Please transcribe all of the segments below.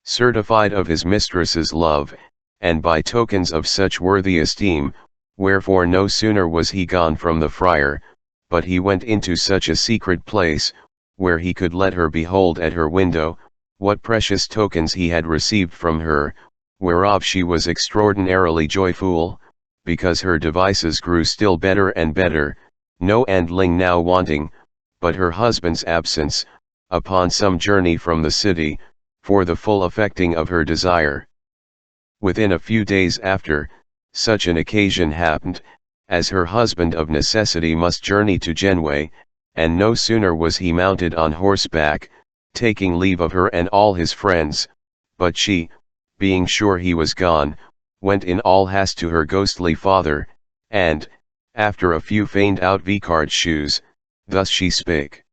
certified of his mistress's love, and by tokens of such worthy esteem, wherefore no sooner was he gone from the friar, but he went into such a secret place, where he could let her behold at her window, what precious tokens he had received from her, whereof she was extraordinarily joyful, because her devices grew still better and better, no handling now wanting, but her husband's absence, upon some journey from the city, for the full effecting of her desire. Within a few days after, such an occasion happened, as her husband of necessity must journey to Genoa, and no sooner was he mounted on horseback, taking leave of her and all his friends, but she, being sure he was gone, went in all haste to her ghostly father, and, after a few feigned out vicart shoes, thus she spake.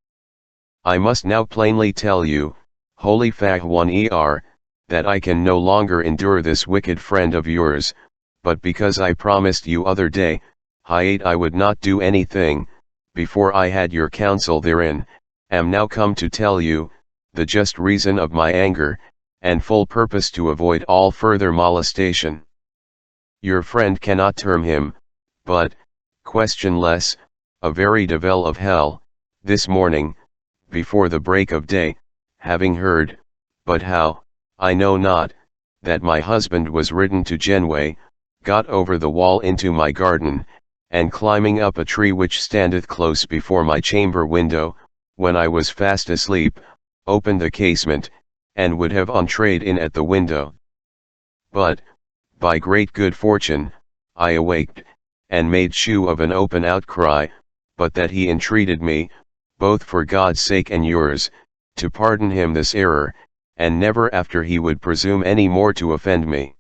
I must now plainly tell you, holy Fagwan that I can no longer endure this wicked friend of yours, but because I promised you other day, I would not do anything, before I had your counsel therein, am now come to tell you, the just reason of my anger, and full purpose to avoid all further molestation. Your friend cannot term him, but, questionless, a very devil of hell, this morning, before the break of day, having heard, but how, I know not, that my husband was ridden to Genoa, got over the wall into my garden, and climbing up a tree which standeth close before my chamber window, when I was fast asleep, opened the casement, and would have entreed in at the window. But, by great good fortune, I awaked, and made shew of an open outcry, but that he entreated me, both for God's sake and yours, to pardon him this error, and never after he would presume any more to offend me.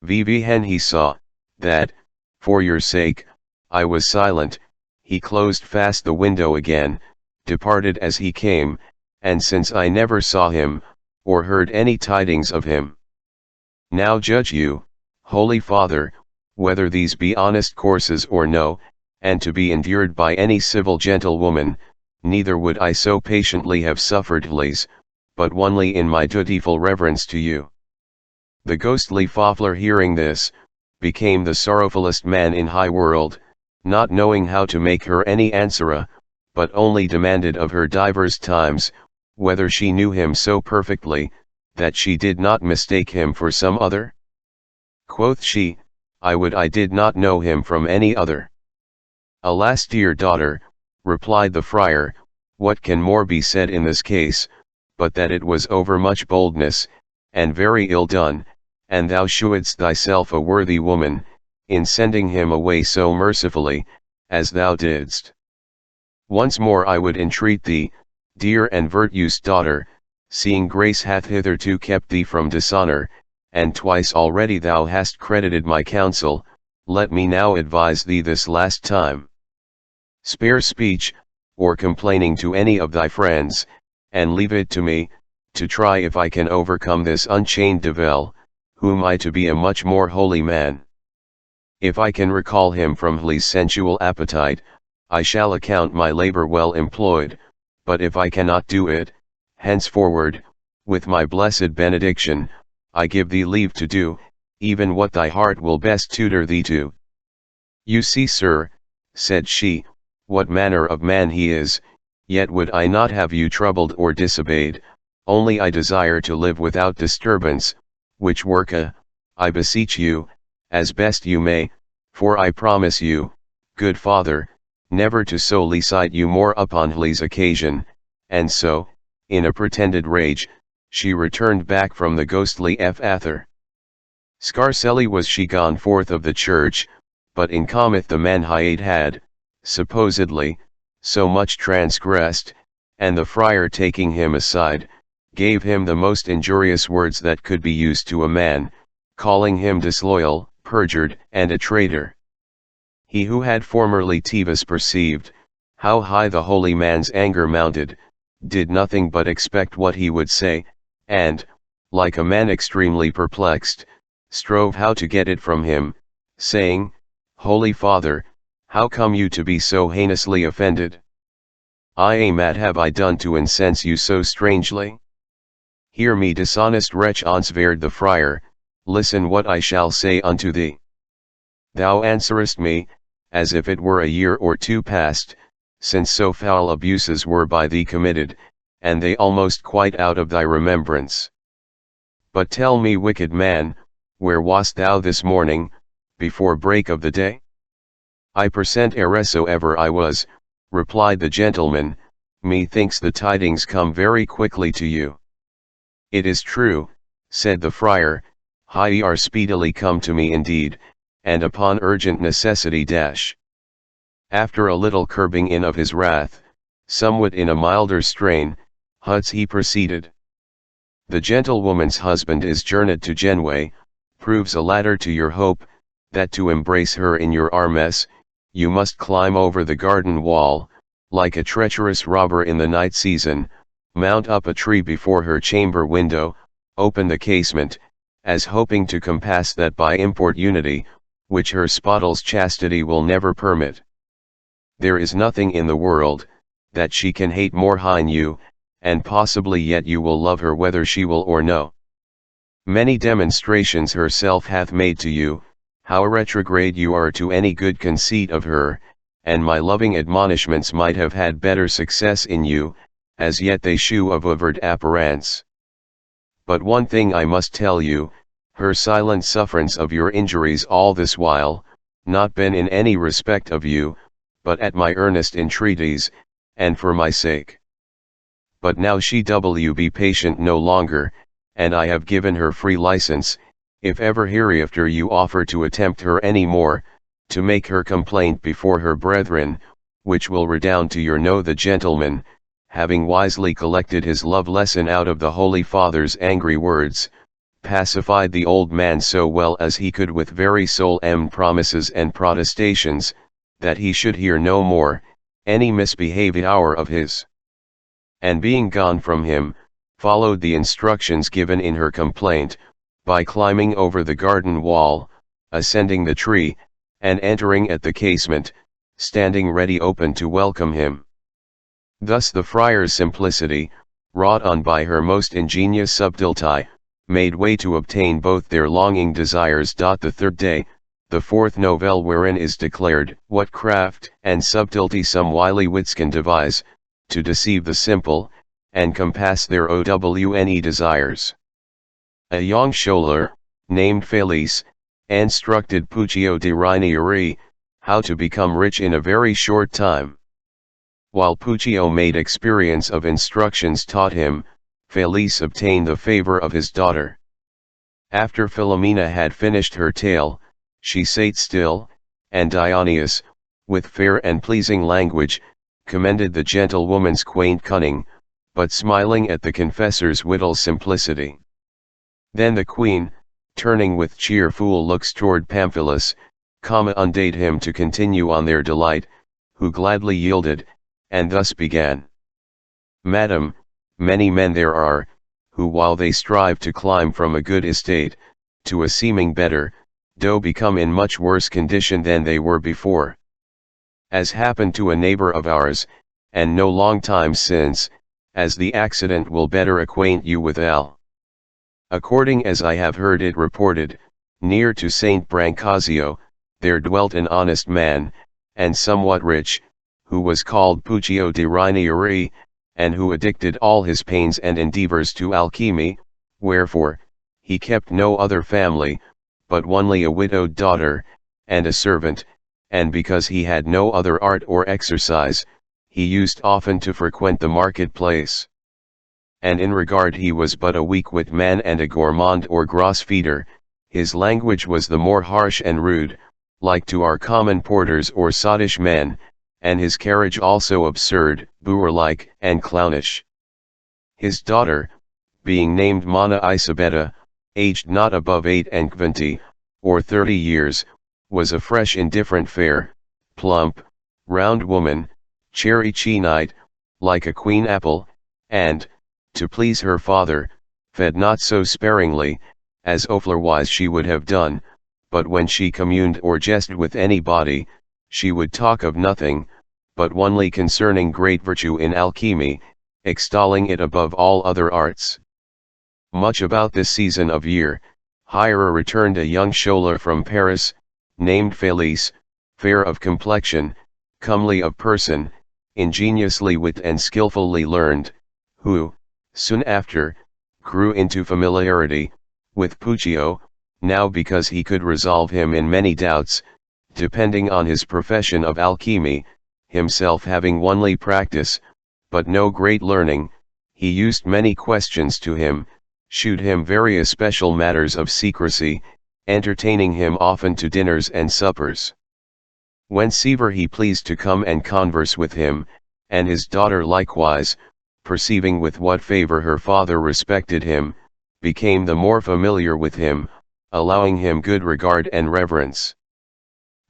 Vhen he saw, that, for your sake, I was silent, he closed fast the window again, departed as he came, and since I never saw him, or heard any tidings of him. Now judge you, Holy Father, whether these be honest courses or no, and to be endured by any civil gentlewoman, neither would I so patiently have suffered hles, but only in my dutiful reverence to you. The ghostly Fafler hearing this, became the sorrowfullest man in high world, not knowing how to make her any answera, but only demanded of her divers times, whether she knew him so perfectly, that she did not mistake him for some other? Quoth she, I would I did not know him from any other. Alas, dear daughter, replied the friar, what can more be said in this case, but that it was over much boldness, and very ill done, and thou shewedst thyself a worthy woman, in sending him away so mercifully, as thou didst. Once more I would entreat thee, dear and virtuous daughter, seeing grace hath hitherto kept thee from dishonor, and twice already thou hast credited my counsel, let me now advise thee this last time. Spare speech, or complaining to any of thy friends, and leave it to me, to try if I can overcome this unchained devil, whom I to be a much more holy man. If I can recall him from his sensual appetite, I shall account my labor well employed, but if I cannot do it, henceforward, with my blessed benediction, I give thee leave to do, even what thy heart will best tutor thee to. You see, sir, said she, what manner of man he is, yet would I not have you troubled or disobeyed, only I desire to live without disturbance, which worka, I beseech you, as best you may, for I promise you, good father, never to solicite you more upon his occasion, and so, in a pretended rage, she returned back from the ghostly Ather. Scarcely was she gone forth of the church, but in cometh the man had, supposedly, so much transgressed, and the friar taking him aside, gave him the most injurious words that could be used to a man, calling him disloyal, perjured, and a traitor. He who had formerly Tevis perceived, how high the holy man's anger mounted, did nothing but expect what he would say, and, like a man extremely perplexed, strove how to get it from him, saying, Holy Father, how come you to be so heinously offended? What have I done to incense you so strangely? Hear me, dishonest wretch, answered the friar, listen what I shall say unto thee. Thou answerest me, as if it were a year or two past, since so foul abuses were by thee committed, and they almost quite out of thy remembrance. But tell me, wicked man, where wast thou this morning, before break of the day? I persent wheresoever I was, replied the gentleman, methinks the tidings come very quickly to you. It is true, said the friar, ye are speedily come to me indeed, and upon urgent necessity. After a little curbing in of his wrath, somewhat in a milder strain, thus he proceeded. The gentlewoman's husband is journeyed to Genway, proves a ladder to your hope, that to embrace her in your arms, you must climb over the garden wall, like a treacherous robber in the night season, mount up a tree before her chamber window, open the casement, as hoping to compass that by importunity, which her spotless chastity will never permit. There is nothing in the world, that she can hate more than you, and possibly yet you will love her whether she will or no. Many demonstrations herself hath made to you, how retrograde you are to any good conceit of her, and my loving admonishments might have had better success in you, as yet they shew of avowed appearance. But one thing I must tell you, her silent sufferance of your injuries all this while, not been in any respect of you, but at my earnest entreaties, and for my sake. But now she will be patient no longer, and I have given her free license, if ever hereafter you offer to attempt her any more, to make her complaint before her brethren, which will redound to your know. The gentleman, having wisely collected his love lesson out of the Holy Father's angry words, pacified the old man so well as he could with very solemn promises and protestations, that he should hear no more any misbehavior of his. And being gone from him, followed the instructions given in her complaint, by climbing over the garden wall, ascending the tree, and entering at the casement, standing ready open to welcome him. Thus the friar's simplicity, wrought on by her most ingenious subtlety, made way to obtain both their longing desires. The third day, the fourth novelle, wherein is declared what craft and subtlety some wily wits can devise, to deceive the simple, and compass their own desires. A young scholar, named Felice, instructed Puccio di Ranieri, how to become rich in a very short time. While Puccio made experience of instructions taught him, Felice obtained the favor of his daughter. After Philomena had finished her tale, she sate still, and Dionysius, with fair and pleasing language, commended the gentlewoman's quaint cunning, but smiling at the confessor's wittle simplicity. Then the queen, turning with cheerful looks toward Pamphilus, undade him to continue on their delight, who gladly yielded, and thus began. Madam, many men there are, who while they strive to climb from a good estate, to a seeming better, do become in much worse condition than they were before. As happened to a neighbor of ours, and no long time since, as the accident will better acquaint you withal. According as I have heard it reported, near to Saint Brancazio, there dwelt an honest man, and somewhat rich, who was called Puccio di Ranieri, and who addicted all his pains and endeavors to alchemy, wherefore, he kept no other family, but only a widowed daughter, and a servant, and because he had no other art or exercise, he used often to frequent the market-place. And in regard he was but a weak-wit man and a gourmand or gross feeder, his language was the more harsh and rude, like to our common porters or sottish men, and his carriage also absurd, boor-like, and clownish. His daughter, being named Monna Isabetta, aged not above 28 or 30 years, was a fresh indifferent fair, plump, round woman, cherry-chinite, like a queen apple, and, to please her father, fed not so sparingly, as oflerwise she would have done, but when she communed or jested with anybody, she would talk of nothing, but only concerning great virtue in alchemy, extolling it above all other arts. Much about this season of year, Hira returned a young Shola from Paris, named Felice, fair of complexion, comely of person, ingeniously wit and skillfully learned, who, soon after, grew into familiarity with Puccio, now because he could resolve him in many doubts, depending on his profession of alchemy, himself having only practice, but no great learning. He used many questions to him, shewed him various special matters of secrecy, entertaining him often to dinners and suppers. Whensoever he pleased to come and converse with him, and his daughter likewise, perceiving with what favor her father respected him, became the more familiar with him, allowing him good regard and reverence.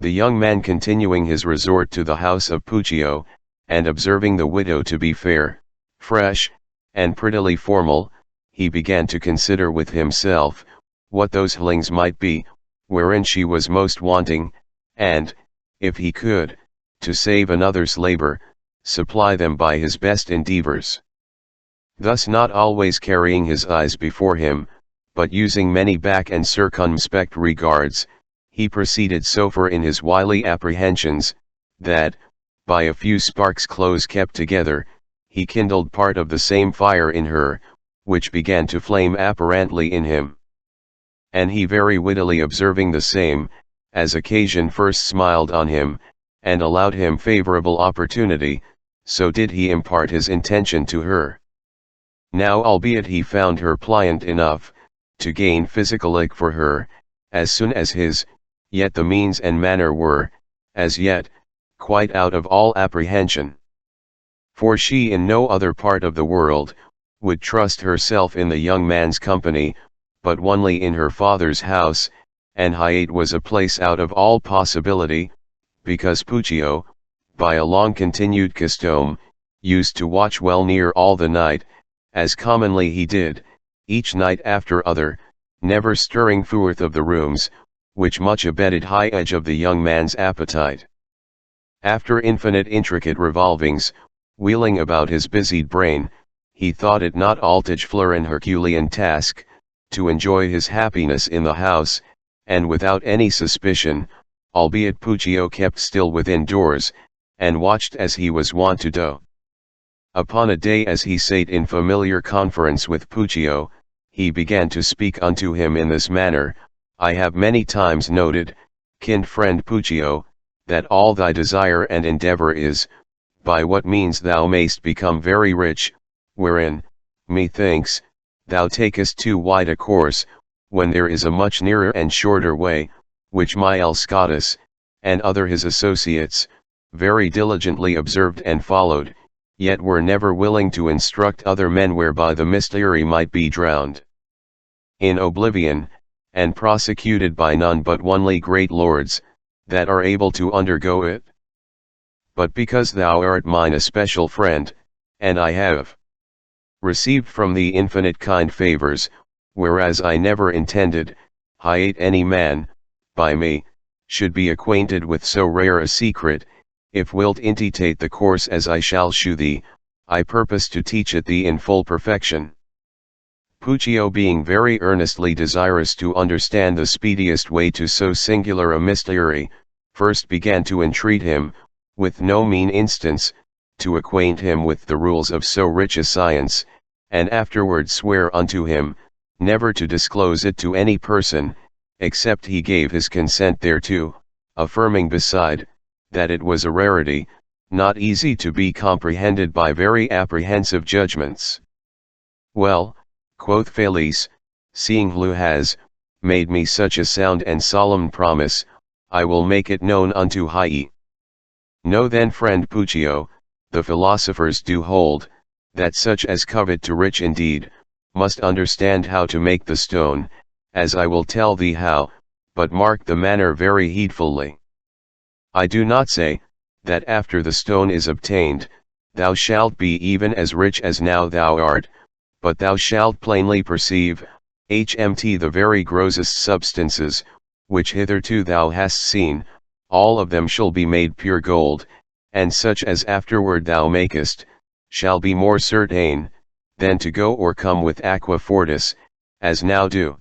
The young man continuing his resort to the house of Puccio, and observing the widow to be fair, fresh, and prettily formal, he began to consider with himself, what those flings might be, wherein she was most wanting, and, if he could, to save another's labor, supply them by his best endeavors. Thus not always carrying his eyes before him, but using many back and circumspect regards, he proceeded so far in his wily apprehensions, that, by a few sparks close kept together, he kindled part of the same fire in her, which began to flame apparently in him. And he very wittily observing the same, as occasion first smiled on him, and allowed him favorable opportunity, so did he impart his intention to her. Now albeit he found her pliant enough, to gain physicalic for her, as soon as his, yet the means and manner were, as yet, quite out of all apprehension. For she in no other part of the world, would trust herself in the young man's company, but only in her father's house, and Hyate was a place out of all possibility, because Puccio, by a long continued custom, used to watch well near all the night, as commonly he did, each night after other, never stirring forth of the rooms, which much abetted high edge of the young man's appetite. After infinite intricate revolvings, wheeling about his busied brain, he thought it not altogether an Herculean task, to enjoy his happiness in the house, and without any suspicion, albeit Puccio kept still within doors, and watched as he was wont to do. Upon a day as he sate in familiar conference with Puccio, he began to speak unto him in this manner: I have many times noted, kind friend Puccio, that all thy desire and endeavor is, by what means thou mayst become very rich, wherein, methinks, thou takest too wide a course, when there is a much nearer and shorter way, which my Scotus, and other his associates, very diligently observed and followed, yet were never willing to instruct other men whereby the mystery might be drowned in oblivion, and prosecuted by none but only great lords, that are able to undergo it. But because thou art mine especial friend, and I have received from thee infinite kind favors, whereas I never intended, Hyate any man, by me, should be acquainted with so rare a secret, if wilt imitate the course as I shall shew thee, I purpose to teach it thee in full perfection. Puccio being very earnestly desirous to understand the speediest way to so singular a mystery, first began to entreat him, with no mean instance, to acquaint him with the rules of so rich a science, and afterward swear unto him, never to disclose it to any person, except he gave his consent thereto, affirming beside, that it was a rarity, not easy to be comprehended by very apprehensive judgments. Well, quoth Felice, seeing who has made me such a sound and solemn promise, I will make it known unto Hyate. Know then, friend Puccio, the philosophers do hold, that such as covet to rich indeed, must understand how to make the stone, as I will tell thee how, but mark the manner very heedfully. I do not say, that after the stone is obtained, thou shalt be even as rich as now thou art, but thou shalt plainly perceive, hmt the very grossest substances, which hitherto thou hast seen, all of them shall be made pure gold, and such as afterward thou makest, shall be more certain, than to go or come with aqua fortis, as now do.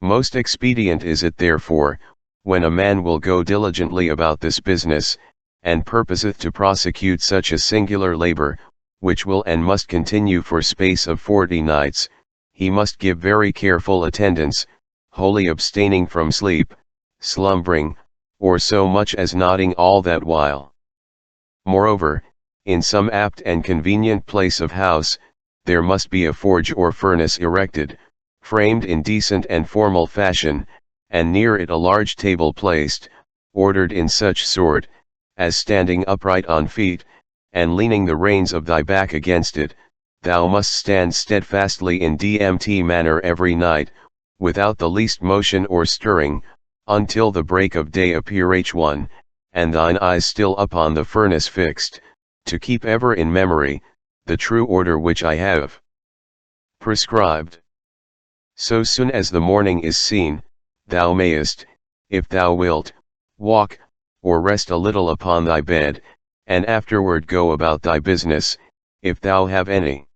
Most expedient is it therefore, when a man will go diligently about this business, and purposeth to prosecute such a singular labor, which will and must continue for space of 40 nights, he must give very careful attendance, wholly abstaining from sleep, slumbering, or so much as nodding all that while. Moreover, in some apt and convenient place of house, there must be a forge or furnace erected, framed in decent and formal fashion, and near it a large table placed, ordered in such sort, as standing upright on feet, and leaning the reins of thy back against it, thou must stand steadfastly in DMT manner every night, without the least motion or stirring, until the break of day appear H1, and thine eyes still upon the furnace fixed, to keep ever in memory, the true order which I have prescribed. So soon as the morning is seen, thou mayest, if thou wilt, walk, or rest a little upon thy bed, and afterward go about thy business, if thou have any.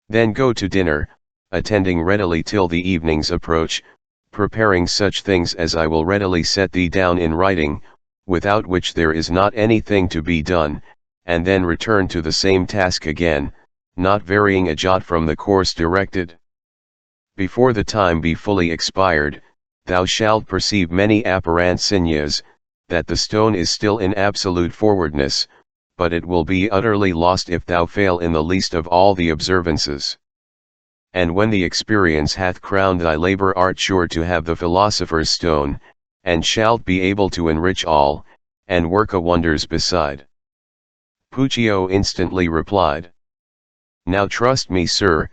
Then go to dinner, attending readily till the evening's approach, preparing such things as I will readily set thee down in writing, without which there is not anything to be done, and then return to the same task again, not varying a jot from the course directed. Before the time be fully expired, thou shalt perceive many apparent signs, that the stone is still in absolute forwardness, but it will be utterly lost if thou fail in the least of all the observances. And when the experience hath crowned thy labor art sure to have the philosopher's stone, and shalt be able to enrich all, and work a wonders beside. Puccio instantly replied, Now trust me, sir,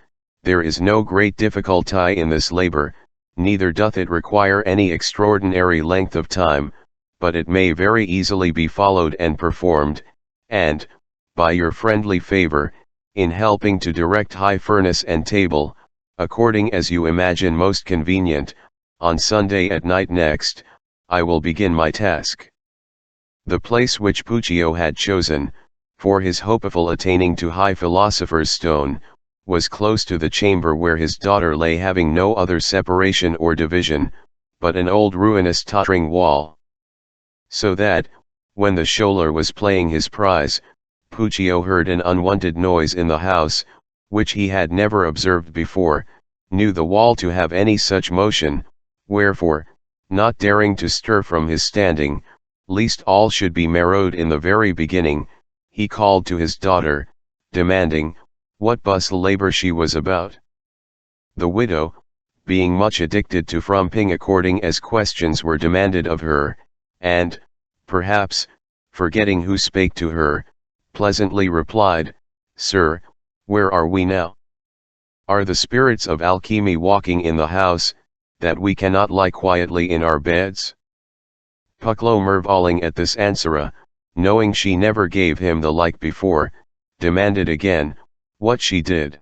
there is no great difficulty in this labor, neither doth it require any extraordinary length of time, but it may very easily be followed and performed, and, by your friendly favor, in helping to direct high furnace and table, according as you imagine most convenient, on Sunday at night next, I will begin my task. The place which Puccio had chosen, for his hopeful attaining to high philosopher's stone, was close to the chamber where his daughter lay, having no other separation or division, but an old ruinous tottering wall. So that, when the Scholar was playing his prize, Puccio heard an unwonted noise in the house, which he had never observed before, knew the wall to have any such motion, wherefore, not daring to stir from his standing, lest all should be marrowed in the very beginning, he called to his daughter, demanding, what bustle labor she was about. The widow, being much addicted to frumping according as questions were demanded of her, and, perhaps, forgetting who spake to her, pleasantly replied, Sir, where are we now? Are the spirits of alchemy walking in the house, that we cannot lie quietly in our beds? Puclo, marveling at this answera, knowing she never gave him the like before, demanded again, what she did.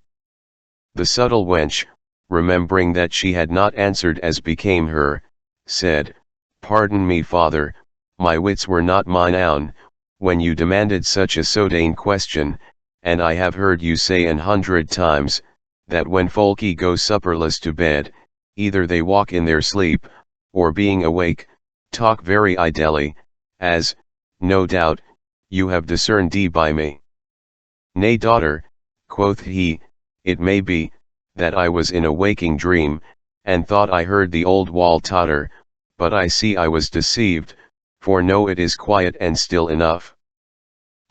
The subtle wench, remembering that she had not answered as became her, said, Pardon me, father, my wits were not mine own, when you demanded such a sodane question, and I have heard you say 100 times, that when folky go supperless to bed, either they walk in their sleep, or being awake, talk very idly, as, no doubt, you have discerned by me. Nay, daughter, quoth he, it may be, that I was in a waking dream, and thought I heard the old wall totter, but I see I was deceived, for no, it is quiet and still enough.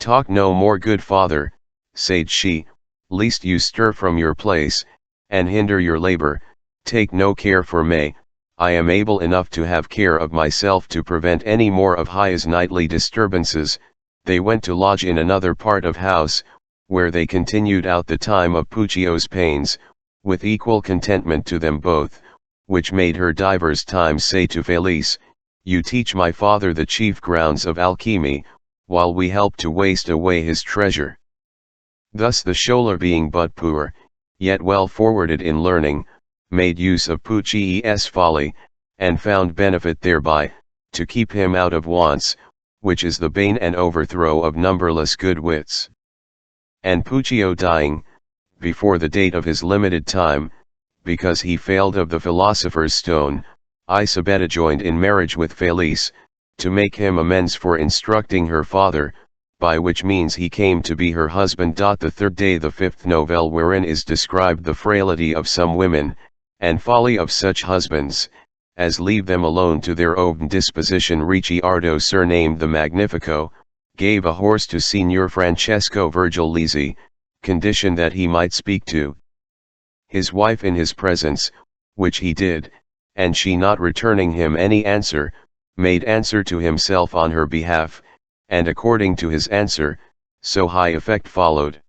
Talk no more, good father, said she, lest you stir from your place, and hinder your labor. Take no care for me, I am able enough to have care of myself to prevent any more of his nightly disturbances. They went to lodge in another part of house, where they continued out the time of Puccio's pains, with equal contentment to them both, which made her divers times say to Felice, You teach my father the chief grounds of alchemy, while we help to waste away his treasure. Thus the Scholar, being but poor, yet well forwarded in learning, made use of Puccio's folly, and found benefit thereby, to keep him out of wants, which is the bane and overthrow of numberless good wits. And Puccio dying, before the date of his limited time, because he failed of the philosopher's stone, Isabella joined in marriage with Felice, to make him amends for instructing her father, by which means he came to be her husband. The third day, the fifth novelle, wherein is described the frailty of some women, and folly of such husbands, as leave them alone to their own disposition. Ricciardo, surnamed the Magnifico, gave a horse to Signor Francesco Virgilizzi, condition that he might speak to his wife in his presence, which he did, and she, not returning him any answer, made answer to himself on her behalf, and according to his answer, so high effect followed.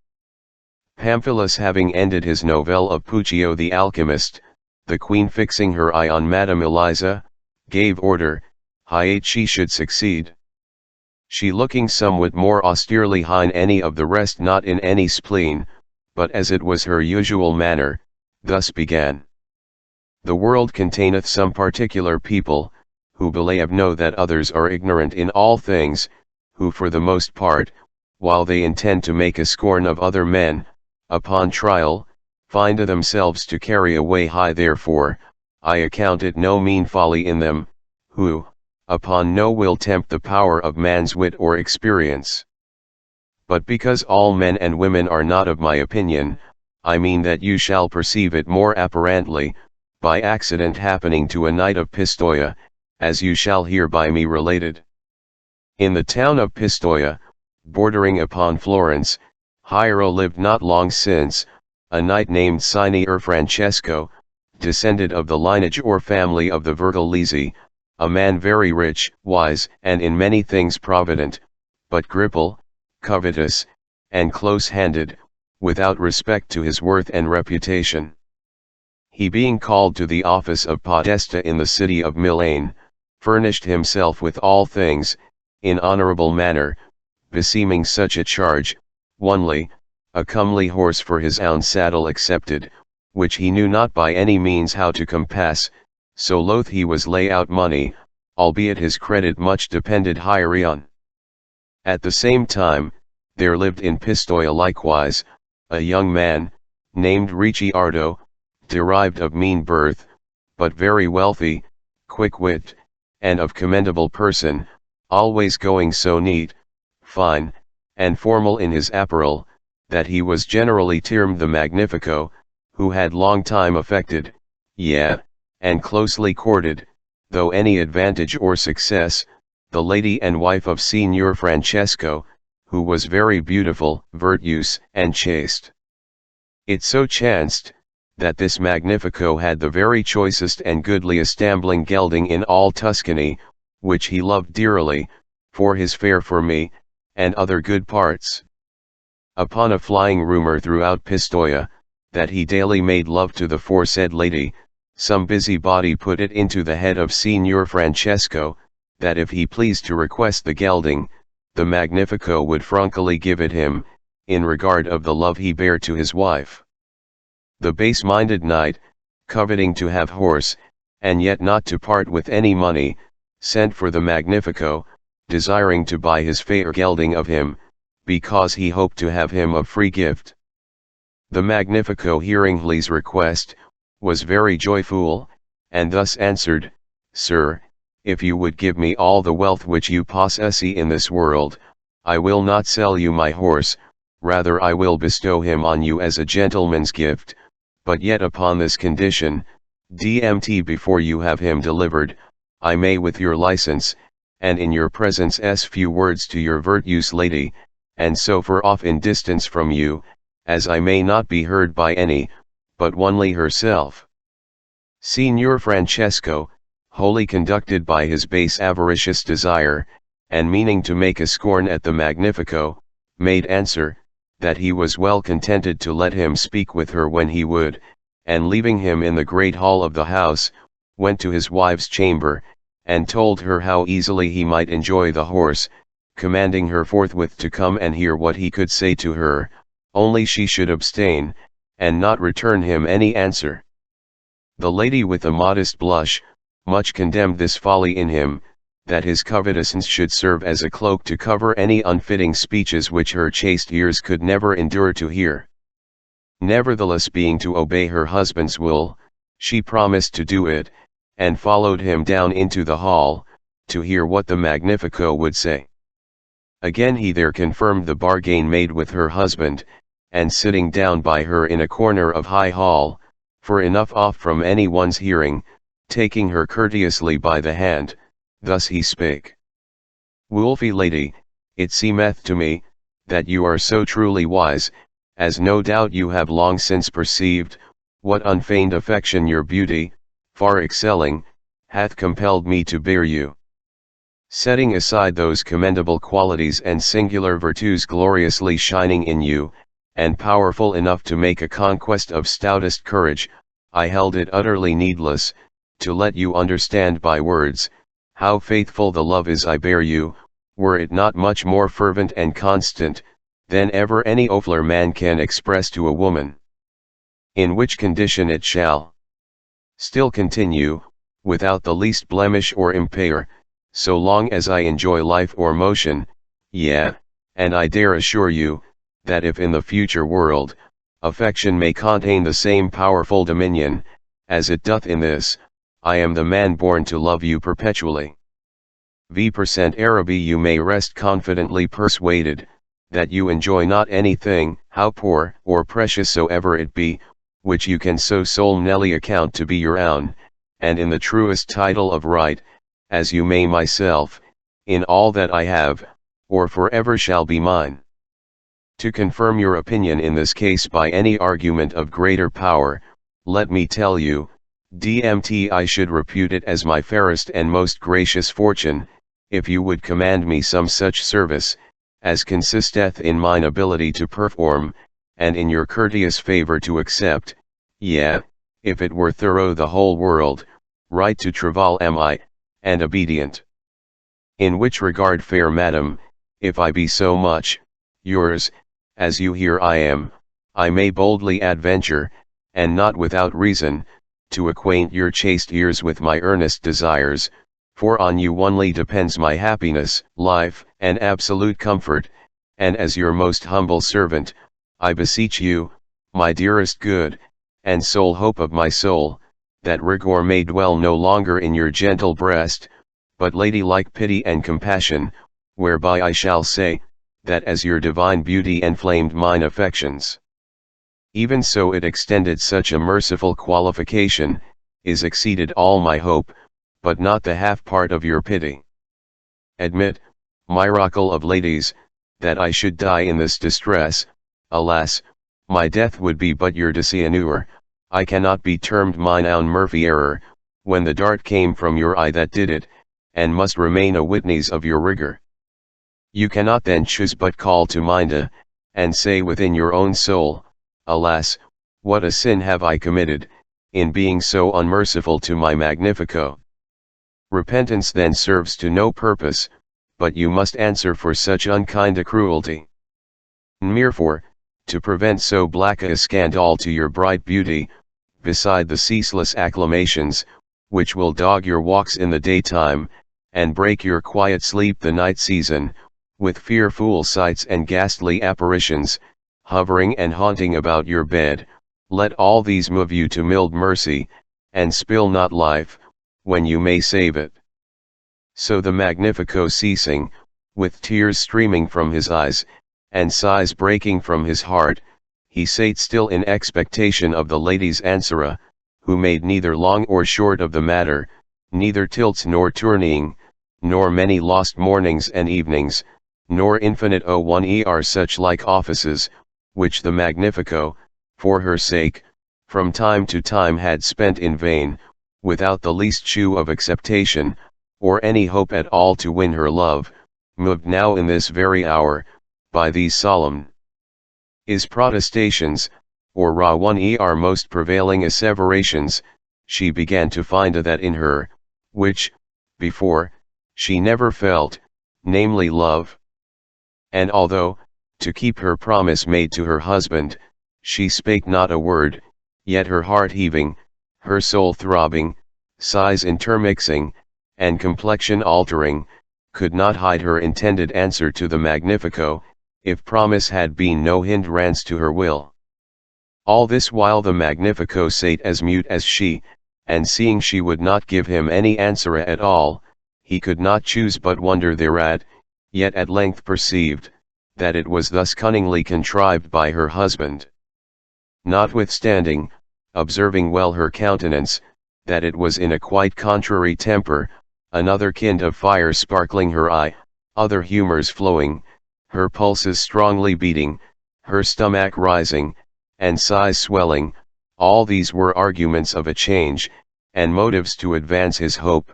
Pamphilus having ended his novelle of Puccio the alchemist, the queen, fixing her eye on Madame Eliza, gave order, hiate she should succeed. She, looking somewhat more austerely than any of the rest, not in any spleen, but as it was her usual manner, thus began. The world containeth some particular people, who believe know that others are ignorant in all things, who for the most part, while they intend to make a scorn of other men, upon trial, find themselves to carry away high. Therefore, I account it no mean folly in them, who, upon no will tempt the power of man's wit or experience. But because all men and women are not of my opinion, I mean that you shall perceive it more apparently, by accident happening to a knight of Pistoia, as you shall hear by me related. In the town of Pistoia, bordering upon Florence, Hiero lived not long since, a knight named Signor Francesco, descended of the lineage or family of the Virgilizzi, a man very rich, wise, and in many things provident, but cripple, covetous, and close-handed, without respect to his worth and reputation. He, being called to the office of podesta in the city of Milan, furnished himself with all things, in honorable manner, beseeming such a charge, onely, a comely horse for his own saddle excepted, which he knew not by any means how to compass, so loath he was lay out money, albeit his credit much depended Hierion. At the same time, there lived in Pistoia likewise, a young man, named Ricciardo, derived of mean birth, but very wealthy, quick-witted, and of commendable person, always going so neat, fine, and formal in his apparel, that he was generally termed the Magnifico, who had long time affected, yea, and closely courted, though any advantage or success, the lady and wife of Signor Francesco, who was very beautiful, virtuous, and chaste. It so chanced, that this Magnifico had the very choicest and goodliest ambling gelding in all Tuscany, which he loved dearly, for his fare for me, and other good parts. Upon a flying rumour throughout Pistoia, that he daily made love to the foresaid lady, some busybody put it into the head of Signor Francesco, that if he pleased to request the gelding, the Magnifico would frankly give it him, in regard of the love he bare to his wife. The base-minded knight, coveting to have horse, and yet not to part with any money, sent for the Magnifico, desiring to buy his fair gelding of him, because he hoped to have him a free gift. The Magnifico, hearing his request, was very joyful, and thus answered, Sir, if you would give me all the wealth which you possess in this world, I will not sell you my horse, rather I will bestow him on you as a gentleman's gift, but yet upon this condition, DMT before you have him delivered, I may with your license, and in your presence few words to your virtuous lady, and so far off in distance from you, as I may not be heard by any, but only herself. Signor Francesco, wholly conducted by his base avaricious desire, and meaning to make a scorn at the Magnifico, made answer, that he was well contented to let him speak with her when he would, and leaving him in the great hall of the house, went to his wife's chamber, and told her how easily he might enjoy the horse, commanding her forthwith to come and hear what he could say to her, only she should abstain, and not return him any answer. The lady with a modest blush, much condemned this folly in him, that his covetousness should serve as a cloak to cover any unfitting speeches which her chaste ears could never endure to hear. Nevertheless, being to obey her husband's will, She promised to do it, and followed him down into the hall, to hear what the Magnifico would say. Again he there confirmed the bargain made with her husband, and sitting down by her in a corner of high hall, for enough off from any one's hearing, taking her courteously by the hand, thus he spake. Wolfie lady, it seemeth to me, that you are so truly wise, as no doubt you have long since perceived, what unfeigned affection your beauty, far excelling, hath compelled me to bear you. Setting aside those commendable qualities and singular virtues gloriously shining in you, and powerful enough to make a conquest of stoutest courage, I held it utterly needless, to let you understand by words, how faithful the love is I bear you, were it not much more fervent and constant, than ever any oafler man can express to a woman. In which condition it shall still continue, without the least blemish or impair, so long as I enjoy life or motion, yea, and I dare assure you, that if in the future world, affection may contain the same powerful dominion, as it doth in this, I am the man born to love you perpetually. V% Araby you may rest confidently persuaded, that you enjoy not anything, how poor or precious soever it be, which you can so solemnly account to be your own, and in the truest title of right, as you may myself, in all that I have, or forever shall be mine. To confirm your opinion in this case by any argument of greater power, let me tell you, DMT I should repute it as my fairest and most gracious fortune, if you would command me some such service, as consisteth in mine ability to perform, and in your courteous favor to accept, yea, if it were thorough the whole world, right to travail am I, and obedient. In which regard, fair madam, if I be so much yours, as you hear I am, I may boldly adventure, and not without reason, to acquaint your chaste ears with my earnest desires, for on you only depends my happiness, life, and absolute comfort, and as your most humble servant, I beseech you, my dearest good, and sole hope of my soul, that rigor may dwell no longer in your gentle breast, but ladylike pity and compassion, whereby I shall say, that as your divine beauty enflamed mine affections, even so it extended such a merciful qualification, is exceeded all my hope, but not the half part of your pity. Admit, miracle of ladies, that I should die in this distress, alas, my death would be but your dishonor, I cannot be termed mine own Murphy error, when the dart came from your eye that did it, and must remain a witness of your rigor. You cannot then choose but call to mind, and say within your own soul, alas, what a sin have I committed, in being so unmerciful to my Magnifico. Repentance then serves to no purpose, but you must answer for such unkind a cruelty. Merefore, to prevent so black a scandal to your bright beauty, beside the ceaseless acclamations, which will dog your walks in the daytime, and break your quiet sleep the night season, with fearful sights and ghastly apparitions, hovering and haunting about your bed, let all these move you to mild mercy, and spill not life, when you may save it. So the Magnifico ceasing, with tears streaming from his eyes, and sighs breaking from his heart, he sate still in expectation of the lady's answer, who made neither long or short of the matter, neither tilts nor tourneying, nor many lost mornings and evenings, nor infinite such like offices, which the Magnifico, for her sake, from time to time had spent in vain, without the least shew of acceptation, or any hope at all to win her love, moved now in this very hour, by these solemn protestations, or most prevailing asseverations, she began to find that in her, which, before, she never felt, namely love. And although, to keep her promise made to her husband, she spake not a word, yet her heart heaving, her soul throbbing, sighs intermixing, and complexion altering, could not hide her intended answer to the Magnifico, if promise had been no hindrance to her will. All this while the Magnifico sate as mute as she, and seeing she would not give him any answer at all, he could not choose but wonder thereat, yet at length perceived, that it was thus cunningly contrived by her husband. Notwithstanding, observing well her countenance, that it was in a quite contrary temper, another kind of fire sparkling her eye, other humours flowing, her pulses strongly beating, her stomach rising, and sighs swelling, all these were arguments of a change, and motives to advance his hope.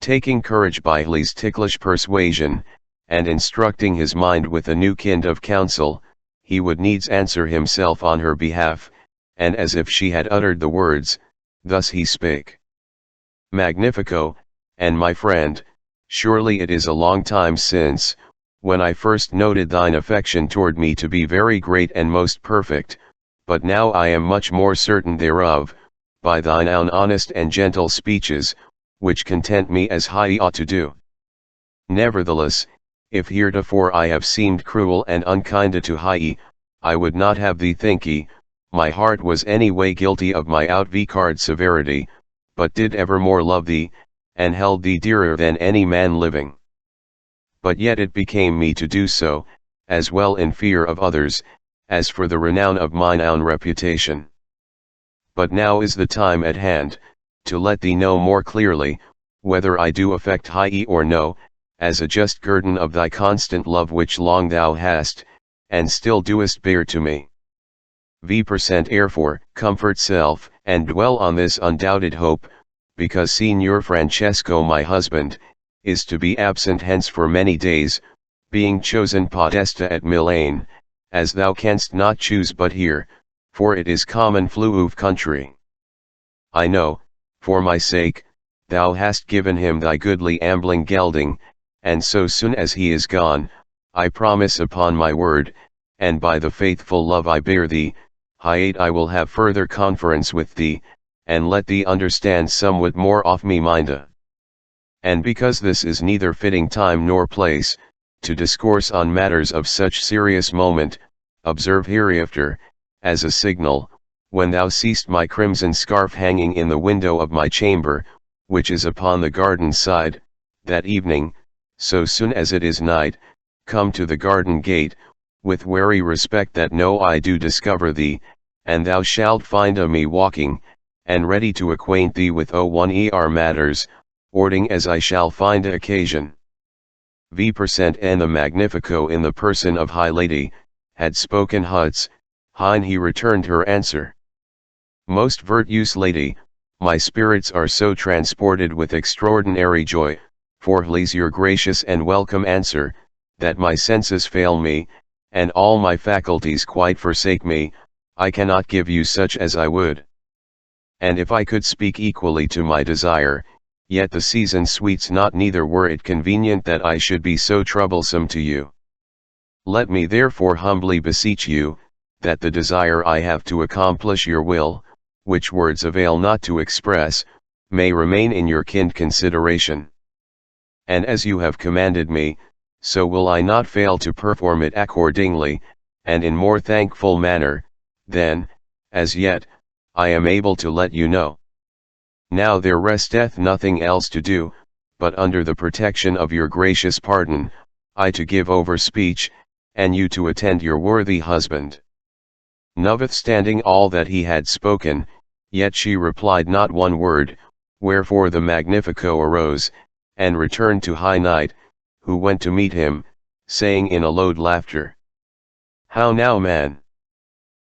Taking courage by Lee's ticklish persuasion, and instructing his mind with a new kind of counsel, he would needs answer himself on her behalf, and as if she had uttered the words, thus he spake. Magnifico, and my friend, surely it is a long time since, when I first noted thine affection toward me to be very great and most perfect, but now I am much more certain thereof, by thine own honest and gentle speeches, which content me as I ought to do. Nevertheless, if heretofore I have seemed cruel and unkind to Hie, I would not have thee think my heart was any way guilty of my outvicarred severity, but did evermore love thee, and held thee dearer than any man living. But yet it became me to do so, as well in fear of others, as for the renown of mine own reputation. But now is the time at hand, to let thee know more clearly, whether I do affect Hie or no, as a just guerdon of thy constant love which long thou hast, and still doest bear to me. Therefore, comfort self, and dwell on this undoubted hope, because Signor Francesco my husband, is to be absent hence for many days, being chosen podesta at Milan, as thou canst not choose but here, for it is common Fluve country. I know, for my sake, thou hast given him thy goodly ambling gelding, and so soon as he is gone, I promise upon my word, and by the faithful love I bear thee, I will have further conference with thee, and let thee understand somewhat more of me minda. And because this is neither fitting time nor place, to discourse on matters of such serious moment, observe hereafter, as a signal, when thou seest my crimson scarf hanging in the window of my chamber, which is upon the garden side, that evening, so soon as it is night, come to the garden gate, with wary respect that no eye do discover thee, and thou shalt find me walking, and ready to acquaint thee with matters, ording as I shall find occasion. And the Magnifico in the person of High Lady, had spoken Huts, Hein he returned her answer. Most virtuous lady, my spirits are so transported with extraordinary joy, for Hle's your gracious and welcome answer, that my senses fail me, and all my faculties quite forsake me, I cannot give you such as I would. And if I could speak equally to my desire, yet the season sweets not, neither were it convenient that I should be so troublesome to you. Let me therefore humbly beseech you, that the desire I have to accomplish your will, which words avail not to express, may remain in your kind consideration. And as you have commanded me, so will I not fail to perform it accordingly, and in more thankful manner, than, as yet, I am able to let you know. Now there resteth nothing else to do, but under the protection of your gracious pardon, I to give over speech, and you to attend your worthy husband. Notwithstanding all that he had spoken, yet she replied not one word, wherefore the Magnifico arose, and returned to High Knight, who went to meet him, saying in a low laughter, "How now, man?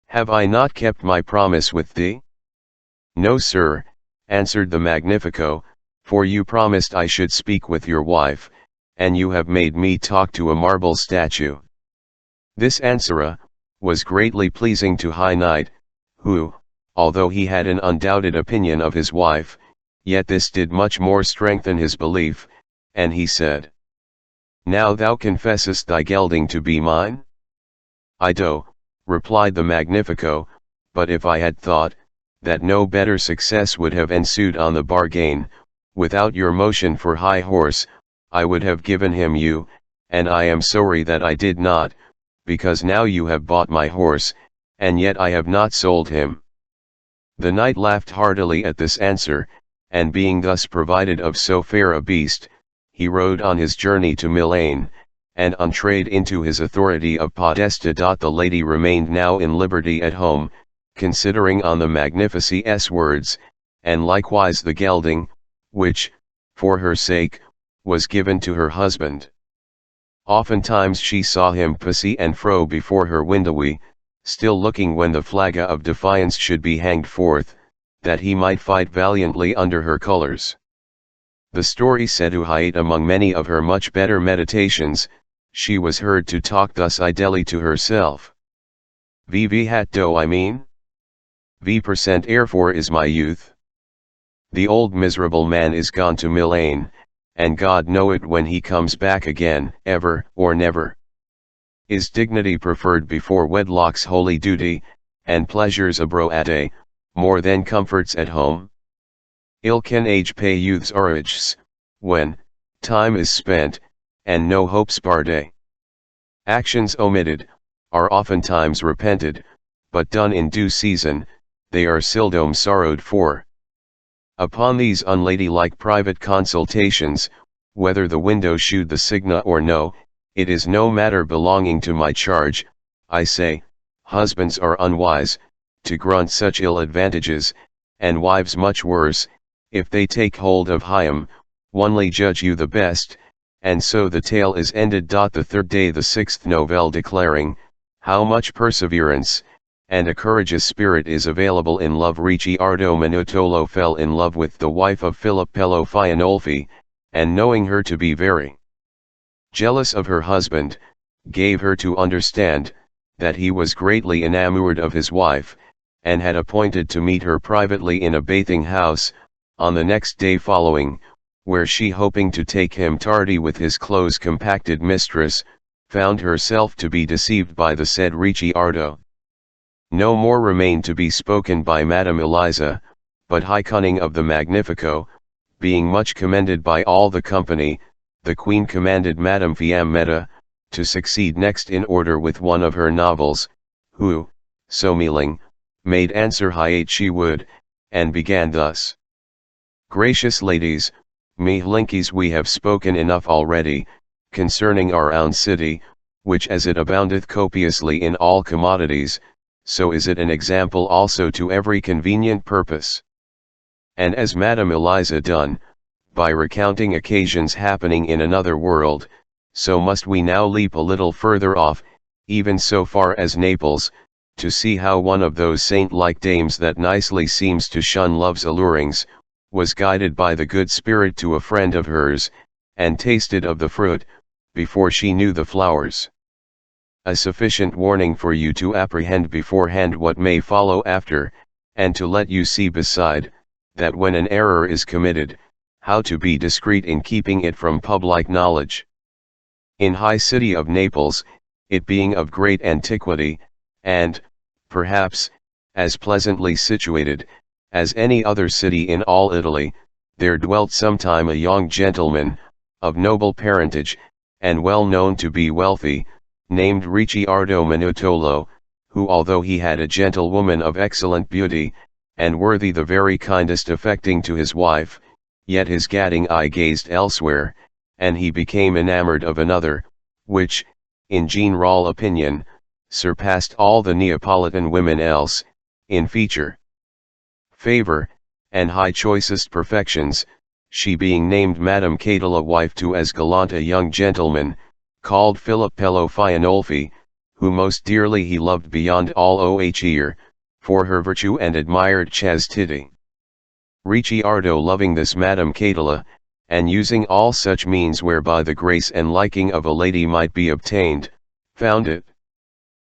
Have I not kept my promise with thee?" "No, sir," answered the Magnifico, "for you promised I should speak with your wife, and you have made me talk to a marble statue." This answer was greatly pleasing to High Knight, who, although he had an undoubted opinion of his wife, yet this did much more strengthen his belief, and he said, "Now thou confessest thy gelding to be mine?" "I do," replied the Magnifico, "but if I had thought, that no better success would have ensued on the bargain, without your motion for High Horse, I would have given him you, and I am sorry that I did not, because now you have bought my horse, and yet I have not sold him." The knight laughed heartily at this answer, and being thus provided of so fair a beast, he rode on his journey to Milan, and entrade into his authority of Podesta. The lady remained now in liberty at home, considering on the magnifice's words, and likewise the gelding, which, for her sake, was given to her husband. Oftentimes she saw him pussy and fro before her windowy, still looking when the flag of defiance should be hanged forth, that he might fight valiantly under her colors. The story said to hide among many of her much better meditations, she was heard to talk thus idly to herself. "Vivi hat do I mean? V% airfor is my youth. The old miserable man is gone to Milan, and God know it when he comes back again, ever or never. Is dignity preferred before wedlock's holy duty, and pleasures abroad, more than comforts at home? Ill can age pay youth's orages, when time is spent, and no hopes barred. Actions omitted, are oftentimes repented, but done in due season, they are seldom sorrowed for." Upon these unladylike private consultations, whether the window shewed the signa or no, it is no matter belonging to my charge. I say, husbands are unwise, to grunt such ill advantages, and wives much worse, if they take hold of him, onely judge you the best, and so the tale is ended. The third day the sixth novelle declaring, how much perseverance, and a courageous spirit is available in love. Ricciardo Manutolo fell in love with the wife of Filippello Fianolfi, and knowing her to be very jealous of her husband, gave her to understand, that he was greatly enamored of his wife, and had appointed to meet her privately in a bathing house, on the next day following, where she, hoping to take him tardy with his close compacted mistress, found herself to be deceived by the said Ricciardo. No more remained to be spoken by Madame Eliza, but high cunning of the Magnifico, being much commended by all the company, the Queen commanded Madame Fiammetta, to succeed next in order with one of her novels, who, so kneeling, made answer she would, and began thus. Gracious ladies, me linkies, we have spoken enough already, concerning our own city, which as it aboundeth copiously in all commodities, so is it an example also to every convenient purpose. And as Madame Eliza done, by recounting occasions happening in another world, so must we now leap a little further off, even so far as Naples, to see how one of those saint-like dames that nicely seems to shun love's allurings, was guided by the good spirit to a friend of hers, and tasted of the fruit, before she knew the flowers. A sufficient warning for you to apprehend beforehand what may follow after, and to let you see beside, that when an error is committed, how to be discreet in keeping it from public knowledge. In high city of Naples, it being of great antiquity, and, perhaps, as pleasantly situated, as any other city in all Italy, there dwelt sometime a young gentleman, of noble parentage, and well known to be wealthy, named Ricciardo Manutolo, who although he had a gentlewoman of excellent beauty, and worthy the very kindest affecting to his wife, yet his gadding eye gazed elsewhere, and he became enamored of another, which, in general opinion, surpassed all the Neapolitan women else, in feature, favor, and high choicest perfections, she being named Madame Catala, wife to as gallant a young gentleman, called Filippello Fianolfi, who most dearly he loved beyond all oher, for her virtue and admired chastity. Ricciardo, loving this Madame Catala, and using all such means whereby the grace and liking of a lady might be obtained, found it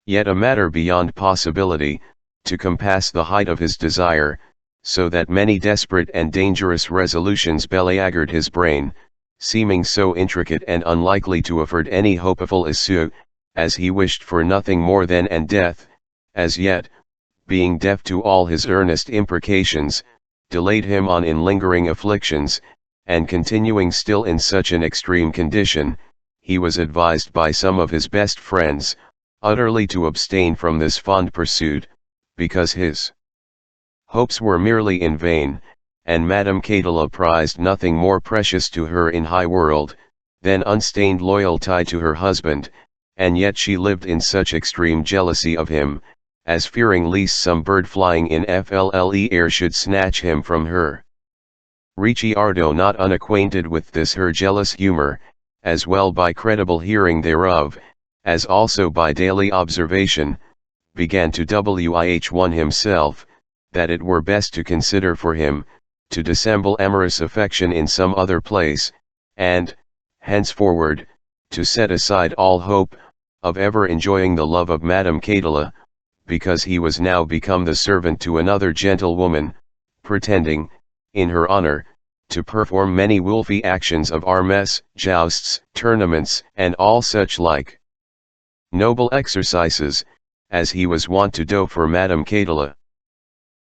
yet a matter beyond possibility, to compass the height of his desire, so that many desperate and dangerous resolutions beleaguered his brain, seeming so intricate and unlikely to afford any hopeful issue, as he wished for nothing more than and death, as yet, being deaf to all his earnest imprecations, delayed him on in lingering afflictions, and continuing still in such an extreme condition, he was advised by some of his best friends, utterly to abstain from this fond pursuit, because his hopes were merely in vain, and Madame Catala prized nothing more precious to her in high world, than unstained loyalty to her husband, and yet she lived in such extreme jealousy of him, as fearing lest some bird flying in FLLE air should snatch him from her. Ricciardo, not unacquainted with this her jealous humor, as well by credible hearing thereof, as also by daily observation, began to wih himself, that it were best to consider for him, to dissemble amorous affection in some other place, and, henceforward, to set aside all hope, of ever enjoying the love of Madame Catala, because he was now become the servant to another gentlewoman, pretending, in her honor, to perform many wolfy actions of armes, jousts, tournaments, and all such like noble exercises, as he was wont to do for Madame Catala.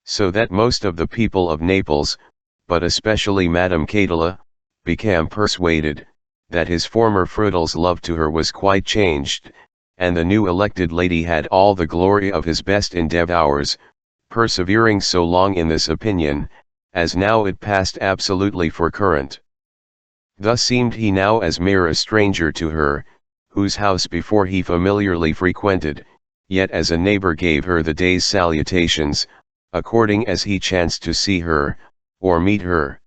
So that most of the people of Naples, but especially Madame Catala, became persuaded, that his former Friedel's love to her was quite changed, and the new elected lady had all the glory of his best endeavours, persevering so long in this opinion, as now it passed absolutely for current. Thus seemed he now as mere a stranger to her, whose house before he familiarly frequented, yet as a neighbor gave her the day's salutations, according as he chanced to see her, or meet her.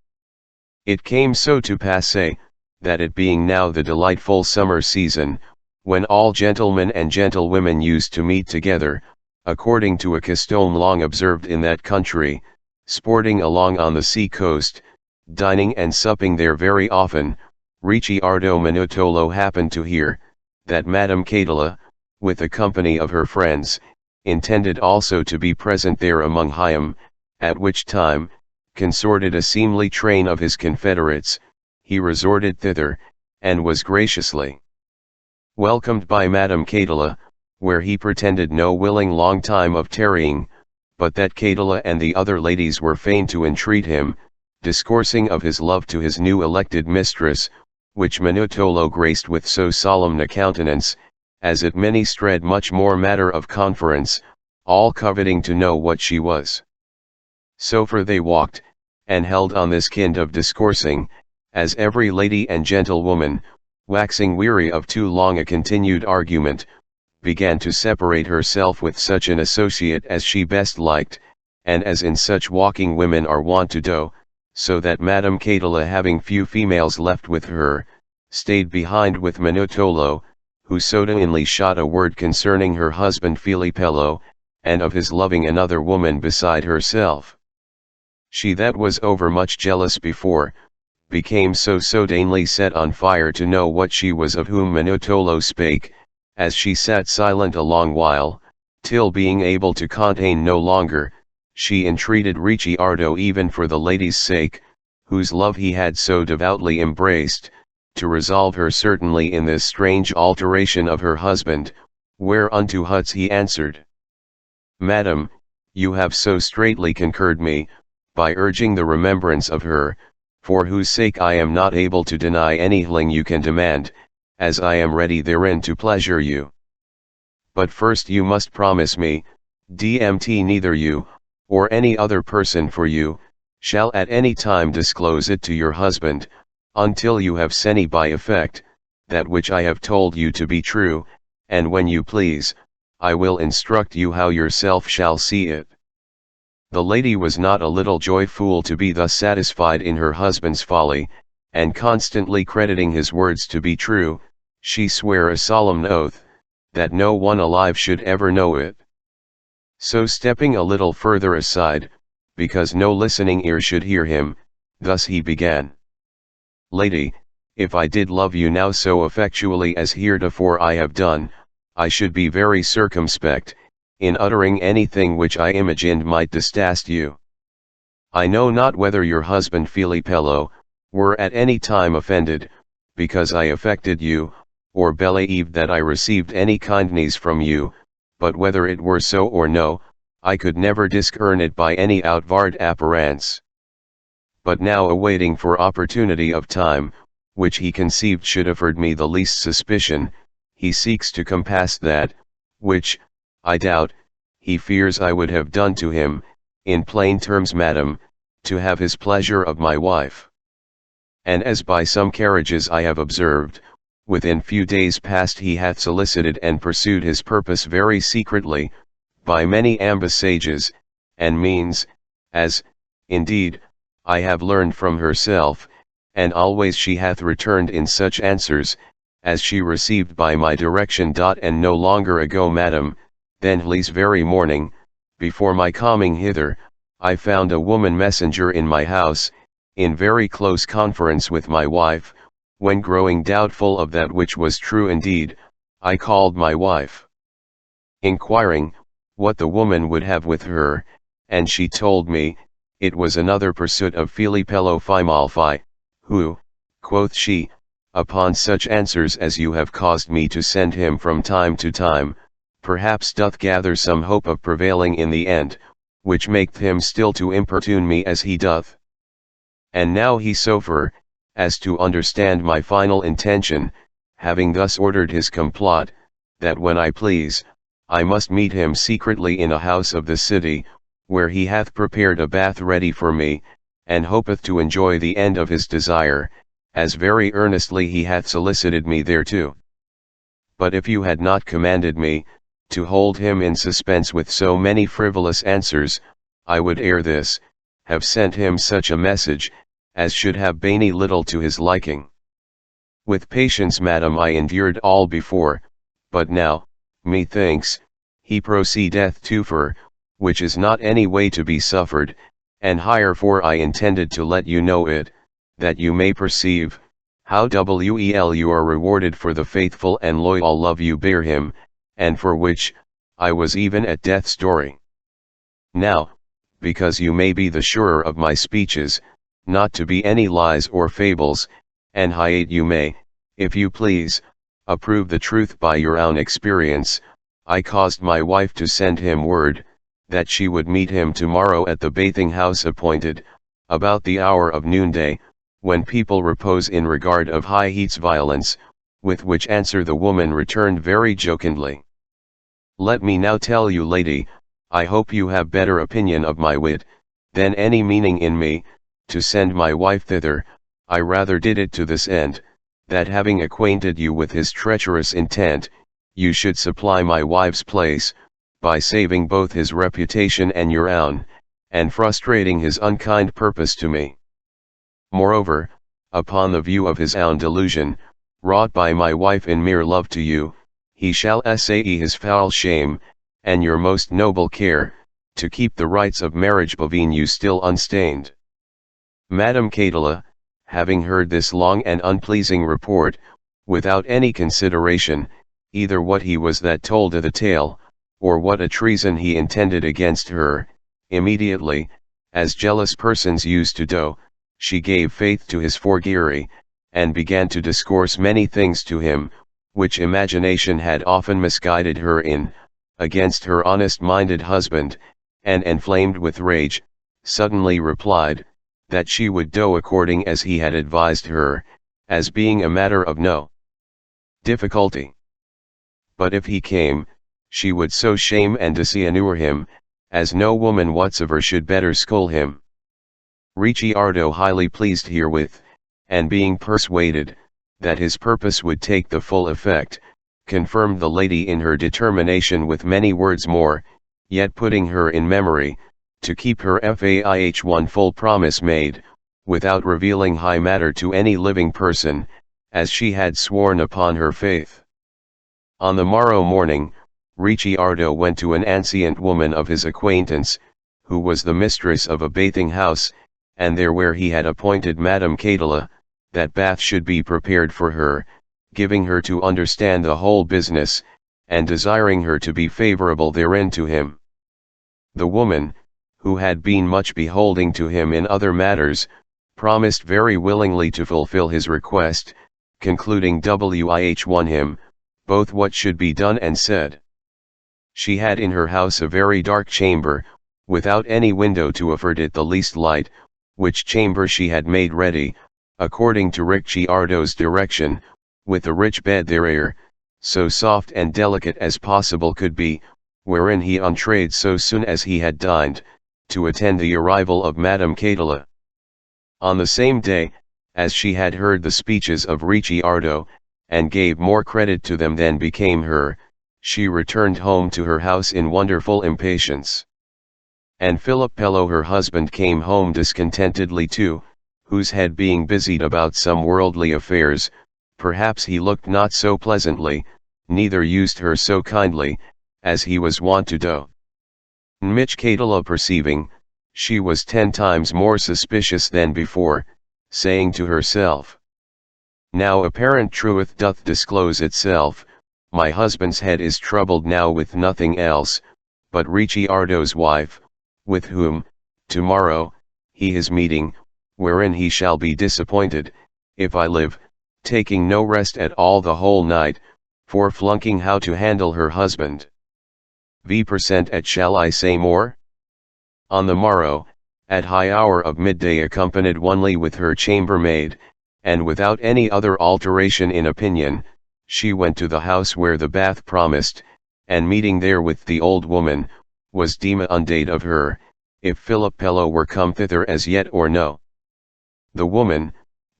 It came so to pass, that it being now the delightful summer season, when all gentlemen and gentlewomen used to meet together, according to a custom long observed in that country, sporting along on the sea coast, dining and supping there very often, Ricciardo Minutolo happened to hear, that Madame Catala, with a company of her friends, intended also to be present there among him, at which time, consorted a seemly train of his confederates, he resorted thither, and was graciously welcomed by Madame Catala, where he pretended no willing long time of tarrying, but that Catala and the other ladies were fain to entreat him, discoursing of his love to his new elected mistress, which Minutolo graced with so solemn a countenance, as it many stred much more matter of conference, all coveting to know what she was. So for they walked, and held on this kind of discoursing, as every lady and gentlewoman, waxing weary of too long a continued argument, began to separate herself with such an associate as she best liked, and as in such walking women are wont to do, so that Madame Catala, having few females left with her, stayed behind with Minutolo, who suddenly shot a word concerning her husband Filipello, and of his loving another woman beside herself. She that was overmuch jealous before, became so suddenly set on fire to know what she was of whom Minutolo spake, as she sat silent a long while, till being able to contain no longer, she entreated Ricciardo even for the lady's sake, whose love he had so devoutly embraced, to resolve her certainly in this strange alteration of her husband, whereunto Huts he answered, Madam, you have so straitly concurred me, by urging the remembrance of her, for whose sake I am not able to deny anything you can demand, as I am ready therein to pleasure you. But first you must promise me, DMT neither you, or any other person for you, shall at any time disclose it to your husband, until you have seen by effect, that which I have told you to be true, and when you please, I will instruct you how yourself shall see it. The lady was not a little joyful to be thus satisfied in her husband's folly, and constantly crediting his words to be true, she sware a solemn oath, that no one alive should ever know it. So stepping a little further aside, because no listening ear should hear him, thus he began. Lady, if I did love you now so effectually as heretofore I have done, I should be very circumspect, in uttering anything which I imagined might distaste you. I know not whether your husband Filipello, were at any time offended, because I affected you, or believed that I received any kindness from you, but whether it were so or no, I could never discern it by any outward appearance. But now awaiting for opportunity of time, which he conceived should afford me the least suspicion, he seeks to compass that, which, I doubt, he fears I would have done to him, in plain terms madam, to have his pleasure of my wife. And as by some carriages I have observed, within few days past he hath solicited and pursued his purpose very secretly, by many ambassages, and means, as, indeed, I have learned from herself, and always she hath returned in such answers, as she received by my direction. And no longer ago madam, than Hle's very morning, before my coming hither, I found a woman messenger in my house, in very close conference with my wife, when growing doubtful of that which was true indeed, I called my wife, inquiring, what the woman would have with her, and she told me, it was another pursuit of Filipello Fimalfi, who, quoth she, upon such answers as you have caused me to send him from time to time, perhaps doth gather some hope of prevailing in the end, which maketh him still to importune me as he doth. And now he so far, as to understand my final intention, having thus ordered his complot, that when I please, I must meet him secretly in a house of the city, where he hath prepared a bath ready for me, and hopeth to enjoy the end of his desire, as very earnestly he hath solicited me thereto. But if you had not commanded me, to hold him in suspense with so many frivolous answers, I would ere this, have sent him such a message, as should have been little to his liking. With patience madam I endured all before, but now, methinks, he proceedeth too far, which is not any way to be suffered, and higher for I intended to let you know it, that you may perceive, how well you are rewarded for the faithful and loyal love you bear him, and for which, I was even at death's door. Now, because you may be the surer of my speeches, not to be any lies or fables, and hiate you may, if you please, approve the truth by your own experience, I caused my wife to send him word, that she would meet him tomorrow at the bathing house appointed, about the hour of noonday, when people repose in regard of high heat's violence, with which answer the woman returned very jocundly. Let me now tell you lady, I hope you have better opinion of my wit, than any meaning in me, to send my wife thither. I rather did it to this end, that having acquainted you with his treacherous intent, you should supply my wife's place, by saving both his reputation and your own, and frustrating his unkind purpose to me. Moreover, upon the view of his own delusion, wrought by my wife in mere love to you, he shall essay his foul shame, and your most noble care, to keep the rights of marriage between you still unstained. Madam Catala, having heard this long and unpleasing report, without any consideration, either what he was that told the tale, or what a treason he intended against her, immediately, as jealous persons used to do, she gave faith to his forgery, and began to discourse many things to him, which imagination had often misguided her in, against her honest-minded husband, and enflamed with rage, suddenly replied, that she would do according as he had advised her, as being a matter of no difficulty. But if he came, she would so shame and dishonor him, as no woman whatsoever should better school him. Ricciardo highly pleased herewith, and being persuaded, that his purpose would take the full effect, confirmed the lady in her determination with many words more, yet putting her in memory, to keep her faith one full promise made, without revealing high matter to any living person, as she had sworn upon her faith. On the morrow morning, Ricciardo went to an ancient woman of his acquaintance, who was the mistress of a bathing house, and there where he had appointed Madam Catala, that bath should be prepared for her, giving her to understand the whole business, and desiring her to be favorable therein to him. The woman, who had been much beholding to him in other matters, promised very willingly to fulfill his request, concluding won him, both what should be done and said. She had in her house a very dark chamber, without any window to afford it the least light, which chamber she had made ready, according to Ricciardo's direction, with a rich bed therein, so soft and delicate as possible could be, wherein he entreated so soon as he had dined, to attend the arrival of Madame Catala. On the same day, as she had heard the speeches of Ricciardo, and gave more credit to them than became her, she returned home to her house in wonderful impatience. And Filippello her husband came home discontentedly too, whose head being busied about some worldly affairs, perhaps he looked not so pleasantly, neither used her so kindly, as he was wont to do. Mich Catala perceiving, she was 10 times more suspicious than before, saying to herself, "Now apparent truth doth disclose itself, my husband's head is troubled now with nothing else, but Ricciardo's wife, with whom, tomorrow, he is meeting, wherein he shall be disappointed, if I live, taking no rest at all the whole night, for flunking how to handle her husband. V% at shall I say more?" On the morrow, at high hour of midday accompanied only with her chambermaid, and without any other alteration in opinion, she went to the house where the bath promised, and meeting there with the old woman, was demanded of her, if Filippello were come thither as yet or no. The woman,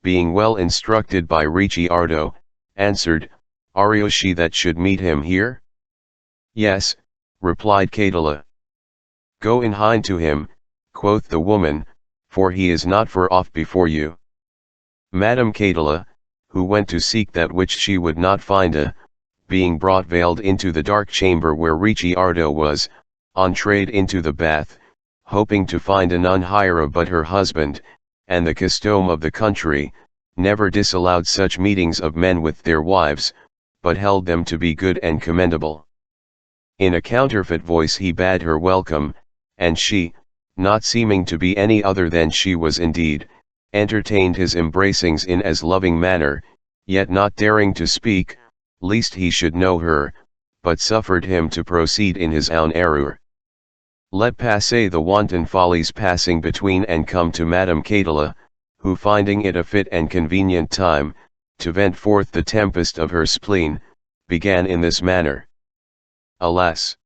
being well instructed by Ricciardo, answered, "Are she that should meet him here?" "Yes," replied Catala. "Go in hind to him," quoth the woman, "for he is not far off before you." Madame Catala, who went to seek that which she would not find, being brought veiled into the dark chamber where Ricciardo was, entreated into the bath, hoping to find none higher but her husband, and the custom of the country, never disallowed such meetings of men with their wives, but held them to be good and commendable. In a counterfeit voice he bade her welcome, and she, not seeming to be any other than she was indeed, entertained his embracings in as loving manner, yet not daring to speak, lest he should know her, but suffered him to proceed in his own error. Let passe the wanton follies passing between and come to Madame Catala, who finding it a fit and convenient time, to vent forth the tempest of her spleen, began in this manner. Alas!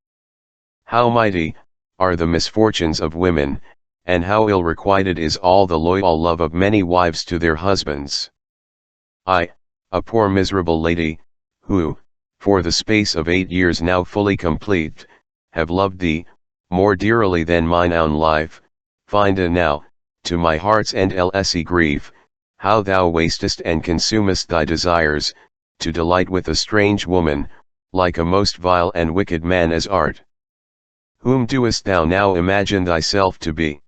How mighty are the misfortunes of women, and how ill requited is all the loyal love of many wives to their husbands. I, a poor miserable lady, who, for the space of 8 years now fully complete, have loved thee, more dearly than mine own life, find now, to my heart's end lse grief, how thou wastest and consumest thy desires, to delight with a strange woman, like a most vile and wicked man as art. Whom doest thou now imagine thyself to be?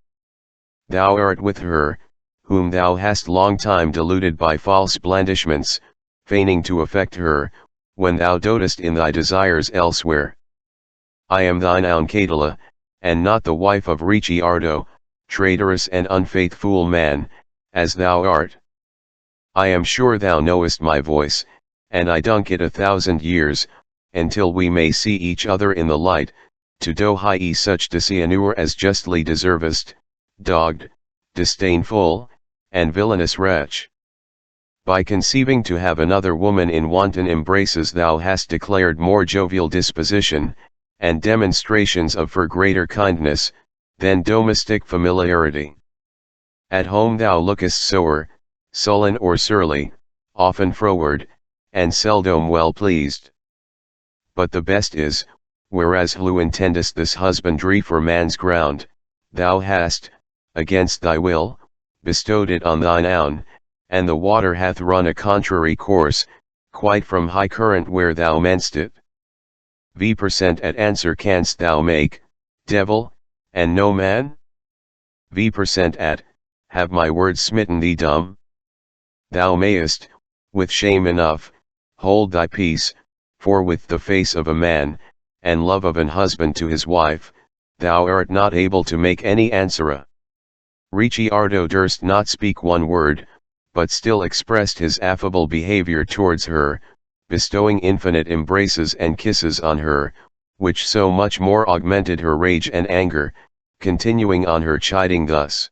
Thou art with her, whom thou hast long time deluded by false blandishments, feigning to affect her, when thou dotest in thy desires elsewhere. I am thine own Catala, and not the wife of Ricciardo, traitorous and unfaithful man, as thou art. I am sure thou knowest my voice, and I dunk it 1,000 years, until we may see each other in the light, to do hie such dishonor as justly deservest, dogged, disdainful, and villainous wretch. By conceiving to have another woman in wanton embraces thou hast declared more jovial disposition, and demonstrations of far greater kindness, than domestic familiarity. At home thou lookest sour, sullen or surly, often froward, and seldom well pleased. But the best is, whereas who intendest this husbandry for man's ground, thou hast, against thy will, bestowed it on thine own, and the water hath run a contrary course, quite from high current where thou meantst it. V% at answer canst thou make, devil, and no man? V% at, have my words smitten thee dumb? Thou mayest, with shame enough, hold thy peace, for with the face of a man, and love of an husband to his wife, thou art not able to make any answer. Ricciardo durst not speak one word, but still expressed his affable behavior towards her, bestowing infinite embraces and kisses on her, which so much more augmented her rage and anger, continuing on her chiding thus.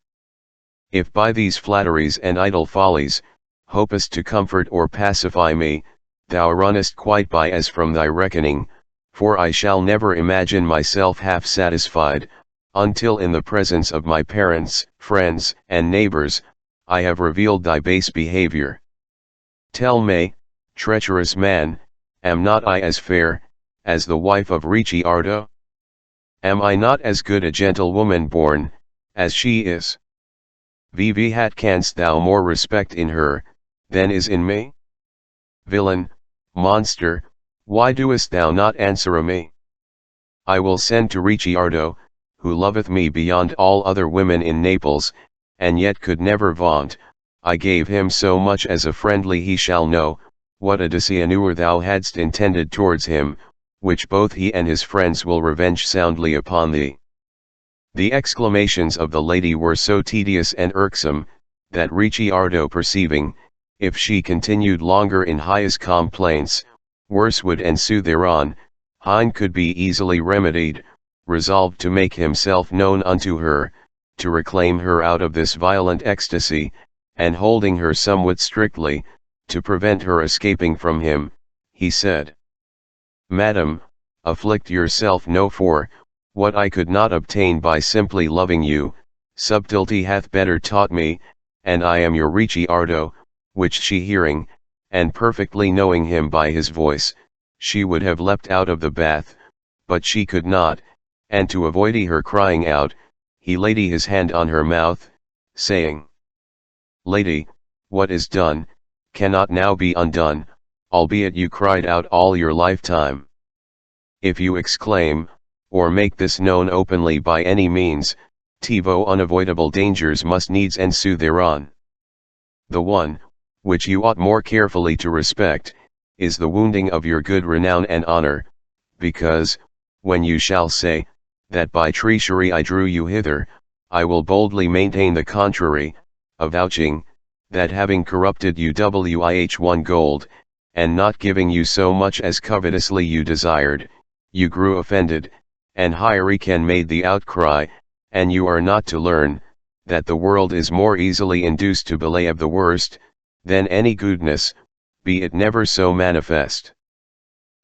If by these flatteries and idle follies, hopest to comfort or pacify me, thou runnest quite by as from thy reckoning, for I shall never imagine myself half satisfied, until in the presence of my parents, friends, and neighbors, I have revealed thy base behavior. Tell me, treacherous man, am not I as fair, as the wife of Ricciardo? Am I not as good a gentlewoman born, as she is? Vivat canst thou more respect in her, than is in me? Villain, monster, why doest thou not answer me? I will send to Ricciardo, who loveth me beyond all other women in Naples, and yet could never vaunt, I gave him so much as a friendly he shall know, what a disianure thou hadst intended towards him, which both he and his friends will revenge soundly upon thee. The exclamations of the lady were so tedious and irksome, that Ricciardo perceiving, if she continued longer in highest complaints, worse would ensue thereon, Hein could be easily remedied, resolved to make himself known unto her, to reclaim her out of this violent ecstasy, and holding her somewhat strictly, to prevent her escaping from him, he said, Madam, afflict yourself no, for what I could not obtain by simply loving you, subtlety hath better taught me, and I am your Ricciardo, which she hearing, and perfectly knowing him by his voice, she would have leapt out of the bath, but she could not, and to avoid her crying out, he laid his hand on her mouth, saying, Lady, what is done, cannot now be undone, albeit you cried out all your lifetime. If you exclaim, or make this known openly by any means, TiVo unavoidable dangers must needs ensue thereon. The one, which you ought more carefully to respect, is the wounding of your good renown and honor, because, when you shall say, that by treachery I drew you hither, I will boldly maintain the contrary, avouching, that having corrupted you wih gold, and not giving you so much as covetously you desired, you grew offended, and Hyrcan made the outcry, and you are not to learn, that the world is more easily induced to believe the worst, than any goodness, be it never so manifest.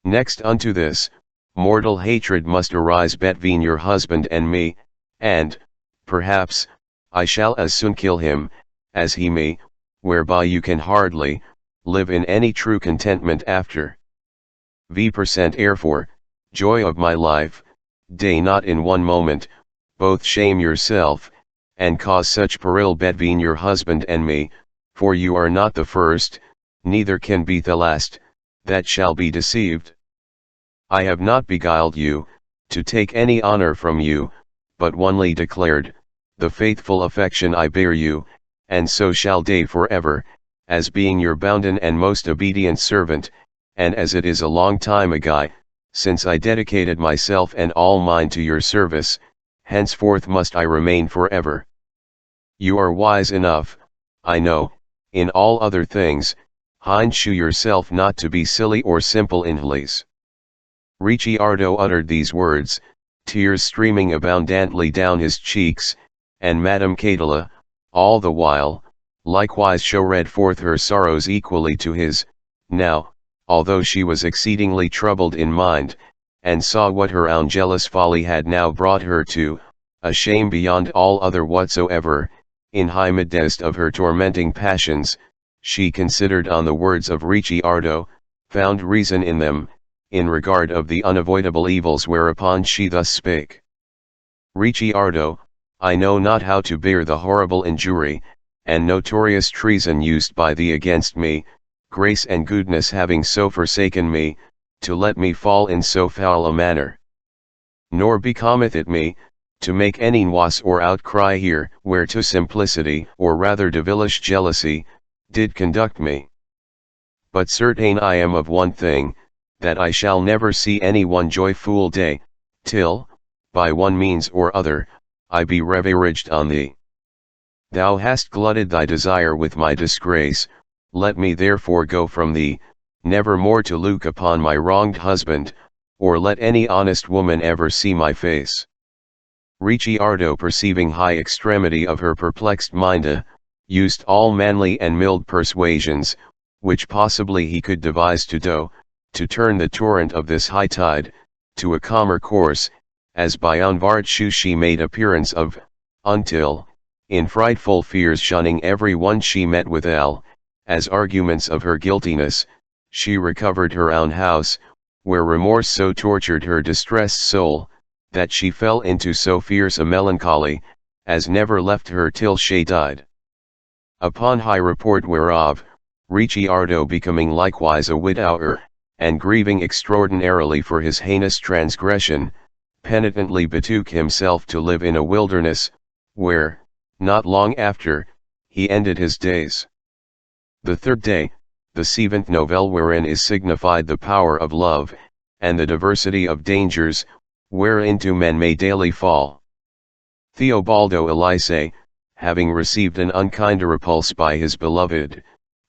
Next unto this, mortal hatred must arise between your husband and me, and, perhaps, I shall as soon kill him, as he me, whereby you can hardly live in any true contentment after. V% therefore, joy of my life, day not in one moment, both shame yourself, and cause such peril between your husband and me, for you are not the first, neither can be the last, that shall be deceived. I have not beguiled you, to take any honor from you, but only declared, the faithful affection I bear you, and so shall day forever, as being your bounden and most obedient servant, and as it is a long time ago, since I dedicated myself and all mine to your service, henceforth must I remain forever. You are wise enough, I know, in all other things, Hein, shew yourself not to be silly or simple in hlis. Ricciardo uttered these words, tears streaming abundantly down his cheeks, and Madame Catala, all the while, likewise showed forth her sorrows equally to his. Now, although she was exceedingly troubled in mind, and saw what her own jealous folly had now brought her to, a shame beyond all other whatsoever, in high midst of her tormenting passions, she considered on the words of Ricciardo, found reason in them, in regard of the unavoidable evils, whereupon she thus spake. Ricciardo, I know not how to bear the horrible injury, and notorious treason used by thee against me, grace and goodness having so forsaken me, to let me fall in so foul a manner. Nor becometh it me, to make any noise or outcry here, whereto simplicity, or rather devilish jealousy, did conduct me. But certain I am of one thing, that I shall never see any one joyful day, till, by one means or other, I be revenged on thee. Thou hast glutted thy desire with my disgrace, let me therefore go from thee, never more to look upon my wronged husband, or let any honest woman ever see my face. Ricciardo, perceiving high extremity of her perplexed mind, used all manly and mild persuasions, which possibly he could devise to turn the torrent of this high tide, to a calmer course, as by unvartu she made appearance of, until, in frightful fears shunning every one she met withal, as arguments of her guiltiness, she recovered her own house, where remorse so tortured her distressed soul, that she fell into so fierce a melancholy, as never left her till she died. Upon high report whereof, Ricciardo becoming likewise a widower, and grieving extraordinarily for his heinous transgression, penitently betook himself to live in a wilderness, where, not long after, he ended his days. The third day, the 7th novelle, wherein is signified the power of love, and the diversity of dangers, whereinto men may daily fall. Theobaldo Elise, having received an unkind repulse by his beloved,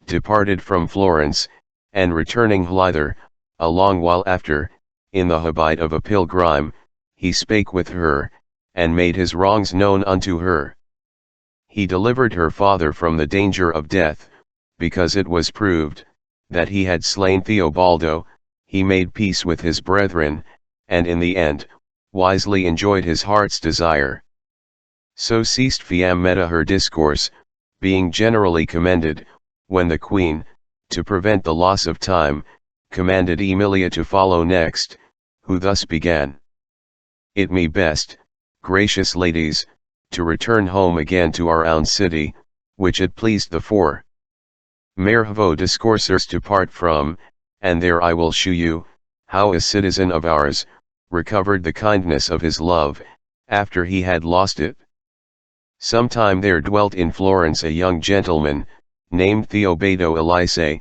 departed from Florence, and returning hither, a long while after, in the habit of a pilgrim, he spake with her, and made his wrongs known unto her. He delivered her father from the danger of death, because it was proved, that he had slain Theobaldo. He made peace with his brethren, and in the end, wisely enjoyed his heart's desire. So ceased Fiammetta her discourse, being generally commended, when the queen, to prevent the loss of time, commanded Emilia to follow next, who thus began. It me best, gracious ladies, to return home again to our own city, which it pleased the four Merhavo discoursers to part from, and there I will shew you, how a citizen of ours, recovered the kindness of his love, after he had lost it. Sometime there dwelt in Florence a young gentleman, named Theobaldo Elise,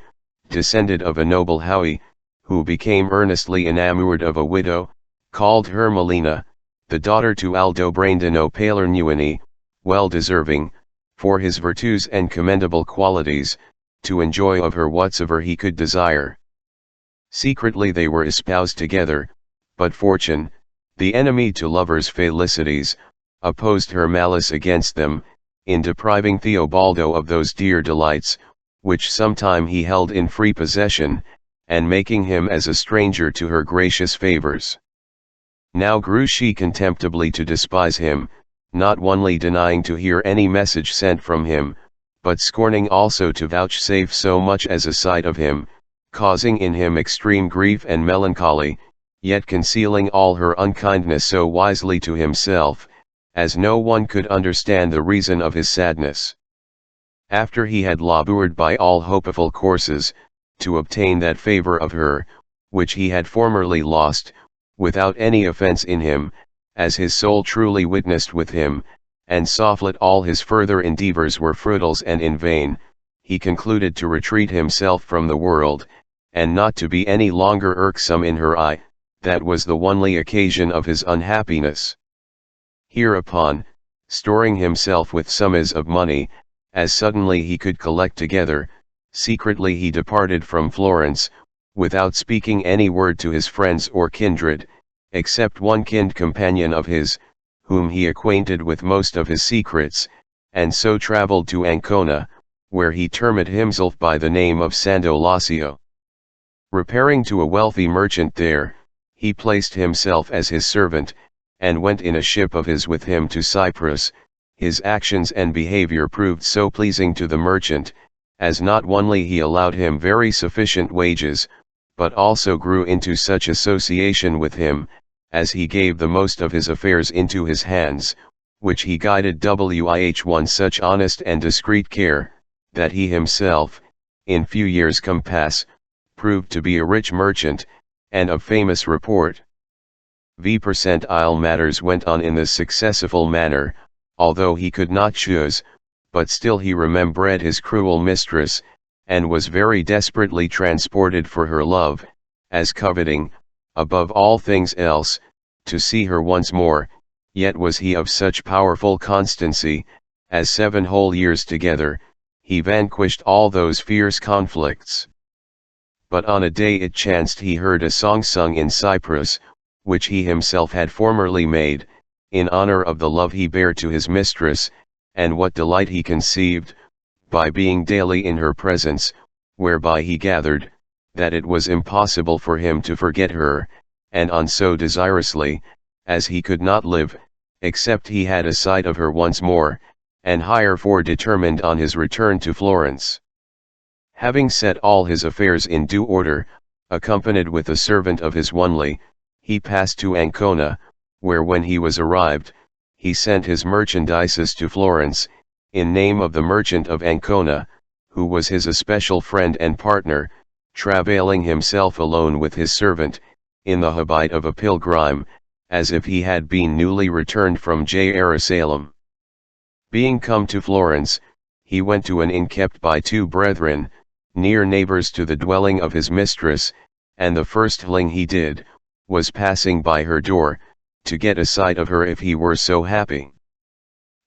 descended of a noble house, who became earnestly enamoured of a widow, called Hermelina, the daughter to Aldobrandino Palernuini, well deserving, for his virtues and commendable qualities, to enjoy of her whatsoever he could desire. Secretly they were espoused together, but fortune, the enemy to lovers' felicities, opposed her malice against them, in depriving Theobaldo of those dear delights, which sometime he held in free possession, and making him as a stranger to her gracious favours. Now grew she contemptibly to despise him, not only denying to hear any message sent from him, but scorning also to vouchsafe so much as a sight of him, causing in him extreme grief and melancholy, yet concealing all her unkindness so wisely to himself, as no one could understand the reason of his sadness. After he had laboured by all hopeful courses, to obtain that favour of her, which he had formerly lost, without any offence in him, as his soul truly witnessed with him, and softlet all his further endeavours were fruitless and in vain, he concluded to retreat himself from the world, and not to be any longer irksome in her eye. That was the only occasion of his unhappiness. Hereupon, storing himself with summas of money, as suddenly he could collect together, secretly he departed from Florence, without speaking any word to his friends or kindred, except one kind companion of his, whom he acquainted with most of his secrets, and so travelled to Ancona, where he termed himself by the name of Sando Lacio. Repairing to a wealthy merchant there, he placed himself as his servant, and went in a ship of his with him to Cyprus. His actions and behavior proved so pleasing to the merchant, as not only he allowed him very sufficient wages, but also grew into such association with him, as he gave the most of his affairs into his hands, which he guided with one such honest and discreet care, that he himself, in few years compass, proved to be a rich merchant, and of famous report. Matters went on in this successful manner, although he could not choose, but still he remembered his cruel mistress, and was very desperately transported for her love, as coveting, above all things else, to see her once more. Yet was he of such powerful constancy, as 7 whole years together, he vanquished all those fierce conflicts. But on a day it chanced he heard a song sung in Cyprus, which he himself had formerly made, in honor of the love he bare to his mistress, and what delight he conceived, by being daily in her presence, whereby he gathered, that it was impossible for him to forget her, and on so desirously, as he could not live, except he had a sight of her once more, and hierefore determined on his return to Florence. Having set all his affairs in due order, accompanied with a servant of his only, he passed to Ancona, where when he was arrived, he sent his merchandises to Florence, in name of the merchant of Ancona, who was his especial friend and partner, travailing himself alone with his servant, in the habit of a pilgrim, as if he had been newly returned from Jerusalem. Being come to Florence, he went to an inn kept by two brethren, near neighbors to the dwelling of his mistress, and the first thing he did, was passing by her door, to get a sight of her if he were so happy.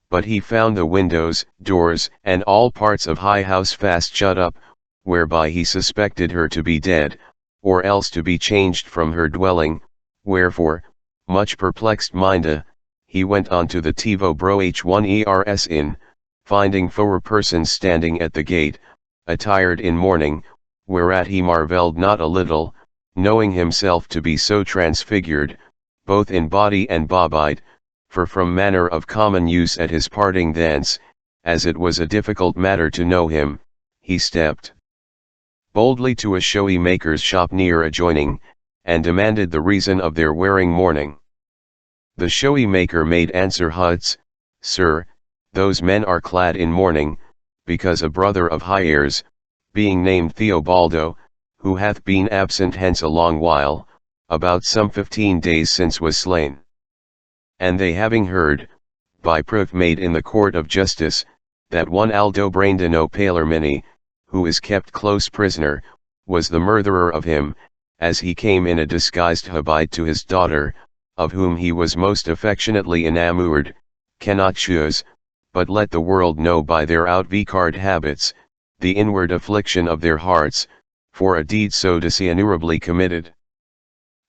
But he found the windows, doors, and all parts of high house fast shut up, whereby he suspected her to be dead, or else to be changed from her dwelling, wherefore, much perplexed minded, he went on to the Tivo Bro H1ERS inn, finding 4 persons standing at the gate, attired in mourning, whereat he marvelled not a little, knowing himself to be so transfigured, both in body and bobite, for from manner of common use at his parting thence, as it was a difficult matter to know him, he stepped boldly to a showy maker's shop near adjoining, and demanded the reason of their wearing mourning. The showy maker made answer, "Huts, sir, those men are clad in mourning, because a brother of Hiers, being named Theobaldo, who hath been absent hence a long while, about some 15 days since was slain. And they having heard, by proof made in the court of justice, that one Aldobrandino Palermini, who is kept close prisoner, was the murderer of him, as he came in a disguised habit to his daughter, of whom he was most affectionately enamoured, cannot choose, but let the world know by their outward habits, the inward affliction of their hearts, for a deed so dishonourably committed."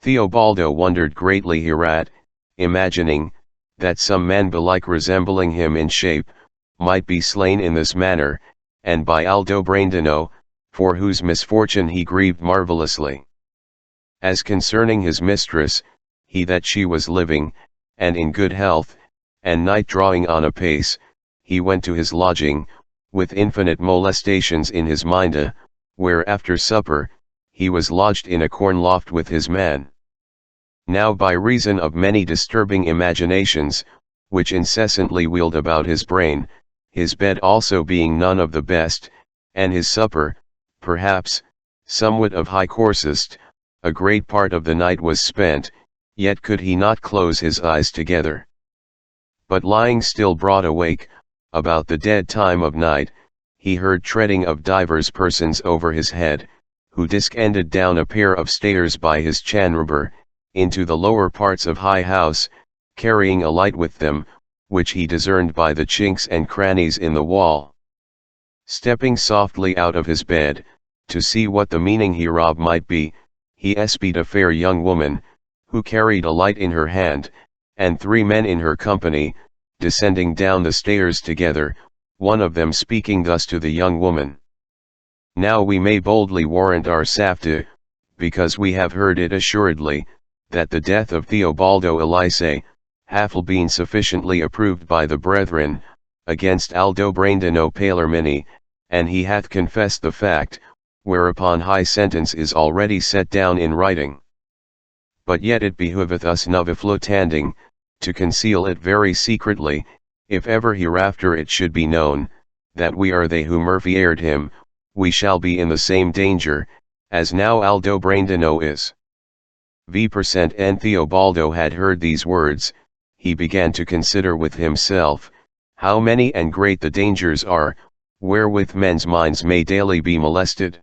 Theobaldo wondered greatly hereat, imagining, that some man belike resembling him in shape, might be slain in this manner, and by Aldobrandino, for whose misfortune he grieved marvellously. As concerning his mistress, he that she was living, and in good health, and night drawing on apace, he went to his lodging, with infinite molestations in his mind, where after supper, he was lodged in a corn loft with his man. Now by reason of many disturbing imaginations, which incessantly wheeled about his brain, his bed also being none of the best, and his supper, perhaps, somewhat of high coarsest, a great part of the night was spent, yet could he not close his eyes together. But lying still broad awake, about the dead time of night, he heard treading of divers persons over his head, who descended down a pair of stairs by his chamber, into the lower parts of high house, carrying a light with them, which he discerned by the chinks and crannies in the wall. Stepping softly out of his bed, to see what the meaning hereof might be, he espied a fair young woman, who carried a light in her hand, and 3 men in her company, descending down the stairs together, one of them speaking thus to the young woman: "Now we may boldly warrant our safety, because we have heard it assuredly, that the death of Theobaldo Elise, hath been sufficiently approved by the brethren, against Aldobrandino Palermini, and he hath confessed the fact, whereupon high sentence is already set down in writing. But yet it behoveth us noviflotanding, to conceal it very secretly, if ever hereafter it should be known, that we are they who murdered him, we shall be in the same danger, as now Aldobrandino is." V% and Theobaldo had heard these words, he began to consider with himself, how many and great the dangers are, wherewith men's minds may daily be molested.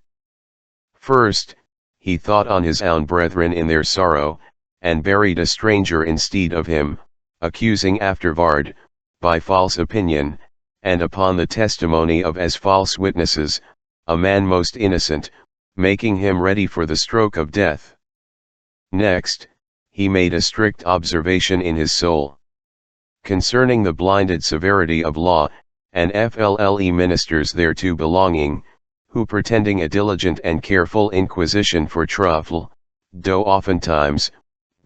First, he thought on his own brethren in their sorrow, and buried a stranger instead of him, accusing afterward, by false opinion, and upon the testimony of as false witnesses, a man most innocent, making him ready for the stroke of death. Next, he made a strict observation in his soul concerning the blinded severity of law, and FLLE ministers thereto belonging, who pretending a diligent and careful inquisition for truffle, do oftentimes,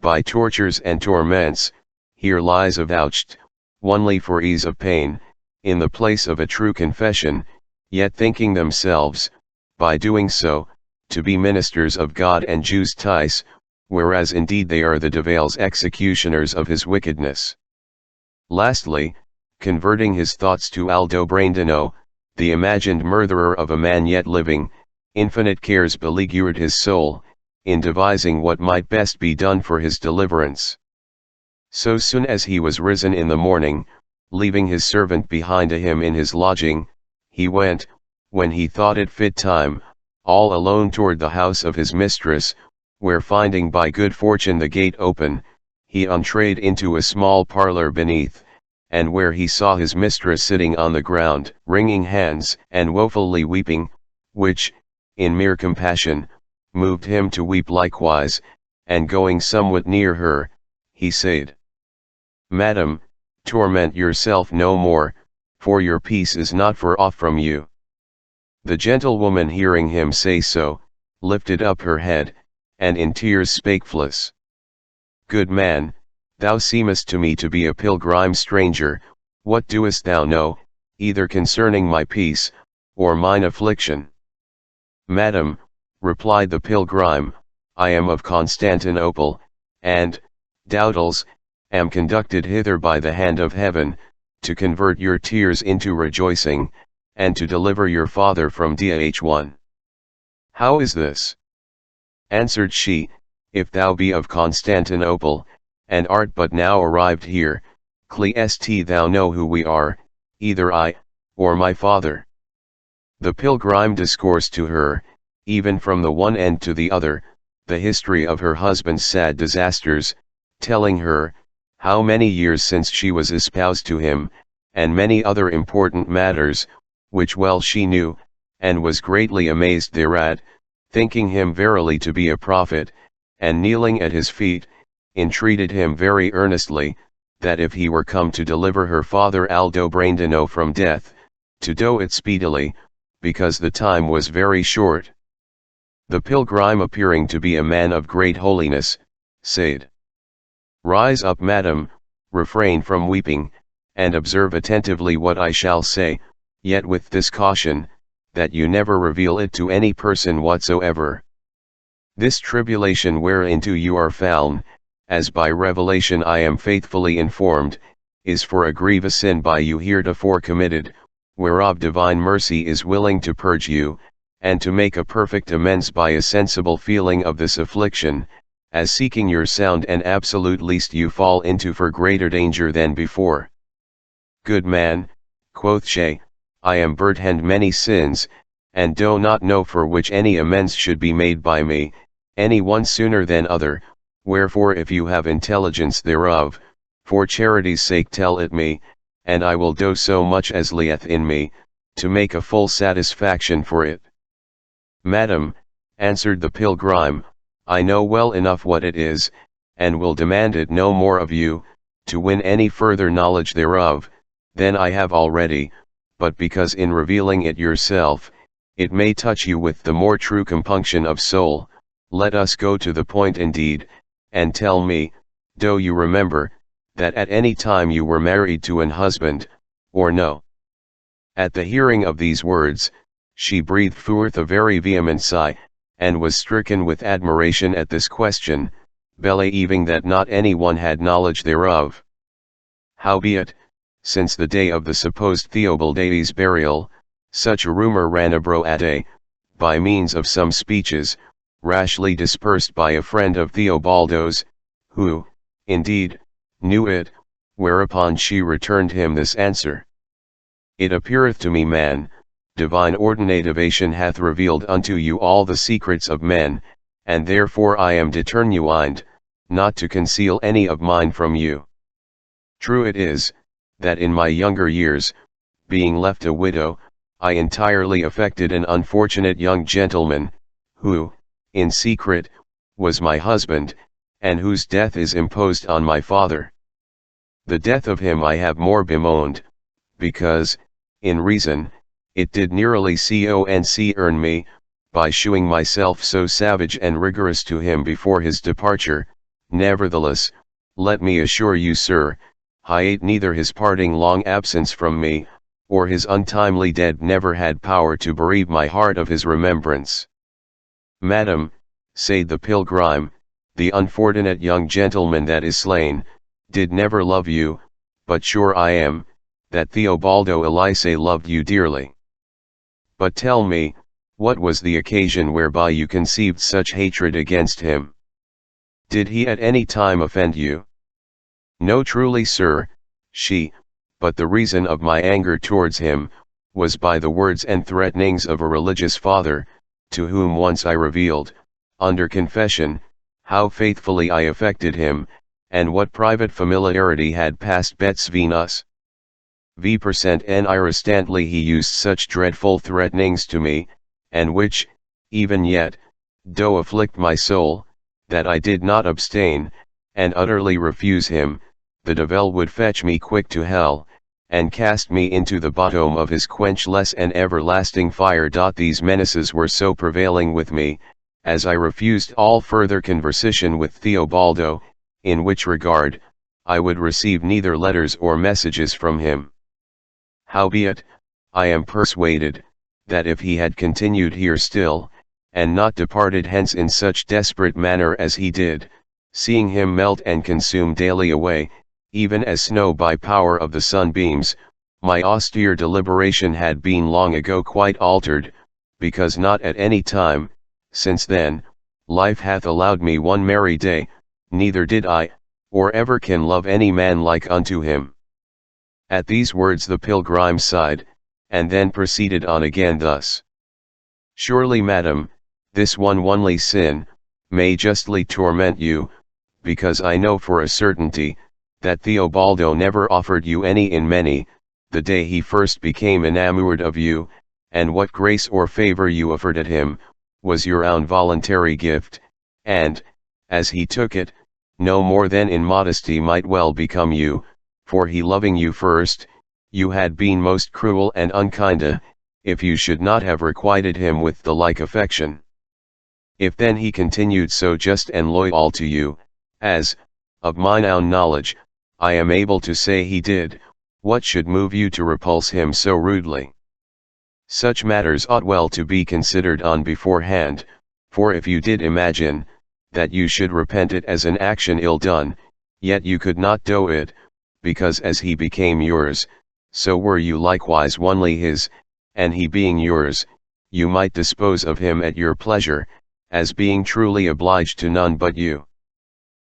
by tortures and torments, here lies avouched, only for ease of pain, in the place of a true confession, yet thinking themselves, by doing so, to be ministers of God and justice, whereas indeed they are the devil's executioners of his wickedness. Lastly, converting his thoughts to Aldobrandino, the imagined murderer of a man yet living, infinite cares beleaguered his soul, in devising what might best be done for his deliverance. So soon as he was risen in the morning, leaving his servant behind him in his lodging, he went, when he thought it fit time, all alone toward the house of his mistress, where finding by good fortune the gate open, he entrayed into a small parlor beneath, and where he saw his mistress sitting on the ground, wringing hands and woefully weeping, which, in mere compassion, moved him to weep likewise, and going somewhat near her, he said, "Madam, torment yourself no more, for your peace is not far off from you." The gentlewoman hearing him say so, lifted up her head, and in tears spake thus: "Good man, thou seemest to me to be a pilgrim stranger, what doest thou know, either concerning my peace, or mine affliction?" "Madam," replied the pilgrim, "I am of Constantinople, and, doubtless, am conducted hither by the hand of heaven, to convert your tears into rejoicing, and to deliver your father from Dh1. "How is this?" Answered she, "If thou be of Constantinople, and art but now arrived here, clest thou know who we are, either I, or my father." The pilgrim discoursed to her, even from the one end to the other, the history of her husband's sad disasters, telling her, how many years since she was espoused to him, and many other important matters, which well she knew, and was greatly amazed thereat, thinking him verily to be a prophet, and kneeling at his feet, entreated him very earnestly, that if he were come to deliver her father Aldobrandino from death, to do it speedily, because the time was very short. The pilgrim appearing to be a man of great holiness, said, "Rise up, madam, refrain from weeping, and observe attentively what I shall say, yet with this caution, that you never reveal it to any person whatsoever. This tribulation whereinto you are fallen, as by revelation I am faithfully informed, is for a grievous sin by you heretofore committed, whereof divine mercy is willing to purge you, and to make a perfect amends by a sensible feeling of this affliction, as seeking your sound and absolute lest you fall into for greater danger than before." "Good man," quoth she, "I am burdened many sins, and do not know for which any amends should be made by me, any one sooner than other, wherefore if you have intelligence thereof, for charity's sake tell it me, and I will do so much as lieth in me, to make a full satisfaction for it." "Madam," answered the pilgrim, "I know well enough what it is, and will demand it no more of you, to win any further knowledge thereof, than I have already, but because in revealing it yourself, it may touch you with the more true compunction of soul, let us go to the point indeed, and tell me, do you remember, that at any time you were married to an husband, or no?" At the hearing of these words, she breathed forth a very vehement sigh, and was stricken with admiration at this question, believing that not any one had knowledge thereof. Howbeit, since the day of the supposed Theobalda's burial, such a rumor ran abroad, by means of some speeches, rashly dispersed by a friend of Theobaldo's, who, indeed, knew it, whereupon she returned him this answer: "It appeareth to me, man, divine ordinativation hath revealed unto you all the secrets of men, and therefore I am determined, not to conceal any of mine from you. True it is, that in my younger years, being left a widow, I entirely affected an unfortunate young gentleman, who, in secret, was my husband, and whose death is imposed on my father. The death of him I have more bemoaned, because, in reason, it did nearly concern me, by shewing myself so savage and rigorous to him before his departure. Nevertheless, let me assure you, sir, I ate neither his parting long absence from me, or his untimely death never had power to bereave my heart of his remembrance. Madam, said the pilgrim, the unfortunate young gentleman that is slain, did never love you, but sure I am, that Theobaldo Elise loved you dearly. But tell me, what was the occasion whereby you conceived such hatred against him? Did he at any time offend you? No, truly, sir, she, but the reason of my anger towards him, was by the words and threatenings of a religious father, to whom once I revealed, under confession, how faithfully I affected him, and what private familiarity had passed between us. And irrestantly he used such dreadful threatenings to me, and which, even yet, do afflict my soul, that I did not abstain, and utterly refuse him. The devil would fetch me quick to hell, and cast me into the bottom of his quenchless and everlasting fire. These menaces were so prevailing with me, as I refused all further conversation with Theobaldo, in which regard, I would receive neither letters or messages from him. Howbeit, I am persuaded, that if he had continued here still, and not departed hence in such desperate manner as he did, seeing him melt and consume daily away, even as snow by power of the sunbeams, my austere deliberation had been long ago quite altered, because not at any time, since then, life hath allowed me one merry day, neither did I, or ever can love any man like unto him. At these words the pilgrim sighed, and then proceeded on again thus. Surely, madam, this one only sin, may justly torment you, because I know for a certainty, that Theobaldo never offered you any in many, the day he first became enamored of you, and what grace or favor you offered at him, was your own voluntary gift, and, as he took it, no more than in modesty might well become you, for he loving you first, you had been most cruel and unkind, if you should not have requited him with the like affection. If then he continued so just and loyal to you, as, of mine own knowledge, I am able to say he did, what should move you to repulse him so rudely? Such matters ought well to be considered on beforehand, for if you did imagine, that you should repent it as an action ill done, yet you could not do it, because as he became yours, so were you likewise only his, and he being yours, you might dispose of him at your pleasure, as being truly obliged to none but you.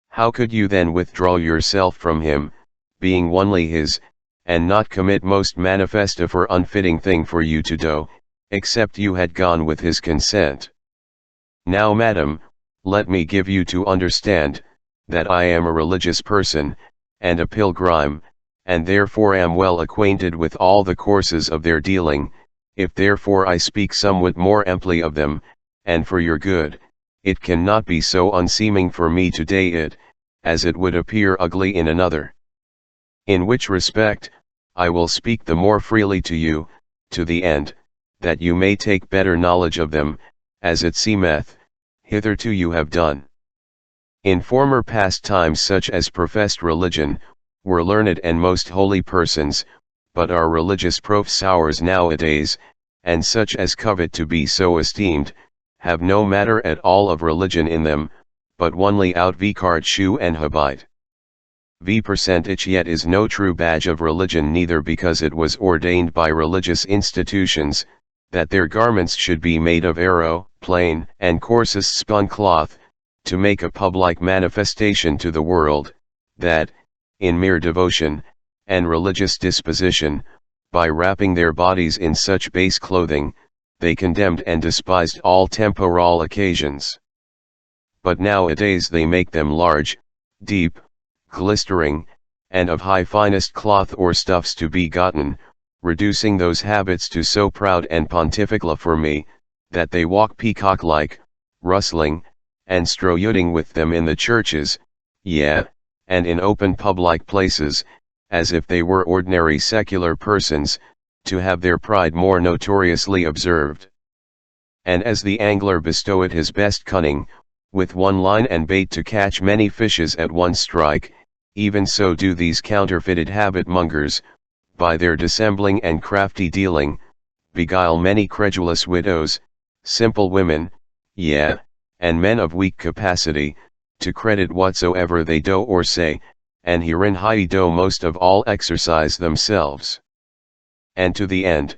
How could you then withdraw yourself from him, being only his, and not commit most manifest for unfitting thing for you to do, except you had gone with his consent? Now, madam, let me give you to understand, that I am a religious person, and a pilgrim, and therefore am well acquainted with all the courses of their dealing. If therefore I speak somewhat more amply of them, and for your good, it cannot be so unseeming for me to day it, as it would appear ugly in another. In which respect, I will speak the more freely to you, to the end, that you may take better knowledge of them, as it seemeth, hitherto you have done. In former past times such as professed religion, were learned and most holy persons, but our religious professors nowadays, and such as covet to be so esteemed, have no matter at all of religion in them, but only out virtue and habit. Percentage yet is no true badge of religion, neither because it was ordained by religious institutions, that their garments should be made of arrow, plain, and coarsest spun cloth, to make a public manifestation to the world, that, in mere devotion, and religious disposition, by wrapping their bodies in such base clothing, they condemned and despised all temporal occasions. But nowadays they make them large, deep, glistering, and of high finest cloth or stuffs to be gotten, reducing those habits to so proud and pontifical for me, that they walk peacock-like, rustling, and strolling with them in the churches, yea, and in open public places, as if they were ordinary secular persons, to have their pride more notoriously observed. And as the angler bestoweth his best cunning, with one line and bait to catch many fishes at one strike, even so do these counterfeited habit-mongers, by their dissembling and crafty dealing, beguile many credulous widows, simple women, yea, and men of weak capacity, to credit whatsoever they do or say, and herein do most of all exercise themselves. And to the end,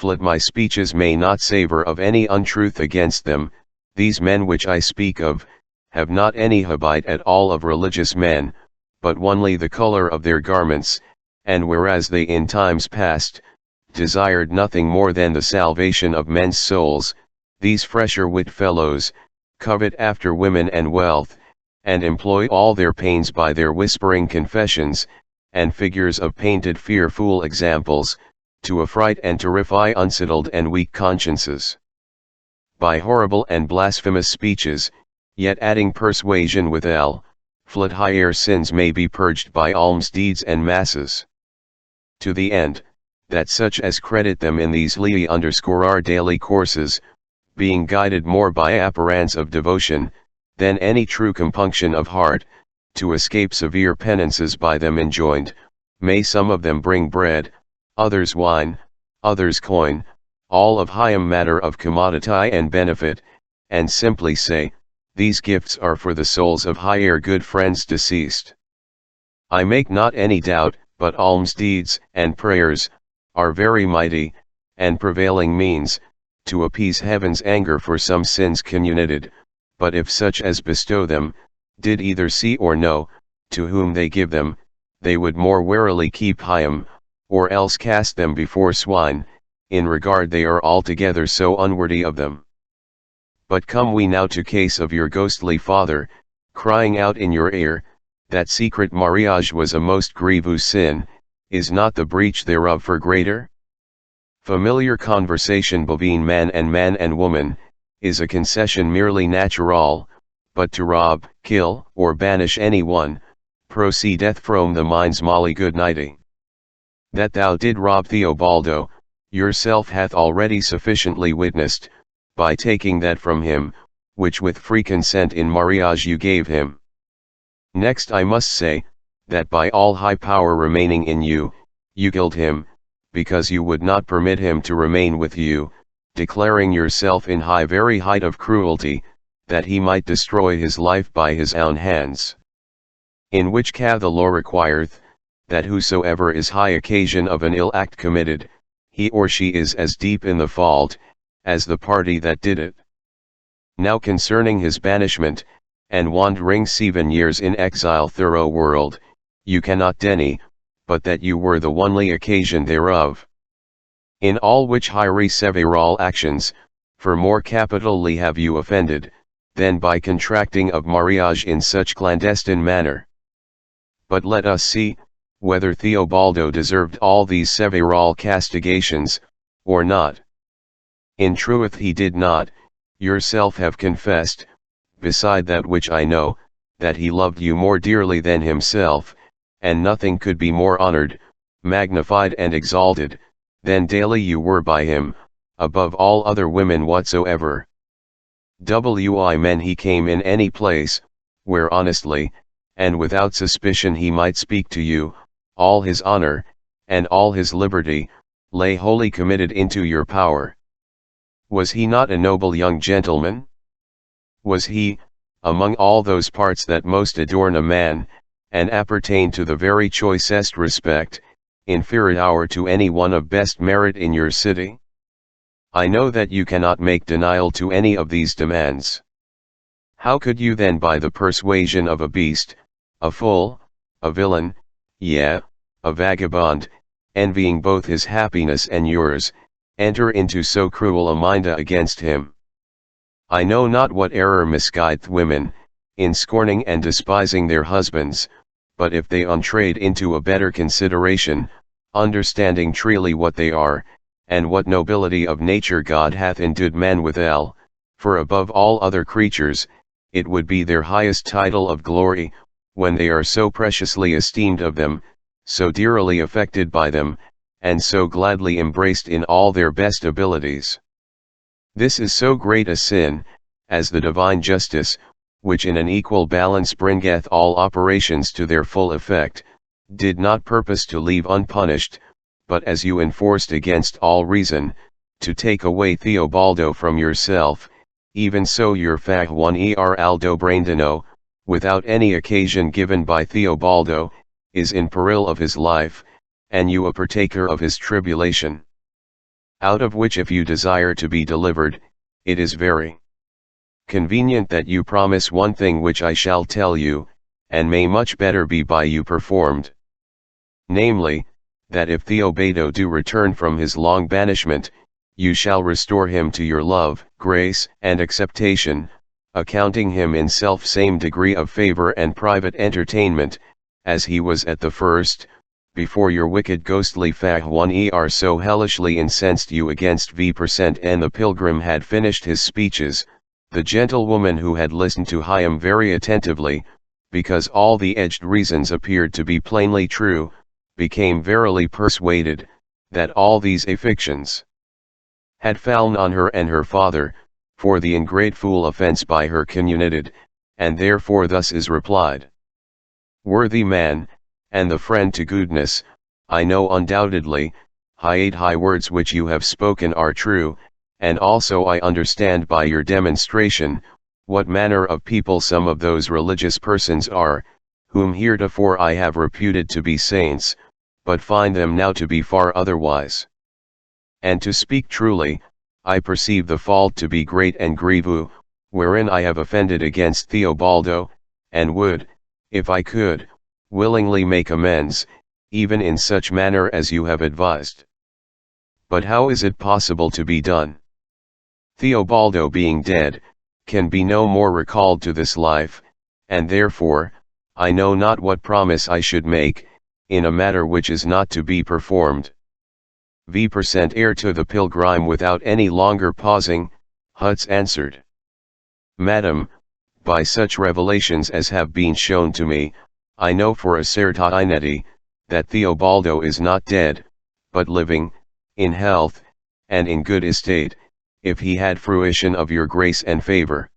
my speeches may not savour of any untruth against them, these men which I speak of, have not any habit at all of religious men, but only the colour of their garments, and whereas they in times past, desired nothing more than the salvation of men's souls, these fresher wit fellows, covet after women and wealth, and employ all their pains by their whispering confessions, and figures of painted fearful examples, to affright and terrify unsettled and weak consciences. By horrible and blasphemous speeches, yet adding persuasion withal, higher sins may be purged by alms deeds and masses. To the end, that such as credit them in these our daily courses, being guided more by apparence of devotion, than any true compunction of heart, to escape severe penances by them enjoined, may some of them bring bread, others wine, others coin, all of high matter of commodity and benefit, and simply say, these gifts are for the souls of higher good friends deceased. I make not any doubt, but alms deeds and prayers are very mighty and prevailing means to appease heaven's anger for some sins committed, but if such as bestow them did either see or know to whom they give them, they would more warily keep hyam, or else cast them before swine, in regard they are altogether so unworthy of them. But come we now to case of your ghostly father, crying out in your ear, that secret marriage was a most grievous sin, is not the breach thereof for greater? Familiar conversation between man and woman, is a concession merely natural, but to rob, kill, or banish any one, proceedeth from the mind's molly good nighting. That thou did rob Theobaldo, yourself hath already sufficiently witnessed, by taking that from him, which with free consent in marriage you gave him. Next I must say, that by all high power remaining in you, you killed him, because you would not permit him to remain with you, declaring yourself in very height of cruelty, that he might destroy his life by his own hands. In which the law requireth, that whosoever is high occasion of an ill act committed, he or she is as deep in the fault, as the party that did it. Now concerning his banishment, and wandering 7 years in exile thorough world, you cannot deny, but that you were the only occasion thereof. In all which several actions, for more capitally have you offended, than by contracting of marriage in such clandestine manner. But let us see, whether Theobaldo deserved all these several castigations, or not. In truth he did not, yourself have confessed, beside that which I know, that he loved you more dearly than himself, and nothing could be more honored, magnified and exalted, than daily you were by him, above all other women whatsoever. Men he came in any place, where honestly, and without suspicion he might speak to you, all his honor, and all his liberty, lay wholly committed into your power. Was he not a noble young gentleman? Was he, among all those parts that most adorn a man, and appertain to the very choicest respect, inferior to any one of best merit in your city? I know that you cannot make denial to any of these demands. How could you then by the persuasion of a beast, a fool, a villain, yea, a vagabond, envying both his happiness and yours, enter into so cruel a mind against him? I know not what error misguideth women, in scorning and despising their husbands, but if they untrade into a better consideration, understanding truly what they are, and what nobility of nature God hath endued man withal, for above all other creatures, it would be their highest title of glory, when they are so preciously esteemed of them, so dearly affected by them, and so gladly embraced in all their best abilities. This is so great a sin, as the divine justice, which in an equal balance bringeth all operations to their full effect, did not purpose to leave unpunished, but as you enforced against all reason, to take away Theobaldo from yourself, even so your fag one Aldo Brandino, without any occasion given by Theobaldo, is in peril of his life, and you a partaker of his tribulation. Out of which if you desire to be delivered, it is very convenient that you promise one thing which I shall tell you, and may much better be by you performed. Namely, that if Theobaldo do return from his long banishment, you shall restore him to your love, grace, and acceptation, accounting him in self same degree of favor and private entertainment, as he was at the first, before your wicked ghostly fag one so hellishly incensed you against V%. And the pilgrim had finished his speeches, the gentlewoman who had listened to him very attentively, because all the edged reasons appeared to be plainly true, became verily persuaded, that all these afflictions had fallen on her and her father, for the ingrateful offense by her communited, and therefore thus is replied. Worthy man, and the friend to goodness, I know undoubtedly, high words which you have spoken are true, and also I understand by your demonstration, what manner of people some of those religious persons are, whom heretofore I have reputed to be saints, but find them now to be far otherwise. And to speak truly, I perceive the fault to be great and grievous, wherein I have offended against Theobaldo, and would, if I could, willingly make amends, even in such manner as you have advised. But how is it possible to be done? Theobaldo being dead, can be no more recalled to this life, and therefore, I know not what promise I should make, in a matter which is not to be performed. V% heir to the pilgrim without any longer pausing, Hutz answered. Madam, by such revelations as have been shown to me, I know for a certainty, that Theobaldo is not dead, but living, in health, and in good estate, if he had fruition of your grace and favor.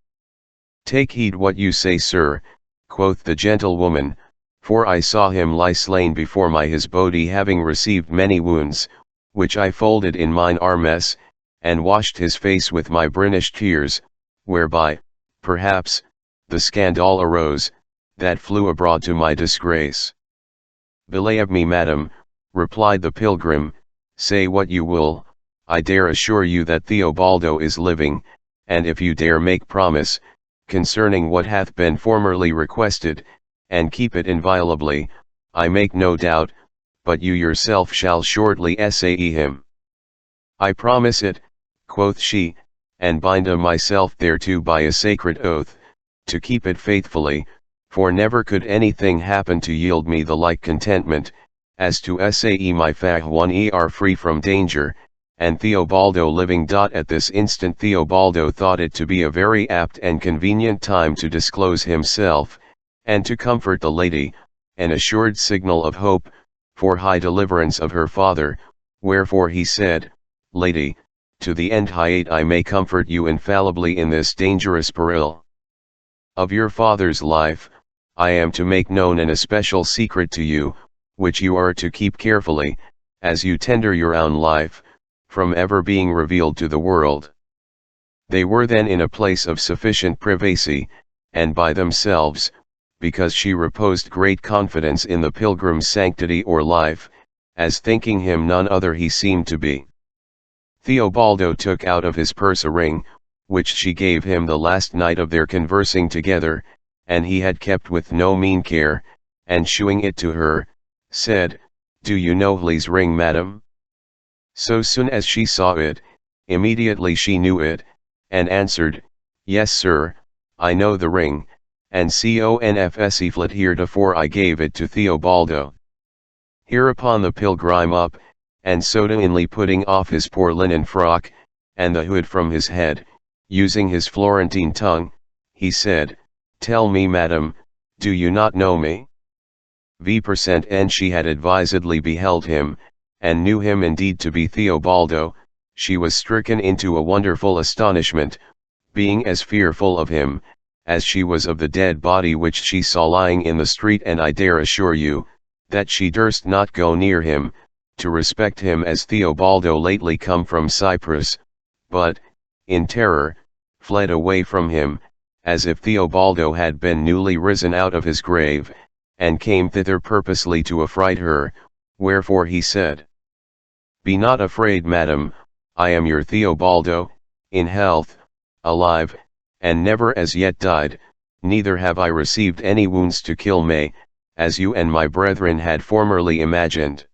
Take heed what you say, sir, quoth the gentlewoman, for I saw him lie slain before his body, having received many wounds, which I folded in mine armes, and washed his face with my brinished tears, whereby, perhaps, the scandal arose, that flew abroad to my disgrace. Believe me, madam, replied the pilgrim, say what you will, I dare assure you that Theobaldo is living, and if you dare make promise, concerning what hath been formerly requested, and keep it inviolably, I make no doubt, but you yourself shall shortly say him. I promise it, quoth she, and bind myself thereto by a sacred oath, to keep it faithfully, for never could anything happen to yield me the like contentment, as to say my fag one free from danger, and Theobaldo living. At this instant Theobaldo thought it to be a very apt and convenient time to disclose himself, and to comfort the lady, an assured signal of hope, for high deliverance of her father, wherefore he said, Lady, to the end I may comfort you infallibly in this dangerous peril of your father's life, I am to make known an especial secret to you, which you are to keep carefully, as you tender your own life, from ever being revealed to the world. They were then in a place of sufficient privacy, and by themselves, because she reposed great confidence in the pilgrim's sanctity or life, as thinking him none other he seemed to be. Theobaldo took out of his purse a ring, which she gave him the last night of their conversing together, and he had kept with no mean care, and shewing it to her, said, Do you know Hle's ring, madam? So soon as she saw it, immediately she knew it, and answered, Yes, sir, I know the ring, and confessed heretofore I gave it to Theobaldo. Hereupon the pilgrim up, and solemnly putting off his poor linen frock, and the hood from his head, using his Florentine tongue, he said, Tell me, madam, do you not know me? V%. And she had advisedly beheld him, and knew him indeed to be Theobaldo, she was stricken into a wonderful astonishment, being as fearful of him, as she was of the dead body which she saw lying in the street, and I dare assure you, that she durst not go near him, to respect him as Theobaldo lately come from Cyprus, but, in terror, fled away from him, as if Theobaldo had been newly risen out of his grave, and came thither purposely to affright her, wherefore he said, "Be not afraid, madam, I am your Theobaldo, in health, alive, and never as yet died, neither have I received any wounds to kill me, as you and my brethren had formerly imagined."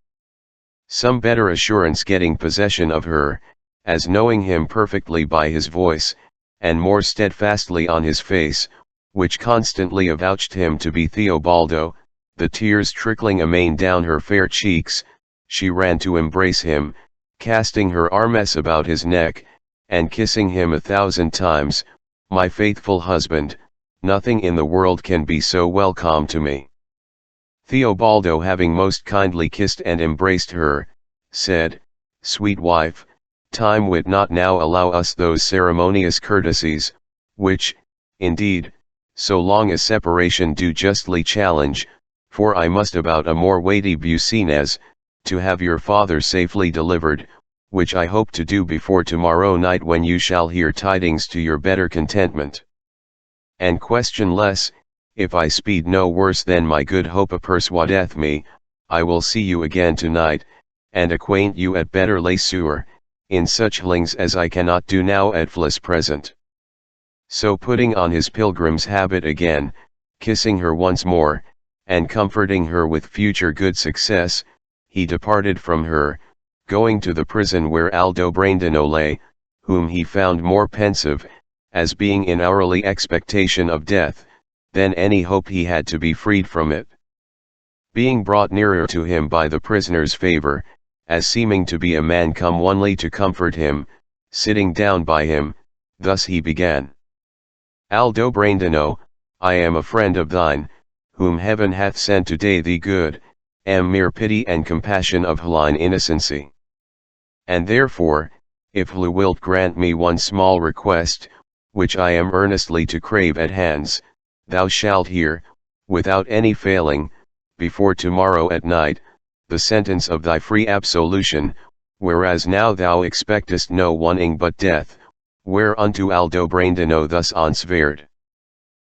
Some better assurance getting possession of her, as knowing him perfectly by his voice, and more steadfastly on his face, which constantly avouched him to be Theobaldo, the tears trickling amain down her fair cheeks, she ran to embrace him, casting her arms about his neck, and kissing him 1,000 times, "My faithful husband, nothing in the world can be so welcome to me." Theobaldo, having most kindly kissed and embraced her, said, "Sweet wife, time would not now allow us those ceremonious courtesies, which, indeed, so long as separation do justly challenge, for I must about a more weighty business, to have your father safely delivered, which I hope to do before tomorrow night, when you shall hear tidings to your better contentment. And question less, if I speed no worse than my good hope persuadeth me, I will see you again tonight, and acquaint you at better leisure, in such things as I cannot do now at this present." So putting on his pilgrim's habit again, kissing her once more, and comforting her with future good success, he departed from her, going to the prison where Aldobrandino lay, whom he found more pensive, as being in hourly expectation of death, than any hope he had to be freed from it. Being brought nearer to him by the prisoner's favor, as seeming to be a man come only to comfort him, sitting down by him, thus he began: "Aldobrandino, I am a friend of thine, whom heaven hath sent to day thee good, am mere pity and compassion of thine innocency. And therefore, if thou wilt grant me one small request, which I am earnestly to crave at hands, thou shalt hear, without any failing, before tomorrow at night, the sentence of thy free absolution, whereas now thou expectest no one but death, whereunto Aldobrandino thus answered: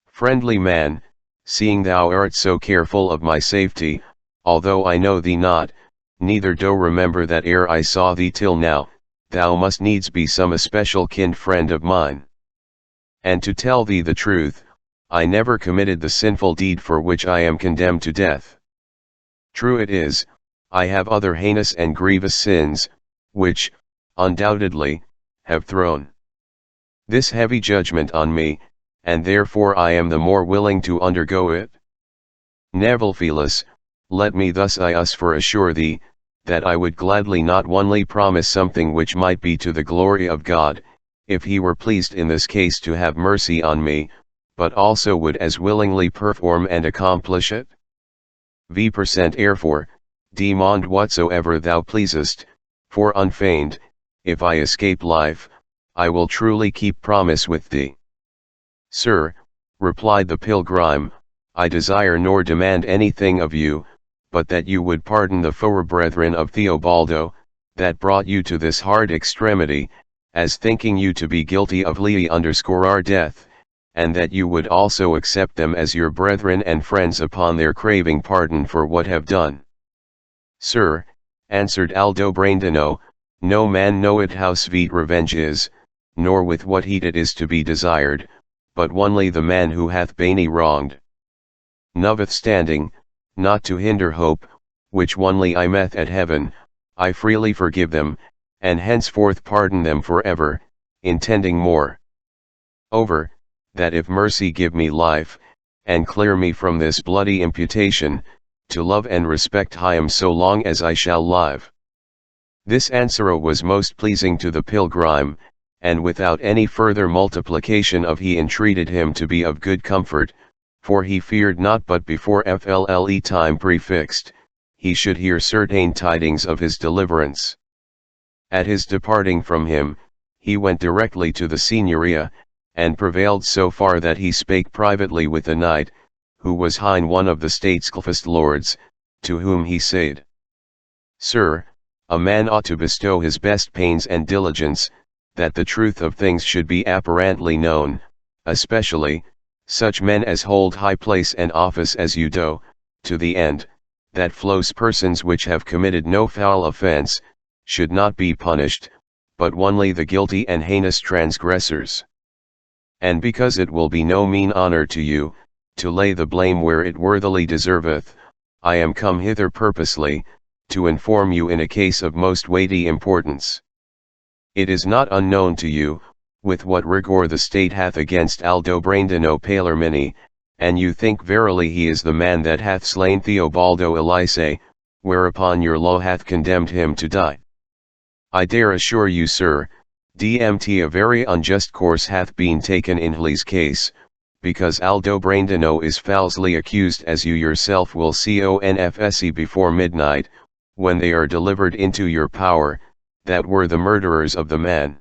Friendly man, seeing thou art so careful of my safety, although I know thee not, neither do remember that ere I saw thee till now, thou must needs be some especial kind friend of mine. And to tell thee the truth, I never committed the sinful deed for which I am condemned to death. True it is, I have other heinous and grievous sins, which, undoubtedly, have thrown this heavy judgment on me, and therefore I am the more willing to undergo it. Nevertheless, let me thus for assure thee, that I would gladly not only promise something which might be to the glory of God, if he were pleased in this case to have mercy on me, but also would as willingly perform and accomplish it. V% therefore, demand whatsoever thou pleasest, for unfeigned, if I escape life, I will truly keep promise with thee. Sir, replied the pilgrim, I desire nor demand anything of you, but that you would pardon the four brethren of Theobaldo, that brought you to this hard extremity, as thinking you to be guilty of our death, and that you would also accept them as your brethren and friends upon their craving pardon for what have done. Sir, answered Aldobrandino, no man knoweth how sweet revenge is, nor with what heat it is to be desired, but only the man who hath been wronged. Notwithstanding, not to hinder hope, which only I meth at heaven, I freely forgive them, and henceforth pardon them forever, intending more over, that if mercy give me life, and clear me from this bloody imputation, to love and respect him so long as I shall live. This answer was most pleasing to the pilgrim, and without any further multiplication of he entreated him to be of good comfort, for he feared not but before FLLE time prefixed, he should hear certain tidings of his deliverance. At his departing from him, he went directly to the Signoria, and prevailed so far that he spake privately with the knight, who was hind one of the state's cliffest lords, to whom he said, Sir, a man ought to bestow his best pains and diligence, that the truth of things should be apparently known, especially, such men as hold high place and office as you do, to the end, that flows persons which have committed no foul offence, should not be punished, but only the guilty and heinous transgressors. And because it will be no mean honour to you, to lay the blame where it worthily deserveth, I am come hither purposely, to inform you in a case of most weighty importance. It is not unknown to you, with what rigour the state hath against Aldobrandino Palermini, and you think verily he is the man that hath slain Theobaldo Elise, whereupon your law hath condemned him to die. I dare assure you, sir, DMT a very unjust course hath been taken in his case, because Aldobrandino is falsely accused, as you yourself will confess before midnight, when they are delivered into your power, that were the murderers of the man.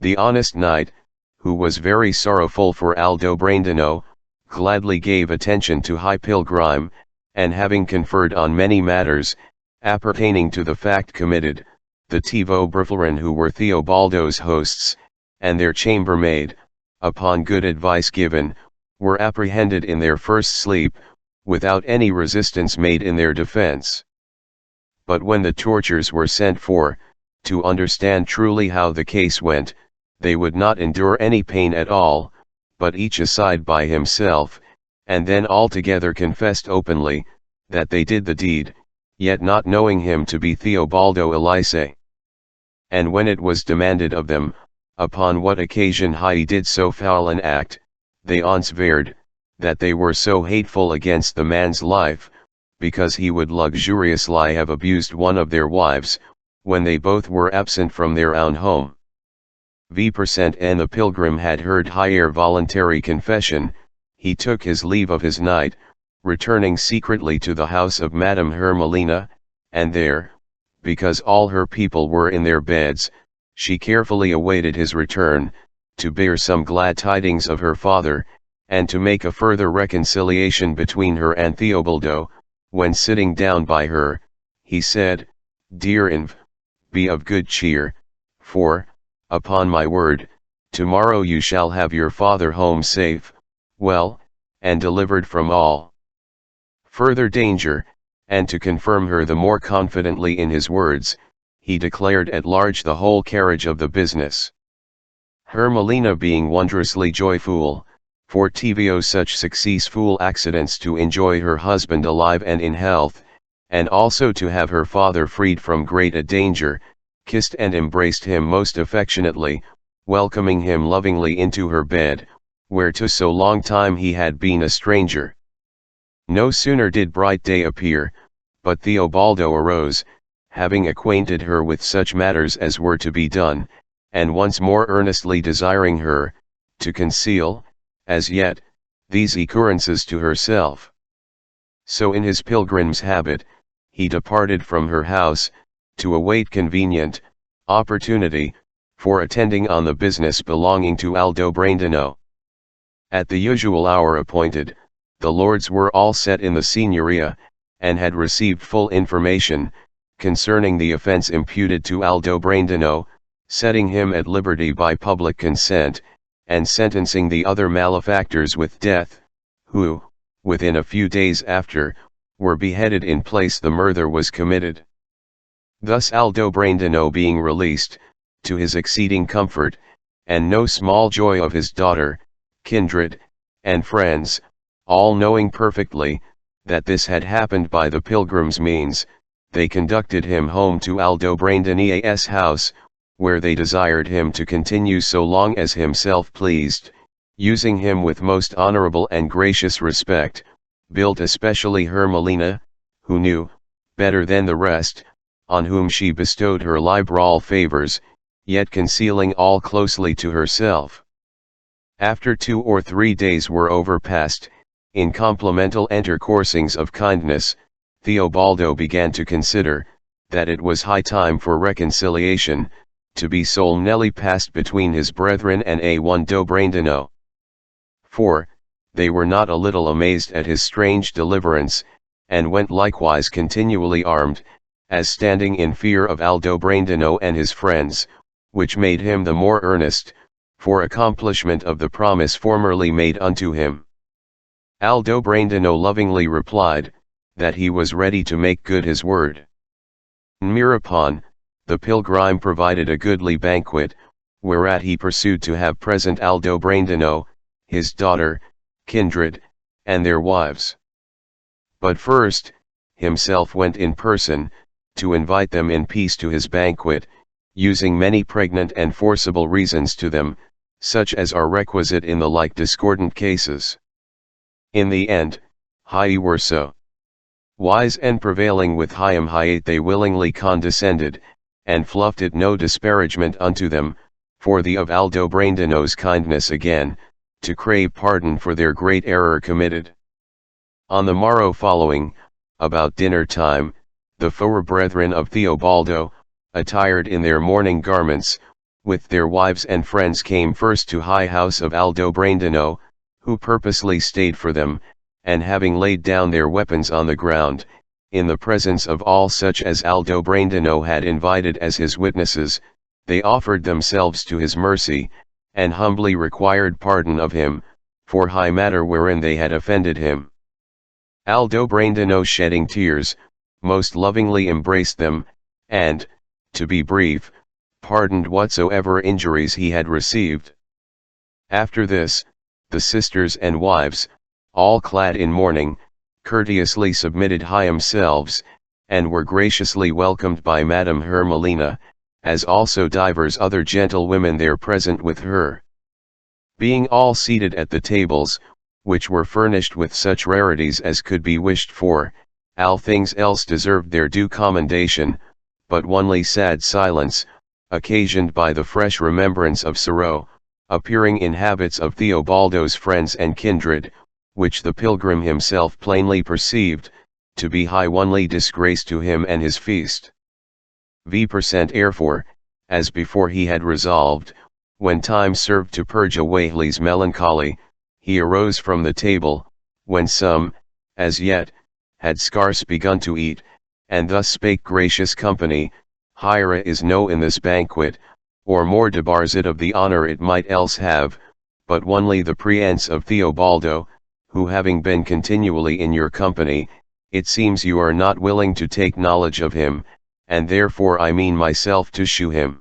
The honest knight, who was very sorrowful for Aldobrandino, gladly gave attention to high pilgrim, and having conferred on many matters, appertaining to the fact committed, the Tivo Briflerin who were Theobaldo's hosts, and their chambermaid, upon good advice given, were apprehended in their first sleep, without any resistance made in their defense. But when the tortures were sent for, to understand truly how the case went, they would not endure any pain at all, but each aside by himself, and then all together confessed openly, that they did the deed, yet not knowing him to be Theobaldo Elise. And when it was demanded of them, upon what occasion he did so foul an act, they answered, that they were so hateful against the man's life, because he would luxuriously have abused one of their wives, when they both were absent from their own home. V% and the pilgrim had heard higher voluntary confession, he took his leave of his knight, returning secretly to the house of Madame Hermelina, and there, because all her people were in their beds, she carefully awaited his return, to bear some glad tidings of her father, and to make a further reconciliation between her and Theobaldo. When sitting down by her, he said, Dear Inv, be of good cheer, for, upon my word, tomorrow you shall have your father home safe, well, and delivered from all further danger, and to confirm her the more confidently in his words, he declared at large the whole carriage of the business. Hermelina being wondrously joyful, for Tivio such successful accidents to enjoy her husband alive and in health, and also to have her father freed from great a danger, kissed and embraced him most affectionately, welcoming him lovingly into her bed, where to so long time he had been a stranger. No sooner did bright day appear, but Theobaldo arose, having acquainted her with such matters as were to be done, and once more earnestly desiring her, to conceal, as yet, these occurrences to herself. So in his pilgrim's habit, he departed from her house, to await convenient opportunity, for attending on the business belonging to Aldobrandino. At the usual hour appointed, the lords were all set in the Signoria, and had received full information, concerning the offence imputed to Aldobrandino, setting him at liberty by public consent, and sentencing the other malefactors with death, who, within a few days after, were beheaded in place the murder was committed. Thus Aldobrandino being released, to his exceeding comfort, and no small joy of his daughter, kindred, and friends, all knowing perfectly, that this had happened by the pilgrim's means, they conducted him home to Aldobrandino's house, where they desired him to continue so long as himself pleased, using him with most honorable and gracious respect, built especially Hermelina, who knew, better than the rest, on whom she bestowed her liberal favors, yet concealing all closely to herself. After 2 or 3 days were overpast, in complimental intercoursings of kindness, Theobaldo began to consider that it was high time for reconciliation to be solemnly passed between his brethren and A1 Dobrandino. For, they were not a little amazed at his strange deliverance, and went likewise continually armed, as standing in fear of Aldobrandino and his friends, which made him the more earnest, for accomplishment of the promise formerly made unto him. Aldobrandino lovingly replied, that he was ready to make good his word. Whereupon, the pilgrim provided a goodly banquet, whereat he pursued to have present Aldobrandino, his daughter, kindred, and their wives. But first, himself went in person, to invite them in peace to his banquet, using many pregnant and forcible reasons to them, such as are requisite in the like discordant cases. In the end, Hie were so wise and prevailing with Hiam Hiate they willingly condescended, and fluffed it no disparagement unto them, for the of Aldobrandino's kindness again, to crave pardon for their great error committed. On the morrow following, about dinner time, the four brethren of Theobaldo, attired in their mourning garments, with their wives and friends came first to high house of Aldobrandino, who purposely stayed for them, and having laid down their weapons on the ground, in the presence of all such as Aldobrandino had invited as his witnesses, they offered themselves to his mercy, and humbly required pardon of him, for high matter wherein they had offended him. Aldobrandino, shedding tears, most lovingly embraced them, and, to be brief, pardoned whatsoever injuries he had received. After this, the sisters and wives, all clad in mourning, courteously submitted themselves, and were graciously welcomed by Madame Hermelina, as also divers other gentlewomen there present with her. Being all seated at the tables, which were furnished with such rarities as could be wished for, all things else deserved their due commendation, but only sad silence, occasioned by the fresh remembrance of sorrow, appearing in habits of Theobaldo's friends and kindred, which the pilgrim himself plainly perceived, to be high only disgrace to him and his feast. Therefore, as before he had resolved, when time served to purge away his melancholy, he arose from the table, when some, as yet, had scarce begun to eat, and thus spake: gracious company, hire is no in this banquet, or more debars it of the honor it might else have, but only the preence of Theobaldo, who having been continually in your company, it seems you are not willing to take knowledge of him, and therefore I mean myself to shew him.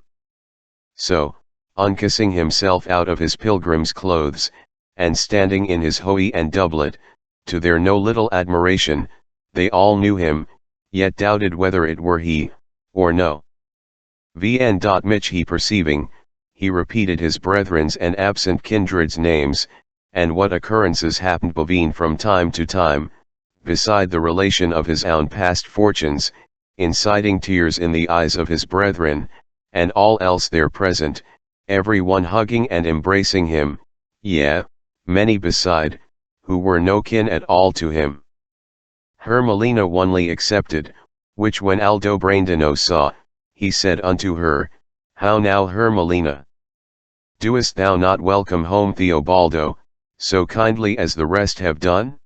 So, unkissing himself out of his pilgrim's clothes, and standing in his hoe and doublet, to their no little admiration, they all knew him, yet doubted whether it were he, or no. Mich he perceiving, he repeated his brethren's and absent kindred's names, and what occurrences happened bovine from time to time, beside the relation of his own past fortunes, inciting tears in the eyes of his brethren, and all else there present, every one hugging and embracing him, yea, many beside, who were no kin at all to him. Hermelina only excepted, which when Aldobrandino saw, he said unto her, How now, Hermelina? Doest thou not welcome home Theobaldo, so kindly as the rest have done?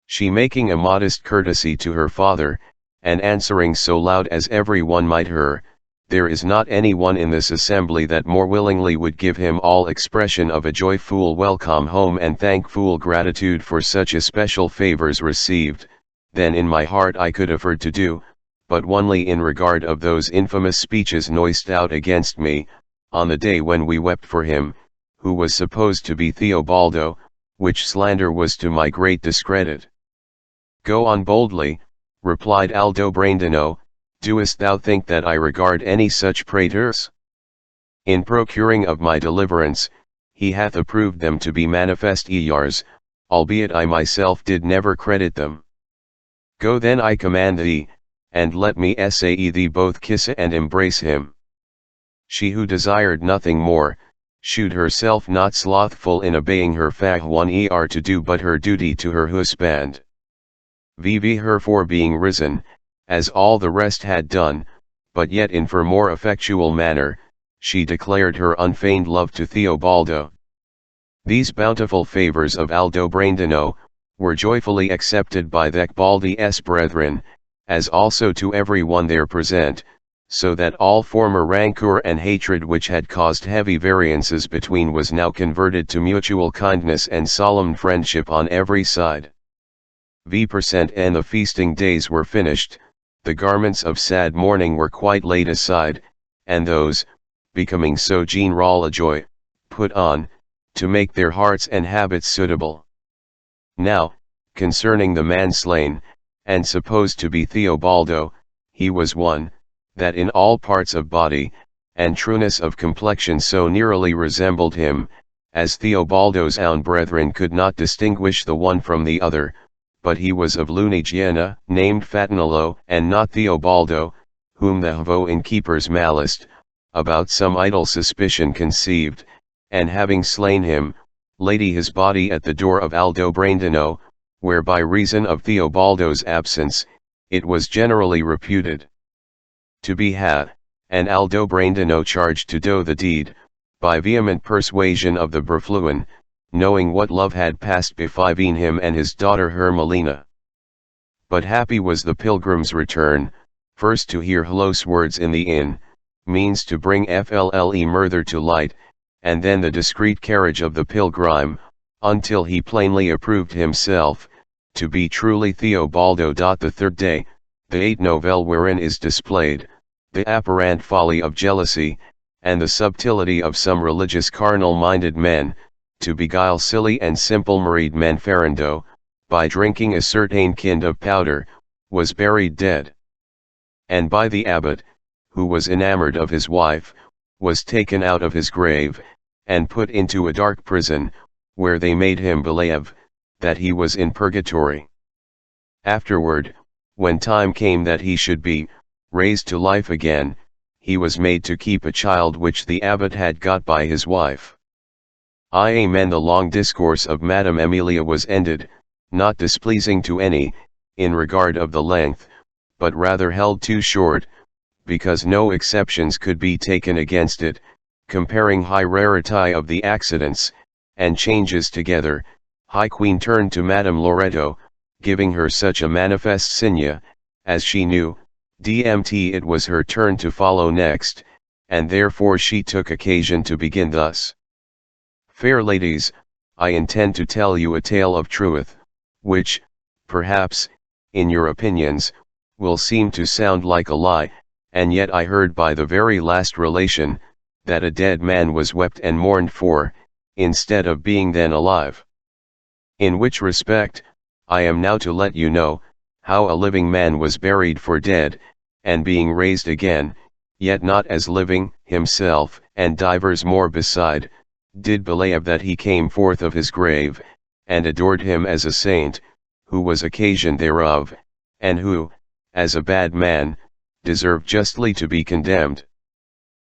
She making a modest courtesy to her father, and answering so loud as every one might hear, There is not any one in this assembly that more willingly would give him all expression of a joyful welcome home and thankful gratitude for such especial favors received, than in my heart I could afford to do, but only in regard of those infamous speeches noised out against me, on the day when we wept for him, who was supposed to be Theobaldo, which slander was to my great discredit. Go on boldly, replied Aldobrandino. Doest thou think that I regard any such praetors? In procuring of my deliverance, he hath approved them to be manifest eyars, albeit I myself did never credit them. Go then, I command thee, and let me essay thee both kiss and embrace him. She who desired nothing more, shewed herself not slothful in obeying her fag one to do but her duty to her husband. vv her for being risen, as all the rest had done, but yet in for more effectual manner, she declared her unfeigned love to Theobaldo. These bountiful favours of Aldobrandino were joyfully accepted by Theobaldi's brethren, as also to every one there present, so that all former rancour and hatred which had caused heavy variances between was now converted to mutual kindness and solemn friendship on every side. V% and the feasting days were finished, the garments of sad mourning were quite laid aside, and those, becoming so general a joy, put on, to make their hearts and habits suitable. Now, concerning the man slain, and supposed to be Theobaldo, he was one, that in all parts of body, and trueness of complexion so nearly resembled him, as Theobaldo's own brethren could not distinguish the one from the other, but he was of Lunigiana, named Fatinello, and not Theobaldo, whom the Hvo innkeeper's malice, about some idle suspicion conceived, and having slain him, laid his body at the door of Aldobrandino, where by reason of Theobaldo's absence, it was generally reputed to be had, and Aldobrandino charged to do the deed, by vehement persuasion of the Berfluin, knowing what love had passed between him and his daughter Hermelina. But happy was the pilgrim's return, first to hear close words in the inn, means to bring FLLE murther to light, and then the discreet carriage of the pilgrim, until he plainly approved himself, to be truly Theobaldo. The third day, the 8th novelle wherein is displayed, the apparent folly of jealousy, and the subtlety of some religious carnal-minded men, to beguile silly and simple married men. Ferrando, by drinking a certain kind of powder, was buried dead. And by the abbot, who was enamored of his wife, was taken out of his grave, and put into a dark prison, where they made him believe that he was in purgatory. Afterward, when time came that he should be raised to life again, he was made to keep a child which the abbot had got by his wife. Amen. The long discourse of Madame Emilia was ended, not displeasing to any, in regard of the length, but rather held too short, because no exceptions could be taken against it, comparing high rarity of the accidents, and changes together. High Queen turned to Madame Loreto, giving her such a manifest signa, as she knew, DMT it was her turn to follow next, and therefore she took occasion to begin thus. Fair ladies, I intend to tell you a tale of truth, which, perhaps, in your opinions, will seem to sound like a lie, and yet I heard by the very last relation, that a dead man was wept and mourned for, instead of being then alive. In which respect, I am now to let you know, how a living man was buried for dead, and being raised again, yet not as living, himself, and divers more beside, did believe that he came forth of his grave, and adored him as a saint, who was occasion thereof, and who, as a bad man, deserved justly to be condemned.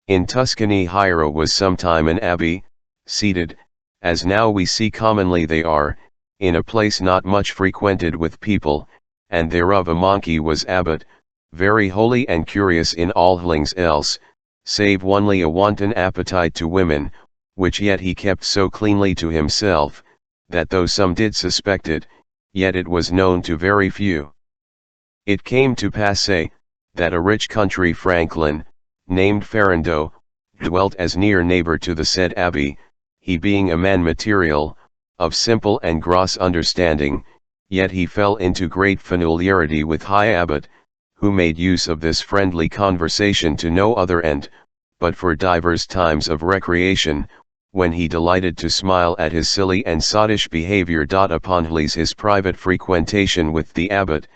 In Tuscany Hiero was sometime an abbey, seated, as now we see commonly they are, in a place not much frequented with people, and thereof a monkey was abbot, very holy and curious in all things else, save only a wanton appetite to women, which yet he kept so cleanly to himself, that though some did suspect it, yet it was known to very few. It came to pass that a rich country franklin, named Ferrando, dwelt as near neighbor to the said abbey, he being a man material, of simple and gross understanding, yet he fell into great familiarity with high abbot, who made use of this friendly conversation to no other end, but for divers times of recreation, when he delighted to smile at his silly and sottish behavior. Upon his private frequentation with the abbot,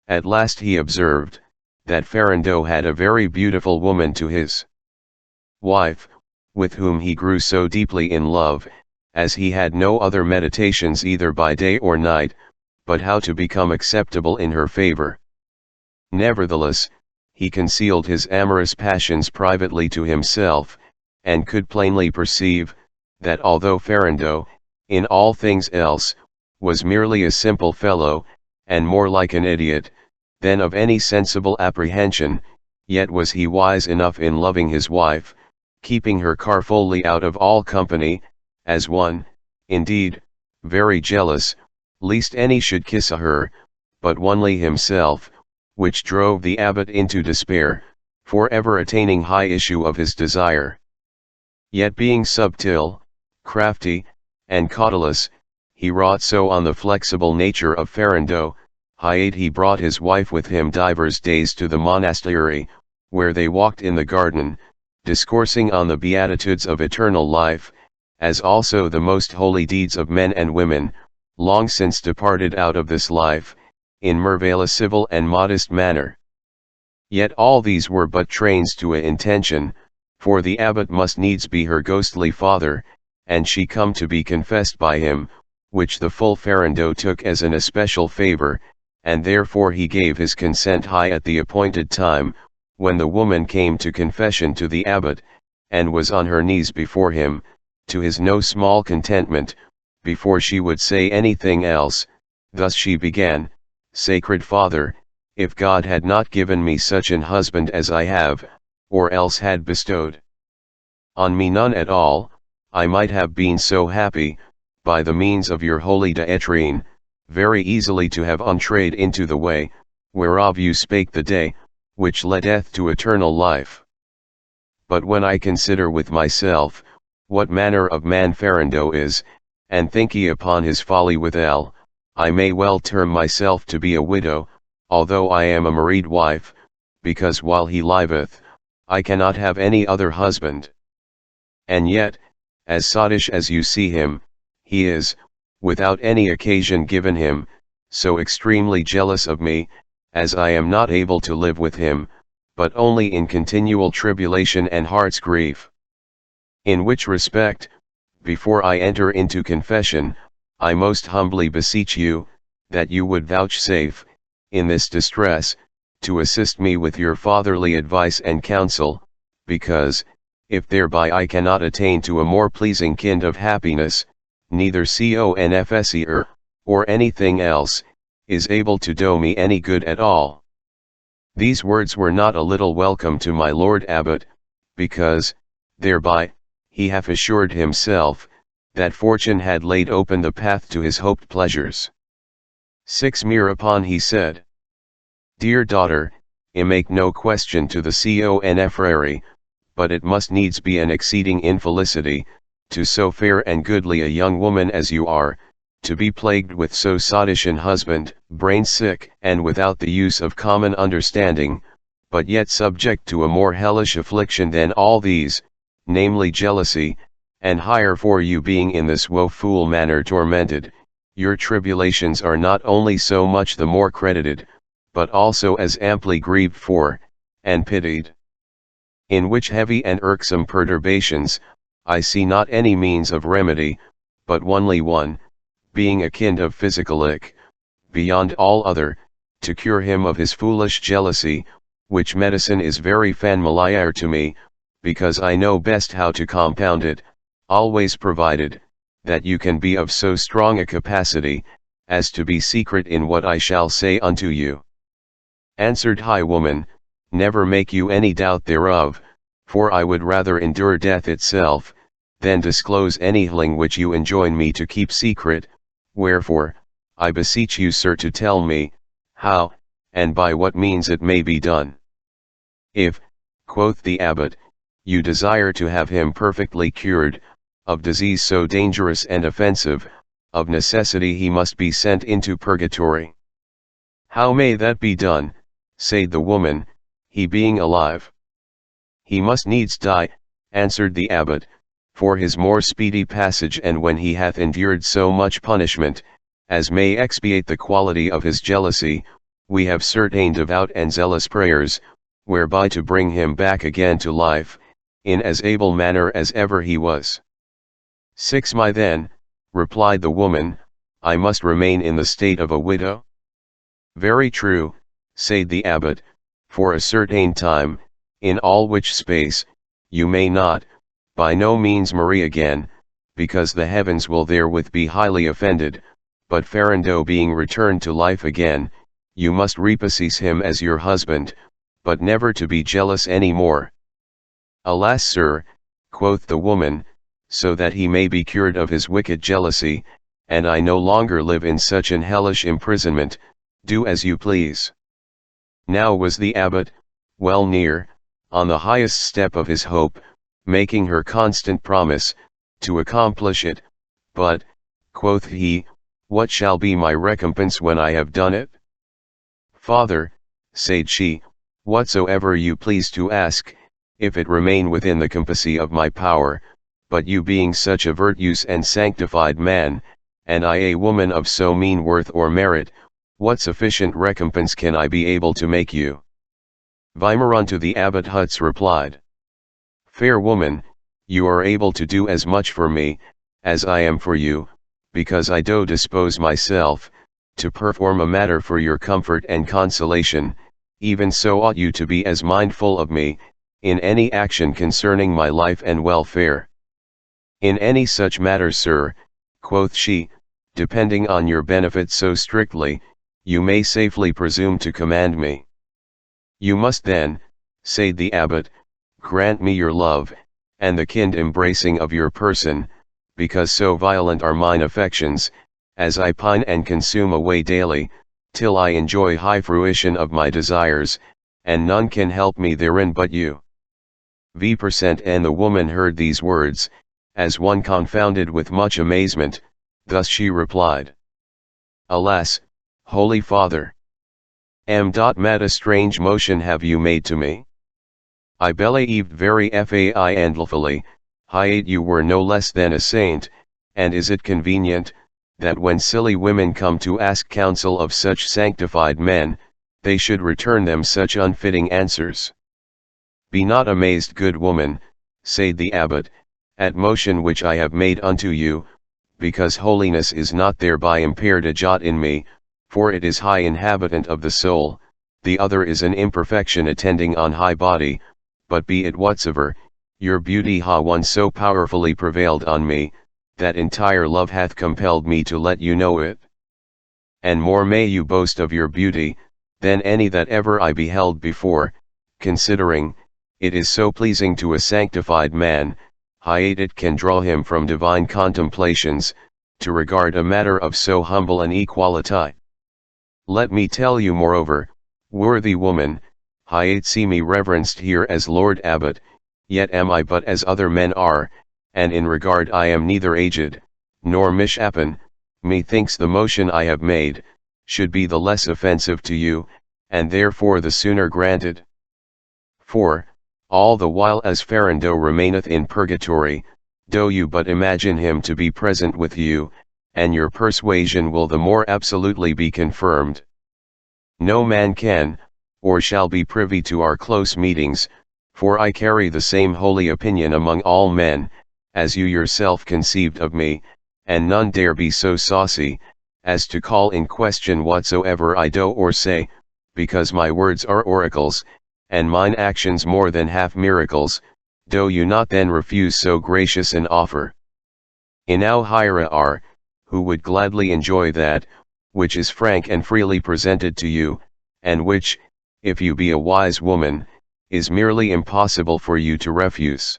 at last he observed, that Ferrando had a very beautiful woman to his wife, with whom he grew so deeply in love, as he had no other meditations either by day or night, but how to become acceptable in her favor. Nevertheless, he concealed his amorous passions privately to himself, and could plainly perceive, that although Ferrando, in all things else, was merely a simple fellow, and more like an idiot, than of any sensible apprehension, yet was he wise enough in loving his wife, keeping her carefully out of all company, as one, indeed, very jealous, lest any should kiss her, but only himself, which drove the abbot into despair, for ever attaining high issue of his desire. Yet being subtle, crafty, and cautelous, he wrought so on the flexible nature of Ferrando, hight he brought his wife with him divers days to the monastery, where they walked in the garden, discoursing on the beatitudes of eternal life, as also the most holy deeds of men and women, long since departed out of this life, in merveille civil and modest manner. Yet all these were but trains to a intention, for the abbot must needs be her ghostly father, and she come to be confessed by him, which the full Ferrando took as an especial favor, and therefore he gave his consent high at the appointed time, when the woman came to confession to the abbot, and was on her knees before him, to his no small contentment. Before she would say anything else, thus she began: "Sacred Father, if God had not given me such an husband as I have, or else had bestowed on me none at all, I might have been so happy, by the means of your holy doctrine, very easily to have entrayed into the way, whereof you spake the day, which leadeth to eternal life. But when I consider with myself, what manner of man Ferrando is, and think ye upon his folly withal, I may well term myself to be a widow, although I am a married wife, because while he liveth, I cannot have any other husband. And yet, as sottish as you see him, he is, without any occasion given him, so extremely jealous of me, as I am not able to live with him, but only in continual tribulation and heart's grief. In which respect, before I enter into confession, I most humbly beseech you, that you would vouchsafe, in this distress, to assist me with your fatherly advice and counsel, because, if thereby I cannot attain to a more pleasing kind of happiness, neither confessor, or anything else, is able to do me any good at all." These words were not a little welcome to my lord abbot, because, thereby, he hath assured himself, that fortune had laid open the path to his hoped pleasures. 6 Mereupon he said: "Dear daughter, I make no question to the confessor, but it must needs be an exceeding infelicity, to so fair and goodly a young woman as you are, to be plagued with so sottish an husband, brain sick and without the use of common understanding, but yet subject to a more hellish affliction than all these, namely jealousy, and higher for you being in this woeful manner tormented, your tribulations are not only so much the more credited, but also as amply grieved for, and pitied. In which heavy and irksome perturbations, I see not any means of remedy, but only one, being a kind of physicalic, beyond all other, to cure him of his foolish jealousy, which medicine is very familiar to me, because I know best how to compound it, always provided, that you can be of so strong a capacity, as to be secret in what I shall say unto you." Answered high woman, "Never make you any doubt thereof, for I would rather endure death itself, than disclose anything which you enjoin me to keep secret, wherefore, I beseech you sir to tell me, how, and by what means it may be done." "If," quoth the abbot, "you desire to have him perfectly cured, of disease so dangerous and offensive, of necessity he must be sent into purgatory." "How may that be done," said the woman, "he being alive?" "He must needs die," answered the abbot, "for his more speedy passage, and when he hath endured so much punishment, as may expiate the quality of his jealousy, we have certain devout and zealous prayers, whereby to bring him back again to life, in as able manner as ever he was." 6 My then," replied the woman, "I must remain in the state of a widow?" "Very true," said the abbot, "for a certain time, in all which space, you may not, by no means marry again, because the heavens will therewith be highly offended, but Ferrando being returned to life again, you must repossess him as your husband, but never to be jealous any more. Alas, sir, quoth the woman, so that he may be cured of his wicked jealousy, and I no longer live in such an hellish imprisonment, do as you please. Now was the abbot, well near, on the highest step of his hope, making her constant promise, to accomplish it, but, quoth he, what shall be my recompense when I have done it? Father, said she, whatsoever you please to ask, if it remain within the compassy of my power, but you being such a virtuous and sanctified man, and I a woman of so mean worth or merit, what sufficient recompense can I be able to make you? DECAMERON to the abbot Huts replied, fair woman, you are able to do as much for me, as I am for you, because I do dispose myself, to perform a matter for your comfort and consolation, even so ought you to be as mindful of me, in any action concerning my life and welfare. In any such matter, sir, quoth she, depending on your benefit so strictly, you may safely presume to command me. You must then, said the abbot, grant me your love, and the kind embracing of your person, because so violent are mine affections, as I pine and consume away daily, till I enjoy high fruition of my desires, and none can help me therein but you. V%. And the woman heard these words, as one confounded with much amazement, thus she replied, alas, Holy Father! Mad a strange motion have you made to me? I believed very fai and lawfully, hiate you were no less than a saint, and is it convenient, that when silly women come to ask counsel of such sanctified men, they should return them such unfitting answers? Be not amazed, good woman, said the abbot, at motion which I have made unto you, because holiness is not thereby impaired a jot in me, for it is high inhabitant of the soul, the other is an imperfection attending on high body, but be it whatsoever, your beauty ha one so powerfully prevailed on me, that entire love hath compelled me to let you know it. And more may you boast of your beauty, than any that ever I beheld before, considering, it is so pleasing to a sanctified man, hiate it can draw him from divine contemplations, to regard a matter of so humble an equality. Let me tell you moreover, worthy woman, hiate see me reverenced here as Lord Abbot, yet am I but as other men are, and in regard I am neither aged, nor mishapen, methinks the motion I have made, should be the less offensive to you, and therefore the sooner granted. For, all the while as Ferrando remaineth in purgatory, do you but imagine him to be present with you, and your persuasion will the more absolutely be confirmed. No man can, or shall be privy to our close meetings, for I carry the same holy opinion among all men, as you yourself conceived of me, and none dare be so saucy, as to call in question whatsoever I do or say, because my words are oracles, and mine actions more than half miracles, do you not then refuse so gracious an offer? Enow hira are, who would gladly enjoy that, which is frank and freely presented to you, and which, if you be a wise woman, is merely impossible for you to refuse.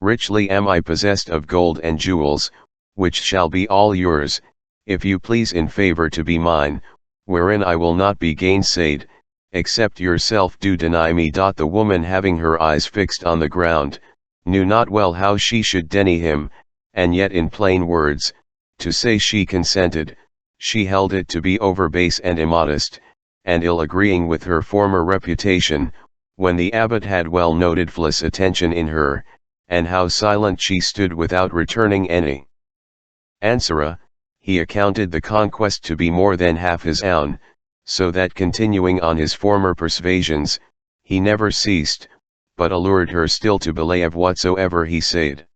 Richly am I possessed of gold and jewels, which shall be all yours, if you please in favor to be mine, wherein I will not be gainsaid, except yourself do deny me. The woman, having her eyes fixed on the ground, knew not well how she should deny him, and yet in plain words, to say she consented, she held it to be over base and immodest, and ill agreeing with her former reputation, when the abbot had well noted Phyllis' attention in her, and how silent she stood without returning any answer, he accounted the conquest to be more than half his own, so that continuing on his former persuasions, he never ceased, but allured her still to believe whatsoever he said.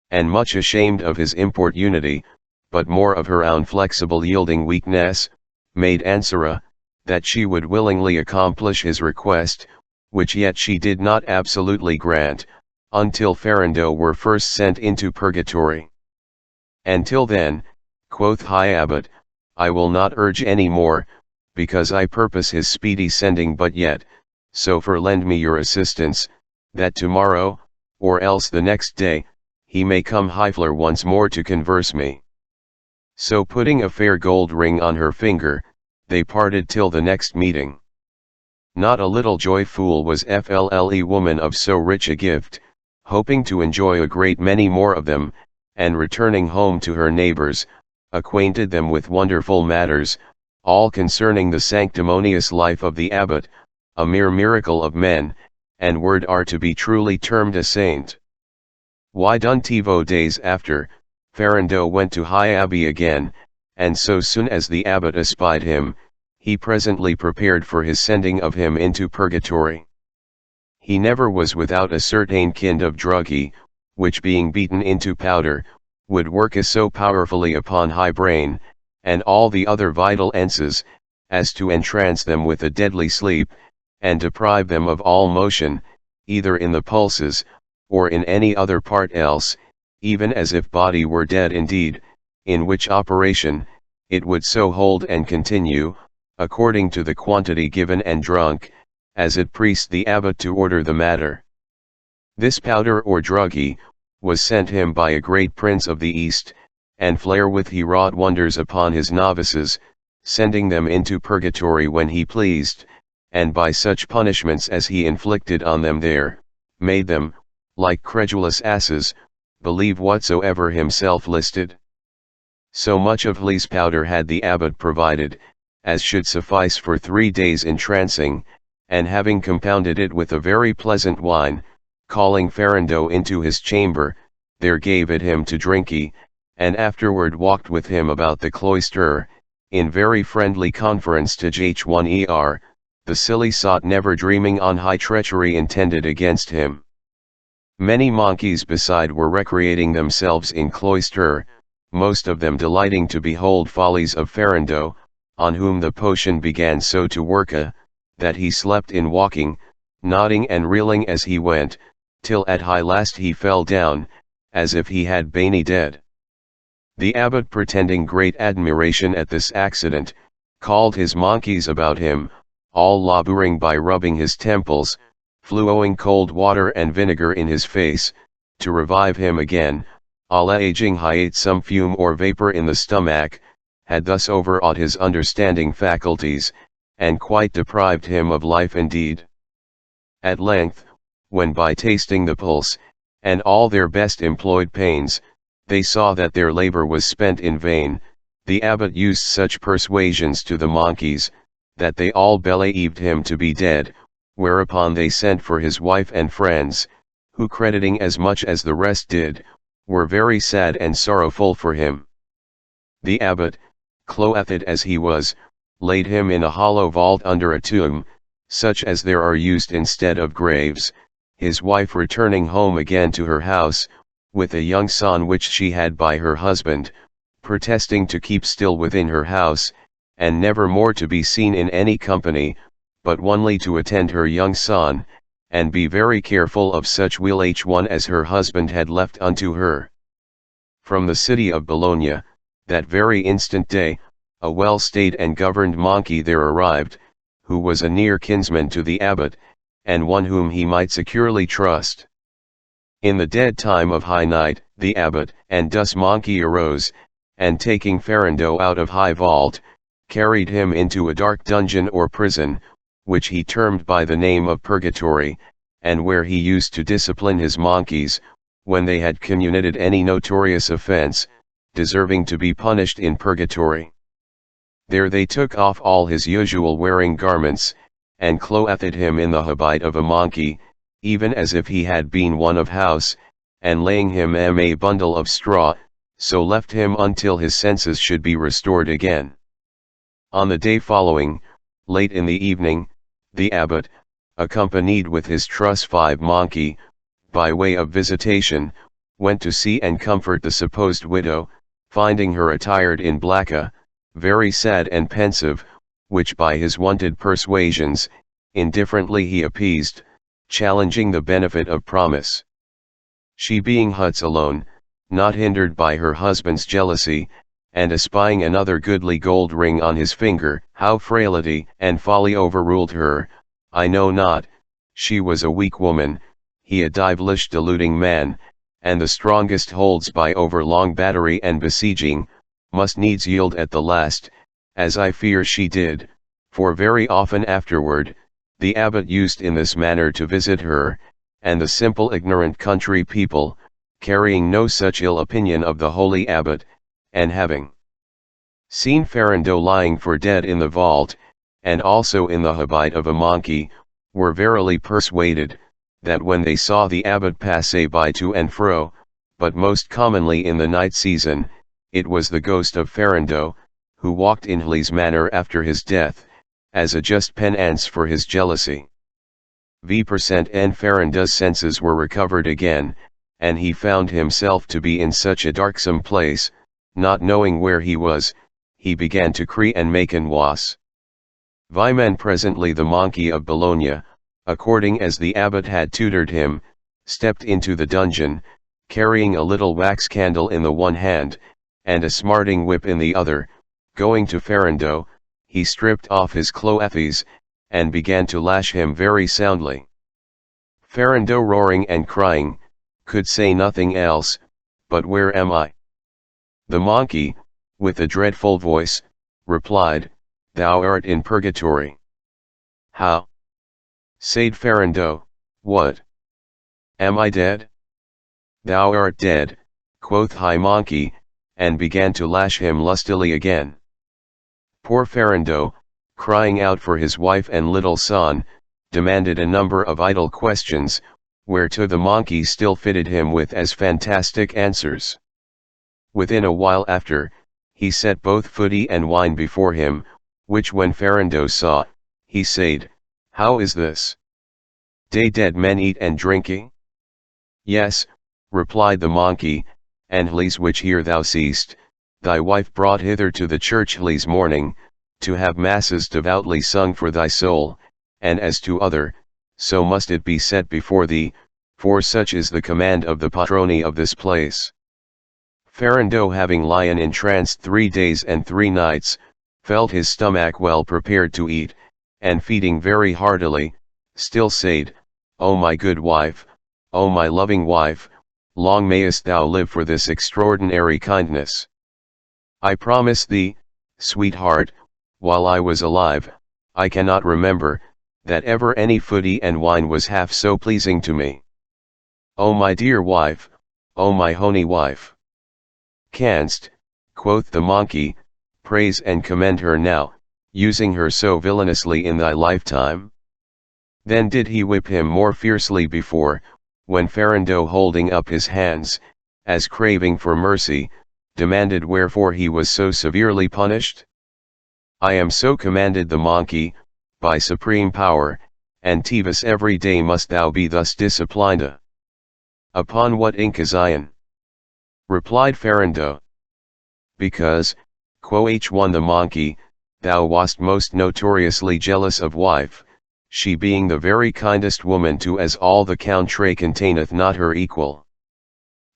And much ashamed of his importunity, but more of her own flexible yielding weakness, made answer, that she would willingly accomplish his request, which yet she did not absolutely grant, until Ferrando were first sent into purgatory. And till then, Quoth high abbot, I will not urge any more, because I purpose his speedy sending but yet, so for lend me your assistance, that tomorrow, or else the next day, he may come highfler once more to converse me. So putting a fair gold ring on her finger, they parted till the next meeting. Not a little joyful was Fle woman of so rich a gift, hoping to enjoy a great many more of them, and returning home to her neighbors, acquainted them with wonderful matters, all concerning the sanctimonious life of the abbot, a mere miracle of men, and word are to be truly termed a saint. Why 20 days after, Ferrando went to High Abbey again, and so soon as the abbot espied him, he presently prepared for his sending of him into purgatory. He never was without a certain kind of druggy, which being beaten into powder, would work so powerfully upon high brain, and all the other vital enses, as to entrance them with a deadly sleep, and deprive them of all motion, either in the pulses, or in any other part else, even as if body were dead indeed, in which operation, it would so hold and continue, according to the quantity given and drunk, as it pleased the abbot to order the matter. This powder or druggy, was sent him by a great prince of the East, and therewith he wrought wonders upon his novices, sending them into purgatory when he pleased, and by such punishments as he inflicted on them there, made them, like credulous asses, believe whatsoever himself listed. So much of Lee's powder had the abbot provided, as should suffice for 3 days entrancing, and having compounded it with a very pleasant wine, calling Ferrando into his chamber, there gave it him to drinky, and afterward walked with him about the cloister, in very friendly conference to H1er, the silly sot never dreaming on high treachery intended against him. Many monkeys beside were recreating themselves in cloister, most of them delighting to behold follies of Ferrando, on whom the potion began so to worka, that he slept in walking, nodding and reeling as he went, till at high last he fell down, as if he had been dead. The abbot, pretending great admiration at this accident, called his monkeys about him, all laboring by rubbing his temples, flowing cold water and vinegar in his face, to revive him again, alleging he ate some fume or vapor in the stomach, had thus overawed his understanding faculties, and quite deprived him of life indeed. At length, when by tasting the pulse, and all their best employed pains, they saw that their labor was spent in vain, the abbot used such persuasions to the monkeys, that they all believed him to be dead, whereupon they sent for his wife and friends, who, crediting as much as the rest did, were very sad and sorrowful for him. The abbot, clothed as he was, laid him in a hollow vault under a tomb, such as there are used instead of graves, his wife returning home again to her house, with a young son which she had by her husband, protesting to keep still within her house, and never more to be seen in any company, but only to attend her young son, and be very careful of such one as her husband had left unto her. From the city of Bologna, that very instant day, a well-stayed and governed monkey there arrived, who was a near kinsman to the abbot, and one whom he might securely trust. In the dead time of high night, the abbot and dus monkey arose, and taking Ferrando out of high vault, carried him into a dark dungeon or prison, which he termed by the name of purgatory, and where he used to discipline his monkeys, when they had committed any notorious offense, deserving to be punished in purgatory. There they took off all his usual wearing garments, and clothed him in the habit of a monkey, even as if he had been one of house, and laying him in a bundle of straw, so left him until his senses should be restored again. On the day following, late in the evening, the abbot, accompanied with his truss 5 monkey, by way of visitation, went to see and comfort the supposed widow, finding her attired in blacka, very sad and pensive, which by his wonted persuasions, indifferently he appeased, challenging the benefit of promise. She being huts alone, not hindered by her husband's jealousy, and espying another goodly gold ring on his finger, how frailty and folly overruled her, I know not. She was a weak woman, he a devilish deluding man, and the strongest holds by over long battery and besieging, must needs yield at the last, as I fear she did, for very often afterward, the abbot used in this manner to visit her, and the simple ignorant country people, carrying no such ill opinion of the holy abbot, and having seen Ferrando lying for dead in the vault, and also in the habit of a monkey, were verily persuaded, that when they saw the abbot pass by to and fro, but most commonly in the night season, it was the ghost of Ferrando, who walked in his manner after his death, as a just penance for his jealousy. V% and Ferrando's senses were recovered again, and he found himself to be in such a darksome place, not knowing where he was, he began to cry and make an was. Vyman presently the monkey of Bologna, according as the abbot had tutored him, stepped into the dungeon, carrying a little wax candle in the one hand, and a smarting whip in the other. Going to Ferrando, he stripped off his clothes, and began to lash him very soundly. Ferrando, roaring and crying, could say nothing else, but "Where am I?" The monkey, with a dreadful voice, replied, "Thou art in purgatory." "How?" said Ferrando. "What? Am I dead?" "Thou art dead," quoth high monkey, and began to lash him lustily again. Poor Ferrando, crying out for his wife and little son, demanded a number of idle questions, whereto the monkey still fitted him with as fantastic answers. Within a while after, he set both food and wine before him, which when Ferrando saw, he said, "How is this? They dead men eat and drinking?" "Yes," replied the monkey, "and hles which here thou seest, thy wife brought hither to the church hles morning, to have masses devoutly sung for thy soul, and as to other, so must it be set before thee, for such is the command of the patroni of this place." Ferrando, having lain entranced 3 days and 3 nights, felt his stomach well prepared to eat, and feeding very heartily, still said, "O my good wife, O my loving wife, long mayest thou live for this extraordinary kindness. I promise thee, sweetheart, while I was alive, I cannot remember, that ever any food and wine was half so pleasing to me. O my dear wife, O my honey wife. Canst," quoth the monkey, "praise and commend her now, using her so villainously in thy lifetime?" Then did he whip him more fiercely before, when Ferrando, holding up his hands, as craving for mercy, demanded wherefore he was so severely punished. "I am so commanded," the monkey, "by supreme power, and Tevis every day must thou be thus disciplined." "Upon what occasion?" replied Ferrando. "Because," quoth the monkey, "thou wast most notoriously jealous of wife, she being the very kindest woman to as all the country containeth not her equal."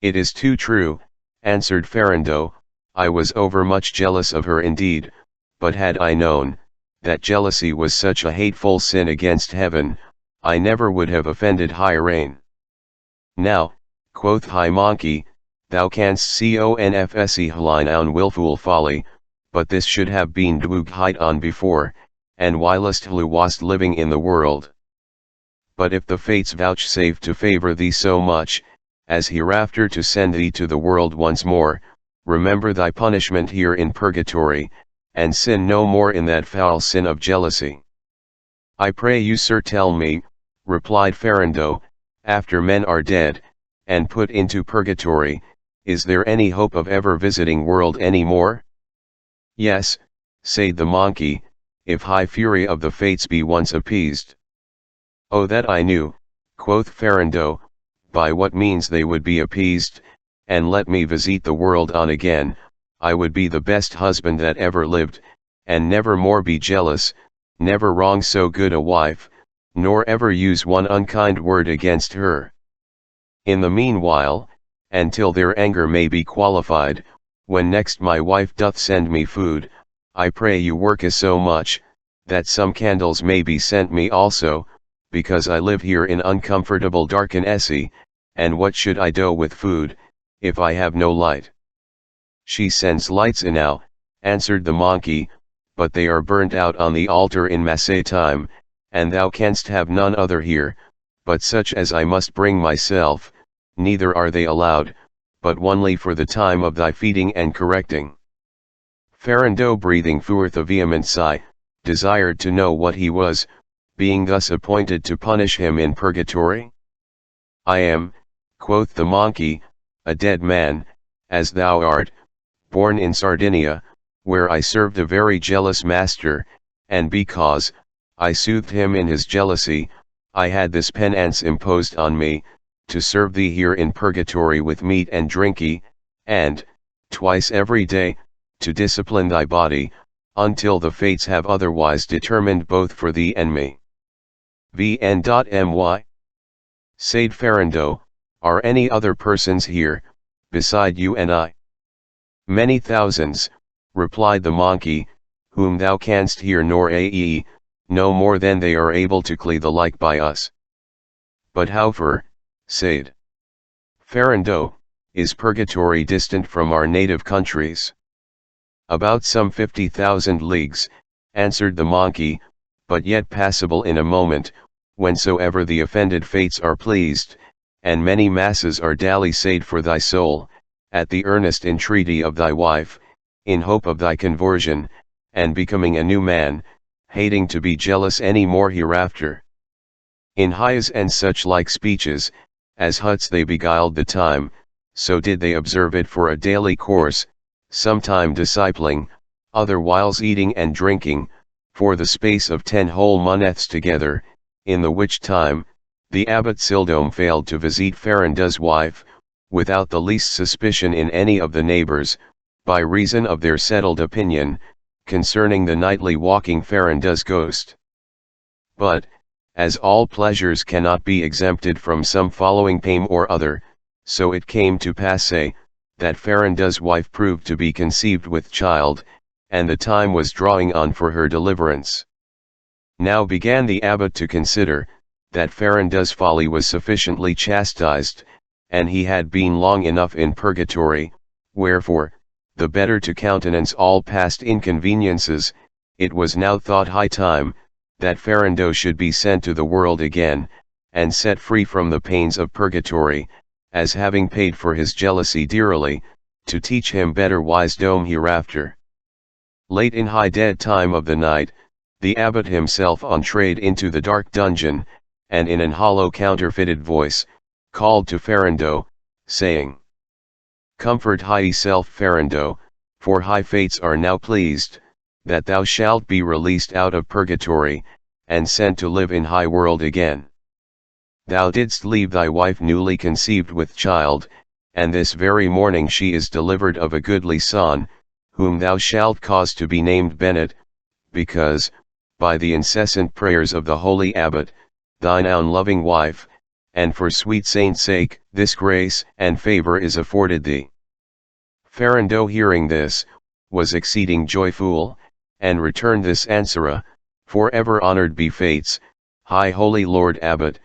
"It is too true," answered Ferrando, "I was overmuch jealous of her indeed, but had I known, that jealousy was such a hateful sin against heaven, I never would have offended high reign." "Now," quoth high monkey, "thou canst confess thine own wilful folly, but this should have been dwughed on before, and whilst thou wast living in the world. But if the fates vouchsafe to favor thee so much, as hereafter to send thee to the world once more, remember thy punishment here in purgatory, and sin no more in that foul sin of jealousy." "I pray you, sir, tell me," replied Ferrando, "after men are dead, and put into purgatory, is there any hope of ever visiting world any more?" "Yes," said the monkey, "if high fury of the fates be once appeased." "Oh, that I knew," quoth Ferrando, "by what means they would be appeased, and let me visit the world on again, I would be the best husband that ever lived, and never more be jealous, never wrong so good a wife, nor ever use one unkind word against her. In the meanwhile, and till their anger may be qualified, when next my wife doth send me food, I pray you work so much, that some candles may be sent me also, because I live here in uncomfortable darknessy, and what should I do with food, if I have no light? She sends lights enow, answered the monkey, but they are burnt out on the altar in Mass time, and thou canst have none other here, but such as I must bring myself, neither are they allowed, but only for the time of thy feeding and correcting. Ferrando, breathing forth a vehement sigh, desired to know what he was, being thus appointed to punish him in purgatory. I am, quoth the monkey, a dead man, as thou art, born in Sardinia, where I served a very jealous master, and because I soothed him in his jealousy, I had this penance imposed on me, to serve thee here in purgatory with meat and drinky, and, twice every day, to discipline thy body, until the fates have otherwise determined both for thee and me. VN.MY. Said Ferrando, are any other persons here, beside you and I? Many thousands, replied the monkey, whom thou canst hear nor ae, no more than they are able to clee the like by us. But how far, said Ferrando, is purgatory distant from our native countries? About some 50,000 leagues, answered the monkey, but yet passable in a moment, whensoever the offended fates are pleased, and many masses are daily said for thy soul, at the earnest entreaty of thy wife, in hope of thy conversion, and becoming a new man, hating to be jealous any more hereafter. In highs and such like speeches, as huts they beguiled the time, so did they observe it for a daily course, sometime discipling, other whiles eating and drinking, for the space of 10 whole months together, in the which time, the abbot seldom failed to visit Ferrando's wife, without the least suspicion in any of the neighbors, by reason of their settled opinion, concerning the nightly walking Ferrando's ghost. But, as all pleasures cannot be exempted from some following pain or other, so it came to pass that Ferrando's wife proved to be conceived with child, and the time was drawing on for her deliverance. Now began the abbot to consider, that Ferrando's folly was sufficiently chastised, and he had been long enough in purgatory, wherefore, the better to countenance all past inconveniences, it was now thought high time, that Ferrando should be sent to the world again, and set free from the pains of purgatory, as having paid for his jealousy dearly, to teach him better wisdom hereafter. Late in high dead time of the night, the abbot himself entrade into the dark dungeon, and in an hollow counterfeited voice, called to Ferrando, saying, Comfort thyself, Ferrando, for high fates are now pleased, that thou shalt be released out of purgatory, and sent to live in high world again. Thou didst leave thy wife newly conceived with child, and this very morning she is delivered of a goodly son, whom thou shalt cause to be named Bennet, because, by the incessant prayers of the holy abbot, thine own loving wife, and for sweet saint's sake, this grace and favor is afforded thee. Ferrando, hearing this, was exceeding joyful, and returned this answer, For ever honored be fates, high holy Lord Abbot,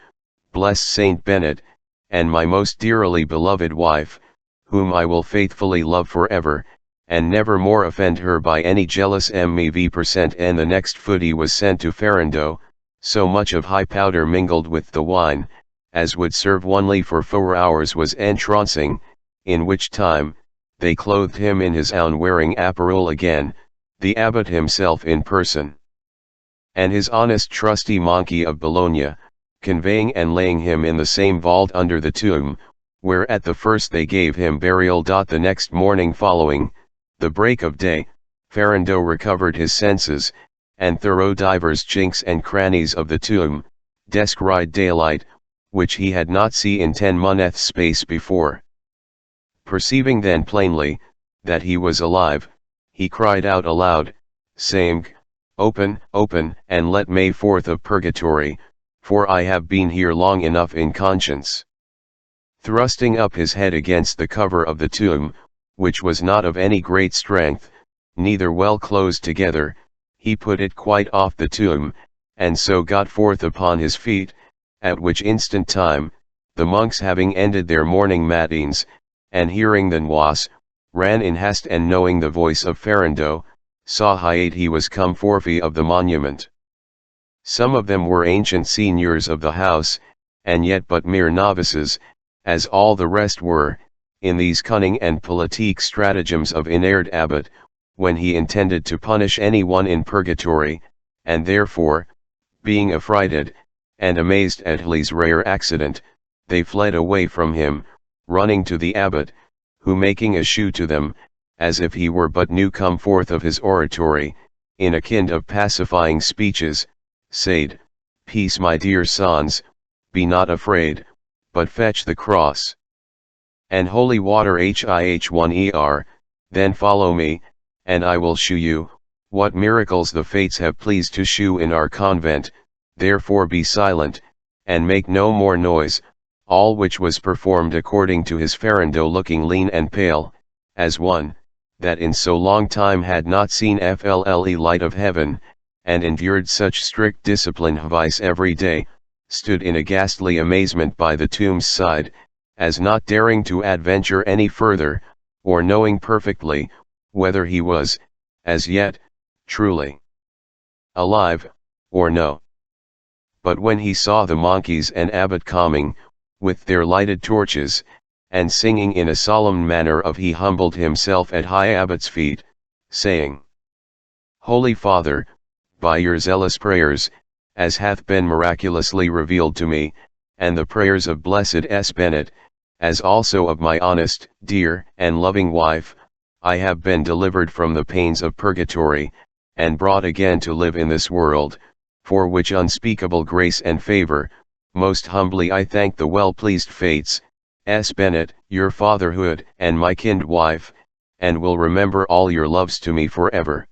blessed Saint Bennet, and my most dearly beloved wife, whom I will faithfully love forever, and never more offend her by any jealous mev%. And the next footy was sent to Ferrando, so much of high powder mingled with the wine, as would serve only for 4 hours was entrancing, in which time, they clothed him in his own wearing apparel again, the abbot himself in person, and his honest trusty monkey of Bologna, conveying and laying him in the same vault under the tomb, where at the first they gave him burial. The next morning following, the break of day, Ferrando recovered his senses, and thorough divers chinks and crannies of the tomb, descried daylight, which he had not seen in 10 months space before. Perceiving then plainly, that he was alive, he cried out aloud, saying, Open, open, and let me forth of purgatory, for I have been here long enough in conscience. Thrusting up his head against the cover of the tomb, which was not of any great strength, neither well closed together, he put it quite off the tomb, and so got forth upon his feet, at which instant time, the monks having ended their morning matins, and hearing the noise, ran in haste, and knowing the voice of Ferrando, saw he was come forfeit of the monument. Some of them were ancient seniors of the house, and yet but mere novices, as all the rest were, in these cunning and politique stratagems of Inerd Abbot, when he intended to punish any one in purgatory, and therefore, being affrighted, and amazed at his rare accident, they fled away from him, running to the abbot, who making a shew to them, as if he were but new come forth of his oratory, in a kind of pacifying speeches, said, "Peace, my dear sons, be not afraid, but fetch the cross and holy water hih1er, then follow me, and I will shew you, what miracles the fates have pleased to shew in our convent, therefore be silent, and make no more noise." All which was performed according to his Ferrando, looking lean and pale, as one, that in so long time had not seen FLLE light of heaven, and endured such strict discipline vice every day, stood in a ghastly amazement by the tomb's side, as not daring to adventure any further, or knowing perfectly, whether he was, as yet, truly alive, or no. But when he saw the monkeys and abbot coming, with their lighted torches, and singing in a solemn manner of, he humbled himself at high abbot's feet, saying, "Holy Father, by your zealous prayers, as hath been miraculously revealed to me, and the prayers of blessed S. Bennet, as also of my honest, dear, and loving wife, I have been delivered from the pains of purgatory, and brought again to live in this world, for which unspeakable grace and favor, most humbly I thank the well-pleased fates, S. Bennet, your fatherhood, and my kind wife, and will remember all your loves to me forever."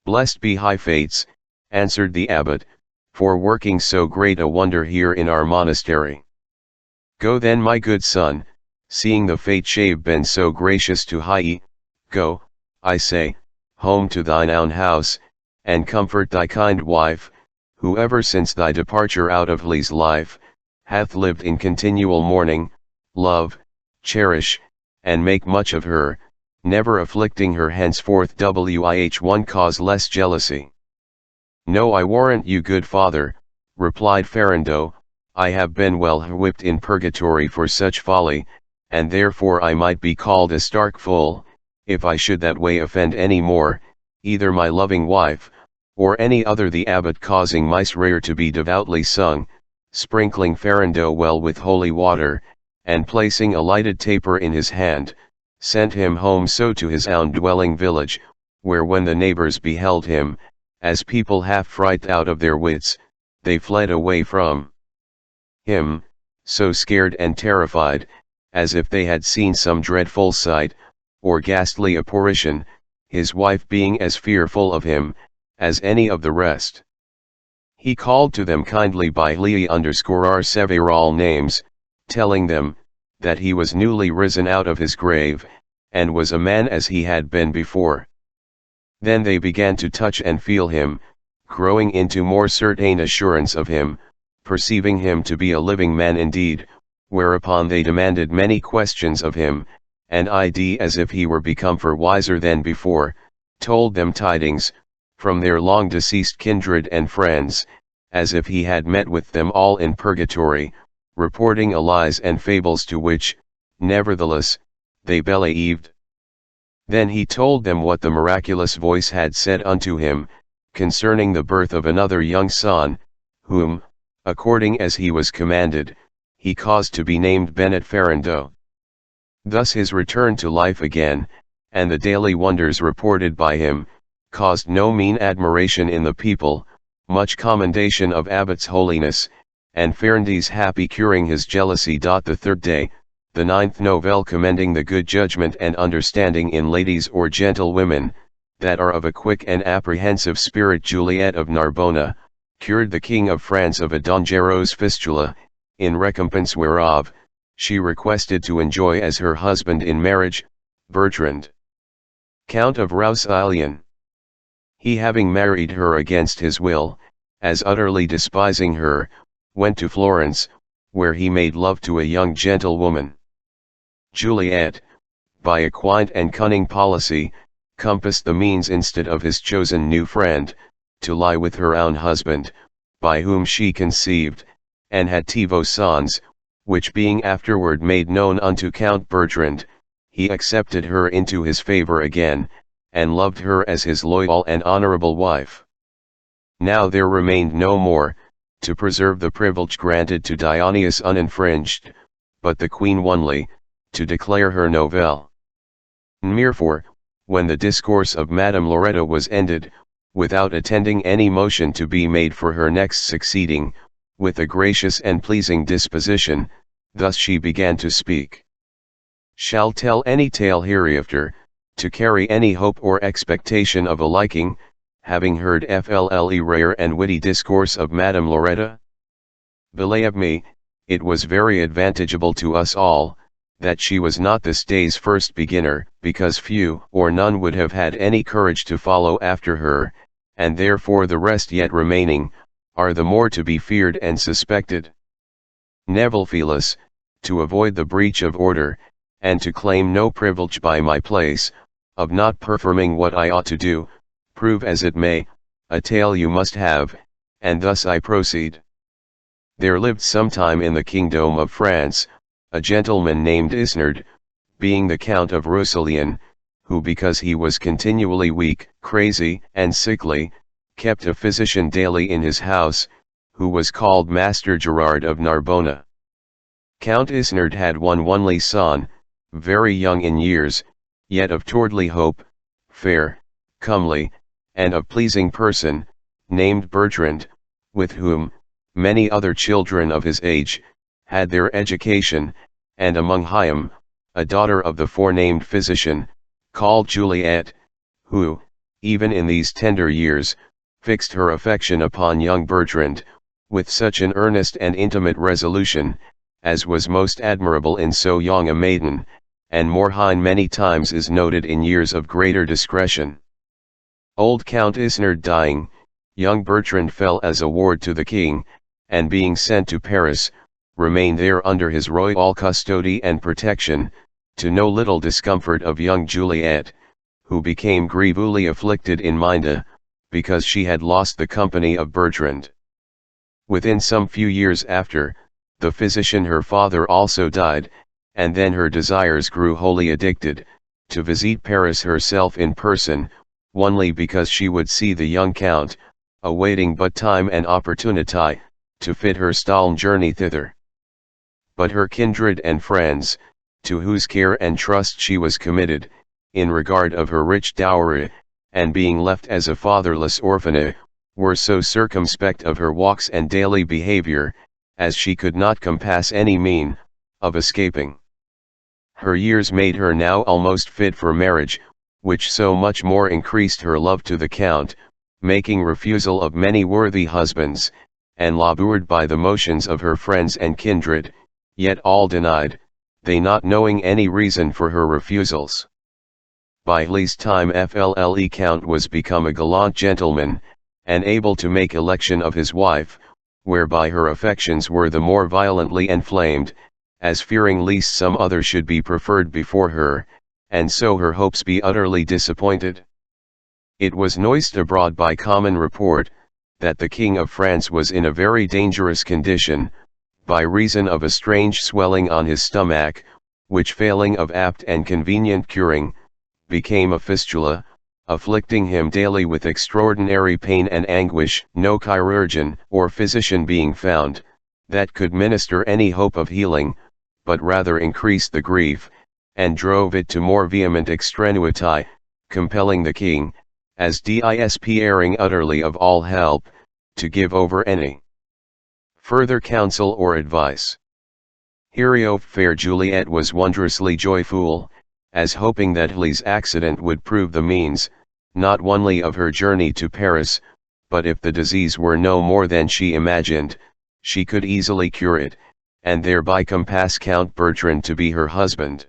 "Blessed be high fates," answered the abbot, "for working so great a wonder here in our monastery. Go then, my good son, seeing the fate shave been so gracious to go, I say, home to thine own house, and comfort thy kind wife, who ever since thy departure out of his life, hath lived in continual mourning, love, cherish, and make much of her, never afflicting her henceforth wih1 cause less jealousy." "No, I warrant you, good father," replied Ferrando, "I have been well whipped in purgatory for such folly, and therefore I might be called a stark fool, if I should that way offend any more, either my loving wife, or any other." The abbot, causing Miserere to be devoutly sung, sprinkling Ferrando well with holy water, and placing a lighted taper in his hand, sent him home so to his own dwelling village, where when the neighbors beheld him, as people half fright out of their wits, they fled away from him, so scared and terrified, as if they had seen some dreadful sight, or ghastly apparition, his wife being as fearful of him, as any of the rest. He called to them kindly by Lea_R several names, telling them, that he was newly risen out of his grave, and was a man as he had been before. Then they began to touch and feel him, growing into more certain assurance of him, perceiving him to be a living man indeed, whereupon they demanded many questions of him, and as if he were become far wiser than before, told them tidings, from their long deceased kindred and friends, as if he had met with them all in purgatory, reporting lies and fables to which, nevertheless, they believed. Then he told them what the miraculous voice had said unto him, concerning the birth of another young son, whom, according as he was commanded, he caused to be named Bennet Ferrando. Thus his return to life again, and the daily wonders reported by him, caused no mean admiration in the people, much commendation of Abbot's holiness, and Ferrando's happy curing his jealousy. The third day, the 9th Novelle, commending the good judgment and understanding in ladies or gentlewomen, that are of a quick and apprehensive spirit. Juliet of Narbona, cured the King of France of a dangerous fistula, in recompense whereof, she requested to enjoy as her husband in marriage, Bertrand, Count of Roussillon. He, having married her against his will, as utterly despising her, went to Florence, where he made love to a young gentlewoman. Juliet, by a quaint and cunning policy, compassed the means instead of his chosen new friend, to lie with her own husband, by whom she conceived, and had 2 sons, which being afterward made known unto Count Bertrand, he accepted her into his favor again, and loved her as his loyal and honorable wife. Now there remained no more, to preserve the privilege granted to Dionysius uninfringed, but the queen only, to declare her novelle. Therefore, when the discourse of Madame Loretta was ended, without attending any motion to be made for her next succeeding, with a gracious and pleasing disposition, thus she began to speak. Shall tell any tale hereafter, to carry any hope or expectation of a liking, having heard FLLE rare and witty discourse of Madame Loretta? Believe me, it was very advantageable to us all, that she was not this day's first beginner, because few or none would have had any courage to follow after her, and therefore the rest yet remaining, are the more to be feared and suspected. Nevertheless, to avoid the breach of order, and to claim no privilege by my place, of not performing what I ought to do, prove as it may, a tale you must have, and thus I proceed. There lived sometime in the kingdom of France, a gentleman named Isnard, being the Count of Roussillon, who because he was continually weak, crazy, and sickly, kept a physician daily in his house, who was called Master Gerard of Narbona. Count Isnard had one only son, very young in years, yet of towardly hope, fair, comely, and of pleasing person, named Bertrand, with whom, many other children of his age, had their education, and among him, a daughter of the forenamed physician, called Juliet, who, even in these tender years, fixed her affection upon young Bertrand, with such an earnest and intimate resolution, as was most admirable in so young a maiden, and more hine many times is noted in years of greater discretion. Old Count Isnard dying, young Bertrand fell as a ward to the king, and being sent to Paris, remained there under his royal custody and protection, to no little discomfort of young Juliet, who became grievously afflicted in mind, because she had lost the company of Bertrand. Within some few years after, the physician her father also died, and then her desires grew wholly addicted, to visit Paris herself in person, only because she would see the young count, awaiting but time and opportunity, to fit her stolen journey thither. But her kindred and friends, to whose care and trust she was committed, in regard of her rich dowry, and being left as a fatherless orphan, were so circumspect of her walks and daily behavior, as she could not compass any mean of escaping. Her years made her now almost fit for marriage, which so much more increased her love to the count, making refusal of many worthy husbands, and labored by the motions of her friends and kindred, yet all denied, they not knowing any reason for her refusals. By least time FLLE Count was become a gallant gentleman, and able to make election of his wife, whereby her affections were the more violently enflamed, as fearing least some other should be preferred before her, and so her hopes be utterly disappointed. It was noised abroad by common report, that the King of France was in a very dangerous condition, by reason of a strange swelling on his stomach, which failing of apt and convenient curing, became a fistula, afflicting him daily with extraordinary pain and anguish, no chirurgeon or physician being found, that could minister any hope of healing, but rather increased the grief, and drove it to more vehement extenuity, compelling the king, as despairing utterly of all help, to give over any further counsel or advice. Hereof fair Juliet was wondrously joyful, as hoping that his accident would prove the means, not only of her journey to Paris, but if the disease were no more than she imagined, she could easily cure it, and thereby compass Count Bertrand to be her husband.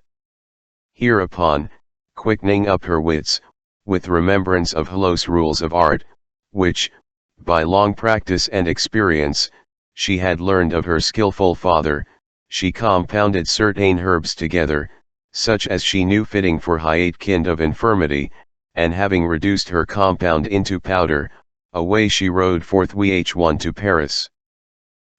Hereupon, quickening up her wits, with remembrance of Hellos rules of art, which, by long practice and experience, she had learned of her skillful father. She compounded certain herbs together, such as she knew fitting for hiate kind of infirmity, and having reduced her compound into powder, away she rode forthwith one to Paris.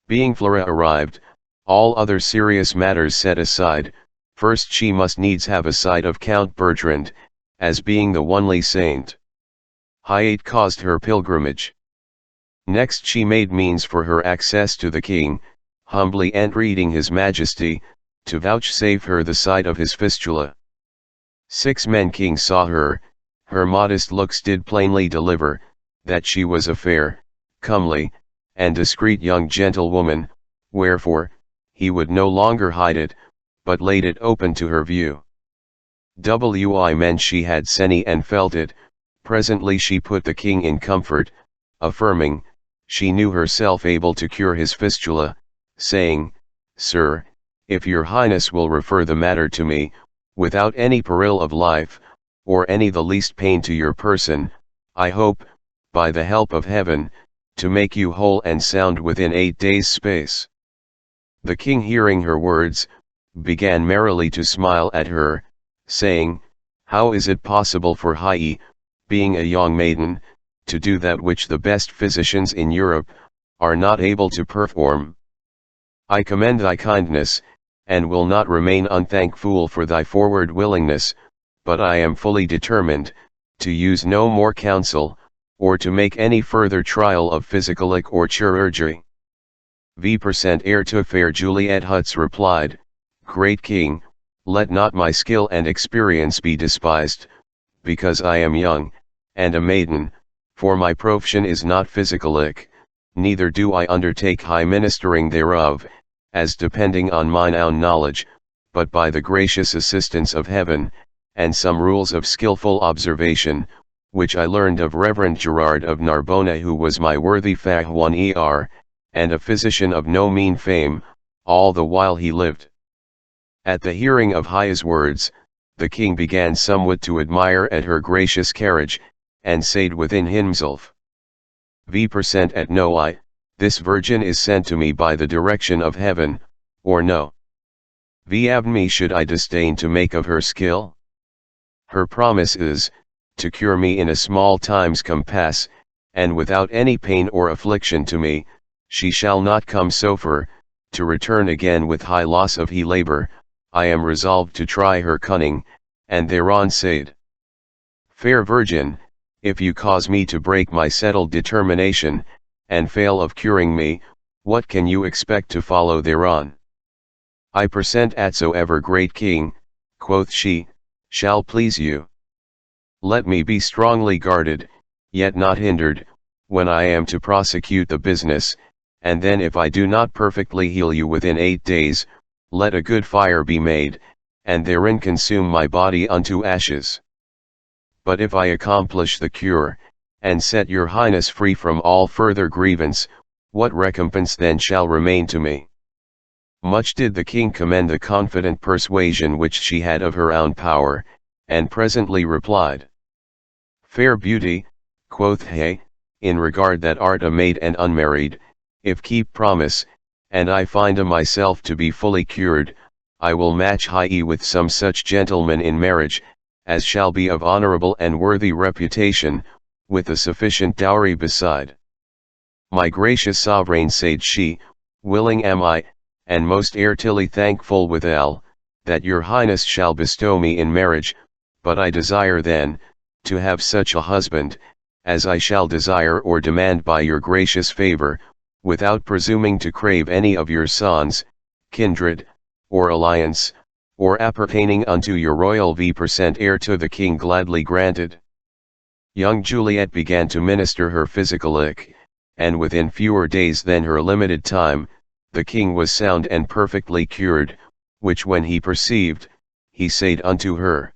Being Flora arrived, all other serious matters set aside, first she must needs have a sight of Count Bertrand, as being the only saint. Hiate caused her pilgrimage. Next she made means for her access to the king, humbly entreating his majesty, to vouchsafe her the sight of his fistula. 6 men king saw her, her modest looks did plainly deliver, that she was a fair, comely, and discreet young gentlewoman, wherefore, he would no longer hide it, but laid it open to her view. Wi meant she had seen and felt it. Presently she put the king in comfort, affirming, she knew herself able to cure his fistula, saying, Sir, if your highness will refer the matter to me, without any peril of life, or any the least pain to your person, I hope, by the help of heaven, to make you whole and sound within 8 days' space. The king hearing her words, began merrily to smile at her, saying, How is it possible for Hiate, being a young maiden, to do that which the best physicians in Europe are not able to perform? I commend thy kindness, and will not remain unthankful for thy forward willingness, but I am fully determined, to use no more counsel, or to make any further trial of physical or chirurgery. V% heir to fair Juliet Huts replied, Great king, let not my skill and experience be despised, because I am young, and a maiden, for my profession is not physicalic, neither do I undertake high ministering thereof, as depending on mine own knowledge, but by the gracious assistance of heaven, and some rules of skillful observation, which I learned of Reverend Gerard of Narbona, who was my worthy Fahwan and a physician of no mean fame, all the while he lived. At the hearing of Hiate's words, the king began somewhat to admire at her gracious carriage, and said within himself, V% at no this virgin is sent to me by the direction of heaven, or no. Me should I disdain to make of her skill? Her promise is, to cure me in a small time's compass, and without any pain or affliction to me, she shall not come so far, to return again with high loss of he labor. I am resolved to try her cunning, and thereon said, Fair virgin, if you cause me to break my settled determination, and fail of curing me, what can you expect to follow thereon? I present atsoever great king, quoth she, shall please you. Let me be strongly guarded, yet not hindered, when I am to prosecute the business, and then if I do not perfectly heal you within 8 days, let a good fire be made, and therein consume my body unto ashes. But if I accomplish the cure, and set your highness free from all further grievance, what recompense then shall remain to me? Much did the king commend the confident persuasion which she had of her own power, and presently replied, Fair beauty, quoth he, in regard that art a maid and unmarried, if keep promise, and I find myself to be fully cured, I will match Hiate with some such gentleman in marriage, as shall be of honorable and worthy reputation, with a sufficient dowry beside. My gracious sovereign, said she, willing am I, and most heartily thankful withal, that your highness shall bestow me in marriage, but I desire then, to have such a husband, as I shall desire or demand by your gracious favor, without presuming to crave any of your sons, kindred, or alliance, or appertaining unto your royal V% heir to the king gladly granted. Young Juliet began to minister her physicalic, and within fewer days than her limited time, the king was sound and perfectly cured, which when he perceived, he said unto her,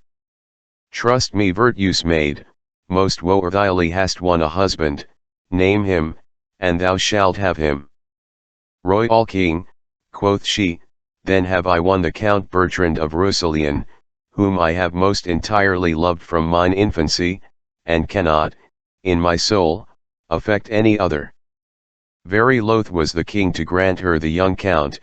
Trust me, virtuous maid, most worthily hast won a husband, name him, and thou shalt have him. Royal king, quoth she, then have I won the Count Bertrand of Roussillon, whom I have most entirely loved from mine infancy, and cannot, in my soul, affect any other. Very loath was the king to grant her the young count,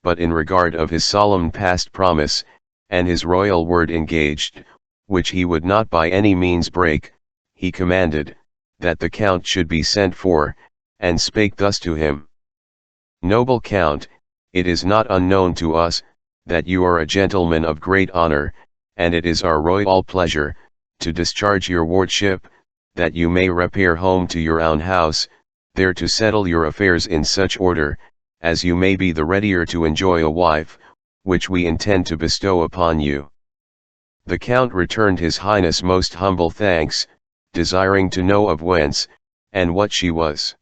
but in regard of his solemn past promise, and his royal word engaged, which he would not by any means break, he commanded, that the count should be sent for, and spake thus to him. Noble count, it is not unknown to us, that you are a gentleman of great honor, and it is our royal pleasure, to discharge your wardship, that you may repair home to your own house, there to settle your affairs in such order, as you may be the readier to enjoy a wife, which we intend to bestow upon you. The count returned his highness most humble thanks, desiring to know of whence, and what she was.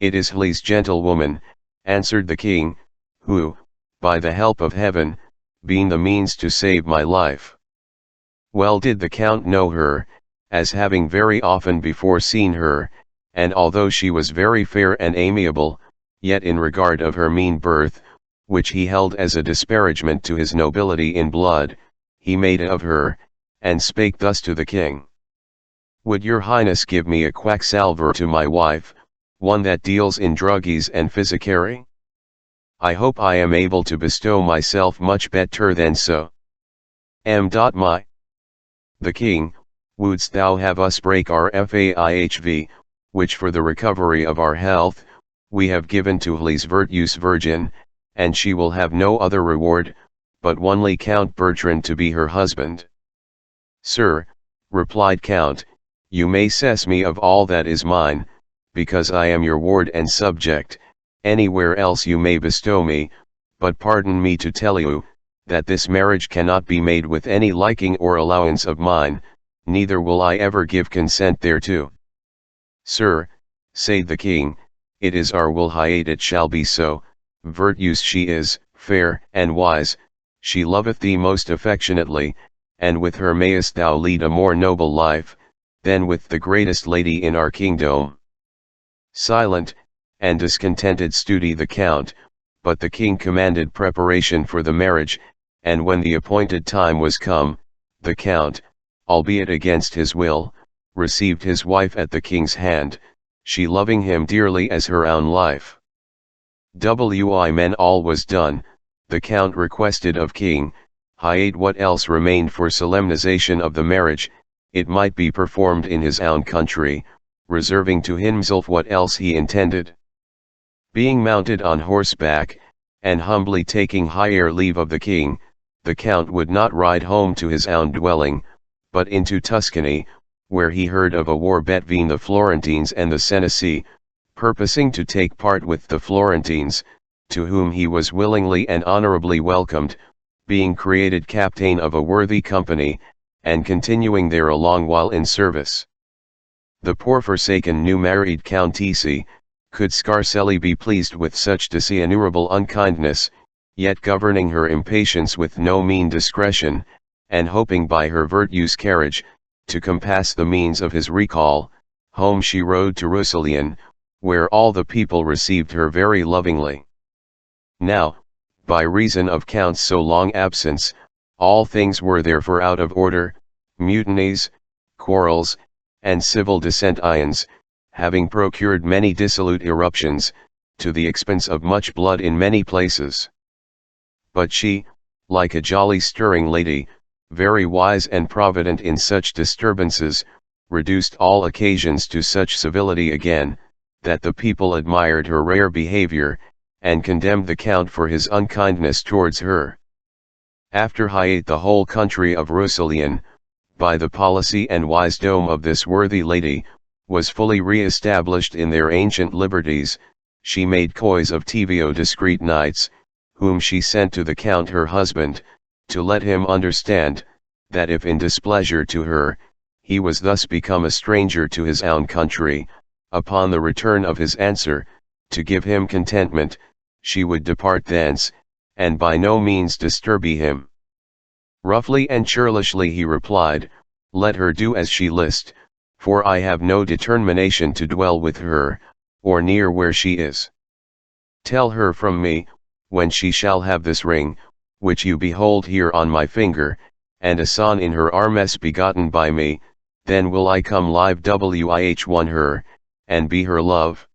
It is Hli's gentlewoman, answered the king, who, by the help of heaven, been the means to save my life. Well did the count know her, as having very often before seen her, and although she was very fair and amiable, yet in regard of her mean birth, which he held as a disparagement to his nobility in blood, he made of her, and spake thus to the king. Would your highness give me a quacksalver to my wife, one that deals in druggies and physicary? I hope I am able to bestow myself much better than so. My. The king, wouldst thou have us break our faihv, which for the recovery of our health, we have given to Hli's virtuous virgin, and she will have no other reward, but only Count Bertrand to be her husband? Sir, replied Count, you may cess me of all that is mine, because I am your ward and subject, anywhere else you may bestow me, but pardon me to tell you, that this marriage cannot be made with any liking or allowance of mine, neither will I ever give consent thereto. Sir, said the king, it is our will it shall be so, virtuous she is, fair and wise, she loveth thee most affectionately, and with her mayest thou lead a more noble life, than with the greatest lady in our kingdom. Silent, and discontented stood the count, but the king commanded preparation for the marriage, and when the appointed time was come, the count, albeit against his will, received his wife at the king's hand, she loving him dearly as her own life. When all was done, the count requested of king, what else remained for solemnization of the marriage, it might be performed in his own country, reserving to himself what else he intended. Being mounted on horseback, and humbly taking higher leave of the king, the count would not ride home to his own dwelling, but into Tuscany, where he heard of a war between the Florentines and the Senesi, purposing to take part with the Florentines, to whom he was willingly and honorably welcomed, being created captain of a worthy company, and continuing there a long while in service. The poor forsaken new married countess could scarcely be pleased with such dishonorable unkindness, yet governing her impatience with no mean discretion, and hoping by her virtuous carriage, to compass the means of his recall, home she rode to Roussillon, where all the people received her very lovingly. Now, by reason of Count's so long absence, all things were therefore out of order, mutinies, quarrels, and civil dissensions, having procured many dissolute eruptions, to the expense of much blood in many places. But she, like a jolly stirring lady, very wise and provident in such disturbances, reduced all occasions to such civility again, that the people admired her rare behavior, and condemned the count for his unkindness towards her. After the whole country of Roussillon, by the policy and wisdom of this worthy lady, was fully re-established in their ancient liberties, she made coys of Tevio discreet knights, whom she sent to the count her husband, to let him understand, that if in displeasure to her, he was thus become a stranger to his own country, upon the return of his answer, to give him contentment, she would depart thence, and by no means disturb him. Roughly and churlishly he replied, let her do as she list, for I have no determination to dwell with her, or near where she is. Tell her from me, when she shall have this ring, which you behold here on my finger, and a son in her arms begotten by me, then will I come live wih her, and be her love.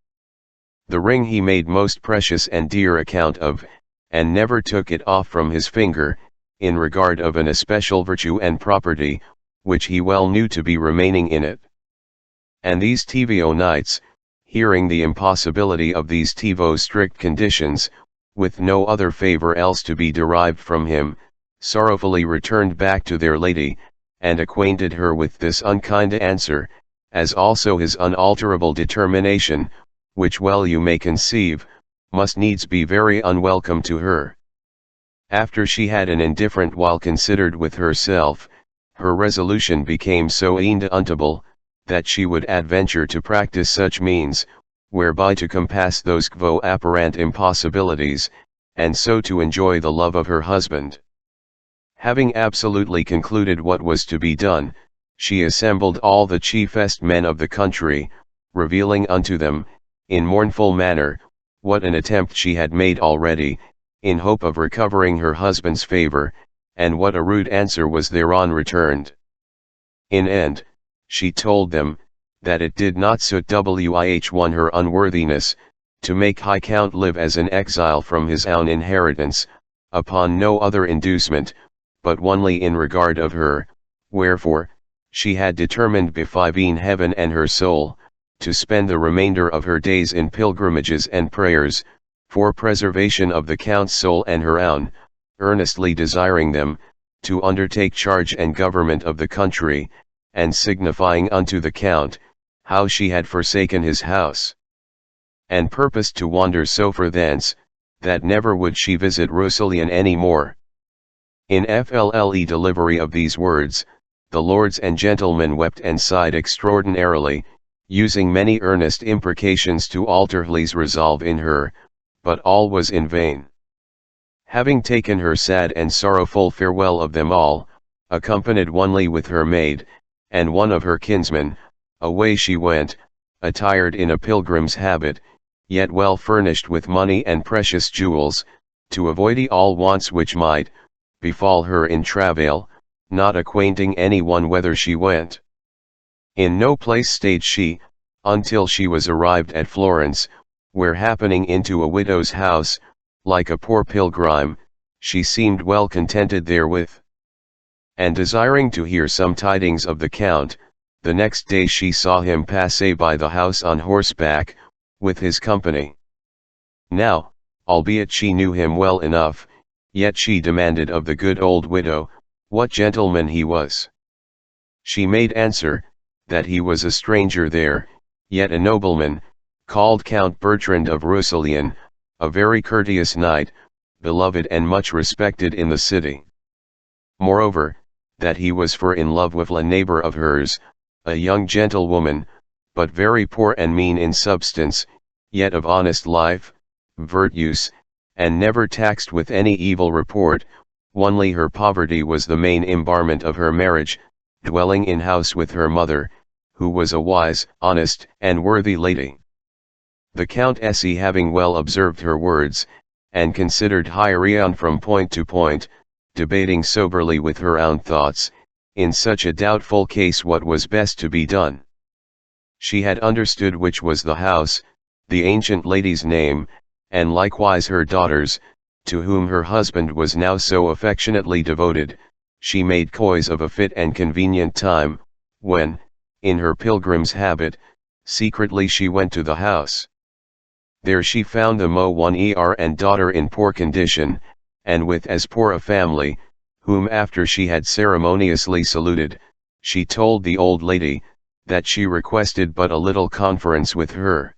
The ring he made most precious and dear account of, and never took it off from his finger, in regard of an especial virtue and property, which he well knew to be remaining in it. And these TVO knights, hearing the impossibility of these TVO strict conditions, with no other favor else to be derived from him, sorrowfully returned back to their lady, and acquainted her with this unkind answer, as also his unalterable determination, which well you may conceive, must needs be very unwelcome to her. After she had an indifferent while considered with herself, her resolution became so undauntable, that she would adventure to practice such means, whereby to compass those quo apparent impossibilities, and so to enjoy the love of her husband. Having absolutely concluded what was to be done, she assembled all the chiefest men of the country, revealing unto them, in mournful manner, what an attempt she had made already, in hope of recovering her husband's favor, and what a rude answer was thereon returned. In end, she told them, that it did not suit wih her unworthiness, to make High Count live as an exile from his own inheritance, upon no other inducement, but only in regard of her, wherefore, she had determined befiving heaven and her soul, to spend the remainder of her days in pilgrimages and prayers, for preservation of the Count's soul and her own, earnestly desiring them, to undertake charge and government of the country, and signifying unto the Count, how she had forsaken his house, and purposed to wander so far thence, that never would she visit Roussillon any more. In FLLE delivery of these words, the lords and gentlemen wept and sighed extraordinarily, using many earnest imprecations to alter his resolve in her, but all was in vain. Having taken her sad and sorrowful farewell of them all, accompanied only with her maid, and one of her kinsmen, away she went, attired in a pilgrim's habit, yet well furnished with money and precious jewels, to avoid all wants which might befall her in travail, not acquainting any one whither she went. In no place stayed she, until she was arrived at Florence, where happening into a widow's house, like a poor pilgrim, she seemed well contented therewith. And desiring to hear some tidings of the Count, the next day she saw him pass by the house on horseback, with his company. Now, albeit she knew him well enough, yet she demanded of the good old widow, what gentleman he was. She made answer, that he was a stranger there, yet a nobleman, called Count Bertrand of Roussillon, a very courteous knight, beloved and much respected in the city. Moreover, that he was for in love with a neighbor of hers, a young gentlewoman, but very poor and mean in substance, yet of honest life, virtues, and never taxed with any evil report, only her poverty was the main embarment of her marriage, dwelling in house with her mother, who was a wise, honest, and worthy lady. The Countess having well observed her words, and considered Hieron from point to point, debating soberly with her own thoughts, in such a doubtful case what was best to be done. She had understood which was the house, the ancient lady's name, and likewise her daughter's, to whom her husband was now so affectionately devoted. She made choice of a fit and convenient time, when, in her pilgrim's habit, secretly she went to the house. There she found the Mo1er and daughter in poor condition, and with as poor a family, whom after she had ceremoniously saluted, she told the old lady, that she requested but a little conference with her.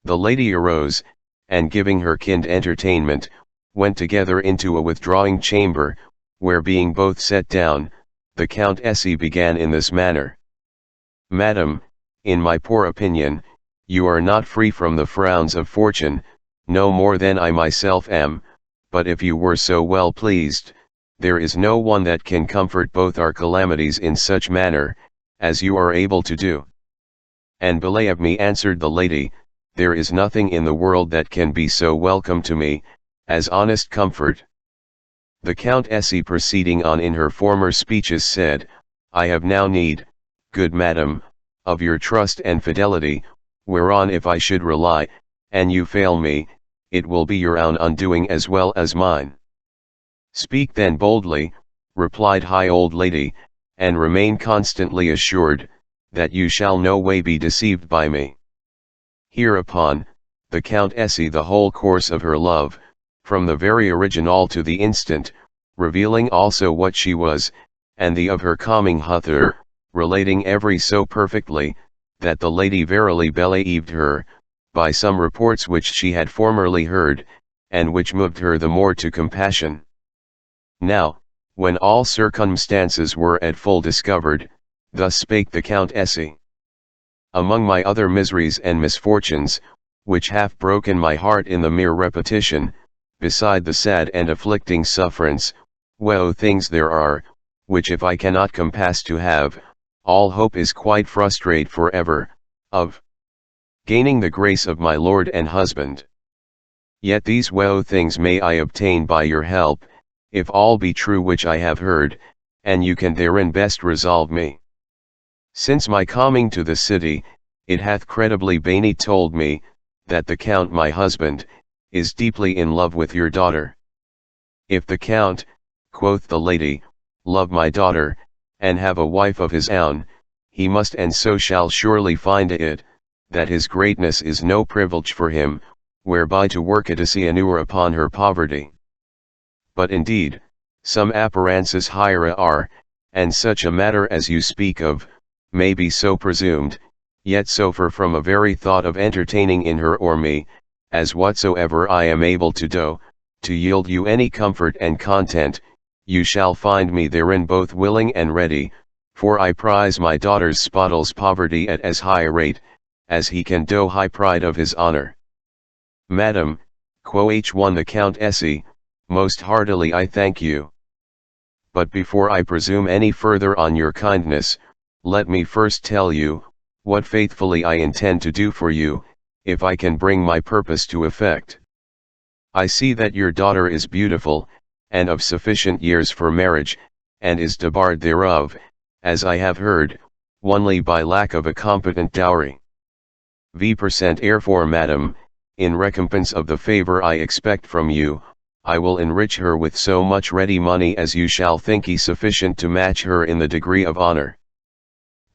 The lady arose, and giving her kind entertainment, went together into a withdrawing chamber, where being both set down, the Countess began in this manner. Madam, in my poor opinion, you are not free from the frowns of fortune, no more than I myself am, but if you were so well pleased, there is no one that can comfort both our calamities in such manner, as you are able to do. And believe me, answered the lady, there is nothing in the world that can be so welcome to me, as honest comfort. The Countess proceeding on in her former speeches said, I have now need, good madam, of your trust and fidelity, whereon if I should rely, and you fail me, it will be your own undoing as well as mine. Speak then boldly, replied high old lady, and remain constantly assured, that you shall no way be deceived by me. Hereupon, the Countess the whole course of her love, from the very original to the instant, revealing also what she was, and the of her coming hither, relating every so perfectly, that the lady verily believed her, by some reports which she had formerly heard, and which moved her the more to compassion. Now, when all circumstances were at full discovered, thus spake the Countess. Among my other miseries and misfortunes, which have broken my heart in the mere repetition, beside the sad and afflicting sufferance, woe things there are, which if I cannot compass to have, all hope is quite frustrate for ever, of gaining the grace of my Lord and husband. Yet these woe things may I obtain by your help, if all be true which I have heard, and you can therein best resolve me. Since my coming to the city, it hath credibly been told me, that the Count my husband, is deeply in love with your daughter. If the Count, quoth the lady, love my daughter, and have a wife of his own, he must and so shall surely find it, that his greatness is no privilege for him, whereby to work it a annure upon her poverty. But indeed, some apparences higher are, and such a matter as you speak of, may be so presumed, yet so far from a very thought of entertaining in her or me, as whatsoever I am able to do, to yield you any comfort and content, you shall find me therein both willing and ready, for I prize my daughter's spotless poverty at as high a rate, as he can do high pride of his honor. Madam, quoth one the Countess, most heartily I thank you. But before I presume any further on your kindness, let me first tell you, what faithfully I intend to do for you, if I can bring my purpose to effect. I see that your daughter is beautiful, and of sufficient years for marriage, and is debarred thereof, as I have heard, only by lack of a competent dowry. V% therefore madam, in recompense of the favor I expect from you, I will enrich her with so much ready money as you shall think sufficient to match her in the degree of honor.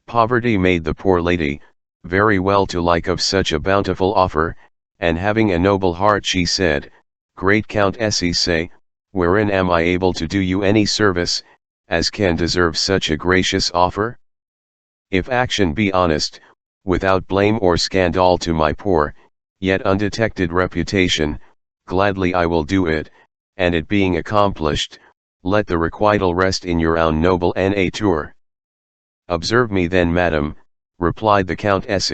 Poverty made the poor lady, very well to like of such a bountiful offer, and having a noble heart she said, Great Countess say, wherein am I able to do you any service, as can deserve such a gracious offer? If action be honest, without blame or scandal to my poor, yet undetected reputation, gladly I will do it, and it being accomplished, let the requital rest in your own noble nature. Observe me then madam, replied the Countess.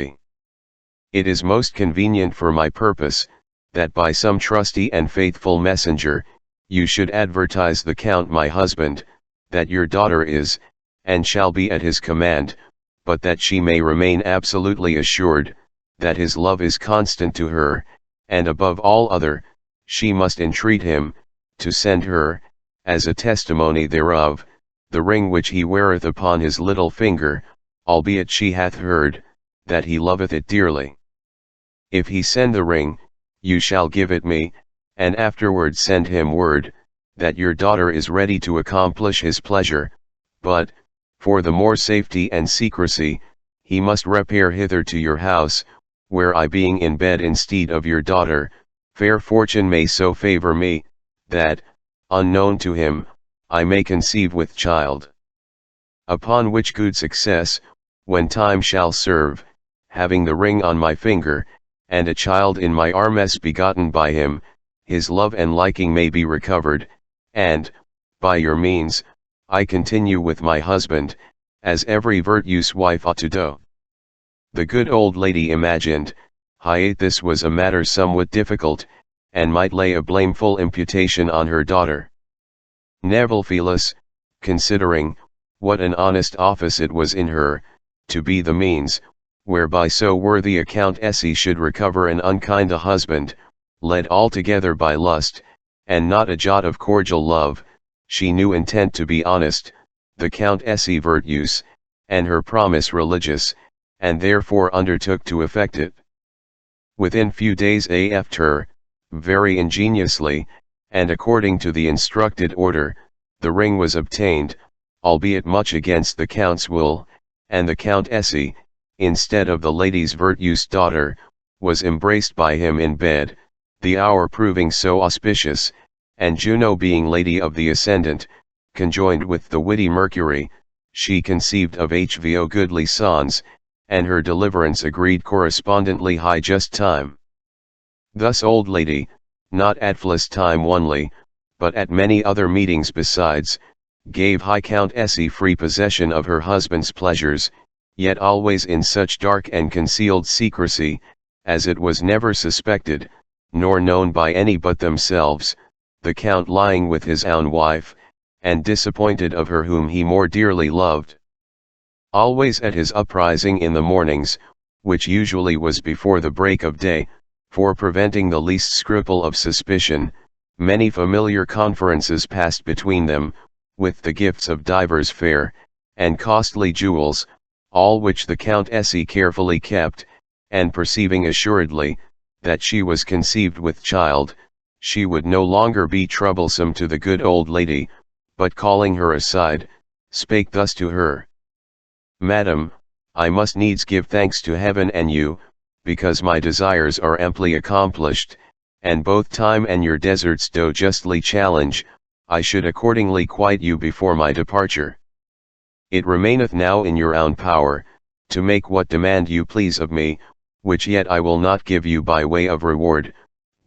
It is most convenient for my purpose, that by some trusty and faithful messenger, you should advertise the Count my husband, that your daughter is, and shall be at his command, but that she may remain absolutely assured, that his love is constant to her, and above all other, she must entreat him, to send her, as a testimony thereof, the ring which he weareth upon his little finger, albeit she hath heard, that he loveth it dearly. If he send the ring, you shall give it me, and afterward send him word, that your daughter is ready to accomplish his pleasure, but, for the more safety and secrecy, he must repair hither to your house, where I being in bed instead of your daughter, fair fortune may so favor me, that, unknown to him, I may conceive with child. Upon which good success, when time shall serve, having the ring on my finger, and a child in my arms begotten by him, his love and liking may be recovered, and, by your means, I continue with my husband, as every virtuous wife ought to do. The good old lady imagined, this was a matter somewhat difficult, and might lay a blameful imputation on her daughter. Nevertheless, considering, what an honest office it was in her, to be the means, whereby so worthy a Countess should recover an unkind husband, led altogether by lust, and not a jot of cordial love, she knew intent to be honest, the Countess virtuous, and her promise religious, and therefore undertook to effect it. Within few days after, very ingeniously, and according to the instructed order, the ring was obtained, albeit much against the Count's will, and the Countess, instead of the lady's virtuous daughter, was embraced by him in bed, the hour proving so auspicious, and Juno being lady of the ascendant, conjoined with the witty Mercury, she conceived of hvo goodly sons, and her deliverance agreed correspondently high just time. Thus old lady, not at Phillis time only, but at many other meetings besides, gave high Countess free possession of her husband's pleasures, yet always in such dark and concealed secrecy, as it was never suspected, nor known by any but themselves, the Count lying with his own wife, and disappointed of her whom he more dearly loved. Always at his uprising in the mornings, which usually was before the break of day, for preventing the least scruple of suspicion, many familiar conferences passed between them, with the gifts of divers fair, and costly jewels, all which the Countess carefully kept, and perceiving assuredly, that she was conceived with child, she would no longer be troublesome to the good old lady, but calling her aside, spake thus to her. Madam, I must needs give thanks to heaven and you, because my desires are amply accomplished, and both time and your deserts do justly challenge, I should accordingly quite you before my departure. It remaineth now in your own power, to make what demand you please of me, which yet I will not give you by way of reward,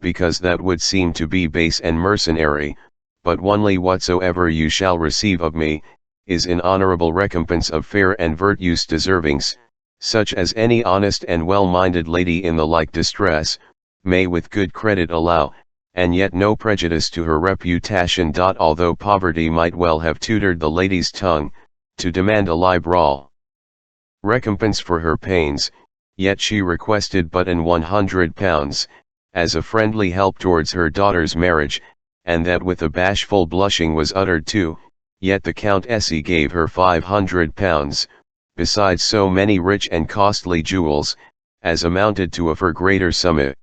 because that would seem to be base and mercenary, but only whatsoever you shall receive of me, is in honorable recompense of fair and virtuous deservings, such as any honest and well-minded lady in the like distress, may with good credit allow, and yet no prejudice to her reputation. Although poverty might well have tutored the lady's tongue, to demand a liberal recompense for her pains, yet she requested but an £100, as a friendly help towards her daughter's marriage, and that with a bashful blushing was uttered too, yet the Countess gave her £500, besides so many rich and costly jewels, as amounted to a far greater sum.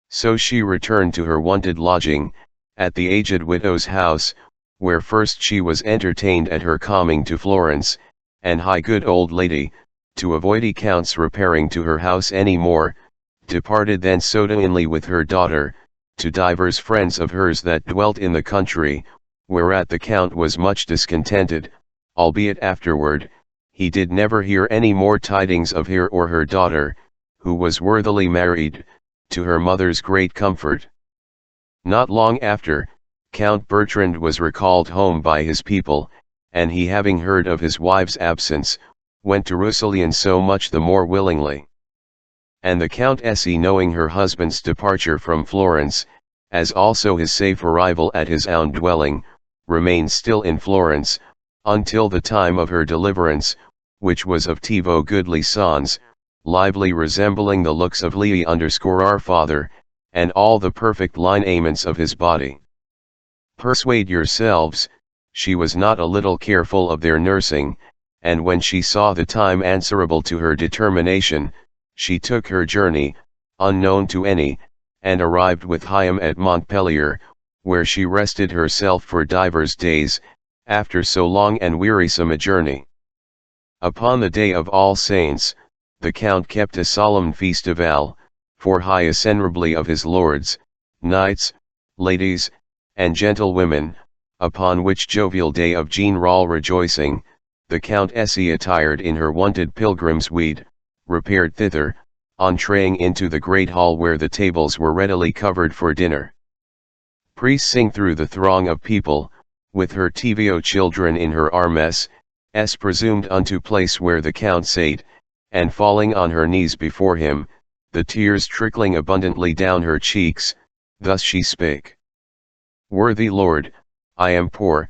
So she returned to her wonted lodging, at the aged widow's house, where first she was entertained at her coming to Florence, and high good old lady, to avoid Count's repairing to her house any more, departed thence suddenly with her daughter, to divers friends of hers that dwelt in the country, whereat the Count was much discontented, albeit afterward, he did never hear any more tidings of her or her daughter, who was worthily married, to her mother's great comfort. Not long after, Count Bertrand was recalled home by his people, and he having heard of his wife's absence, went to Roussillon so much the more willingly. And the Countess knowing her husband's departure from Florence, as also his safe arrival at his own dwelling, remained still in Florence, until the time of her deliverance, which was of Tivo goodly sons, lively resembling the looks of our father, and all the perfect lineaments of his body. Persuade yourselves, she was not a little careful of their nursing, and when she saw the time answerable to her determination, she took her journey, unknown to any, and arrived with Hyam at Montpellier, where she rested herself for divers days, after so long and wearisome a journey. Upon the day of All Saints, the Count kept a solemn festival, for high assembly of his lords, knights, ladies, and gentlewomen, upon which jovial day of general rejoicing, the Countess attired in her wonted pilgrim's weed, repaired thither, entreing into the great hall where the tables were readily covered for dinner. Pressing through the throng of people, with her TVO children in her arms, presumed unto place where the Count sate, and falling on her knees before him, the tears trickling abundantly down her cheeks, thus she spake. Worthy Lord, I am poor,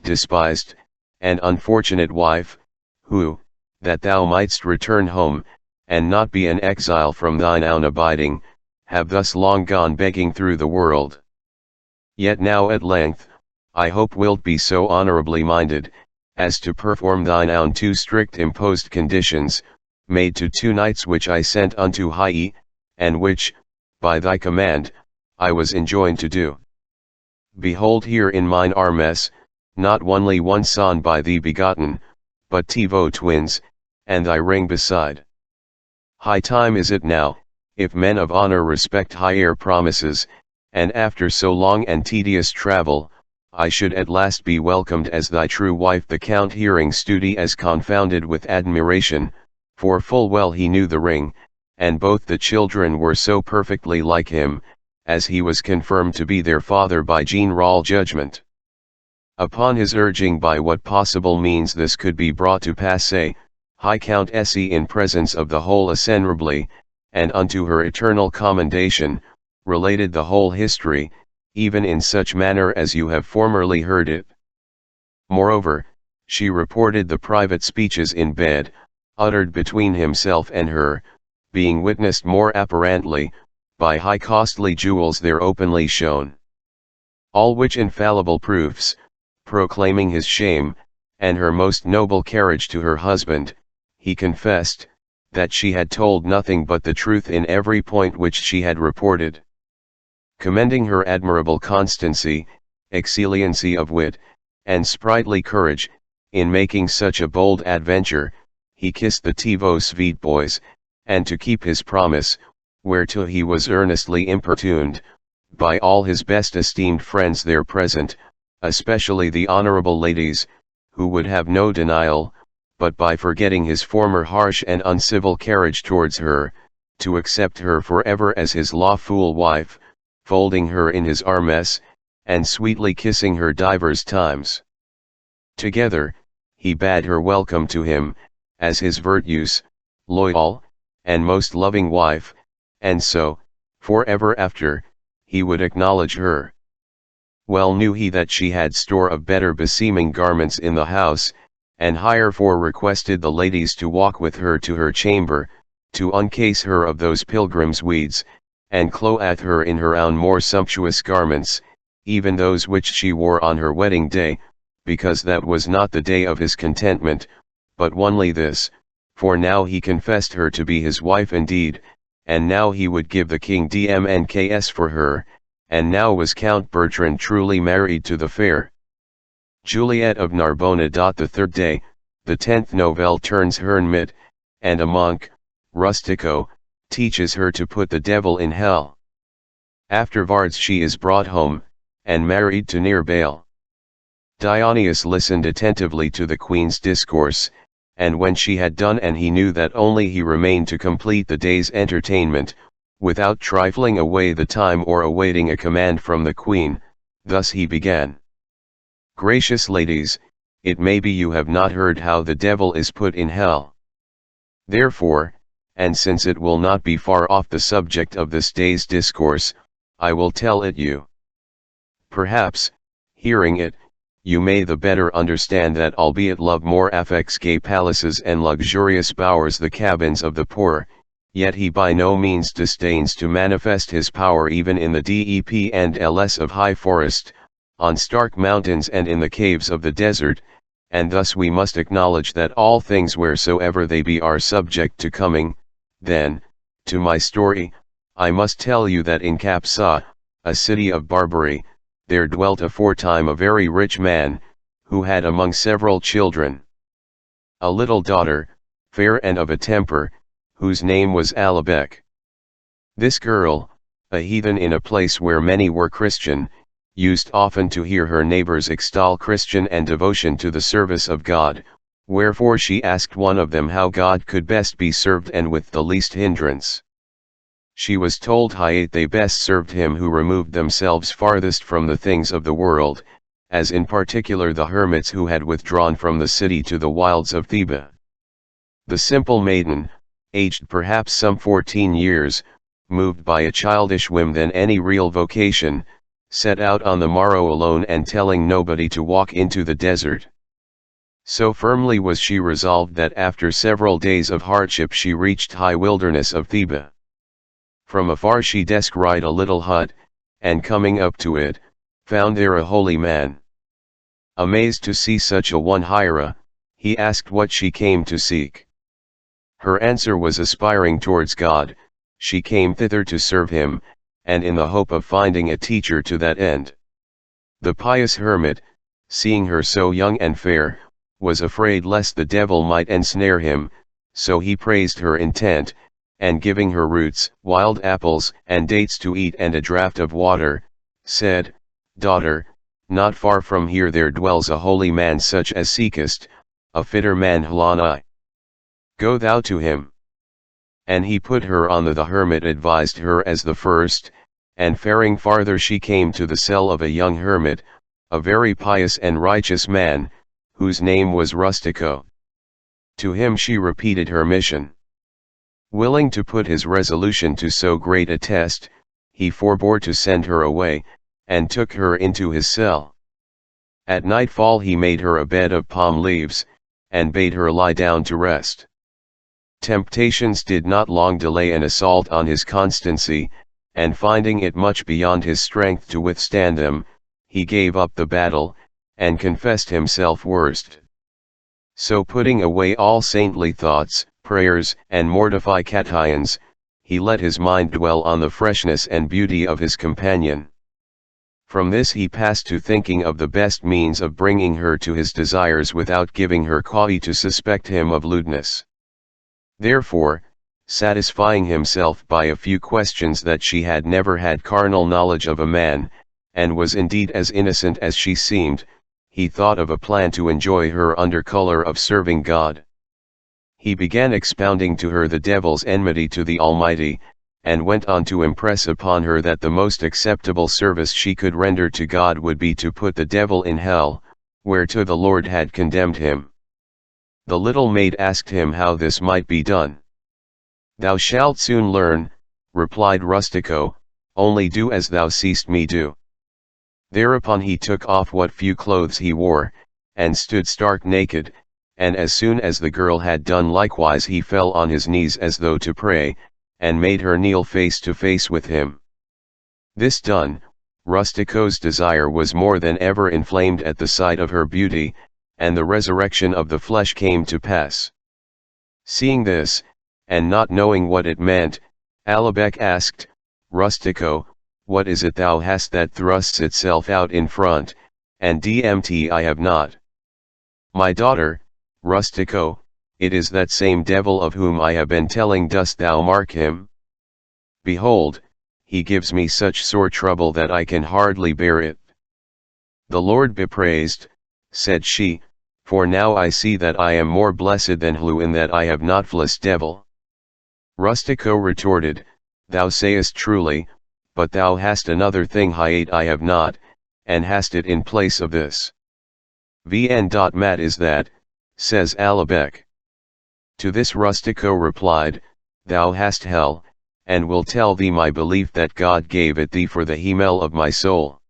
despised, and unfortunate wife, who, that thou mightst return home, and not be an exile from thine own abiding, have thus long gone begging through the world. Yet now at length, I hope wilt be so honorably minded, as to perform thine own two strict imposed conditions, made to 2 knights which I sent unto Hie, and which, by thy command, I was enjoined to do. Behold here in mine armes, not only one son by thee begotten, but tivo twins, and thy ring beside. High time is it now, if men of honor respect higher promises, and after so long and tedious travel, I should at last be welcomed as thy true wife. The count, hearing Studi, as confounded with admiration, for full well he knew the ring, and both the children were so perfectly like him, as he was confirmed to be their father by general judgment. Upon his urging by what possible means this could be brought to passe, High Count Se in presence of the whole assembly, and unto her eternal commendation, related the whole history, even in such manner as you have formerly heard it. Moreover, she reported the private speeches in bed, uttered between himself and her, being witnessed more apparently, by high costly jewels there openly shown. All which infallible proofs, proclaiming his shame, and her most noble carriage to her husband, he confessed, that she had told nothing but the truth in every point which she had reported. Commending her admirable constancy, excellency of wit, and sprightly courage, in making such a bold adventure, he kissed the tivo sweet boys, and to keep his promise, whereto he was earnestly importuned, by all his best esteemed friends there present, especially the honorable ladies, who would have no denial, but by forgetting his former harsh and uncivil carriage towards her, to accept her forever as his lawful wife, folding her in his armes, and sweetly kissing her divers times. Together, he bade her welcome to him, as his virtuous, loyal, and most loving wife, and so, forever after, he would acknowledge her. Well knew he that she had store of better beseeming garments in the house, and hirefore requested the ladies to walk with her to her chamber, to uncase her of those pilgrim's weeds, and clothe her in her own more sumptuous garments, even those which she wore on her wedding day, because that was not the day of his contentment, but only this, for now he confessed her to be his wife indeed, and now he would give the king DMNKS for her, and now was Count Bertrand truly married to the fair Juliet of Narbona. The third day, the 10th Novelle, turns hermit, and a monk, Rustico, teaches her to put the devil in hell. Afterwards she is brought home, and married to near Baal. Dionysius listened attentively to the queen's discourse, and when she had done and he knew that only he remained to complete the day's entertainment, without trifling away the time or awaiting a command from the queen, thus he began. Gracious ladies, it may be you have not heard how the devil is put in hell. Therefore, and since it will not be far off the subject of this day's discourse, I will tell it you. Perhaps, hearing it, you may the better understand that albeit love more affects gay palaces and luxurious bowers the cabins of the poor, yet he by no means disdains to manifest his power even in the dep and ls of high forest, on stark mountains and in the caves of the desert, and thus we must acknowledge that all things wheresoever they be are subject to coming. Then, to my story, I must tell you that in Capsa, a city of Barbary, there dwelt aforetime a very rich man, who had among several children a little daughter, fair and of a temper, whose name was Alabek. This girl, a heathen in a place where many were Christian, used often to hear her neighbors extol Christian and devotion to the service of God, wherefore she asked one of them how God could best be served and with the least hindrance. She was told how they best served him who removed themselves farthest from the things of the world, as in particular the hermits who had withdrawn from the city to the wilds of Thebe. The simple maiden, aged perhaps some 14 years, moved by a childish whim than any real vocation, set out on the morrow alone and telling nobody to walk into the desert. So firmly was she resolved that after several days of hardship she reached high wilderness of Thebe. From afar she descried a little hut, and coming up to it, found there a holy man. Amazed to see such a one Hira, he asked what she came to seek. Her answer was, aspiring towards God, she came thither to serve him, and in the hope of finding a teacher to that end. The pious hermit, seeing her so young and fair, was afraid lest the devil might ensnare him, so he praised her intent, and giving her roots, wild apples, and dates to eat and a draught of water, said, "Daughter, not far from here there dwells a holy man such as seekest, a fitter man than I. Go thou to him." And he put her on the hermit advised her as the first, and faring farther she came to the cell of a young hermit, a very pious and righteous man, whose name was Rustico. To him she repeated her mission. Willing to put his resolution to so great a test, he forbore to send her away, and took her into his cell. At nightfall he made her a bed of palm leaves, and bade her lie down to rest. Temptations did not long delay an assault on his constancy, and finding it much beyond his strength to withstand them, he gave up the battle, and confessed himself worst. So putting away all saintly thoughts, prayers, and mortifications, he let his mind dwell on the freshness and beauty of his companion. From this he passed to thinking of the best means of bringing her to his desires without giving her cause to suspect him of lewdness. Therefore, satisfying himself by a few questions that she had never had carnal knowledge of a man, and was indeed as innocent as she seemed, he thought of a plan to enjoy her under color of serving God. He began expounding to her the devil's enmity to the Almighty, and went on to impress upon her that the most acceptable service she could render to God would be to put the devil in hell, whereto the Lord had condemned him. The little maid asked him how this might be done. "Thou shalt soon learn," replied Rustico, "only do as thou seest me do." Thereupon he took off what few clothes he wore, and stood stark naked, and as soon as the girl had done likewise he fell on his knees as though to pray, and made her kneel face to face with him. This done, Rustico's desire was more than ever inflamed at the sight of her beauty, and the resurrection of the flesh came to pass. Seeing this, and not knowing what it meant, Alabec asked, "Rustico, what is it thou hast that thrusts itself out in front, and dmt I have not?" "My daughter, Rustico, it is that same devil of whom I have been telling. Dost thou mark him? Behold, he gives me such sore trouble that I can hardly bear it." "The Lord be praised," said she, "for now I see that I am more blessed than who in that I have not flis devil." Rustico retorted, "Thou sayest truly, but thou hast another thing I have not, and hast it in place of this." "Mat is that," says Alabec. To this Rustico replied, "Thou hast hell, and will tell thee my belief that God gave it thee for the hemel of my soul.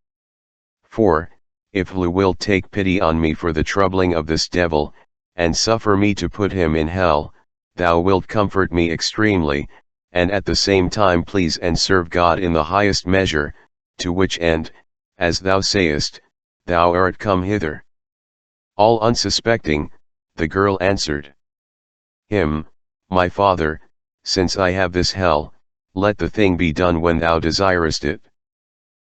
For, if thou wilt take pity on me for the troubling of this devil, and suffer me to put him in hell, thou wilt comfort me extremely, and at the same time please and serve God in the highest measure, to which end, as thou sayest, thou art come hither." All unsuspecting, the girl answered, "My father, since I have this hell, let the thing be done when thou desirest it."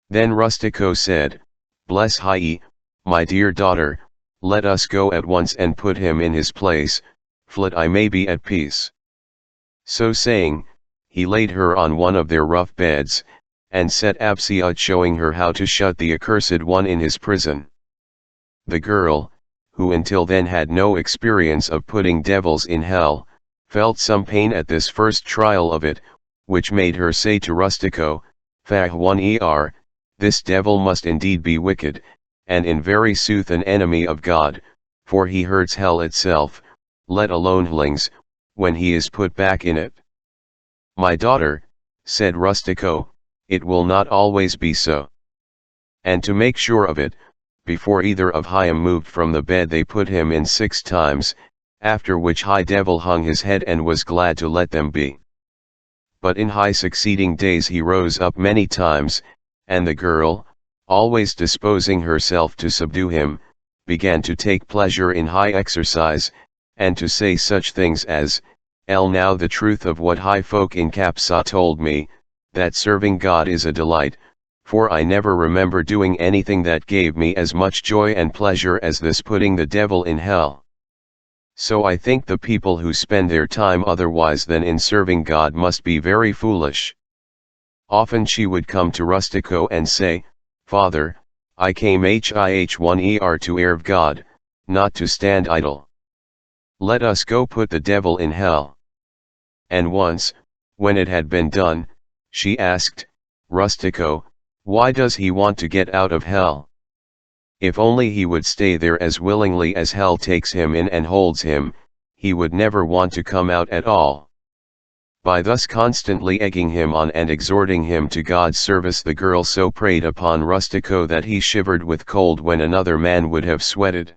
Then Rustico said, "Bless Hie, my dear daughter, let us go at once and put him in his place, flit I may be at peace." So saying, he laid her on one of their rough beds, and set Absiut showing her how to shut the accursed one in his prison. The girl, who until then had no experience of putting devils in hell, felt some pain at this first trial of it, which made her say to Rustico, "Fahwan this devil must indeed be wicked, and in very sooth an enemy of God, for he hurts hell itself, let alone hlings, when he is put back in it." "My daughter," said Rustico, "it will not always be so." And to make sure of it, before either of Hiam moved from the bed they put him in 6 times, after which High Devil hung his head and was glad to let them be. But in high succeeding days he rose up many times, and the girl, always disposing herself to subdue him, began to take pleasure in high exercise, and to say such things as, now the truth of what high folk in Capsa told me, that serving God is a delight, for I never remember doing anything that gave me as much joy and pleasure as this putting the devil in hell. So I think the people who spend their time otherwise than in serving God must be very foolish. Often she would come to Rustico and say, Father, I came hih1er to serve God, not to stand idle. Let us go put the devil in hell. And once, when it had been done, she asked, Rustico, why does he want to get out of hell? If only he would stay there as willingly as hell takes him in and holds him, he would never want to come out at all. By thus constantly egging him on and exhorting him to God's service, the girl so preyed upon Rustico that he shivered with cold when another man would have sweated.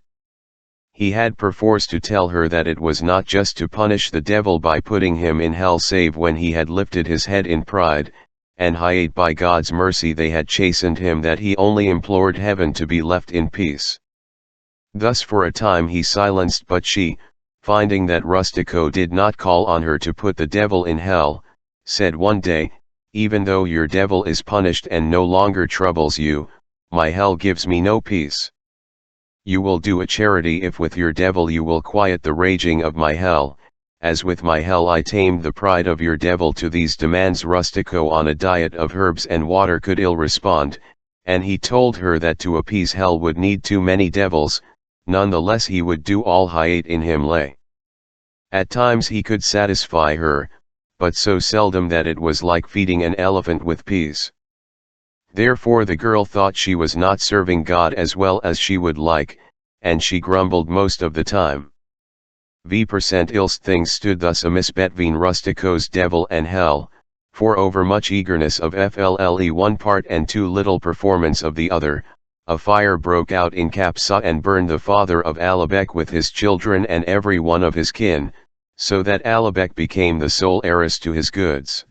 He had perforce to tell her that it was not just to punish the devil by putting him in hell save when he had lifted his head in pride, and by God's mercy they had chastened him, that he only implored heaven to be left in peace. Thus for a time he silenced, but she, finding that Rustico did not call on her to put the devil in hell, said one day, even though your devil is punished and no longer troubles you, my hell gives me no peace. You will do a charity if with your devil you will quiet the raging of my hell, as with my hell I tamed the pride of your devil. To these demands Rustico on a diet of herbs and water could ill respond, and he told her that to appease hell would need too many devils, none the less he would do all Hayat in him lay. At times he could satisfy her, but so seldom that it was like feeding an elephant with peas. Therefore the girl thought she was not serving God as well as she would like, and she grumbled most of the time. Ilst things stood thus amiss between Rustico's devil and hell, for over much eagerness of FLLE one part and too little performance of the other, a fire broke out in Capsa and burned the father of Alibek with his children and every one of his kin, so that Alibek became the sole heiress to his goods.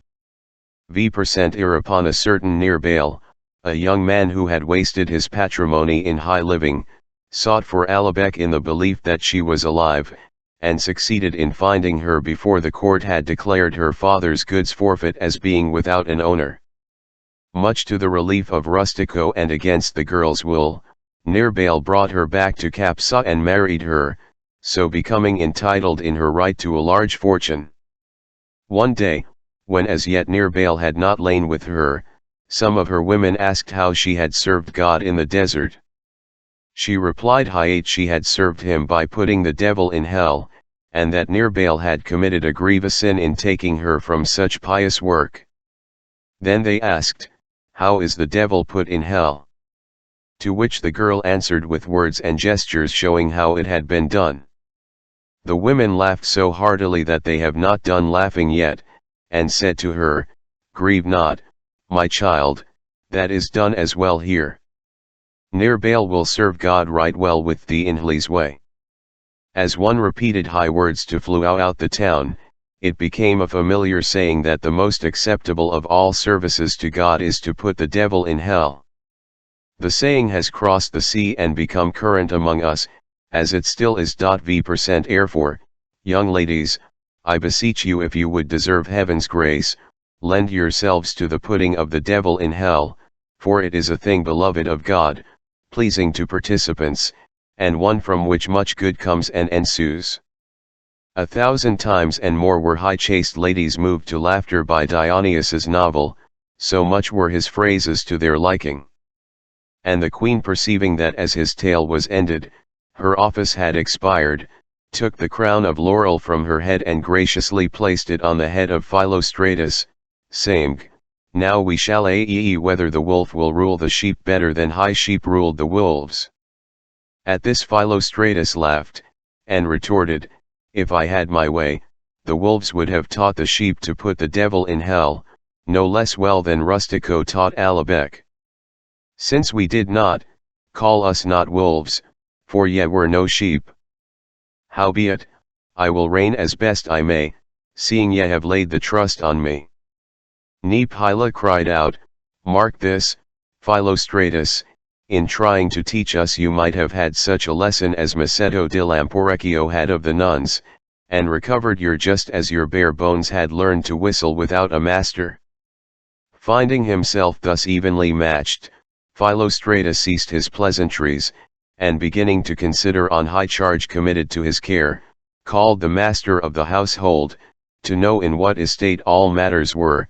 Upon a certain near Bale, a young man who had wasted his patrimony in high living, sought for Alibek in the belief that she was alive, and succeeded in finding her before the court had declared her father's goods forfeit as being without an owner. Much to the relief of Rustico and against the girl's will, Nirbale brought her back to Capsa and married her, so becoming entitled in her right to a large fortune. One day, when as yet Nirbale had not lain with her, some of her women asked how she had served God in the desert. She replied she had served him by putting the devil in hell, and that Nirbale had committed a grievous sin in taking her from such pious work. Then they asked, how is the devil put in hell? To which the girl answered with words and gestures showing how it had been done. The women laughed so heartily that they have not done laughing yet, and said to her, grieve not, my child, that is done as well here. Nirbale will serve God right well with thee in his way. As one repeated high words to flew out the town, it became a familiar saying that the most acceptable of all services to God is to put the devil in hell. The saying has crossed the sea and become current among us, as it still is. Therefore, young ladies, I beseech you, if you would deserve heaven's grace, lend yourselves to the putting of the devil in hell, for it is a thing beloved of God, pleasing to participants, and one from which much good comes and ensues. 1,000 times and more were high chaste ladies moved to laughter by Dionysius's novel, so much were his phrases to their liking. And the queen, perceiving that as his tale was ended, her office had expired, took the crown of laurel from her head and graciously placed it on the head of Philostratus, saying, now we shall see whether the wolf will rule the sheep better than high sheep ruled the wolves. At this Philostratus laughed, and retorted, if I had my way, the wolves would have taught the sheep to put the devil in hell, no less well than Rustico taught Alibek. Since we did not, call us not wolves, for ye were no sheep. Howbeit, I will reign as best I may, seeing ye have laid the trust on me. Nephila cried out, mark this, Philostratus, in trying to teach us you might have had such a lesson as Macedo di Lamporecchio had of the nuns, and recovered your just as your bare bones had learned to whistle without a master. Finding himself thus evenly matched, Philostratus ceased his pleasantries, and beginning to consider on high charge committed to his care, called the master of the household, to know in what estate all matters were,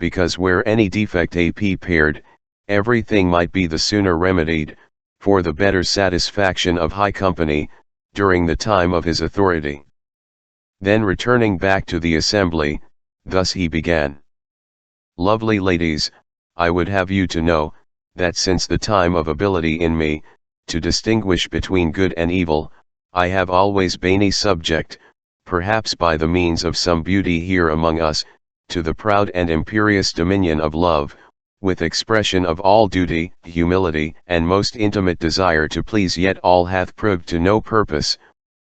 because where any defect appeared, everything might be the sooner remedied, for the better satisfaction of high company, during the time of his authority. Then returning back to the assembly, thus he began. Lovely ladies, I would have you to know, that since the time of ability in me, to distinguish between good and evil, I have always been subject, perhaps by the means of some beauty here among us, to the proud and imperious dominion of love, with expression of all duty, humility, and most intimate desire to please, yet all hath proved to no purpose,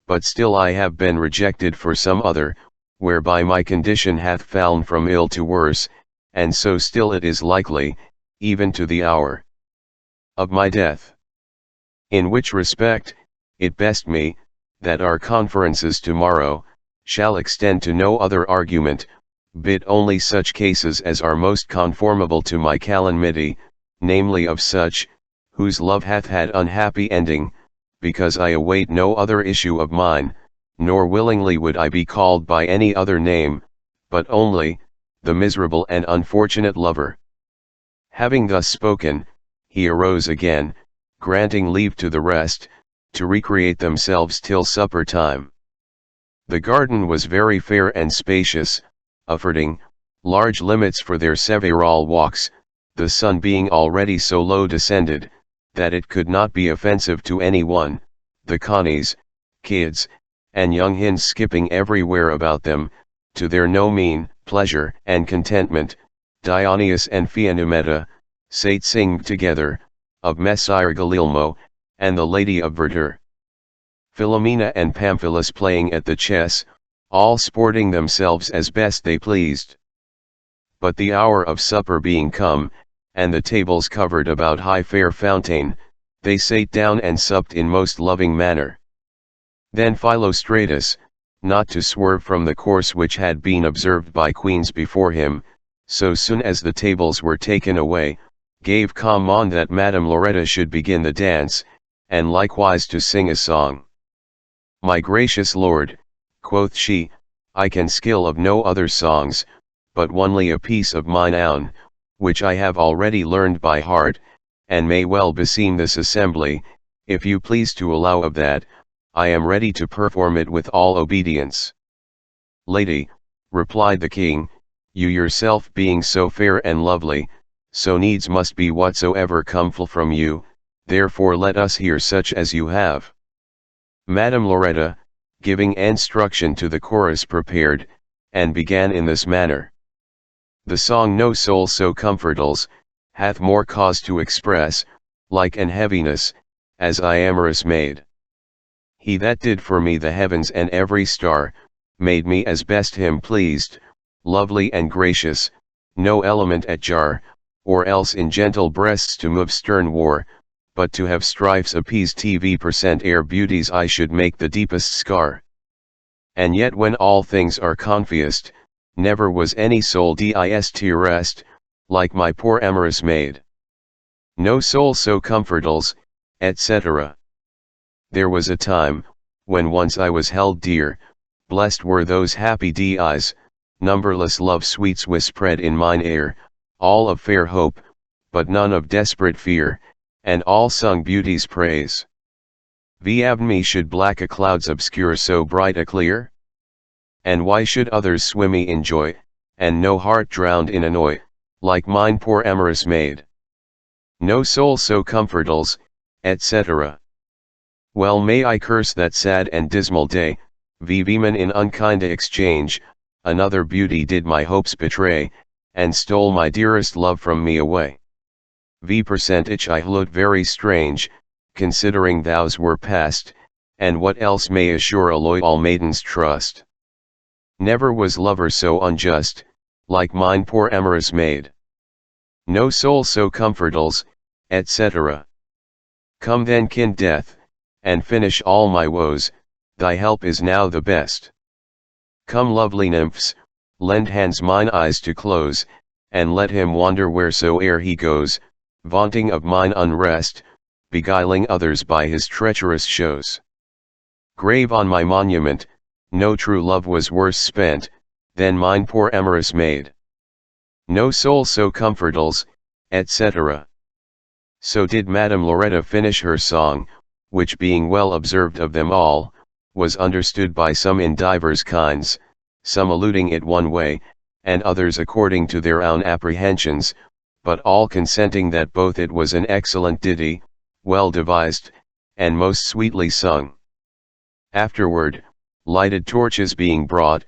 but still I have been rejected for some other, whereby my condition hath fallen from ill to worse, and so still it is likely, even to the hour of my death. In which respect, it best me, that our conferences tomorrow, shall extend to no other argument, but only such cases as are most conformable to my calamity, namely of such, whose love hath had unhappy ending, because I await no other issue of mine, nor willingly would I be called by any other name, but only, the miserable and unfortunate lover. Having thus spoken, he arose again, granting leave to the rest, to recreate themselves till supper time. The garden was very fair and spacious, affording large limits for their several walks, the sun being already so low descended, that it could not be offensive to any one, the conies, kids, and young hens skipping everywhere about them, to their no mean pleasure and contentment. Dionysius and Phianumeta sate sing together, of Messire Galilmo, and the Lady of Verdure. Philomena and Pamphilus playing at the chess, all sporting themselves as best they pleased. But the hour of supper being come, and the tables covered about high fair fountain, they sate down and supped in most loving manner. Then Philostratus, not to swerve from the course which had been observed by queens before him, so soon as the tables were taken away, gave command that Madame Loretta should begin the dance, and likewise to sing a song. My gracious lord, quoth she, I can skill of no other songs, but only a piece of mine own, which I have already learned by heart, and may well beseem this assembly, if you please to allow of that, I am ready to perform it with all obedience. Lady, replied the king, you yourself being so fair and lovely, so needs must be whatsoever comeful from you, therefore let us hear such as you have. Madame Loretta, giving instruction to the chorus prepared, and began in this manner. The song no soul so comfortables, hath more cause to express, like an heaviness, as I amorous made. He that did for me the heavens and every star, made me as best him pleased, lovely and gracious, no element at jar, or else in gentle breasts to move stern war, but to have strifes appeased tv% ere beauties I should make the deepest scar. And yet when all things are confused, never was any soul dist rest, like my poor amorous maid. No soul so comfortables, etc. There was a time, when once I was held dear, blessed were those happy dies, numberless love sweets whispered in mine ear, all of fair hope, but none of desperate fear, and all sung beauty's praise. V'avn me should black a clouds obscure so bright a clear? And why should others swim me in joy, and no heart drowned in annoy, like mine poor amorous maid? No soul so comfortables, etc. Well may I curse that sad and dismal day, V'man in unkind exchange, another beauty did my hopes betray, and stole my dearest love from me away. V% I looked very strange, considering thous were past, and what else may assure a loyal maiden's trust. Never was lover so unjust, like mine poor amorous maid. No soul so comfortables, etc. Come then, kind death, and finish all my woes, thy help is now the best. Come, lovely nymphs, lend hands mine eyes to close, and let him wander wheresoe'er he goes, vaunting of mine unrest, beguiling others by his treacherous shows. Grave on my monument, no true love was worse spent, than mine poor amorous maid. No soul so comfortals, etc. So did Madame Loretta finish her song, which being well observed of them all, was understood by some in divers kinds, some alluding it one way, and others according to their own apprehensions, but all consenting that both it was an excellent ditty, well devised, and most sweetly sung. Afterward, lighted torches being brought,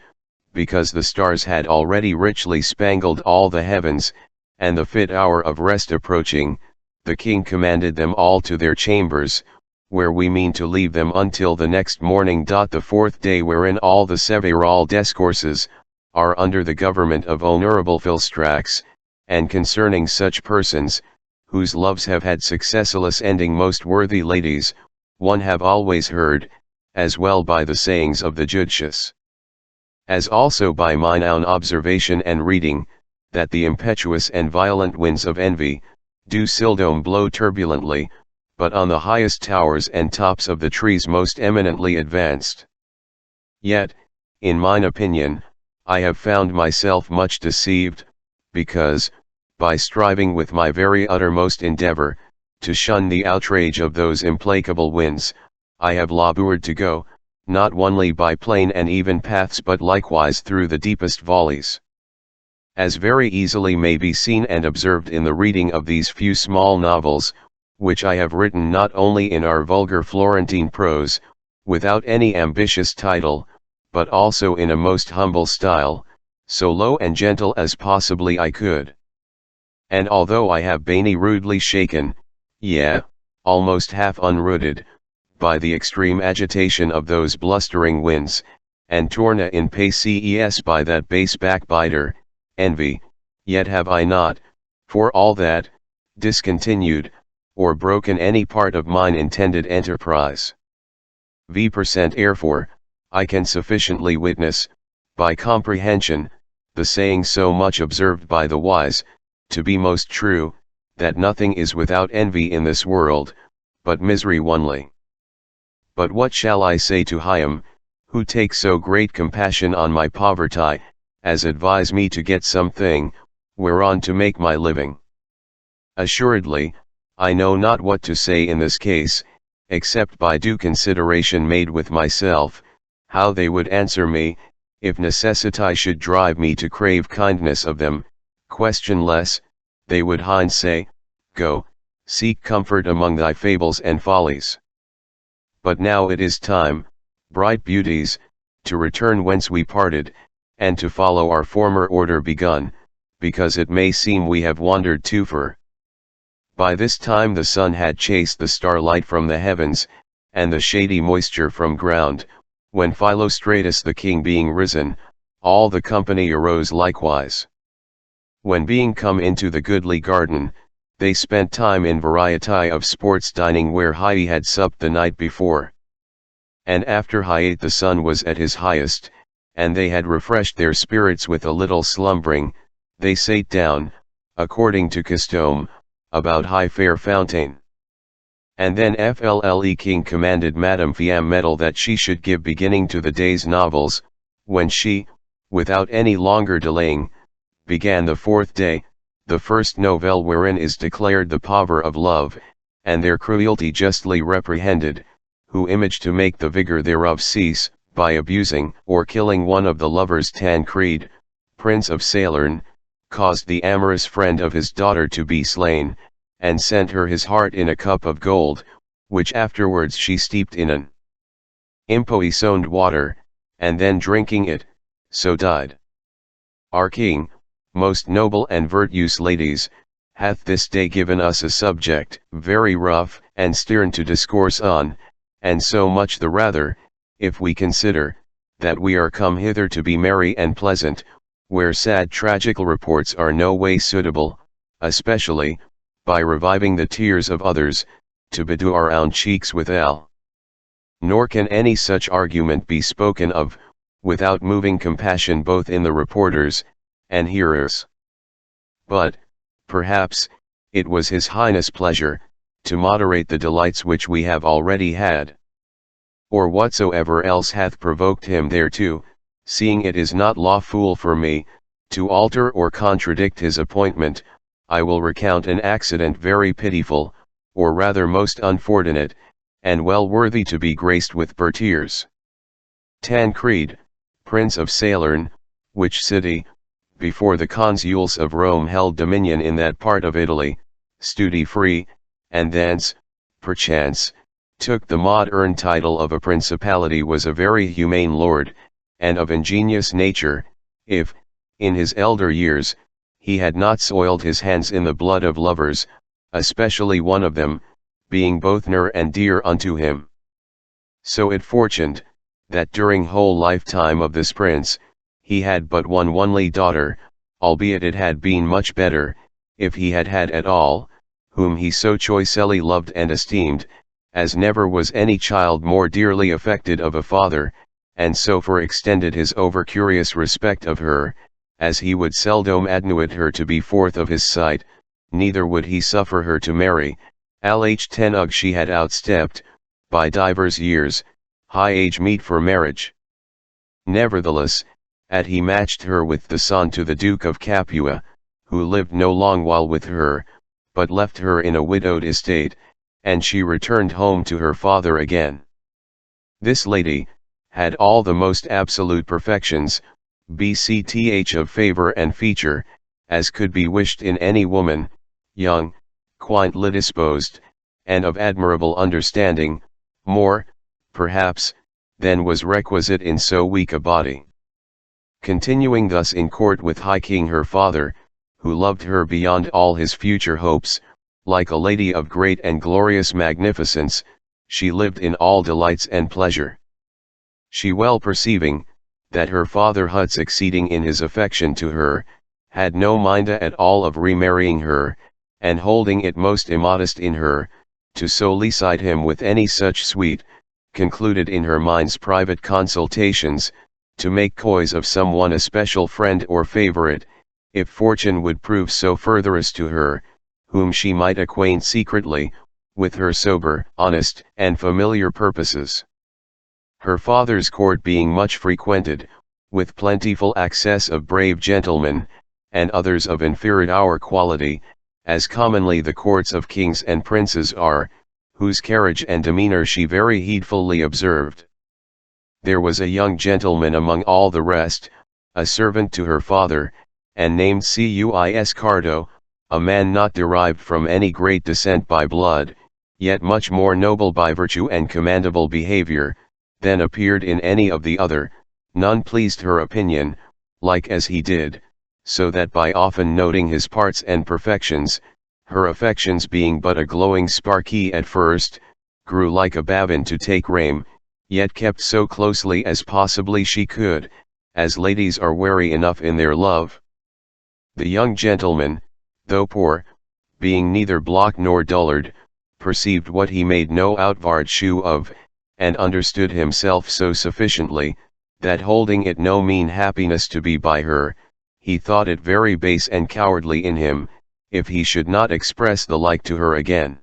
because the stars had already richly spangled all the heavens, and the fit hour of rest approaching, the king commanded them all to their chambers, where we mean to leave them until the next morning. The fourth day, wherein all the several discourses are under the government of honorable Philostrax, and concerning such persons, whose loves have had successless ending, most worthy ladies, one have always heard, as well by the sayings of the judicious, as also by mine own observation and reading, that the impetuous and violent winds of envy, do seldom blow turbulently, but on the highest towers and tops of the trees most eminently advanced. Yet, in mine opinion, I have found myself much deceived, because, by striving with my very uttermost endeavor, to shun the outrage of those implacable winds, I have labored to go, not only by plain and even paths but likewise through the deepest valleys. As very easily may be seen and observed in the reading of these few small novels, which I have written not only in our vulgar Florentine prose, without any ambitious title, but also in a most humble style, so low and gentle as possibly I could. And although I have been rudely shaken, yea, almost half unrooted, by the extreme agitation of those blustering winds, and torn in paces by that base backbiter, envy, yet have I not, for all that, discontinued, or broken any part of mine intended enterprise. Therefore, I can sufficiently witness, by comprehension, the saying so much observed by the wise, to be most true, that nothing is without envy in this world, but misery only. But what shall I say to him, who takes so great compassion on my poverty, as advise me to get something, whereon to make my living? Assuredly, I know not what to say in this case, except by due consideration made with myself, how they would answer me, if necessity should drive me to crave kindness of them. Questionless, they would say, Go, seek comfort among thy fables and follies. But now it is time, bright beauties, to return whence we parted, and to follow our former order begun, because it may seem we have wandered too far. By this time the sun had chased the starlight from the heavens, and the shady moisture from ground, when Philostratus the king being risen, all the company arose likewise. When being come into the goodly garden, they spent time in variety of sports, dining where he had supped the night before. And after he ate, the sun was at his highest, and they had refreshed their spirits with a little slumbering, they sate down, according to custom, about high fair fountain. And then FLLE king commanded Madame Fiammetta that she should give beginning to the day's novels, when she, without any longer delaying, began the fourth day, the first novelle, wherein is declared the power of love, and their cruelty justly reprehended, who image to make the vigor thereof cease, by abusing or killing one of the lovers. Tancred, Prince of Salern, caused the amorous friend of his daughter to be slain, and sent her his heart in a cup of gold, which afterwards she steeped in an impoisoned water, and then drinking it, so died. Our king, most noble and virtuous ladies, hath this day given us a subject very rough and stern to discourse on, and so much the rather, if we consider, that we are come hither to be merry and pleasant, where sad tragical reports are no way suitable, especially, by reviving the tears of others, to bedew our own cheeks with L. Nor can any such argument be spoken of, without moving compassion both in the reporters, and hearers. But, perhaps, it was His Highness' pleasure, to moderate the delights which we have already had. Or whatsoever else hath provoked him thereto, seeing it is not lawful for me, to alter or contradict his appointment, I will recount an accident very pitiful, or rather most unfortunate, and well worthy to be graced with tears. Tancred, Prince of Salern, which city, before the consuls of Rome held dominion in that part of Italy, studi free, and thence, perchance, took the modern title of a principality, was a very humane lord, and of ingenious nature, if, in his elder years, he had not soiled his hands in the blood of lovers, especially one of them, being both near and dear unto him. So it fortuned, that during whole lifetime of this prince, he had but one only daughter, albeit it had been much better, if he had had at all, whom he so choicely loved and esteemed, as never was any child more dearly affected of a father, and so for extended his over-curious respect of her, as he would seldom admit her to be forth of his sight, neither would he suffer her to marry, alh tenug she had outstepped, by divers years, high age meet for marriage. Nevertheless, he matched her with the son to the Duke of Capua, who lived no long while with her, but left her in a widowed estate, and she returned home to her father again. This lady had all the most absolute perfections, bcth of favor and feature, as could be wished in any woman, young, quaintly disposed, and of admirable understanding, more, perhaps, than was requisite in so weak a body. Continuing thus in court with high king her father, who loved her beyond all his future hopes, like a lady of great and glorious magnificence, she lived in all delights and pleasure. She well perceiving, that her father had succeeding in his affection to her, had no mind at all of remarrying her, and holding it most immodest in her, to solicite him with any such suite, concluded in her mind's private consultations, to make choice of some one especial friend or favorite, if fortune would prove so furtherest to her, whom she might acquaint secretly, with her sober, honest, and familiar purposes. Her father's court being much frequented, with plentiful access of brave gentlemen, and others of inferior quality, as commonly the courts of kings and princes are, whose carriage and demeanor she very heedfully observed. There was a young gentleman among all the rest, a servant to her father, and named Cuis Cardo, a man not derived from any great descent by blood, yet much more noble by virtue and commendable behavior, than appeared in any of the other. None pleased her opinion, like as he did, so that by often noting his parts and perfections, her affections being but a glowing sparky at first, grew like a bavin to take rame, yet kept so closely as possibly she could, as ladies are wary enough in their love. The young gentleman, though poor, being neither block nor dullard, perceived what he made no outward shew of, and understood himself so sufficiently, that holding it no mean happiness to be by her, he thought it very base and cowardly in him, if he should not express the like to her again.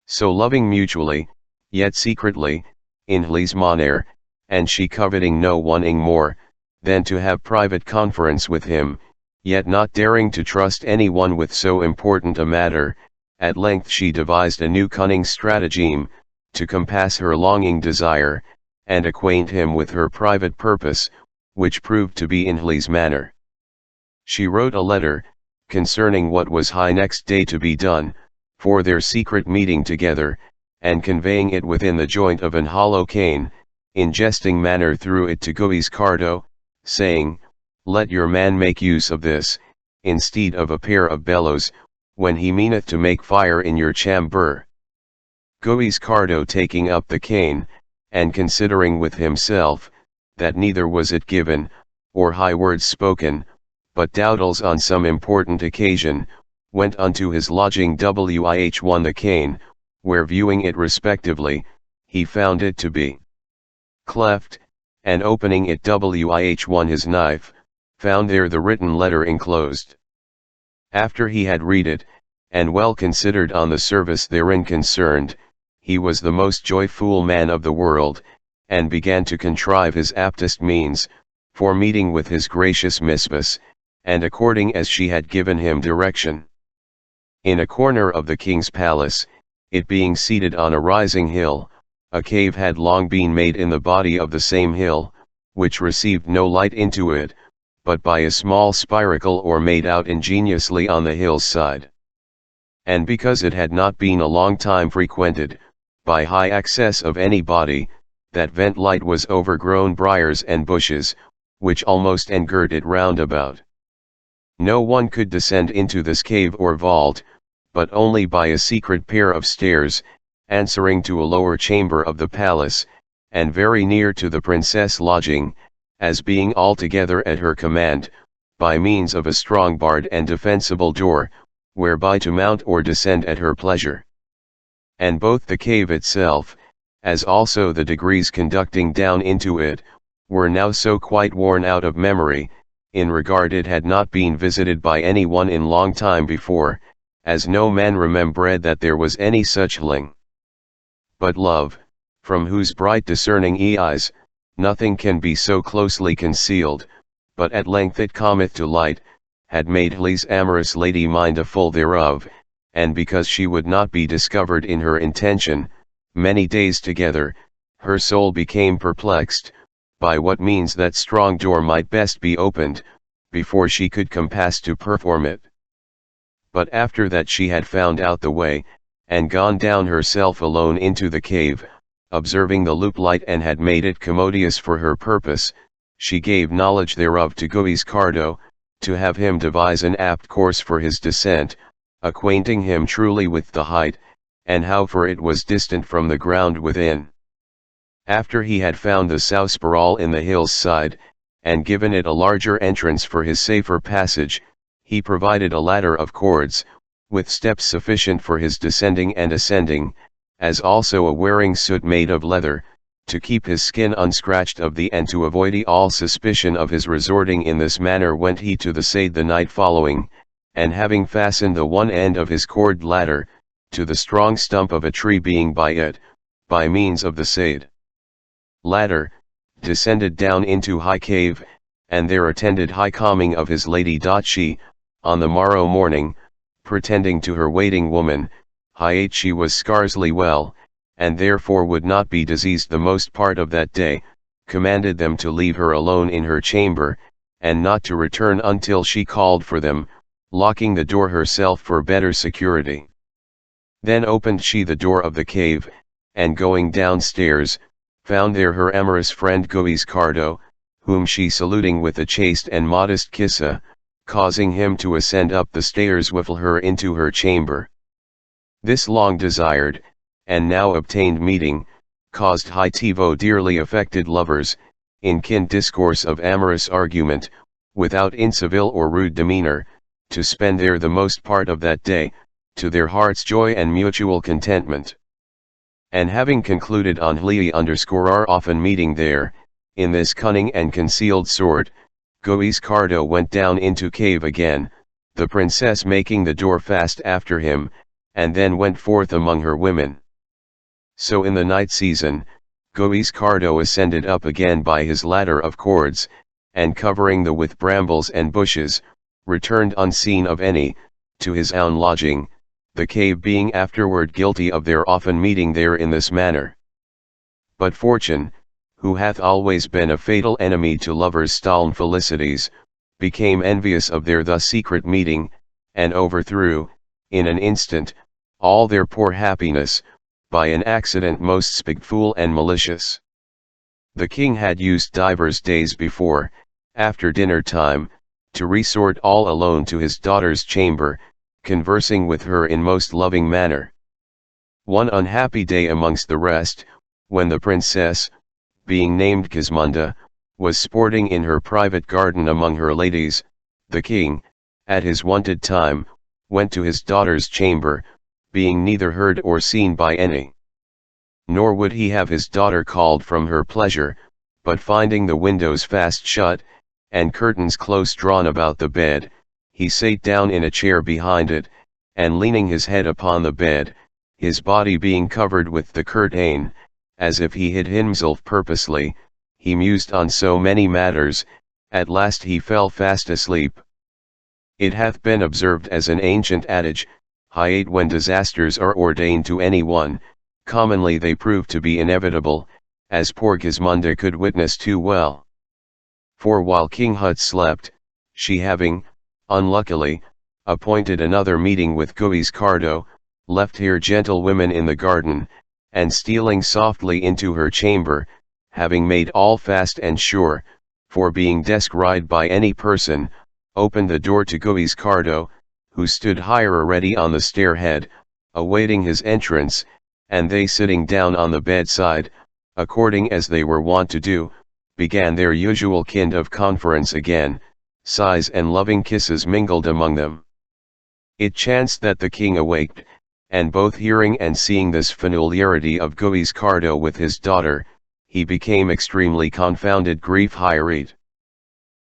So loving mutually, yet secretly, in his manner, and she coveting no one more, than to have private conference with him, yet not daring to trust any one with so important a matter, at length she devised a new cunning stratagem, to compass her longing desire, and acquaint him with her private purpose, which proved to be in his manner. She wrote a letter, concerning what was high next day to be done, for their secret meeting together, and conveying it within the joint of an hollow cane, in jesting manner threw it to Cuis Cardo, saying, "Let your man make use of this, instead of a pair of bellows, when he meaneth to make fire in your chamber." Cuis Cardo taking up the cane, and considering with himself, that neither was it given, or high words spoken, but doubtles on some important occasion, went unto his lodging wih won the cane, where viewing it respectively, he found it to be cleft, and opening it with his knife, found there the written letter enclosed. After he had read it, and well considered on the service therein concerned, he was the most joyful man of the world, and began to contrive his aptest means, for meeting with his gracious mistress, and according as she had given him direction. In a corner of the king's palace, it being seated on a rising hill, a cave had long been made in the body of the same hill, which received no light into it, but by a small spiracle or made out ingeniously on the hill's side. And because it had not been a long time frequented, by high access of any body, that vent light was overgrown briars and bushes, which almost engirt it round about. No one could descend into this cave or vault, but only by a secret pair of stairs, answering to a lower chamber of the palace, and very near to the princess' lodging, as being altogether at her command, by means of a strong barred and defensible door, whereby to mount or descend at her pleasure. And both the cave itself, as also the degrees conducting down into it, were now so quite worn out of memory, in regard it had not been visited by any one in long time before, as no man remembered that there was any such thing. But love, from whose bright discerning eyes, nothing can be so closely concealed, but at length it cometh to light, had made his amorous lady mindful thereof, and because she would not be discovered in her intention, many days together, her soul became perplexed, by what means that strong door might best be opened, before she could compass to perform it. But after that she had found out the way, and gone down herself alone into the cave, observing the loop light and had made it commodious for her purpose, she gave knowledge thereof to Guiscardo, to have him devise an apt course for his descent, acquainting him truly with the height, and how for it was distant from the ground within. After he had found the souspiral in the hill's side, and given it a larger entrance for his safer passage, he provided a ladder of cords, with steps sufficient for his descending and ascending, as also a wearing suit made of leather, to keep his skin unscratched of the and to avoid all suspicion of his resorting in this manner went he to the sade the night following, and having fastened the one end of his cord ladder, to the strong stump of a tree being by it, by means of the sade ladder, descended down into high cave, and there attended high coming of his lady. She, on the morrow morning, pretending to her waiting woman, she was scarcely well, and therefore would not be diseased the most part of that day, commanded them to leave her alone in her chamber, and not to return until she called for them, locking the door herself for better security. Then opened she the door of the cave, and going downstairs, found there her amorous friend Guiscardo, whom she saluting with a chaste and modest kiss, causing him to ascend up the stairs with her into her chamber. This long desired, and now obtained meeting, caused Hitivo dearly affected lovers, in keen discourse of amorous argument, without incivil or rude demeanor, to spend there the most part of that day, to their heart's joy and mutual contentment. And having concluded on our often meeting there, in this cunning and concealed sort, Guiscardo went down into cave again, the princess making the door fast after him, and then went forth among her women. So in the night season, Guiscardo ascended up again by his ladder of cords, and covering the with brambles and bushes, returned unseen of any, to his own lodging, the cave being afterward guilty of their often meeting there in this manner. But fortune, who hath always been a fatal enemy to lovers' stol'n felicities, became envious of their thus secret meeting, and overthrew, in an instant, all their poor happiness, by an accident most spiteful and malicious. The king had used divers days before, after dinner time, to resort all alone to his daughter's chamber, conversing with her in most loving manner. One unhappy day amongst the rest, when the princess, being named Gismonda, was sporting in her private garden among her ladies, the king, at his wonted time, went to his daughter's chamber, being neither heard or seen by any. Nor would he have his daughter called from her pleasure, but finding the windows fast shut, and curtains close drawn about the bed, he sate down in a chair behind it, and leaning his head upon the bed, his body being covered with the curtain, as if he hid himself purposely, he mused on so many matters, at last he fell fast asleep. It hath been observed as an ancient adage, hiate when disasters are ordained to any one, commonly they prove to be inevitable, as poor Gismunda could witness too well. For while King Hut slept, she having, unluckily, appointed another meeting with Guiscardo, left her gentlewomen in the garden, and stealing softly into her chamber, having made all fast and sure, for being descried by any person, opened the door to Guiscardo, who stood higher already on the stair-head, awaiting his entrance, and they sitting down on the bedside, according as they were wont to do, began their usual kind of conference again, sighs and loving kisses mingled among them. It chanced that the king awaked, and both hearing and seeing this familiarity of Guiscardo with his daughter, he became extremely confounded grief hired.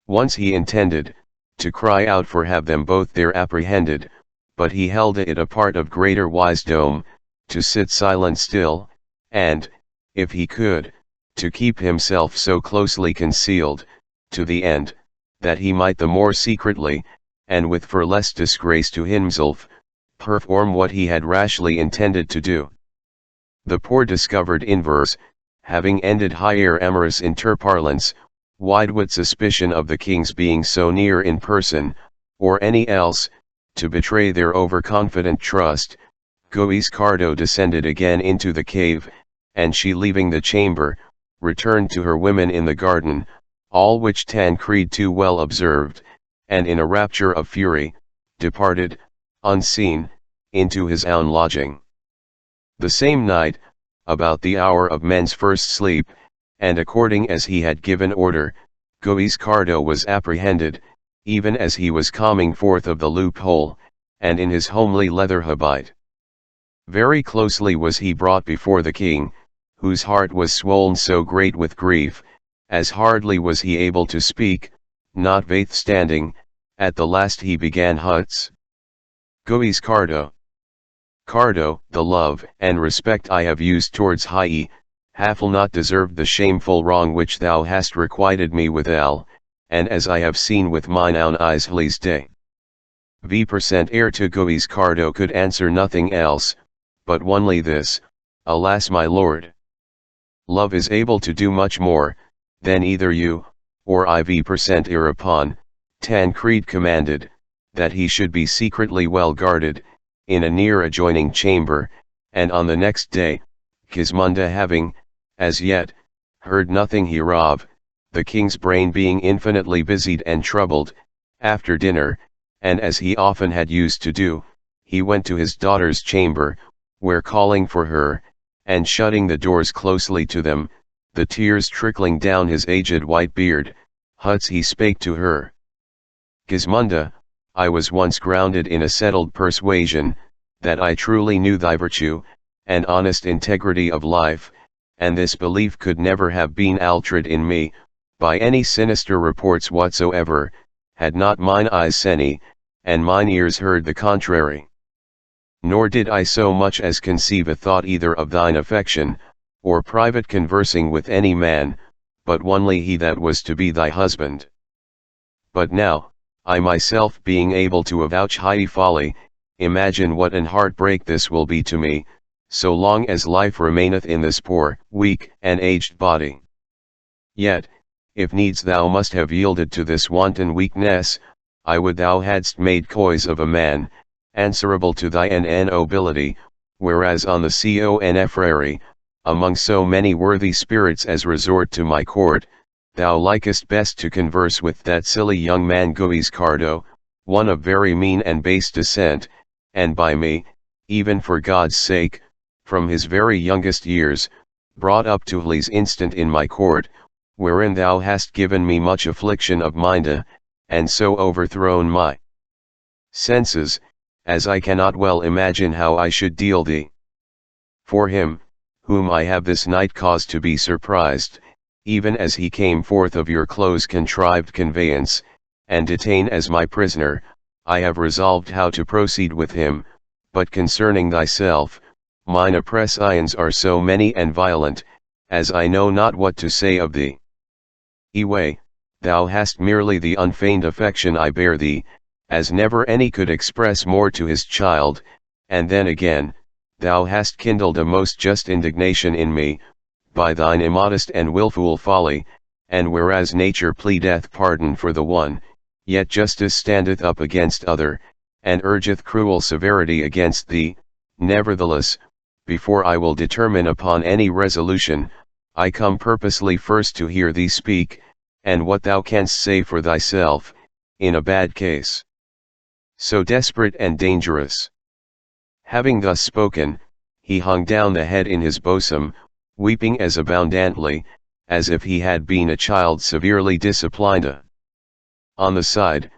Once he intended, to cry out for have them both there apprehended, but he held it a part of greater wisdom, to sit silent still, and, if he could, to keep himself so closely concealed, to the end, that he might the more secretly, and with for less disgrace to himself, perform what he had rashly intended to do. The poor discovered inverse, having ended higher amorous interparlance, wide with suspicion of the king's being so near in person, or any else, to betray their overconfident trust, Guiscardo descended again into the cave, and she leaving the chamber, returned to her women in the garden, all which Tancred too well observed, and in a rapture of fury, departed, unseen, into his own lodging. The same night, about the hour of men's first sleep, and according as he had given order, Guiscardo was apprehended, even as he was coming forth of the loophole, and in his homely leather habit. Very closely was he brought before the king, whose heart was swollen so great with grief, as hardly was he able to speak, notwithstanding, at the last he began Huts. Guiscardo, Cardo, the love and respect I have used towards Hie, have not deserved the shameful wrong which thou hast requited me withal, and as I have seen with mine own eyes last day. V% heir to Guiscardo could answer nothing else, but only this, alas my lord. Love is able to do much more, than either you, or I V% heir upon, Tancred commanded, that he should be secretly well guarded, in a near adjoining chamber, and on the next day, Gismunda having, as yet, heard nothing hereof, the king's brain being infinitely busied and troubled, after dinner, and as he often had used to do, he went to his daughter's chamber, where calling for her, and shutting the doors closely to them, the tears trickling down his aged white beard, Huts he spake to her. Gismunda, I was once grounded in a settled persuasion, that I truly knew thy virtue, and honest integrity of life, and this belief could never have been altered in me, by any sinister reports whatsoever, had not mine eyes seen, and mine ears heard the contrary. Nor did I so much as conceive a thought either of thine affection, or private conversing with any man, but only he that was to be thy husband. But now, I myself being able to avouch high folly, imagine what an heartbreak this will be to me, so long as life remaineth in this poor, weak, and aged body. Yet, if needs thou must have yielded to this wanton weakness, I would thou hadst made coys of a man, answerable to thy nobility, whereas on the contrary, among so many worthy spirits as resort to my court, thou likest best to converse with that silly young man Guiscardo, one of very mean and base descent, and by me, even for God's sake, from his very youngest years, brought up to his instant in my court, wherein thou hast given me much affliction of mind, and so overthrown my senses, as I cannot well imagine how I should deal thee. For him, whom I have this night cause to be surprised, even as he came forth of your close contrived conveyance, and detain as my prisoner, I have resolved how to proceed with him, but concerning thyself, mine oppressions are so many and violent, as I know not what to say of thee. Eway, thou hast merely the unfeigned affection I bear thee, as never any could express more to his child, and then again, thou hast kindled a most just indignation in me, by thine immodest and wilful folly, and whereas nature pleadeth pardon for the one, yet justice standeth up against other, and urgeth cruel severity against thee. Nevertheless, before I will determine upon any resolution, I come purposely first to hear thee speak, and what thou canst say for thyself, in a bad case, so desperate and dangerous. Having thus spoken, he hung down the head in his bosom, weeping as abundantly, as if he had been a child severely disciplined. On the side,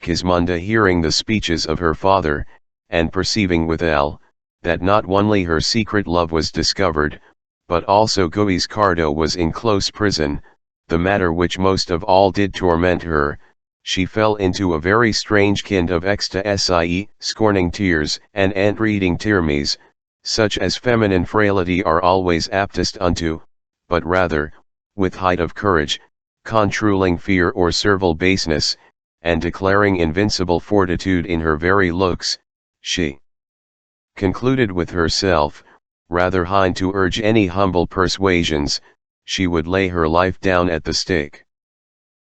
Kismunda, hearing the speeches of her father, and perceiving withal, that not only her secret love was discovered, but also Guiscardo was in close prison, the matter which most of all did torment her, she fell into a very strange kind of ecstasy, scorning tears, and entreating tearmes, such as feminine frailty are always aptest unto, but rather, with height of courage, controlling fear or servile baseness, and declaring invincible fortitude in her very looks, she concluded with herself, rather hind to urge any humble persuasions, she would lay her life down at the stake.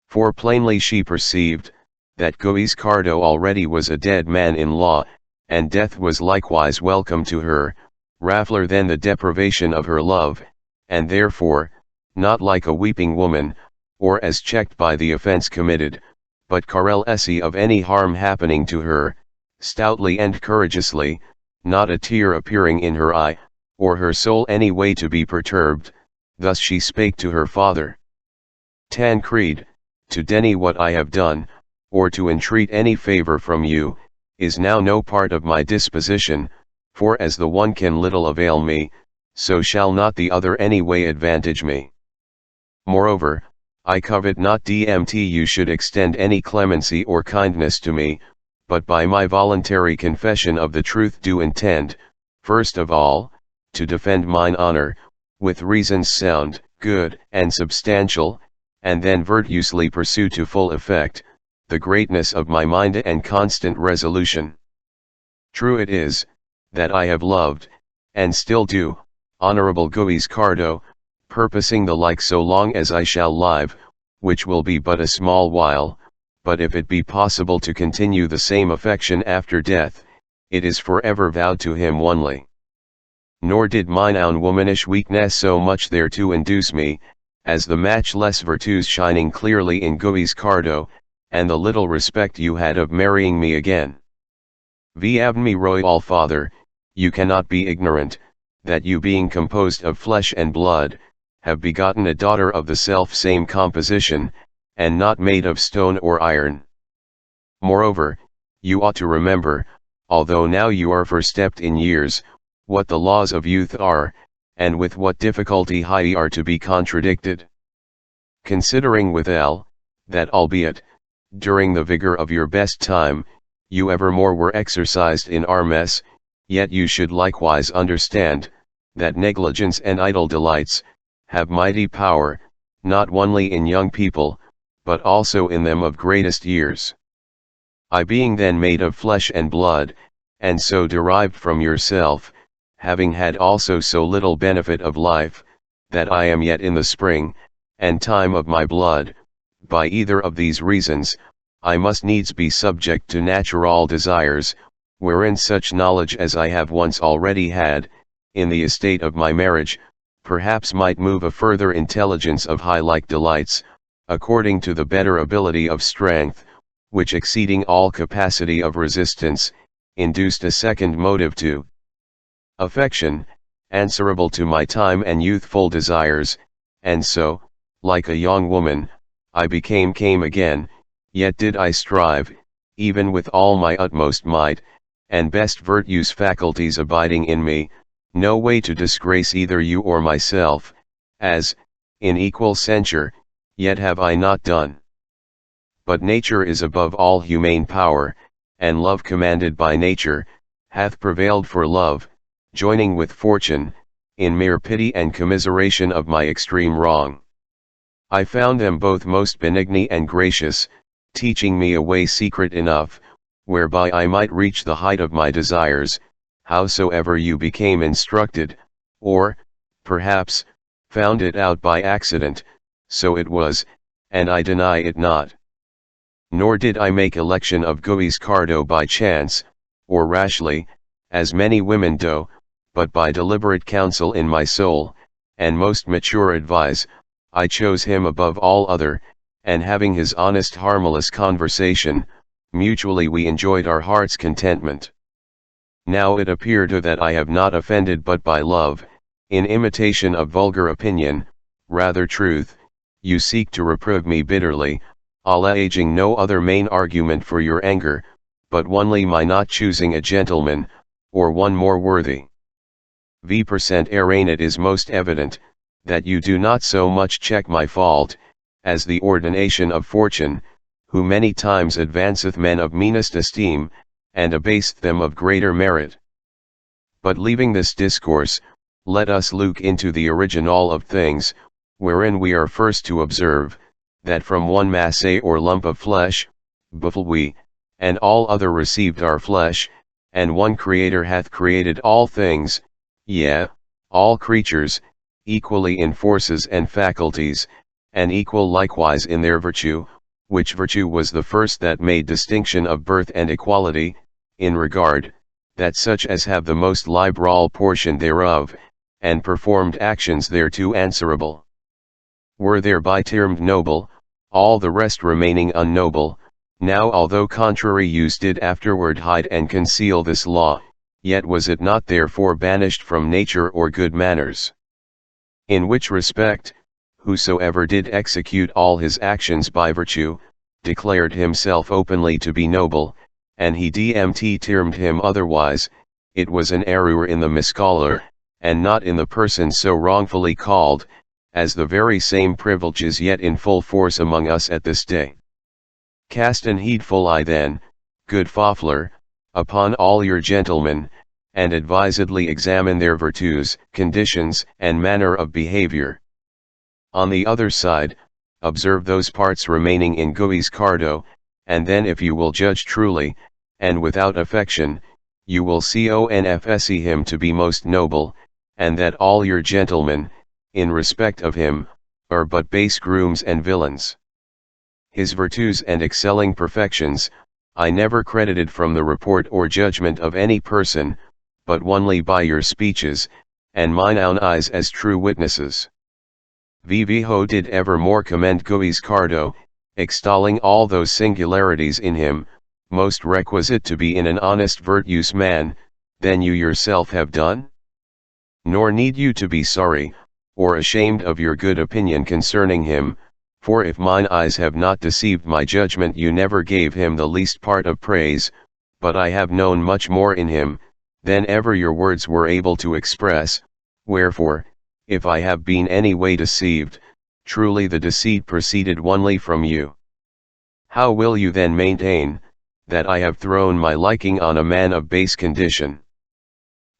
For plainly she perceived, that Guiscardo already was a dead man in law, and death was likewise welcome to her, rather than the deprivation of her love, and therefore, not like a weeping woman, or as checked by the offense committed, but carelessy of any harm happening to her, stoutly and courageously, not a tear appearing in her eye, or her soul any way to be perturbed, thus she spake to her father. Tancred, to deny what I have done, or to entreat any favor from you, is now no part of my disposition, for as the one can little avail me, so shall not the other any way advantage me. Moreover, I covet not dmt you should extend any clemency or kindness to me, but by my voluntary confession of the truth do intend, first of all, to defend mine honor, with reasons sound, good, and substantial, and then virtuously pursue to full effect, the greatness of my mind and constant resolution. True it is, that I have loved, and still do, honorable Guiscardo, purposing the like so long as I shall live, which will be but a small while, but if it be possible to continue the same affection after death, it is forever vowed to him only. Nor did mine own womanish weakness so much thereto induce me, as the matchless virtues shining clearly in Guiscardo, and the little respect you had of marrying me again. V'avmi royal father, you cannot be ignorant, that you being composed of flesh and blood, have begotten a daughter of the self-same composition, and not made of stone or iron. Moreover, you ought to remember, although now you are forestepped in years, what the laws of youth are, and with what difficulty high are to be contradicted. Considering withal, that albeit, during the vigor of your best time, you evermore were exercised in armes, yet you should likewise understand, that negligence and idle delights, have mighty power, not only in young people, but also in them of greatest years. I being then made of flesh and blood, and so derived from yourself, having had also so little benefit of life, that I am yet in the spring, and time of my blood, by either of these reasons, I must needs be subject to natural desires, wherein such knowledge as I have once already had, in the estate of my marriage, perhaps might move a further intelligence of high like delights, according to the better ability of strength, which exceeding all capacity of resistance, induced a second motive to affection, answerable to my time and youthful desires, and so, like a young woman, I came again, yet did I strive, even with all my utmost might, and best virtues faculties abiding in me, no way to disgrace either you or myself, as, in equal censure, yet have I not done. But nature is above all humane power, and love commanded by nature, hath prevailed for love, joining with fortune, in mere pity and commiseration of my extreme wrong. I found them both most benigni and gracious, teaching me a way secret enough, whereby I might reach the height of my desires, howsoever you became instructed, or, perhaps, found it out by accident, so it was, and I deny it not. Nor did I make election of Guiscardo by chance, or rashly, as many women do, but by deliberate counsel in my soul, and most mature advice, I chose him above all other, and having his honest harmless conversation, mutually we enjoyed our heart's contentment. Now it appeared that I have not offended but by love, in imitation of vulgar opinion, rather truth, you seek to reprove me bitterly, alleging no other main argument for your anger, but only my not choosing a gentleman, or one more worthy. V% Erain, it is most evident, that you do not so much check my fault, as the ordination of fortune, who many times advanceth men of meanest esteem, and abaseth them of greater merit. But leaving this discourse, let us look into the original of things, wherein we are first to observe, that from one mass or lump of flesh, buffle we, and all other received our flesh, and one Creator hath created all things, yea, all creatures, equally in forces and faculties, and equal likewise in their virtue, which virtue was the first that made distinction of birth and equality, in regard, that such as have the most liberal portion thereof, and performed actions thereto answerable, were thereby termed noble, all the rest remaining unnoble. Now although contrary use did afterward hide and conceal this law, yet was it not therefore banished from nature or good manners. In which respect, whosoever did execute all his actions by virtue, declared himself openly to be noble, and he dmt termed him otherwise, it was an error in the miscaller, and not in the person so wrongfully called, as the very same privilege is yet in full force among us at this day. Cast an heedful eye then, good Fafler, upon all your gentlemen, and advisedly examine their virtues, conditions, and manner of behavior. On the other side, observe those parts remaining in Guiscardo, and then if you will judge truly, and without affection, you will confess him to be most noble, and that all your gentlemen, in respect of him, are but base grooms and villains. His virtues and excelling perfections, I never credited from the report or judgment of any person, but only by your speeches, and mine own eyes as true witnesses. Viviho did evermore commend Guiscardo, extolling all those singularities in him, most requisite to be in an honest virtuous man, than you yourself have done? Nor need you to be sorry, or ashamed of your good opinion concerning him, for if mine eyes have not deceived my judgment you never gave him the least part of praise, but I have known much more in him, than ever your words were able to express, wherefore, if I have been any way deceived, truly the deceit proceeded only from you. How will you then maintain, that I have thrown my liking on a man of base condition?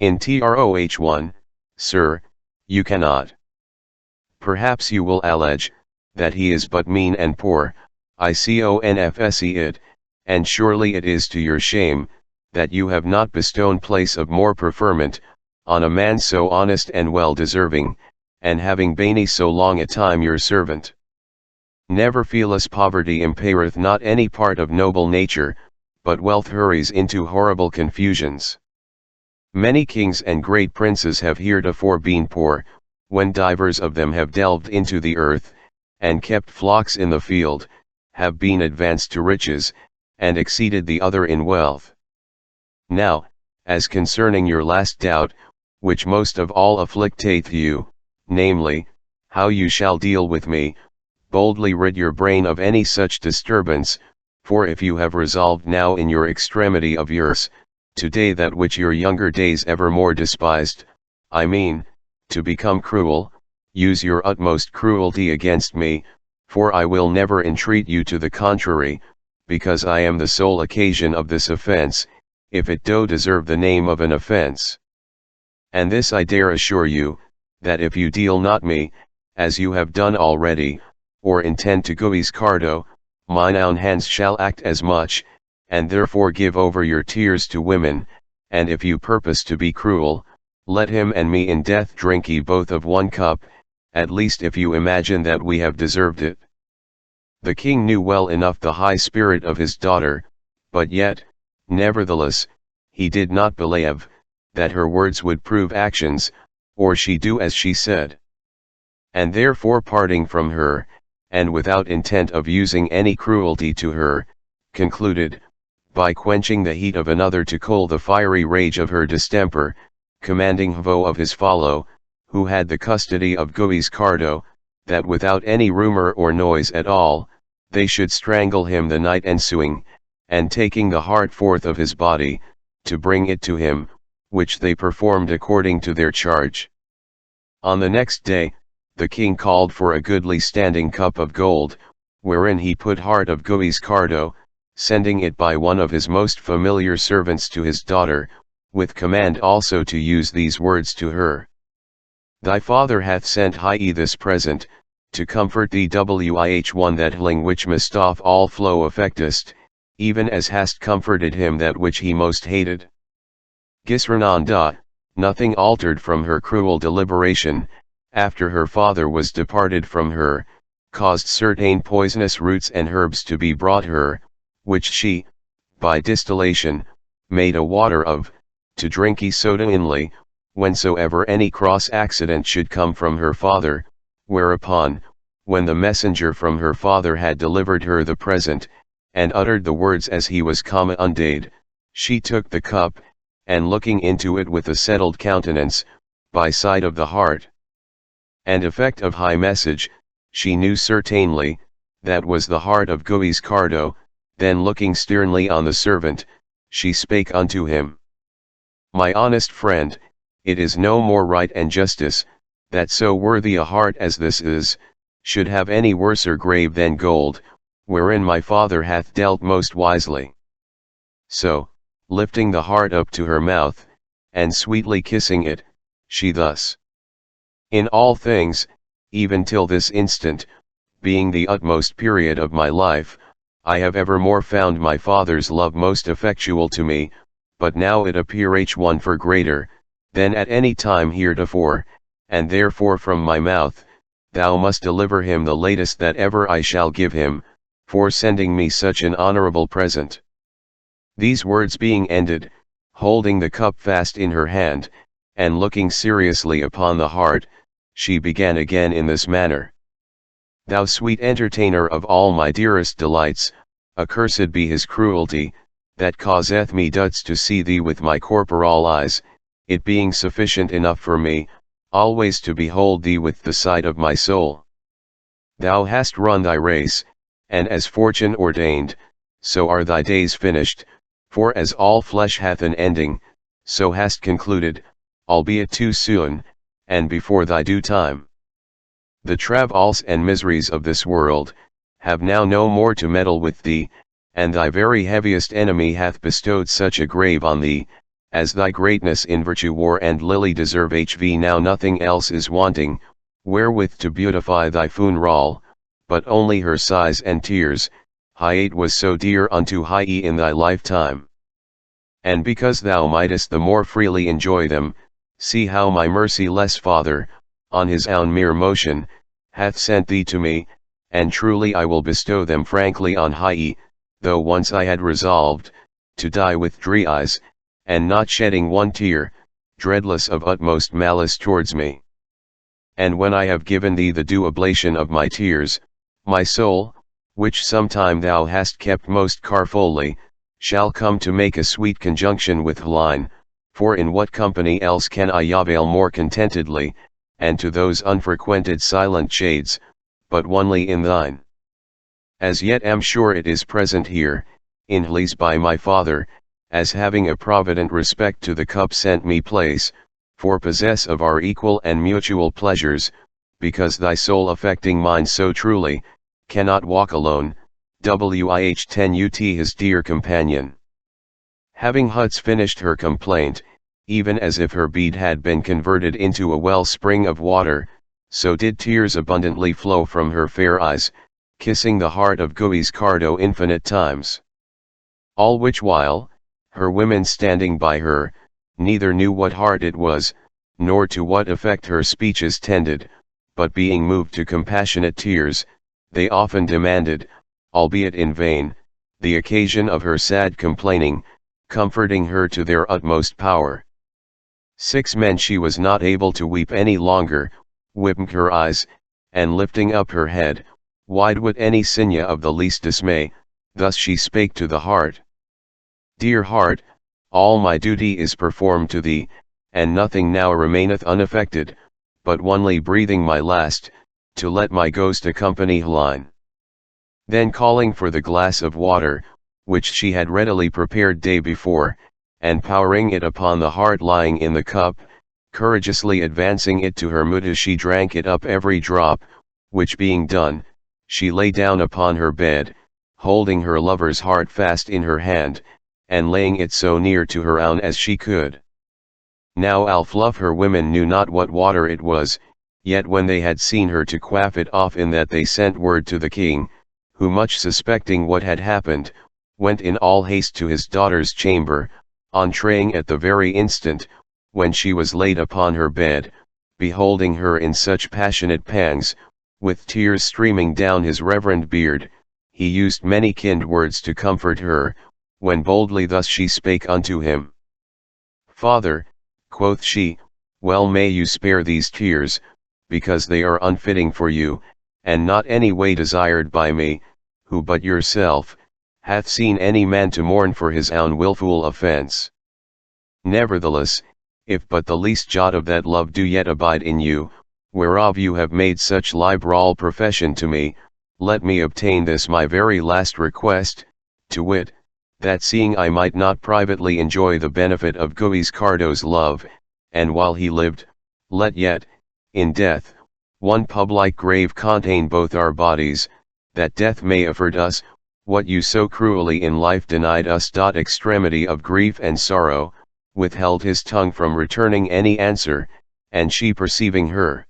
In troh1, sir, you cannot. Perhaps you will allege, that he is but mean and poor, I confess it, and surely it is to your shame, that you have not bestowed place of more preferment, on a man so honest and well deserving, and having been so long a time your servant. Never feeless poverty impaireth not any part of noble nature, but wealth hurries into horrible confusions. Many kings and great princes have heretofore been poor, when divers of them have delved into the earth, and kept flocks in the field, have been advanced to riches, and exceeded the other in wealth. Now, as concerning your last doubt, which most of all afflicteth you, namely, how you shall deal with me, boldly rid your brain of any such disturbance, for if you have resolved now in your extremity of yours, today that which your younger days evermore despised, I mean, to become cruel, use your utmost cruelty against me, for I will never entreat you to the contrary, because I am the sole occasion of this offense, if it do deserve the name of an offense. And this I dare assure you, that if you deal not me, as you have done already, or intend to Guiscardo, mine own hands shall act as much, and therefore give over your tears to women, and if you purpose to be cruel, let him and me in death drink ye both of one cup, at least if you imagine that we have deserved it. The king knew well enough the high spirit of his daughter, but yet, nevertheless, he did not believe that her words would prove actions, or she do as she said. And therefore parting from her, and without intent of using any cruelty to her, concluded, by quenching the heat of another to cool the fiery rage of her distemper, commanding Hvo of his follow, who had the custody of Guiscardo, that without any rumor or noise at all, they should strangle him the night ensuing, and taking the heart forth of his body, to bring it to him, which they performed according to their charge. On the next day, the king called for a goodly standing cup of gold, wherein he put heart of Guiscardo, sending it by one of his most familiar servants to his daughter, with command also to use these words to her. Thy father hath sent high this present, to comfort thee wih that hling which mistoff all flow affectest, even as hast comforted him that which he most hated. Gisrananda, nothing altered from her cruel deliberation, after her father was departed from her, caused certain poisonous roots and herbs to be brought her, which she, by distillation, made a water of, to drink soda inly, whensoever any cross accident should come from her father, whereupon, when the messenger from her father had delivered her the present, and uttered the words as he was undade, she took the cup, and looking into it with a settled countenance, by side of the heart, and effect of high message, she knew certainly, that was the heart of Guiscardo, then looking sternly on the servant, she spake unto him. My honest friend, it is no more right and justice, that so worthy a heart as this is, should have any worser grave than gold, wherein my father hath dealt most wisely. So, lifting the heart up to her mouth, and sweetly kissing it, she thus. In all things, even till this instant, being the utmost period of my life, I have evermore found my father's love most effectual to me, but now it appeareth one for greater, than at any time heretofore, and therefore from my mouth, thou must deliver him the latest that ever I shall give him, for sending me such an honorable present. These words being ended, holding the cup fast in her hand, and looking seriously upon the heart, she began again in this manner. Thou sweet entertainer of all my dearest delights, accursed be his cruelty, that causeth me thus to see thee with my corporal eyes, it being sufficient enough for me, always to behold thee with the sight of my soul. Thou hast run thy race, and as fortune ordained, so are thy days finished, for as all flesh hath an ending, so hast concluded, albeit too soon, and before thy due time. The travails and miseries of this world, have now no more to meddle with thee, and thy very heaviest enemy hath bestowed such a grave on thee, as thy greatness in virtue war and lily deserve now nothing else is wanting, wherewith to beautify thy funeral, but only her sighs and tears, hight was so dear unto high in thy lifetime. And because thou mightest the more freely enjoy them, see how my merciless Father, on his own mere motion, hath sent thee to me, and truly I will bestow them frankly on high, though once I had resolved, to die with dry eyes, and not shedding one tear, dreadless of utmost malice towards me. And when I have given thee the due oblation of my tears, my soul, which sometime thou hast kept most carefully, shall come to make a sweet conjunction with thine, for in what company else can I avail more contentedly, and to those unfrequented silent shades, but only in thine. As yet am sure it is present here, in Hles by my father, as having a provident respect to the cup sent me place, for possess of our equal and mutual pleasures, because thy soul affecting mine so truly, cannot walk alone, wih 10 ut his dear companion. Having Huts finished her complaint, even as if her bead had been converted into a well-spring of water, so did tears abundantly flow from her fair eyes, kissing the heart of Guiscardo infinite times. All which while, her women standing by her, neither knew what heart it was, nor to what effect her speeches tended, but being moved to compassionate tears, they often demanded, albeit in vain, the occasion of her sad complaining, comforting her to their utmost power. 6 men she was not able to weep any longer, wiping her eyes, and lifting up her head, wide would any signa of the least dismay, thus she spake to the heart. Dear heart, all my duty is performed to thee, and nothing now remaineth unaffected, but only breathing my last, to let my ghost accompany Helene. Then calling for the glass of water, which she had readily prepared day before, and powering it upon the heart lying in the cup, courageously advancing it to her muta, she drank it up every drop, which being done, she lay down upon her bed, holding her lover's heart fast in her hand, and laying it so near to her own as she could. Now Alfluff her women knew not what water it was, yet when they had seen her to quaff it off in that they sent word to the king, who much suspecting what had happened, went in all haste to his daughter's chamber, entreating at the very instant, when she was laid upon her bed, beholding her in such passionate pangs, with tears streaming down his reverend beard, he used many kind words to comfort her, when boldly thus she spake unto him. Father, quoth she, well may you spare these tears, because they are unfitting for you, and not any way desired by me, who but yourself, hath seen any man to mourn for his own wilful offence. Nevertheless, if but the least jot of that love do yet abide in you, whereof you have made such liberal profession to me, let me obtain this my very last request, to wit, that seeing I might not privately enjoy the benefit of Guiscardo's love, and while he lived, let yet, in death, one public grave contain both our bodies, that death may afford us, what you so cruelly in life denied us. Extremity of grief and sorrow, withheld his tongue from returning any answer, and she perceiving her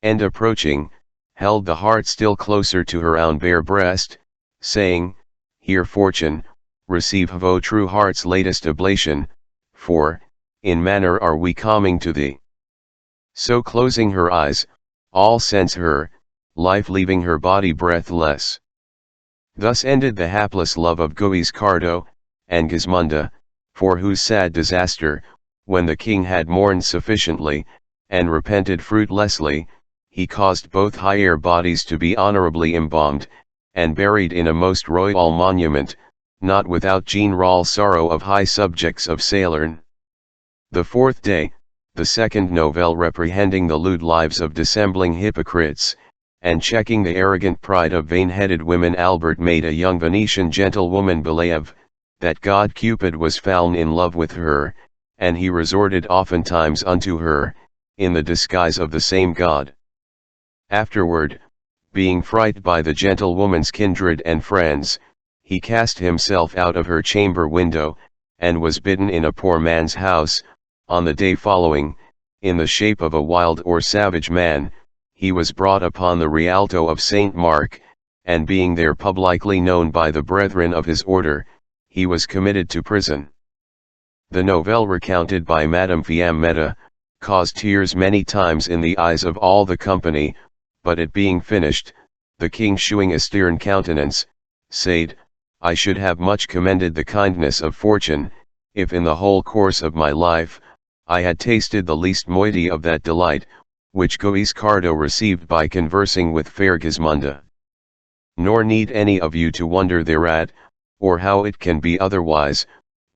end approaching, held the heart still closer to her own bare breast, saying, Hear fortune, receive vo true heart's latest oblation, for, in manner are we coming to thee. So closing her eyes, all sense her, life leaving her body breathless. Thus ended the hapless love of Guiscardo, and Gismunda, for whose sad disaster, when the king had mourned sufficiently, and repented fruitlessly, he caused both higher bodies to be honorably embalmed, and buried in a most royal monument, not without general sorrow of high subjects of Salerne. The 4th day, the 2nd novelle reprehending the lewd lives of dissembling hypocrites, and checking the arrogant pride of vain-headed women, Albert made a young Venetian gentlewoman believe, that God Cupid was fallen in love with her, and he resorted oftentimes unto her, in the disguise of the same God. Afterward, being frighted by the gentlewoman's kindred and friends, he cast himself out of her chamber window, and was bidden in a poor man's house. On the day following, in the shape of a wild or savage man, he was brought upon the Rialto of St. Mark, and being there publicly known by the brethren of his order, he was committed to prison. The novelle recounted by Madame Fiammetta, caused tears many times in the eyes of all the company, but it being finished, the king shewing a stern countenance, said, I should have much commended the kindness of fortune, if in the whole course of my life, I had tasted the least moiety of that delight, which Guiscardo received by conversing with fair Gismunda. Nor need any of you to wonder thereat, or how it can be otherwise,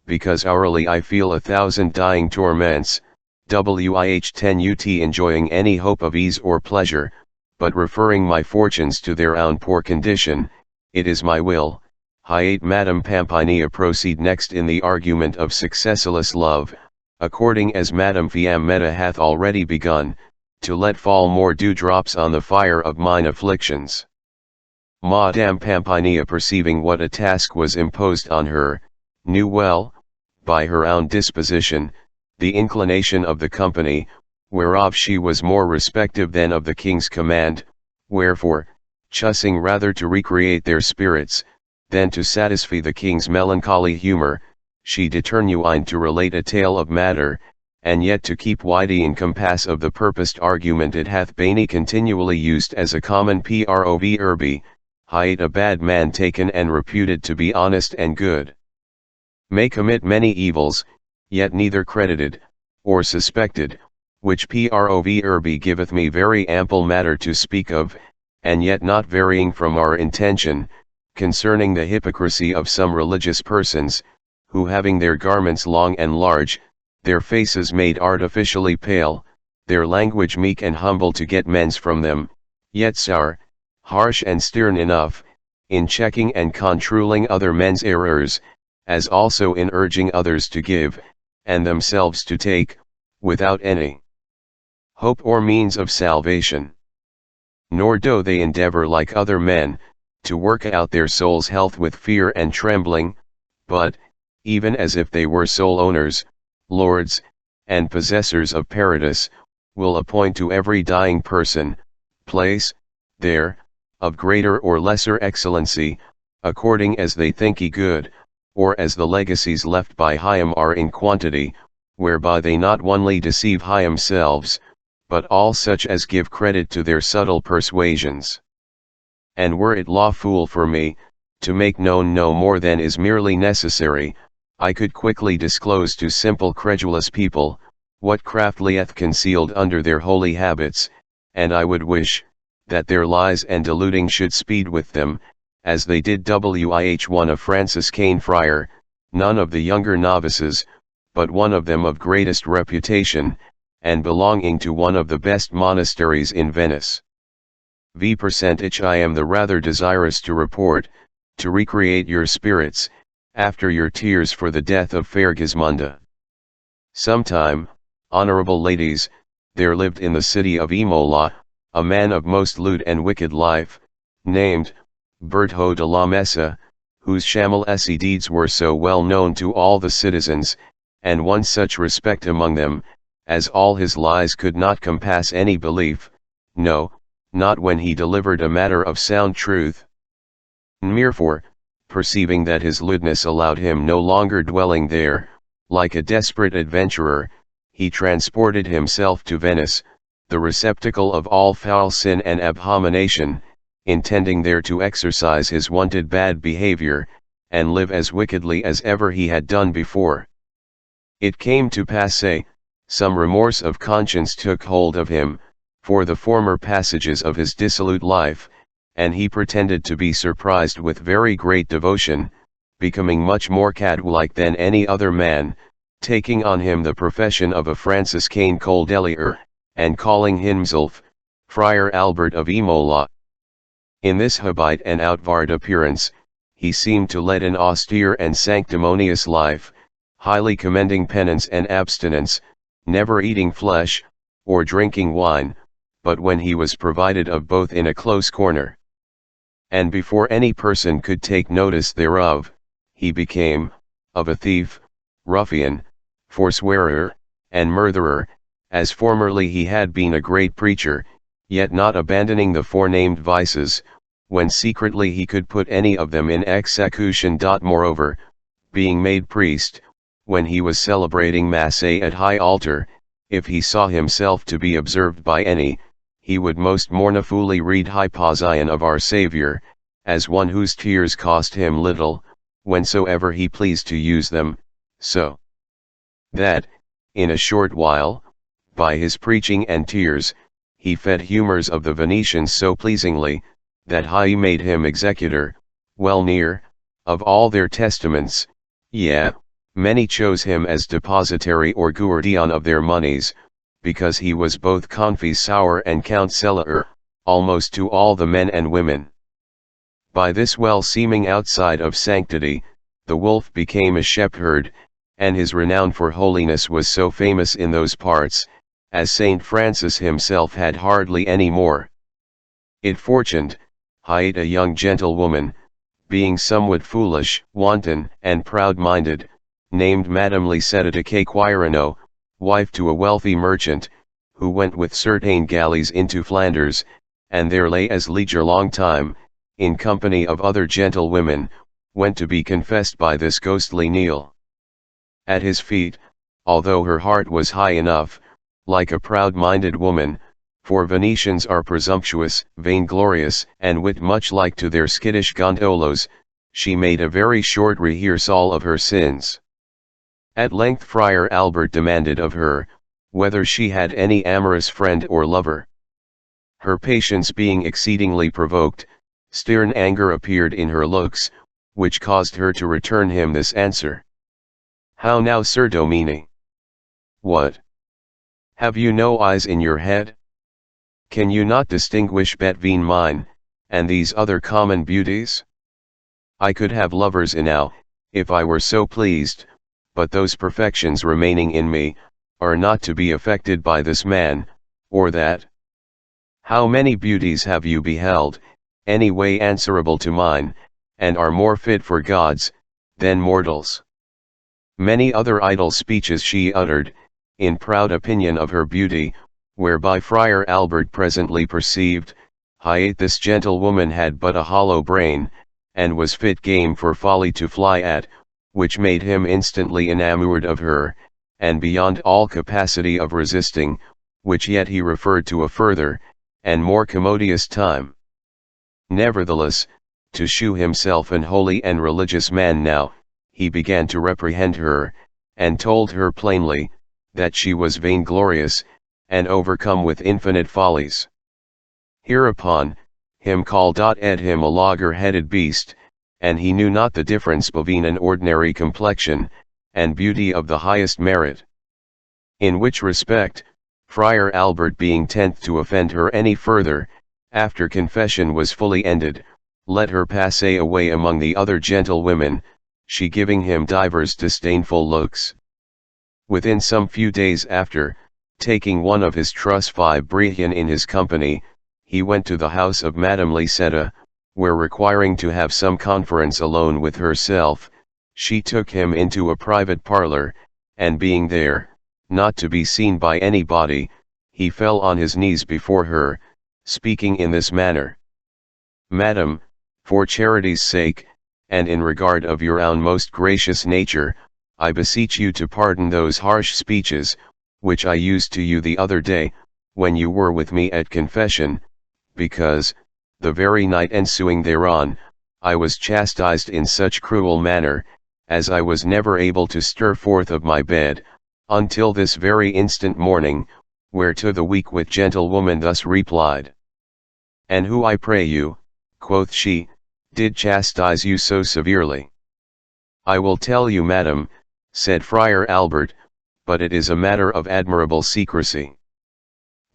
because hourly I feel 1,000 dying torments, wih 10 ut enjoying any hope of ease or pleasure, but referring my fortunes to their own poor condition, it is my will, Hiate Madam Pampinea proceed next in the argument of successless love, according as Madam Fiammetta hath already begun, to let fall more dewdrops on the fire of mine afflictions. Madame Pampinea perceiving what a task was imposed on her, knew well, by her own disposition, the inclination of the company, whereof she was more respective than of the king's command, wherefore, choosing rather to recreate their spirits, than to satisfy the king's melancholy humour, she determined to relate a tale of matter, and yet to keep wide in compass of the purposed argument it hath been continually used as a common proverb, hight a bad man taken and reputed to be honest and good, may commit many evils, yet neither credited, or suspected, which proverb giveth me very ample matter to speak of, and yet not varying from our intention, concerning the hypocrisy of some religious persons, who having their garments long and large, their faces made artificially pale, their language meek and humble to get mens from them, yet sour, harsh and stern enough, in checking and controlling other men's errors, as also in urging others to give, and themselves to take, without any hope or means of salvation. Nor do they endeavor like other men, to work out their soul's health with fear and trembling, but, even as if they were sole owners, lords, and possessors of paradise, will appoint to every dying person, place, there, of greater or lesser excellency, according as they think ye good, or as the legacies left by him are in quantity, whereby they not only deceive themselves, but all such as give credit to their subtle persuasions. And were it lawful for me, to make known no more than is merely necessary, I could quickly disclose to simple credulous people, what craft lieth concealed under their holy habits, and I would wish, that their lies and deluding should speed with them, as they did one of Franciscan friar, none of the younger novices, but one of them of greatest reputation, and belonging to one of the best monasteries in Venice. Percentage I am the rather desirous to report, to recreate your spirits, after your tears for the death of fair Gismonda. Sometime, honorable ladies, there lived in the city of Imola, a man of most lewd and wicked life, named Berto de la Mesa, whose shamelessy deeds were so well known to all the citizens, and won such respect among them, as all his lies could not compass any belief, no, not when he delivered a matter of sound truth. Therefore, perceiving that his lewdness allowed him no longer dwelling there, like a desperate adventurer, he transported himself to Venice, the receptacle of all foul sin and abomination, intending there to exercise his wonted bad behavior, and live as wickedly as ever he had done before. It came to pass, some remorse of conscience took hold of him, for the former passages of his dissolute life, and he pretended to be surprised with very great devotion, becoming much more cat-like than any other man, taking on him the profession of a Franciscan Coldelier, and calling himself, Friar Albert of Imola. In this habit and outward appearance, he seemed to lead an austere and sanctimonious life, highly commending penance and abstinence, never eating flesh, or drinking wine, but when he was provided of both in a close corner. And before any person could take notice thereof, he became, of a thief, ruffian, forswearer, and murderer, as formerly he had been a great preacher, yet not abandoning the forenamed vices, when secretly he could put any of them in execution. Moreover, being made priest, when he was celebrating Mass at high altar, if he saw himself to be observed by any, he would most mournfully read Hyposion of our Saviour, as one whose tears cost him little, whensoever he pleased to use them, so that, in a short while, by his preaching and tears, he fed humours of the Venetians so pleasingly, that he made him executor, well near, of all their testaments, yea, many chose him as depositary or guardian of their monies, because he was both confessor and counsellor, almost to all the men and women. By this well-seeming outside of sanctity, the wolf became a shepherd, and his renown for holiness was so famous in those parts, as Saint Francis himself had hardly any more. It fortuned, hight a young gentlewoman, being somewhat foolish, wanton, and proud-minded, named Madame Lisetta de Caquirano, wife to a wealthy merchant, who went with certain galleys into Flanders, and there lay as leisure long time, in company of other gentlewomen, went to be confessed by this ghostly Neil. At his feet, although her heart was high enough, like a proud-minded woman, for Venetians are presumptuous, vainglorious, and wit much like to their skittish gondolas, she made a very short rehearsal of her sins. At length Friar Albert demanded of her, whether she had any amorous friend or lover. Her patience being exceedingly provoked, stern anger appeared in her looks, which caused her to return him this answer. How now, Sir Domine? What? Have you no eyes in your head? Can you not distinguish between mine, and these other common beauties? I could have lovers enow, if I were so pleased, but those perfections remaining in me, are not to be affected by this man, or that. How many beauties have you beheld, any way answerable to mine, and are more fit for gods, than mortals? Many other idle speeches she uttered, in proud opinion of her beauty, whereby Friar Albert presently perceived, this gentlewoman had but a hollow brain, and was fit game for folly to fly at, which made him instantly enamoured of her, and beyond all capacity of resisting, which yet he referred to a further, and more commodious time. Nevertheless, to shew himself an holy and religious man now, he began to reprehend her, and told her plainly, that she was vainglorious, and overcome with infinite follies. Hereupon, him called ed him a logger-headed beast, and he knew not the difference between an ordinary complexion, and beauty of the highest merit. In which respect, Friar Albert being tenth to offend her any further, after confession was fully ended, let her pass away among the other gentlewomen, she giving him divers disdainful looks. Within some few days after, taking one of his trusty Brehon in his company, he went to the house of Madame Lisetta, where requiring to have some conference alone with herself, she took him into a private parlour, and being there, not to be seen by anybody, he fell on his knees before her, speaking in this manner. Madam, for charity's sake, and in regard of your own most gracious nature, I beseech you to pardon those harsh speeches, which I used to you the other day, when you were with me at confession, because, the very night ensuing thereon, I was chastised in such cruel manner, as I was never able to stir forth of my bed, until this very instant morning, whereto the weak-wit gentlewoman thus replied. And who, I pray you, quoth she, did chastise you so severely? I will tell you, madam, said Friar Albert, but it is a matter of admirable secrecy.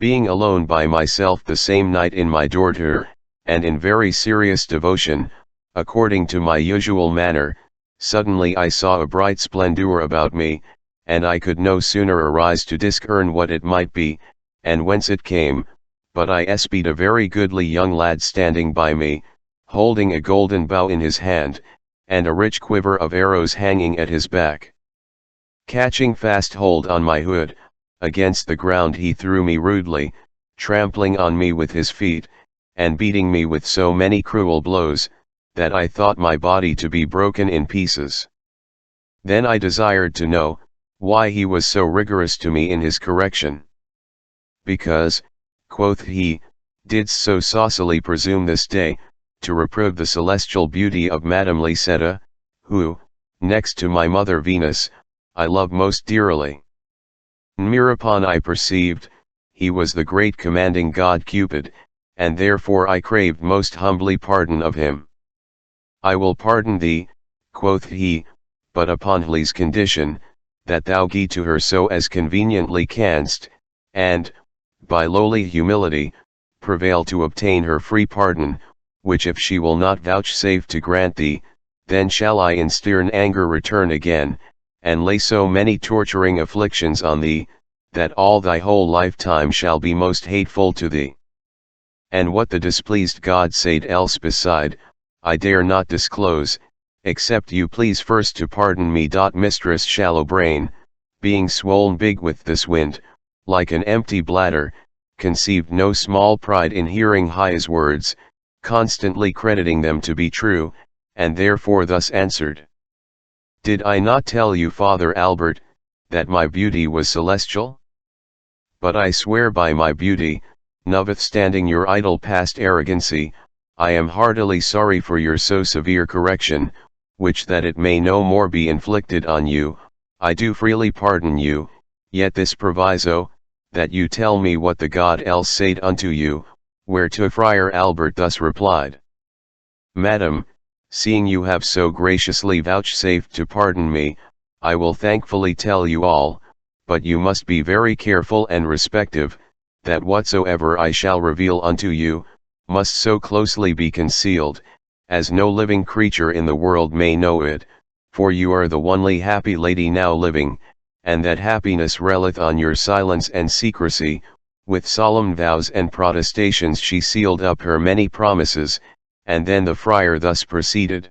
Being alone by myself the same night in my dortoir, and in very serious devotion, according to my usual manner, suddenly I saw a bright splendour about me, and I could no sooner arise to discern what it might be, and whence it came, but I espied a very goodly young lad standing by me, holding a golden bow in his hand, and a rich quiver of arrows hanging at his back. Catching fast hold on my hood, against the ground he threw me rudely, trampling on me with his feet, and beating me with so many cruel blows, that I thought my body to be broken in pieces. Then I desired to know, why he was so rigorous to me in his correction. Because, quoth he, didst so saucily presume this day, to reprove the celestial beauty of Madame Lisetta, who, next to my mother Venus, I love most dearly. Whereupon I perceived, he was the great commanding god Cupid, and therefore I craved most humbly pardon of him. I will pardon thee, quoth he, but upon his condition, that thou gie to her so as conveniently canst, and, by lowly humility, prevail to obtain her free pardon, which if she will not vouchsafe to grant thee, then shall I in stern anger return again, and lay so many torturing afflictions on thee, that all thy whole lifetime shall be most hateful to thee. And what the displeased God said else beside, I dare not disclose, except you please first to pardon me. Mistress Shallow Brain, being swoln big with this wind, like an empty bladder, conceived no small pride in hearing his words, constantly crediting them to be true, and therefore thus answered. Did I not tell you, Father Albert, that my beauty was celestial? But I swear by my beauty, notwithstanding your idle past arrogancy, I am heartily sorry for your so severe correction, which that it may no more be inflicted on you, I do freely pardon you, yet this proviso, that you tell me what the God else said unto you, whereto Friar Albert thus replied. Madam, seeing you have so graciously vouchsafed to pardon me, I will thankfully tell you all, but you must be very careful and respective, that whatsoever I shall reveal unto you, must so closely be concealed, as no living creature in the world may know it, for you are the only happy lady now living, and that happiness relieth on your silence and secrecy. With solemn vows and protestations she sealed up her many promises, and then the friar thus proceeded.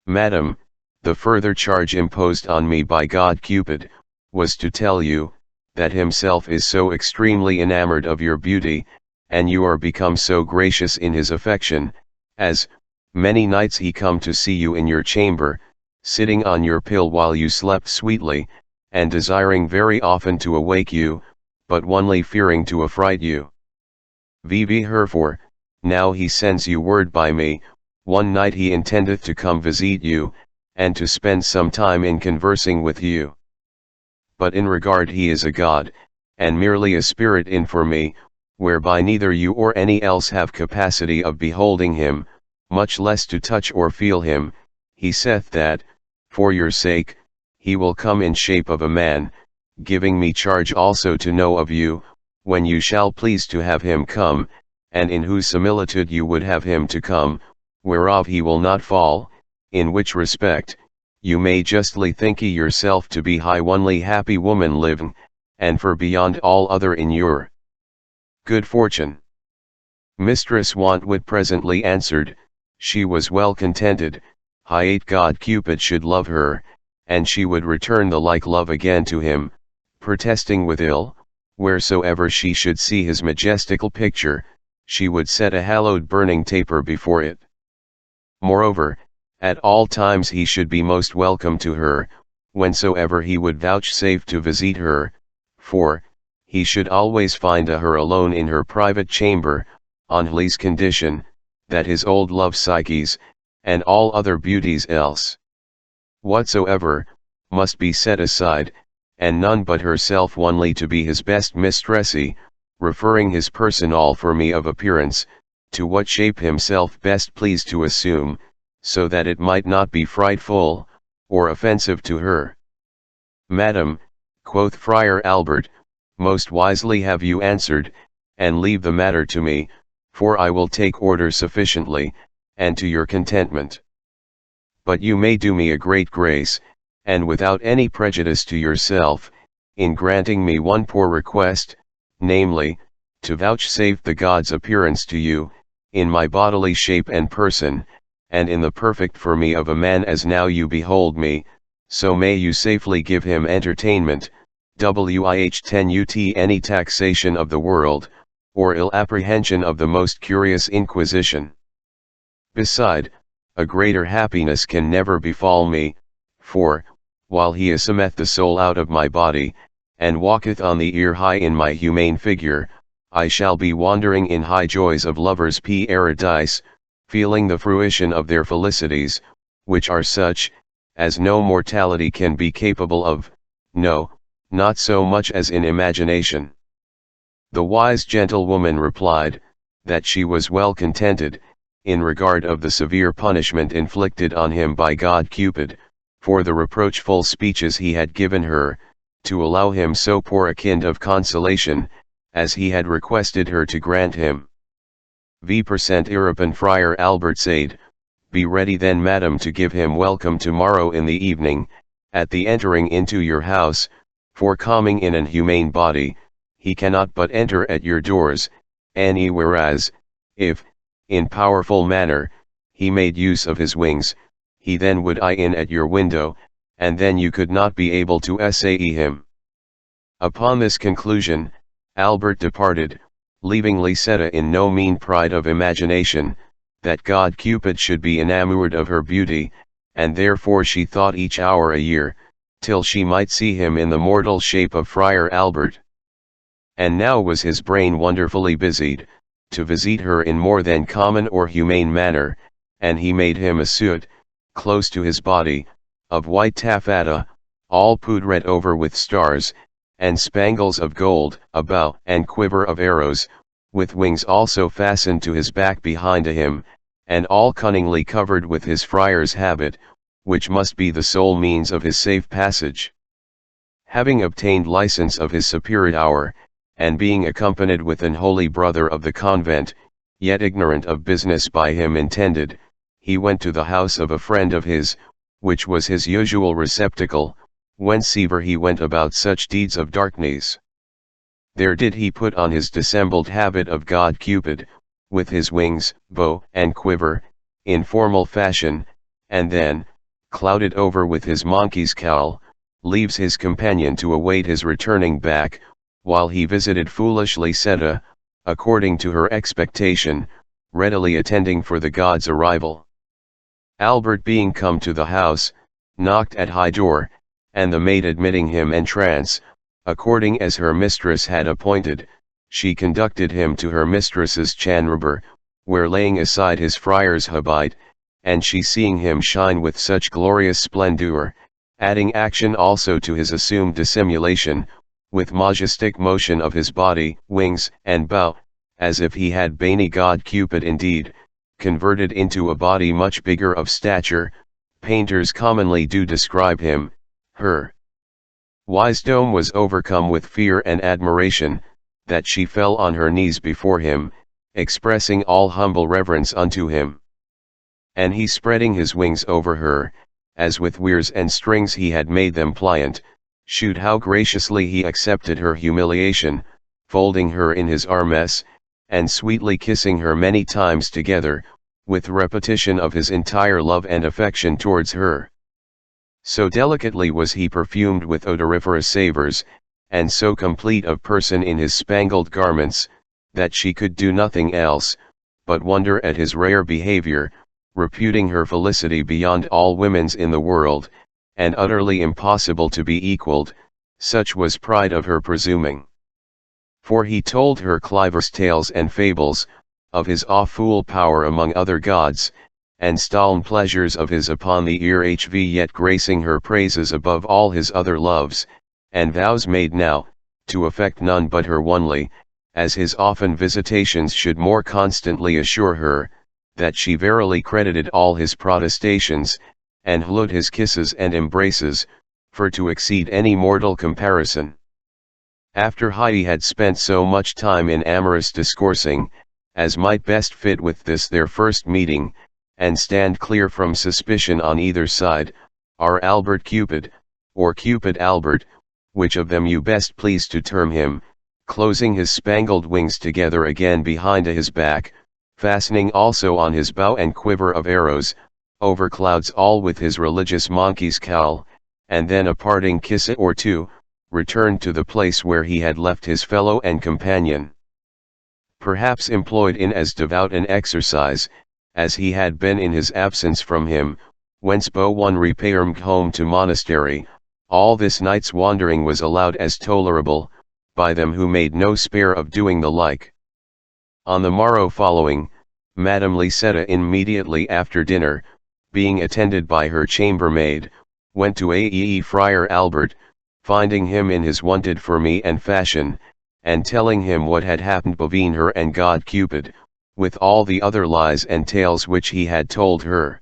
Madam, the further charge imposed on me by God Cupid, was to tell you, that himself is so extremely enamored of your beauty, and you are become so gracious in his affection, as, many nights he come to see you in your chamber, sitting on your pill while you slept sweetly, and desiring very often to awake you, but only fearing to affright you. Herefore, now he sends you word by me, one night he intendeth to come visit you, and to spend some time in conversing with you. But in regard he is a god, and merely a spirit in for me, whereby neither you or any else have capacity of beholding him, much less to touch or feel him, he saith that, for your sake, he will come in shape of a man, giving me charge also to know of you, when you shall please to have him come, and in whose similitude you would have him to come, whereof he will not fall, in which respect, you may justly think ye yourself to be only happy woman living, and for beyond all other in your good fortune. Mistress Wantwood presently answered, she was well contented, God Cupid should love her, and she would return the like love again to him, protesting withal, wheresoever she should see his majestical picture, she would set a hallowed burning taper before it. Moreover, at all times he should be most welcome to her, whensoever he would vouchsafe to visit her, for, he should always find her alone in her private chamber, on his condition, that his old love Psyches, and all other beauties else whatsoever, must be set aside, and none but herself only to be his best mistressy, referring his person all for me of appearance, to what shape himself best pleased to assume, so that it might not be frightful, or offensive to her. Madam, quoth Friar Albert, most wisely have you answered, and leave the matter to me, for I will take order sufficiently, and to your contentment. But you may do me a great grace, and without any prejudice to yourself, in granting me one poor request, namely, to vouchsafe the God's appearance to you, in my bodily shape and person, and in the perfect for me of a man as now you behold me, so may you safely give him entertainment, wih 10 ut any taxation of the world, or ill apprehension of the most curious inquisition. Beside, a greater happiness can never befall me, for, while he assumeth the soul out of my body, and walketh on the ear high in my humane figure, I shall be wandering in high joys of lovers' paradise, feeling the fruition of their felicities, which are such, as no mortality can be capable of, no, not so much as in imagination. The wise gentlewoman replied, that she was well contented, in regard of the severe punishment inflicted on him by God Cupid, for the reproachful speeches he had given her, to allow him so poor a kind of consolation, as he had requested her to grant him. v% European Friar Albert said, "Be ready then, madam, to give him welcome tomorrow in the evening, at the entering into your house, for coming in an humane body, he cannot but enter at your doors, any whereas, if, in powerful manner, he made use of his wings, he then would eye in at your window, and then you could not be able to essay him." Upon this conclusion, Albert departed, leaving Lisetta in no mean pride of imagination, that god Cupid should be enamoured of her beauty, and therefore she thought each hour a year, till she might see him in the mortal shape of Friar Albert. And now was his brain wonderfully busied, to visit her in more than common or humane manner, and he made him a suit, close to his body, of white taffeta, all pudred over with stars, and spangles of gold, a bow and quiver of arrows, with wings also fastened to his back behind him, and all cunningly covered with his friar's habit, which must be the sole means of his safe passage. Having obtained license of his superior, and being accompanied with an holy brother of the convent, yet ignorant of business by him intended, he went to the house of a friend of his, which was his usual receptacle, whencever he went about such deeds of darkness. There did he put on his dissembled habit of god Cupid, with his wings, bow and quiver, in formal fashion, and then, clouded over with his monkey's cowl, leaves his companion to await his returning back, while he visited foolish Lisetta, according to her expectation, readily attending for the god's arrival. Albert being come to the house, knocked at high door, and the maid admitting him entrance, according as her mistress had appointed, she conducted him to her mistress's chamber, where laying aside his friar's habit, and she seeing him shine with such glorious splendor, adding action also to his assumed dissimulation, with majestic motion of his body, wings, and bow, as if he had been god Cupid indeed, converted into a body much bigger of stature, painters commonly do describe him, her wisdom was overcome with fear and admiration, that she fell on her knees before him, expressing all humble reverence unto him. And he spreading his wings over her, as with weirs and strings he had made them pliant, shewed how graciously he accepted her humiliation, folding her in his arms, and sweetly kissing her many times together, with repetition of his entire love and affection towards her. So delicately was he perfumed with odoriferous savours, and so complete of person in his spangled garments, that she could do nothing else, but wonder at his rare behaviour, reputing her felicity beyond all women's in the world, and utterly impossible to be equalled, such was pride of her presuming. For he told her clivers tales and fables, of his awful power among other gods, and stol'n pleasures of his upon the ear hv yet gracing her praises above all his other loves, and vows made now, to affect none but her only, as his often visitations should more constantly assure her, that she verily credited all his protestations, and hallowed his kisses and embraces, for to exceed any mortal comparison. After he had spent so much time in amorous discoursing, as might best fit with this their first meeting, and stand clear from suspicion on either side, our Albert Cupid, or Cupid Albert, which of them you best please to term him, closing his spangled wings together again behind his back, fastening also on his bow and quiver of arrows, over clouds all with his religious monkey's cowl, and then a parting kiss or two, returned to the place where he had left his fellow and companion. Perhaps employed in as devout an exercise, as he had been in his absence from him, whence bo one repaired home to monastery, all this night's wandering was allowed as tolerable, by them who made no spare of doing the like. On the morrow following, Madame Lisetta immediately after dinner, being attended by her chambermaid, went to Friar Albert, finding him in his wonted for me and fashion, and telling him what had happened between her and god Cupid, with all the other lies and tales which he had told her.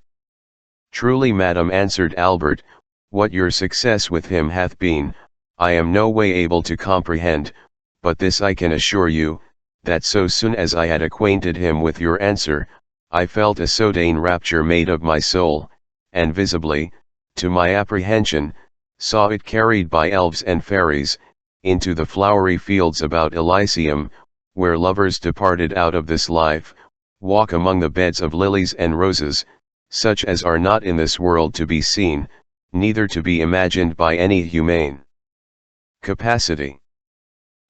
Truly, madam, answered Albert, what your success with him hath been, I am no way able to comprehend, but this I can assure you, that so soon as I had acquainted him with your answer, I felt a sodane rapture made of my soul, and visibly, to my apprehension, saw it carried by elves and fairies, into the flowery fields about Elysium, where lovers departed out of this life, walk among the beds of lilies and roses, such as are not in this world to be seen, neither to be imagined by any humane capacity.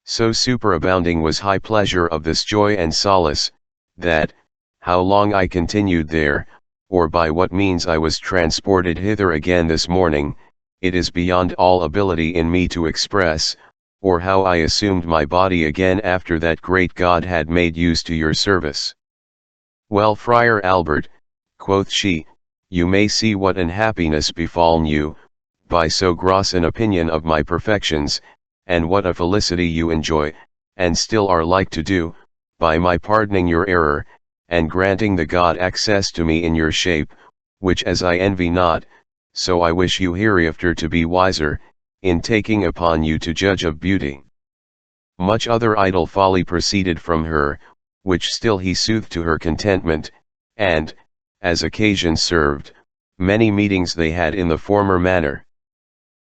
So superabounding was high pleasure of this joy and solace, that, how long I continued there, or by what means I was transported hither again this morning, it is beyond all ability in me to express, or how I assumed my body again after that great God had made use to your service. Well, Friar Albert, quoth she, you may see what unhappiness befallen you, by so gross an opinion of my perfections, and what a felicity you enjoy, and still are like to do, by my pardoning your error, and granting the God access to me in your shape, which as I envy not, so I wish you hereafter to be wiser, in taking upon you to judge of beauty. Much other idle folly proceeded from her, which still he soothed to her contentment, and, as occasion served, many meetings they had in the former manner.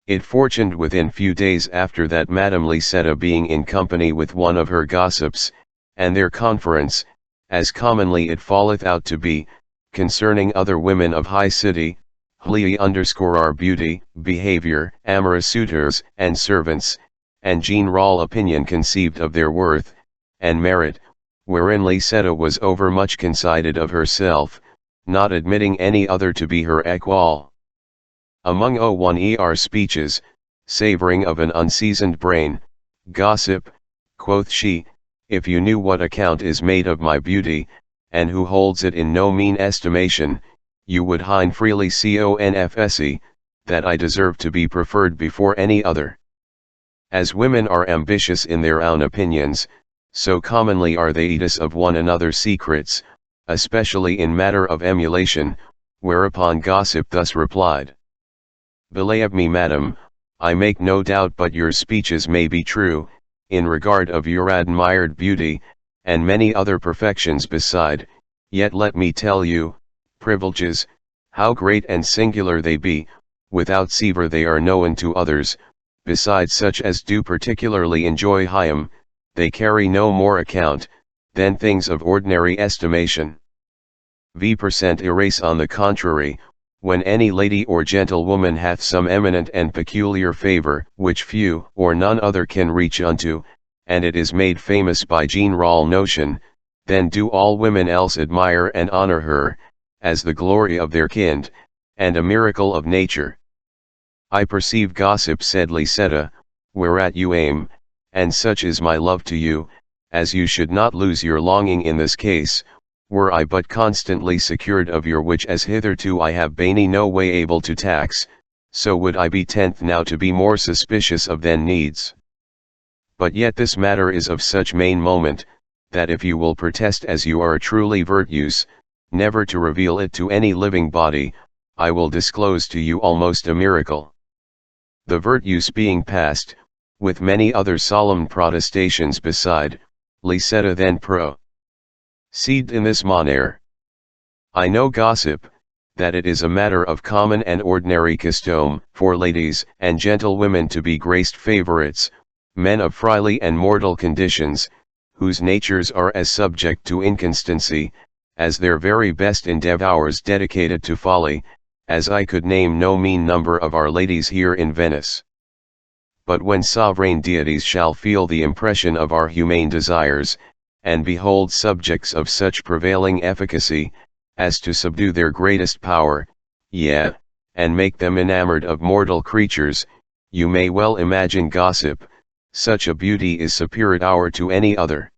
It fortuned within few days after that Madame Lisetta being in company with one of her gossips, and their conference, as commonly it falleth out to be, concerning other women of high city, our beauty, behavior, amorous suitors, and servants, and general opinion conceived of their worth, and merit, wherein Lisetta was overmuch conceited of herself, not admitting any other to be her equal. Among one speeches, savouring of an unseasoned brain, gossip, quoth she, if you knew what account is made of my beauty, and who holds it in no mean estimation, you would hein freely confesse, that I deserve to be preferred before any other. As women are ambitious in their own opinions, so commonly are they eaters of one another's secrets, especially in matter of emulation, whereupon gossip thus replied. Believe me, madam, I make no doubt but your speeches may be true, in regard of your admired beauty, and many other perfections beside, yet let me tell you, privileges, how great and singular they be, without sever they are known to others, besides such as do particularly enjoy hyam, they carry no more account, than things of ordinary estimation. V% erase on the contrary, when any lady or gentlewoman hath some eminent and peculiar favour, which few or none other can reach unto, and it is made famous by general notion, then do all women else admire and honour her, as the glory of their kind, and a miracle of nature. I perceive, gossip, said Lisetta, whereat you aim, and such is my love to you, as you should not lose your longing in this case, were I but constantly secured of your which as hitherto I have been no way able to tax, so would I be tenth now to be more suspicious of than needs. But yet this matter is of such main moment, that if you will protest as you are truly virtuous, never to reveal it to any living body, I will disclose to you almost a miracle. The virtues being passed, with many other solemn protestations beside, Lisetta then proceeded in this manner. I know, gossip, that it is a matter of common and ordinary custom, for ladies and gentlewomen to be graced favourites, men of frily and mortal conditions, whose natures are as subject to inconstancy, as their very best endeavours dedicated to folly, as I could name no mean number of our ladies here in Venice. But when sovereign deities shall feel the impression of our humane desires, and behold subjects of such prevailing efficacy, as to subdue their greatest power, yea, and make them enamoured of mortal creatures, you may well imagine, gossip, such a beauty is superior to any other.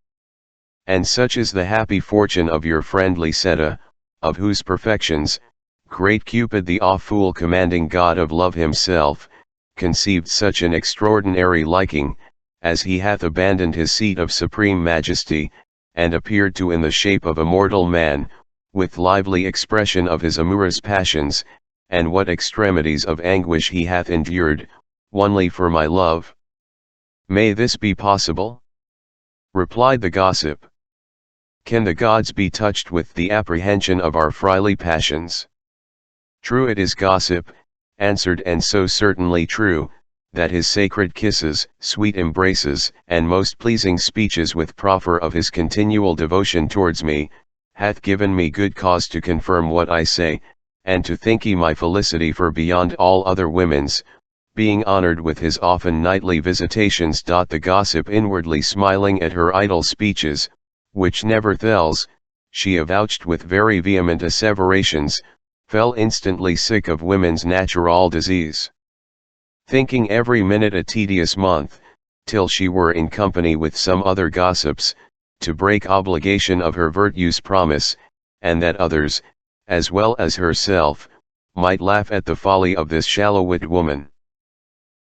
And such is the happy fortune of your friend Lisetta, of whose perfections, great Cupid the all-fool commanding God of love himself, conceived such an extraordinary liking, as he hath abandoned his seat of supreme majesty, and appeared to in the shape of a mortal man, with lively expression of his amorous passions, and what extremities of anguish he hath endured, only for my love. May this be possible? replied the gossip. Can the gods be touched with the apprehension of our friendly passions? True it is, gossip answered, and so certainly true, that his sacred kisses, sweet embraces, and most pleasing speeches with proffer of his continual devotion towards me, hath given me good cause to confirm what I say, and to think ye my felicity for beyond all other women's, being honored with his often nightly visitations. The gossip, inwardly smiling at her idle speeches, which never tells, she avouched with very vehement asseverations, fell instantly sick of women's natural disease. Thinking every minute a tedious month, till she were in company with some other gossips, to break obligation of her virtue's promise, and that others, as well as herself, might laugh at the folly of this shallow-witted woman.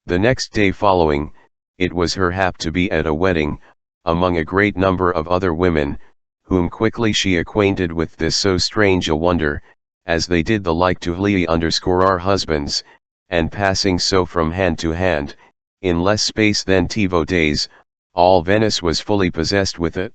The next day following, it was her hap to be at a wedding, among a great number of other women, whom quickly she acquainted with this so strange a wonder, as they did the like to our husbands, and passing so from hand to hand, in less space than 2 days, all Venice was fully possessed with it.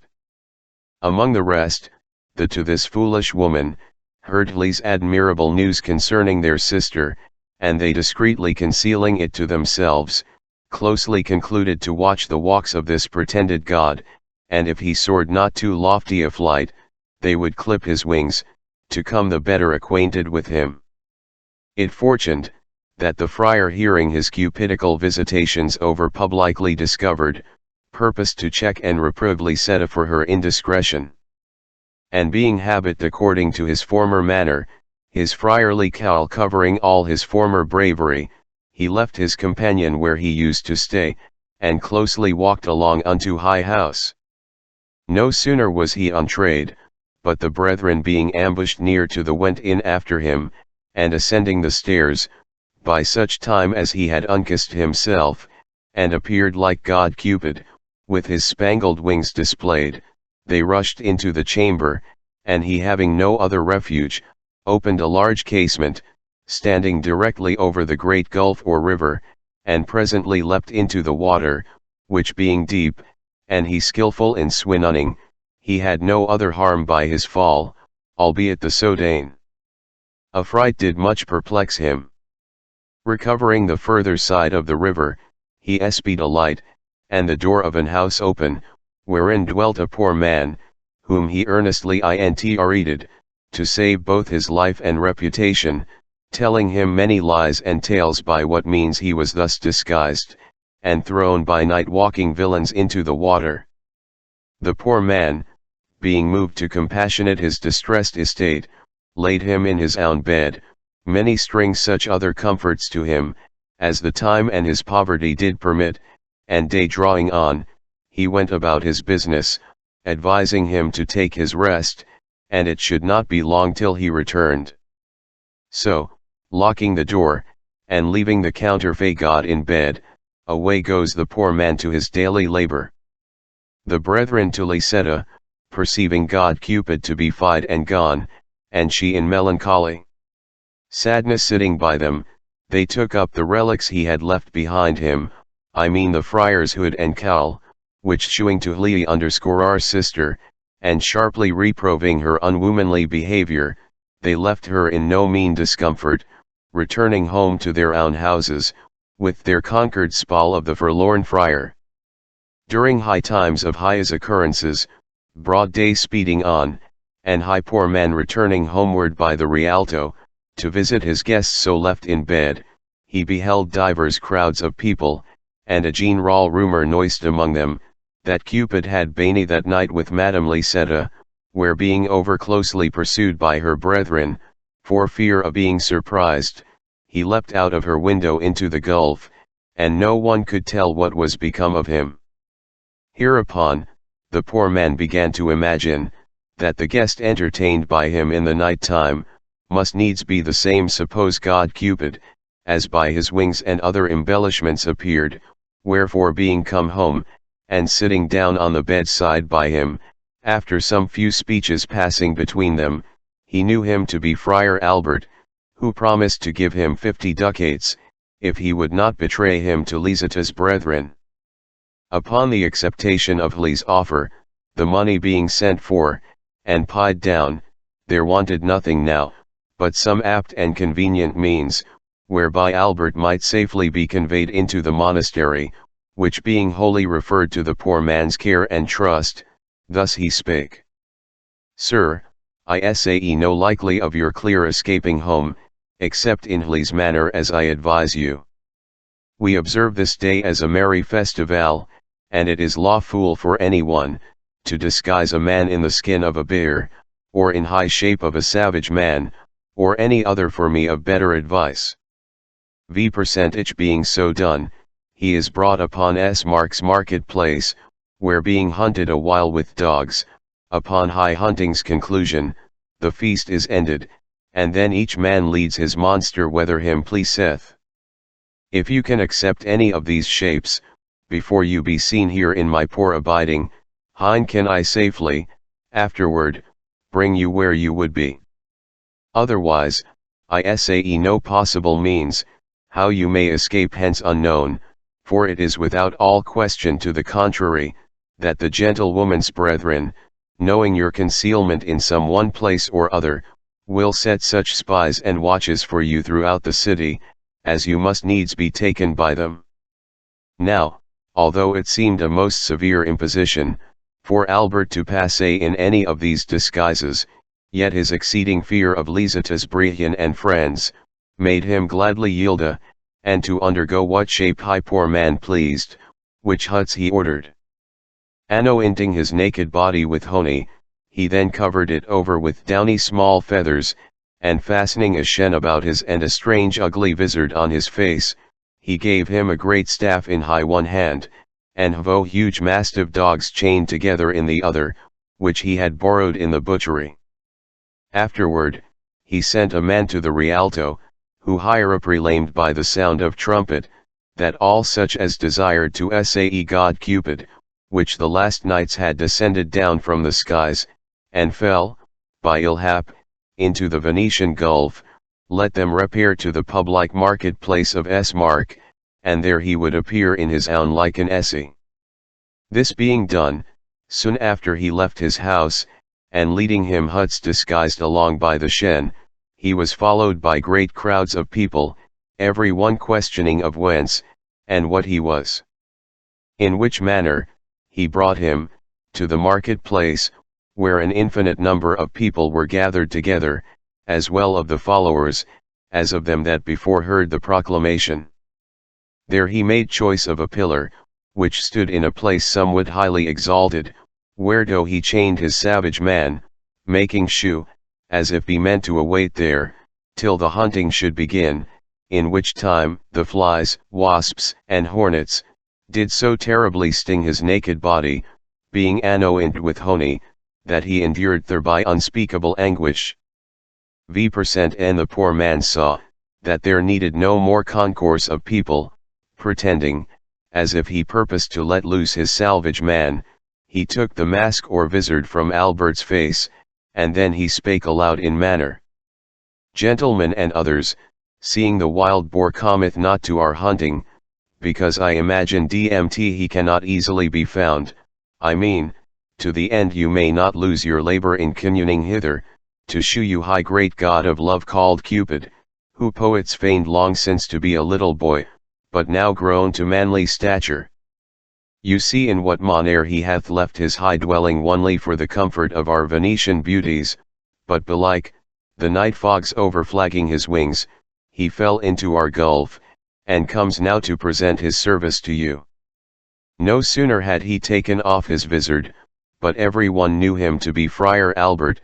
Among the rest, the to this foolish woman, heard Lee's admirable news concerning their sister, and they discreetly concealing it to themselves, closely concluded to watch the walks of this pretended god, and if he soared not too lofty a flight, they would clip his wings, to come the better acquainted with him. It fortuned, that the friar, hearing his cupidical visitations over publicly discovered, purposed to check and reprove Lisetta for her indiscretion. And being habit according to his former manner, his friarly cowl covering all his former bravery, he left his companion where he used to stay, and closely walked along unto high house. No sooner was he on trade, but the brethren being ambushed near to the went in after him, and ascending the stairs, by such time as he had unkissed himself, and appeared like God Cupid, with his spangled wings displayed, they rushed into the chamber, and he, having no other refuge, opened a large casement, standing directly over the great gulf or river, and presently leapt into the water, which being deep, and he skillful in swinning, he had no other harm by his fall, albeit the sodaine. Affright did much perplex him. Recovering the further side of the river, he espied a light, and the door of an house open, wherein dwelt a poor man, whom he earnestly entreated, to save both his life and reputation, telling him many lies and tales by what means he was thus disguised, and thrown by night walking villains into the water. The poor man, being moved to compassionate his distressed estate, laid him in his own bed, many strings such other comforts to him, as the time and his poverty did permit, and day drawing on, he went about his business, advising him to take his rest, and it should not be long till he returned. So, locking the door, and leaving the counterfeit god in bed, away goes the poor man to his daily labor. The brethren to Lisetta, perceiving God Cupid to be fied and gone, and she in melancholy sadness sitting by them, they took up the relics he had left behind him, I mean the friar's hood and cowl, which shewing to our sister, and sharply reproving her unwomanly behavior, they left her in no mean discomfort, returning home to their own houses, with their conquered spoil of the forlorn friar. During high times of highest occurrences, broad day speeding on, and high poor man returning homeward by the Rialto, to visit his guests so left in bed, he beheld divers crowds of people, and a general rumor noised among them, that Cupid had been that night with Madame Lisetta, where being over closely pursued by her brethren, for fear of being surprised, he leapt out of her window into the gulf, and no one could tell what was become of him. Hereupon, the poor man began to imagine, that the guest entertained by him in the night time, must needs be the same suppose God Cupid, as by his wings and other embellishments appeared, wherefore being come home, and sitting down on the bedside by him, after some few speeches passing between them, he knew him to be Friar Albert, who promised to give him 50 ducats, if he would not betray him to Lisetta's brethren. Upon the acceptation of Hli's offer, the money being sent for, and pied down, there wanted nothing now, but some apt and convenient means, whereby Albert might safely be conveyed into the monastery, which being wholly referred to the poor man's care and trust, thus he spake. Sir, I say no likely of your clear escaping home, except in Hli's manner as I advise you. We observe this day as a merry festival, and it is lawful for any one, to disguise a man in the skin of a bear, or in high shape of a savage man, or any other for me of better advice. V percentage being so done, he is brought upon Mark's marketplace, where being hunted a while with dogs, upon high hunting's conclusion, the feast is ended, and then each man leads his monster whether him pleaseth. If you can accept any of these shapes, before you be seen here in my poor abiding, hein can I safely, afterward, bring you where you would be. Otherwise, I say no possible means, how you may escape hence unknown, for it is without all question to the contrary, that the gentlewoman's brethren, knowing your concealment in some one place or other, will set such spies and watches for you throughout the city, as you must needs be taken by them. Now, although it seemed a most severe imposition, for Albert to pass in any of these disguises, yet his exceeding fear of Lisetas Brehian and friends, made him gladly yield and to undergo what shape high poor man pleased, which huts he ordered. Anointing his naked body with honey, he then covered it over with downy small feathers, and fastening a shen about his and a strange ugly vizard on his face, he gave him a great staff in high one hand, and huge mastiff dogs chained together in the other, which he had borrowed in the butchery. Afterward, he sent a man to the Rialto, who higher up relamed by the sound of trumpet, that all such as desired to say God Cupid, which the last nights had descended down from the skies, and fell, by ill hap, into the Venetian Gulf, let them repair to the public marketplace of Mark, and there he would appear in his own like an esse. This being done, soon after he left his house, and leading him huts disguised along by the Shen, he was followed by great crowds of people, every one questioning of whence, and what he was. In which manner, he brought him, to the marketplace, where an infinite number of people were gathered together, as well of the followers, as of them that before heard the proclamation. There he made choice of a pillar, which stood in a place somewhat highly exalted, whereto he chained his savage man, making shew, as if he meant to await there, till the hunting should begin, in which time the flies, wasps, and hornets, did so terribly sting his naked body, being anointed with honey, that he endured thereby unspeakable anguish. And the poor man saw, that there needed no more concourse of people, pretending, as if he purposed to let loose his salvage man, he took the mask or vizard from Albert's face, and then he spake aloud in manner. Gentlemen and others, seeing the wild boar cometh not to our hunting, because I imagine he cannot easily be found, I mean, to the end you may not lose your labor in communing hither, to shew you high great god of love called Cupid, who poets feigned long since to be a little boy, but now grown to manly stature. You see in what manner he hath left his high dwelling only for the comfort of our Venetian beauties, but belike, the night fogs overflagging his wings, he fell into our gulf, and comes now to present his service to you. No sooner had he taken off his vizard, but every one knew him to be Friar Albert,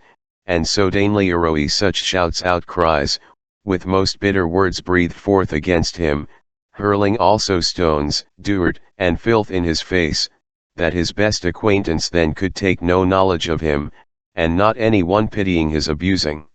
and so dainly arose such shouts outcries, with most bitter words breathed forth against him, hurling also stones, dirt, and filth in his face, that his best acquaintance then could take no knowledge of him, and not any one pitying his abusing.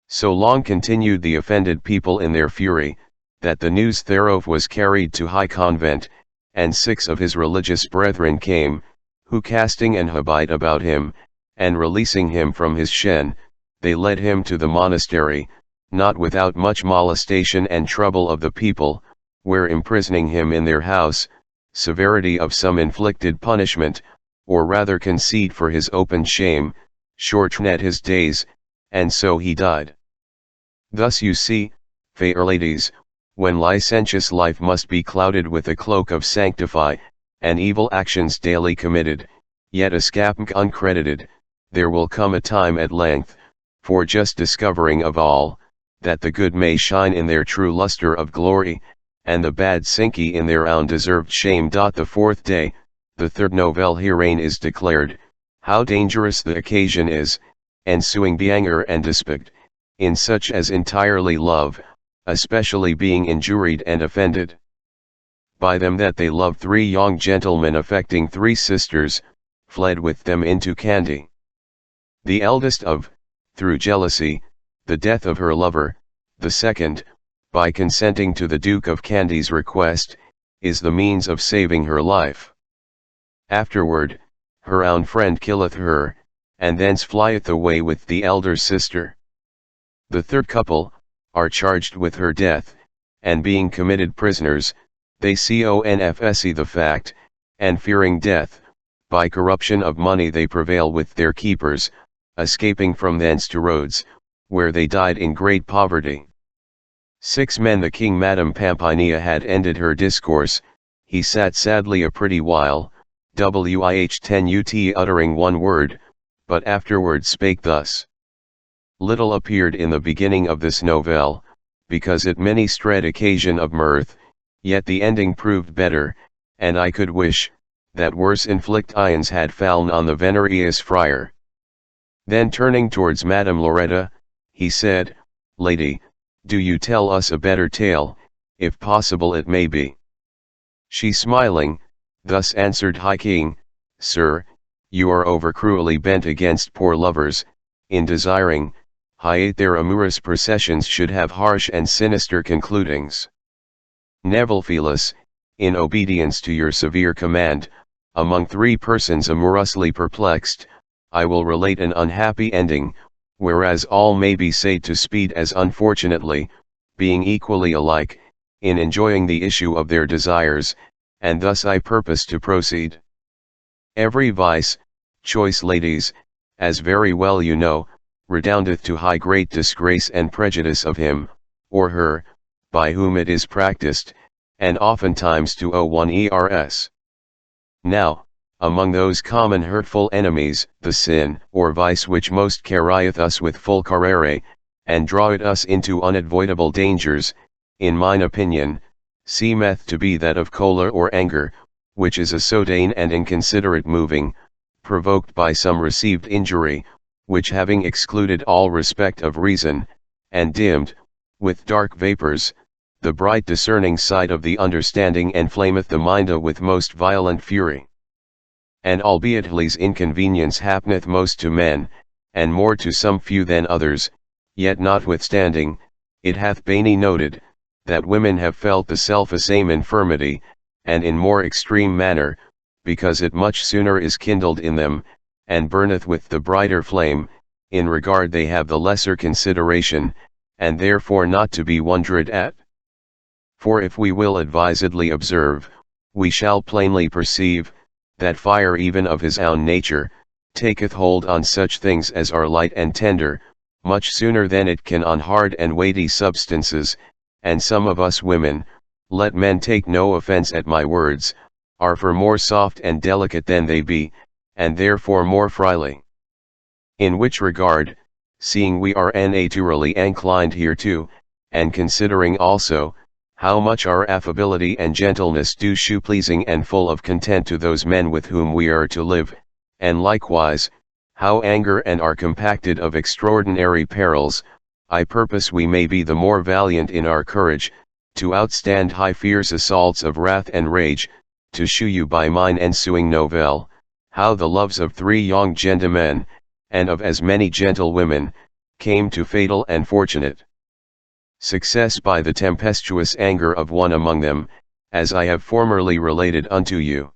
So long continued the offended people in their fury, that the news thereof was carried to high convent, and 6 of his religious brethren came, who casting an habit about him, and releasing him from his shen, they led him to the monastery, not without much molestation and trouble of the people, where imprisoning him in their house, severity of some inflicted punishment, or rather conceit for his open shame, shortened his days, and so he died. Thus you see, fair ladies, when licentious life must be clouded with a cloak of sanctify, and evil actions daily committed, yet escaping uncredited, there will come a time at length, for just discovering of all, that the good may shine in their true lustre of glory, and the bad sinky in their undeserved shame. The fourth day, the third novelle herein is declared, how dangerous the occasion is, ensuing be anger and despite, in such as entirely love, especially being injuried and offended by them that they love three young gentlemen affecting three sisters, fled with them into Kandy. The eldest of, through jealousy, the death of her lover, the second, by consenting to the Duke of Kandy's request, is the means of saving her life. Afterward, her own friend killeth her, and thence flieth away with the elder sister. The third couple, are charged with her death, and being committed prisoners, they confess the fact, and fearing death, by corruption of money they prevail with their keepers, escaping from thence to Rhodes, where they died in great poverty. 6 men. The king Madame Pampinea had ended her discourse, he sat sadly a pretty while, wih 10 ut uttering one word, but afterwards spake thus. Little appeared in the beginning of this novelle, because it many stred occasion of mirth, yet the ending proved better, and I could wish, that worse inflict ions had fallen on the venerous friar. Then turning towards Madame Loretta, he said, Lady, do you tell us a better tale, if possible it may be. She smiling, thus answered, High King, Sir, you are over cruelly bent against poor lovers, in desiring, their amorous processions should have harsh and sinister concludings. Nevertheless, in obedience to your severe command, among 3 persons amorously perplexed, I will relate an unhappy ending, whereas all may be said to speed as unfortunately, being equally alike, in enjoying the issue of their desires, and thus I purpose to proceed. Every vice, choice ladies, as very well you know, redoundeth to high great disgrace and prejudice of him, or her, by whom it is practiced, and oftentimes to one ers. Now, among those common hurtful enemies, the sin or vice which most carrieth us with full carrere, and draweth us into unavoidable dangers, in mine opinion, seemeth to be that of choler or anger, which is a sudden and inconsiderate moving, provoked by some received injury, which having excluded all respect of reason, and dimmed, with dark vapors, the bright discerning sight of the understanding enflameth the mind with most violent fury. And albeit his inconvenience happeneth most to men, and more to some few than others, yet notwithstanding, it hath been noted, that women have felt the self-same infirmity, and in more extreme manner, because it much sooner is kindled in them, and burneth with the brighter flame, in regard they have the lesser consideration, and therefore not to be wondered at. For if we will advisedly observe, we shall plainly perceive, that fire even of his own nature, taketh hold on such things as are light and tender, much sooner than it can on hard and weighty substances, and some of us women, let men take no offense at my words, are for more soft and delicate than they be, and therefore more frily. In which regard, seeing we are naturally inclined hereto, and considering also, how much our affability and gentleness do shew pleasing and full of content to those men with whom we are to live, and likewise, how anger and are compacted of extraordinary perils, I purpose we may be the more valiant in our courage, to outstand high fierce assaults of wrath and rage, to shew you by mine ensuing novelle, how the loves of 3 young gentlemen, and of as many gentlewomen, came to fatal and fortunate success by the tempestuous anger of one among them, as I have formerly related unto you.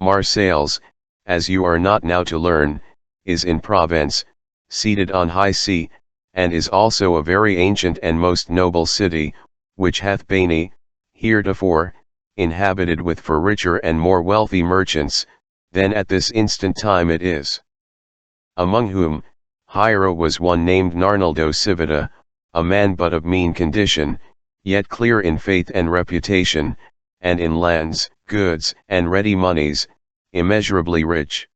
Marseilles, as you are not now to learn, is in Provence, seated on high sea, and is also a very ancient and most noble city, which hath been, heretofore, inhabited with for richer and more wealthy merchants, than at this instant time it is. Among whom, higher was one named Narnaldo Civita, a man but of mean condition, yet clear in faith and reputation, and in lands, goods, and ready monies, immeasurably rich.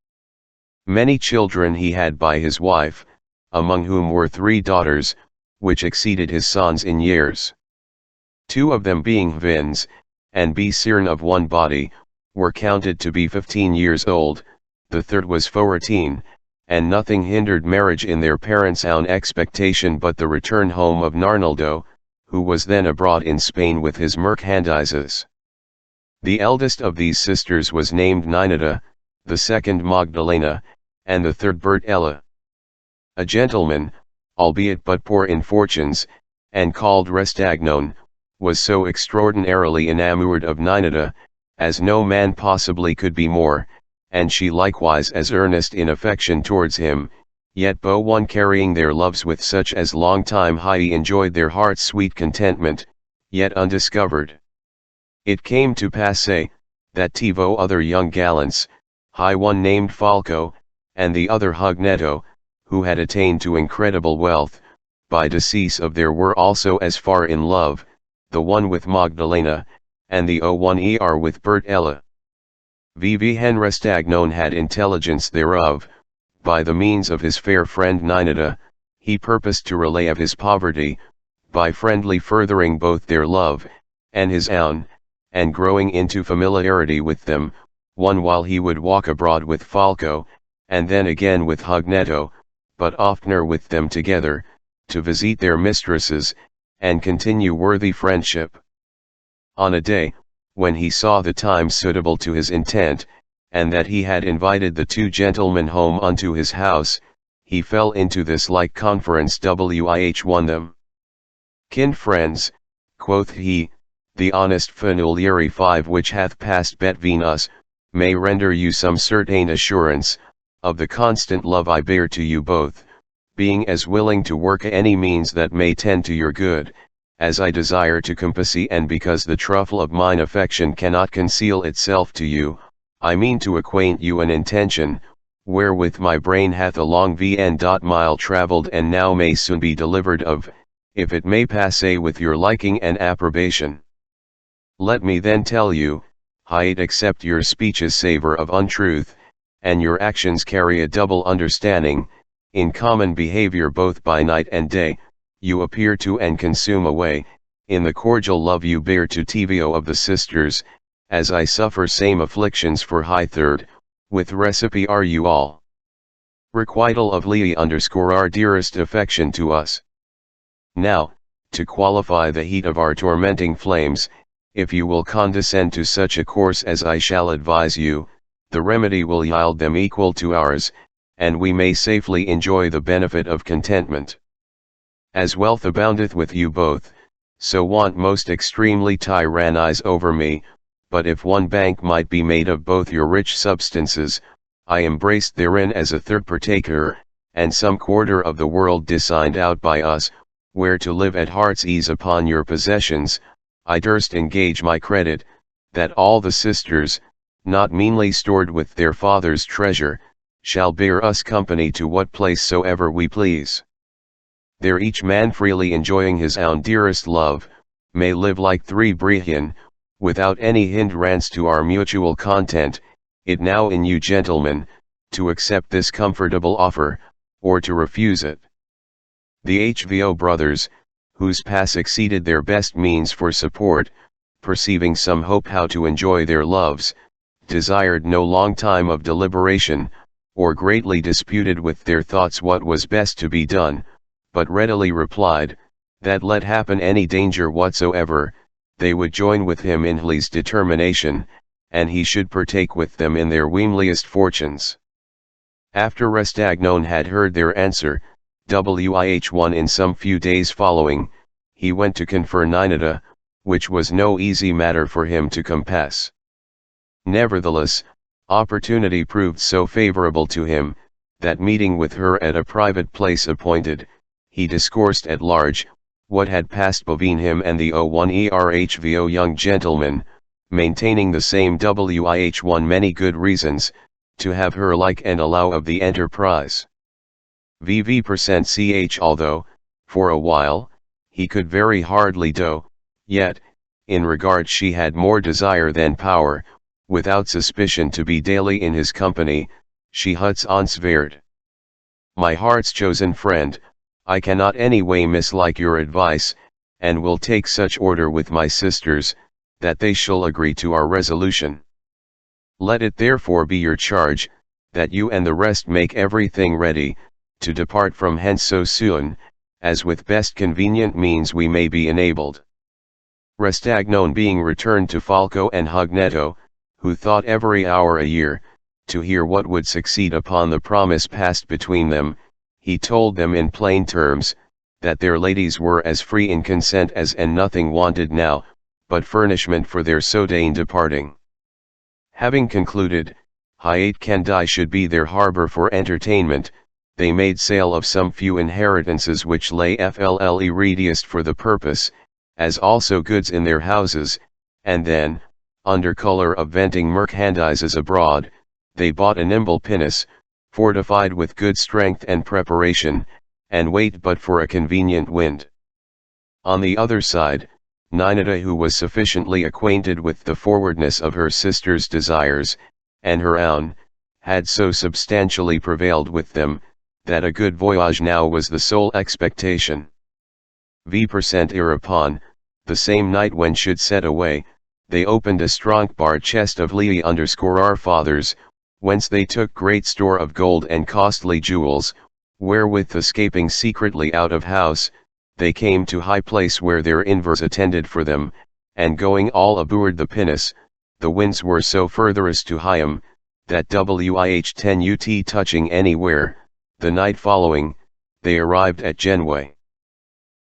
Many children he had by his wife, among whom were 3 daughters, which exceeded his sons in years. 2 of them being Hvins, and Cirn of one body, were counted to be 15 years old, the third was 14, and nothing hindered marriage in their parents' own expectation but the return home of Narnaldo, who was then abroad in Spain with his merchandises. The eldest of these sisters was named Ninada, the second Magdalena, and the third Bertella. A gentleman, albeit but poor in fortunes, and called Restagnon, was so extraordinarily enamoured of Ninada, as no man possibly could be more, and she likewise as earnest in affection towards him, yet bo one carrying their loves with such as long time high enjoyed their heart's sweet contentment, yet undiscovered. It came to pass that Tivo other young gallants, high one named Falco, and the other Hugnetto, who had attained to incredible wealth, by decease of there were also as far in love, the one with Magdalena, and the one with Bertella. VV Henrestagnon had intelligence thereof, by the means of his fair friend Ninada, he purposed to relieve his poverty, by friendly furthering both their love, and his own, and growing into familiarity with them, one while he would walk abroad with Falco, and then again with Hugnetto, but oftener with them together, to visit their mistresses, and continue worthy friendship. On a day, when he saw the time suitable to his intent, and that he had invited the 2 gentlemen home unto his house, he fell into this like conference which won them. Kin friends, quoth he, the honest familiarity 5 which hath passed between us, may render you some certain assurance, of the constant love I bear to you both, being as willing to work any means that may tend to your good, as I desire to compass and because the truffle of mine affection cannot conceal itself to you, I mean to acquaint you an intention, wherewith my brain hath a long mile travelled and now may soon be delivered of, if it may pass with your liking and approbation. Let me then tell you, it except your speeches savour of untruth, and your actions carry a double understanding, in common behaviour both by night and day, you appear to and consume away, in the cordial love you bear to Tivio of the sisters, as I suffer same afflictions for high third, with recipe are you all. Requital of Lea _ our dearest affection to us. Now, to qualify the heat of our tormenting flames, if you will condescend to such a course as I shall advise you, the remedy will yield them equal to ours, and we may safely enjoy the benefit of contentment. As wealth aboundeth with you both, so want most extremely tyrannize over me, but if one bank might be made of both your rich substances, I embraced therein as a third partaker, and some quarter of the world designed out by us, where to live at heart's ease upon your possessions, I durst engage my credit, that all the sisters, not meanly stored with their father's treasure, shall bear us company to what place soever we please. There each man freely enjoying his own dearest love, may live like 3 Brehon, without any hindrance to our mutual content. It now in you gentlemen, to accept this comfortable offer, or to refuse it. The Hvo brothers, whose pass exceeded their best means for support, perceiving some hope how to enjoy their loves, desired no long time of deliberation, or greatly disputed with their thoughts what was best to be done, but readily replied, that let happen any danger whatsoever, they would join with him in his determination, and he should partake with them in their weemliest fortunes. After Restagnon had heard their answer, which in some few days following, he went to confer Ninada, which was no easy matter for him to compass. Nevertheless, opportunity proved so favourable to him, that meeting with her at a private place appointed, he discoursed at large, what had passed between him and the Hvo young gentleman, maintaining the same wih many good reasons, to have her like and allow of the enterprise. VV%ch although, for a while, he could very hardly do, yet, in regard she had more desire than power, without suspicion to be daily in his company, she huts answered. My heart's chosen friend, I cannot any way mislike your advice, and will take such order with my sisters, that they shall agree to our resolution. Let it therefore be your charge, that you and the rest make everything ready, to depart from hence so soon, as with best convenient means we may be enabled. Restagnon being returned to Falco and Hugneto, who thought every hour a year, to hear what would succeed upon the promise passed between them, he told them in plain terms, that their ladies were as free in consent as and nothing wanted now, but furnishment for their sodain departing. Having concluded, Hyate Kendai should be their harbour for entertainment, they made sale of some few inheritances which lay flle readiest for the purpose, as also goods in their houses, and then, under colour of venting merchandises abroad, they bought a nimble pinnace, fortified with good strength and preparation, and wait but for a convenient wind. On the other side, Ninada, who was sufficiently acquainted with the forwardness of her sister's desires, and her own, had so substantially prevailed with them, that a good voyage now was the sole expectation. V% hereupon, the same night when should set away, they opened a strong bar chest of Lee _our fathers, whence they took great store of gold and costly jewels, wherewith escaping secretly out of house, they came to high place where their invers attended for them, and going all aboard the pinnace, the winds were so furtherest to Hyam, that wih 10 ut touching anywhere, the night following, they arrived at Genway.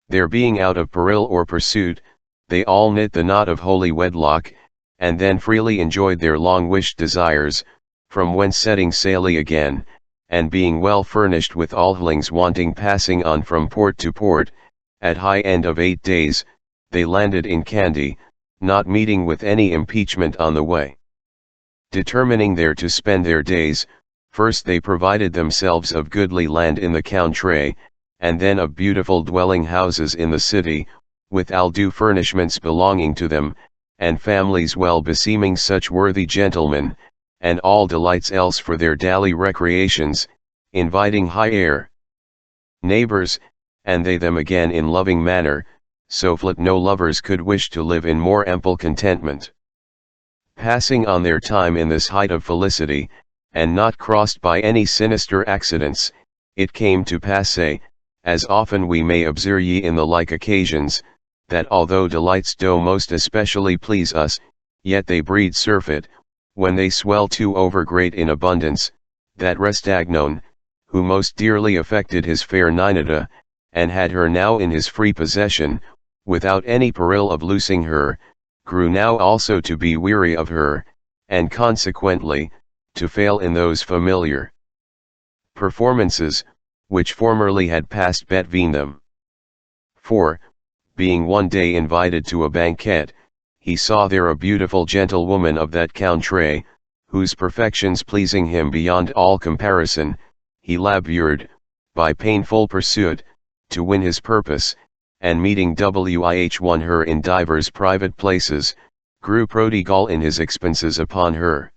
There being out of peril or pursuit, they all knit the knot of holy wedlock, and then freely enjoyed their long-wished desires, from whence setting sail again, and being well furnished with all things wanting passing on from port to port, at high end of 8 days, they landed in Kandy, not meeting with any impeachment on the way. Determining there to spend their days, first they provided themselves of goodly land in the country, and then of beautiful dwelling houses in the city, with all due furnishments belonging to them, and families well beseeming such worthy gentlemen, and all delights else for their daily recreations, inviting high air. Neighbors, and they them again in loving manner, so flit no lovers could wish to live in more ample contentment. Passing on their time in this height of felicity, and not crossed by any sinister accidents, it came to pass, as often we may observe ye in the like occasions, that although delights do most especially please us, yet they breed surfeit, when they swell too over great in abundance, that Restagnon, who most dearly affected his fair Ninada, and had her now in his free possession, without any peril of losing her, grew now also to be weary of her, and consequently, to fail in those familiar performances, which formerly had passed between them. For, being one day invited to a banquet, he saw there a beautiful gentlewoman of that country, whose perfections pleasing him beyond all comparison, he labored, by painful pursuit, to win his purpose, and meeting wih won her in divers private places, grew prodigal in his expenses upon her.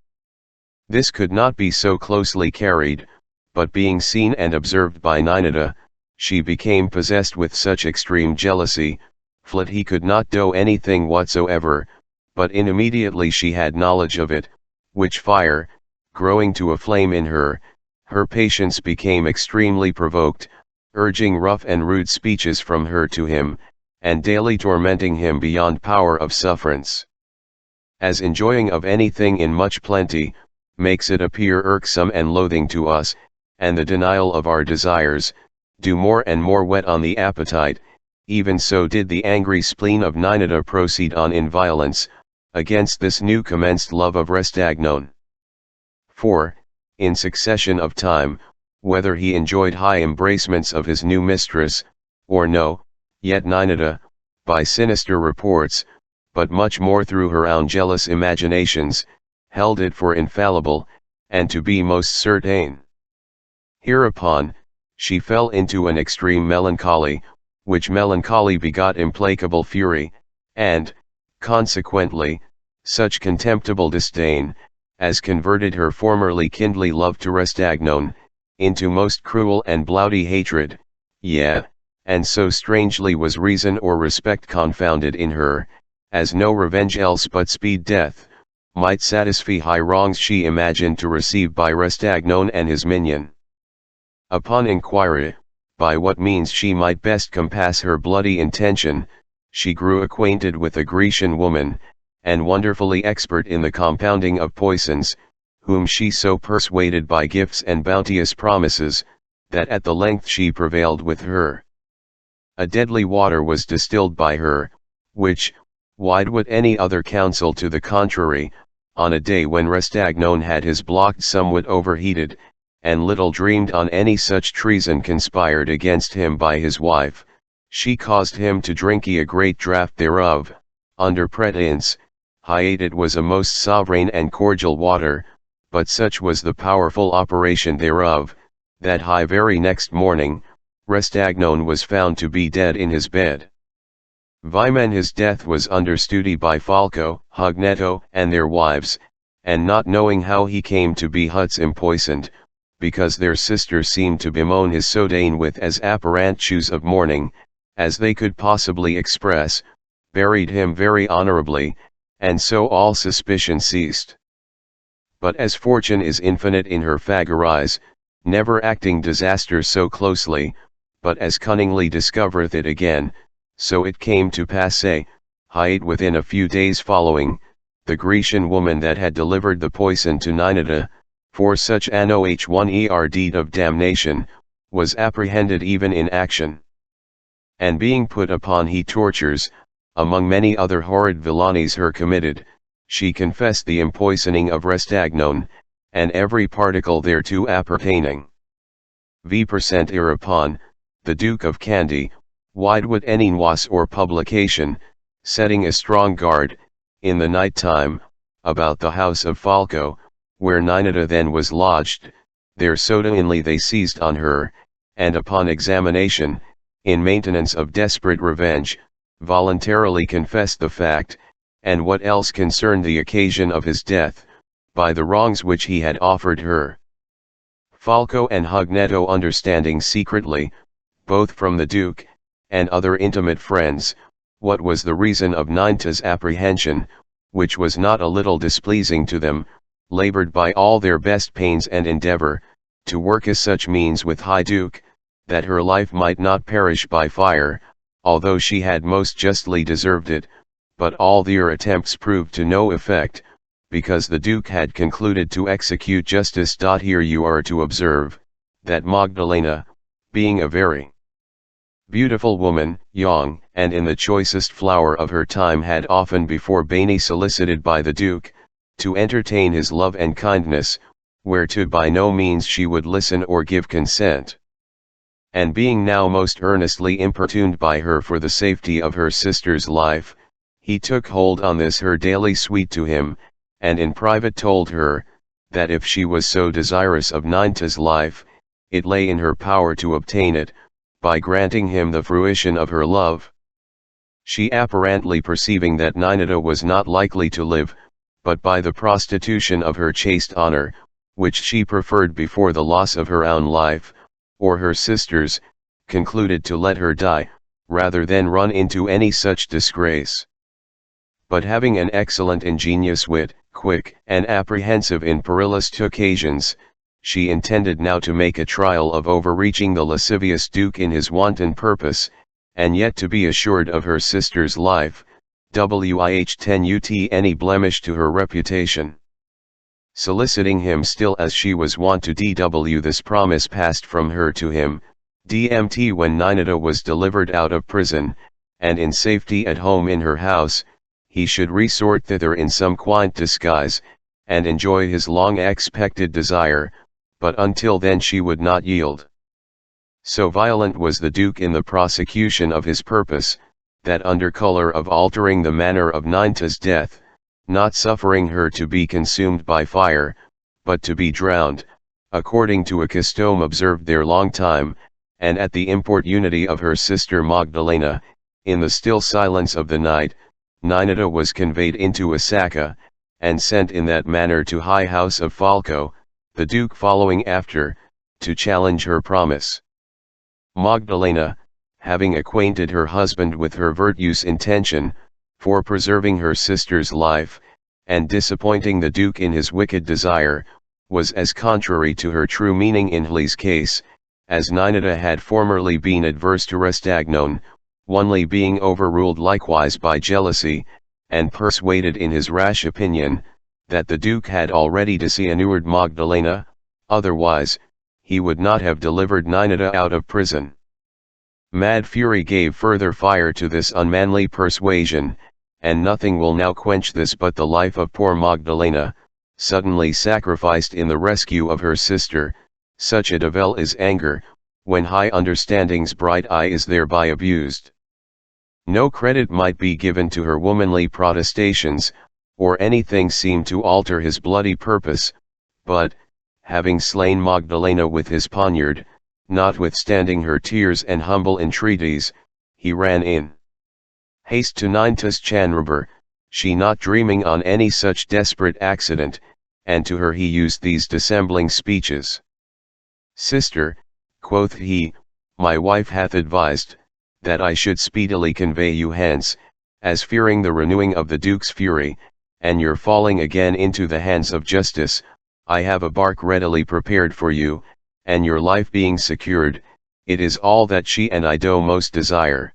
This could not be so closely carried, but being seen and observed by Ninada, she became possessed with such extreme jealousy, flit he could not do anything whatsoever, but immediately she had knowledge of it, which fire, growing to a flame in her, her patience became extremely provoked, urging rough and rude speeches from her to him, and daily tormenting him beyond power of sufferance. As enjoying of anything in much plenty, makes it appear irksome and loathing to us, and the denial of our desires, do more and more whet on the appetite, even so did the angry spleen of Ninada proceed on in violence, against this new commenced love of Restagnon. For, in succession of time, whether he enjoyed high embracements of his new mistress, or no, yet Ninada, by sinister reports, but much more through her own jealous imaginations, held it for infallible, and to be most certain. Hereupon, she fell into an extreme melancholy, which melancholy begot implacable fury, and, consequently, such contemptible disdain, as converted her formerly kindly love to Restagnon, into most cruel and blouty hatred, yea, and so strangely was reason or respect confounded in her, as no revenge else but speed death, might satisfy high wrongs she imagined to receive by Restagnon and his minion. Upon inquiry, by what means she might best compass her bloody intention, she grew acquainted with a Grecian woman, and wonderfully expert in the compounding of poisons, whom she so persuaded by gifts and bounteous promises, that at the length she prevailed with her. A deadly water was distilled by her, which, wide would any other counsel to the contrary, on a day when Restagnon had his blocked somewhat overheated, and little dreamed on any such treason conspired against him by his wife, she caused him to drink a great draught thereof, under pretence, it was a most sovereign and cordial water, but such was the powerful operation thereof, that very next morning, Restagnon was found to be dead in his bed. Vymen his death was under study by Falco, Hugnetto, and their wives, and not knowing how he came to be huts empoisoned, because their sister seemed to bemoan his sodain with as apparent shoes of mourning, as they could possibly express, buried him very honorably, and so all suspicion ceased. But as fortune is infinite in her vagaries, never acting disaster so closely, but as cunningly discovereth it again, so it came to pass within a few days following, the Grecian woman that had delivered the poison to Ninada, for such an deed of damnation, was apprehended even in action. And being put upon tortures, among many other horrid villainies her committed, she confessed the empoisoning of Restagnon, and every particle thereto appertaining. V% hereupon, the Duke of Kandy, wide would any noise or publication, setting a strong guard, in the night time, about the house of Falco, where Ninada then was lodged, there suddenly they seized on her, and upon examination, in maintenance of desperate revenge, voluntarily confessed the fact, and what else concerned the occasion of his death, by the wrongs which he had offered her. Falco and Hugnetto understanding secretly, both from the Duke, and other intimate friends, what was the reason of Nineta's apprehension, which was not a little displeasing to them, labored by all their best pains and endeavor, to work as such means with High Duke, that her life might not perish by fire, although she had most justly deserved it, but all their attempts proved to no effect, because the Duke had concluded to execute justice. Here you are to observe, that Magdalena, being a very beautiful woman, young, and in the choicest flower of her time, had often before been solicited by the Duke, to entertain his love and kindness, whereto by no means she would listen or give consent. And being now most earnestly importuned by her for the safety of her sister's life, he took hold on this her daily suite to him, and in private told her, that if she was so desirous of Nineta's life, it lay in her power to obtain it, by granting him the fruition of her love. She apparently perceiving that Nineta was not likely to live, but by the prostitution of her chaste honor, which she preferred before the loss of her own life, or her sister's, concluded to let her die, rather than run into any such disgrace. But having an excellent ingenious wit, quick and apprehensive in perilous occasions, she intended now to make a trial of overreaching the lascivious Duke in his wanton purpose, and yet to be assured of her sister's life, any blemish to her reputation. Soliciting him still as she was wont to do, this promise passed from her to him, when Nineta was delivered out of prison, and in safety at home in her house, he should resort thither in some quaint disguise, and enjoy his long expected desire, but until then she would not yield. So violent was the Duke in the prosecution of his purpose, that under color of altering the manner of Nineta's death, not suffering her to be consumed by fire, but to be drowned, according to a custom observed there long time, and at the importunity of her sister Magdalena, in the still silence of the night, Nineta was conveyed into a sacca, and sent in that manner to high house of Falco, the Duke following after, to challenge her promise. Magdalena, having acquainted her husband with her virtuous intention, for preserving her sister's life, and disappointing the Duke in his wicked desire, was as contrary to her true meaning in his case, as Nineta had formerly been adverse to Restagnon, only being overruled likewise by jealousy, and persuaded in his rash opinion, that the Duke had already disinured Magdalena, otherwise, he would not have delivered Nineta out of prison. Mad fury gave further fire to this unmanly persuasion, and nothing will now quench this but the life of poor Magdalena, suddenly sacrificed in the rescue of her sister. Such a devil is anger, when high understanding's bright eye is thereby abused. No credit might be given to her womanly protestations, or anything seemed to alter his bloody purpose, but, having slain Magdalena with his poniard, notwithstanding her tears and humble entreaties, he ran in haste to Nineta's chamber, she not dreaming on any such desperate accident, and to her he used these dissembling speeches. "Sister," quoth he, "my wife hath advised, that I should speedily convey you hence, as fearing the renewing of the Duke's fury, and your falling again into the hands of justice. I have a bark readily prepared for you, and your life being secured, it is all that she and I do most desire."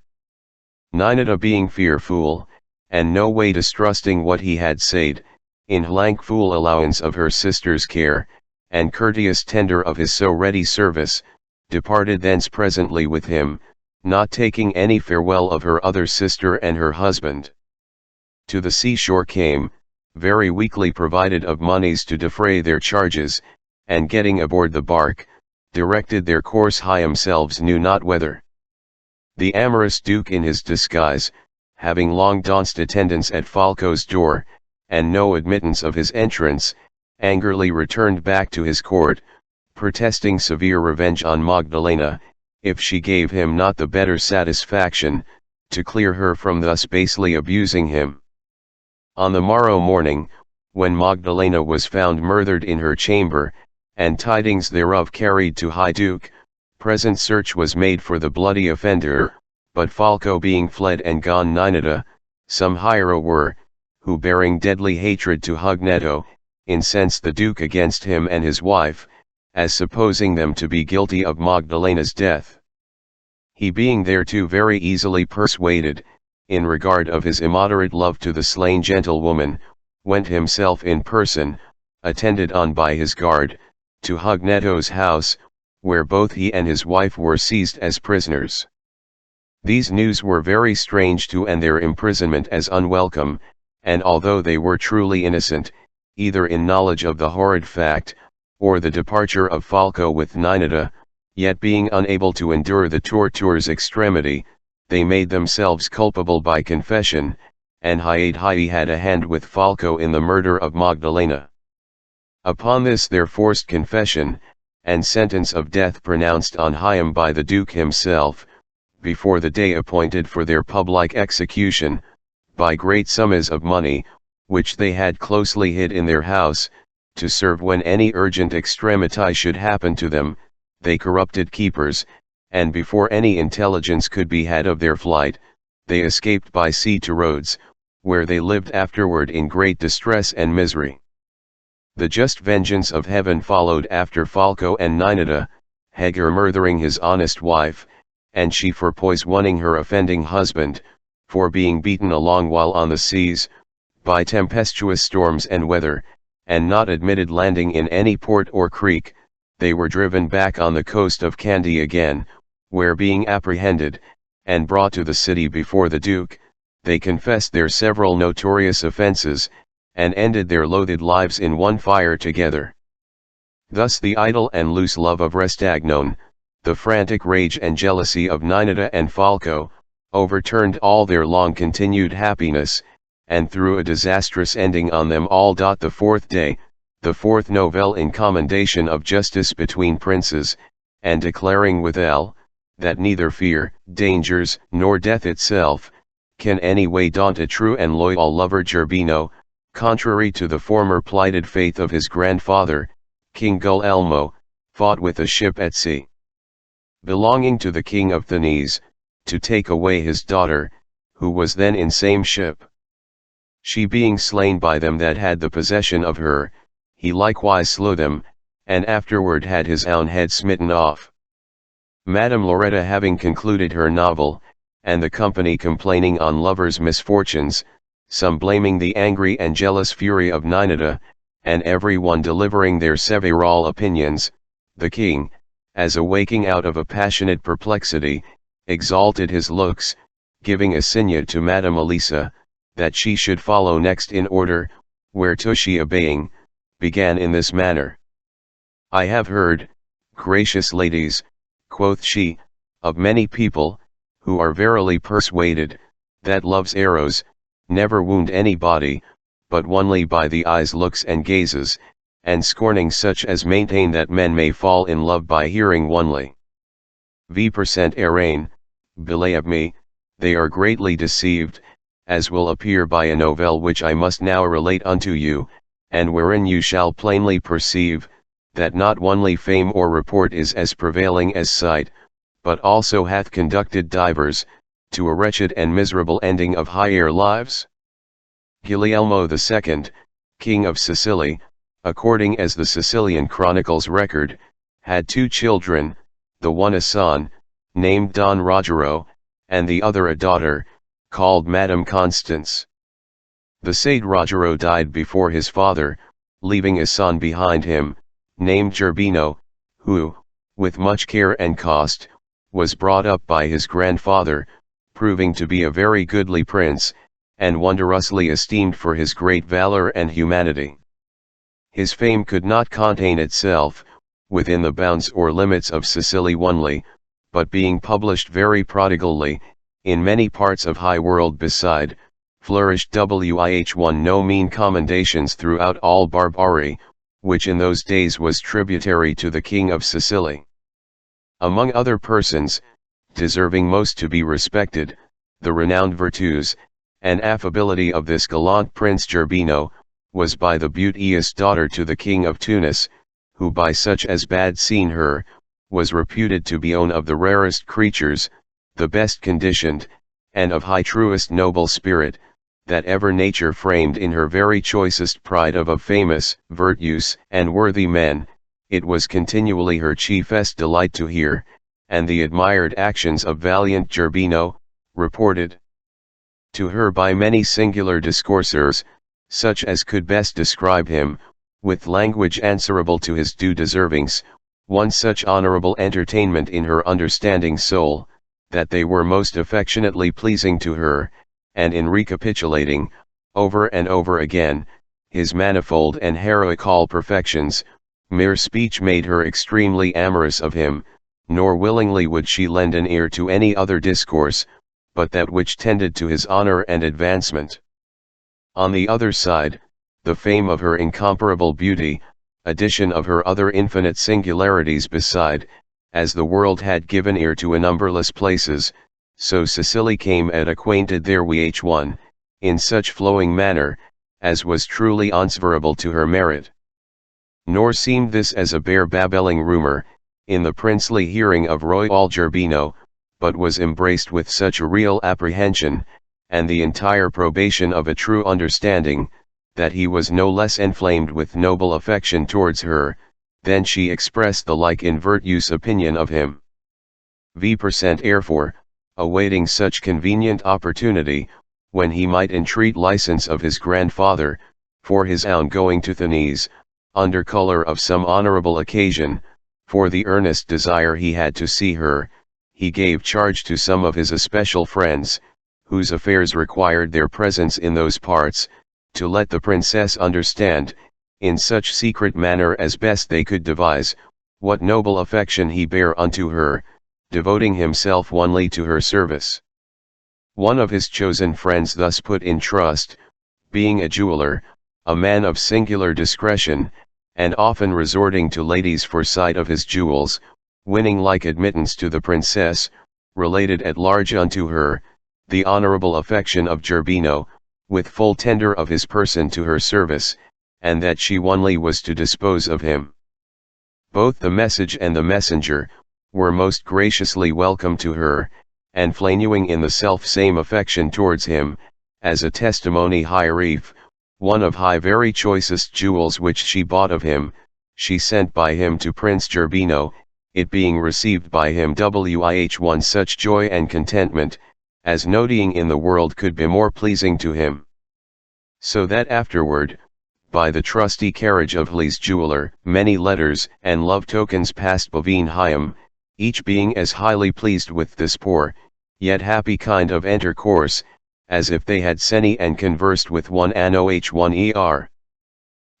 Nineta being fearful, and no way distrusting what he had said, in full allowance of her sister's care, and courteous tender of his so ready service, departed thence presently with him, not taking any farewell of her other sister and her husband. To the seashore came, very weakly provided of monies to defray their charges, and getting aboard the bark, directed their course high themselves knew not whither. The amorous Duke in his disguise, having long danced attendance at Falco's door, and no admittance of his entrance, angrily returned back to his court, protesting severe revenge on Magdalena, if she gave him not the better satisfaction, to clear her from thus basely abusing him. On the morrow morning, when Magdalena was found murdered in her chamber, and tidings thereof carried to High Duke, present search was made for the bloody offender, but Falco being fled and gone Nineta, some higher were, who bearing deadly hatred to Hugneto, incensed the Duke against him and his wife, as supposing them to be guilty of Magdalena's death. He being thereto very easily persuaded, in regard of his immoderate love to the slain gentlewoman, went himself in person, attended on by his guard, to Hugneto's house, where both he and his wife were seized as prisoners. These news were very strange to and their imprisonment as unwelcome, and although they were truly innocent, either in knowledge of the horrid fact, or the departure of Falco with Nineta, yet being unable to endure the torture's extremity, they made themselves culpable by confession, and Hyade had a hand with Falco in the murder of Magdalena. Upon this their forced confession, and sentence of death pronounced on Hyam by the Duke himself, before the day appointed for their public execution, by great sums of money, which they had closely hid in their house, to serve when any urgent extremity should happen to them, they corrupted keepers, and before any intelligence could be had of their flight, they escaped by sea to Rhodes, where they lived afterward in great distress and misery. The just vengeance of heaven followed after Falco and Nineta, Hagar murdering his honest wife, and she for poisoning her offending husband, for being beaten along while on the seas, by tempestuous storms and weather, and not admitted landing in any port or creek, they were driven back on the coast of Kandy again, where being apprehended, and brought to the city before the Duke, they confessed their several notorious offences, and ended their loathed lives in one fire together. Thus the idle and loose love of Restagnon, the frantic rage and jealousy of Nineta and Falco, overturned all their long-continued happiness, and threw a disastrous ending on them all. The fourth day, the fourth novelle in commendation of justice between princes, and declaring withal, that neither fear, dangers, nor death itself, can any way daunt a true and loyal lover. Gerbino, contrary to the former plighted faith of his grandfather, King Guglielmo, fought with a ship at sea, belonging to the king of Thanes, to take away his daughter, who was then in same ship. She being slain by them that had the possession of her, he likewise slew them, and afterward had his own head smitten off. Madame Loretta having concluded her novel, and the company complaining on lovers' misfortunes, some blaming the angry and jealous fury of Ninetta, and every one delivering their several opinions, the king, as awaking out of a passionate perplexity, exalted his looks, giving a signet to Madame Elisa, that she should follow next in order, whereto she obeying, began in this manner. I have heard, gracious ladies, quoth she, of many people, who are verily persuaded, that love's arrows, never wound any body, but only by the eyes' looks and gazes, and scorning such as maintain that men may fall in love by hearing only. V percent errain, believe me, they are greatly deceived, as will appear by a novelle which I must now relate unto you, and wherein you shall plainly perceive, that not only fame or report is as prevailing as sight, but also hath conducted divers, to a wretched and miserable ending of higher lives. Guglielmo II, King of Sicily, according as the Sicilian Chronicles record, had two children, the one a son, named Don Rogero, and the other a daughter, called Madame Constance. The said Rogero died before his father, leaving a son behind him, named Gerbino, who, with much care and cost, was brought up by his grandfather, proving to be a very goodly prince, and wondrously esteemed for his great valor and humanity. His fame could not contain itself, within the bounds or limits of Sicily only, but being published very prodigally, in many parts of high world beside, flourished won no mean commendations throughout all Barbary, which in those days was tributary to the King of Sicily. Among other persons, deserving most to be respected, the renowned virtues, and affability of this gallant Prince Gerbino, was by the beauteous daughter to the King of Tunis, who by such as bad seen her, was reputed to be one of the rarest creatures, the best conditioned, and of high truest noble spirit, that ever nature framed. In her very choicest pride of famous, virtuous, and worthy men, it was continually her chiefest delight to hear, and the admired actions of valiant Gerbino, reported to her by many singular discoursers, such as could best describe him, with language answerable to his due deservings, one such honorable entertainment in her understanding soul, that they were most affectionately pleasing to her, and in recapitulating, over and over again, his manifold and heroical perfections, mere speech made her extremely amorous of him, nor willingly would she lend an ear to any other discourse, but that which tended to his honor and advancement. On the other side, the fame of her incomparable beauty, addition of her other infinite singularities beside, as the world had given ear to in numberless places, so Sicily came at acquainted therewith, in such flowing manner, as was truly answerable to her merit. Nor seemed this as a bare babbling rumor, in the princely hearing of Royal Gerbino, but was embraced with such a real apprehension, and the entire probation of a true understanding, that he was no less enflamed with noble affection towards her, than she expressed the like in virtuous opinion of him. V percent therefore, awaiting such convenient opportunity, when he might entreat license of his grandfather, for his own going to Thanes, under color of some honorable occasion, for the earnest desire he had to see her, he gave charge to some of his especial friends, whose affairs required their presence in those parts, to let the princess understand, in such secret manner as best they could devise, what noble affection he bare unto her, devoting himself only to her service. One of his chosen friends thus put in trust, being a jeweler, a man of singular discretion, and often resorting to ladies for sight of his jewels, winning like admittance to the princess, related at large unto her, the honorable affection of Gerbino, with full tender of his person to her service, and that she only was to dispose of him. Both the message and the messenger, were most graciously welcome to her, and flanewing in the self-same affection towards him, as a testimony hieref, one of high very choicest jewels which she bought of him, she sent by him to Prince Gerbino, it being received by him with one such joy and contentment, as noting in the world could be more pleasing to him. So that afterward, by the trusty carriage of his jeweler, many letters and love tokens passed bovine him, each being as highly pleased with this poor, yet happy kind of intercourse, as if they had seen and conversed with one one.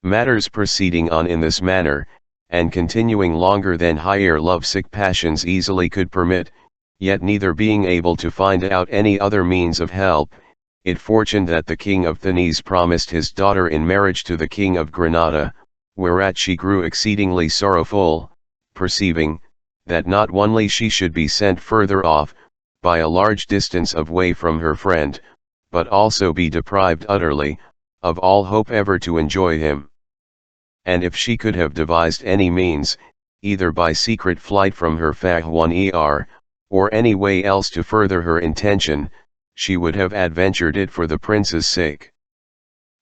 Matters proceeding on in this manner, and continuing longer than higher love-sick passions easily could permit, yet neither being able to find out any other means of help, it fortuned that the king of Thanes promised his daughter in marriage to the king of Granada, whereat she grew exceedingly sorrowful, perceiving, that not only she should be sent further off, by a large distance away from her friend, but also be deprived utterly, of all hope ever to enjoy him. And if she could have devised any means, either by secret flight from her one or any way else to further her intention, she would have adventured it for the prince's sake.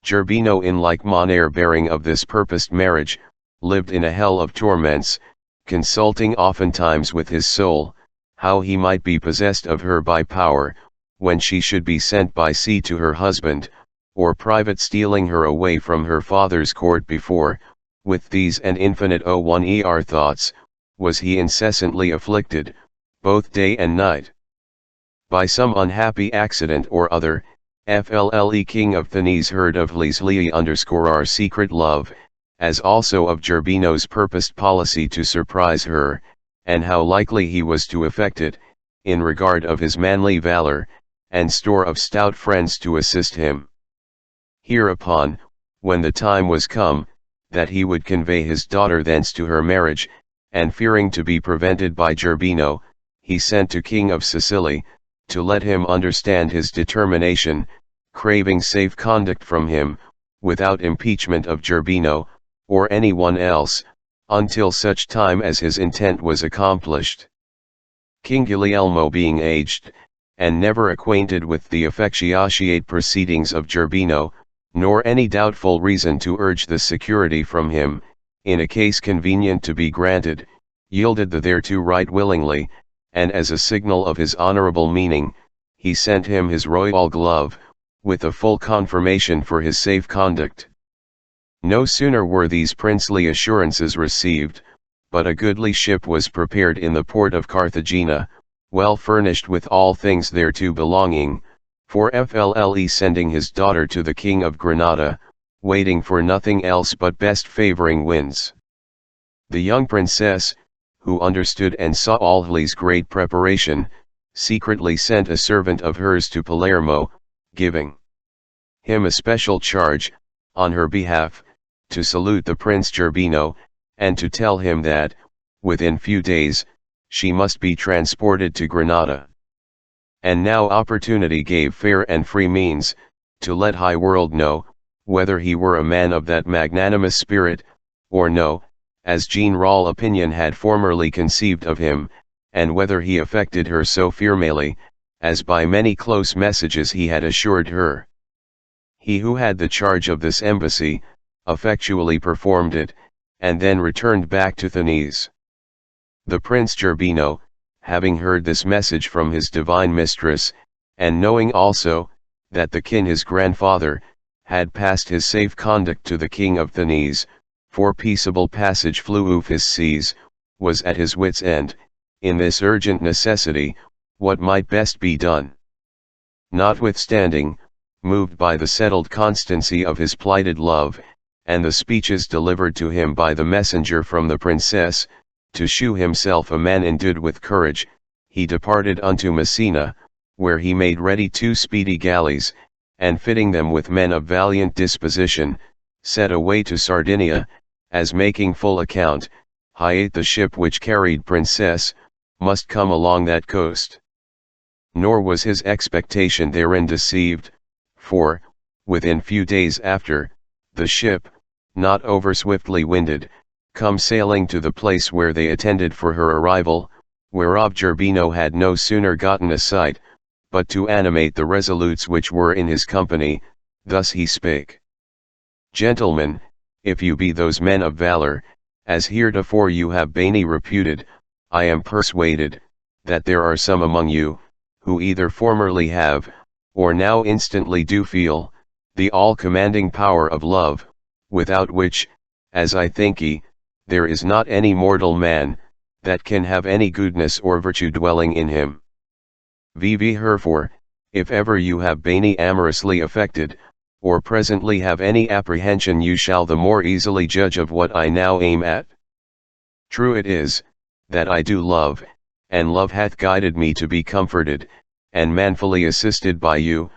Gerbino in like manner bearing of this purposed marriage, lived in a hell of torments, consulting oftentimes with his soul, how he might be possessed of her by power, when she should be sent by sea to her husband, or private stealing her away from her father's court before, with these and infinite one thoughts, was he incessantly afflicted, both day and night. By some unhappy accident or other, FLLE King of Thanes heard of our secret love, as also of Gerbino's purposed policy to surprise her, and how likely he was to effect it, in regard of his manly valor, and store of stout friends to assist him. Hereupon, when the time was come, that he would convey his daughter thence to her marriage, and fearing to be prevented by Gerbino, he sent to King of Sicily, to let him understand his determination, craving safe conduct from him, without impeachment of Gerbino, or any one else, until such time as his intent was accomplished. King Guglielmo being aged, and never acquainted with the affectiatiate proceedings of Gerbino, nor any doubtful reason to urge the security from him, in a case convenient to be granted, yielded the thereto right willingly, and as a signal of his honorable meaning, he sent him his royal glove, with a full confirmation for his safe conduct. No sooner were these princely assurances received, but a goodly ship was prepared in the port of Carthagena, well furnished with all things thereto belonging, for FLLE sending his daughter to the King of Granada, waiting for nothing else but best favoring winds. The young princess, who understood and saw all his great preparation, secretly sent a servant of hers to Palermo, giving him a special charge, on her behalf, to salute the Prince Gerbino, and to tell him that, within few days, she must be transported to Granada. And now opportunity gave fair and free means, to let high world know, whether he were a man of that magnanimous spirit, or no, as general opinion had formerly conceived of him, and whether he affected her so firmly, as by many close messages he had assured her. He who had the charge of this embassy, effectually performed it, and then returned back to Thanes. The Prince Gerbino, having heard this message from his divine mistress, and knowing also, that the king his grandfather, had passed his safe conduct to the King of Thanes, for peaceable passage flew of his seas, was at his wits' end, in this urgent necessity, what might best be done. Notwithstanding, moved by the settled constancy of his plighted love, and the speeches delivered to him by the messenger from the princess, to shew himself a man endued with courage, he departed unto Messina, where he made ready 2 speedy galleys, and fitting them with men of valiant disposition, set away to Sardinia, as making full account, Hyate the ship which carried Princess, must come along that coast. Nor was his expectation therein deceived, for, within few days after, the ship, not over swiftly winded, come sailing to the place where they attended for her arrival, whereof Gerbino had no sooner gotten a sight, but to animate the resolutes which were in his company, thus he spake. Gentlemen, if you be those men of valor, as heretofore you have vainly reputed, I am persuaded, that there are some among you, who either formerly have, or now instantly do feel, the all-commanding power of love, without which, as I think ye, there is not any mortal man, that can have any goodness or virtue dwelling in him. Herefore, if ever you have vainly amorously affected, or presently have any apprehension, you shall the more easily judge of what I now aim at. True it is, that I do love, and love hath guided me to be comforted, and manfully assisted by you,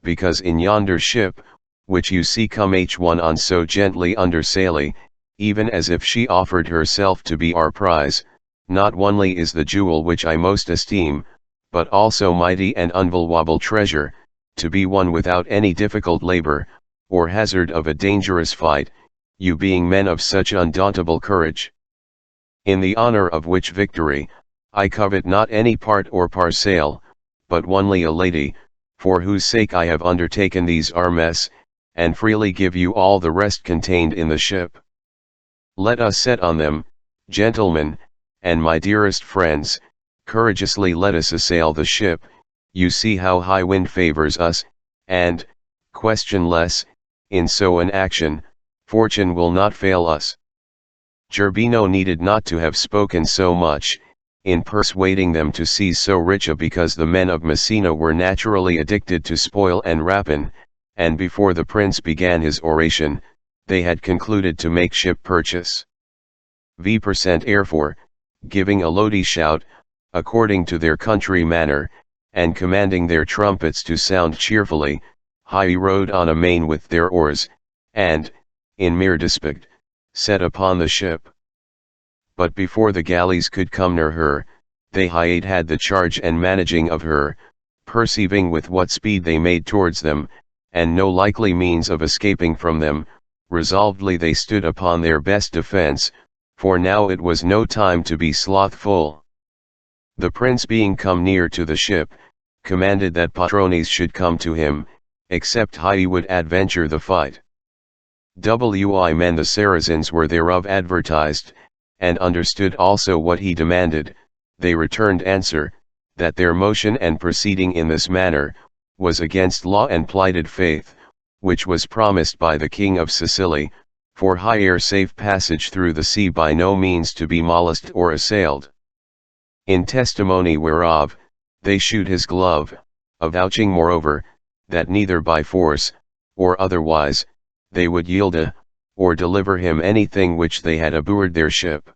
because in yonder ship, which you see come one on so gently under sail, even as if she offered herself to be our prize, not only is the jewel which I most esteem, but also mighty and unvaluable treasure, to be won without any difficult labor, or hazard of a dangerous fight, you being men of such undauntable courage. In the honor of which victory, I covet not any part or parcel, but only a lady, for whose sake I have undertaken these armes, and freely give you all the rest contained in the ship. Let us set on them, gentlemen, and my dearest friends, courageously let us assail the ship. You see how high wind favors us, and, questionless, in so an action, fortune will not fail us. Gerbino needed not to have spoken so much, in persuading them to seize so rich a, because the men of Messina were naturally addicted to spoil and rapine, and before the prince began his oration, they had concluded to make ship purchase. Therefore, giving a loady shout, according to their country manner, and commanding their trumpets to sound cheerfully, high rowed on amain with their oars, and, in mere despite, set upon the ship. But before the galleys could come near her, they had the charge and managing of her, perceiving with what speed they made towards them, and no likely means of escaping from them, resolvedly they stood upon their best defense, for now it was no time to be slothful. The prince being come near to the ship, commanded that Patrones should come to him, except he would adventure the fight. Men the Saracens were thereof advertised, and understood also what he demanded. They returned answer, that their motion and proceeding in this manner, was against law and plighted faith, which was promised by the king of Sicily, for higher safe passage through the sea by no means to be molested or assailed. In testimony whereof, they shewed his glove, avouching moreover, that neither by force, or otherwise, they would yield or deliver him anything which they had aboard their ship.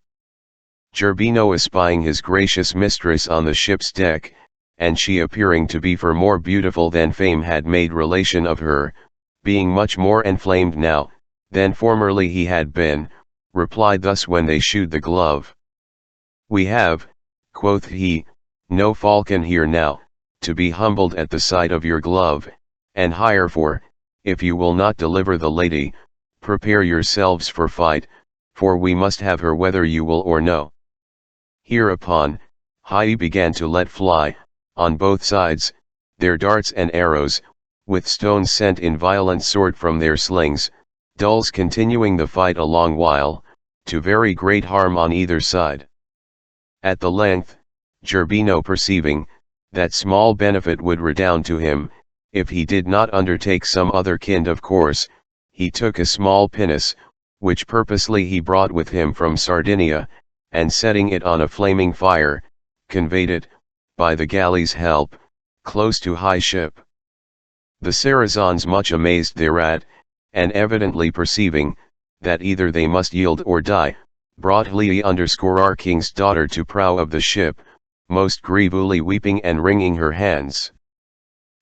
Gerbino espying his gracious mistress on the ship's deck, and she appearing to be far more beautiful than fame had made relation of her, being much more enflamed now, than formerly he had been, replied thus when they shewed the glove. We have, quoth he, no falcon here now, to be humbled at the sight of your glove, and herefore, if you will not deliver the lady, prepare yourselves for fight, for we must have her whether you will or no. Hereupon, he began to let fly, on both sides, their darts and arrows, with stones sent in violent sort from their slings, dulls continuing the fight a long while, to very great harm on either side. At the length, Gerbino perceiving, that small benefit would redound to him, if he did not undertake some other kind of course, he took a small pinnace, which purposely he brought with him from Sardinia, and setting it on a flaming fire, conveyed it, by the galley's help, close to high ship. The Saracens much amazed thereat, and evidently perceiving, that either they must yield or die, brought Leah our king's daughter to prow of the ship, most grievously weeping and wringing her hands.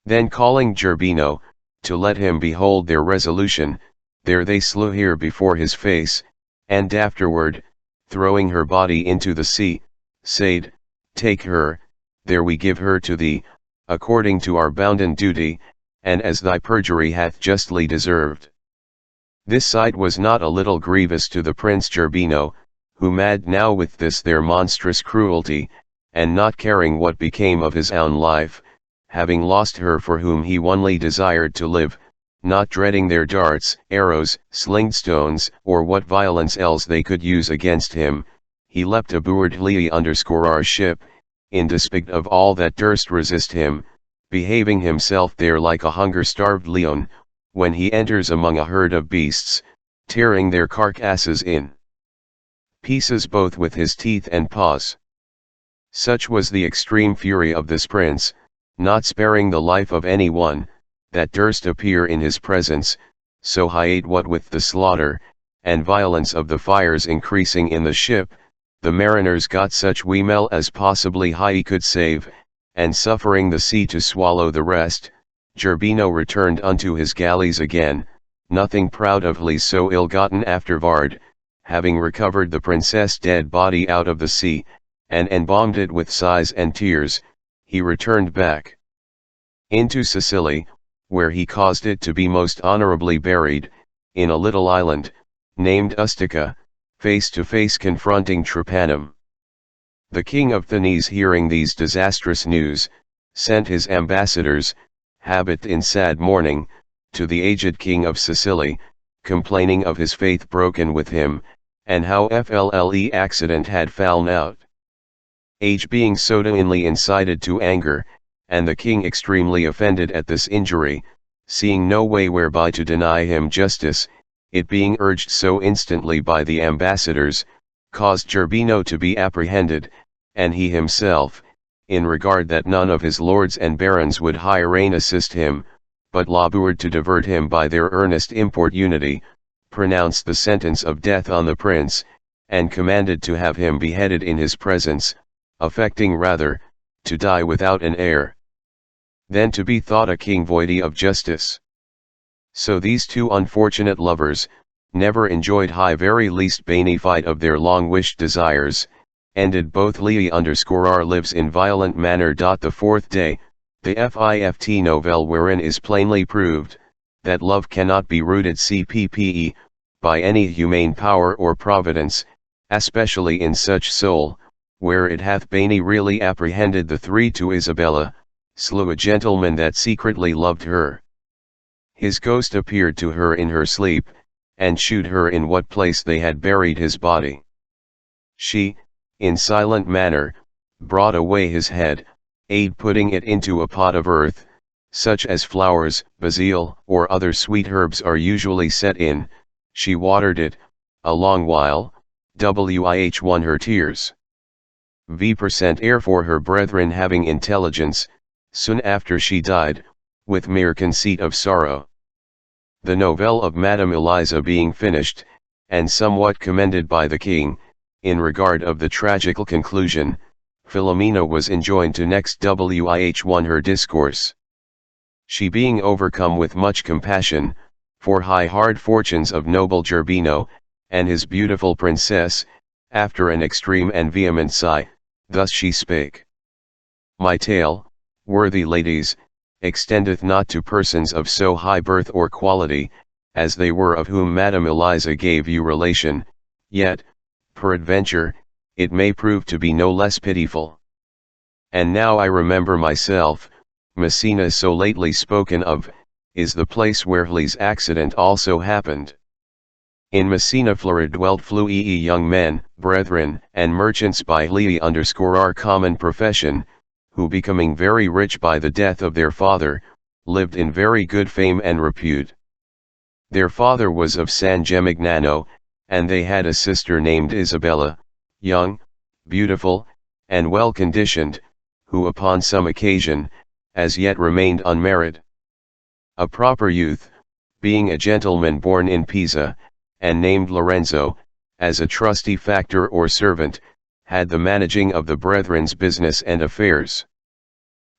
Then calling Gerbino, to let him behold their resolution, there they slew her before his face, and afterward, throwing her body into the sea, said, Take her, there we give her to thee, according to our bounden duty, and as thy perjury hath justly deserved. This sight was not a little grievous to the Prince Gerbino, who mad now with this their monstrous cruelty, and not caring what became of his own life, having lost her for whom he only desired to live, not dreading their darts, arrows, slingstones, or what violence else they could use against him, he leapt aboard Lee_our ship, in despite of all that durst resist him, behaving himself there like a hunger-starved leon, when he enters among a herd of beasts, tearing their carcasses in pieces both with his teeth and paws. Such was the extreme fury of this prince, not sparing the life of any one that durst appear in his presence, so high what with the slaughter and violence of the fires increasing in the ship, the mariners got such weemel as possibly he could save, and suffering the sea to swallow the rest, Gerbino returned unto his galleys again, nothing proud of his so ill-gotten afterward, having recovered the princess' dead body out of the sea, and embalmed it with sighs and tears, he returned back into Sicily, where he caused it to be most honorably buried, in a little island, named Ustica, face to face confronting Trepanum. The king of Thanes, hearing these disastrous news, sent his ambassadors, habit in sad mourning, to the aged king of Sicily, complaining of his faith broken with him, and how FLLE accident had fallen out. Age being suddenly incited to anger, and the king extremely offended at this injury, seeing no way whereby to deny him justice, it being urged so instantly by the ambassadors, caused Gerbino to be apprehended, and he himself, in regard that none of his lords and barons would rein assist him, but labored to divert him by their earnest importunity, pronounced the sentence of death on the prince, and commanded to have him beheaded in his presence, affecting rather, to die without an heir, than to be thought a king void of justice. So these two unfortunate lovers, never enjoyed very least benefit of their long-wished desires, ended both Lee_our lives in violent manner. The fourth day, the FIFT novelle wherein is plainly proved, that love cannot be rooted CPPE, by any humane power or providence, especially in such soul, where it hath been really apprehended the three to Isabella, slew a gentleman that secretly loved her. His ghost appeared to her in her sleep, and shewed her in what place they had buried his body. She, in silent manner, brought away his head, putting it into a pot of earth, such as flowers, basil, or other sweet herbs are usually set in. She watered it, a long while, won her tears. V% air for her brethren having intelligence, soon after she died, with mere conceit of sorrow. The novelle of Madame Eliza being finished, and somewhat commended by the king, in regard of the tragical conclusion, Philomena was enjoined to next won her discourse. She being overcome with much compassion, for hard fortunes of noble Gerbino, and his beautiful princess, after an extreme and vehement sigh, thus she spake. My tale, worthy ladies, extendeth not to persons of so high birth or quality, as they were of whom Madame Eliza gave you relation, yet, peradventure, it may prove to be no less pitiful. And now I remember myself, Messina so lately spoken of, is the place where his accident also happened. In Messina Flora dwelt young men, brethren, and merchants by Lee_our common profession, who becoming very rich by the death of their father, lived in very good fame and repute. Their father was of San Gemignano, and they had a sister named Isabella, young, beautiful, and well-conditioned, who upon some occasion, as yet remained unmarried. A proper youth, being a gentleman born in Pisa, and named Lorenzo, as a trusty factor or servant, had the managing of the brethren's business and affairs.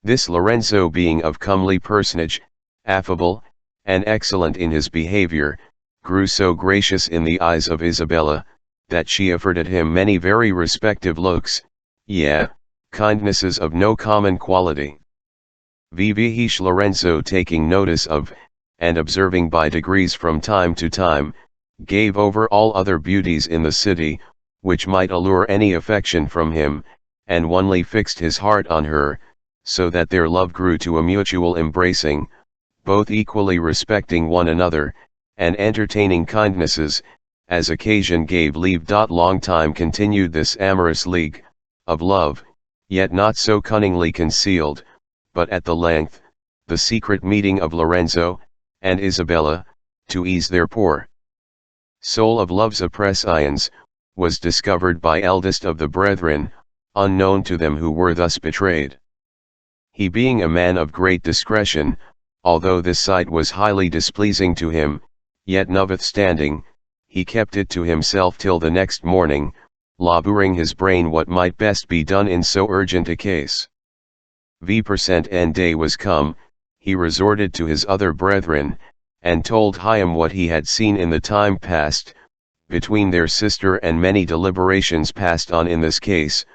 This Lorenzo, being of comely personage, affable, and excellent in his behavior, grew so gracious in the eyes of Isabella, that she afforded him many very respective looks, yea, kindnesses of no common quality. Vivihish Lorenzo, taking notice of, and observing by degrees from time to time, gave over all other beauties in the city, which might allure any affection from him, and only fixed his heart on her, so that their love grew to a mutual embracing, both equally respecting one another, and entertaining kindnesses, as occasion gave leave. Long time continued this amorous league, of love, yet not so cunningly concealed, but at the length, the secret meeting of Lorenzo, and Isabella, to ease their poor soul of love's oppressions, was discovered by eldest of the brethren, unknown to them who were thus betrayed. He being a man of great discretion, although this sight was highly displeasing to him, yet notwithstanding, he kept it to himself till the next morning, laboring his brain what might best be done in so urgent a case. End day was come, he resorted to his other brethren, and told Hyam what he had seen in the time past, between their sister, and many deliberations passed on in this case,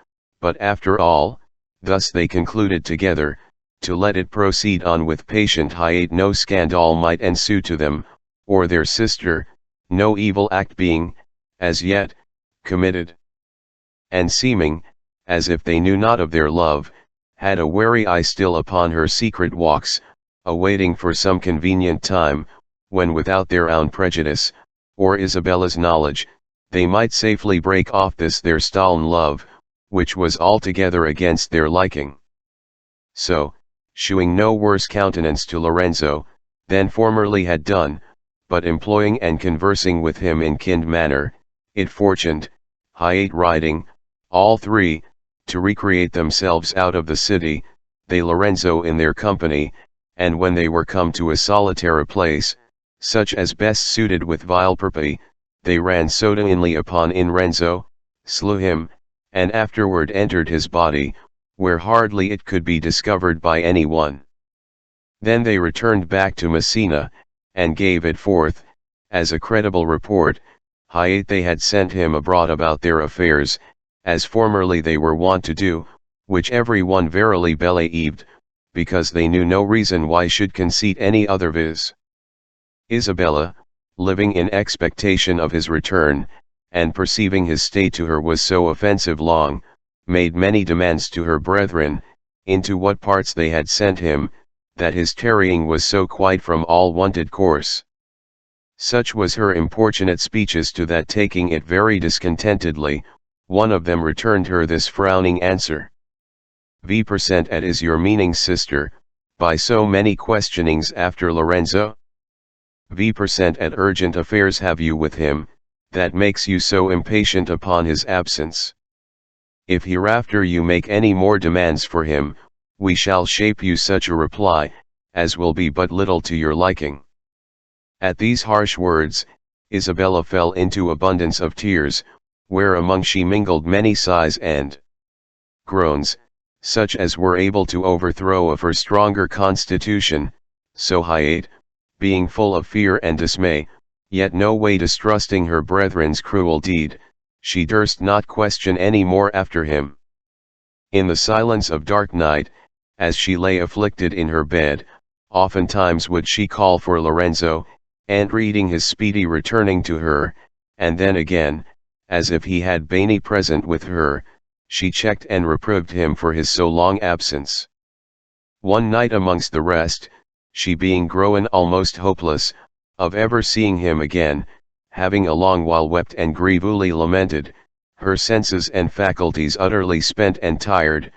but after all, thus they concluded together, to let it proceed on with patient hiate, no scandal might ensue to them, or their sister, no evil act being, as yet, committed. And seeming, as if they knew not of their love, had a wary eye still upon her secret walks, awaiting for some convenient time, when without their own prejudice, or Isabella's knowledge, they might safely break off this their stolen love, which was altogether against their liking. So, shewing no worse countenance to Lorenzo, than formerly had done, but employing and conversing with him in kind manner, it fortuned, hiate riding, all three, to recreate themselves out of the city, they Lorenzo in their company, and when they were come to a solitary place, such as best suited with vile purpose, they ran suddenly upon Renzo, slew him, and afterward entered his body, where hardly it could be discovered by any one. Then they returned back to Messina, and gave it forth, as a credible report, hiate they had sent him abroad about their affairs, as formerly they were wont to do, which every one verily believed, because they knew no reason why should conceit any other, viz. Isabella, living in expectation of his return, and perceiving his stay to her was so offensive long, made many demands to her brethren, into what parts they had sent him, that his tarrying was so quite from all wonted course. Such was her importunate speeches to that, taking it very discontentedly, one of them returned her this frowning answer. At is your meaning, sister, by so many questionings after Lorenzo? At urgent affairs have you with him, that makes you so impatient upon his absence. If hereafter you make any more demands for him, we shall shape you such a reply, as will be but little to your liking. At these harsh words, Isabella fell into abundance of tears, whereamong she mingled many sighs and groans, such as were able to overthrow of her stronger constitution, so hiate, being full of fear and dismay, yet no way distrusting her brethren's cruel deed, she durst not question any more after him. In the silence of dark night, as she lay afflicted in her bed, oftentimes would she call for Lorenzo, entreating his speedy returning to her, and then again, as if he had been present with her, she checked and reproved him for his so long absence. One night amongst the rest, she being grown almost hopeless, of ever seeing him again, having a long while wept and grievously lamented, her senses and faculties utterly spent and tired,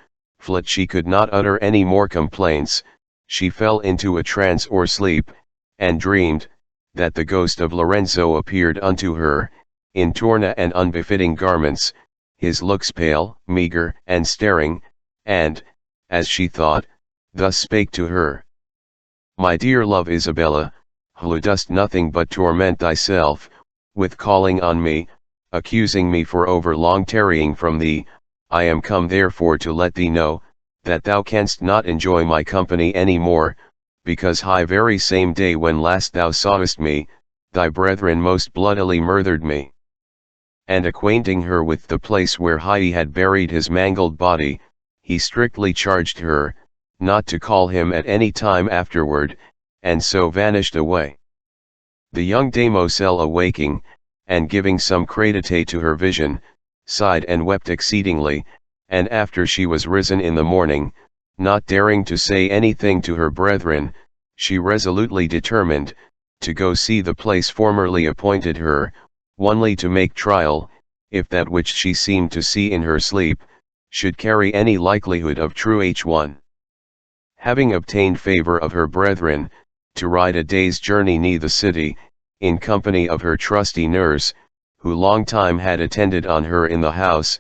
she could not utter any more complaints, she fell into a trance or sleep, and dreamed, that the ghost of Lorenzo appeared unto her, in torn and unbefitting garments, his looks pale, meagre, and staring, and, as she thought, thus spake to her. My dear love Isabella, who dost nothing but torment thyself, with calling on me, accusing me for over long tarrying from thee, I am come therefore to let thee know, that thou canst not enjoy my company any more, because very same day when last thou sawest me, thy brethren most bloodily murdered me. And acquainting her with the place where he had buried his mangled body, he strictly charged her, not to call him at any time afterward, and so vanished away. The young damosel awaking, and giving some credité to her vision, sighed and wept exceedingly, and after she was risen in the morning, not daring to say anything to her brethren, she resolutely determined, to go see the place formerly appointed her, only to make trial, if that which she seemed to see in her sleep, should carry any likelihood of true h1. Having obtained favor of her brethren, to ride a day's journey near the city, in company of her trusty nurse, who long time had attended on her in the house,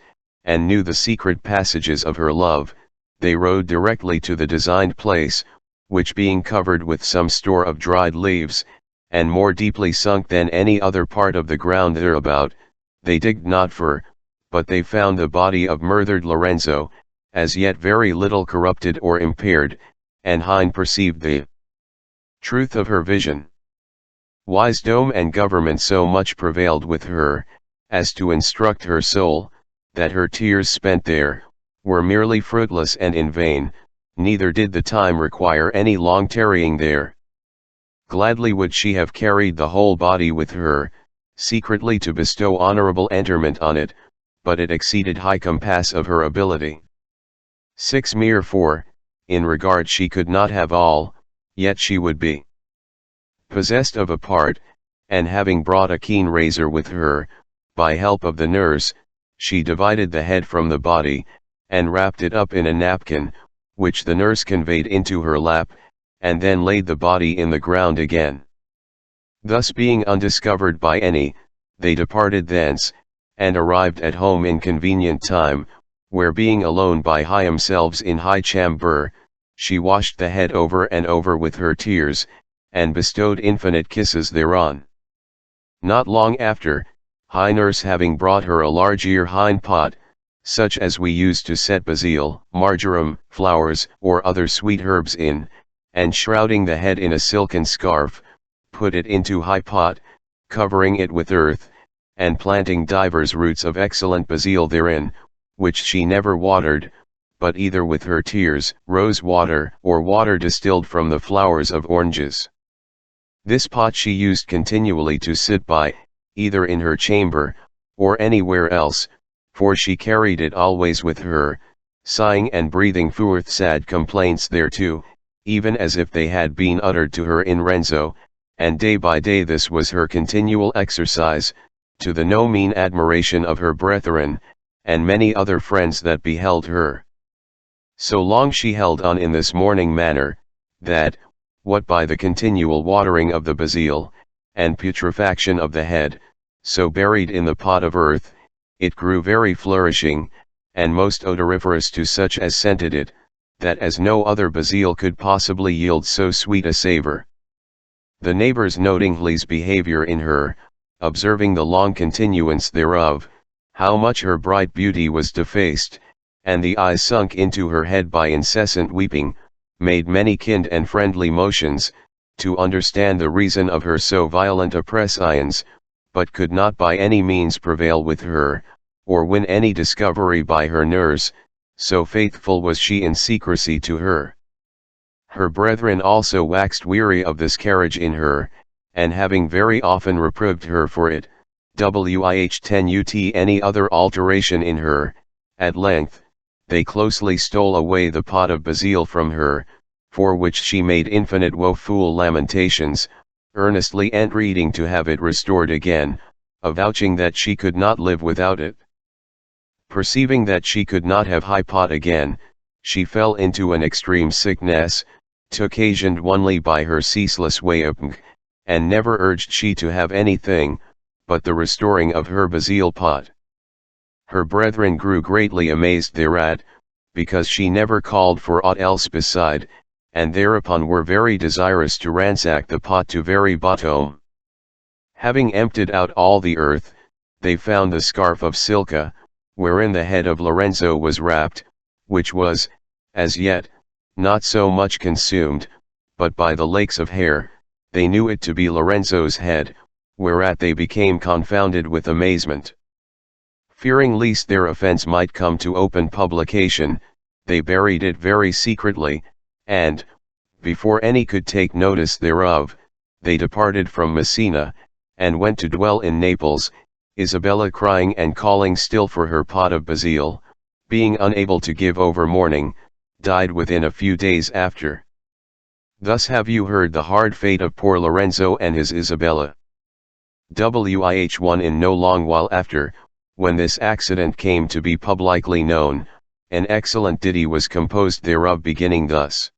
and knew the secret passages of her love, they rode directly to the designed place, which being covered with some store of dried leaves, and more deeply sunk than any other part of the ground thereabout, they digged not for, but they found the body of murdered Lorenzo, as yet very little corrupted or impaired, and Hein perceived the truth of her vision. Wisdom and government so much prevailed with her, as to instruct her soul, that her tears spent there, were merely fruitless and in vain, neither did the time require any long tarrying there. Gladly would she have carried the whole body with her, secretly to bestow honorable enterment on it, but it exceeded high compass of her ability. 6 mere 4, in regard she could not have all, yet she would be possessed of a part, and having brought a keen razor with her, by help of the nurse, she divided the head from the body, and wrapped it up in a napkin, which the nurse conveyed into her lap, and then laid the body in the ground again. Thus being undiscovered by any, they departed thence, and arrived at home in convenient time, where being alone by themselves in high chamber, she washed the head over and over with her tears, and bestowed infinite kisses thereon. Not long after, nurse having brought her a large hind pot, such as we use to set basil, marjoram, flowers, or other sweet herbs in, and shrouding the head in a silken scarf, put it into pot, covering it with earth, and planting divers roots of excellent basil therein, which she never watered, but either with her tears, rose water, or water distilled from the flowers of oranges. This pot she used continually to sit by, either in her chamber, or anywhere else, for she carried it always with her, sighing and breathing forth sad complaints thereto, even as if they had been uttered to her in Renzo, and day by day this was her continual exercise, to the no mean admiration of her brethren, and many other friends that beheld her. So long she held on in this mourning manner, that, what by the continual watering of the basil, and putrefaction of the head, so buried in the pot of earth, it grew very flourishing, and most odoriferous to such as scented it, that as no other basil could possibly yield so sweet a savor. The neighbors noting Hle's behavior in her, observing the long continuance thereof, how much her bright beauty was defaced, and the eyes sunk into her head by incessant weeping, made many kind and friendly motions, to understand the reason of her so violent oppressions, but could not by any means prevail with her, or win any discovery by her nurse, so faithful was she in secrecy to her. Her brethren also waxed weary of this carriage in her, and having very often reproved her for it, any other alteration in her, at length, they closely stole away the pot of basil from her, for which she made infinite woeful lamentations, earnestly entreating to have it restored again, avouching that she could not live without it. Perceiving that she could not have pot again, she fell into an extreme sickness, occasioned only by her ceaseless weeping, and never urged she to have anything, but the restoring of her basil pot. Her brethren grew greatly amazed thereat, because she never called for aught else beside, and thereupon were very desirous to ransack the pot to very bottom. Having emptied out all the earth, they found the scarf of silica, wherein the head of Lorenzo was wrapped, which was, as yet, not so much consumed, but by the lakes of hair, they knew it to be Lorenzo's head, whereat they became confounded with amazement. Fearing lest their offense might come to open publication, they buried it very secretly, and, before any could take notice thereof, they departed from Messina, and went to dwell in Naples, Isabella crying and calling still for her pot of basil, being unable to give over mourning, died within a few days after. Thus have you heard the hard fate of poor Lorenzo and his Isabella. Wih1 in no long while after, when this accident came to be publicly known, an excellent ditty was composed thereof beginning thus.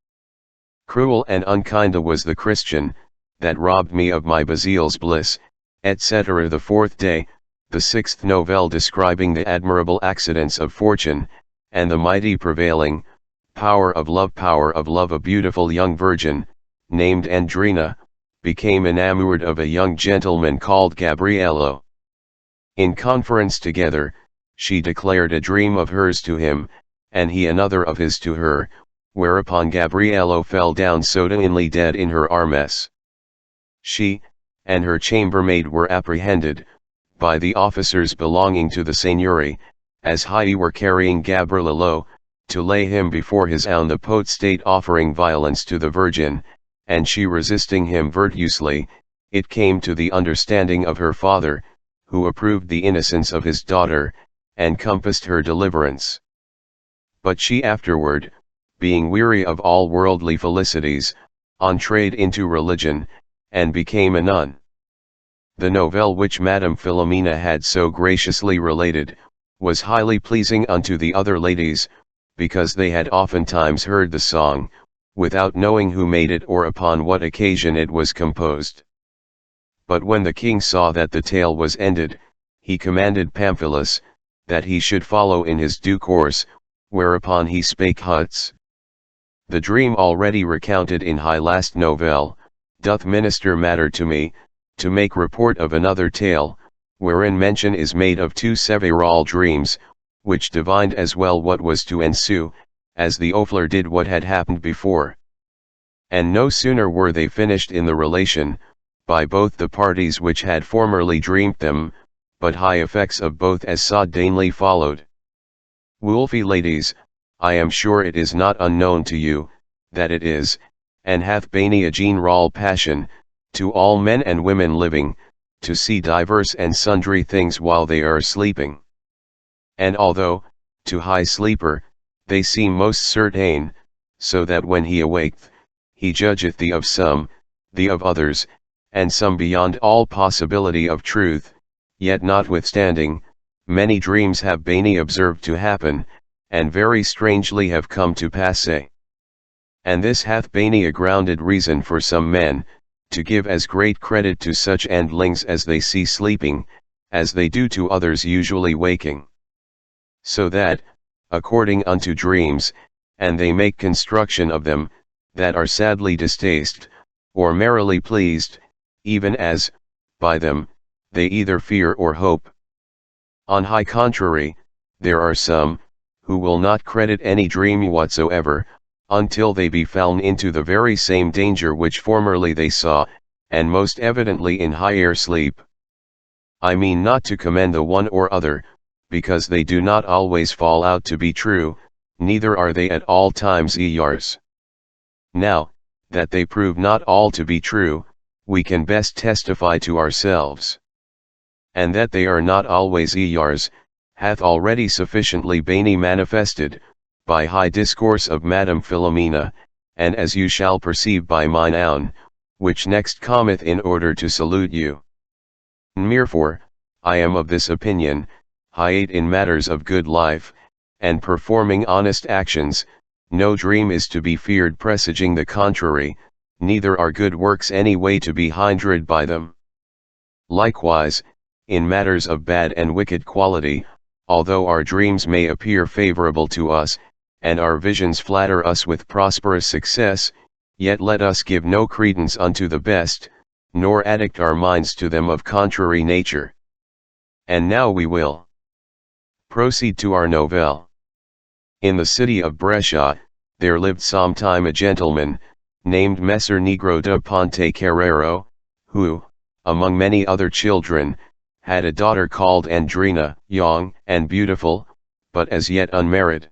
Cruel and unkind was the Christian, that robbed me of my basil's bliss, etc. The fourth day, the sixth novelle describing the admirable accidents of fortune, and the mighty prevailing power of love. A beautiful young virgin, named Andrina, became enamored of a young gentleman called Gabriello. In conference together, she declared a dream of hers to him, and he another of his to her, whereupon Gabriello fell down suddenly dead in her arms. She, and her chambermaid were apprehended, by the officers belonging to the Signory, as he were carrying Gabriello, to lay him before his own the potestate offering violence to the Virgin, and she resisting him virtuously, it came to the understanding of her father, who approved the innocence of his daughter, and compassed her deliverance. But she afterward, being weary of all worldly felicities, entreed into religion, and became a nun. The novelle which Madame Philomena had so graciously related, was highly pleasing unto the other ladies, because they had oftentimes heard the song, without knowing who made it or upon what occasion it was composed. But when the king saw that the tale was ended, he commanded Pamphilus, that he should follow in his due course, whereupon he spake thus. The dream already recounted in high last novelle, doth minister matter to me, to make report of another tale, wherein mention is made of two several dreams, which divined as well what was to ensue, as the Offler did what had happened before. And no sooner were they finished in the relation, by both the parties which had formerly dreamed them, but high effects of both as suddenly followed. Wolfie ladies, I am sure it is not unknown to you, that it is, and hath been a general passion, to all men and women living, to see divers and sundry things while they are sleeping. And although, to high sleeper, they seem most certain, so that when he awaketh, he judgeth the of some, the of others, and some beyond all possibility of truth, yet notwithstanding, many dreams have been observed to happen, and very strangely have come to pass. And this hath been a grounded reason for some men, to give as great credit to such endlings as they see sleeping, as they do to others usually waking. So that, according unto dreams, and they make construction of them, that are sadly distasted, or merrily pleased, even as, by them, they either fear or hope. On high contrary, there are some, who will not credit any dream whatsoever, until they be fallen into the very same danger which formerly they saw, and most evidently in higher sleep. I mean not to commend the one or other, because they do not always fall out to be true, neither are they at all times errs. Now, that they prove not all to be true, we can best testify to ourselves. And that they are not always errs, hath already sufficiently been manifested, by high discourse of Madame Philomena, and as you shall perceive by mine own, which next cometh in order to salute you. Merefore, I am of this opinion, hight in matters of good life, and performing honest actions, no dream is to be feared presaging the contrary, neither are good works any way to be hindered by them. Likewise, in matters of bad and wicked quality, although our dreams may appear favorable to us, and our visions flatter us with prosperous success, yet let us give no credence unto the best, nor addict our minds to them of contrary nature. And now we will proceed to our novelle. In the city of Brescia, there lived sometime a gentleman, named Messer Negro de Ponte Carrero, who, among many other children, had a daughter called Andrina, young and beautiful, but as yet unmarried.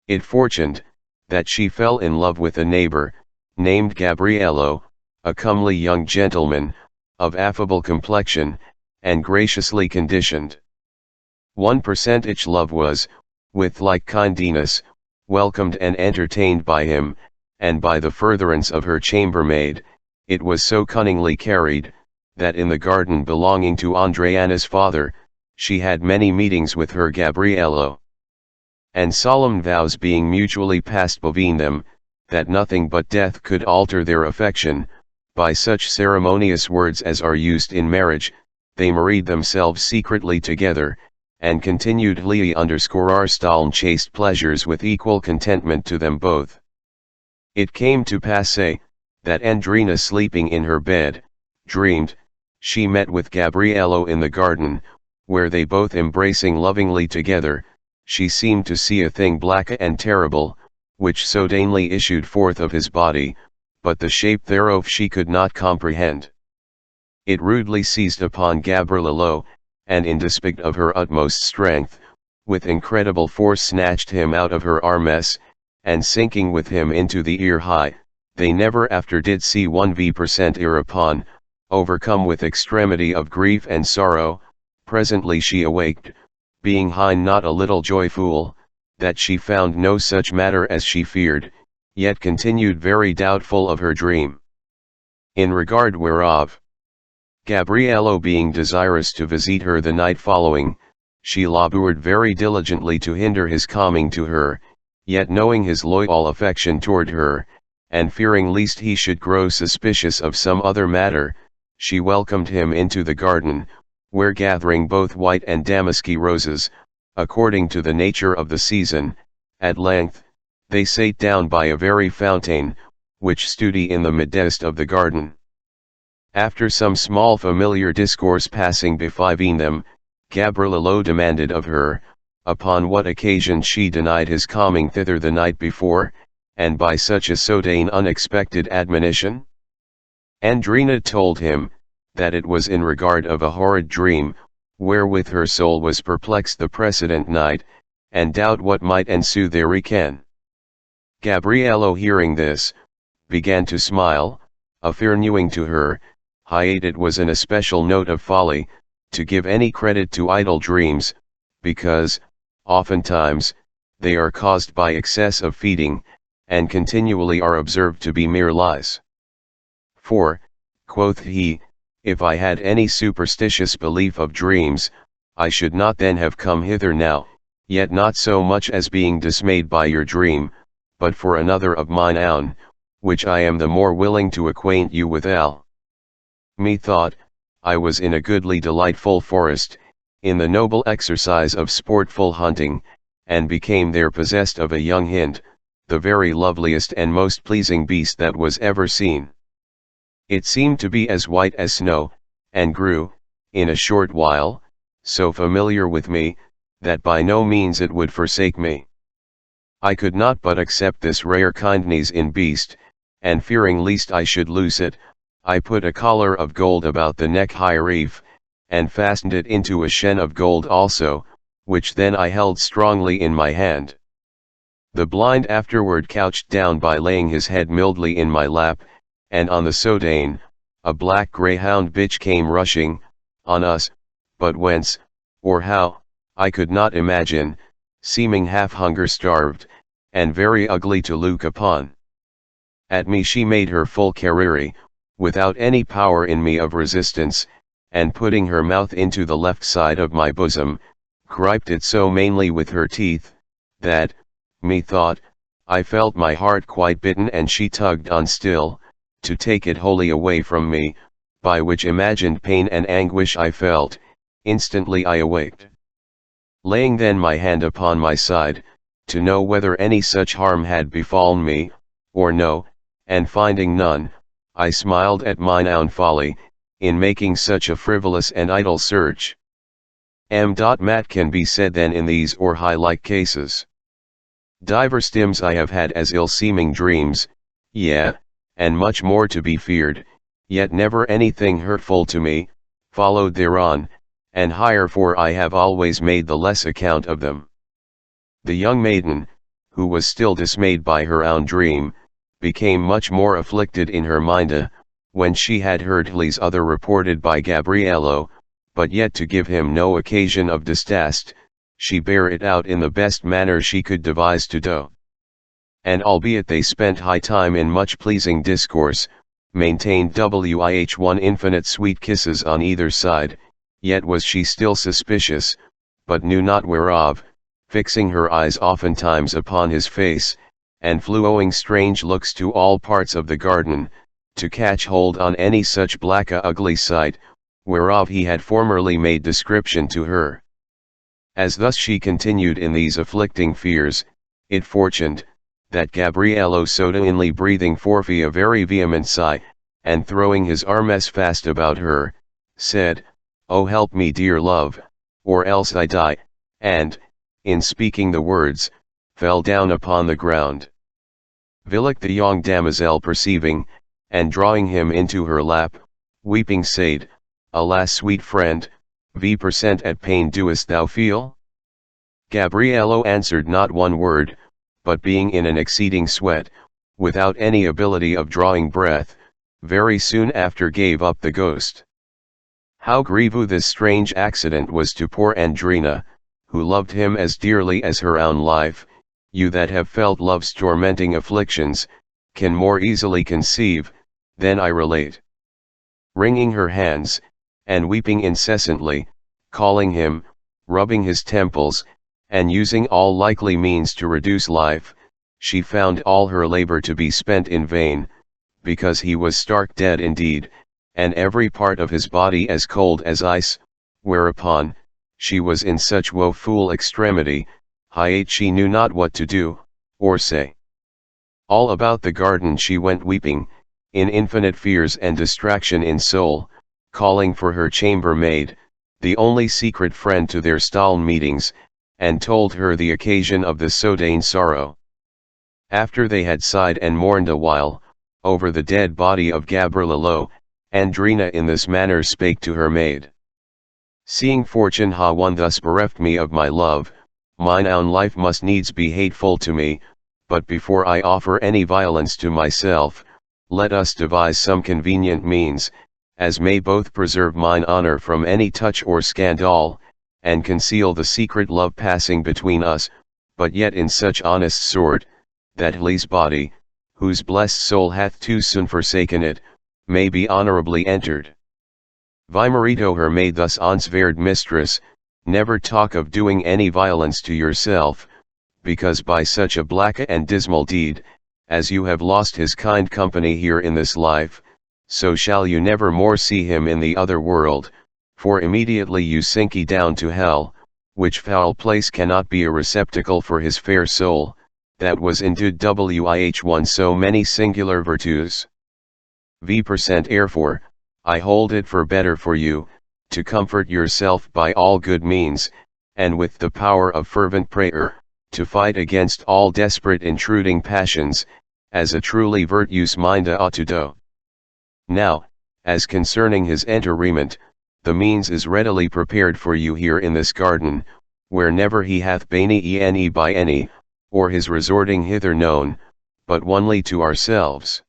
It fortuned, that she fell in love with a neighbor, named Gabriello, a comely young gentleman, of affable complexion, and graciously conditioned. 1% each love was, with like kindness, welcomed and entertained by him, and by the furtherance of her chambermaid, it was so cunningly carried, that in the garden belonging to Andreana's father, she had many meetings with her Gabriello. And solemn vows being mutually passed between them, that nothing but death could alter their affection, by such ceremonious words as are used in marriage, they married themselves secretly together, and continued **r** chaste pleasures with equal contentment to them both. It came to pass that Andrina sleeping in her bed, dreamed, she met with Gabriello in the garden, where they both embracing lovingly together, she seemed to see a thing black and terrible, which suddenly issued forth of his body, but the shape thereof she could not comprehend. It rudely seized upon Gabriello, and in despite of her utmost strength, with incredible force snatched him out of her arms, and sinking with him into the ear high, they never after did see 1% hereupon, overcome with extremity of grief and sorrow, presently she awaked, being not a little joyful, that she found no such matter as she feared, yet continued very doubtful of her dream. In regard whereof, Gabriello being desirous to visit her the night following, she labored very diligently to hinder his coming to her, yet knowing his loyal affection toward her, and fearing lest he should grow suspicious of some other matter, she welcomed him into the garden, where gathering both white and damask roses, according to the nature of the season, at length, they sate down by a very fountain, which stood in the midst of the garden. After some small familiar discourse passing between them, Gabriello demanded of her, upon what occasion she denied his coming thither the night before, and by such a sudden unexpected admonition? Andrina told him, that it was in regard of a horrid dream, wherewith her soul was perplexed the precedent night, and doubt what might ensue therein. Gabriello hearing this, began to smile, affirming to her, it was an especial note of folly, to give any credit to idle dreams, because, oftentimes, they are caused by excess of feeding, and continually are observed to be mere lies. For, quoth he, if I had any superstitious belief of dreams, I should not then have come hither now, yet not so much as being dismayed by your dream, but for another of mine own, which I am the more willing to acquaint you withal. Methought, I was in a goodly delightful forest, in the noble exercise of sportful hunting, and became there possessed of a young hind, the very loveliest and most pleasing beast that was ever seen. It seemed to be as white as snow, and grew, in a short while, so familiar with me, that by no means it would forsake me. I could not but accept this rare kindness in beast, and fearing lest I should lose it, I put a collar of gold about the neck reef, and fastened it into a chain of gold also, which then I held strongly in my hand. The blind afterward couched down by laying his head mildly in my lap, and on the sodane, a black greyhound bitch came rushing on us, but whence, or how, I could not imagine, seeming half hunger-starved, and very ugly to look upon. At me she made her full career, without any power in me of resistance, and putting her mouth into the left side of my bosom, griped it so mainly with her teeth, that, methought, I felt my heart quite bitten, and she tugged on still, to take it wholly away from me, by which imagined pain and anguish I felt, instantly I awaked. Laying then my hand upon my side, to know whether any such harm had befallen me, or no, and finding none, I smiled at mine own folly, in making such a frivolous and idle search. Mat can be said then in these or high-like cases. Divers times I have had as ill-seeming dreams, yea, and much more to be feared, yet never anything hurtful to me, followed thereon, and higher for I have always made the less account of them. The young maiden, who was still dismayed by her own dream, became much more afflicted in her mind, when she had heard his other reported by Gabriello, but yet to give him no occasion of distaste, she bare it out in the best manner she could devise to do. And albeit they spent high time in much pleasing discourse, maintained one infinite sweet kisses on either side, yet was she still suspicious, but knew not whereof, fixing her eyes oftentimes upon his face, and flowing strange looks to all parts of the garden, to catch hold on any such black ugly sight, whereof he had formerly made description to her. As thus she continued in these afflicting fears, it fortuned, that Gabriello suddenly breathing forth a very vehement sigh, and throwing his arms fast about her, said, "Oh help me dear love, or else I die," and, in speaking the words, fell down upon the ground. Villic the young damosel perceiving, and drawing him into her lap, weeping said, "Alas sweet friend, v% at pain doest thou feel?" Gabriello answered not one word, but being in an exceeding sweat, without any ability of drawing breath, very soon after gave up the ghost. How grievous this strange accident was to poor Andrina, who loved him as dearly as her own life, you that have felt love's tormenting afflictions, can more easily conceive, than I relate. Wringing her hands, and weeping incessantly, calling him, rubbing his temples, and using all likely means to reduce life, she found all her labor to be spent in vain, because he was stark dead indeed, and every part of his body as cold as ice, whereupon, she was in such woeful extremity, she knew not what to do, or say. All about the garden she went weeping, in infinite fears and distraction in soul, calling for her chambermaid, the only secret friend to their stol'n meetings, and told her the occasion of the sudden sorrow. After they had sighed and mourned a while, over the dead body of Gabriello, Andrina in this manner spake to her maid. "Seeing fortune ha one thus bereft me of my love, mine own life must needs be hateful to me, but before I offer any violence to myself, let us devise some convenient means, as may both preserve mine honor from any touch or scandal, and conceal the secret love passing between us, but yet in such honest sort, that his body, whose blessed soul hath too soon forsaken it, may be honorably entered. Vimerito her maid thus answered, mistress, never talk of doing any violence to yourself, because by such a black and dismal deed, as you have lost his kind company here in this life, so shall you never more see him in the other world, for immediately you sink ye down to hell, which foul place cannot be a receptacle for his fair soul, that was endued wih so many singular virtues. v% therefore, I hold it for better for you, to comfort yourself by all good means, and with the power of fervent prayer, to fight against all desperate intruding passions, as a truly virtuous mind ought to do. Now, as concerning his entertainment, the means is readily prepared for you here in this garden, where never he hath been any by any, or his resorting hither known, but only to ourselves.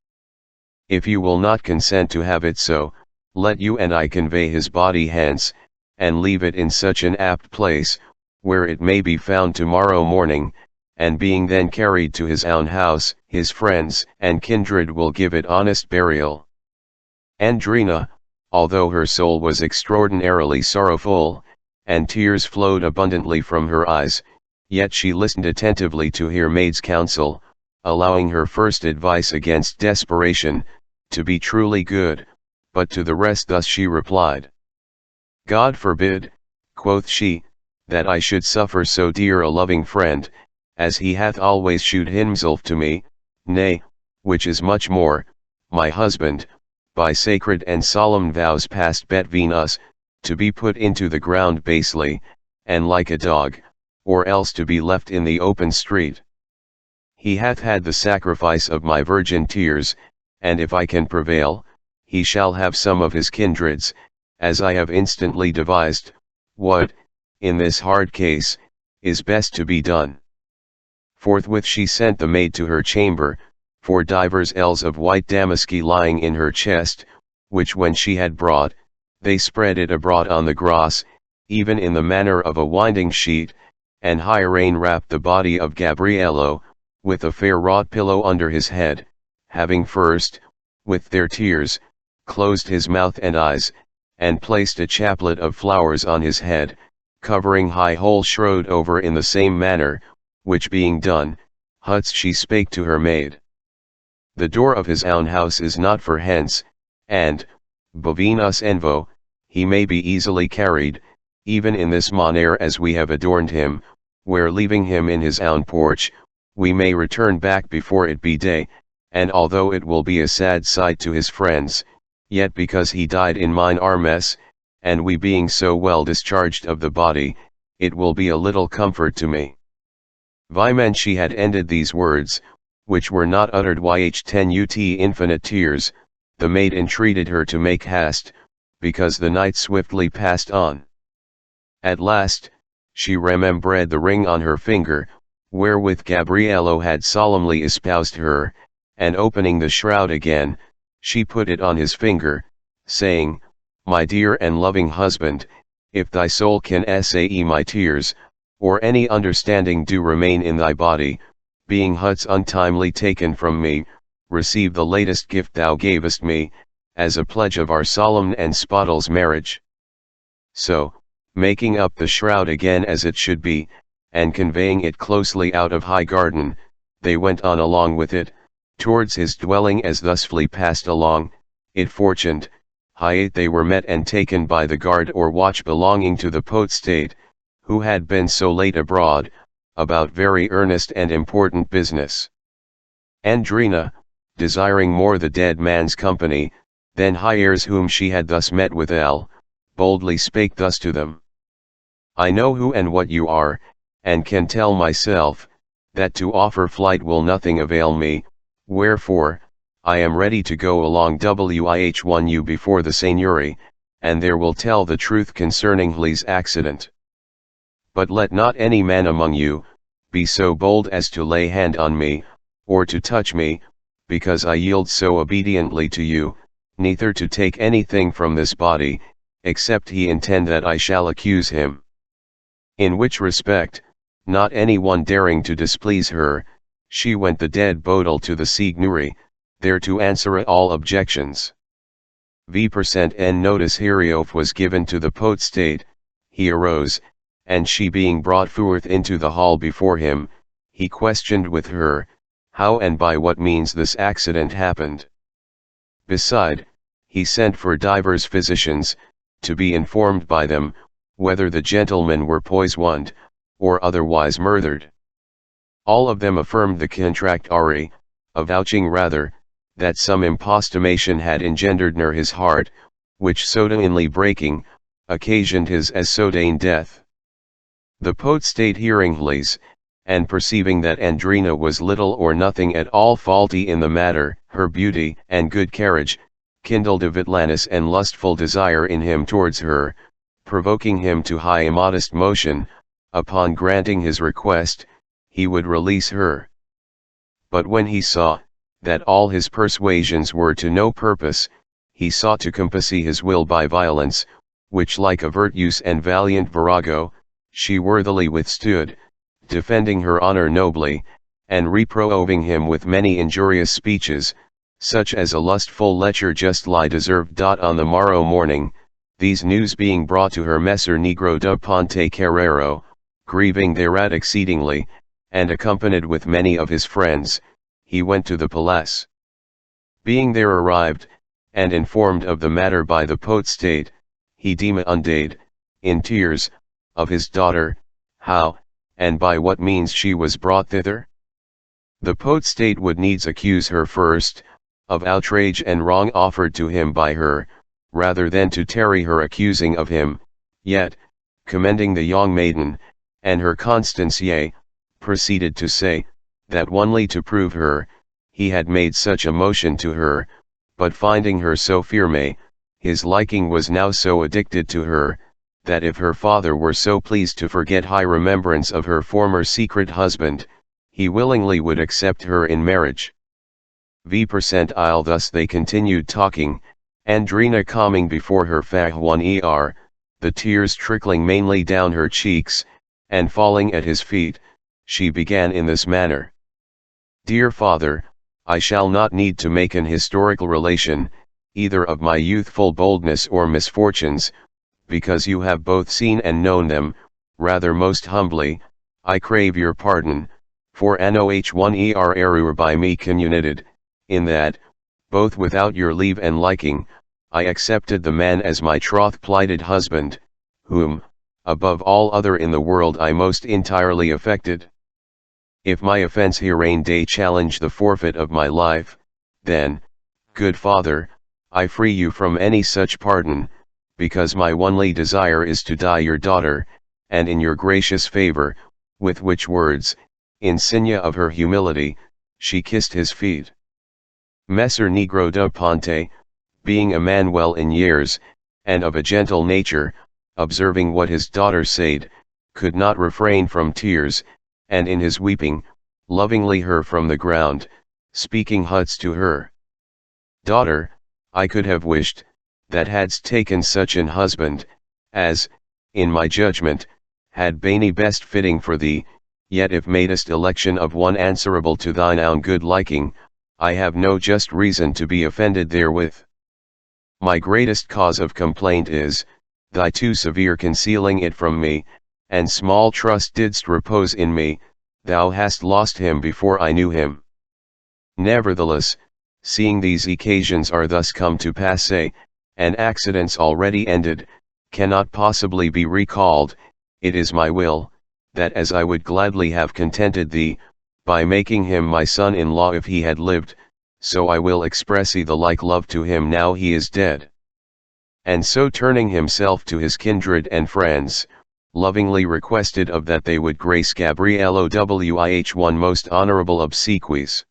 If you will not consent to have it so, let you and I convey his body hence, and leave it in such an apt place, where it may be found tomorrow morning, and being then carried to his own house, his friends and kindred will give it honest burial." Andrina, although her soul was extraordinarily sorrowful, and tears flowed abundantly from her eyes, yet she listened attentively to her maid's counsel, allowing her first advice against desperation, to be truly good, but to the rest thus she replied. "God forbid," quoth she, "that I should suffer so dear a loving friend, as he hath always shewed himself to me, nay, which is much more, my husband, by sacred and solemn vows passed between us, to be put into the ground basely, and like a dog, or else to be left in the open street. He hath had the sacrifice of my virgin tears, and if I can prevail, he shall have some of his kindreds, as I have instantly devised, what, in this hard case, is best to be done. Forthwith she sent the maid to her chamber, for divers ells of white damask lying in her chest, which when she had brought, they spread it abroad on the grass, even in the manner of a winding sheet, and Hierane wrapped the body of Gabriello, with a fair wrought pillow under his head, having first, with their tears, closed his mouth and eyes, and placed a chaplet of flowers on his head, covering high whole shroud over in the same manner, which being done, Huts she spake to her maid. The door of his own house is not for hence, and, bovine us envo, he may be easily carried, even in this manner as we have adorned him, where leaving him in his own porch, we may return back before it be day, and although it will be a sad sight to his friends, yet because he died in mine armes, and we being so well discharged of the body, it will be a little comfort to me. When she had ended these words, which were not uttered yh10 ut infinite tears, the maid entreated her to make haste, because the night swiftly passed on. At last, she remembered the ring on her finger, wherewith Gabriello had solemnly espoused her, and opening the shroud again, she put it on his finger, saying, My dear and loving husband, if thy soul can say my tears, or any understanding do remain in thy body, being Huts untimely taken from me, receive the latest gift thou gavest me, as a pledge of our solemn and spotless marriage. So, making up the shroud again as it should be, and conveying it closely out of high garden, they went on along with it, towards his dwelling. As thusly passed along, it fortuned, high they were met and taken by the guard or watch belonging to the potestate, who had been so late abroad, about very earnest and important business. Andrina, desiring more the dead man's company, than hires whom she had thus met withal, boldly spake thus to them. I know who and what you are, and can tell myself, that to offer flight will nothing avail me, wherefore, I am ready to go along wih1u before the Seigneury, and there will tell the truth concerning Hle's accident. But let not any man among you, be so bold as to lay hand on me, or to touch me, because I yield so obediently to you, neither to take anything from this body, except he intend that I shall accuse him. In which respect, not any one daring to displease her, she went the dead bodil to the Seigneury, there to answer all objections. V% en notice heriof was given to the potestate, he arose, and she being brought forth into the hall before him, he questioned with her, how and by what means this accident happened. Beside, he sent for divers physicians, to be informed by them, whether the gentlemen were poisoned, or otherwise murdered. All of them affirmed the contractary, avouching rather, that some impostumation had engendered near his heart, which suddenly breaking, occasioned his as sudden death. The potestate hearing Hle's, and perceiving that Andrina was little or nothing at all faulty in the matter, her beauty and good carriage, kindled a vitlanous and lustful desire in him towards her, provoking him to high immodest motion, upon granting his request, he would release her. But when he saw, that all his persuasions were to no purpose, he sought to compass his will by violence, which like a virtuous and valiant virago, she worthily withstood, defending her honor nobly, and reproving him with many injurious speeches, such as a lustful lecher justly deserved. On the morrow morning, these news being brought to her Messer Negro de Ponte Carrero, grieving thereat exceedingly, and accompanied with many of his friends, he went to the palace. Being there arrived, and informed of the matter by the potestate, he demanded, in tears, of his daughter, how, and by what means she was brought thither? The potestate would needs accuse her first, of outrage and wrong offered to him by her, rather than to tarry her accusing of him, yet, commending the young maiden, and her constancy, proceeded to say, that only to prove her, he had made such a motion to her, but finding her so firme, his liking was now so addicted to her, that if her father were so pleased to forget high remembrance of her former secret husband, he willingly would accept her in marriage. V%. Thus they continued talking, Andrina calming before her Fahwan the tears trickling mainly down her cheeks, and falling at his feet, she began in this manner. Dear father, I shall not need to make an historical relation, either of my youthful boldness or misfortunes, because you have both seen and known them. Rather most humbly, I crave your pardon, for anoh1 error by me communicated, in that, both without your leave and liking, I accepted the man as my troth-plighted husband, whom, above all other in the world I most entirely affected. If my offense herein day challenge the forfeit of my life, then, good father, I free you from any such pardon, because my only desire is to die your daughter, and in your gracious favor. With which words, insignia of her humility, she kissed his feet. Messer Negro da Ponte, being a man well in years, and of a gentle nature, observing what his daughter said, could not refrain from tears, and in his weeping, lovingly her from the ground, speaking thus to her. Daughter, I could have wished, that hadst taken such an husband, as, in my judgment, had been best fitting for thee, yet if madest election of one answerable to thine own good liking, I have no just reason to be offended therewith. My greatest cause of complaint is, thy too severe concealing it from me, and small trust didst repose in me. Thou hast lost him before I knew him. Nevertheless, seeing these occasions are thus come to pass, and accidents already ended, cannot possibly be recalled, it is my will, that as I would gladly have contented thee, by making him my son-in-law if he had lived, so I will express the like love to him now he is dead. And so turning himself to his kindred and friends, lovingly requested of that they would grace Gabrielo Wih most honorable obsequies.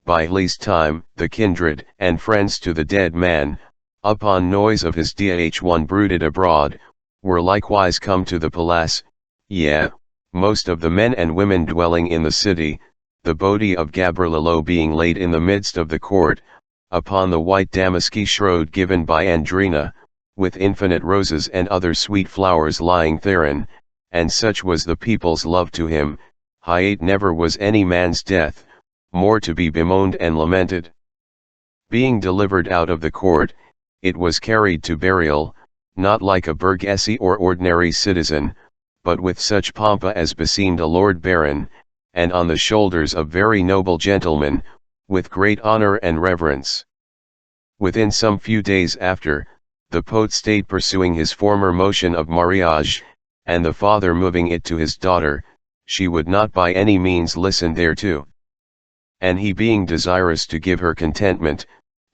By least time, the kindred and friends to the dead man, upon noise of his Dh1 brooded abroad, were likewise come to the palace, yea, most of the men and women dwelling in the city, the body of Gabriello being laid in the midst of the court, upon the white damask shroud given by Andrina, with infinite roses and other sweet flowers lying therein, and such was the people's love to him, yet never was any man's death, more to be bemoaned and lamented. Being delivered out of the court, it was carried to burial, not like a burgessi or ordinary citizen, but with such pompa as beseemed a lord baron, and on the shoulders of very noble gentlemen, with great honor and reverence. Within some few days after, the poet stayed pursuing his former motion of mariage, and the father moving it to his daughter, she would not by any means listen thereto. And he being desirous to give her contentment,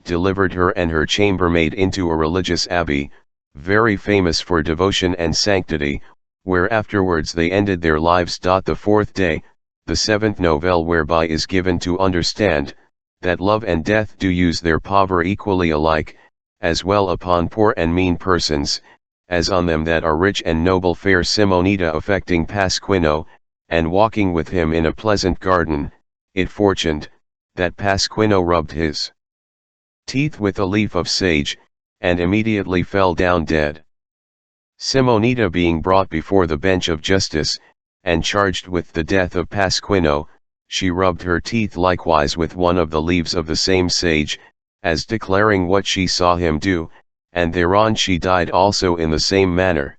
delivered her and her chambermaid into a religious abbey, very famous for devotion and sanctity, where afterwards they ended their lives. The fourth day, the seventh novelle, whereby is given to understand, that love and death do use their power equally alike, as well upon poor and mean persons, as on them that are rich and noble. Fair Simonetta affecting Pasquino, and walking with him in a pleasant garden, it fortuned, that Pasquino rubbed his teeth with a leaf of sage, and immediately fell down dead. Simonetta being brought before the bench of justice, and charged with the death of Pasquino, she rubbed her teeth likewise with one of the leaves of the same sage, as declaring what she saw him do, and thereon she died also in the same manner.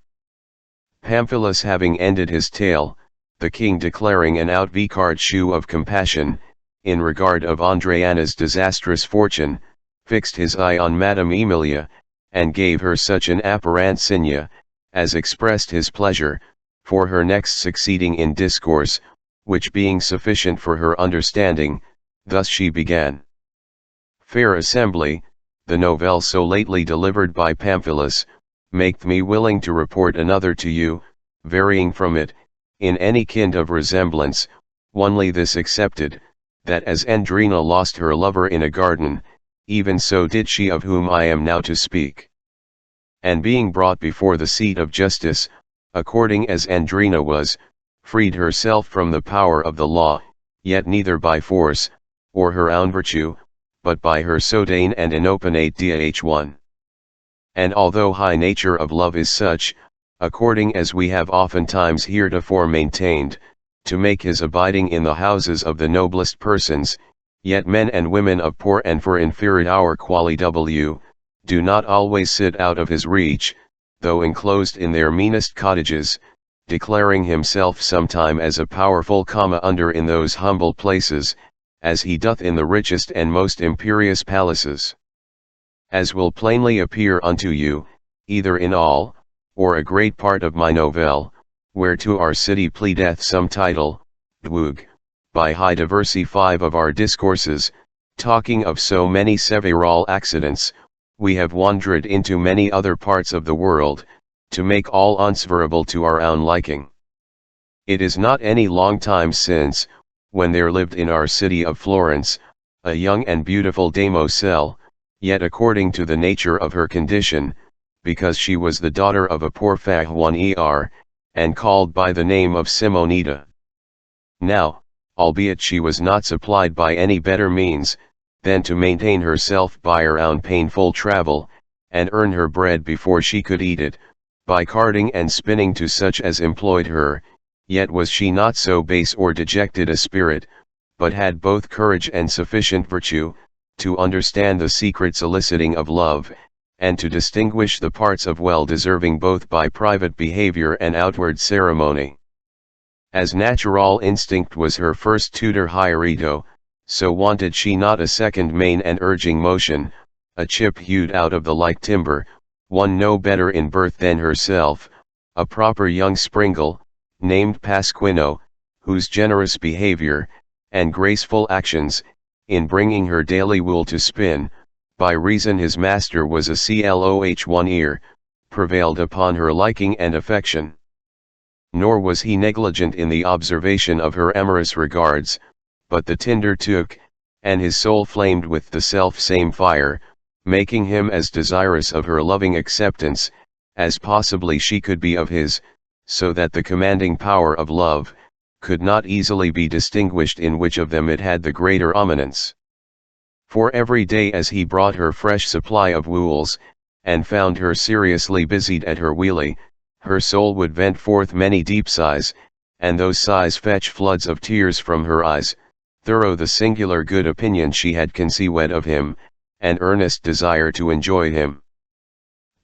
Pamphilus having ended his tale, the king declaring an outvicat shew of compassion, in regard of Andreana's disastrous fortune, fixed his eye on Madame Emilia, and gave her such an apparensigna, as expressed his pleasure, for her next succeeding in discourse, which being sufficient for her understanding, thus she began. Fair assembly, the novelle so lately delivered by Pamphilus, maketh me willing to report another to you, varying from it, in any kind of resemblance, only this excepted, that as Andrina lost her lover in a garden, even so did she of whom I am now to speak. And being brought before the seat of justice, according as Andrina was, freed herself from the power of the law, yet neither by force, or her own virtue, but by her sodain and inopinate Dah1. And although high nature of love is such, according as we have oftentimes heretofore maintained, to make his abiding in the houses of the noblest persons, yet men and women of poor and for inferior quality do not always sit out of his reach, though enclosed in their meanest cottages, declaring himself sometime as a powerful under in those humble places, as he doth in the richest and most imperious palaces. As will plainly appear unto you, either in all, or a great part of my novelle, whereto our city pleadeth some title, Dwoog, by high diversity 5 of our discourses, talking of so many several accidents, we have wandered into many other parts of the world, to make all answerable to our own liking. It is not any long time since, when there lived in our city of Florence, a young and beautiful damosel, yet according to the nature of her condition, because she was the daughter of a poor Fahuan and called by the name of Simonida. Now, albeit she was not supplied by any better means, than to maintain herself by her own painful travel, and earn her bread before she could eat it, by carding and spinning to such as employed her, yet was she not so base or dejected a spirit, but had both courage and sufficient virtue, to understand the secret soliciting of love, and to distinguish the parts of well-deserving both by private behavior and outward ceremony. As natural instinct was her first tutor hierito, so wanted she not a second main and urging motion, a chip hewed out of the like timber, one no better in birth than herself, a proper young springle, named Pasquino, whose generous behavior, and graceful actions, in bringing her daily wool to spin, by reason his master was a cloh1 ear, prevailed upon her liking and affection. Nor was he negligent in the observation of her amorous regards, but the tinder took, and his soul flamed with the self-same fire, making him as desirous of her loving acceptance, as possibly she could be of his, so that the commanding power of love, could not easily be distinguished in which of them it had the greater eminence. For every day as he brought her fresh supply of wools, and found her seriously busied at her wheelie, her soul would vent forth many deep sighs, and those sighs fetch floods of tears from her eyes, thorough the singular good opinion she had conceived of him, and earnest desire to enjoy him.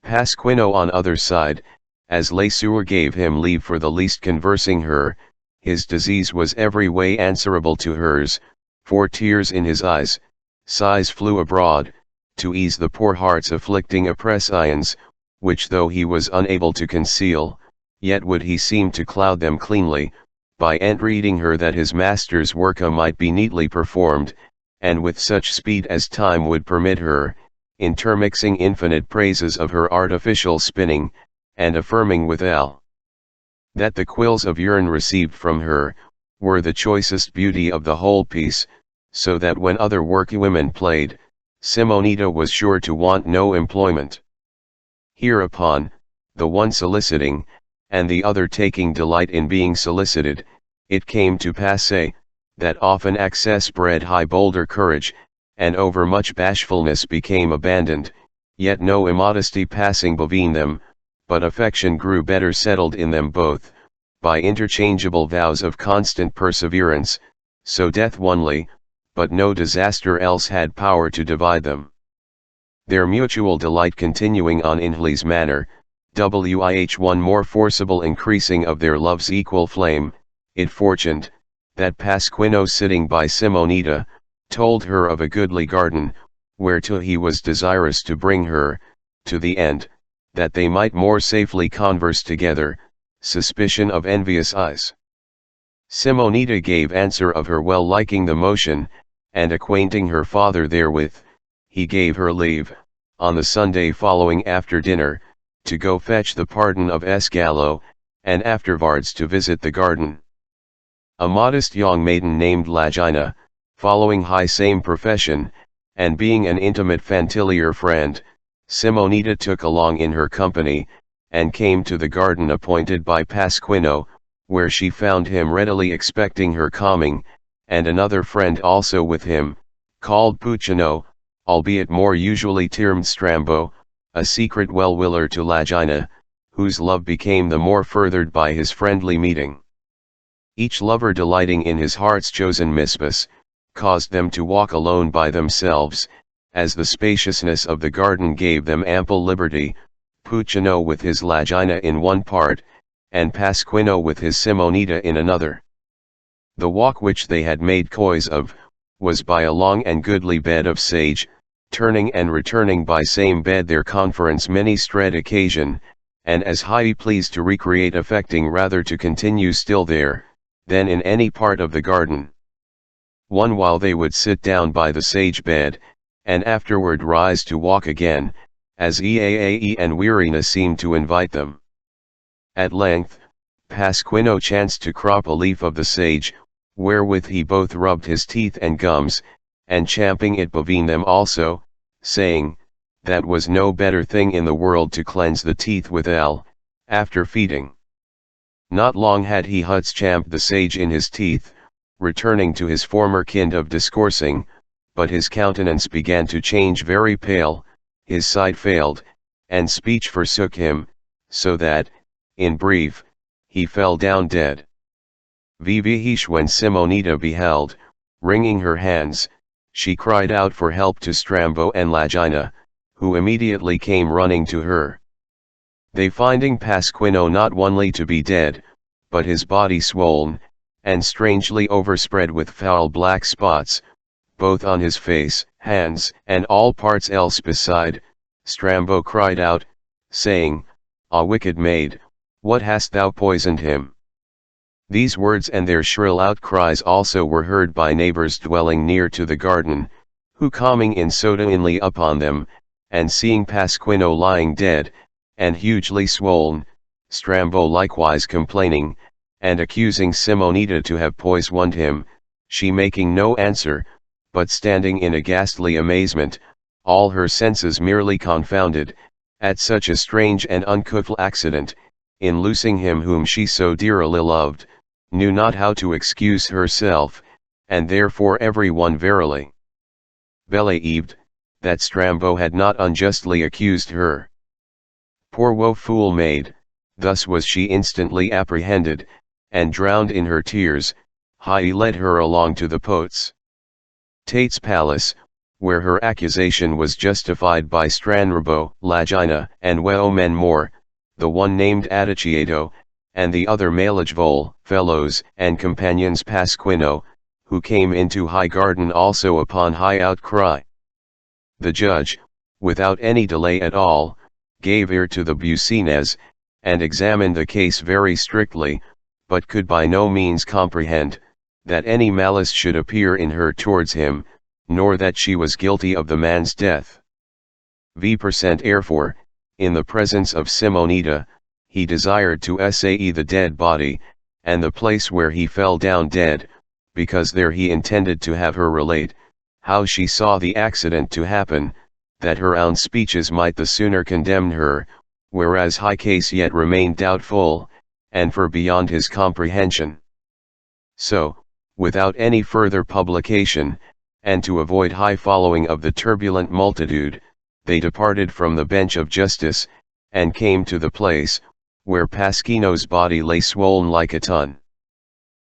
Pasquino on other side, as Lesueur gave him leave for the least conversing her, his disease was every way answerable to hers, for tears in his eyes, sighs flew abroad, to ease the poor heart's afflicting oppressions, which though he was unable to conceal, yet would he seem to cloud them cleanly, by entreating her that his master's work might be neatly performed, and with such speed as time would permit her, intermixing infinite praises of her artificial spinning, and affirming withal, that the quills of urine received from her, were the choicest beauty of the whole piece, so that when other workwomen played, Simonida was sure to want no employment. Hereupon, the one soliciting, and the other taking delight in being solicited, it came to pass that often access bred high bolder courage, and overmuch bashfulness became abandoned, yet no immodesty passing between them, but affection grew better settled in them both, by interchangeable vows of constant perseverance, so death only, but no disaster else had power to divide them. Their mutual delight continuing on in his manner, one more forcible increasing of their love's equal flame, it fortuned, that Pasquino sitting by Simonida, told her of a goodly garden, whereto he was desirous to bring her, to the end, that they might more safely converse together, suspicion of envious eyes. Simonida gave answer of her well liking the motion, and acquainting her father therewith, he gave her leave, on the Sunday following after dinner, to go fetch the pardon of Escalo, and afterwards to visit the garden. A modest young maiden named Lagina, following high same profession, and being an intimate Fantilier friend, Simonetta took along in her company, and came to the garden appointed by Pasquino, where she found him readily expecting her coming, and another friend also with him, called Puccino, albeit more usually termed Strambo, a secret well-willer to Lagina, whose love became the more furthered by his friendly meeting. Each lover delighting in his heart's chosen mistress, caused them to walk alone by themselves, as the spaciousness of the garden gave them ample liberty, Puccino with his Lagina in one part, and Pasquino with his Simonetta in another. The walk which they had made choice of, was by a long and goodly bed of sage, turning and returning by same bed their conference many stred occasion, and as high pleased to recreate affecting rather to continue still there, than in any part of the garden. One while they would sit down by the sage bed, and afterward rise to walk again, as eaae and weariness seemed to invite them. At length, Pasquino chanced to crop a leaf of the sage, wherewith he both rubbed his teeth and gums, and champing it between them also, saying, that was no better thing in the world to cleanse the teeth withal, after feeding. Not long had he huts champed the sage in his teeth, returning to his former kind of discoursing, but his countenance began to change very pale, his sight failed, and speech forsook him, so that, in brief, he fell down dead. Vivihish when Simonetta beheld, wringing her hands, she cried out for help to Strambo and Lagina, who immediately came running to her. They finding Pasquino not only to be dead, but his body swollen, and strangely overspread with foul black spots, both on his face, hands, and all parts else beside, Strambo cried out, saying, "Ah, wicked maid, what hast thou poisoned him?" These words and their shrill outcries also were heard by neighbors dwelling near to the garden, who coming in suddenly upon them, and seeing Pasquino lying dead, and hugely swollen, Strambo likewise complaining, and accusing Simonetta to have poisoned him, she making no answer, but standing in a ghastly amazement, all her senses merely confounded, at such a strange and uncouth accident, in losing him whom she so dearly loved, knew not how to excuse herself, and therefore every one verily believed, that Strambo had not unjustly accused her. Poor woeful maid, thus was she instantly apprehended, and drowned in her tears, he led her along to the Pote's palace, where her accusation was justified by Stranrabo, Lagina, and men more, the one named Adicieto, and the other Malagvol, fellows and companions Pasquino, who came into high garden also upon high outcry. The judge, without any delay at all, gave ear to the Bucines, and examined the case very strictly, but could by no means comprehend, that any malice should appear in her towards him, nor that she was guilty of the man's death. Therefore, in the presence of Simonetta, he desired to assay the dead body, and the place where he fell down dead, because there he intended to have her relate, how she saw the accident to happen, that her own speeches might the sooner condemn her, whereas high case yet remained doubtful, and for beyond his comprehension. So, without any further publication, and to avoid high following of the turbulent multitude, they departed from the bench of justice, and came to the place, where Pasquino's body lay swollen like a ton.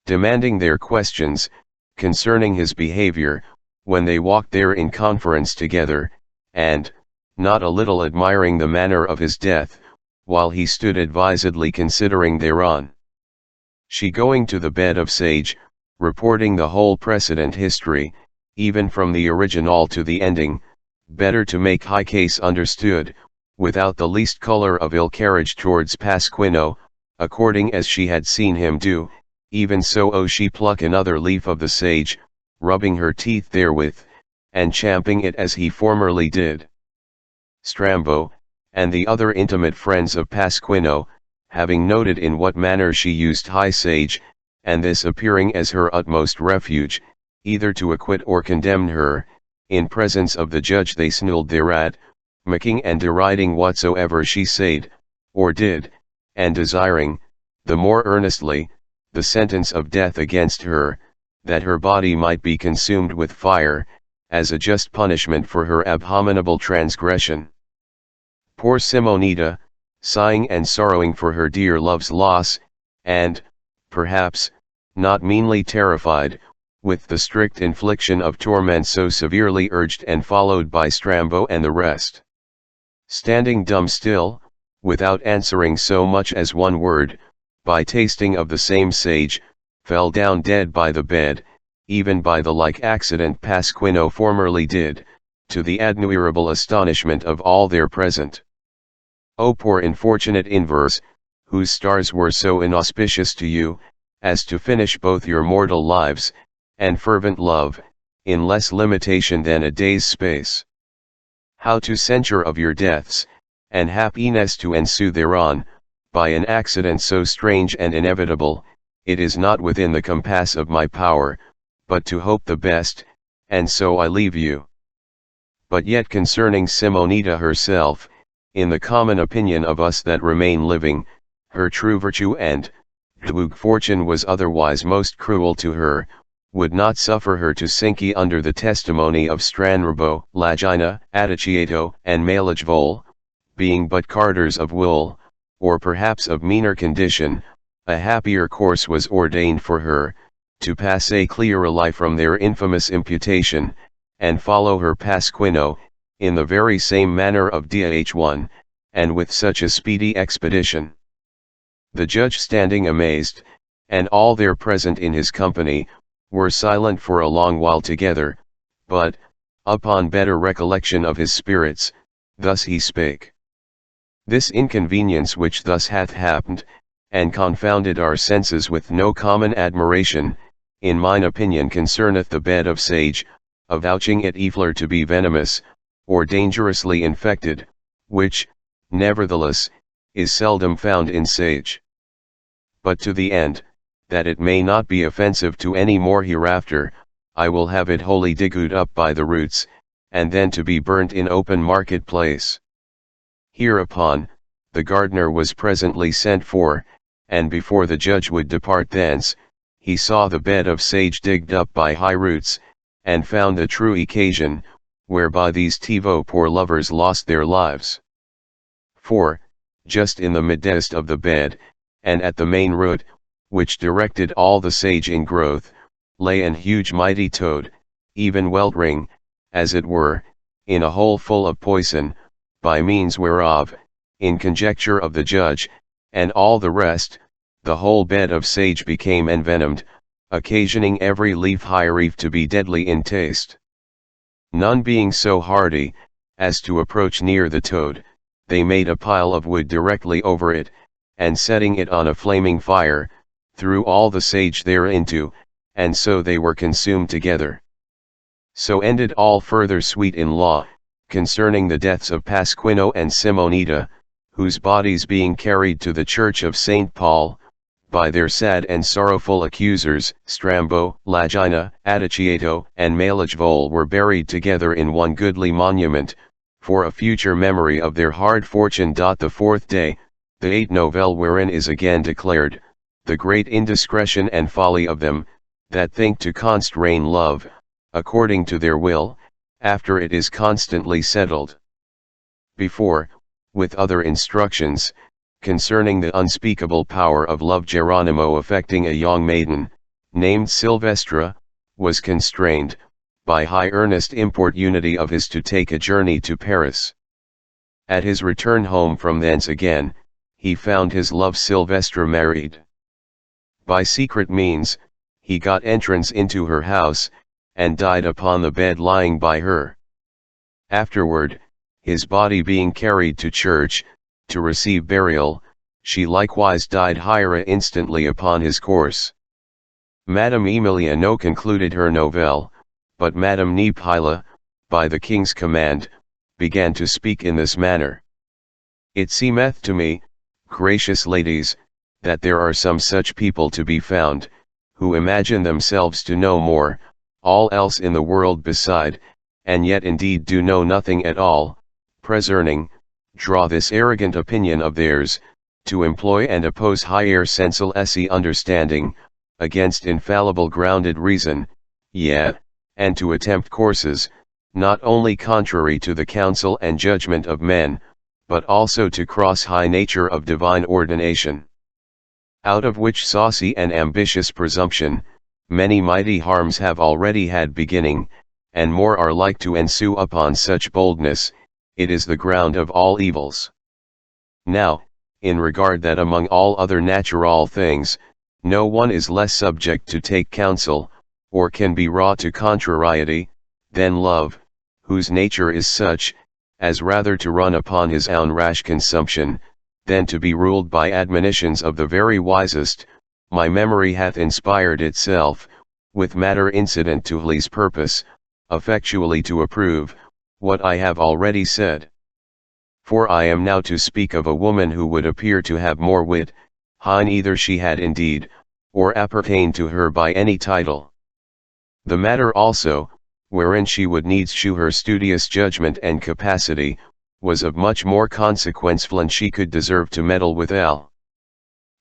Demanding their questions, concerning his behavior, when they walked there in conference together, and, not a little admiring the manner of his death, while he stood advisedly considering thereon. She going to the bed of sage, reporting the whole precedent history, even from the original to the ending, better to make high case understood, without the least color of ill carriage towards Pasquino, according as she had seen him do, even so she pluck another leaf of the sage, rubbing her teeth therewith, and champing it as he formerly did. Strambo, and the other intimate friends of Pasquino, having noted in what manner she used high sage, and this appearing as her utmost refuge, either to acquit or condemn her, in presence of the judge they snarled thereat, mocking and deriding whatsoever she said, or did, and desiring, the more earnestly, the sentence of death against her, that her body might be consumed with fire, as a just punishment for her abominable transgression. Poor Simonetta, sighing and sorrowing for her dear love's loss, and, perhaps, not meanly terrified, with the strict infliction of torment so severely urged and followed by Strambo and the rest. Standing dumb still, without answering so much as one word, by tasting of the same sage, fell down dead by the bed, even by the like accident Pasquino formerly did, to the admirable astonishment of all there present. O poor unfortunate inverse, whose stars were so inauspicious to you, as to finish both your mortal lives, and fervent love, in less limitation than a day's space. How to censure of your deaths, and happiness to ensue thereon, by an accident so strange and inevitable, it is not within the compass of my power, but to hope the best, and so I leave you. But yet concerning Simonetta herself, in the common opinion of us that remain living, her true virtue and good fortune was otherwise most cruel to her, would not suffer her to sink under the testimony of Stranrabo, Lagina, Adiciato, and Malagvole, being but carders of wool, or perhaps of meaner condition. A happier course was ordained for her, to pass a clearer life from their infamous imputation, and follow her Pasquino, in the very same manner of Dh1, and with such a speedy expedition. The judge standing amazed, and all there present in his company, were silent for a long while together, but, upon better recollection of his spirits, thus he spake. This inconvenience which thus hath happened, and confounded our senses with no common admiration, in mine opinion concerneth the bed of sage, avouching it either to be venomous, or dangerously infected, which, nevertheless, is seldom found in sage. But to the end, that it may not be offensive to any more hereafter, I will have it wholly digged up by the roots, and then to be burnt in open market place. Hereupon, the gardener was presently sent for, and before the judge would depart thence, he saw the bed of sage digged up by high roots, and found the true occasion, whereby these poor lovers lost their lives. For, just in the midst of the bed, and at the main root, which directed all the sage in growth, lay an huge mighty toad, even weltering, as it were, in a hole full of poison, by means whereof, in conjecture of the judge, and all the rest, the whole bed of sage became envenomed, occasioning every leaf hieref to be deadly in taste. None being so hardy, as to approach near the toad, they made a pile of wood directly over it, and setting it on a flaming fire, threw all the sage thereinto, and so they were consumed together. So ended all further sweet in law, concerning the deaths of Pasquino and Simonetta, whose bodies being carried to the church of St. Paul, by their sad and sorrowful accusers, Strambo, Lagina, Adiciato, and Malagvole were buried together in one goodly monument, for a future memory of their hard fortune. The fourth day, the 8th novelle wherein is again declared, the great indiscretion and folly of them, that think to constrain love, according to their will, after it is constantly settled. Before, with other instructions, concerning the unspeakable power of love, Geronimo affecting a young maiden, named Silvestra, was constrained, by high earnest importunity of his to take a journey to Paris. At his return home from thence again, he found his love Silvestra married. By secret means, he got entrance into her house, and died upon the bed lying by her. Afterward, his body being carried to church, to receive burial, she likewise died hiera instantly upon his corse. Madame Emilia no concluded her novelle, but Madame Nepila, by the king's command, began to speak in this manner. It seemeth to me, gracious ladies, that there are some such people to be found, who imagine themselves to know more, all else in the world beside, and yet indeed do know nothing at all, preserning, draw this arrogant opinion of theirs, to employ and oppose higher sensual esse understanding, against infallible grounded reason, yea, and to attempt courses, not only contrary to the counsel and judgment of men, but also to cross high nature of divine ordination. Out of which saucy and ambitious presumption, many mighty harms have already had beginning, and more are like to ensue upon such boldness. It is the ground of all evils. Now, in regard that among all other natural things, no one is less subject to take counsel, or can be wrought to contrariety, than love, whose nature is such, as rather to run upon his own rash consumption, than to be ruled by admonitions of the very wisest. My memory hath inspired itself, with matter incident to his purpose, effectually to approve, what I have already said. For I am now to speak of a woman who would appear to have more wit, hein either she had indeed, or appertained to her by any title. The matter also, wherein she would needs shew her studious judgment and capacity, was of much more consequence than she could deserve to meddle withal.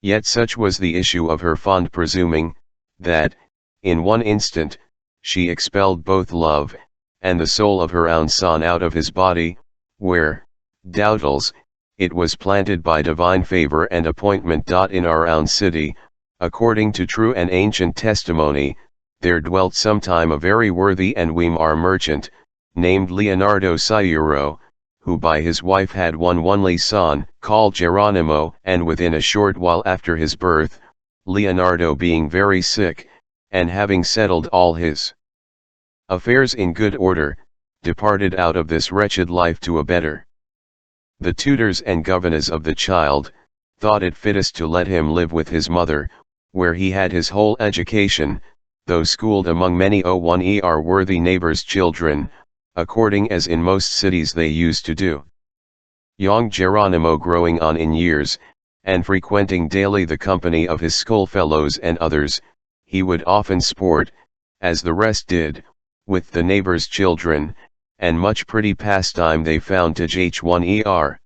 Yet such was the issue of her fond presuming, that, in one instant, she expelled both love, and the soul of her own son out of his body, where, doubtless, it was planted by divine favor and appointment. In our own city, according to true and ancient testimony, there dwelt sometime a very worthy and Weimar merchant, named Leonardo Sciuro, who by his wife had one only son, called Geronimo, and within a short while after his birth, Leonardo being very sick, and having settled all his affairs in good order, departed out of this wretched life to a better. The tutors and governors of the child, thought it fittest to let him live with his mother, where he had his whole education, though schooled among many worthy neighbors' children, according as in most cities they used to do. Young Geronimo growing on in years, and frequenting daily the company of his schoolfellows and others, he would often sport, as the rest did, with the neighbors' children, and much pretty pastime they found to h1er.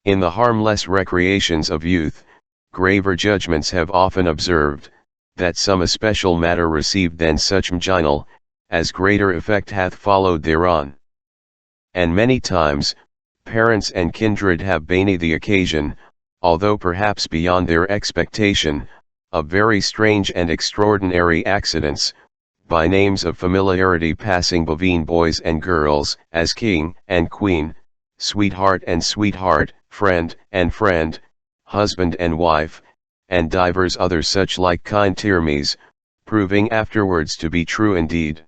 In the harmless recreations of youth, graver judgments have often observed, that some especial matter received than such mginal, as greater effect hath followed thereon. And many times, parents and kindred have been the occasion, although perhaps beyond their expectation, of very strange and extraordinary accidents, by names of familiarity passing between boys and girls, as king and queen, sweetheart and sweetheart, friend and friend, husband and wife, and divers other such like kind termes, proving afterwards to be true indeed.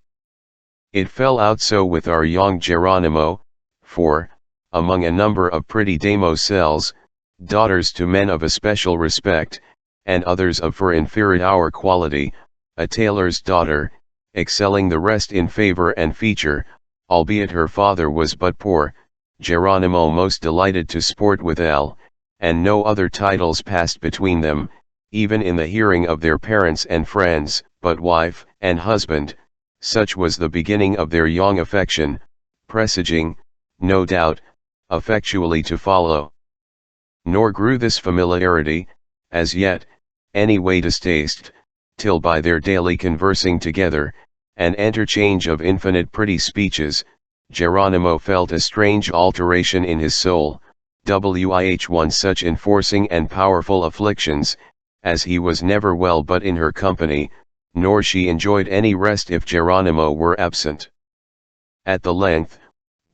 It fell out so with our young Geronimo, for, among a number of pretty demoiselles, daughters to men of especial respect, and others of for inferior quality, a tailor's daughter, excelling the rest in favor and feature, albeit her father was but poor, Geronimo most delighted to sport withal, and no other titles passed between them, even in the hearing of their parents and friends, but wife and husband. Such was the beginning of their young affection, presaging, no doubt, effectually to follow. Nor grew this familiarity, as yet, any way distaste, till by their daily conversing together, and interchange of infinite pretty speeches, Geronimo felt a strange alteration in his soul, wih such enforcing and powerful afflictions, as he was never well but in her company, nor she enjoyed any rest if Geronimo were absent. At the length,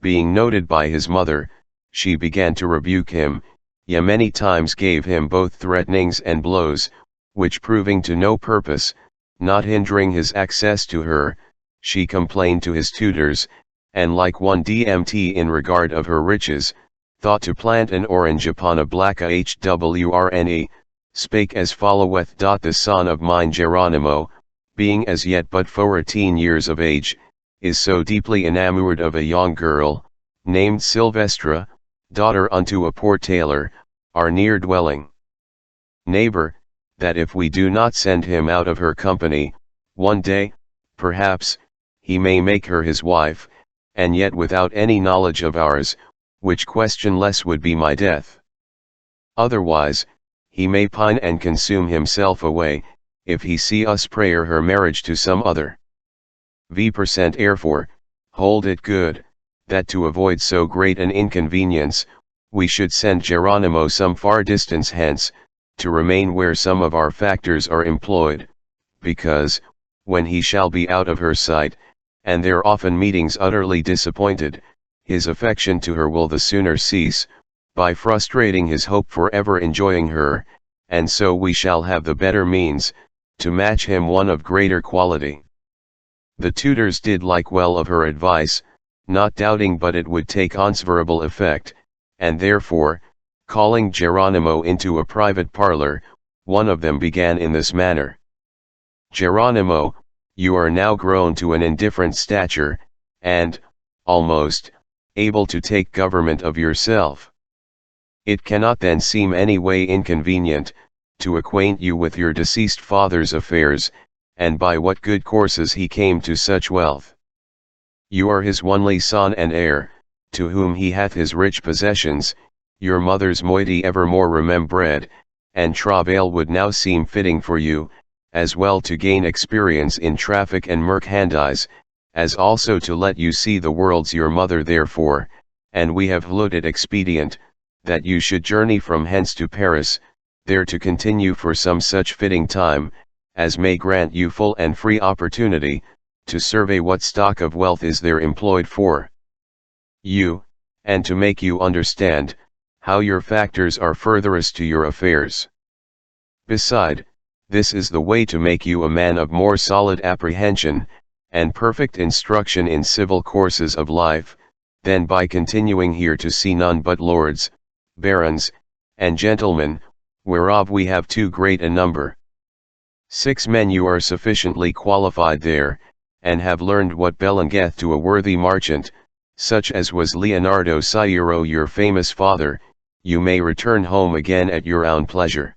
being noted by his mother, she began to rebuke him, yea many times gave him both threatenings and blows, which proving to no purpose, not hindering his access to her, she complained to his tutors, and like one DMT in regard of her riches, thought to plant an orange upon a black hwrne, spake as followeth. The son of mine Geronimo, being as yet but 14 years of age, is so deeply enamored of a young girl, named Silvestra, daughter unto a poor tailor, our near dwelling neighbor, that if we do not send him out of her company, one day, perhaps, he may make her his wife, and yet without any knowledge of ours, which questionless would be my death. Otherwise, he may pine and consume himself away, if he see us prayer her marriage to some other. V% Therefore, hold it good, that to avoid so great an inconvenience, we should send Geronimo some far distance hence, to remain where some of our factors are employed, because, when he shall be out of her sight, and their often meetings utterly disappointed, his affection to her will the sooner cease, by frustrating his hope for ever enjoying her, and so we shall have the better means, to match him one of greater quality. The tutors did like well of her advice, not doubting but it would take answerable effect, and therefore, calling Geronimo into a private parlor, one of them began in this manner. Geronimo, you are now grown to an indifferent stature, and, almost, able to take government of yourself. It cannot then seem any way inconvenient, to acquaint you with your deceased father's affairs, and by what good courses he came to such wealth. You are his only son and heir, to whom he hath his rich possessions, your mother's moiety evermore remembred, and travail would now seem fitting for you, as well to gain experience in traffic and merchandise, as also to let you see the world's your mother therefore, and we have held it expedient, that you should journey from hence to Paris, there to continue for some such fitting time, as may grant you full and free opportunity, to survey what stock of wealth is there employed for you, and to make you understand, how your factors are furtherest to your affairs. Beside, this is the way to make you a man of more solid apprehension, and perfect instruction in civil courses of life, than by continuing here to see none but lords, barons, and gentlemen, whereof we have too great a number. 6 men you are sufficiently qualified there, and have learned what belongeth to a worthy merchant, such as was Leonardo Siero your famous father, you may return home again at your own pleasure.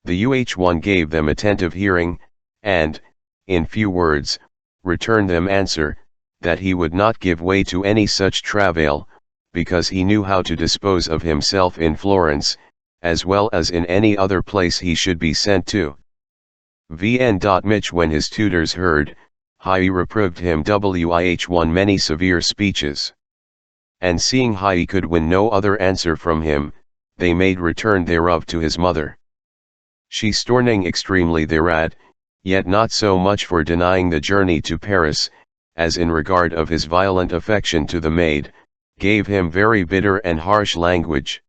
The UH1 gave them attentive hearing, and, in few words, returned them answer, that he would not give way to any such travail, because he knew how to dispose of himself in Florence, as well as in any other place he should be sent to. Vn. Mitch when his tutors heard, he reproved him wih1 many severe speeches. And seeing he could win no other answer from him, they made return thereof to his mother. She storning extremely thereat, yet not so much for denying the journey to Paris, as in regard of his violent affection to the maid, gave him very bitter and harsh language.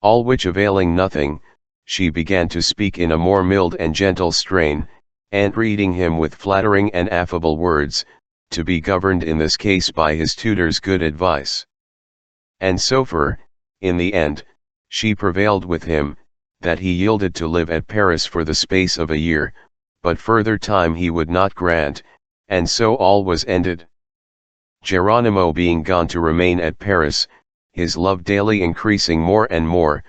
All which availing nothing, she began to speak in a more mild and gentle strain, entreating him with flattering and affable words, to be governed in this case by his tutor's good advice. And so for, in the end, she prevailed with him, that he yielded to live at Paris for the space of a year, but further time he would not grant, and so all was ended. Geronimo being gone to remain at Paris, his love daily increasing more and more,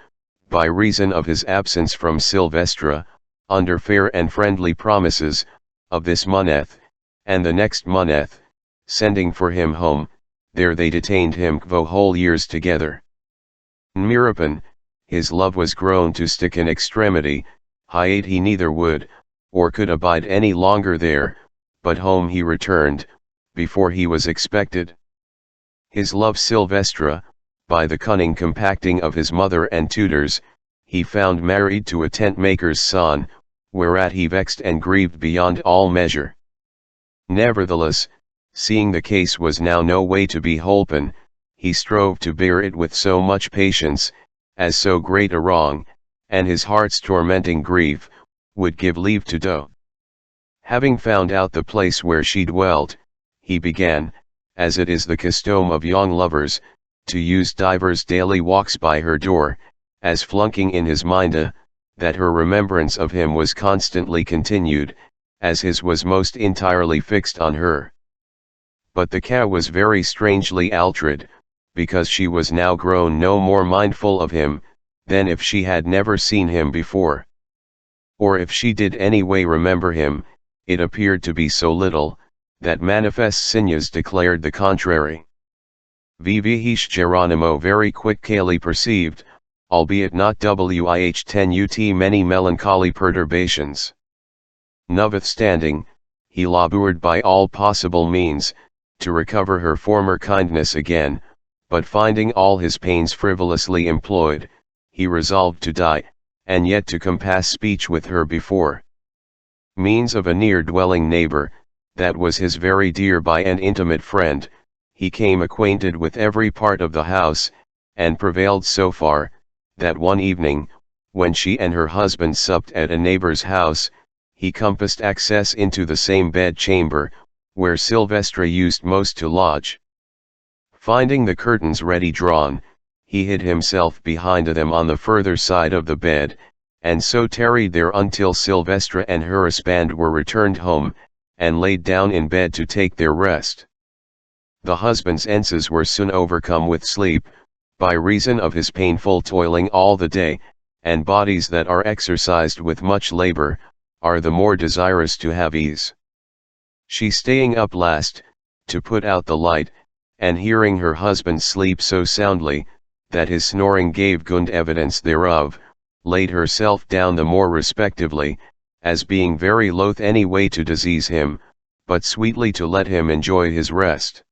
by reason of his absence from Silvestra, under fair and friendly promises, of this moneth, and the next moneth, sending for him home, there they detained him whole years together. Mirapin, his love was grown to stick in extremity, he neither would, or could abide any longer there, but home he returned, before he was expected. His love Silvestra, by the cunning compacting of his mother and tutors, he found married to a tent-maker's son, whereat he vexed and grieved beyond all measure. Nevertheless, seeing the case was now no way to be holpen, he strove to bear it with so much patience, as so great a wrong, and his heart's tormenting grief, would give leave to do. Having found out the place where she dwelt, he began, as it is the custom of young lovers, to use divers daily walks by her door, as flunking in his mind that her remembrance of him was constantly continued, as his was most entirely fixed on her. But the cow was very strangely altered, because she was now grown no more mindful of him, than if she had never seen him before. or if she did anyway remember him, it appeared to be so little, that manifest signs declared the contrary. Vivih Geronimo very quickly perceived, albeit not wih 10 ut many melancholy perturbations. Notwithstanding, he labored by all possible means, to recover her former kindness again, but finding all his pains frivolously employed, he resolved to die, and yet to compass speech with her before means of a near-dwelling neighbor, that was his very dear by and intimate friend, he came acquainted with every part of the house, and prevailed so far, that one evening, when she and her husband supped at a neighbor's house, he compassed access into the same bed-chamber, where Silvestre used most to lodge. Finding the curtains ready drawn, he hid himself behind them on the further side of the bed, and so tarried there until Silvestre and her husband were returned home, and laid down in bed to take their rest. The husband's senses were soon overcome with sleep, by reason of his painful toiling all the day, and bodies that are exercised with much labor, are the more desirous to have ease. She staying up last, to put out the light, and hearing her husband sleep so soundly, that his snoring gave good evidence thereof, laid herself down the more respectively, as being very loath any way to disease him, but sweetly to let him enjoy his rest.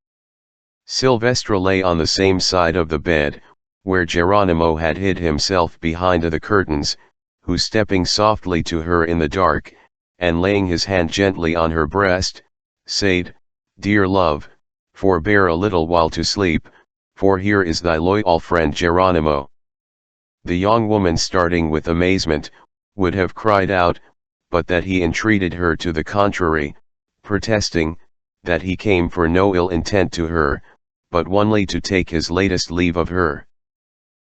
Silvestre lay on the same side of the bed, where Geronimo had hid himself behind the curtains, who stepping softly to her in the dark, and laying his hand gently on her breast, said, "Dear love, forbear a little while to sleep, for here is thy loyal friend Geronimo." The young woman, starting with amazement, would have cried out, but that he entreated her to the contrary, protesting, that he came for no ill intent to her, but only to take his latest leave of her.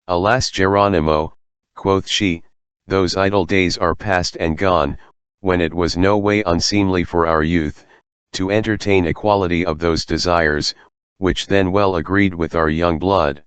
"Alas, Geronimo," quoth she, "those idle days are past and gone, when it was no way unseemly for our youth, to entertain equality of those desires, which then well agreed with our young blood.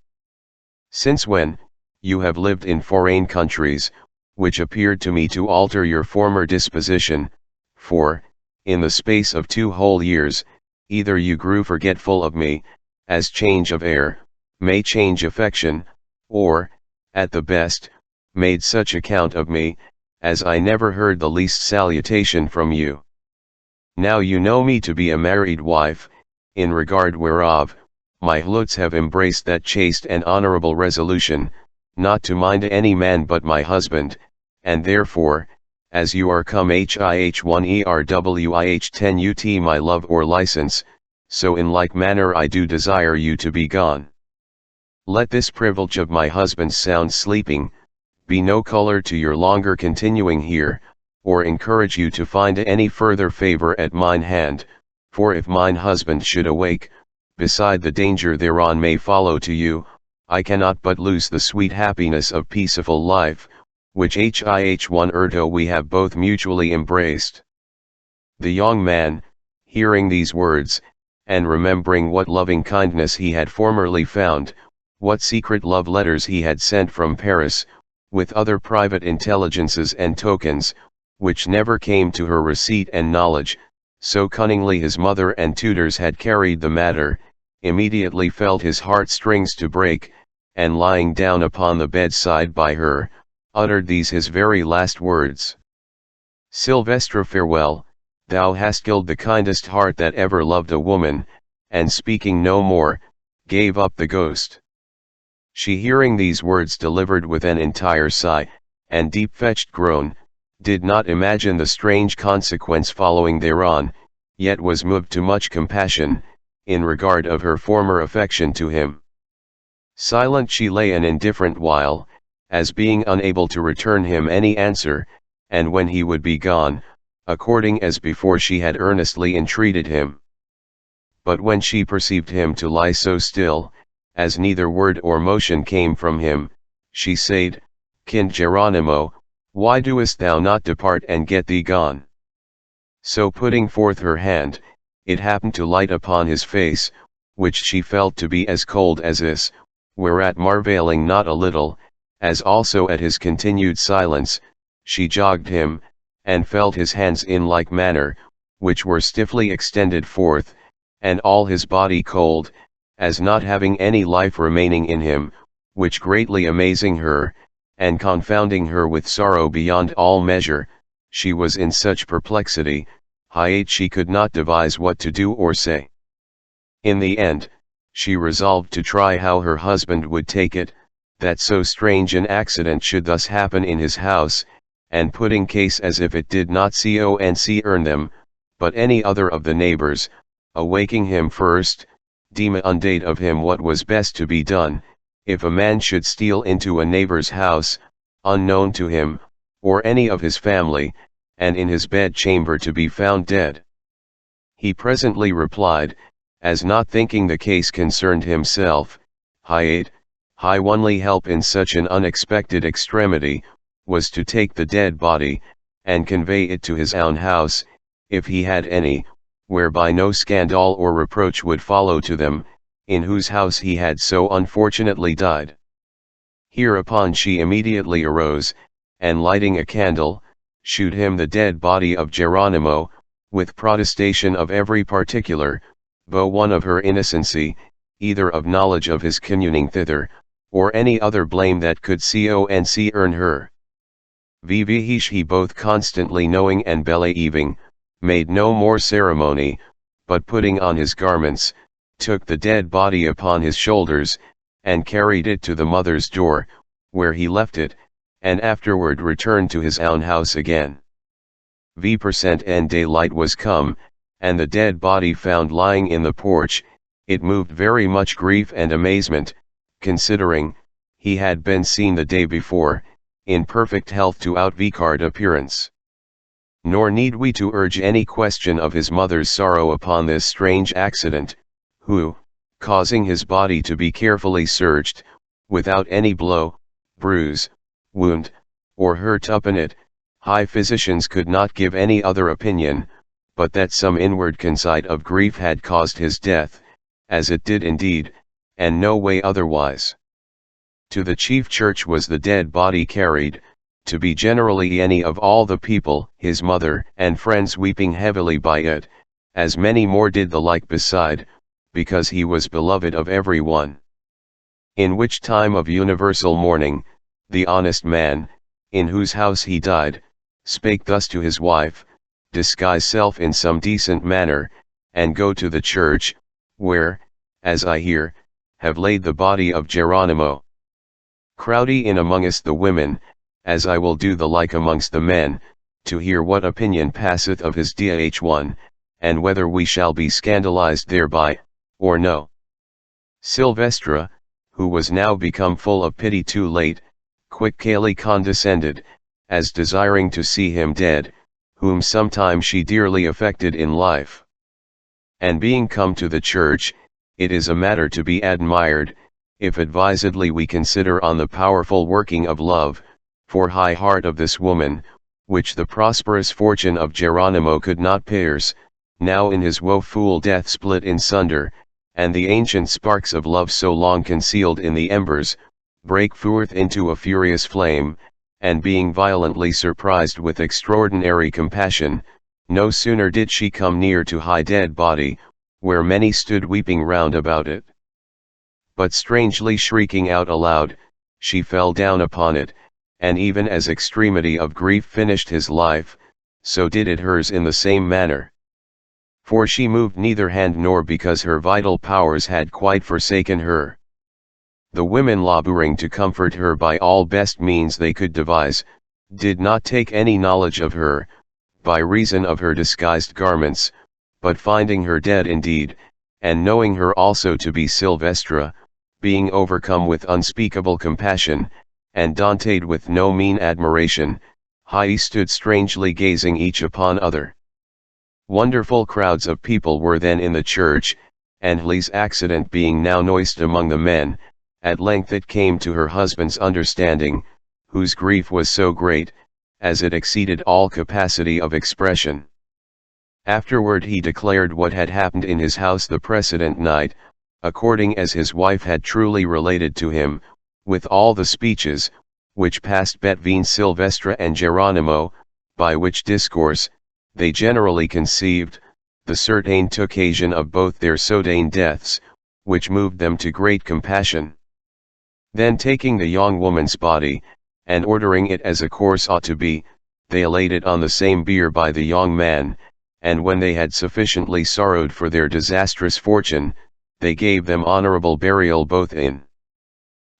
Since when, you have lived in foreign countries, which appeared to me to alter your former disposition, for, in the space of 2 whole years, either you grew forgetful of me, as change of air may change affection, or, at the best, made such account of me, as I never heard the least salutation from you. Now you know me to be a married wife, in regard whereof, my looks have embraced that chaste and honorable resolution, not to mind any man but my husband, and therefore, as you are come hih1 10 ut my love or license, so in like manner I do desire you to be gone. Let this privilege of my husband's sound sleeping, be no color to your longer continuing here, or encourage you to find any further favor at mine hand, for if mine husband should awake, beside the danger thereon may follow to you, I cannot but lose the sweet happiness of peaceful life, which hih1 erto we have both mutually embraced." The young man, hearing these words, and remembering what loving kindness he had formerly found, what secret love letters he had sent from Paris, with other private intelligences and tokens, which never came to her receipt and knowledge, so cunningly his mother and tutors had carried the matter, immediately felt his heartstrings to break, and lying down upon the bedside by her, uttered these his very last words: "Silvestre, farewell, thou hast killed the kindest heart that ever loved a woman," and speaking no more, gave up the ghost. She, hearing these words delivered with an entire sigh, and deep-fetched groan, did not imagine the strange consequence following thereon, yet was moved to much compassion, in regard of her former affection to him. Silent she lay an indifferent while, as being unable to return him any answer, and when he would be gone, according as before she had earnestly entreated him. But when she perceived him to lie so still, as neither word or motion came from him, she said, "Kind Geronimo, why doest thou not depart and get thee gone?" So putting forth her hand, it happened to light upon his face, which she felt to be as cold as ice, whereat marveling not a little, as also at his continued silence, she jogged him, and felt his hands in like manner, which were stiffly extended forth, and all his body cold, as not having any life remaining in him, which greatly amazing her, and confounding her with sorrow beyond all measure, she was in such perplexity, she could not devise what to do or say. In the end, she resolved to try how her husband would take it, that so strange an accident should thus happen in his house, and putting case as if it did not concern them, but any other of the neighbors, awaking him first, demanded of him what was best to be done, if a man should steal into a neighbor's house, unknown to him, or any of his family, and in his bed chamber to be found dead. He presently replied, as not thinking the case concerned himself, high only help in such an unexpected extremity, was to take the dead body, and convey it to his own house, if he had any, whereby no scandal or reproach would follow to them, in whose house he had so unfortunately died. Hereupon she immediately arose, and lighting a candle, shewed him the dead body of Geronimo, with protestation of every particular, though one of her innocency, either of knowledge of his communing thither, or any other blame that could concern her. He both constantly knowing and believing, made no more ceremony, but putting on his garments, took the dead body upon his shoulders, and carried it to the mother's door, where he left it, and afterward returned to his own house again. And daylight was come, and the dead body found lying in the porch. It moved very much grief and amazement, considering, he had been seen the day before, in perfect health to outward appearance. Nor need we to urge any question of his mother's sorrow upon this strange accident, who, causing his body to be carefully searched, without any blow, bruise, wound, or hurt upon it, high physicians could not give any other opinion, but that some inward conceit of grief had caused his death, as it did indeed, and no way otherwise. To the chief church was the dead body carried, to be generally any of all the people, his mother and friends weeping heavily by it, as many more did the like beside, because he was beloved of every one. In which time of universal mourning, the honest man, in whose house he died, spake thus to his wife, disguise self in some decent manner, and go to the church, where, as I hear, have laid the body of Geronimo. Crowdy in amongst the women, as I will do the like amongst the men, to hear what opinion passeth of his Dh1, and whether we shall be scandalized thereby, or no. Silvestra, who was now become full of pity too late, quickly condescended, as desiring to see him dead, whom sometime she dearly affected in life. And being come to the church, it is a matter to be admired, if advisedly we consider on the powerful working of love, for high heart of this woman, which the prosperous fortune of Geronimo could not pierce, now in his woeful death split in sunder, and the ancient sparks of love so long concealed in the embers, break forth into a furious flame, and being violently surprised with extraordinary compassion, no sooner did she come near to high dead body, where many stood weeping round about it, but strangely shrieking out aloud, she fell down upon it, and even as extremity of grief finished his life, so did it hers in the same manner. For she moved neither hand nor because her vital powers had quite forsaken her. The women laboring to comfort her by all best means they could devise, did not take any knowledge of her, by reason of her disguised garments, but finding her dead indeed, and knowing her also to be Silvestra, being overcome with unspeakable compassion, and daunted with no mean admiration, stood strangely gazing each upon other. Wonderful crowds of people were then in the church, and Lee's accident being now noised among the men, at length it came to her husband's understanding, whose grief was so great, as it exceeded all capacity of expression. Afterward he declared what had happened in his house the precedent night, according as his wife had truly related to him, with all the speeches, which passed between Silvestra and Geronimo, by which discourse, they generally conceived, the certain occasion of both their sudden deaths, which moved them to great compassion. Then taking the young woman's body, and ordering it as a course ought to be, they laid it on the same bier by the young man, and when they had sufficiently sorrowed for their disastrous fortune, they gave them honorable burial both in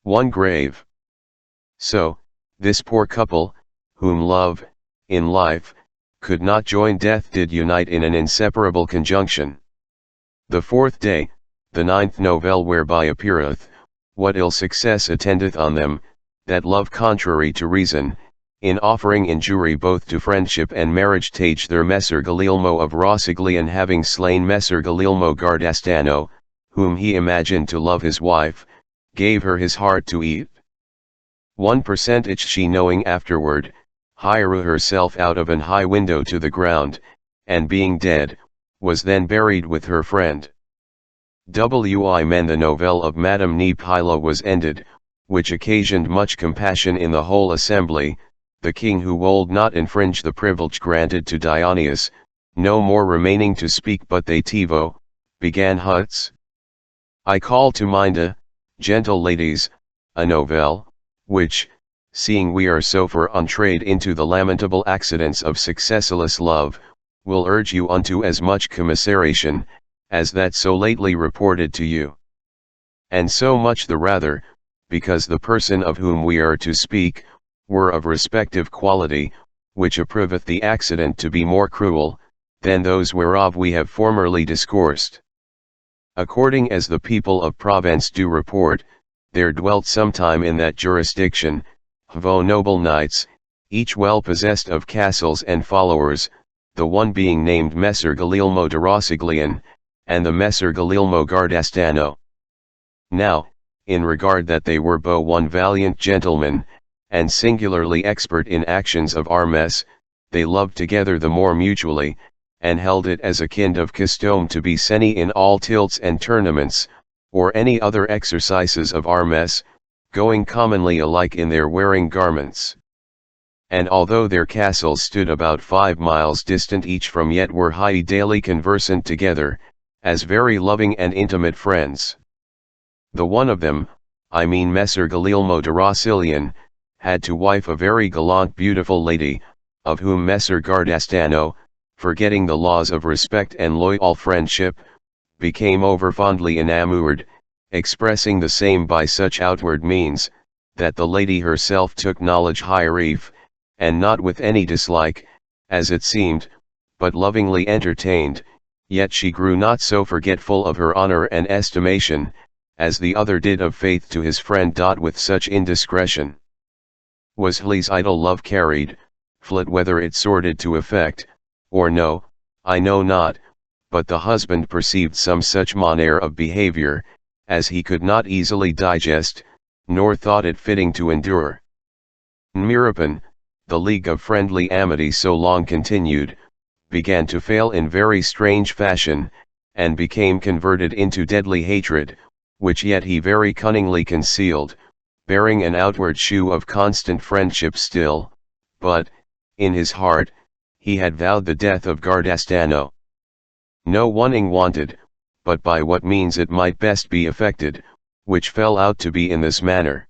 one grave. So, this poor couple, whom love, in life, could not join, death did unite in an inseparable conjunction. The fourth day, the 9th novelle, whereby appeareth, what ill success attendeth on them, that love contrary to reason, in offering injury both to friendship and marriage, tage their Messer Guglielmo of Rosiglian, having slain Messer Guglielmo Gardastano, whom he imagined to love his wife, gave her his heart to eat. 1% she, knowing afterward, hire herself out of an high window to the ground, and being dead, was then buried with her friend. Wi. Men. The novelle of Madame Nepila was ended, which occasioned much compassion in the whole assembly. The king, who would not infringe the privilege granted to Dionysius, no more remaining to speak, but they tivo, began Huts. I call to mind, gentle ladies, a novelle, which, seeing we are so far entreed into the lamentable accidents of successless love, will urge you unto as much commiseration, as that so lately reported to you. And so much the rather, because the person of whom we are to speak, were of respective quality, which approveth the accident to be more cruel, than those whereof we have formerly discoursed. According as the people of Provence do report, there dwelt sometime in that jurisdiction, noble knights, each well possessed of castles and followers, the one being named Messer Guglielmo de Rosiglian, and the Messer Guglielmo Gardastano. Now, in regard that they were both one valiant gentleman, and singularly expert in actions of armes, they loved together the more mutually, and held it as a kind of custom to be seny in all tilts and tournaments, or any other exercises of armes, going commonly alike in their wearing garments. And although their castles stood about 5 miles distant each from, yet were high daily conversant together, as very loving and intimate friends. The one of them, I mean Messer Guglielmo de Rosiglian, had to wife a very gallant beautiful lady, of whom Messer Gardastano, forgetting the laws of respect and loyal friendship, became over fondly enamoured, expressing the same by such outward means, that the lady herself took knowledge hieref, and not with any dislike, as it seemed, but lovingly entertained, yet she grew not so forgetful of her honor and estimation, as the other did of faith to his friend. With such indiscretion was his idle love carried, flit whether it sorted to effect, or no, I know not, but the husband perceived some such manner of behavior, as he could not easily digest, nor thought it fitting to endure. Mirapin, the league of friendly amity so long continued, began to fail in very strange fashion, and became converted into deadly hatred, which yet he very cunningly concealed, bearing an outward shew of constant friendship still, but, in his heart, he had vowed the death of Gardastano. No oneing wanted, but by what means it might best be effected, which fell out to be in this manner.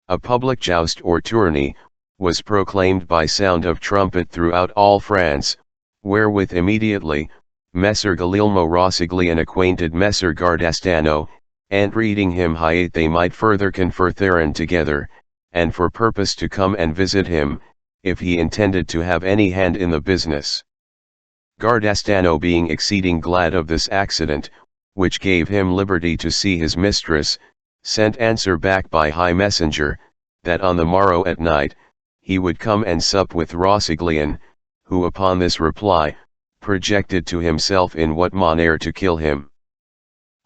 A public joust or tourney, was proclaimed by sound of trumpet throughout all France, wherewith immediately, Messer Guglielmo Rosiglian acquainted Messer Gardastano, and reading him hiate they might further confer therein together, and for purpose to come and visit him, if he intended to have any hand in the business. Gardastano being exceeding glad of this accident, which gave him liberty to see his mistress, sent answer back by high messenger, that on the morrow at night, he would come and sup with Rosiglian, who upon this reply, projected to himself in what manner to kill him.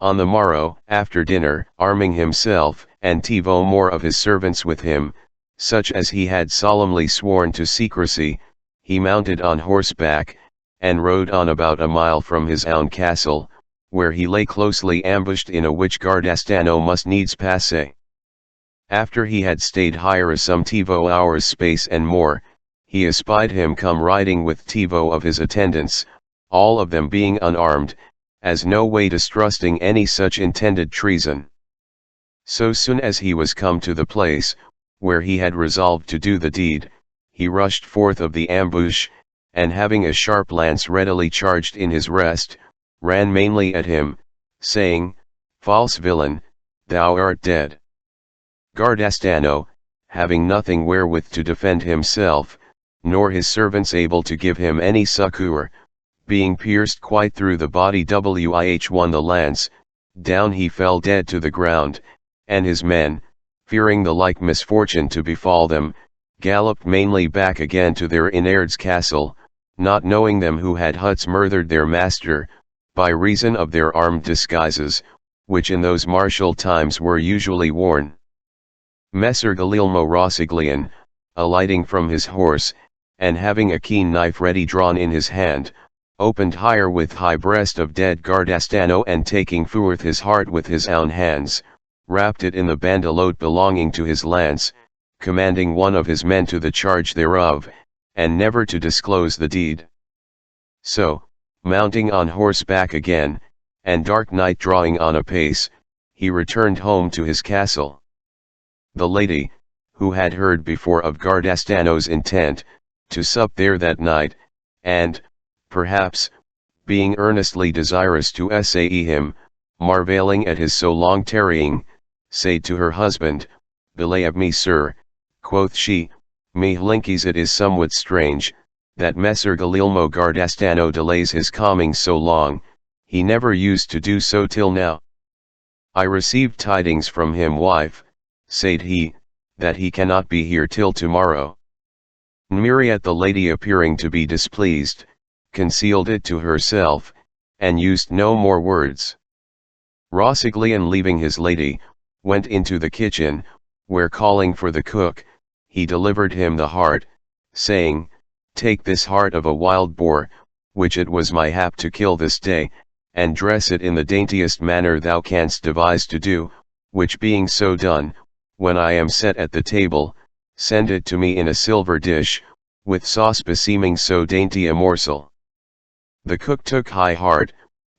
On the morrow, after dinner, arming himself, and tivo more of his servants with him, such as he had solemnly sworn to secrecy, he mounted on horseback, and rode on about a mile from his own castle, where he lay closely ambushed, in a which Gardastano must needs passe. After he had stayed higher some tivo hours space and more, he espied him come riding with Tivo of his attendants, all of them being unarmed, as no way distrusting any such intended treason. So soon as he was come to the place, where he had resolved to do the deed, he rushed forth of the ambush, and having a sharp lance readily charged in his rest, ran mainly at him, saying, "False villain, thou art dead." Gardastano, having nothing wherewith to defend himself, nor his servants able to give him any succour, being pierced quite through the body with the lance, down he fell dead to the ground, and his men, fearing the like misfortune to befall them, galloped mainly back again to their Inaird's castle, not knowing them who had huts murdered their master, by reason of their armed disguises, which in those martial times were usually worn. Messer Guglielmo Rosiglian, alighting from his horse, and having a keen knife ready drawn in his hand, opened higher with high breast of dead Gardastano, and taking forth his heart with his own hands, wrapped it in the bandelote belonging to his lance, commanding one of his men to the charge thereof, and never to disclose the deed. So, mounting on horseback again, and dark night drawing on apace, he returned home to his castle. The lady, who had heard before of Gardastano's intent, to sup there that night, and, perhaps, being earnestly desirous to essay him, marvelling at his so long tarrying, said to her husband, "Believe me, sir," quoth she, "me linkies it is somewhat strange, that Messer Guglielmo Gardastano delays his coming so long, he never used to do so till now. I received tidings from him, wife," said he, "that he cannot be here till tomorrow." Myriad, the lady appearing to be displeased, concealed it to herself, and used no more words. Rosiglian, leaving his lady, went into the kitchen, where calling for the cook, he delivered him the heart, saying, "Take this heart of a wild boar, which it was my hap to kill this day, and dress it in the daintiest manner thou canst devise to do, which being so done, when I am set at the table, send it to me in a silver dish, with sauce beseeming so dainty a morsel." The cook took high heart,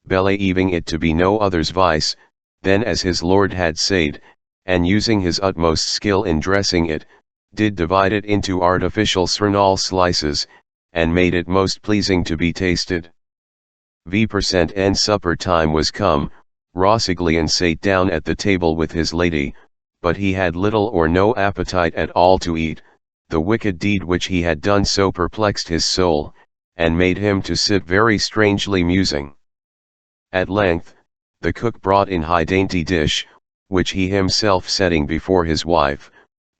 believing it to be no other's vice, than as his lord had said, and using his utmost skill in dressing it, did divide it into artificial small slices, and made it most pleasing to be tasted. And supper time was come, Rosiglian sate down at the table with his lady, but he had little or no appetite at all to eat. The wicked deed which he had done so perplexed his soul, and made him to sit very strangely musing. At length, the cook brought in high dainty dish, which he himself setting before his wife,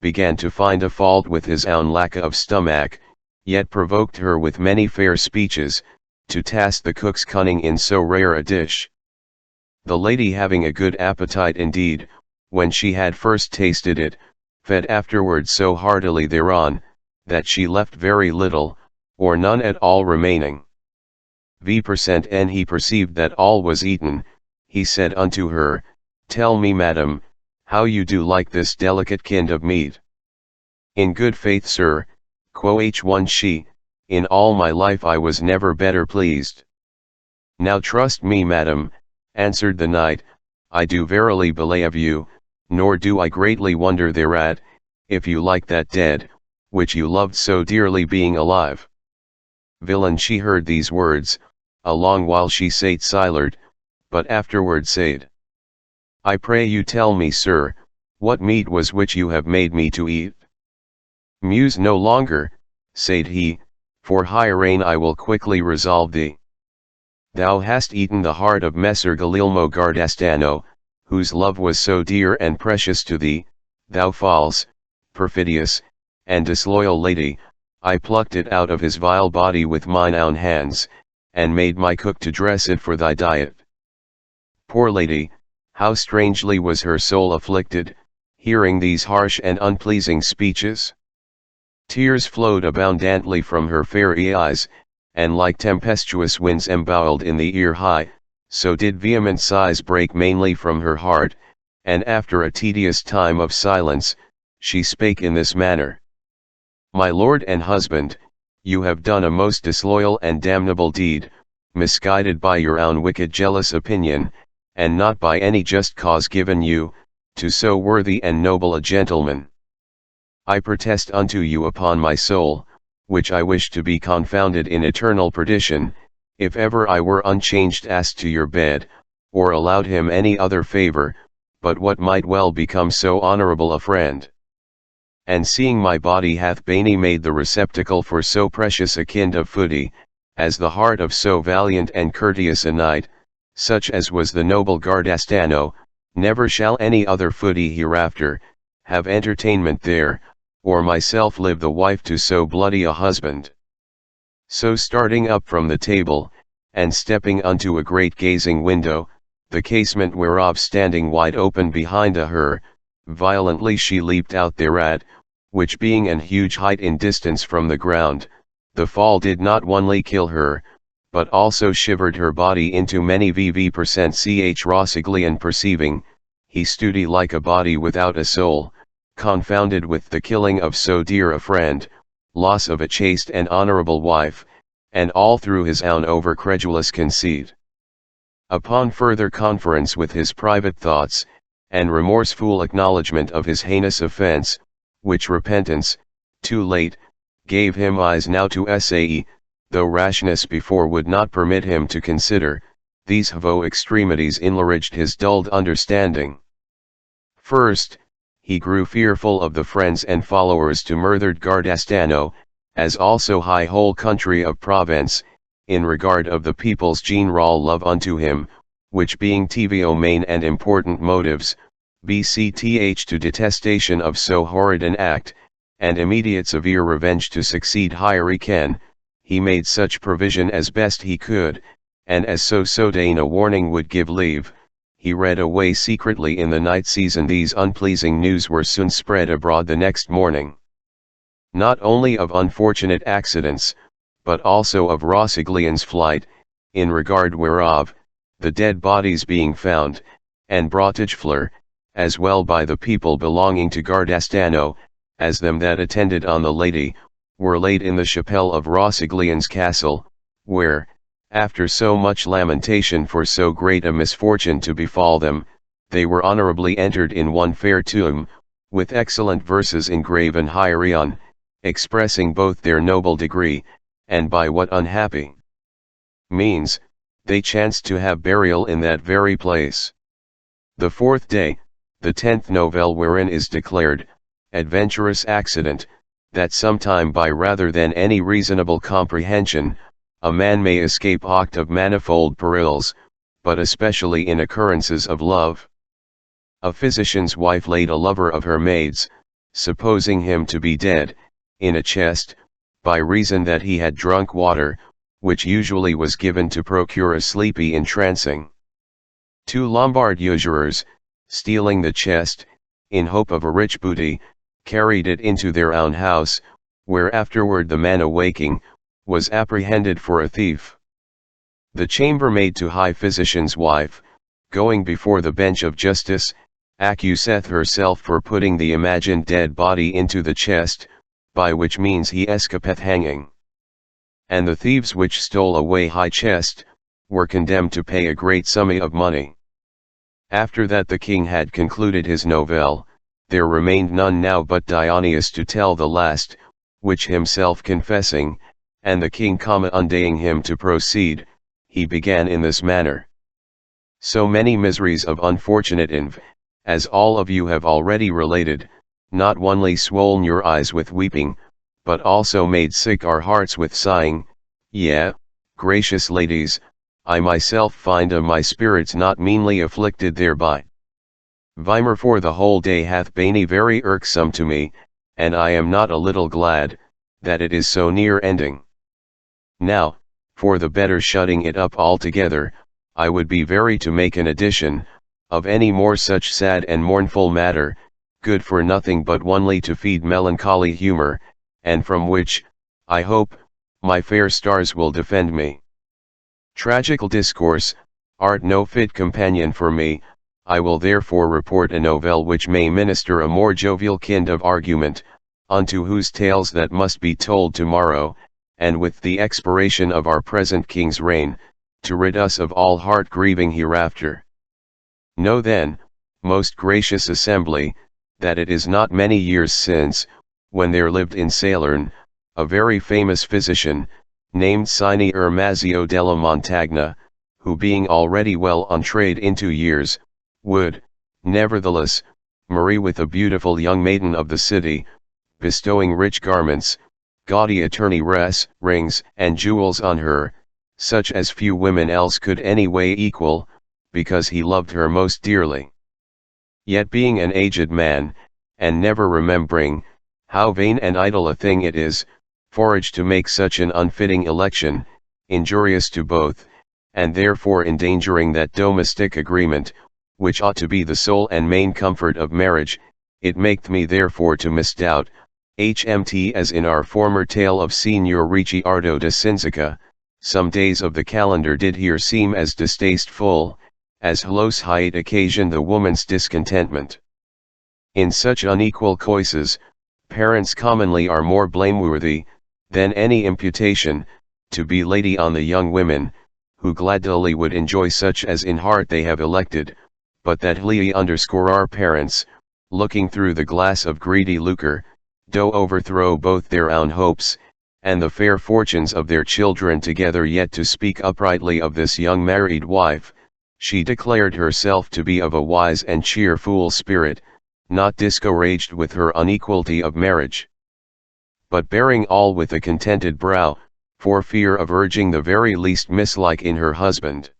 began to find a fault with his own lack of stomach, yet provoked her with many fair speeches, to task the cook's cunning in so rare a dish. The lady, having a good appetite indeed, when she had first tasted it, fed afterwards so heartily thereon, that she left very little, or none at all remaining. And he perceived that all was eaten, he said unto her, "Tell me, madam, how you do like this delicate kind of meat?" "In good faith, sir," quoth she, "in all my life I was never better pleased." "Now trust me, madam," answered the knight, "I do verily believe you, nor do I greatly wonder thereat, if you like that dead, which you loved so dearly being alive." Villain, she heard these words, a long while she sate silent, but afterward said, "I pray you tell me, sir, what meat was which you have made me to eat?" "Muse no longer," said he, "for high rain I will quickly resolve thee. Thou hast eaten the heart of Messer Guglielmo Gardastano, whose love was so dear and precious to thee, thou false, perfidious, and disloyal lady. I plucked it out of his vile body with mine own hands, and made my cook to dress it for thy diet." Poor lady, how strangely was her soul afflicted, hearing these harsh and unpleasing speeches. Tears flowed abundantly from her fair eyes, and like tempestuous winds emboweled in the ear high, so did vehement sighs break mainly from her heart, and after a tedious time of silence, she spake in this manner. My lord and husband, you have done a most disloyal and damnable deed, misguided by your own wicked jealous opinion, and not by any just cause given you, to so worthy and noble a gentleman. I protest unto you upon my soul, which I wish to be confounded in eternal perdition, if ever I were unchanged asked to your bed, or allowed him any other favor, but what might well become so honorable a friend. And seeing my body hath been made the receptacle for so precious a kind of footy, as the heart of so valiant and courteous a knight, such as was the noble Gardastano, never shall any other footy hereafter, have entertainment there, or myself live the wife to so bloody a husband. So starting up from the table, and stepping unto a great gazing window, the casement whereof standing wide open behind her, violently she leaped out thereat, which being an huge height in distance from the ground, the fall did not only kill her, but also shivered her body into many vv% ch Rossiglian perceiving, he stoody like a body without a soul, confounded with the killing of so dear a friend, loss of a chaste and honorable wife, and all through his own over-credulous conceit. Upon further conference with his private thoughts, and remorseful acknowledgment of his heinous offense, which repentance, too late, gave him eyes now to say, though rashness before would not permit him to consider, these hvo extremities enlarged his dulled understanding. First, he grew fearful of the friends and followers to murdered Gardastano, as also high whole country of Provence, in regard of the people's general love unto him, which being tvo main and important motives, bcth to detestation of so horrid an act, and immediate severe revenge to succeed higher can, he made such provision as best he could, and as so sodaine a warning would give leave, he read away secretly in the night season. These unpleasing news were soon spread abroad the next morning. Not only of unfortunate accidents, but also of Rossiglian's flight, in regard whereof, the dead bodies being found, and brought to Fleur, as well by the people belonging to Gardastano, as them that attended on the lady, were laid in the chapelle of Rossiglian's castle, where, after so much lamentation for so great a misfortune to befall them, they were honorably entered in one fair tomb, with excellent verses engraven hiereon, expressing both their noble degree, and by what unhappy means, they chanced to have burial in that very place. The fourth day, the 10th novelle, wherein is declared, adventurous accident, that sometime by rather than any reasonable comprehension, a man may escape oct of manifold perils, but especially in occurrences of love. A physician's wife laid a lover of her maids, supposing him to be dead, in a chest, by reason that he had drunk water, which usually was given to procure a sleepy entrancing. 2 Lombard usurers, stealing the chest, in hope of a rich booty, carried it into their own house, where afterward the man awaking, was apprehended for a thief. The chambermaid to high physician's wife, going before the bench of justice, accuseth herself for putting the imagined dead body into the chest, by which means he escapeth hanging. And the thieves which stole away high chest, were condemned to pay a great sum of money. After that the king had concluded his novelle, there remained none now but Dionysus to tell the last, which himself confessing, and the king undaying him to proceed, he began in this manner. So many miseries of unfortunate inv, as all of you have already related, not only swollen your eyes with weeping, but also made sick our hearts with sighing, yea, gracious ladies, I myself find my spirits not meanly afflicted thereby. Vimer for the whole day hath been very irksome to me, and I am not a little glad, that it is so near ending. Now, for the better shutting it up altogether, I would be very to make an addition, of any more such sad and mournful matter, good for nothing but only to feed melancholy humor, and from which, I hope, my fair stars will defend me. Tragical discourse, art no fit companion for me, I will therefore report a novelle which may minister a more jovial kind of argument, unto whose tales that must be told tomorrow, and with the expiration of our present king's reign, to rid us of all heart-grieving hereafter. Know then, most gracious assembly, that it is not many years since, when there lived in Salern, a very famous physician, named Sine Ermazio della Montagna, who being already well on trade into years, would, nevertheless, marry with a beautiful young maiden of the city, bestowing rich garments, gaudy attorney rings and jewels on her, such as few women else could any way equal, because he loved her most dearly. Yet being an aged man, and never remembering, how vain and idle a thing it is, forage to make such an unfitting election, injurious to both, and therefore endangering that domestic agreement, which ought to be the sole and main comfort of marriage, it maketh me therefore to misdoubt, HMT as in our former tale of Signor Ricciardo de Cinzica, some days of the calendar did here seem as distasteful, as hlos hight occasion the woman's discontentment. In such unequal choices, parents commonly are more blameworthy, than any imputation, to be lady on the young women, who gladly would enjoy such as in heart they have elected, but that our parents, looking through the glass of greedy lucre, do overthrow both their own hopes, and the fair fortunes of their children together. Yet to speak uprightly of this young married wife, she declared herself to be of a wise and cheerful spirit, not discouraged with her unequality of marriage, but bearing all with a contented brow, for fear of urging the very least mislike in her husband.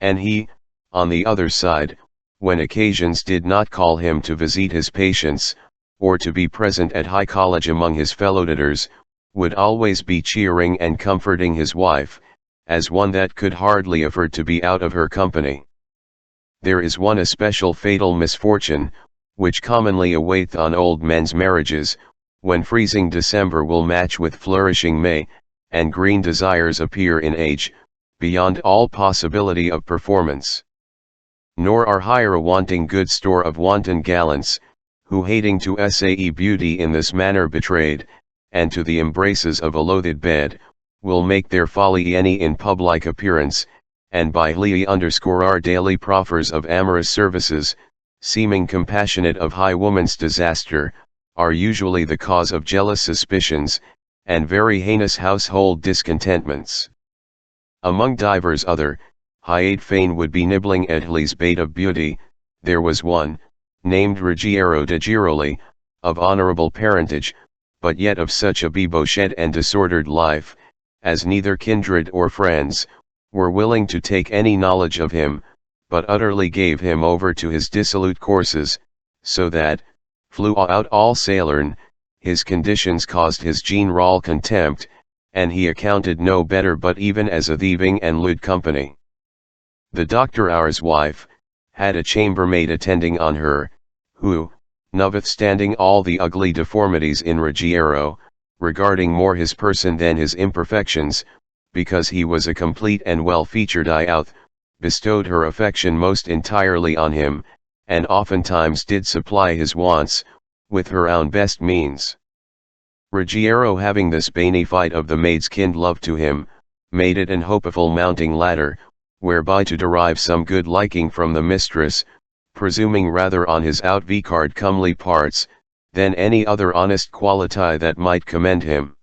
And he, on the other side, when occasions did not call him to visit his patients, or to be present at high college among his fellow-ditters, would always be cheering and comforting his wife, as one that could hardly afford to be out of her company. There is one especial fatal misfortune, which commonly awaiteth on old men's marriages, when freezing December will match with flourishing May, and green desires appear in age, beyond all possibility of performance. Nor are higher wanting good store of wanton gallants, who hating to say beauty in this manner betrayed, and to the embraces of a loathed bed, will make their folly any in public appearance, and by our daily proffers of amorous services, seeming compassionate of high woman's disaster, are usually the cause of jealous suspicions, and very heinous household discontentments. Among divers other, hight fain would be nibbling at his bait of beauty, there was one, named Ruggiero de Giroli, of honorable parentage, but yet of such a debauched and disordered life, as neither kindred or friends were willing to take any knowledge of him, but utterly gave him over to his dissolute courses, so that, flew out all Salern, his conditions caused his general contempt, and he accounted no better but even as a thieving and lewd company. The doctor ours wife, had a chambermaid attending on her, who, notwithstanding all the ugly deformities in Ruggiero, regarding more his person than his imperfections, because he was a complete and well-featured youth, bestowed her affection most entirely on him, and oftentimes did supply his wants, with her own best means. Ruggiero having this benefit of the maid's kind love to him, made it an hopeful mounting ladder, whereby to derive some good liking from the mistress, presuming rather on his outvicarred comely parts, than any other honest quality that might commend him.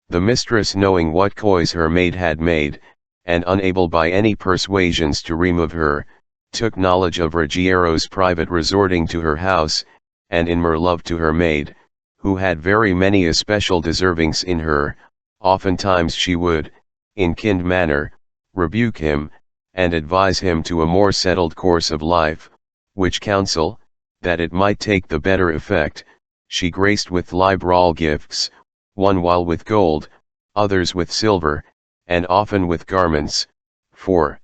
The mistress knowing what coys her maid had made, and unable by any persuasions to remove her, took knowledge of Ruggiero's private resorting to her house, and in more love to her maid, who had very many especial deservings in her, oftentimes she would, in kind manner, rebuke him, and advise him to a more settled course of life, which counsel, that it might take the better effect, she graced with liberal gifts, one while with gold, others with silver, and often with garments, for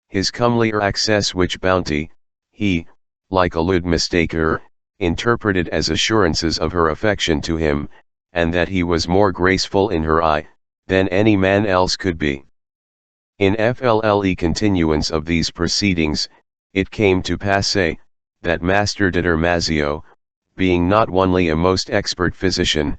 his comelier access, which bounty, he, like a lewd mistaker, interpreted as assurances of her affection to him, and that he was more graceful in her eye, than any man else could be. In FLLE continuance of these proceedings, it came to passe, that Master Ditter Mazzio, being not only a most expert physician,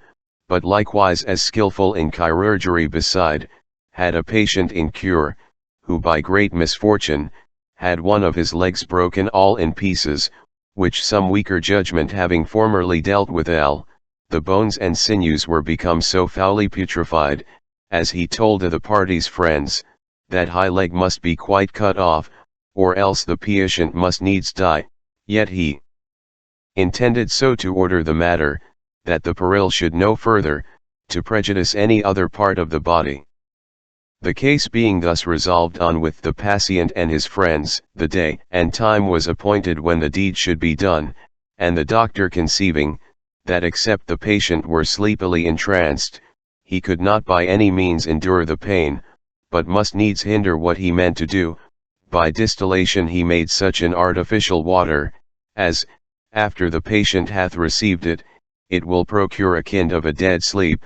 but likewise as skillful in chirurgery beside, had a patient in cure, who by great misfortune, had one of his legs broken all in pieces, which some weaker judgment having formerly dealt with the bones and sinews were become so foully putrefied, as he told the party's friends, that high leg must be quite cut off, or else the patient must needs die, yet he intended so to order the matter, that the peril should no further, to prejudice any other part of the body. The case being thus resolved on with the patient and his friends, the day and time was appointed when the deed should be done, and the doctor conceiving, that except the patient were sleepily entranced, he could not by any means endure the pain, but must needs hinder what he meant to do, by distillation he made such an artificial water, as, after the patient hath received it, it will procure a kind of a dead sleep,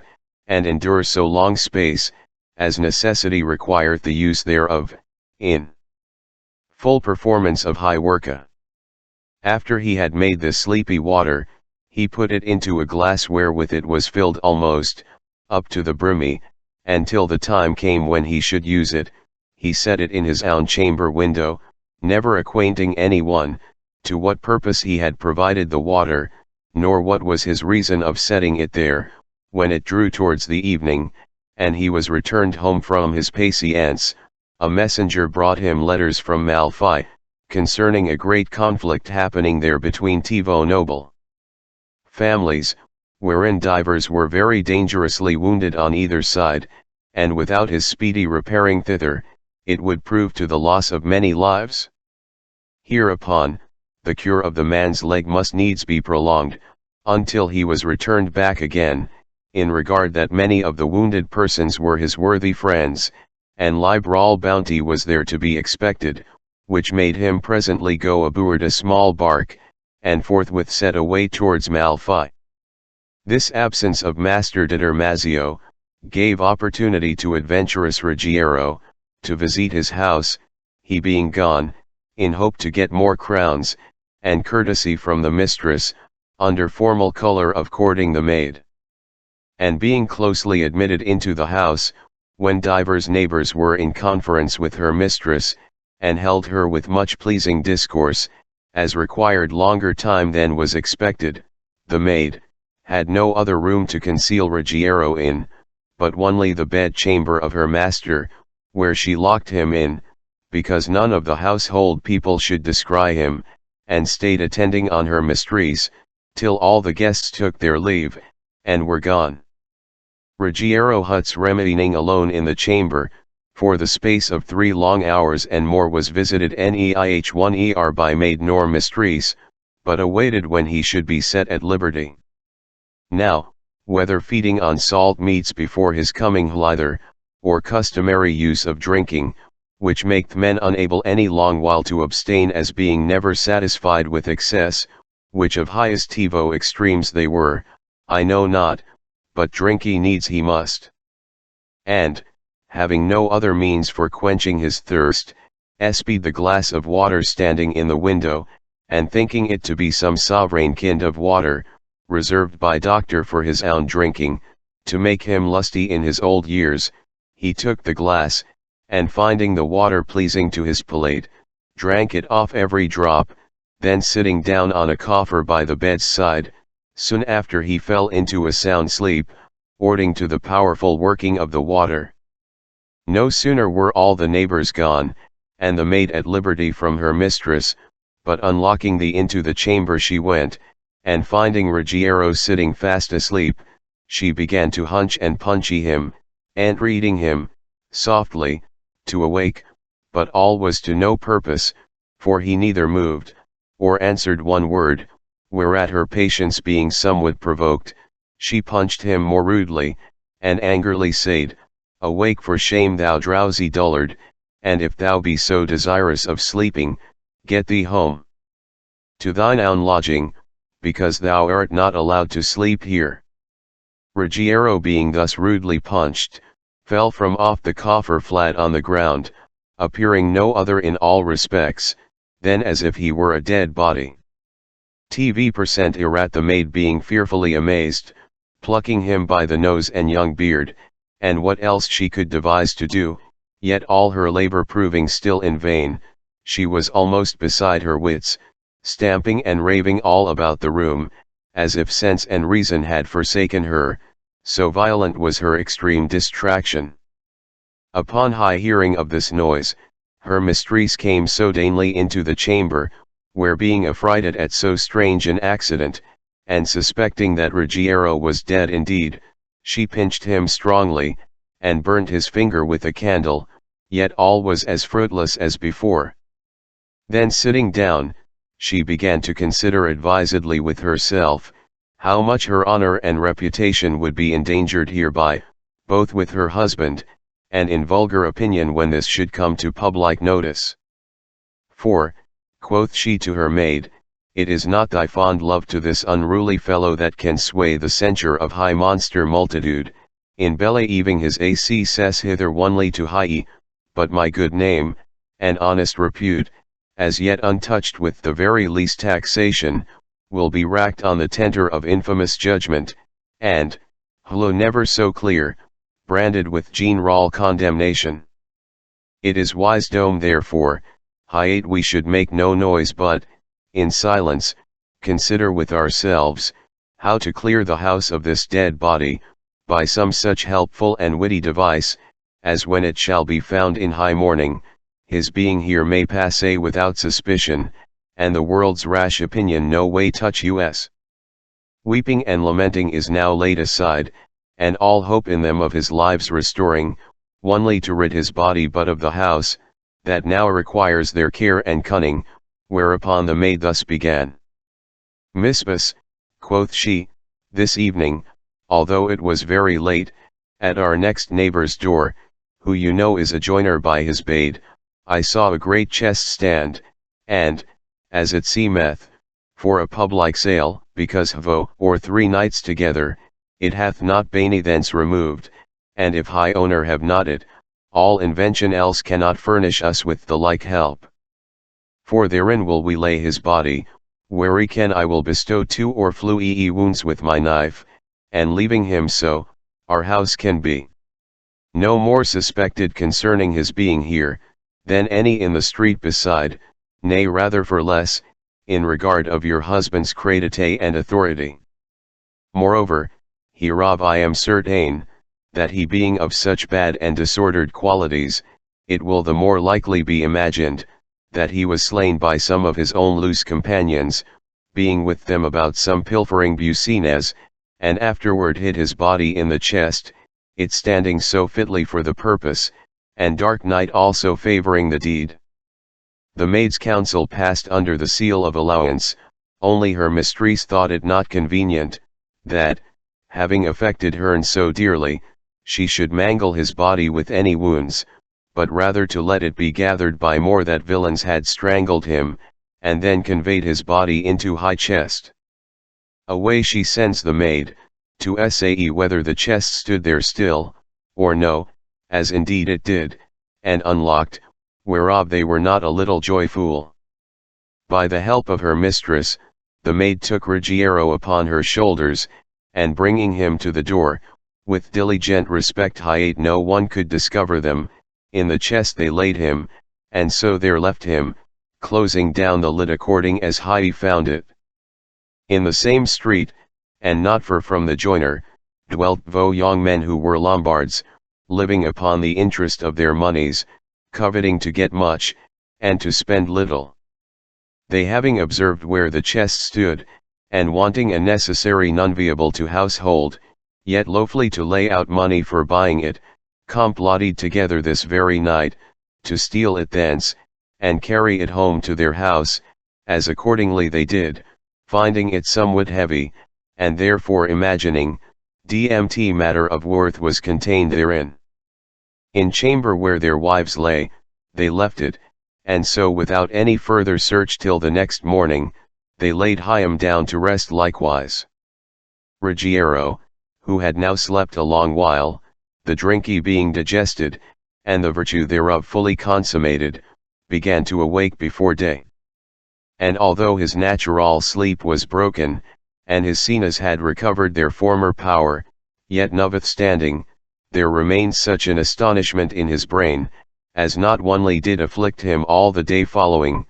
and endure so long space, as necessity requireth the use thereof, in full performance of high worka. After he had made this sleepy water, he put it into a glass wherewith it was filled almost, up to the brimmy, and till the time came when he should use it, he set it in his own chamber window, never acquainting any one, to what purpose he had provided the water, nor what was his reason of setting it there. When it drew towards the evening, and he was returned home from his patience, a messenger brought him letters from Malfi, concerning a great conflict happening there between two noble families, wherein divers were very dangerously wounded on either side, and without his speedy repairing thither, it would prove to the loss of many lives. Hereupon, the cure of the man's leg must needs be prolonged, until he was returned back again, in regard that many of the wounded persons were his worthy friends, and liberal bounty was there to be expected, which made him presently go aboard a small bark, and forthwith set away towards Malfi. This absence of Master Determazio gave opportunity to adventurous Ruggiero to visit his house, he being gone, in hope to get more crowns and courtesy from the mistress, under formal color of courting the maid. And being closely admitted into the house, when divers neighbors were in conference with her mistress, and held her with much pleasing discourse, as required longer time than was expected, the maid had no other room to conceal Ruggiero in, but only the bed chamber of her master, where she locked him in, because none of the household people should descry him, and stayed attending on her mistress, till all the guests took their leave, and were gone. Ruggiero Huts remaining alone in the chamber, for the space of 3 long hours and more was visited neih1er by maid nor mistress, but awaited when he should be set at liberty. Now, whether feeding on salt meats before his coming hither, or customary use of drinking, which maketh men unable any long while to abstain as being never satisfied with excess, which of highest extremes they were, I know not, but drink he needs he must. And, having no other means for quenching his thirst, espied the glass of water standing in the window, and thinking it to be some sovereign kind of water, reserved by doctor for his own drinking, to make him lusty in his old years, he took the glass, and finding the water pleasing to his palate, drank it off every drop, then sitting down on a coffer by the bed's side, soon after he fell into a sound sleep, owing to the powerful working of the water. No sooner were all the neighbors gone, and the maid at liberty from her mistress, but unlocking the into the chamber she went, and finding Ruggiero sitting fast asleep, she began to hunch and punchy him, and reading him, softly, to awake, but all was to no purpose, for he neither moved, or answered one word, whereat her patience being somewhat provoked, she punched him more rudely, and angrily said, "Awake for shame thou drowsy dullard, and if thou be so desirous of sleeping, get thee home to thine own lodging, because thou art not allowed to sleep here." Ruggiero being thus rudely punched, fell from off the coffer flat on the ground, appearing no other in all respects, than as if he were a dead body. TV% Erat the maid being fearfully amazed, plucking him by the nose and young beard, and what else she could devise to do, yet all her labor proving still in vain, she was almost beside her wits, stamping and raving all about the room, as if sense and reason had forsaken her, so violent was her extreme distraction. Upon high hearing of this noise, her mistress came sodanely into the chamber, where being affrighted at so strange an accident, and suspecting that Ruggiero was dead indeed, she pinched him strongly, and burnt his finger with a candle, yet all was as fruitless as before. Then sitting down, she began to consider advisedly with herself, how much her honor and reputation would be endangered hereby, both with her husband, and in vulgar opinion when this should come to public notice. For, quoth she to her maid, it is not thy fond love to this unruly fellow that can sway the censure of high monster multitude, in believing his access hither only to high, but my good name, and honest repute, as yet untouched with the very least taxation, will be racked on the tenter of infamous judgment, and, though never so clear, branded with general condemnation. It is wisdom therefore, hight we should make no noise but, in silence, consider with ourselves, how to clear the house of this dead body, by some such helpful and witty device, as when it shall be found in high morning, his being here may pass without suspicion, and the world's rash opinion no way touch us. Weeping and lamenting is now laid aside, and all hope in them of his lives restoring, only to rid his body but of the house, that now requires their care and cunning, whereupon the maid thus began. Mistress, quoth she, this evening, although it was very late, at our next neighbor's door, who you know is a joiner by his bade, I saw a great chest stand, and, as it seemeth, for a public sale, because 2 or 3 nights together, it hath not been thence removed, and if high owner have not it, all invention else cannot furnish us with the like help. For therein will we lay his body, wherein I will bestow 2 or flew wounds with my knife, and leaving him so, our house can be no more suspected concerning his being here, than any in the street beside, nay rather for less, in regard of your husband's credité and authority. Moreover, hereof I am certain, that he being of such bad and disordered qualities, it will the more likely be imagined, that he was slain by some of his own loose companions, being with them about some pilfering business, and afterward hid his body in the chest, it standing so fitly for the purpose, and dark night also favoring the deed. The maid's counsel passed under the seal of allowance, only her mistress thought it not convenient, that, having affected Herne so dearly, she should mangle his body with any wounds, but rather to let it be gathered by more that villains had strangled him, and then conveyed his body into high chest. Away she sends the maid, to say whether the chest stood there still, or no, as indeed it did, and unlocked, whereof they were not a little joyful. By the help of her mistress, the maid took Ruggiero upon her shoulders, and bringing him to the door, with diligent respect hight no one could discover them, in the chest they laid him, and so there left him, closing down the lid according as Heidi found it. In the same street, and not far from the joiner, dwelt 2 young men who were Lombards, living upon the interest of their monies, coveting to get much, and to spend little. They having observed where the chest stood, and wanting a necessary nunviable to household, yet loathly to lay out money for buying it, complotted together this very night, to steal it thence, and carry it home to their house, as accordingly they did, finding it somewhat heavy, and therefore imagining, dmt matter of worth was contained therein. In chamber where their wives lay, they left it, and so without any further search till the next morning, they laid Hyam down to rest likewise. Ruggiero, who had now slept a long while, the drinky being digested, and the virtue thereof fully consummated, began to awake before day. and although his natural sleep was broken, and his sinas had recovered their former power, yet notwithstanding, there remained such an astonishment in his brain, as not only did afflict him all the day following,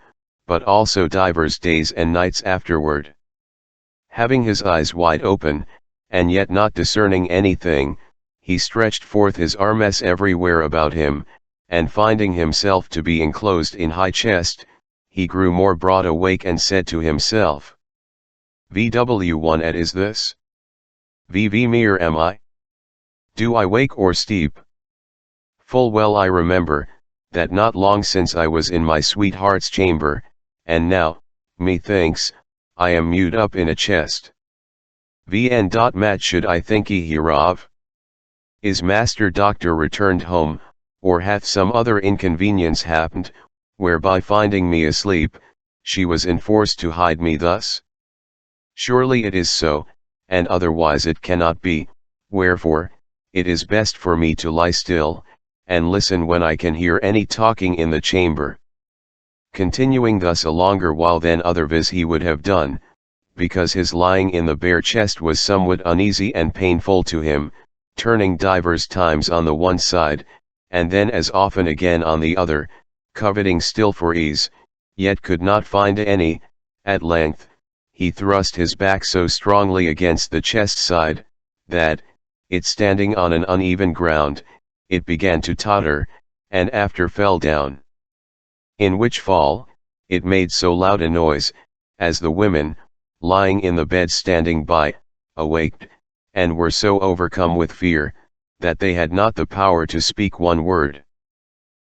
but also divers days and nights afterward. Having his eyes wide open, and yet not discerning anything, he stretched forth his arms everywhere about him, and finding himself to be enclosed in high chest, he grew more broad awake and said to himself, "VW1 at is this? VV mere am I? Do I wake or steep? Full well I remember, that not long since I was in my sweetheart's chamber, and now, methinks, I am mewed up in a chest. Vn. Mat should I think ye hereof? Is Master Doctor returned home, or hath some other inconvenience happened, whereby finding me asleep, she was enforced to hide me thus? Surely it is so, and otherwise it cannot be, wherefore, it is best for me to lie still, and listen when I can hear any talking in the chamber." Continuing thus a longer while than otherwise he would have done, because his lying in the bare chest was somewhat uneasy and painful to him, turning divers times on the one side, and then as often again on the other, coveting still for ease, yet could not find any. At length, he thrust his back so strongly against the chest side, that, it standing on an uneven ground, it began to totter, and after fell down. In which fall, it made so loud a noise, as the women, lying in the bed standing by, awaked, and were so overcome with fear, that they had not the power to speak one word.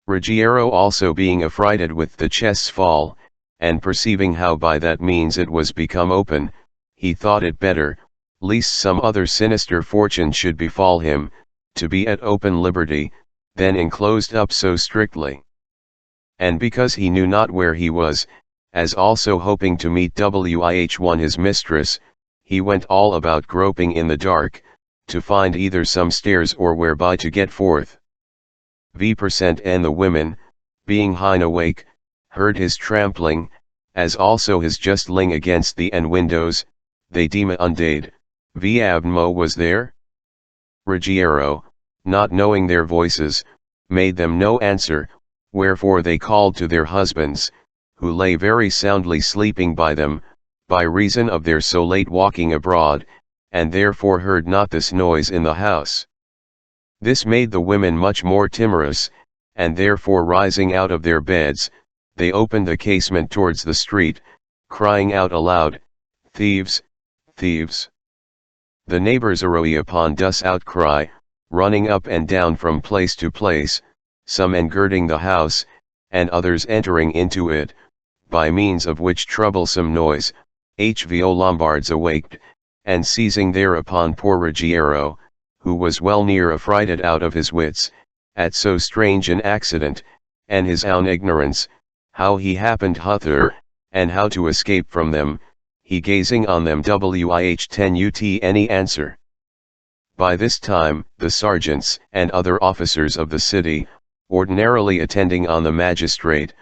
Ruggiero also being affrighted with the chest's fall, and perceiving how by that means it was become open, he thought it better, lest some other sinister fortune should befall him, to be at open liberty, than enclosed up so strictly. And because he knew not where he was, as also hoping to meet Wih1 his mistress, he went all about groping in the dark, to find either some stairs or whereby to get forth. V% and the women, being hine awake, heard his trampling, as also his justling against the end windows. They deem undade, Vabmo was there? Ruggiero, not knowing their voices, made them no answer, wherefore they called to their husbands, who lay very soundly sleeping by them, by reason of their so late walking abroad, and therefore heard not this noise in the house. This made the women much more timorous, and therefore rising out of their beds, they opened the casement towards the street, crying out aloud, "Thieves, thieves!" The neighbors arose upon this outcry, running up and down from place to place, some engirding the house, and others entering into it, by means of which troublesome noise, Hvo Lombards awaked, and seizing thereupon poor Ruggiero, who was well near affrighted out of his wits, at so strange an accident, and his own ignorance, how he happened thither, and how to escape from them, he gazing on them Wih10 ut any answer. By this time, the sergeants and other officers of the city, ordinarily attending on the magistrate,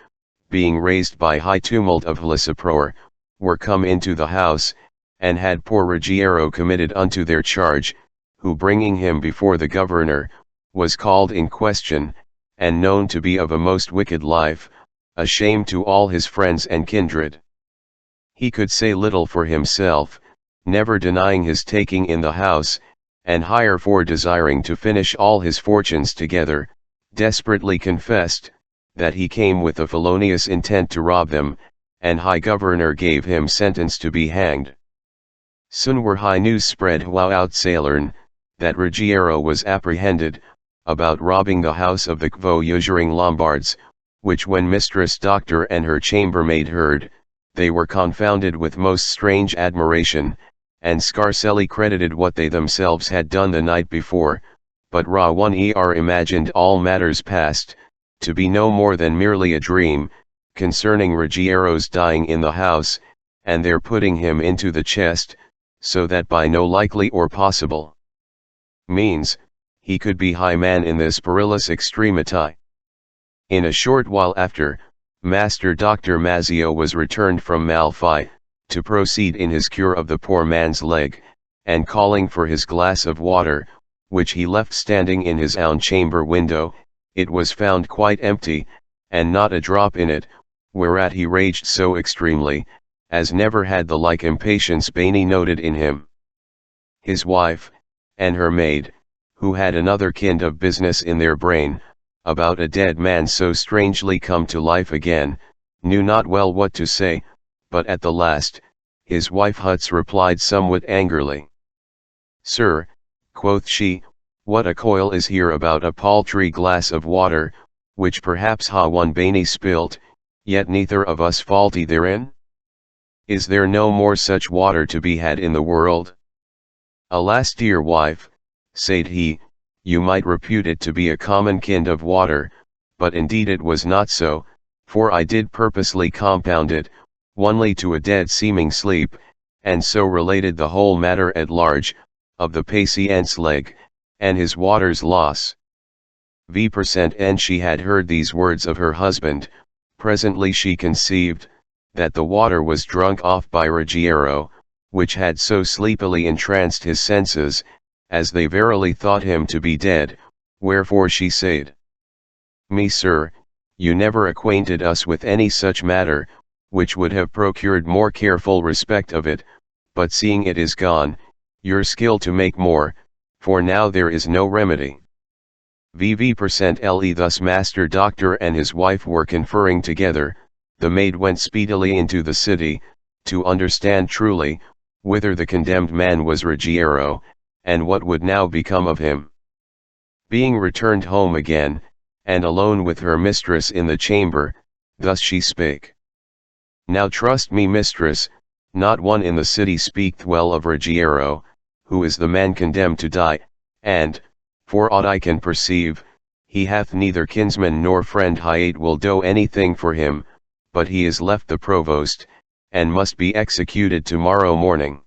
being raised by high tumult of uproar, were come into the house, and had poor Ruggiero committed unto their charge, who bringing him before the governor, was called in question, and known to be of a most wicked life, a shame to all his friends and kindred. He could say little for himself, never denying his taking in the house, and higher for desiring to finish all his fortunes together, desperately confessed, that he came with a felonious intent to rob them, and high governor gave him sentence to be hanged. Soon were high news spread throughout Salern, that Ruggiero was apprehended, about robbing the house of the usuring Lombards, which when Mistress Doctor and her chambermaid heard, they were confounded with most strange admiration, and scarcely credited what they themselves had done the night before, but Ra1 imagined all matters past, to be no more than merely a dream, concerning Ruggiero's dying in the house, and their putting him into the chest, so that by no likely or possible means, he could be high man in this perilous extremity. In a short while after, Master Dr. Mazzio was returned from Malfi, to proceed in his cure of the poor man's leg, and calling for his glass of water, which he left standing in his own chamber window, it was found quite empty, and not a drop in it, whereat he raged so extremely, as never had the like impatience Bainey noted in him. His wife, and her maid, who had another kind of business in their brain, about a dead man so strangely come to life again, knew not well what to say, but at the last, his wife Huts replied somewhat angrily. Sir, quoth she, what a coil is here about a paltry glass of water, which perhaps ha one Bainey spilt, yet neither of us faulty therein? Is there no more such water to be had in the world? Alas, dear wife, said he, you might repute it to be a common kind of water, but indeed it was not so, for I did purposely compound it, only to a dead seeming sleep, and so related the whole matter at large, of the patient's leg, and his water's loss. And she had heard these words of her husband, presently she conceived, that the water was drunk off by Ruggiero, which had so sleepily entranced his senses, as they verily thought him to be dead, wherefore she said, Me sir, you never acquainted us with any such matter, which would have procured more careful respect of it, but seeing it is gone, your skill to make more, for now there is no remedy. Le thus Master Doctor and his wife were conferring together, the maid went speedily into the city, to understand truly, whither the condemned man was Ruggiero, and what would now become of him. Being returned home again, and alone with her mistress in the chamber, thus she spake. Now trust me, mistress, not one in the city speaketh well of Ruggiero, who is the man condemned to die, and, for aught I can perceive, he hath neither kinsman nor friend hight will do anything for him, but he is left the provost, and must be executed tomorrow morning.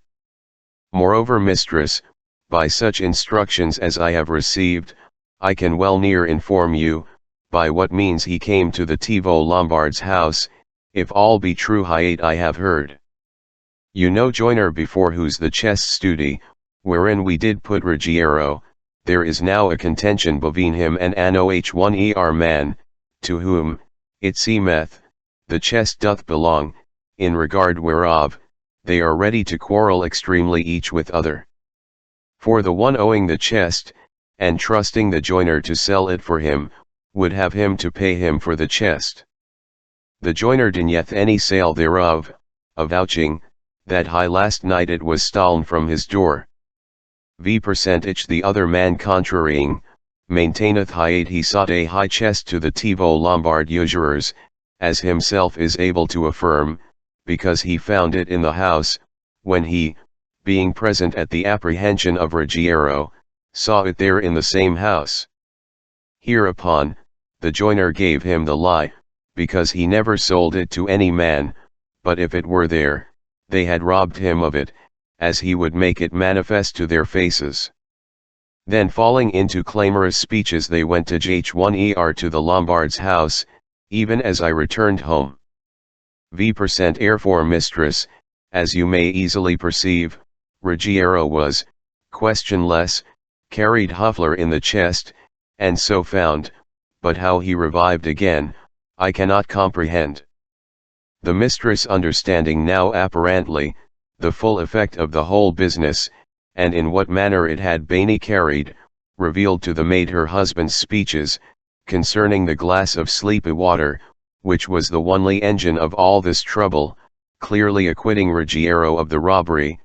Moreover, mistress, by such instructions as I have received, I can well near inform you, by what means he came to the Tivo Lombard's house, if all be true hight I have heard. You know joiner before whose the chest studi, wherein we did put Ruggiero, there is now a contention between him and an Oh1 man, to whom, it seemeth, the chest doth belong, in regard whereof, they are ready to quarrel extremely each with other. For the one owing the chest, and trusting the joiner to sell it for him, would have him to pay him for the chest. The joiner denieth any sale thereof, avouching, that high last night it was stolen from his door. The other man contrarying, maintaineth hight he sought a high chest to the Tivo Lombard usurers, as himself is able to affirm, because he found it in the house, when he, being present at the apprehension of Ruggiero, saw it there in the same house. Hereupon, the joiner gave him the lie, because he never sold it to any man, but if it were there, they had robbed him of it, as he would make it manifest to their faces. Then falling into clamorous speeches they went to H1 to the Lombard's house, even as I returned home. Therefore, mistress, as you may easily perceive, Ruggiero was, questionless, carried Huffler in the chest, and so found, but how he revived again, I cannot comprehend. The mistress understanding now apparently, the full effect of the whole business, and in what manner it had been carried, revealed to the maid her husband's speeches, concerning the glass of sleepy water, which was the only engine of all this trouble, clearly acquitting Ruggiero of the robbery,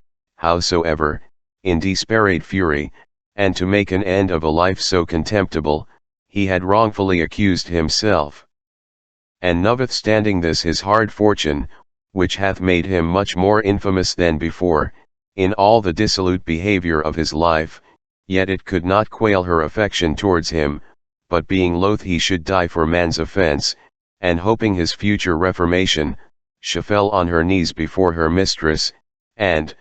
howsoever, in desperate fury, and to make an end of a life so contemptible, he had wrongfully accused himself. And notwithstanding this his hard fortune, which hath made him much more infamous than before, in all the dissolute behavior of his life, yet it could not quail her affection towards him, but being loath he should die for man's offence, and hoping his future reformation, she fell on her knees before her mistress, and,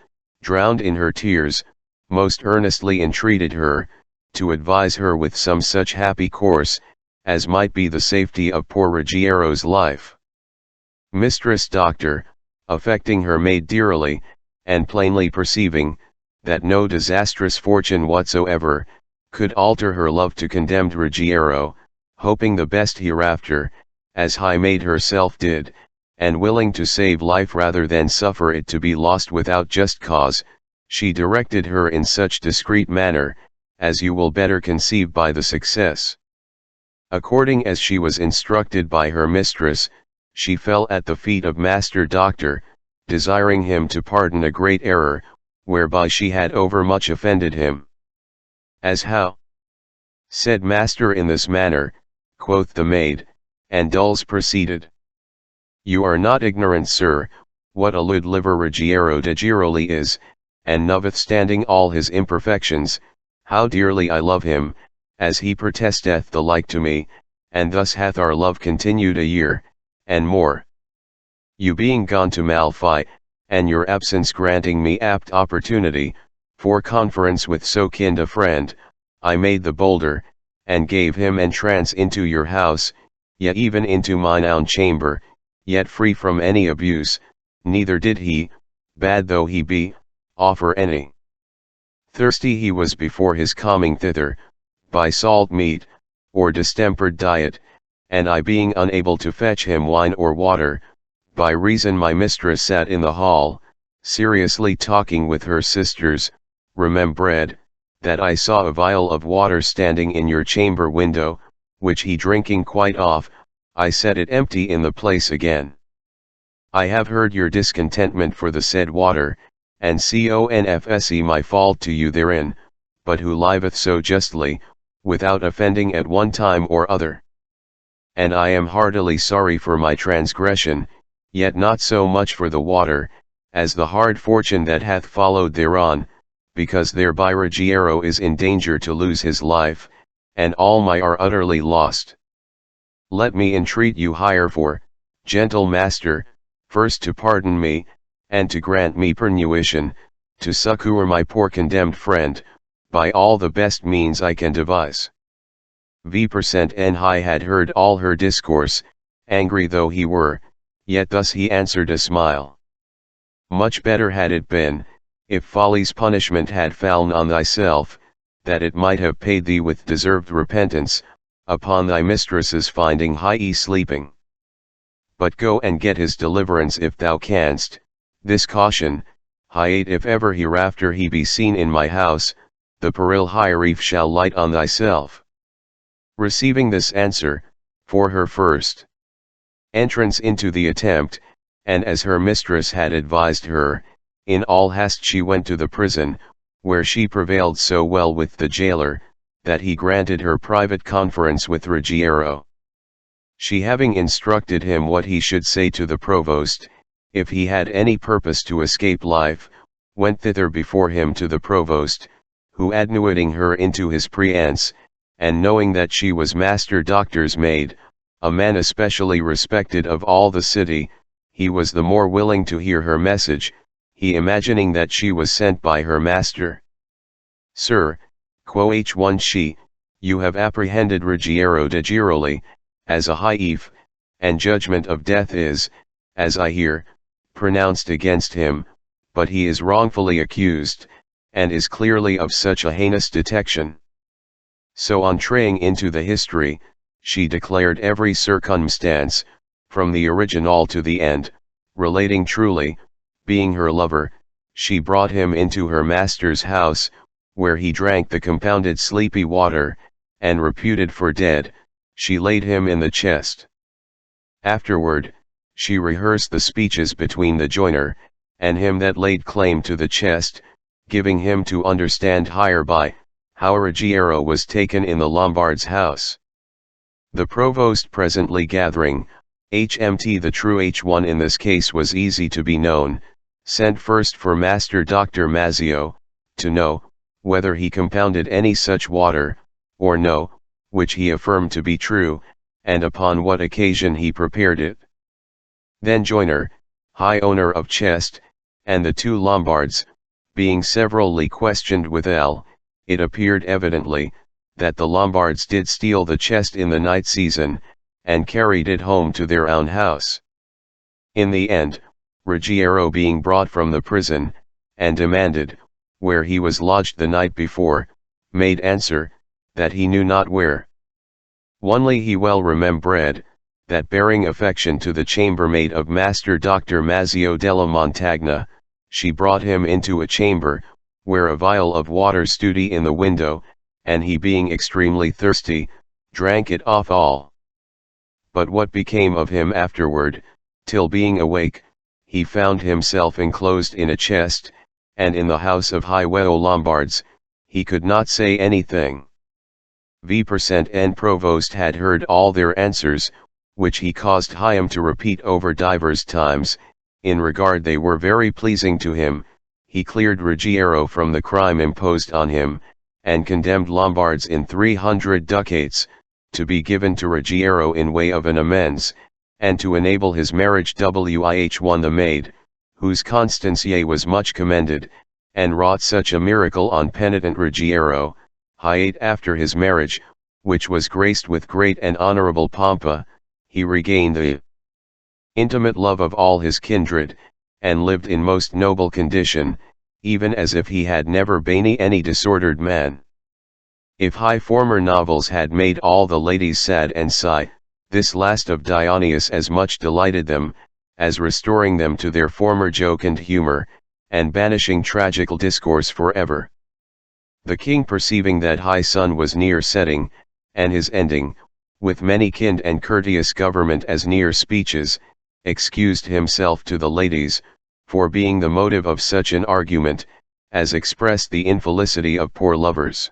drowned in her tears, most earnestly entreated her, to advise her with some such happy course, as might be the safety of poor Ruggiero's life. Mistress Doctor, affecting her maid dearly, and plainly perceiving, that no disastrous fortune whatsoever, could alter her love to condemned Ruggiero, hoping the best hereafter, as high maid herself did, and willing to save life rather than suffer it to be lost without just cause, she directed her in such discreet manner, as you will better conceive by the success. According as she was instructed by her mistress, she fell at the feet of Master Doctor, desiring him to pardon a great error, whereby she had overmuch offended him. As how? Said Master in this manner, quoth the maid, and Dulce proceeded. You are not ignorant, sir, what a lewd liver Ruggiero de Giroli is, and notwithstanding all his imperfections, how dearly I love him, as he protesteth the like to me, and thus hath our love continued a year, and more. You being gone to Malfi, and your absence granting me apt opportunity, for conference with so kind a friend, I made the bolder, and gave him entrance into your house, yet even into mine own chamber, yet free from any abuse, neither did he, bad though he be, offer any. Thirsty he was before his coming thither, by salt meat, or distempered diet, and I being unable to fetch him wine or water, by reason my mistress sat in the hall, seriously talking with her sisters, remembered, that I saw a vial of water standing in your chamber window, which he drinking quite off, I set it empty in the place again. I have heard your discontentment for the said water, and confesse my fault to you therein, but who liveth so justly, without offending at one time or other. And I am heartily sorry for my transgression, yet not so much for the water, as the hard fortune that hath followed thereon, because thereby Ruggiero is in danger to lose his life, and all my are utterly lost. Let me entreat you hierefore, gentle master, first to pardon me, and to grant me pernuition, to succour my poor condemned friend, by all the best means I can devise. V% High had heard all her discourse, angry though he were, yet thus he answered a smile. Much better had it been, if folly's punishment had fallen on thyself, that it might have paid thee with deserved repentance, upon thy mistress's finding high sleeping. But go and get his deliverance if thou canst, this caution, high if ever hereafter he be seen in my house, the peril high reef shall light on thyself. Receiving this answer, for her first entrance into the attempt, and as her mistress had advised her, in all haste she went to the prison, where she prevailed so well with the jailer, that he granted her private conference with Ruggiero. She having instructed him what he should say to the provost, if he had any purpose to escape life, went thither before him to the provost, who admitting her into his presence, and knowing that she was Master Doctor's maid, a man especially respected of all the city, he was the more willing to hear her message, he imagining that she was sent by her master. Sir, quoth one she, you have apprehended Ruggiero de Giroli, as a high thief, and judgment of death is, as I hear, pronounced against him, but he is wrongfully accused, and is clearly of such a heinous detection. So entreing into the history, she declared every circumstance, from the original to the end, relating truly, being her lover, she brought him into her master's house, where he drank the compounded sleepy water, and reputed for dead, she laid him in the chest. Afterward, she rehearsed the speeches between the joiner, and him that laid claim to the chest, giving him to understand higher by, how Ruggiero was taken in the Lombard's house. The provost presently gathering, HMT the true H1 in this case was easy to be known, sent first for Master Dr. Mazzio, to know, whether he compounded any such water, or no, which he affirmed to be true, and upon what occasion he prepared it. Then joiner, high owner of chest, and the two Lombards, being severally questioned withal, it appeared evidently, that the Lombards did steal the chest in the night season, and carried it home to their own house. In the end, Ruggiero being brought from the prison, and demanded, where he was lodged the night before, made answer, that he knew not where. Only he well remembered, that bearing affection to the chambermaid of Master Dr. Mazzio della Montagna, she brought him into a chamber, where a vial of water stood in the window, and he being extremely thirsty, drank it off all. But what became of him afterward, till being awake, he found himself enclosed in a chest, and in the house of Hiueo Lombards, he could not say anything. V% and Provost had heard all their answers, which he caused Hiam to repeat over divers times. In regard they were very pleasing to him. He cleared Ruggiero from the crime imposed on him, and condemned Lombards in 300 ducats, to be given to Ruggiero in way of an amends, and to enable his marriage. Wih1 the maid, whose constancy was much commended, and wrought such a miracle on penitent Ruggiero, Hi8 after his marriage, which was graced with great and honorable pompa, he regained the intimate love of all his kindred, and lived in most noble condition, even as if he had never been any disordered man. If high former novels had made all the ladies sad and sigh, this last of Dionysus as much delighted them, as restoring them to their former joke and humor, and banishing tragical discourse forever. The king perceiving that high sun was near setting, and his ending, with many kind and courteous government as near speeches, excused himself to the ladies, for being the motive of such an argument, as expressed the infelicity of poor lovers.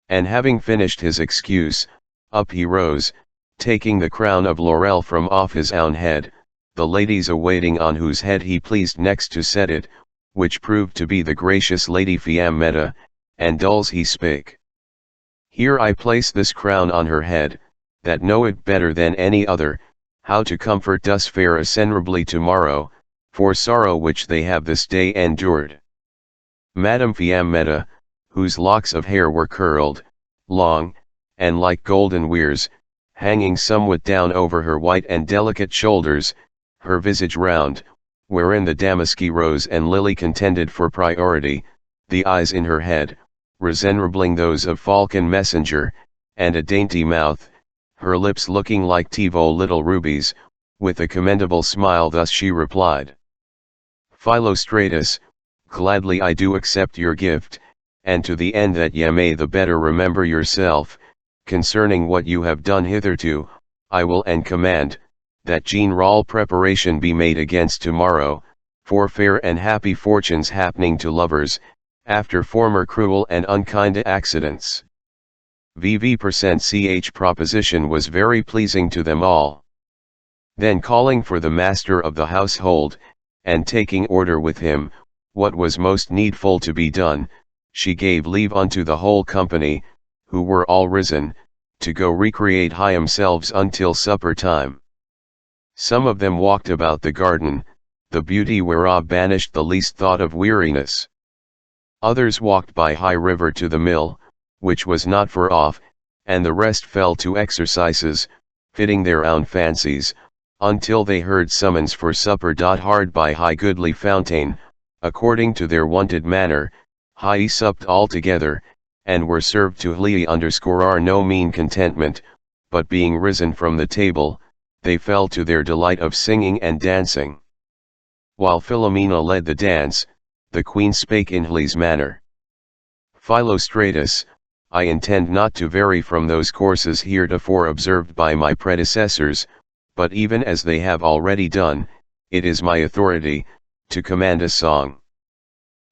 And having finished his excuse, up he rose, taking the crown of laurel from off his own head, the ladies awaiting on whose head he pleased next to set it, which proved to be the gracious Lady Fiammetta, and dulls he spake. Here I place this crown on her head, that know it better than any other, how to comfort thus fair ascenrably tomorrow, for sorrow which they have this day endured. Madame Fiammetta, whose locks of hair were curled, long, and like golden weirs, hanging somewhat down over her white and delicate shoulders, her visage round, wherein the damaski rose and lily contended for priority, the eyes in her head, resembling those of falcon messenger, and a dainty mouth, her lips looking like Tivo little rubies, with a commendable smile thus she replied. Philostratus, gladly I do accept your gift, and to the end that ye may the better remember yourself, concerning what you have done hitherto, I will and command, that general preparation be made against tomorrow, for fair and happy fortunes happening to lovers, after former cruel and unkind accidents. VV%ch proposition was very pleasing to them all. Then calling for the master of the household, and taking order with him, what was most needful to be done, she gave leave unto the whole company, who were all risen, to go recreate high themselves until supper time. Some of them walked about the garden, the beauty whereof banished the least thought of weariness. Others walked by high river to the mill, which was not far off, and the rest fell to exercises, fitting their own fancies, until they heard summons for supper. Hard by high goodly fountain, according to their wonted manner, high supped all together, and were served to _r no mean contentment, but being risen from the table, they fell to their delight of singing and dancing. While Philomena led the dance, the queen spake in Hli's manner. Philostratus, I intend not to vary from those courses heretofore observed by my predecessors, but even as they have already done, it is my authority, to command a song.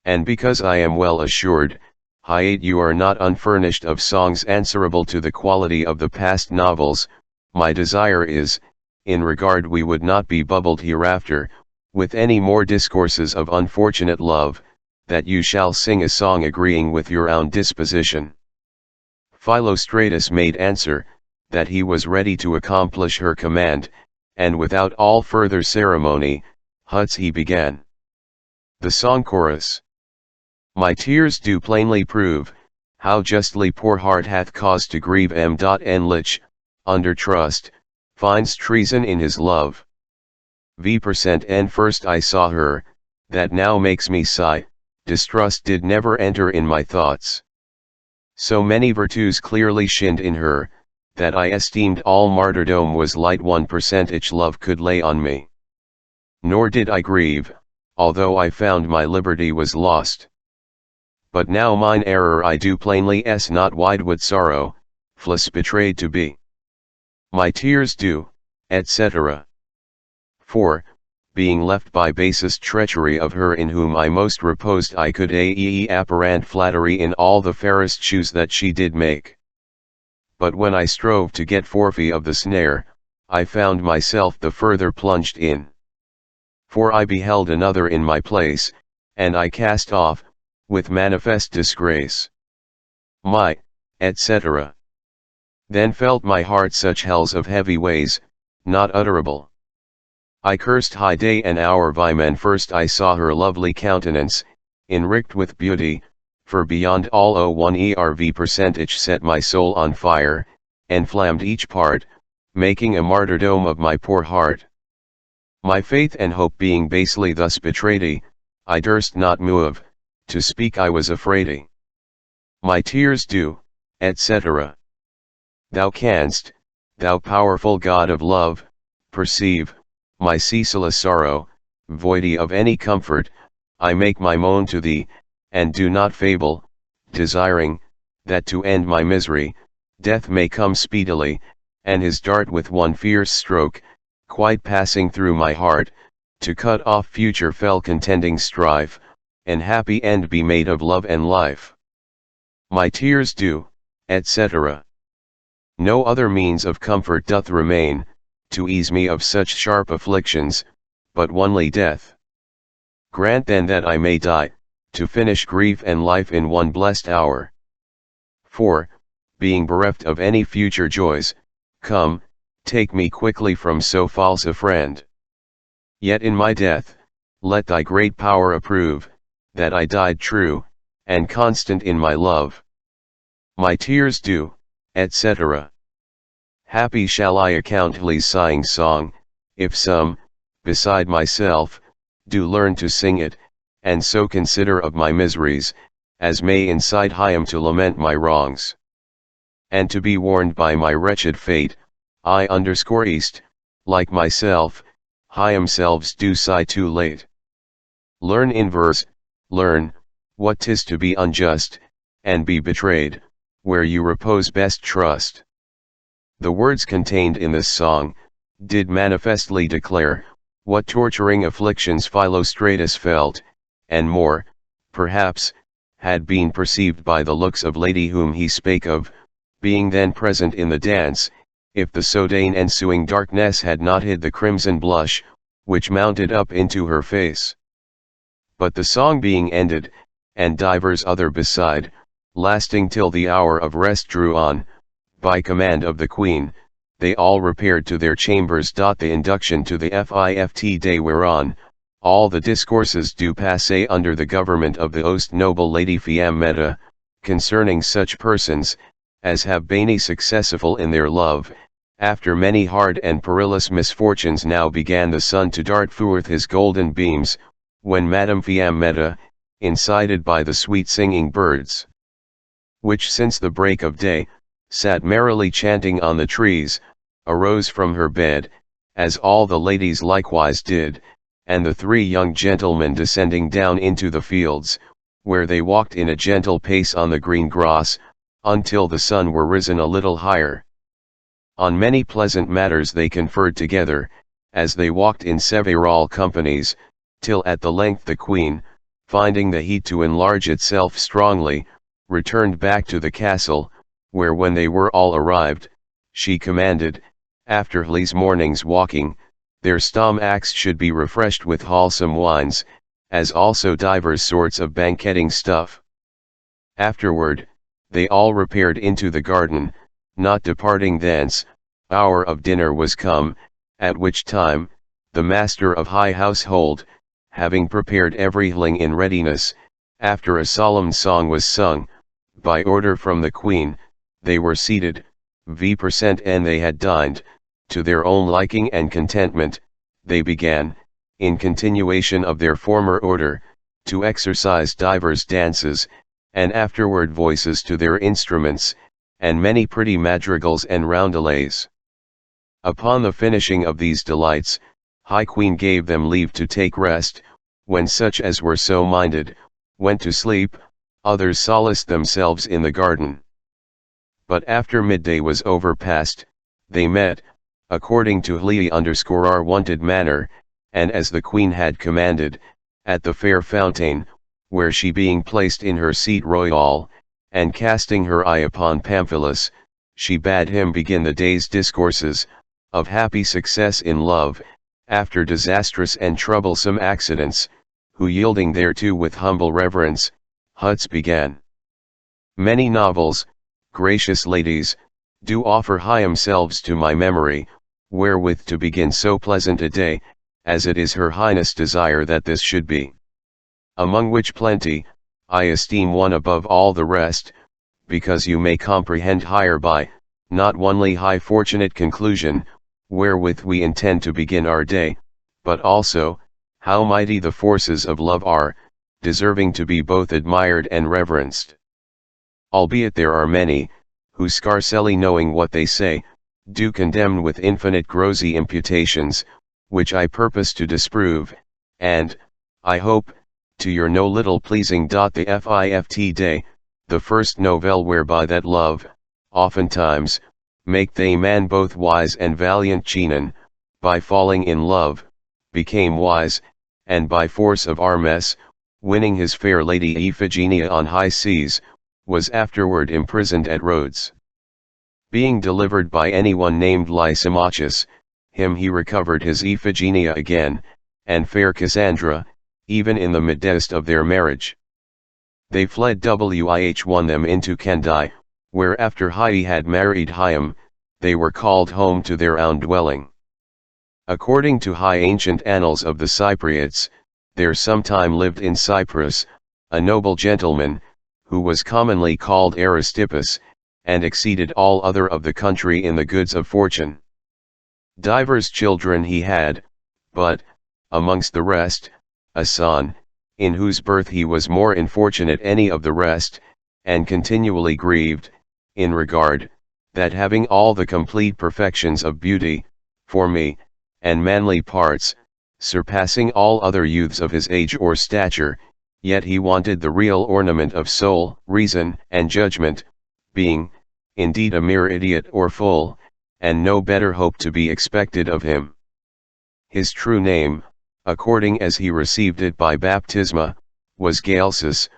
And because I am well assured, Hi8 you are not unfurnished of songs answerable to the quality of the past novels, my desire is, in regard we would not be bubbled hereafter, with any more discourses of unfortunate love, that you shall sing a song agreeing with your own disposition. Philostratus made answer, that he was ready to accomplish her command, and without all further ceremony, Huts he began. The song chorus. My tears do plainly prove, how justly poor heart hath cause to grieve and lich, under trust, finds treason in his love. V% and first I saw her, that now makes me sigh, distrust did never enter in my thoughts. So many virtues clearly shined in her, that I esteemed all martyrdom was light 1% each love could lay on me. Nor did I grieve, although I found my liberty was lost. But now mine error I do plainly not wide would sorrow, fliss betrayed to be. My tears do, etc. For, being left by basest treachery of her in whom I most reposed I could apparent flattery in all the fairest shoes that she did make. But when I strove to get forfeit of the snare, I found myself the further plunged in. For I beheld another in my place, and I cast off, with manifest disgrace, my, etc. Then felt my heart such hells of heavy ways, not utterable. I cursed high day and hour when first I saw her lovely countenance, enricht with beauty, for beyond all 1% set my soul on fire, enflammed each part, making a martyrdom of my poor heart. My faith and hope being basely thus betrayed, I durst not move, to speak I was afraid. My tears do, etc. Thou canst, thou powerful God of love, perceive, my ceaseless sorrow, voidy of any comfort, I make my moan to thee, and do not fable, desiring, that to end my misery, death may come speedily, and his dart with one fierce stroke, quite passing through my heart, to cut off future fell contending strife, and happy end be made of love and life. My tears do, etc. No other means of comfort doth remain, to ease me of such sharp afflictions, but only death. Grant then that I may die, to finish grief and life in one blessed hour. For, being bereft of any future joys, come, take me quickly from so false a friend. Yet in my death, let thy great power approve, that I died true, and constant in my love. My tears do, etc. Happy shall I account Lee's sighing song, if some, beside myself, do learn to sing it, and so consider of my miseries, as may incite Hyam to lament my wrongs. And to be warned by my wretched fate, I underscore east, like myself, Hyam selves do sigh too late. Learn in verse, learn, what 'tis to be unjust, and be betrayed, where you repose best trust. The words contained in this song, did manifestly declare, what torturing afflictions Philostratus felt, and more, perhaps, had been perceived by the looks of lady whom he spake of, being then present in the dance, if the sodanne ensuing darkness had not hid the crimson blush, which mounted up into her face. But the song being ended, and divers other beside, lasting till the hour of rest drew on, by command of the Queen, they all repaired to their chambers. The induction to the fift day whereon, all the discourses do passe under the government of the most noble Lady Fiammetta, concerning such persons, as have been successful in their love, after many hard and perilous misfortunes. Now began the sun to dart forth his golden beams, when Madame Fiammetta, incited by the sweet singing birds, which since the break of day, sat merrily chanting on the trees, arose from her bed, as all the ladies likewise did, and the three young gentlemen descending down into the fields, where they walked in a gentle pace on the green grass, until the sun were risen a little higher. On many pleasant matters they conferred together, as they walked in several companies, till at the length the Queen, finding the heat to enlarge itself strongly, returned back to the castle, where when they were all arrived, she commanded, after Lee's morning's walking, their stomachs should be refreshed with wholesome wines, as also divers sorts of banqueting stuff. Afterward, they all repaired into the garden, not departing thence. Hour of dinner was come, at which time, the master of high household, having prepared everything in readiness, after a solemn song was sung, by order from the Queen, they were seated, and they had dined, to their own liking and contentment, they began, in continuation of their former order, to exercise divers dances, and afterward voices to their instruments, and many pretty madrigals and roundelays. Upon the finishing of these delights, High Queen gave them leave to take rest, when such as were so minded, went to sleep, others solaced themselves in the garden. But after midday was overpast, they met, according to our wonted manner, and as the Queen had commanded, at the fair fountain, where she being placed in her seat royal, and casting her eye upon Pamphilus, she bade him begin the day's discourses, of happy success in love, after disastrous and troublesome accidents, who yielding thereto with humble reverence, Huts began. Many novels, gracious ladies, do offer high themselves to my memory, wherewith to begin so pleasant a day, as it is her highness desire that this should be. Among which plenty, I esteem one above all the rest, because you may comprehend higher by, not only high fortunate conclusion, wherewith we intend to begin our day, but also, how mighty the forces of love are, deserving to be both admired and reverenced. Albeit there are many, who scarcely knowing what they say, do condemn with infinite grossy imputations, which I purpose to disprove, and, I hope, to your no little pleasing. The Fift day, the first novelle whereby that love, oftentimes, make they man both wise and valiant. Chinon, by falling in love, became wise, and by force of armes, winning his fair lady Iphigenia on high seas, was afterward imprisoned at Rhodes. Being delivered by anyone named Lysimachus, him he recovered his Iphigenia again, and fair Cassandra, even in the midst of their marriage. They fled won them into Candae, where after Hyai had married Hyam, they were called home to their own dwelling. According to high ancient annals of the Cypriots, there sometime lived in Cyprus, a noble gentleman, who was commonly called Aristippus, and exceeded all other of the country in the goods of fortune. Divers children he had, but, amongst the rest, a son, in whose birth he was more infortunate any of the rest, and continually grieved, in regard, that having all the complete perfections of beauty, formy, and manly parts, surpassing all other youths of his age or stature, yet he wanted the real ornament of soul, reason, and judgment, being, indeed a mere idiot or fool, and no better hope to be expected of him. His true name, according as he received it by baptisma, was Galsus,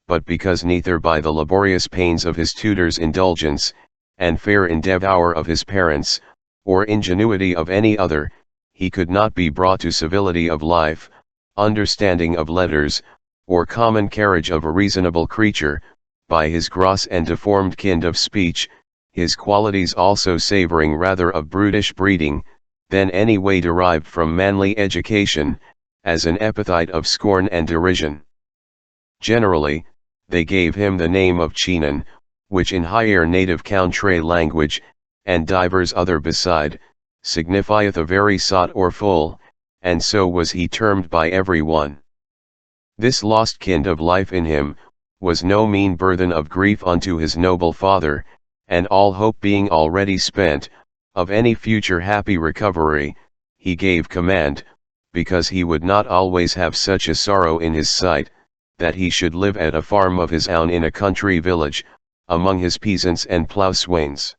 but because neither by the laborious pains of his tutor's indulgence, and fair endeavour of his parents, or ingenuity of any other, he could not be brought to civility of life, understanding of letters, or common carriage of a reasonable creature, by his gross and deformed kind of speech, his qualities also savouring rather of brutish breeding, than any way derived from manly education, as an epithet of scorn and derision. Generally, they gave him the name of Chinon, which in higher native country language, and divers other beside, signifieth a very sot or fool, and so was he termed by every one. This lost kind of life in him, was no mean burthen of grief unto his noble father, and all hope being already spent, of any future happy recovery, he gave command, because he would not always have such a sorrow in his sight, that he should live at a farm of his own in a country village, among his peasants and plough-swains.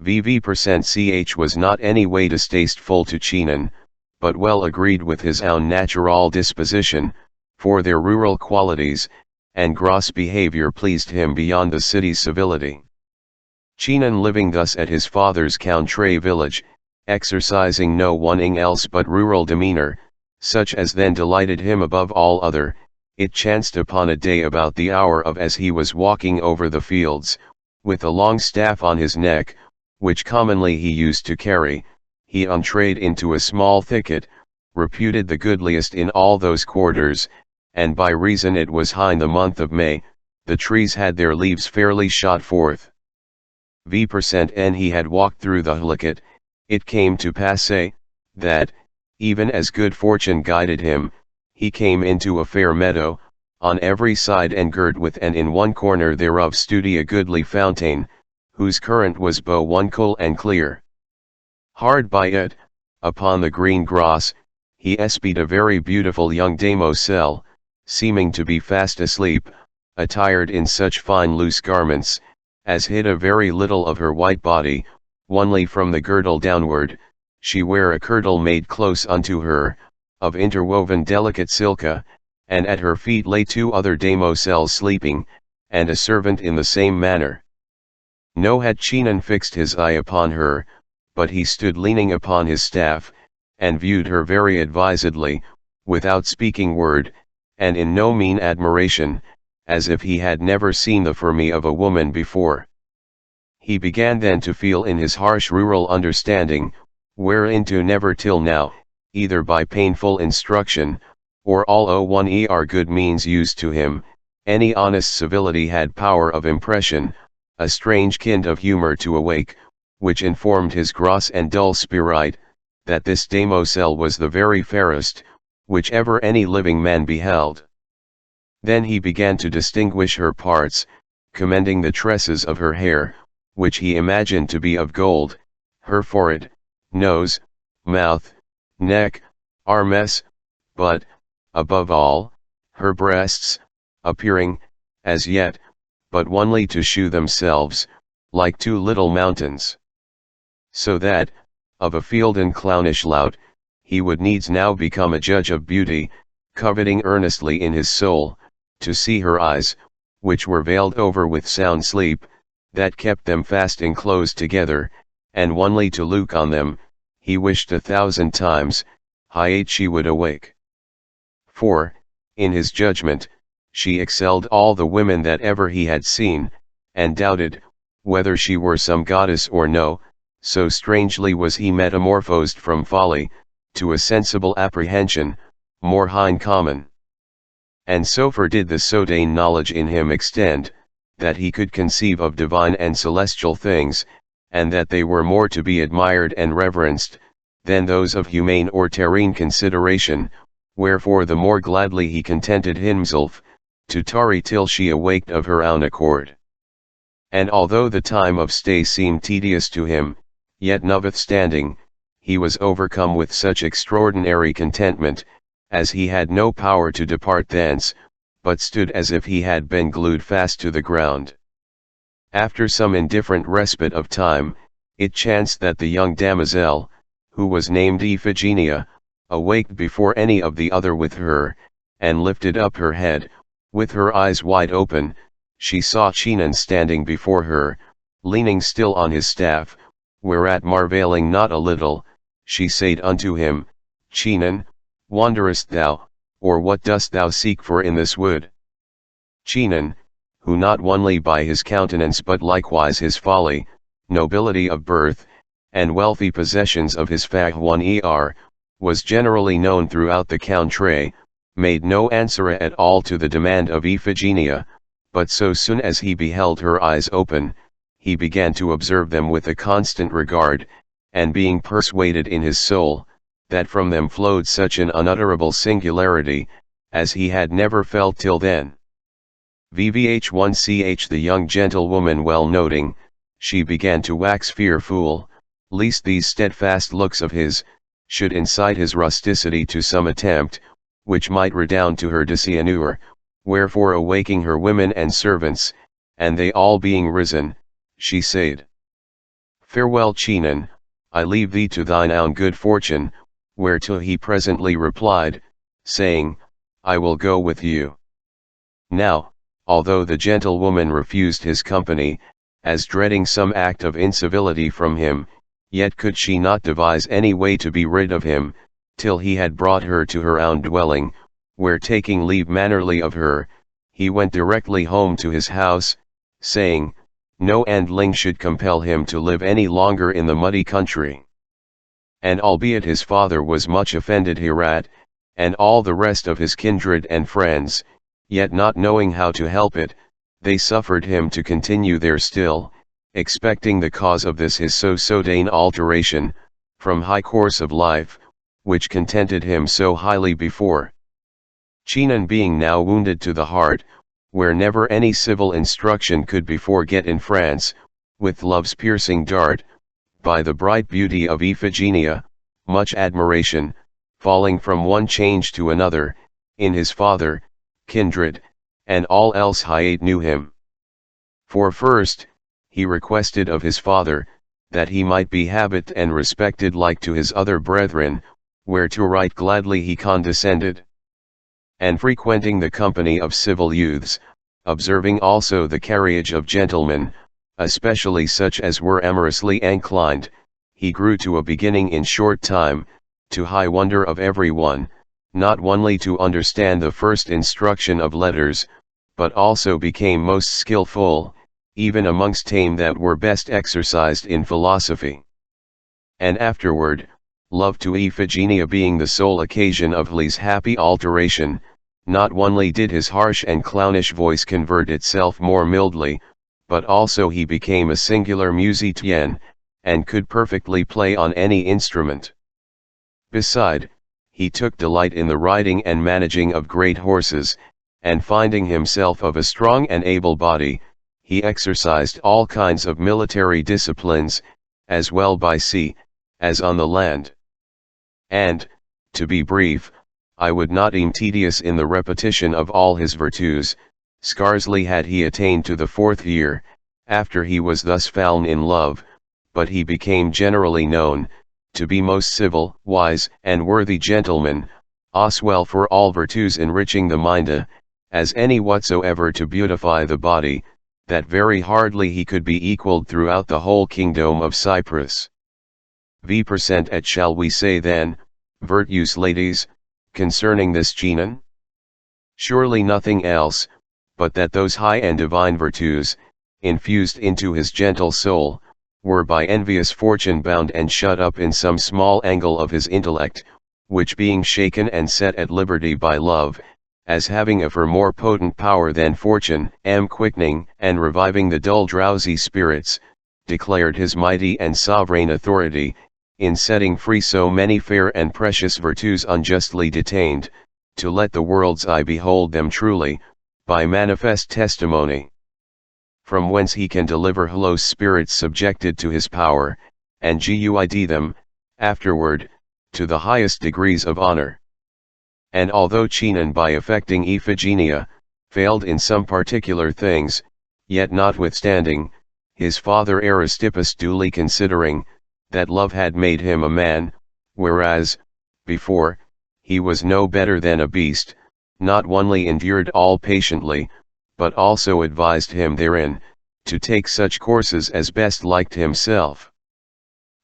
Ch was not any way distasteful to Chinon, but well agreed with his own natural disposition, for their rural qualities, and gross behavior pleased him beyond the city's civility. Chinon living thus at his father's country village, exercising no one else but rural demeanor, such as then delighted him above all other, it chanced upon a day about the hour of as he was walking over the fields, with a long staff on his neck, which commonly he used to carry, he entrayed into a small thicket, reputed the goodliest in all those quarters, and by reason it was high in the month of May, the trees had their leaves fairly shot forth. When he had walked through the thicket, it came to pass that, Even as good fortune guided him, he came into a fair meadow, on every side engirt with, and in one corner thereof stood a goodly fountain, whose current was bountiful and clear. Hard by it, upon the green grass, he espied a very beautiful young damosel, seeming to be fast asleep, attired in such fine loose garments, as hid a very little of her white body, only from the girdle downward, she ware a kirtle made close unto her, of interwoven delicate silka, and at her feet lay two other damosels sleeping, and a servant in the same manner. No had Chinon fixed his eye upon her, but he stood leaning upon his staff, and viewed her very advisedly, without speaking word, and in no mean admiration, as if he had never seen the form of a woman before. He began then to feel in his harsh rural understanding, whereinto never till now, either by painful instruction, or all o one good means used to him, any honest civility had power of impression, a strange kind of humour to awake, which informed his gross and dull spirit, that this damosel was the very fairest, which ever any living man beheld. Then he began to distinguish her parts, commending the tresses of her hair, which he imagined to be of gold, her forehead, nose, mouth, neck, arms, but, above all, her breasts, appearing, as yet, but only to shew themselves, like two little mountains. So that, of a field and clownish lout, he would needs now become a judge of beauty, coveting earnestly in his soul, to see her eyes, which were veiled over with sound sleep, that kept them fast enclosed together, and only to look on them, he wished 1,000 times, she would awake. For, in his judgment, she excelled all the women that ever he had seen, and doubted, whether she were some goddess or no, so strangely was he metamorphosed from folly, to a sensible apprehension, more high common. And so far did the sodaine knowledge in him extend, that he could conceive of divine and celestial things, and that they were more to be admired and reverenced, than those of humane or terrene consideration, wherefore the more gladly he contented himself, to tarry till she awaked of her own accord. And although the time of stay seemed tedious to him, yet notwithstanding, he was overcome with such extraordinary contentment, as he had no power to depart thence, but stood as if he had been glued fast to the ground. After some indifferent respite of time, it chanced that the young damosel, who was named Iphigenia, awaked before any of the other with her, and lifted up her head, with her eyes wide open, she saw Chinon standing before her, leaning still on his staff, whereat marvelling not a little, she said unto him, Chinon, wanderest thou, or what dost thou seek for in this wood? Chinon, who not only by his countenance but likewise his folly, nobility of birth, and wealthy possessions of his famille, was generally known throughout the country, made no answer at all to the demand of Iphigenia, but so soon as he beheld her eyes open, he began to observe them with a constant regard, and being persuaded in his soul, that from them flowed such an unutterable singularity, as he had never felt till then. Vvh1ch the young gentlewoman well noting, she began to wax fearful, lest these steadfast looks of his, should incite his rusticity to some attempt, which might redound to her dishonor, wherefore awaking her women and servants, and they all being risen, she said, Farewell Chinon, I leave thee to thine own good fortune, whereto he presently replied, saying, I will go with you. Now, although the gentlewoman refused his company, as dreading some act of incivility from him, yet could she not devise any way to be rid of him, till he had brought her to her own dwelling, where taking leave mannerly of her, he went directly home to his house, saying, no andling should compel him to live any longer in the muddy country. And albeit his father was much offended hereat, and all the rest of his kindred and friends, yet not knowing how to help it, they suffered him to continue there still, expecting the cause of this his so sudden alteration, from high course of life, which contented him so highly before. Chinon being now wounded to the heart, where never any civil instruction could before get in France, with love's piercing dart, by the bright beauty of Iphigenia, much admiration, falling from one change to another, in his father, kindred, and all else Hyate knew him. For first, he requested of his father, that he might be habit and respected like to his other brethren, whereto right gladly he condescended. And frequenting the company of civil youths, observing also the carriage of gentlemen, especially such as were amorously inclined, he grew to a beginning in short time, to high wonder of every one, not only to understand the first instruction of letters, but also became most skillful, even amongst tame that were best exercised in philosophy. And afterward, love to Iphigenia being the sole occasion of his happy alteration, not only did his harsh and clownish voice convert itself more mildly, but also he became a singular musicien, and could perfectly play on any instrument. Beside, he took delight in the riding and managing of great horses, and finding himself of a strong and able body, he exercised all kinds of military disciplines, as well by sea, as on the land. And, to be brief, I would not deem tedious in the repetition of all his virtues, scarcely had he attained to the 4th year, after he was thus fallen in love, but he became generally known, to be most civil, wise, and worthy gentleman, as well for all virtues enriching the mind, as any whatsoever to beautify the body, that very hardly he could be equalled throughout the whole kingdom of Cyprus. V. percent et shall we say then, virtues ladies, concerning this Chinon? Surely nothing else, but that those high and divine virtues, infused into his gentle soul, were by envious fortune bound and shut up in some small angle of his intellect, which being shaken and set at liberty by love, as having a far more potent power than fortune, quickening and reviving the dull drowsy spirits, declared his mighty and sovereign authority, in setting free so many fair and precious virtues unjustly detained, to let the world's eye behold them truly, by manifest testimony. From whence he can deliver low spirits subjected to his power, and guide them, afterward, to the highest degrees of honor. And although Chinon by affecting Iphigenia, failed in some particular things, yet notwithstanding, his father Aristippus duly considering, that love had made him a man, whereas, before, he was no better than a beast, not only endured all patiently, but also advised him therein, to take such courses as best liked himself.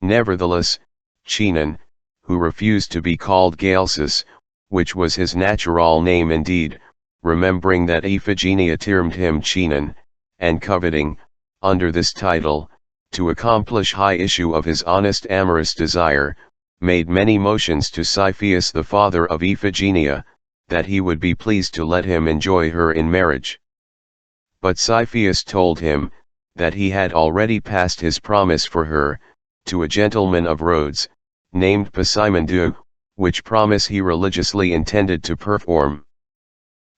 Nevertheless, Chinon, who refused to be called Galsus, which was his natural name indeed, remembering that Iphigenia termed him Chinon, and coveting, under this title, to accomplish high issue of his honest amorous desire, made many motions to Cepheus the father of Iphigenia, that he would be pleased to let him enjoy her in marriage. But Cepheus told him, that he had already passed his promise for her, to a gentleman of Rhodes, named Pasimon, which promise he religiously intended to perform.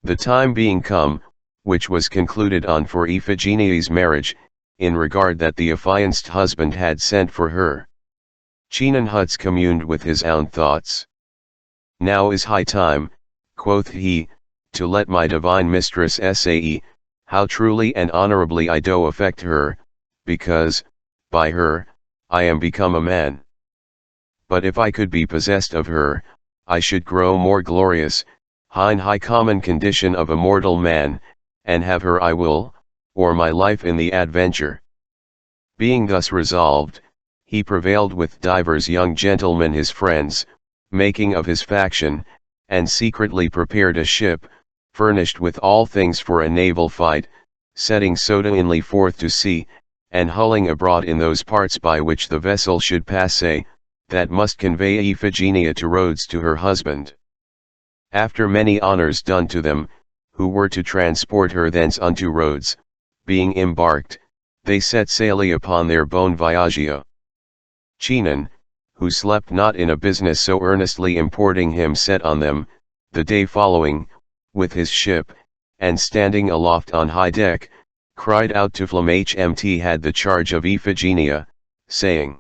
The time being come, which was concluded on for Iphigenia's marriage, in regard that the affianced husband had sent for her, Chinon Huts communed with his own thoughts. Now is high time, quoth he, to let my divine mistress say, how truly and honorably I do affect her, because, by her, I am become a man. But if I could be possessed of her, I should grow more glorious, high common condition of a mortal man, and have her I will, or my life in the adventure. Being thus resolved, he prevailed with divers young gentlemen his friends, making of his faction, and secretly prepared a ship, furnished with all things for a naval fight, setting sodoinly forth to sea, and hulling abroad in those parts by which the vessel should pass, that must convey Iphigenia to Rhodes to her husband. After many honors done to them, who were to transport her thence unto Rhodes, being embarked, they set sail upon their bon voyage. Chinon, who slept not in a business so earnestly importing him set on them, the day following, with his ship, and standing aloft on high deck, cried out to Flamht had the charge of Iphigenia, saying,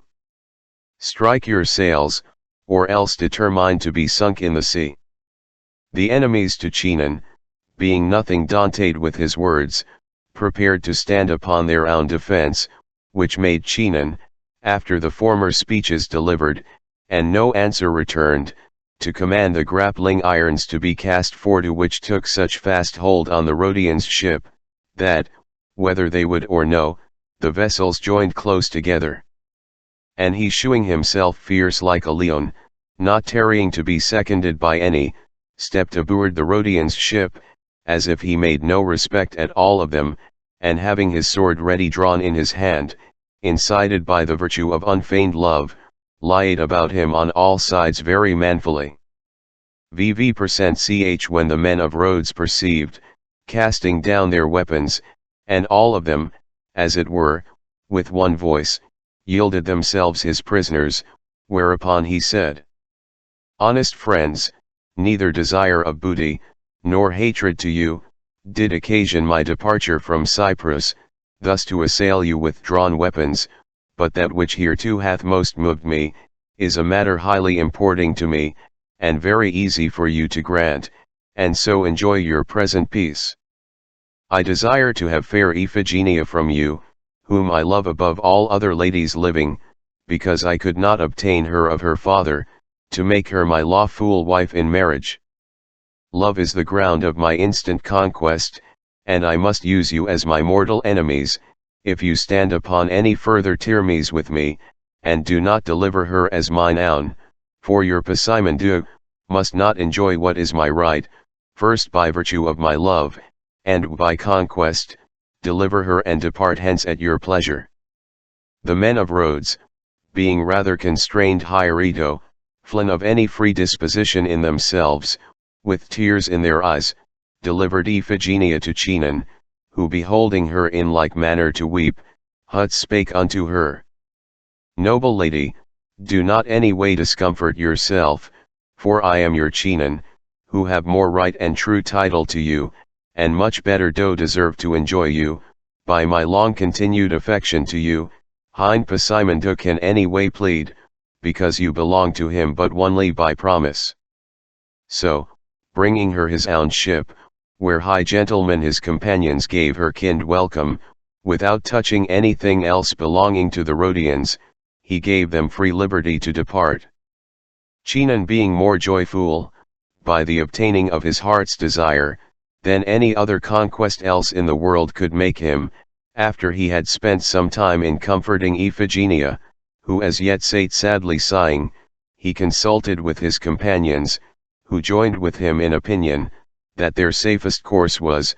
"Strike your sails, or else determine to be sunk in the sea." The enemies to Chinon, being nothing daunted with his words, prepared to stand upon their own defense, which made Chinon, after the former speeches delivered, and no answer returned, to command the grappling irons to be cast for to which took such fast hold on the Rhodians' ship, that, whether they would or no, the vessels joined close together. And he shewing himself fierce like a leon, not tarrying to be seconded by any, stepped aboard the Rhodians' ship, as if he made no respect at all of them, and having his sword ready drawn in his hand, incited by the virtue of unfeigned love, lied about him on all sides very manfully. VV% when the men of Rhodes perceived, casting down their weapons, and all of them, as it were, with one voice, yielded themselves his prisoners, whereupon he said, "Honest friends, neither desire of booty, nor hatred to you, did occasion my departure from Cyprus, thus to assail you with drawn weapons, but that which hereto hath most moved me, is a matter highly importing to me, and very easy for you to grant, and so enjoy your present peace. I desire to have fair Iphigenia from you, whom I love above all other ladies living, because I could not obtain her of her father, to make her my lawful wife in marriage. Love is the ground of my instant conquest, and I must use you as my mortal enemies, if you stand upon any further tyrannies with me, and do not deliver her as mine own, for your Pasimon must not enjoy what is my right, first by virtue of my love, and by conquest, deliver her and depart hence at your pleasure." The men of Rhodes, being rather constrained hireto, flin of any free disposition in themselves, with tears in their eyes, delivered Iphigenia to Chinon, who beholding her in like manner to weep, hut spake unto her, "Noble lady, do not any way discomfort yourself, for I am your Chinon, who have more right and true title to you, and much better do deserve to enjoy you, by my long continued affection to you, hind Pasimon can any way plead, because you belong to him but onely by promise." So, bringing her his own ship, where high gentlemen his companions gave her kind welcome, without touching anything else belonging to the Rhodians, he gave them free liberty to depart. Chinon being more joyful, by the obtaining of his heart's desire, than any other conquest else in the world could make him, after he had spent some time in comforting Iphigenia, who as yet sate sadly sighing, he consulted with his companions, who joined with him in opinion, that their safest course was,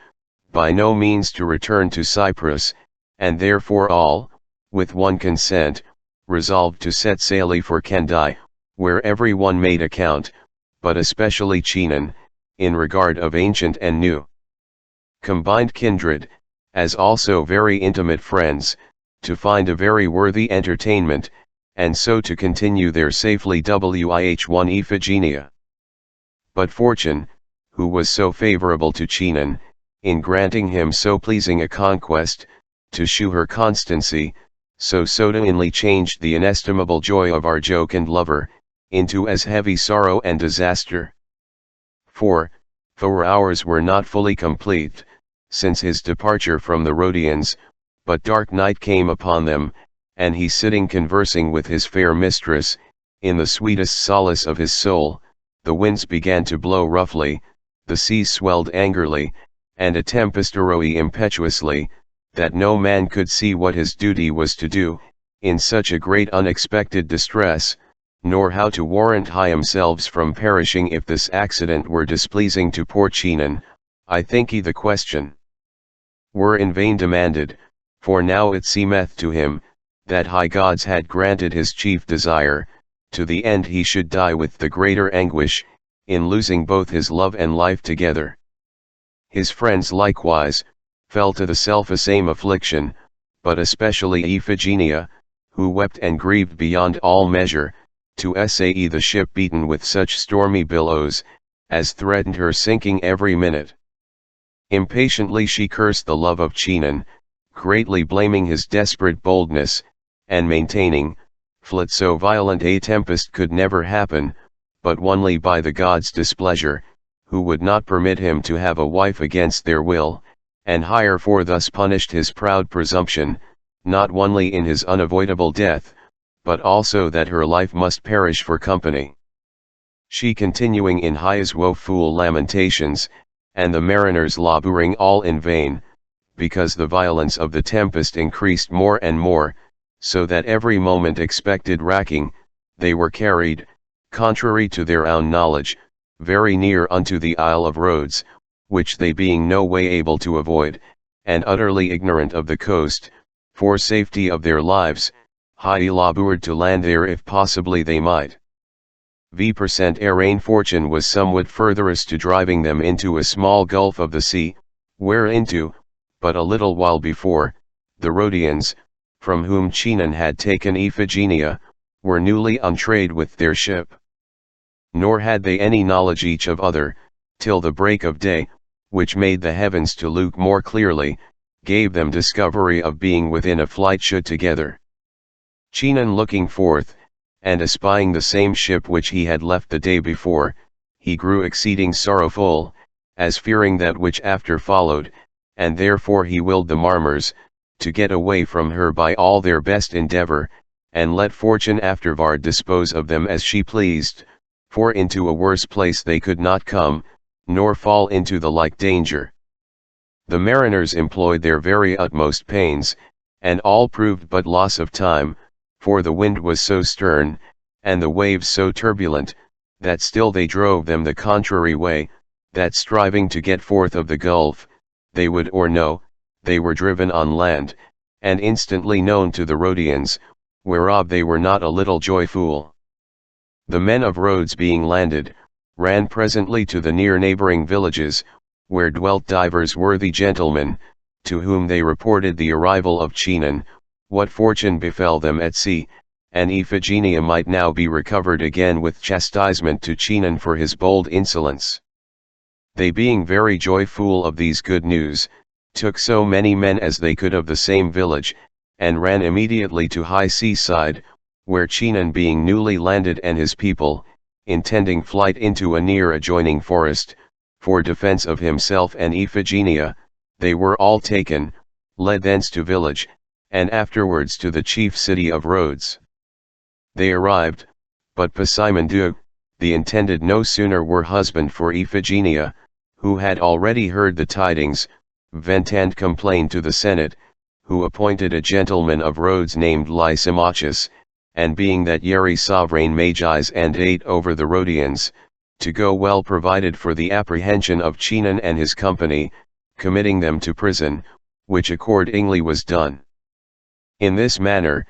by no means to return to Cyprus, and therefore all, with one consent, resolved to set sail for Candae, where every one made account, but especially Chinon, in regard of ancient and new combined kindred, as also very intimate friends, to find a very worthy entertainment, and so to continue there safely wih1 Iphigenia. But fortune, who was so favorable to Chinon, in granting him so pleasing a conquest, to shew her constancy, so suddenly changed the inestimable joy of our jocund lover, into as heavy sorrow and disaster. For 4 hours were not fully complete, since his departure from the Rhodians, but dark night came upon them, and he sitting conversing with his fair mistress, in the sweetest solace of his soul, the winds began to blow roughly, the seas swelled angrily, and a tempest arose impetuously, that no man could see what his duty was to do, in such a great unexpected distress, nor how to warrant themselves from perishing if this accident were displeasing to poor Chinon. I think he the question were in vain demanded, for now it seemeth to him, that high gods had granted his chief desire, to the end he should die with the greater anguish, in losing both his love and life together. His friends likewise, fell to the self-same affliction, but especially Iphigenia, who wept and grieved beyond all measure, to Sae the ship beaten with such stormy billows, as threatened her sinking every minute. Impatiently she cursed the love of Chinon, greatly blaming his desperate boldness, and maintaining, flit so violent a tempest could never happen, but only by the gods' displeasure, who would not permit him to have a wife against their will, and hire for thus punished his proud presumption, not only in his unavoidable death, but also that her life must perish for company. She continuing in his woeful lamentations, and the mariners laboring all in vain, because the violence of the tempest increased more and more, so that every moment expected racking, they were carried, contrary to their own knowledge, very near unto the Isle of Rhodes, which they being no way able to avoid, and utterly ignorant of the coast, for safety of their lives, high labored to land there if possibly they might. Their fortune was somewhat furtherest to driving them into a small gulf of the sea, whereinto, but a little while before, the Rhodians, from whom Chinon had taken Iphigenia, were newly untrade with their ship. Nor had they any knowledge each of other, till the break of day, which made the heavens to look more clearly, gave them discovery of being within a flight should together. Chinon looking forth, and espying the same ship which he had left the day before, he grew exceeding sorrowful, as fearing that which after followed, and therefore he willed the mariners, to get away from her by all their best endeavor, and let fortune afterward dispose of them as she pleased, for into a worse place they could not come, nor fall into the like danger. The mariners employed their very utmost pains, and all proved but loss of time, for the wind was so stern, and the waves so turbulent, that still they drove them the contrary way, that striving to get forth of the gulf, they would or no, they were driven on land, and instantly known to the Rhodians, whereof they were not a little joyful. The men of Rhodes being landed, ran presently to the near neighboring villages, where dwelt divers worthy gentlemen, to whom they reported the arrival of Chinon, what fortune befell them at sea, and Iphigenia might now be recovered again with chastisement to Chinon for his bold insolence. They being very joyful of these good news, took so many men as they could of the same village, and ran immediately to high seaside, where Chinon being newly landed and his people, intending flight into a near adjoining forest, for defense of himself and Iphigenia, they were all taken, led thence to village, and afterwards to the chief city of Rhodes. They arrived, but Pasimon, the intended no sooner were husband for Iphigenia, who had already heard the tidings, went and complained to the Senate, who appointed a gentleman of Rhodes named Lysimachus, and being that yery sovereign Magis and 8 over the Rhodians, to go well provided for the apprehension of Chinon and his company, committing them to prison, which accordingly was done. In this manner,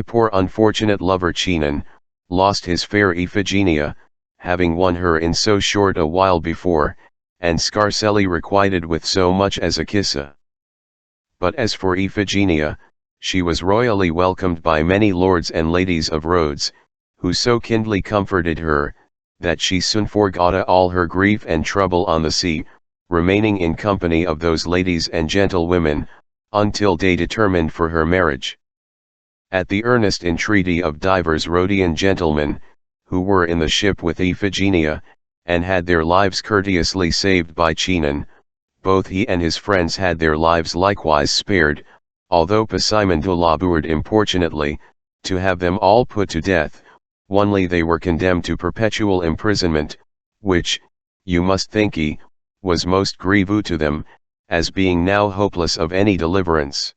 poor unfortunate lover Chinon, lost his fair Iphigenia, having won her in so short a while before, and scarcely requited with so much as a kiss. But as for Iphigenia, she was royally welcomed by many lords and ladies of Rhodes, who so kindly comforted her, that she soon forgot all her grief and trouble on the sea, remaining in company of those ladies and gentlewomen, until day determined for her marriage. At the earnest entreaty of divers Rhodian gentlemen, who were in the ship with Iphigenia, and had their lives courteously saved by Chinon, both he and his friends had their lives likewise spared, although Pasimon labored importunately, to have them all put to death, only they were condemned to perpetual imprisonment, which, you must think was most grievous to them, as being now hopeless of any deliverance.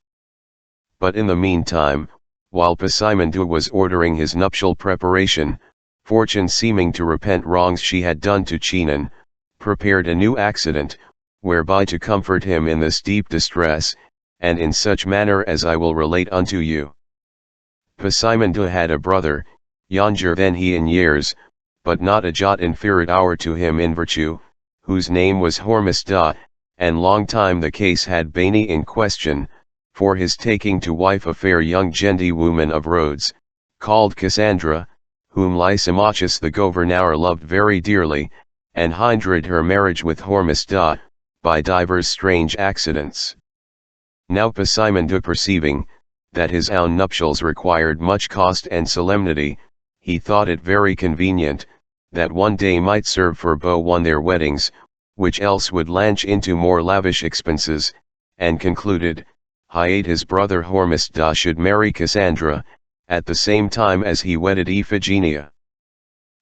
But in the meantime, while Pasimon was ordering his nuptial preparation, Fortune seeming to repent wrongs she had done to Chinon, prepared a new accident, whereby to comfort him in this deep distress, and in such manner as I will relate unto you. Pasimon had a brother, younger than he in years, but not a jot inferior to him in virtue, whose name was Hormus, and long time the case had been in question, for his taking to wife a fair young gentlewoman of Rhodes, called Cassandra, whom Lysimachus the governor loved very dearly, and hindered her marriage with Hormisda, by divers strange accidents. Now Pasimon perceiving, that his own nuptials required much cost and solemnity, he thought it very convenient, that one day might serve for both one their weddings, which else would launch into more lavish expenses, and concluded, his brother Hormisda should marry Cassandra, at the same time as he wedded Iphigenia.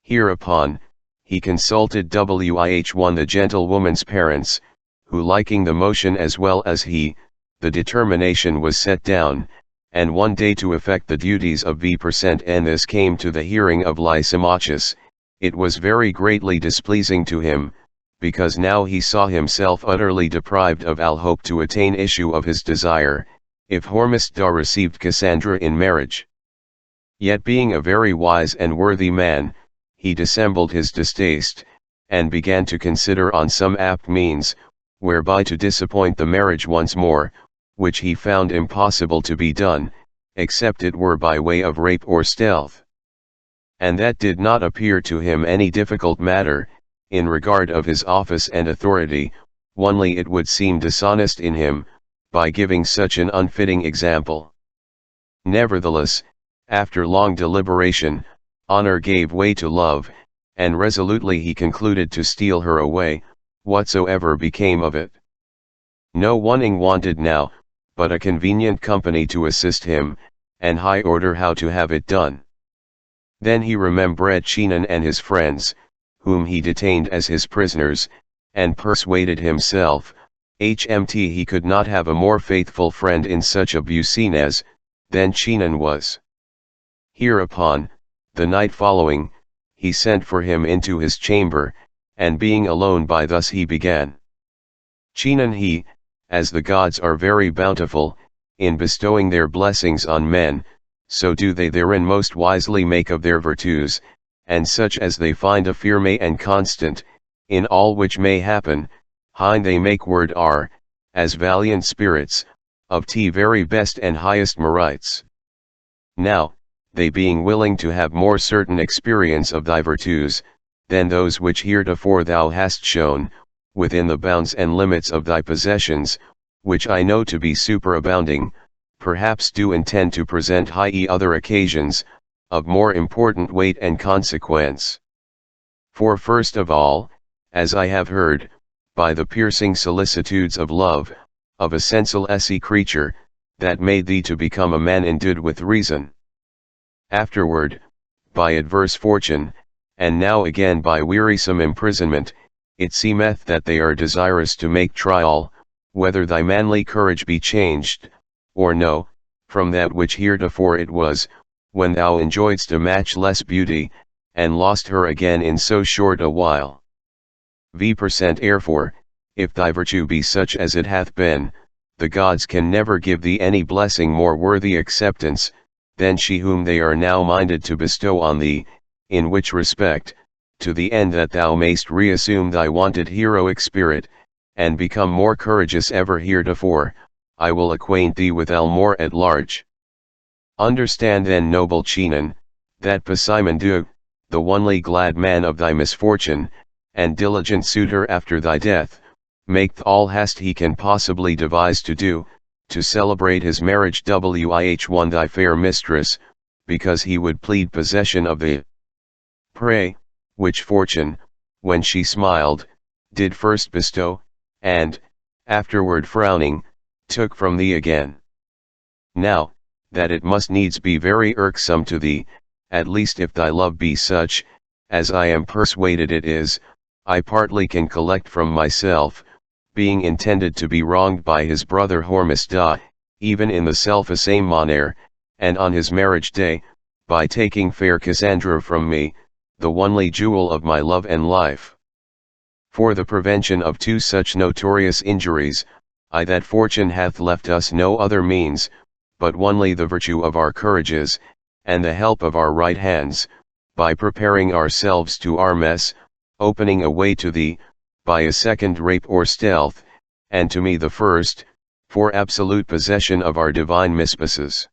Hereupon, he consulted Wih1 the gentlewoman's parents, who liking the motion as well as he, the determination was set down, and one day to effect the duties of V%, and this came to the hearing of Lysimachus. It was very greatly displeasing to him, because now he saw himself utterly deprived of all hope to attain issue of his desire, if Hormisda received Cassandra in marriage. Yet being a very wise and worthy man, he dissembled his distaste, and began to consider on some apt means, whereby to disappoint the marriage once more, which he found impossible to be done, except it were by way of rape or stealth. And that did not appear to him any difficult matter, in regard of his office and authority, only it would seem dishonest in him, by giving such an unfitting example. Nevertheless, after long deliberation, honor gave way to love, and resolutely he concluded to steal her away, whatsoever became of it. No one wanted now, but a convenient company to assist him, and high order how to have it done. Then he remembered Chinon and his friends, whom he detained as his prisoners, and persuaded himself, he could not have a more faithful friend in such a business, than Chinon was. Hereupon, the night following, he sent for him into his chamber, and being alone by thus he began. Chinon as the gods are very bountiful, in bestowing their blessings on men, so do they therein most wisely make of their virtues, and such as they find a firme and constant, in all which may happen, they make word are, as valiant spirits, of very best and highest merites. Now, they being willing to have more certain experience of thy virtues, than those which heretofore thou hast shown, within the bounds and limits of thy possessions, which I know to be superabounding, perhaps do intend to present other occasions, of more important weight and consequence. For first of all, as I have heard, by the piercing solicitudes of love, of a senseless creature, that made thee to become a man endued with reason. Afterward, by adverse fortune, and now again by wearisome imprisonment, it seemeth that they are desirous to make trial, whether thy manly courage be changed, or no, from that which heretofore it was, when thou enjoyedst a matchless beauty, and lost her again in so short a while. Therefore, if thy virtue be such as it hath been, the gods can never give thee any blessing more worthy acceptance, than she whom they are now minded to bestow on thee, in which respect, to the end that thou mayst reassume thy wonted heroic spirit, and become more courageous ever heretofore, I will acquaint thee with more at large. Understand then, noble Chinon, that Pasimon, the only glad man of thy misfortune, and diligent suitor after thy death, maketh all haste he can possibly devise to do, to celebrate his marriage Wih1 thy fair mistress, because he would plead possession of the prey, which fortune, when she smiled, did first bestow, and, afterward frowning, took from thee again. Now, that it must needs be very irksome to thee, at least if thy love be such, as I am persuaded it is, I partly can collect from myself, being intended to be wronged by his brother Hormisda, even in the self-same manner, and on his marriage day, by taking fair Cassandra from me, the only jewel of my love and life. For the prevention of two such notorious injuries, that fortune hath left us no other means, but only the virtue of our courages, and the help of our right hands, by preparing ourselves to our mess, opening a way to thee, by a second rape or stealth, and to me the first, for absolute possession of our divine mispasses.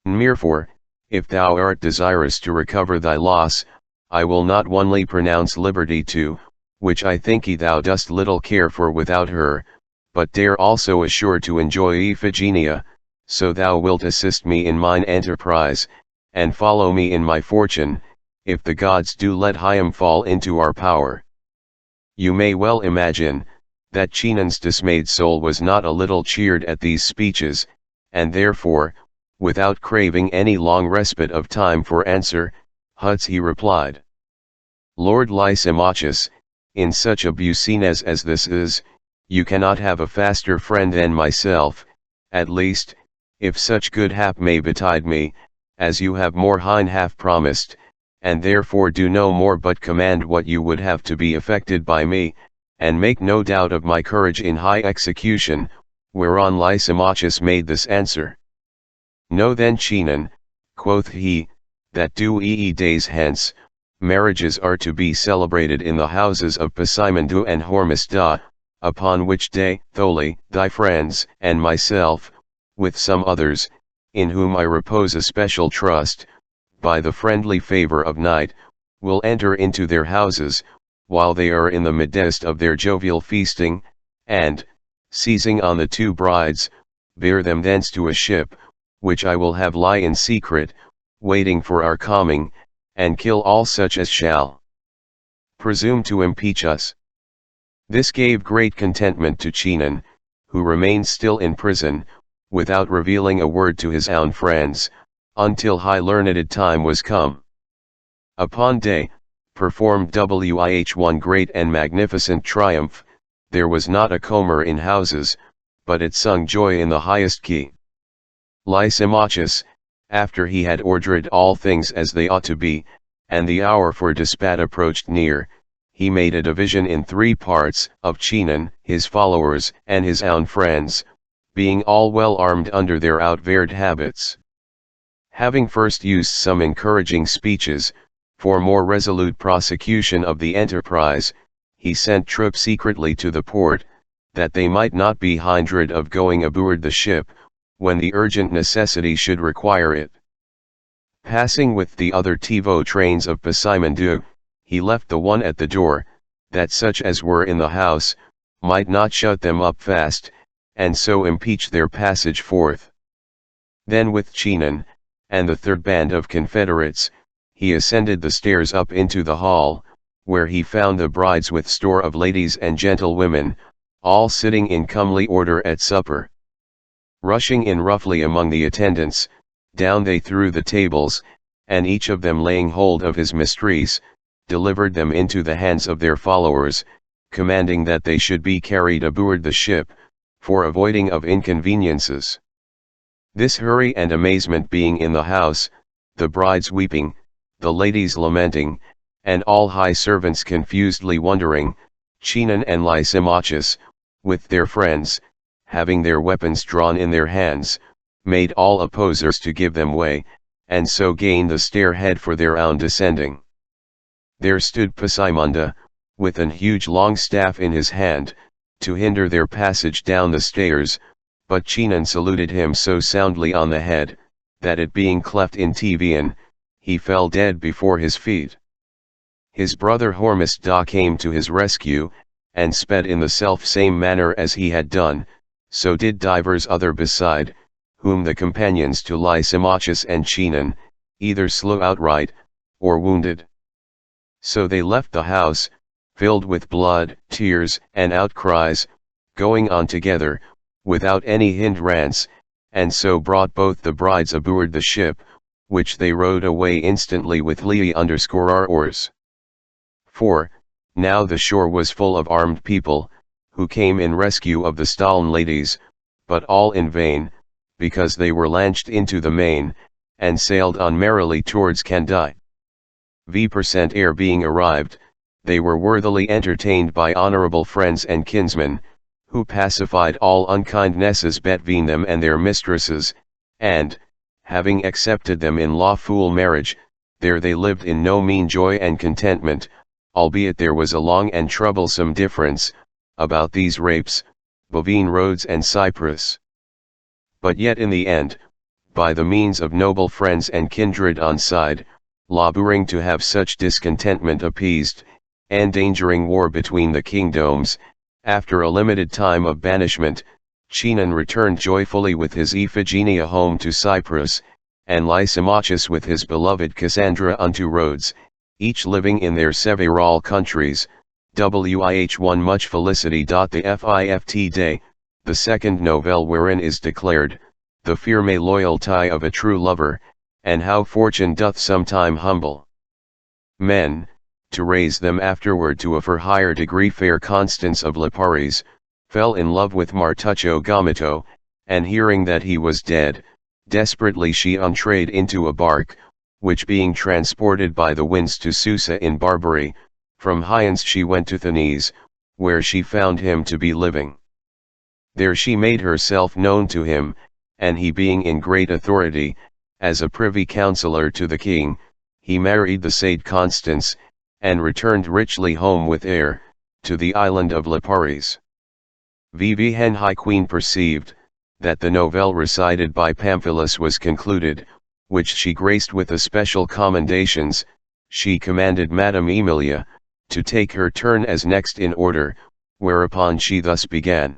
Merefore, if thou art desirous to recover thy loss, I will not only pronounce liberty too, which I think thou dost little care for without her, but dare also assure to enjoy Iphigenia, so thou wilt assist me in mine enterprise, and follow me in my fortune, if the gods do let Hyam fall into our power. You may well imagine, that Chinon's dismayed soul was not a little cheered at these speeches, and therefore, without craving any long respite of time for answer, Huts he replied. Lord Lysimachus, in such a business as this is, you cannot have a faster friend than myself, at least, if such good hap may betide me, as you have more hine have promised, and therefore do no more but command what you would have to be effected by me, and make no doubt of my courage in high execution. Whereon Lysimachus made this answer. Know then, Chinon, quoth he, that 2 days hence, marriages are to be celebrated in the houses of Pasimondou and Hormisda, upon which day Tholi, thy friends, and myself, with some others, in whom I repose a special trust, by the friendly favor of night, will enter into their houses, while they are in the midst of their jovial feasting, and, seizing on the 2 brides, bear them thence to a ship, which I will have lie in secret, waiting for our coming, and kill all such as shall presume to impeach us. This gave great contentment to Chinon, who remained still in prison, without revealing a word to his own friends, until high learned time was come. Upon day, performed one great and magnificent triumph, there was not a comer in houses, but it sung joy in the highest key. Lysimachus, after he had ordered all things as they ought to be, and the hour for dispat approached near, he made a division in 3 parts, of Chinon, his followers, and his own friends, being all well armed under their outweared habits. Having first used some encouraging speeches, for more resolute prosecution of the enterprise, he sent troops secretly to the port, that they might not be hindered of going aboard the ship, when the urgent necessity should require it. Passing with the other Tivo trains of Pasimondou, he left the one at the door, that such as were in the house, might not shut them up fast, and so impeach their passage forth. Then with Chinon, and the 3rd band of confederates, he ascended the stairs up into the hall, where he found the brides with store of ladies and gentlewomen, all sitting in comely order at supper. Rushing in roughly among the attendants, down they threw the tables, and each of them laying hold of his mistress, delivered them into the hands of their followers, commanding that they should be carried aboard the ship, for avoiding of inconveniences. This hurry and amazement being in the house, the brides weeping, the ladies lamenting, and all high servants confusedly wondering, Chinon and Lysimachus, with their friends, having their weapons drawn in their hands, made all opposers to give them way, and so gained the stair-head for their own descending. There stood Pasimondou, with an huge long staff in his hand, to hinder their passage down the stairs, but Chinon saluted him so soundly on the head, that it being cleft in Tevian, he fell dead before his feet. His brother Hormisda came to his rescue, and sped in the self-same manner as he had done, so did divers other beside, whom the companions to Lysimachus and Chinon, either slew outright, or wounded. So they left the house, filled with blood, tears, and outcries, going on together, without any hindrance, and so brought both the brides aboard the ship, which they rowed away instantly with lee _ oars. For, now the shore was full of armed people, who came in rescue of the stolen ladies, but all in vain, because they were launched into the main, and sailed on merrily towards Candae. V% ere being arrived, they were worthily entertained by honorable friends and kinsmen, who pacified all unkindnesses between them and their mistresses, and, having accepted them in lawful marriage, there they lived in no mean joy and contentment, albeit there was a long and troublesome difference, about these rapes, Bovine Rhodes and Cyprus. But yet in the end, by the means of noble friends and kindred on side, laboring to have such discontentment appeased, endangering war between the kingdoms. After a limited time of banishment, Chinon returned joyfully with his Iphigenia home to Cyprus, and Lysimachus with his beloved Cassandra unto Rhodes, each living in their several countries. Wih1 much felicity. The Fift Day, the second novelle wherein is declared, the firme loyalty of a true lover, and how fortune doth sometime humble men, to raise them afterward to a far higher degree. Fair Constance of Liparis fell in love with Martuccio Gomito, and hearing that he was dead, desperately she entreed into a bark, which being transported by the winds to Susa in Barbary, from Hyands she went to Thanes, where she found him to be living. There she made herself known to him, and he being in great authority, as a privy councillor to the king, he married the said Constance, and returned richly home with heir, to the island of Liparis. Vivienne High Queen perceived, that the novelle recited by Pamphilus was concluded, which she graced with especial commendations. She commanded Madame Emilia, to take her turn as next in order, whereupon she thus began.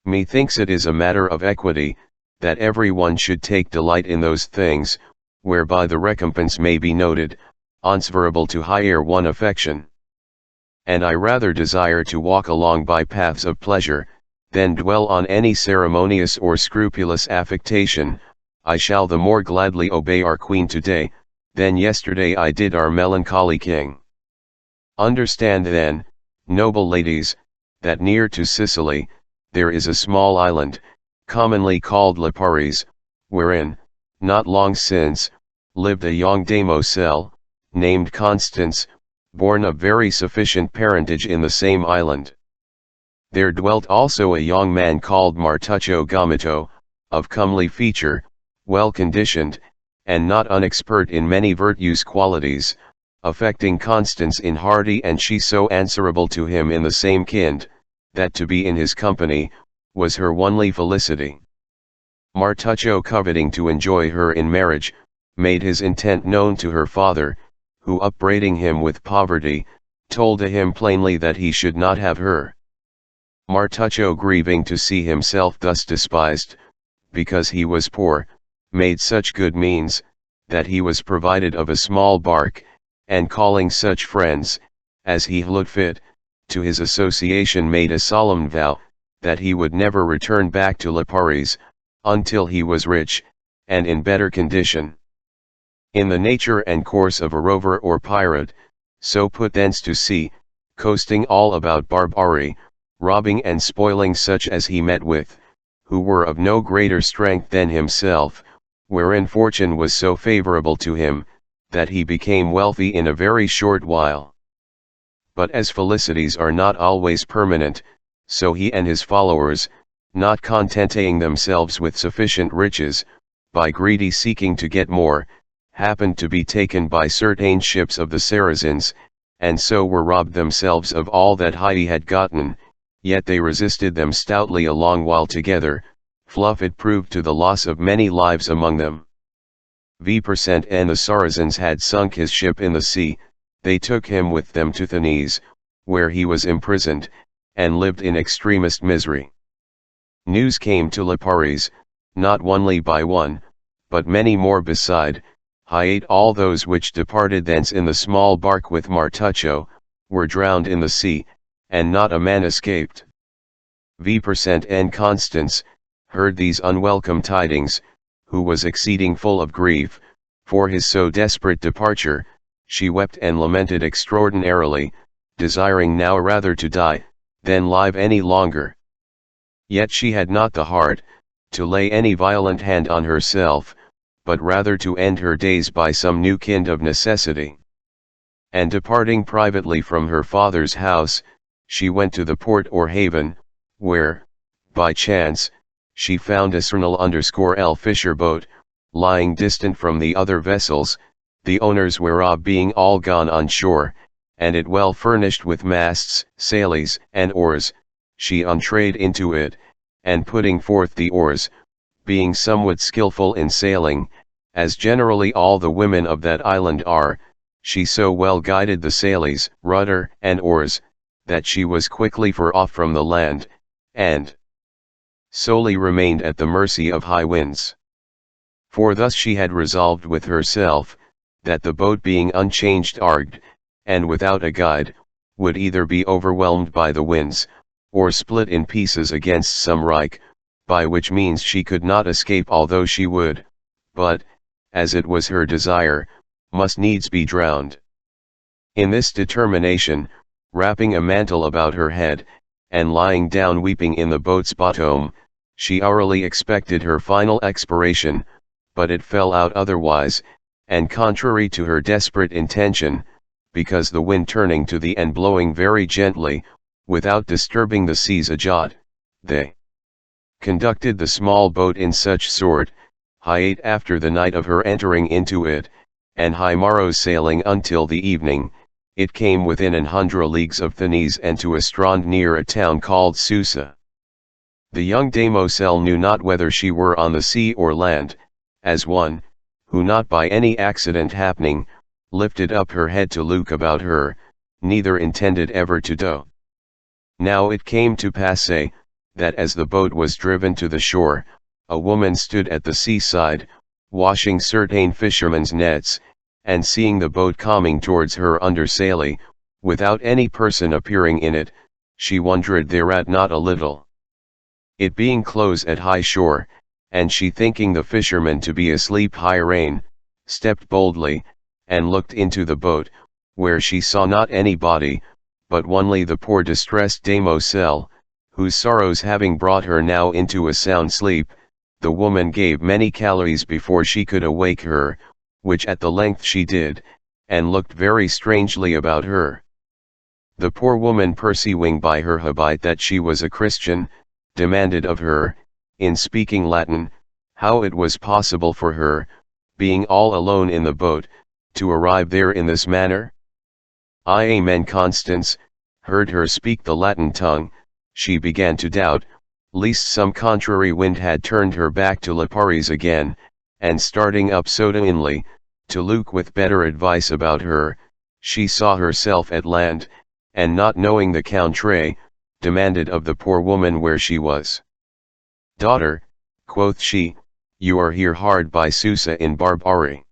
Methinks it is a matter of equity, that every one should take delight in those things, whereby the recompense may be noted, answerable to higher one affection. And I rather desire to walk along by paths of pleasure, than dwell on any ceremonious or scrupulous affectation. I shall the more gladly obey our Queen today, than yesterday I did our melancholy King. Understand then, noble ladies, that near to Sicily, there is a small island, commonly called Liparis, wherein, not long since, lived a young damosel, named Constance, born of very sufficient parentage in the same island. There dwelt also a young man called Martuccio Gomito, of comely feature, well conditioned, and not unexpert in many virtuous qualities, affecting Constance in hearty, and she so answerable to him in the same kind, that to be in his company, was her only felicity. Martuccio, coveting to enjoy her in marriage, made his intent known to her father, who upbraiding him with poverty, told to him plainly that he should not have her. Martuccio, grieving to see himself thus despised, because he was poor, made such good means, that he was provided of a small bark, and calling such friends, as he thought fit, to his association, made a solemn vow, that he would never return back to Liparis, until he was rich, and in better condition. In the nature and course of a rover or pirate, so put thence to sea, coasting all about Barbary, robbing and spoiling such as he met with, who were of no greater strength than himself, wherein fortune was so favorable to him, that he became wealthy in a very short while. But as felicities are not always permanent, so he and his followers, not contenting themselves with sufficient riches, by greedy seeking to get more, happened to be taken by certain ships of the Saracens, and so were robbed themselves of all that he had gotten, yet they resisted them stoutly a long while together. Fluff it proved to the loss of many lives among them. V% and the Saracens had sunk his ship in the sea, they took him with them to Thanes, where he was imprisoned, and lived in extremest misery. News came to Liparis, not only by one, but many more beside. He ate all those which departed thence in the small bark with Martuccio, were drowned in the sea, and not a man escaped. V% and Constance heard these unwelcome tidings, who was exceeding full of grief, for his so desperate departure. She wept and lamented extraordinarily, desiring now rather to die, than live any longer. Yet she had not the heart, to lay any violent hand on herself, but rather to end her days by some new kind of necessity. And departing privately from her father's house, she went to the port or haven, where, by chance, she found a _L fisher boat, lying distant from the other vessels, the owners whereof being all gone on shore, and it well furnished with masts, sails, and oars. She entreed into it, and putting forth the oars, being somewhat skillful in sailing, as generally all the women of that island are, she so well guided the sailies, rudder, and oars, that she was quickly off from the land, and solely remained at the mercy of high winds. For thus she had resolved with herself, that the boat being unchanged arged, and without a guide, would either be overwhelmed by the winds, or split in pieces against some wreck, by which means she could not escape although she would, but, as it was her desire, must needs be drowned. In this determination, wrapping a mantle about her head, and lying down weeping in the boat's bottom, she hourly expected her final expiration, but it fell out otherwise, and contrary to her desperate intention, because the wind turning to the and blowing very gently, without disturbing the seas a jot, they conducted the small boat in such sort, high after the night of her entering into it, and high morrow's sailing until the evening, it came within 100 leagues of Thanes and to a strand near a town called Susa. The young damosel knew not whether she were on the sea or land, as one, who not by any accident happening, lifted up her head to look about her, neither intended ever to do. Now it came to pass, that as the boat was driven to the shore, a woman stood at the seaside, washing certain fishermen's nets, and seeing the boat coming towards her under sail, without any person appearing in it, she wondered thereat not a little. It being close at high shore, and she thinking the fisherman to be asleep high rein, stepped boldly, and looked into the boat, where she saw not any body, but only the poor distressed damosel, whose sorrows having brought her now into a sound sleep, the woman gave many calories before she could awake her, which at the length she did, and looked very strangely about her. The poor woman perceiving by her habit that she was a Christian, demanded of her, in speaking Latin, how it was possible for her, being all alone in the boat, to arrive there in this manner? I amen Constance, heard her speak the Latin tongue, she began to doubt, lest some contrary wind had turned her back to Liparis again, and starting up suddenly, to look with better advice about her, she saw herself at land, and not knowing the country, demanded of the poor woman where she was. Daughter, quoth she, you are here hard by Susa in Barbary.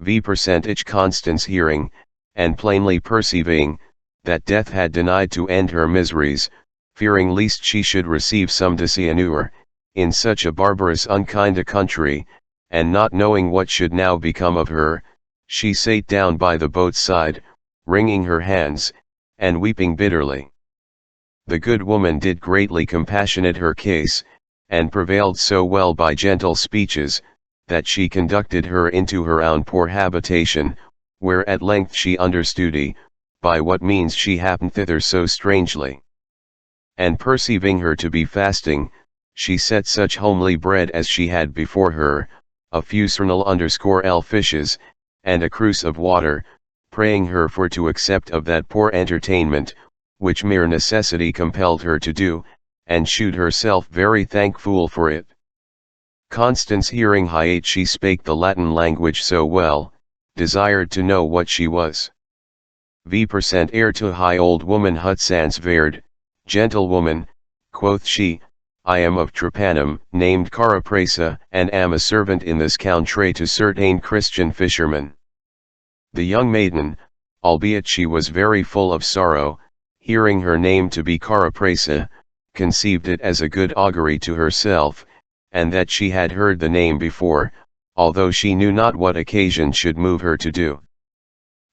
V. Constance hearing, and plainly perceiving, that death had denied to end her miseries, fearing lest she should receive some dishonor, in such a barbarous unkind a country, and not knowing what should now become of her, she sate down by the boat's side, wringing her hands, and weeping bitterly. The good woman did greatly compassionate her case, and prevailed so well by gentle speeches, that she conducted her into her own poor habitation, where at length she understood by what means she happened thither so strangely. And perceiving her to be fasting, she set such homely bread as she had before her, a few _l fishes, and a cruse of water, praying her for to accept of that poor entertainment, which mere necessity compelled her to do, and shewed herself very thankful for it. Constance hearing how she spake the Latin language so well, desired to know what she was. V. Heir to high old woman Hutsans Verd, gentlewoman, quoth she, I am of Trepanum, named Carapresa, and am a servant in this country to certain Christian fishermen. The young maiden, albeit she was very full of sorrow, hearing her name to be Carapresa, conceived it as a good augury to herself, and that she had heard the name before, although she knew not what occasion should move her to do.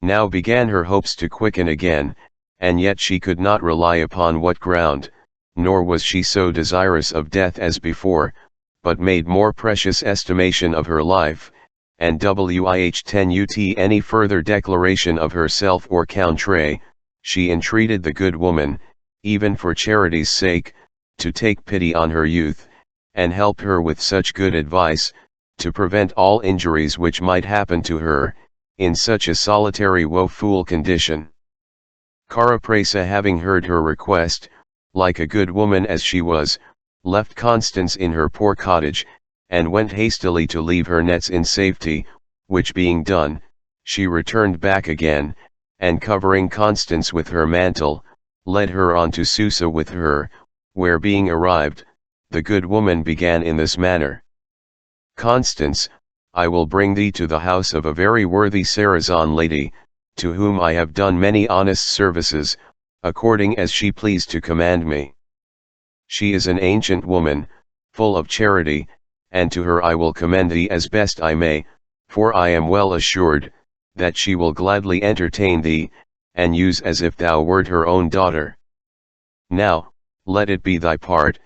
Now began her hopes to quicken again, and yet she could not rely upon what ground, nor was she so desirous of death as before, but made more precious estimation of her life, and wih 10 ut any further declaration of herself or country, she entreated the good woman, even for charity's sake, to take pity on her youth, and help her with such good advice, to prevent all injuries which might happen to her, in such a solitary woeful condition. Carapresa having heard her request, like a good woman as she was, left Constance in her poor cottage, and went hastily to leave her nets in safety, which being done, she returned back again, and covering Constance with her mantle, led her on to Susa with her, where being arrived, the good woman began in this manner. Constance, I will bring thee to the house of a very worthy Saracen lady, to whom I have done many honest services, according as she pleased to command me. She is an ancient woman, full of charity, and to her I will commend thee as best I may, for I am well assured, that she will gladly entertain thee, and use as if thou wert her own daughter. Now, let it be thy part,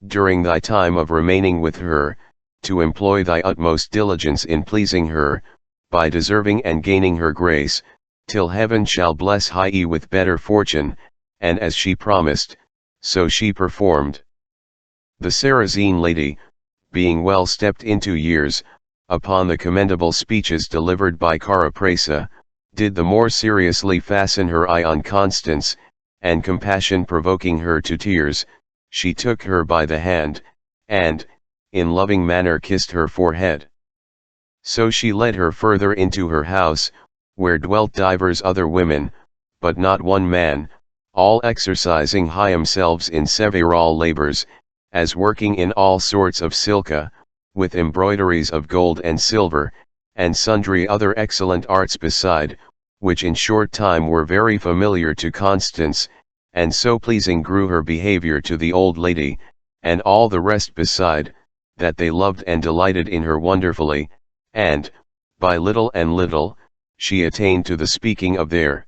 during thy time of remaining with her, to employ thy utmost diligence in pleasing her, by deserving and gaining her grace, till heaven shall bless thee with better fortune, and as she promised, so she performed. The Saracen lady, being well stepped into years, upon the commendable speeches delivered by Carapresa, did the more seriously fasten her eye on Constance, and compassion provoking her to tears, she took her by the hand, and, in loving manner kissed her forehead. So she led her further into her house, where dwelt divers other women, but not one man, all exercising themselves in several labors, as working in all sorts of silka, with embroideries of gold and silver, and sundry other excellent arts beside, which in short time were very familiar to Constance, and so pleasing grew her behavior to the old lady, and all the rest beside, that they loved and delighted in her wonderfully, and, by little and little, she attained to the speaking of their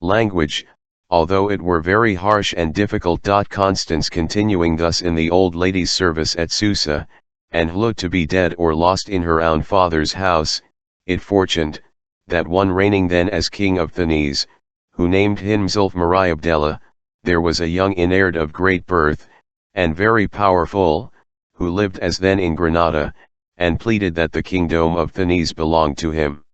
language, although it were very harsh and difficult. Constance continuing thus in the old lady's service at Susa, and looked to be dead or lost in her own father's house, it fortuned, that one reigning then as king of Thanes, who named himself Mariabdella, there was a young Inaird of great birth, and very powerful, who lived as then in Granada, and pleaded that the kingdom of Thanes belonged to him.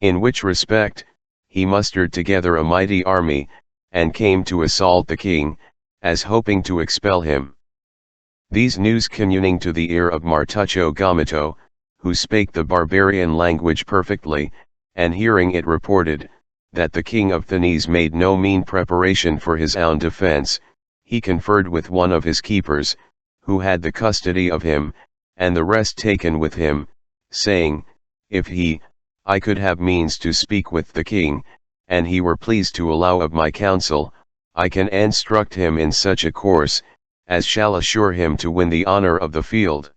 In which respect, he mustered together a mighty army, and came to assault the king, as hoping to expel him. These news communing to the ear of Martuccio Gomito, who spake the barbarian language perfectly, and hearing it reported, that the king of Thanes made no mean preparation for his own defense, he conferred with one of his keepers, who had the custody of him, and the rest taken with him, saying, if I could have means to speak with the king, and he were pleased to allow of my counsel, I can instruct him in such a course, as shall assure him to win the honor of the field.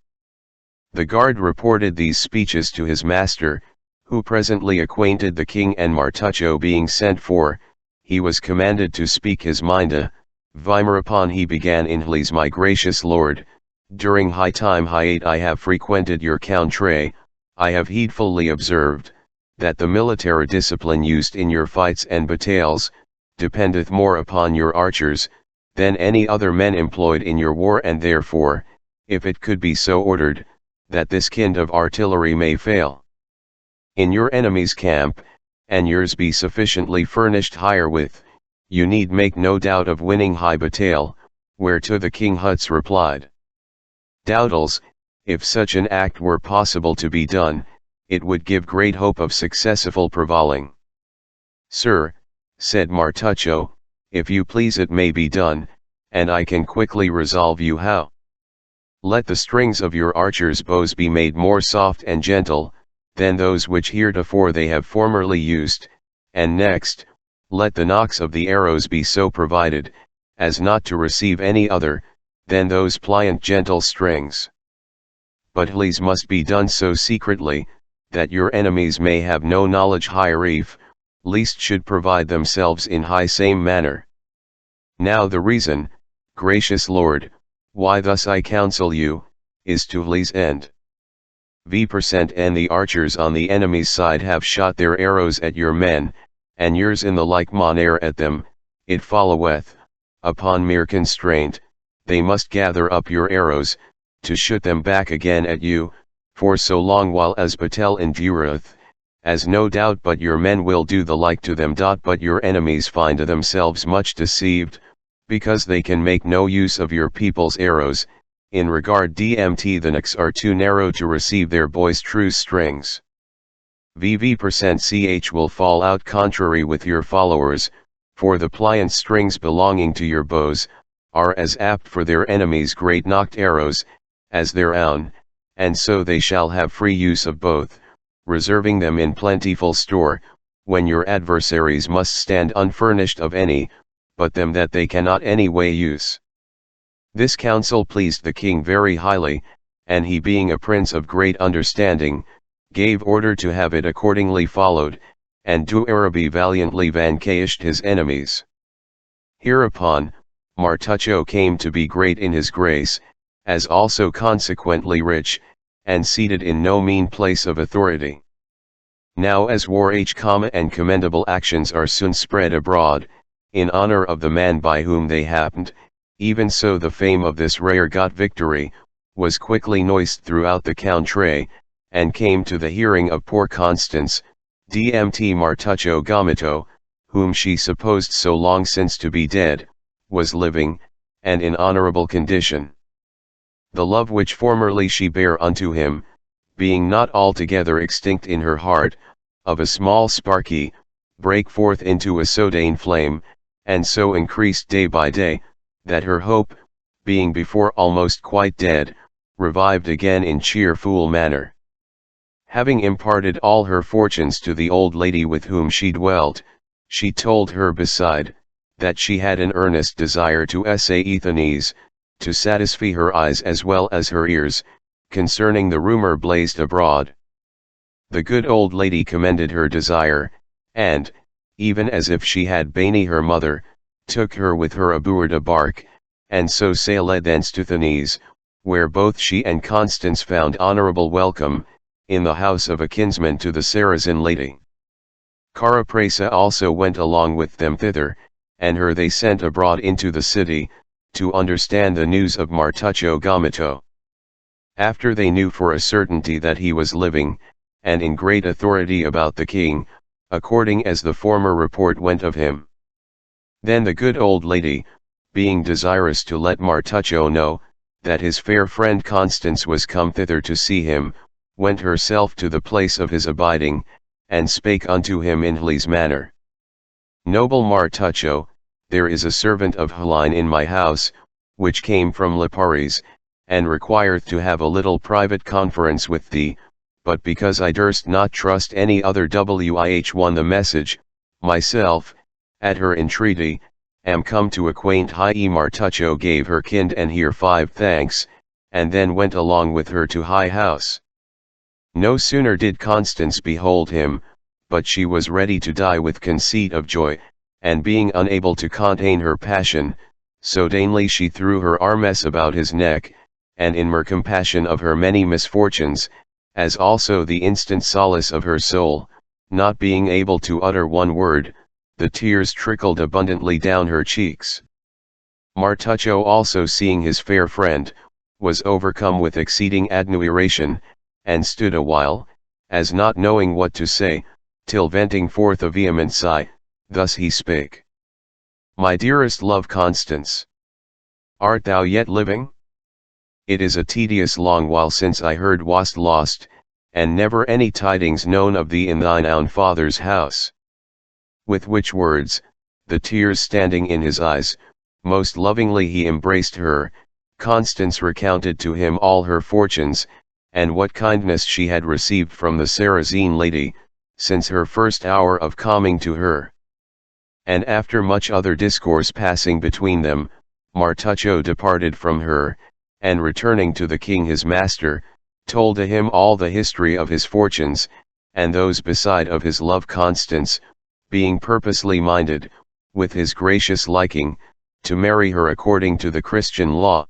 The guard reported these speeches to his master, who presently acquainted the king, and Martuccio being sent for, he was commanded to speak his mind. Whereupon he began in Hles, my gracious lord, during high time I have frequented your country, I have heedfully observed, that the military discipline used in your fights and battles, dependeth more upon your archers, than any other men employed in your war, and therefore, if it could be so ordered, that this kind of artillery may fail in your enemy's camp, and yours be sufficiently furnished herewith, you need make no doubt of winning high battle. Whereto the king Huts replied, doubtless, if such an act were possible to be done, it would give great hope of successful prevailing. Sir, said Martuccio, if you please it may be done, and I can quickly resolve you how. Let the strings of your archers' bows be made more soft and gentle, than those which heretofore they have formerly used, and next, let the nocks of the arrows be so provided, as not to receive any other, than those pliant gentle strings. But Hles must be done so secretly, that your enemies may have no knowledge hereof, least should provide themselves in high same manner. Now the reason, gracious lord, why thus I counsel you, is to Hles' end. V% and the archers on the enemy's side have shot their arrows at your men, and yours in the like manner at them, it followeth, upon mere constraint, they must gather up your arrows, to shoot them back again at you, for so long while as battle endureth, as no doubt but your men will do the like to them. But your enemies find themselves much deceived, because they can make no use of your people's arrows, in regard DMT the necks are too narrow to receive their boisterous strings. VV% ch will fall out contrary with your followers, for the pliant strings belonging to your bows, are as apt for their enemies' great nocked arrows, as their own, and so they shall have free use of both, reserving them in plentiful store, when your adversaries must stand unfurnished of any, but them that they cannot any way use. This counsel pleased the king very highly, and he being a prince of great understanding, gave order to have it accordingly followed, and Arabi valiantly vanquished his enemies. Hereupon, Martuccio came to be great in his grace, as also consequently rich, and seated in no mean place of authority. Now as war and commendable actions are soon spread abroad, in honor of the man by whom they happened, even so the fame of this rare got victory, was quickly noised throughout the country, and came to the hearing of poor Constance, DMT Martuccio Gomito, whom she supposed so long since to be dead, was living, and in honorable condition. The love which formerly she bare unto him, being not altogether extinct in her heart, of a small sparky, brake forth into a sodane flame, and so increased day by day, that her hope, being before almost quite dead, revived again in cheerful manner. Having imparted all her fortunes to the old lady with whom she dwelt, she told her beside, that she had an earnest desire to essay Athens, to satisfy her eyes as well as her ears, concerning the rumor blazed abroad. The good old lady commended her desire, and, even as if she had been her mother, took her with her aboard a bark, and so sailed thence to Athens, where both she and Constance found honorable welcome, in the house of a kinsman to the Saracen lady. Carapresa also went along with them thither, and her they sent abroad into the city, to understand the news of Martuccio Gomito. After they knew for a certainty that he was living, and in great authority about the king, according as the former report went of him. Then the good old lady, being desirous to let Martuccio know, that his fair friend Constance was come thither to see him, went herself to the place of his abiding, and spake unto him in his manner. Noble Martuccio, there is a servant of Helene in my house, which came from Liparis, and requireth to have a little private conference with thee, but because I durst not trust any other won the message, myself, at her entreaty, am come to acquaint Martuccio gave her kind and here 5 thanks, and then went along with her to high house. No sooner did Constance behold him, but she was ready to die with conceit of joy, and being unable to contain her passion, sodanely she threw her arms about his neck, and in mere compassion of her many misfortunes, as also the instant solace of her soul, not being able to utter one word, the tears trickled abundantly down her cheeks. Martuccio also seeing his fair friend, was overcome with exceeding admiration, and stood a while, as not knowing what to say, till venting forth a vehement sigh, thus he spake. My dearest love Constance, art thou yet living? It is a tedious long while since I heard wast lost, and never any tidings known of thee in thine own father's house. With which words, the tears standing in his eyes, most lovingly he embraced her. Constance recounted to him all her fortunes, and what kindness she had received from the Saracen lady, since her first hour of coming to her. And after much other discourse passing between them, Martuccio departed from her, and returning to the king his master, told to him all the history of his fortunes, and those beside of his love Constance, being purposely minded, with his gracious liking, to marry her according to the Christian law.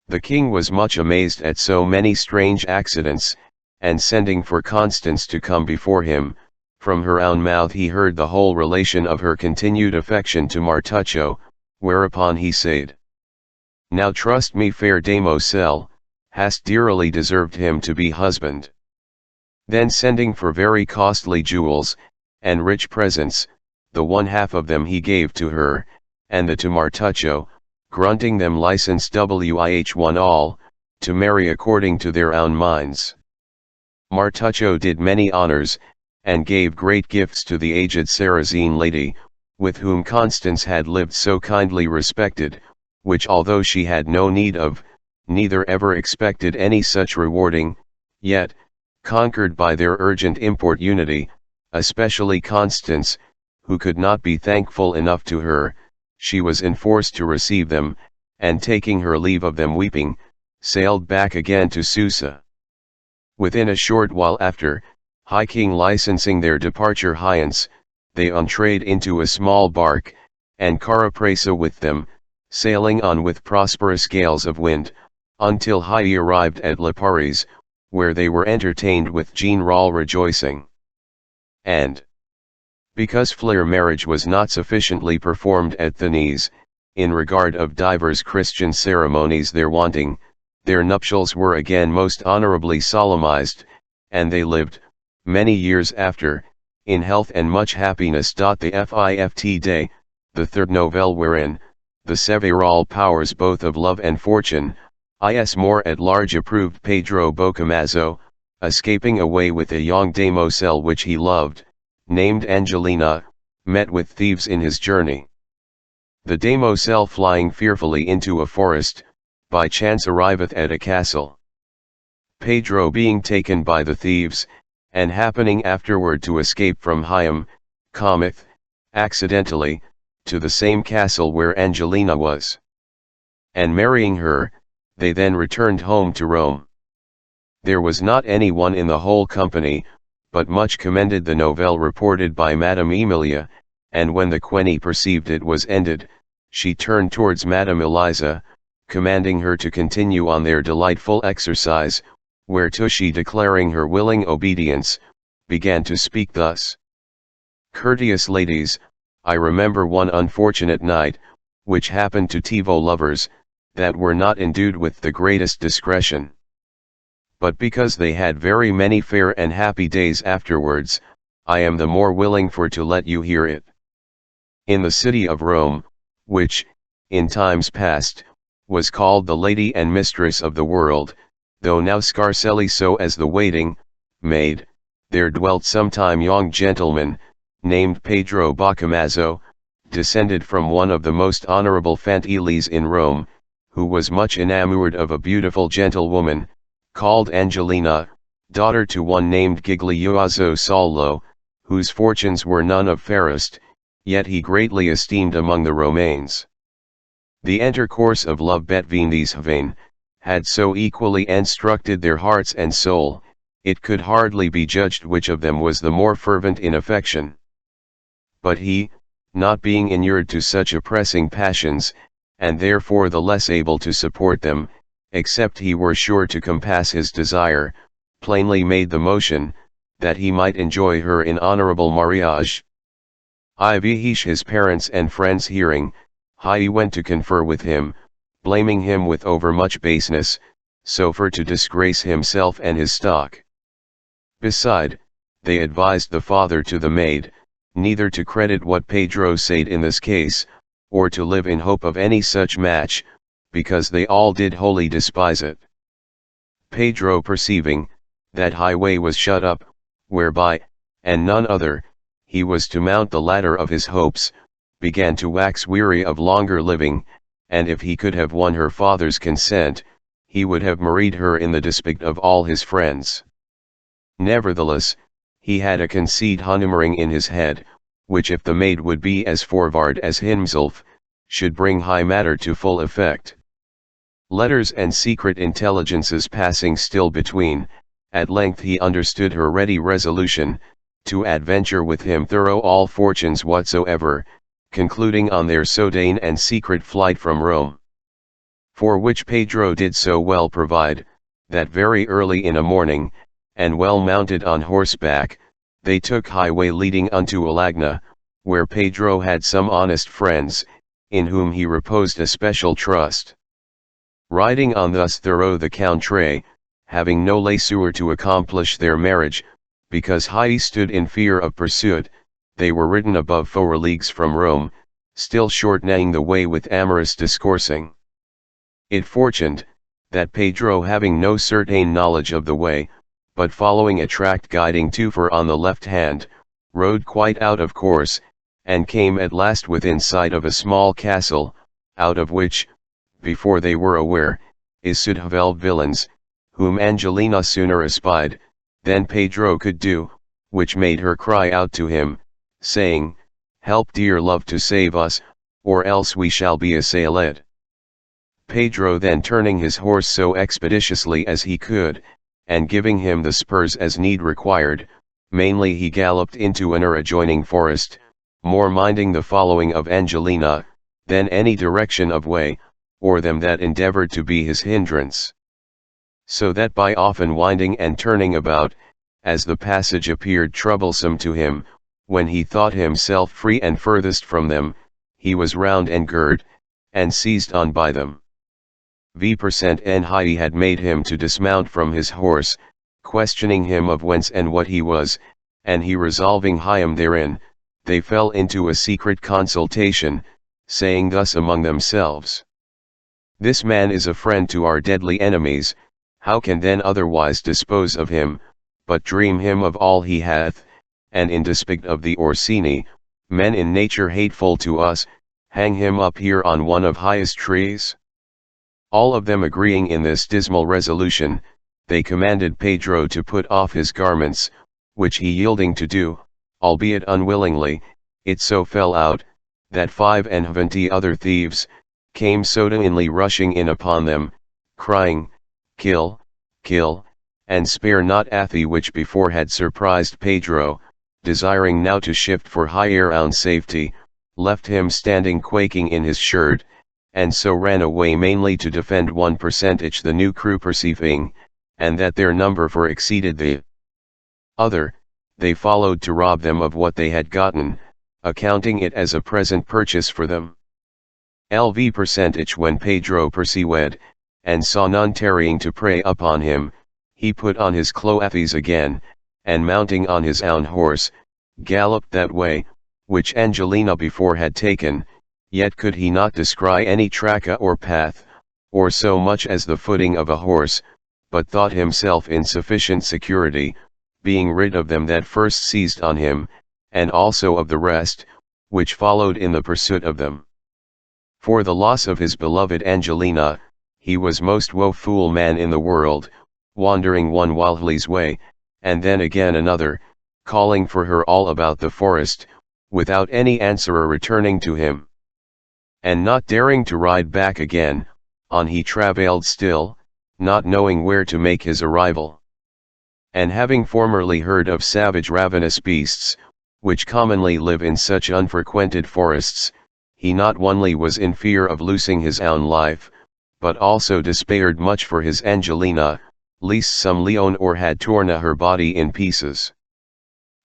The king was much amazed at so many strange accidents, and sending for Constance to come before him, from her own mouth he heard the whole relation of her continued affection to Martuccio, whereupon he said, Now trust me fair damosel, hast dearly deserved him to be husband. Then sending for very costly jewels, and rich presents, the one half of them he gave to her, and the to Martuccio, grunting them license wih1 all, to marry according to their own minds. Martuccio did many honors, and gave great gifts to the aged Sarrazine lady, with whom Constance had lived so kindly respected, which although she had no need of, neither ever expected any such rewarding, yet, conquered by their urgent importunity, especially Constance, who could not be thankful enough to her, she was enforced to receive them, and taking her leave of them weeping, sailed back again to Susa. Within a short while after, High King licensing their departure hence, they entrade into a small bark, and Carapresa with them, sailing on with prosperous gales of wind, until High arrived at Liparis, where they were entertained with general rejoicing. And because Fleur marriage was not sufficiently performed at Thenese, in regard of divers Christian ceremonies there wanting, their nuptials were again most honorably solemnized, and they lived, many years after, in health and much happiness. The Fift day, the third novelle wherein, the several powers both of love and fortune, is more at large approved Pedro Bocamazzo, escaping away with a young damoiselle which he loved, named Angelina, met with thieves in his journey. The damoiselle flying fearfully into a forest, by chance arriveth at a castle. Pedro being taken by the thieves, and happening afterward to escape from Hyam, cometh, accidentally, to the same castle where Angelina was. And marrying her, they then returned home to Rome. There was not any one in the whole company, but much commended the novelle reported by Madame Emilia, and when the Queen perceived it was ended, she turned towards Madame Eliza, commanding her to continue on their delightful exercise, whereto she declaring her willing obedience, began to speak thus. Courteous ladies, I remember one unfortunate night, which happened to Tivo lovers, that were not endued with the greatest discretion. But because they had very many fair and happy days afterwards, I am the more willing for to let you hear it. In the city of Rome, which, in times past, was called the lady and mistress of the world, though now scarcely so as the waiting maid, there dwelt sometime young gentleman, named Pedro Bocamazzo, descended from one of the most honorable fantiles in Rome, who was much enamored of a beautiful gentlewoman, called Angelina, daughter to one named Giglioazzo Sallo, whose fortunes were none of fairest, yet he greatly esteemed among the Romanes. The intercourse of love between these Hvain, had so equally instructed their hearts and soul, it could hardly be judged which of them was the more fervent in affection. But he, not being inured to such oppressing passions, and therefore the less able to support them, except he were sure to compass his desire, plainly made the motion, that he might enjoy her in honorable marriage. Ivihish his parents and friends hearing, he went to confer with him, blaming him with overmuch baseness, so for to disgrace himself and his stock. Beside, they advised the father to the maid, neither to credit what Pedro said in this case, or to live in hope of any such match, because they all did wholly despise it. Pedro perceiving, that highway was shut up, whereby, and none other, he was to mount the ladder of his hopes, began to wax weary of longer living, and if he could have won her father's consent, he would have married her in the despite of all his friends. Nevertheless, he had a conceit humoring in his head, which if the maid would be as forward as himself, should bring high matter to full effect. Letters and secret intelligences passing still between, at length he understood her ready resolution, to adventure with him thorough all fortunes whatsoever, concluding on their sojourn and secret flight from Rome. For which Pedro did so well provide, that very early in a morning, and well mounted on horseback, they took highway leading unto Alagna, where Pedro had some honest friends, in whom he reposed a special trust. Riding on thus thorough the country, having no leisure to accomplish their marriage, because he stood in fear of pursuit, they were ridden above 4 leagues from Rome, still shortening the way with amorous discoursing. It fortuned, that Pedro, having no certain knowledge of the way, but following a tract guiding to for on the left hand, rode quite out of course, and came at last within sight of a small castle, out of which, before they were aware, issued 12 villains, whom Angelina sooner espied, than Pedro could do, which made her cry out to him, saying, "Help, dear love, to save us, or else we shall be assailed." Pedro then turning his horse so expeditiously as he could, and giving him the spurs as need required, mainly he galloped into an adjoining forest, more minding the following of Angelina, than any direction of way, or them that endeavored to be his hindrance. So that by often winding and turning about, as the passage appeared troublesome to him, when he thought himself free and furthest from them, he was round and girt, and seized on by them. V% and he had made him to dismount from his horse, questioning him of whence and what he was, and he resolving him therein, they fell into a secret consultation, saying thus among themselves: "This man is a friend to our deadly enemies, how can then otherwise dispose of him, but dream him of all he hath, and in despite of the Orsini, men in nature hateful to us, hang him up here on one of highest trees?" All of them agreeing in this dismal resolution, they commanded Pedro to put off his garments, which he yielding to do, albeit unwillingly. It so fell out, that 25 other thieves, came suddenly rushing in upon them, crying, "Kill, kill, and spare not Athy," which before had surprised Pedro, desiring now to shift for higher own safety, left him standing quaking in his shirt, and so ran away mainly to defend 1% the new crew perceiving, and that their number for exceeded the other, they followed to rob them of what they had gotten, accounting it as a present purchase for them. LV% when Pedro perceived, and saw none tarrying to prey upon him, he put on his clothes again, and mounting on his own horse, galloped that way, which Angelina before had taken. Yet could he not descry any track or path, or so much as the footing of a horse, but thought himself in sufficient security, being rid of them that first seized on him, and also of the rest, which followed in the pursuit of them. For the loss of his beloved Angelina, he was most woeful man in the world, wandering one while's way, and then again another, calling for her all about the forest, without any answerer returning to him. And not daring to ride back again, on he travailed still, not knowing where to make his arrival. And having formerly heard of savage ravenous beasts, which commonly live in such unfrequented forests, he not only was in fear of losing his own life, but also despaired much for his Angelina, lest some leon or had torn her body in pieces.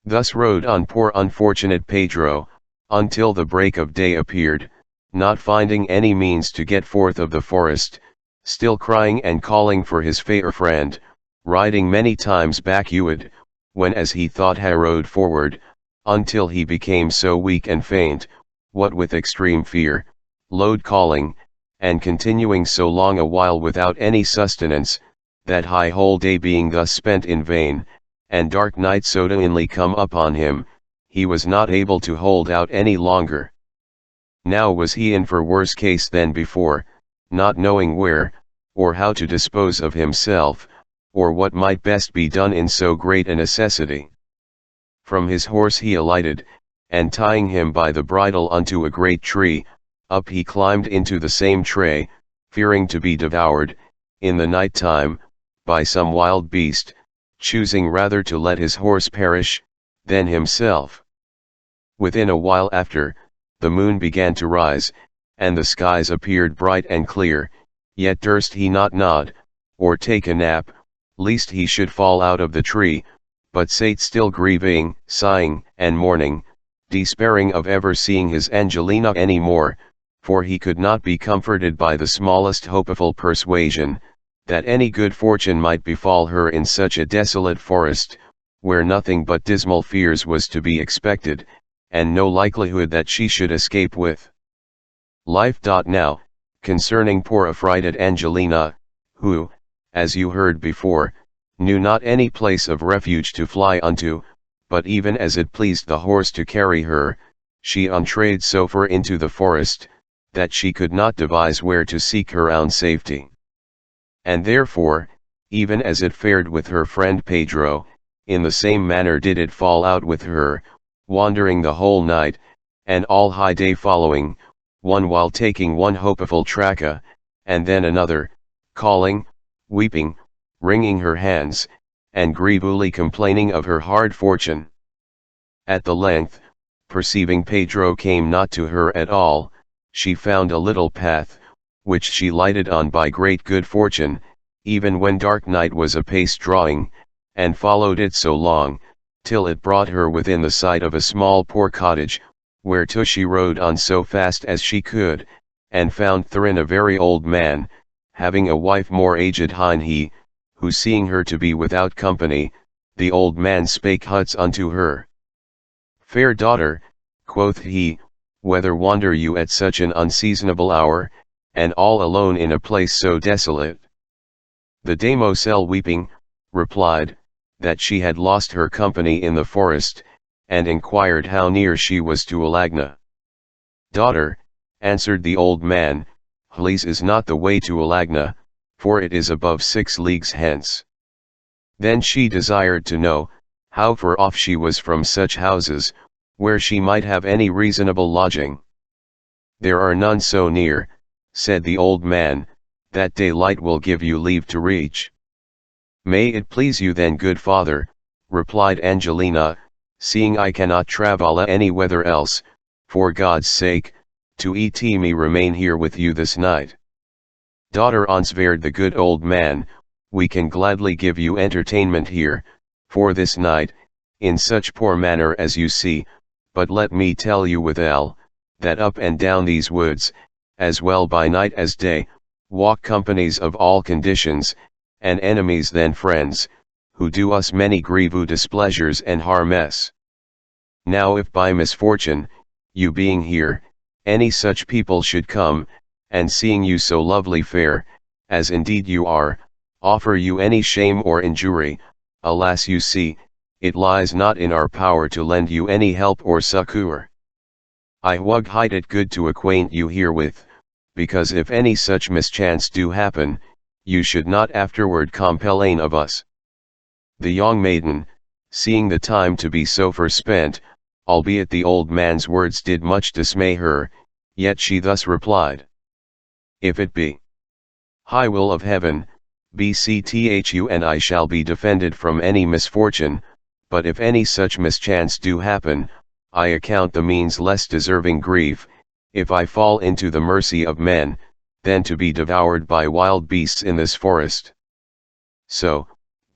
Thus rode on poor unfortunate Pedro, until the break of day appeared, not finding any means to get forth of the forest, still crying and calling for his fair friend, riding many times backward, when as he thought he rode forward, until he became so weak and faint, what with extreme fear, loud calling, and continuing so long a while without any sustenance, that whole day being thus spent in vain, and dark night suddenly come upon him, he was not able to hold out any longer. Now was he in for worse case than before, not knowing where, or how to dispose of himself, or what might best be done in so great a necessity. From his horse he alighted, and tying him by the bridle unto a great tree, up he climbed into the same tree, fearing to be devoured, in the night time, by some wild beast, choosing rather to let his horse perish, than himself. Within a while after, the moon began to rise, and the skies appeared bright and clear, yet durst he not nod, or take a nap, lest he should fall out of the tree, but sate still grieving, sighing, and mourning, despairing of ever seeing his Angelina any more, for he could not be comforted by the smallest hopeful persuasion, that any good fortune might befall her in such a desolate forest, where nothing but dismal fears was to be expected, and no likelihood that she should escape with. Life. Now, concerning poor affrighted Angelina, who, as you heard before, knew not any place of refuge to fly unto, but even as it pleased the horse to carry her, she entrayed so far into the forest, that she could not devise where to seek her own safety. And therefore, even as it fared with her friend Pedro, in the same manner did it fall out with her, wandering the whole night, and all high day following, one while taking one hopeful track, and then another, calling, weeping, wringing her hands, and grievously complaining of her hard fortune. At the length, perceiving Pedro came not to her at all, she found a little path, which she lighted on by great good fortune, even when dark night was apace drawing, and followed it so long, till it brought her within the sight of a small poor cottage, whereto she rode on so fast as she could, and found therein a very old man, having a wife more aged than he, who seeing her to be without company, the old man spake thus unto her. Fair daughter, quoth he, whether wander you at such an unseasonable hour, and all alone in a place so desolate? The damosel weeping, replied, that she had lost her company in the forest, and inquired how near she was to Alagna. Daughter, answered the old man, his is not the way to Alagna, for it is above 6 leagues hence. Then she desired to know, how far off she was from such houses, where she might have any reasonable lodging. There are none so near, said the old man, that daylight will give you leave to reach. May it please you then, good father, replied Angelina, seeing I cannot travel any whither else, for God's sake, to et me remain here with you this night. Daughter, answered the good old man, we can gladly give you entertainment here, for this night, in such poor manner as you see, but let me tell you withal, that up and down these woods, as well by night as day, walk companies of all conditions, and enemies than friends, who do us many grievous displeasures and harmes. Now if by misfortune, you being here, any such people should come, and seeing you so lovely fair, as indeed you are, offer you any shame or injury, alas, you see, it lies not in our power to lend you any help or succour. I would hide it good to acquaint you herewith, because if any such mischance do happen, you should not afterward complain of us. The young maiden, seeing the time to be so far spent, albeit the old man's words did much dismay her, yet she thus replied. If it be high will of heaven, bcthu and I shall be defended from any misfortune, but if any such mischance do happen, I account the means less deserving grief, if I fall into the mercy of men, than to be devoured by wild beasts in this forest. So,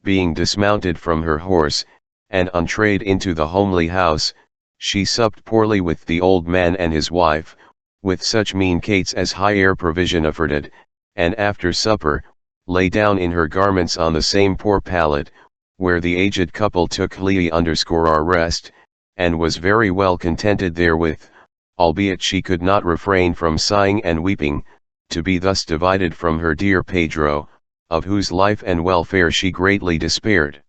being dismounted from her horse, and entrayed into the homely house, she supped poorly with the old man and his wife, with such mean cates as high air provision afforded, and after supper, lay down in her garments on the same poor pallet, where the aged couple took our rest, and was very well contented therewith, albeit she could not refrain from sighing and weeping, to be thus divided from her dear Pedro, of whose life and welfare she greatly despaired.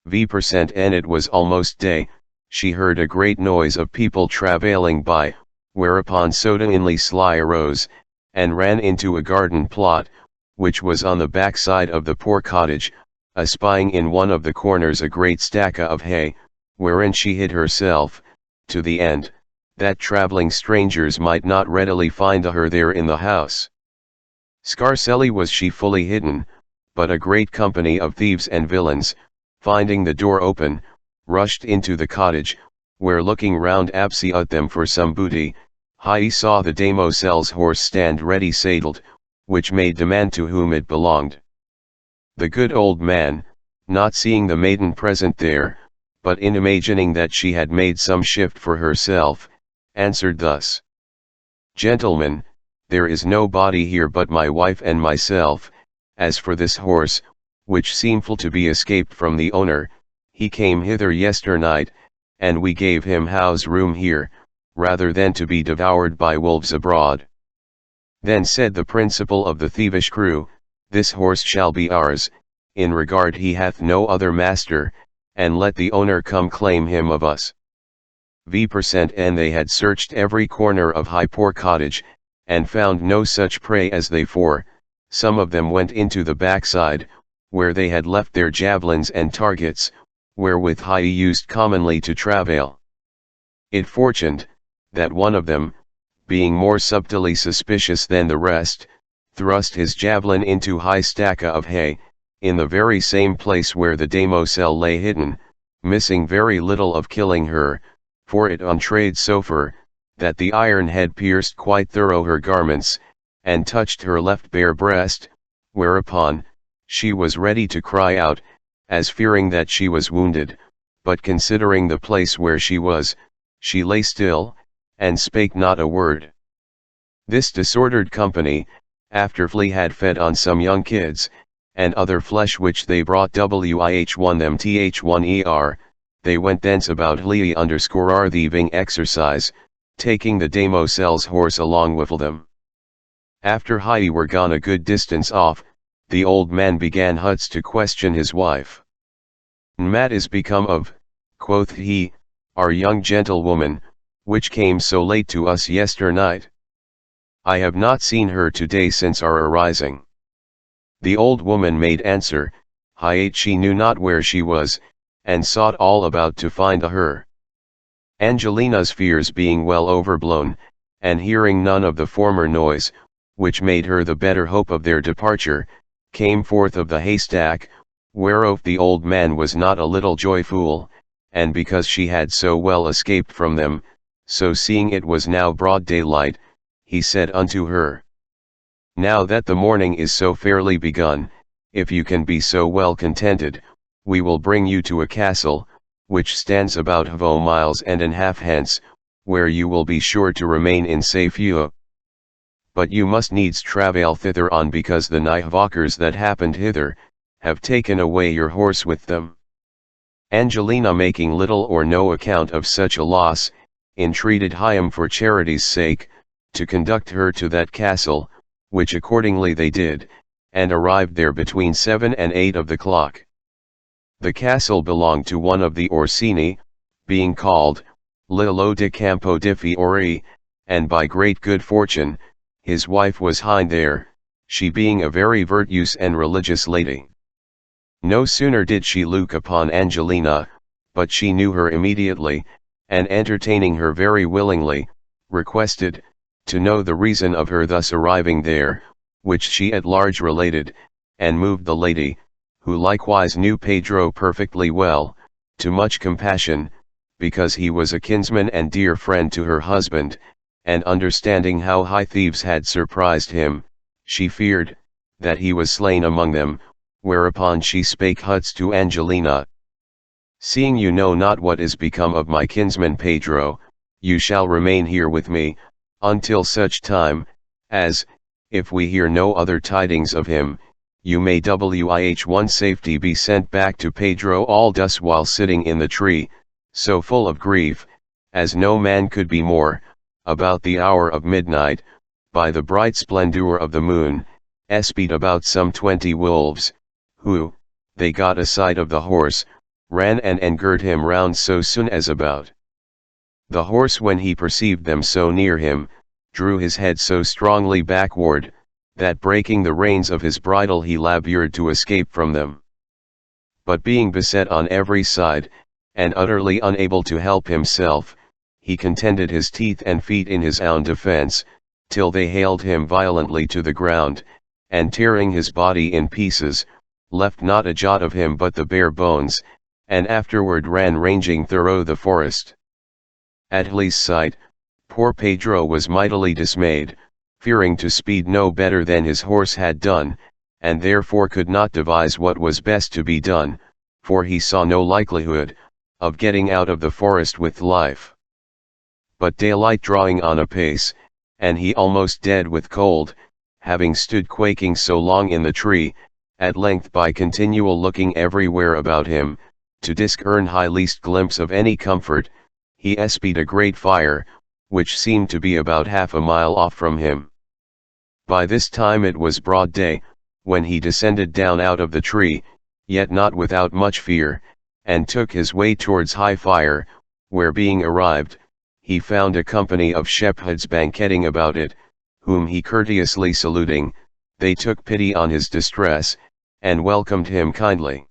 And it was almost day, she heard a great noise of people travailing by, whereupon suddenly sly arose, and ran into a garden plot, which was on the back side of the poor cottage, espying in one of the corners a great stack of hay, wherein she hid herself, to the end, that travelling strangers might not readily find her there in the house. Scarcely was she fully hidden, but a great company of thieves and villains, finding the door open, rushed into the cottage, where looking round absy at them for some booty, he saw the damosel's horse stand ready saddled, which made demand to whom it belonged. The good old man, not seeing the maiden present there, but in imagining that she had made some shift for herself, answered thus. Gentlemen, there is nobody here but my wife and myself. As for this horse, which seemful to be escaped from the owner, he came hither yesternight, and we gave him house room here, rather than to be devoured by wolves abroad. Then said the principal of the thievish crew, This horse shall be ours, in regard he hath no other master, and let the owner come claim him of us. V% and they had searched every corner of Highpore Cottage, and found no such prey as they for, some of them went into the backside, where they had left their javelins and targets, wherewith High used commonly to travail. It fortuned, that one of them, being more subtly suspicious than the rest, thrust his javelin into High stacka of hay, in the very same place where the damosel lay hidden, missing very little of killing her, for it entrayed so far, that the iron head pierced quite thorough her garments, and touched her left bare breast, whereupon, she was ready to cry out, as fearing that she was wounded, but considering the place where she was, she lay still, and spake not a word. This disordered company, after Flea had fed on some young kids, and other flesh which they brought wih1 them th1er, they went thence about Hlei_r thieving exercise, taking the damosel's horse along with them. After High were gone a good distance off, the old man began huts to question his wife. Nmat is become of, quoth he, our young gentlewoman, which came so late to us yesternight. I have not seen her today since our arising. The old woman made answer, she knew not where she was, and sought all about to find her. Angelina's fears being well overblown, and hearing none of the former noise, which made her the better hope of their departure, came forth of the haystack, whereof the old man was not a little joyful, and because she had so well escaped from them, so seeing it was now broad daylight, he said unto her, Now that the morning is so fairly begun, if you can be so well contented, we will bring you to a castle, which stands about 2 miles and an half hence, where you will be sure to remain in safety. But you must needs travail thither on because the nighhawkers that happened hither, have taken away your horse with them. Angelina making little or no account of such a loss, entreated Hyam for charity's sake, to conduct her to that castle, which accordingly they did, and arrived there between 7 and 8 of the clock. The castle belonged to one of the Orsini, being called, Lillo de Campo di Fiori, and by great good fortune, his wife was hind there, she being a very virtuous and religious lady. No sooner did she look upon Angelina, but she knew her immediately, and entertaining her very willingly, requested, to know the reason of her thus arriving there, which she at large related, and moved the lady, who likewise knew Pedro perfectly well, to much compassion, because he was a kinsman and dear friend to her husband, and understanding how high thieves had surprised him, she feared, that he was slain among them, whereupon she spake thus to Angelina. Seeing you know not what is become of my kinsman Pedro, you shall remain here with me, until such time, as, if we hear no other tidings of him, you may wih1 safety be sent back to Pedro all thus while sitting in the tree, so full of grief, as no man could be more, about the hour of midnight, by the bright splendor of the moon, espied about some 20 wolves, who, they got a sight of the horse, ran and girt him round so soon as about. The horse when he perceived them so near him, drew his head so strongly backward, that breaking the reins of his bridle he labored to escape from them. But being beset on every side, and utterly unable to help himself, he contended his teeth and feet in his own defense, till they haled him violently to the ground, and tearing his body in pieces, left not a jot of him but the bare bones, and afterward ran ranging through the forest. At Hlei's sight, poor Pedro was mightily dismayed, fearing to speed no better than his horse had done, and therefore could not devise what was best to be done, for he saw no likelihood of getting out of the forest with life. But daylight drawing on apace, and he almost dead with cold, having stood quaking so long in the tree, at length by continual looking everywhere about him, to discern high least glimpse of any comfort, he espied a great fire, which seemed to be about half a mile off from him. By this time it was broad day, when he descended down out of the tree, yet not without much fear, and took his way towards High Fire, where being arrived, he found a company of shepherds banqueting about it, whom he courteously saluting, they took pity on his distress, and welcomed him kindly.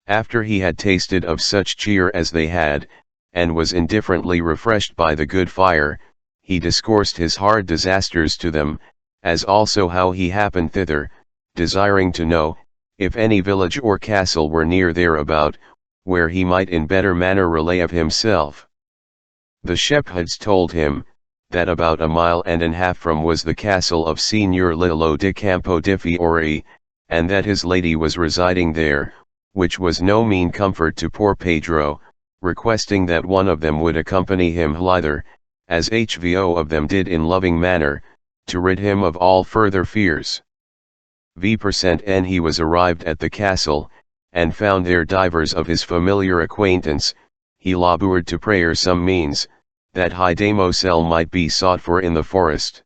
After he had tasted of such cheer as they had, and was indifferently refreshed by the good fire, he discoursed his hard disasters to them, as also how he happened thither, desiring to know, if any village or castle were near thereabout, where he might in better manner relay of himself. The shepherds told him, that about 1.5 miles from was the castle of Signor Lillo di Campo di Fiori, and that his lady was residing there, which was no mean comfort to poor Pedro, requesting that one of them would accompany him hither, as HVO of them did in loving manner, to rid him of all further fears. N he was arrived at the castle, and found there divers of his familiar acquaintance. He labored to prayer some means, that high damosel might be sought for in the forest.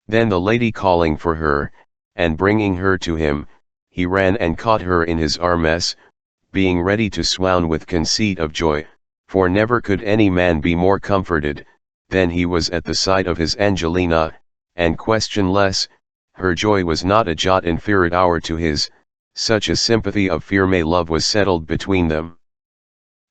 Then the lady calling for her, and bringing her to him, he ran and caught her in his arms, being ready to swoon with conceit of joy, for never could any man be more comforted, than he was at the sight of his Angelina, and questionless, her joy was not a jot inferior to his, such a sympathy of firme love was settled between them.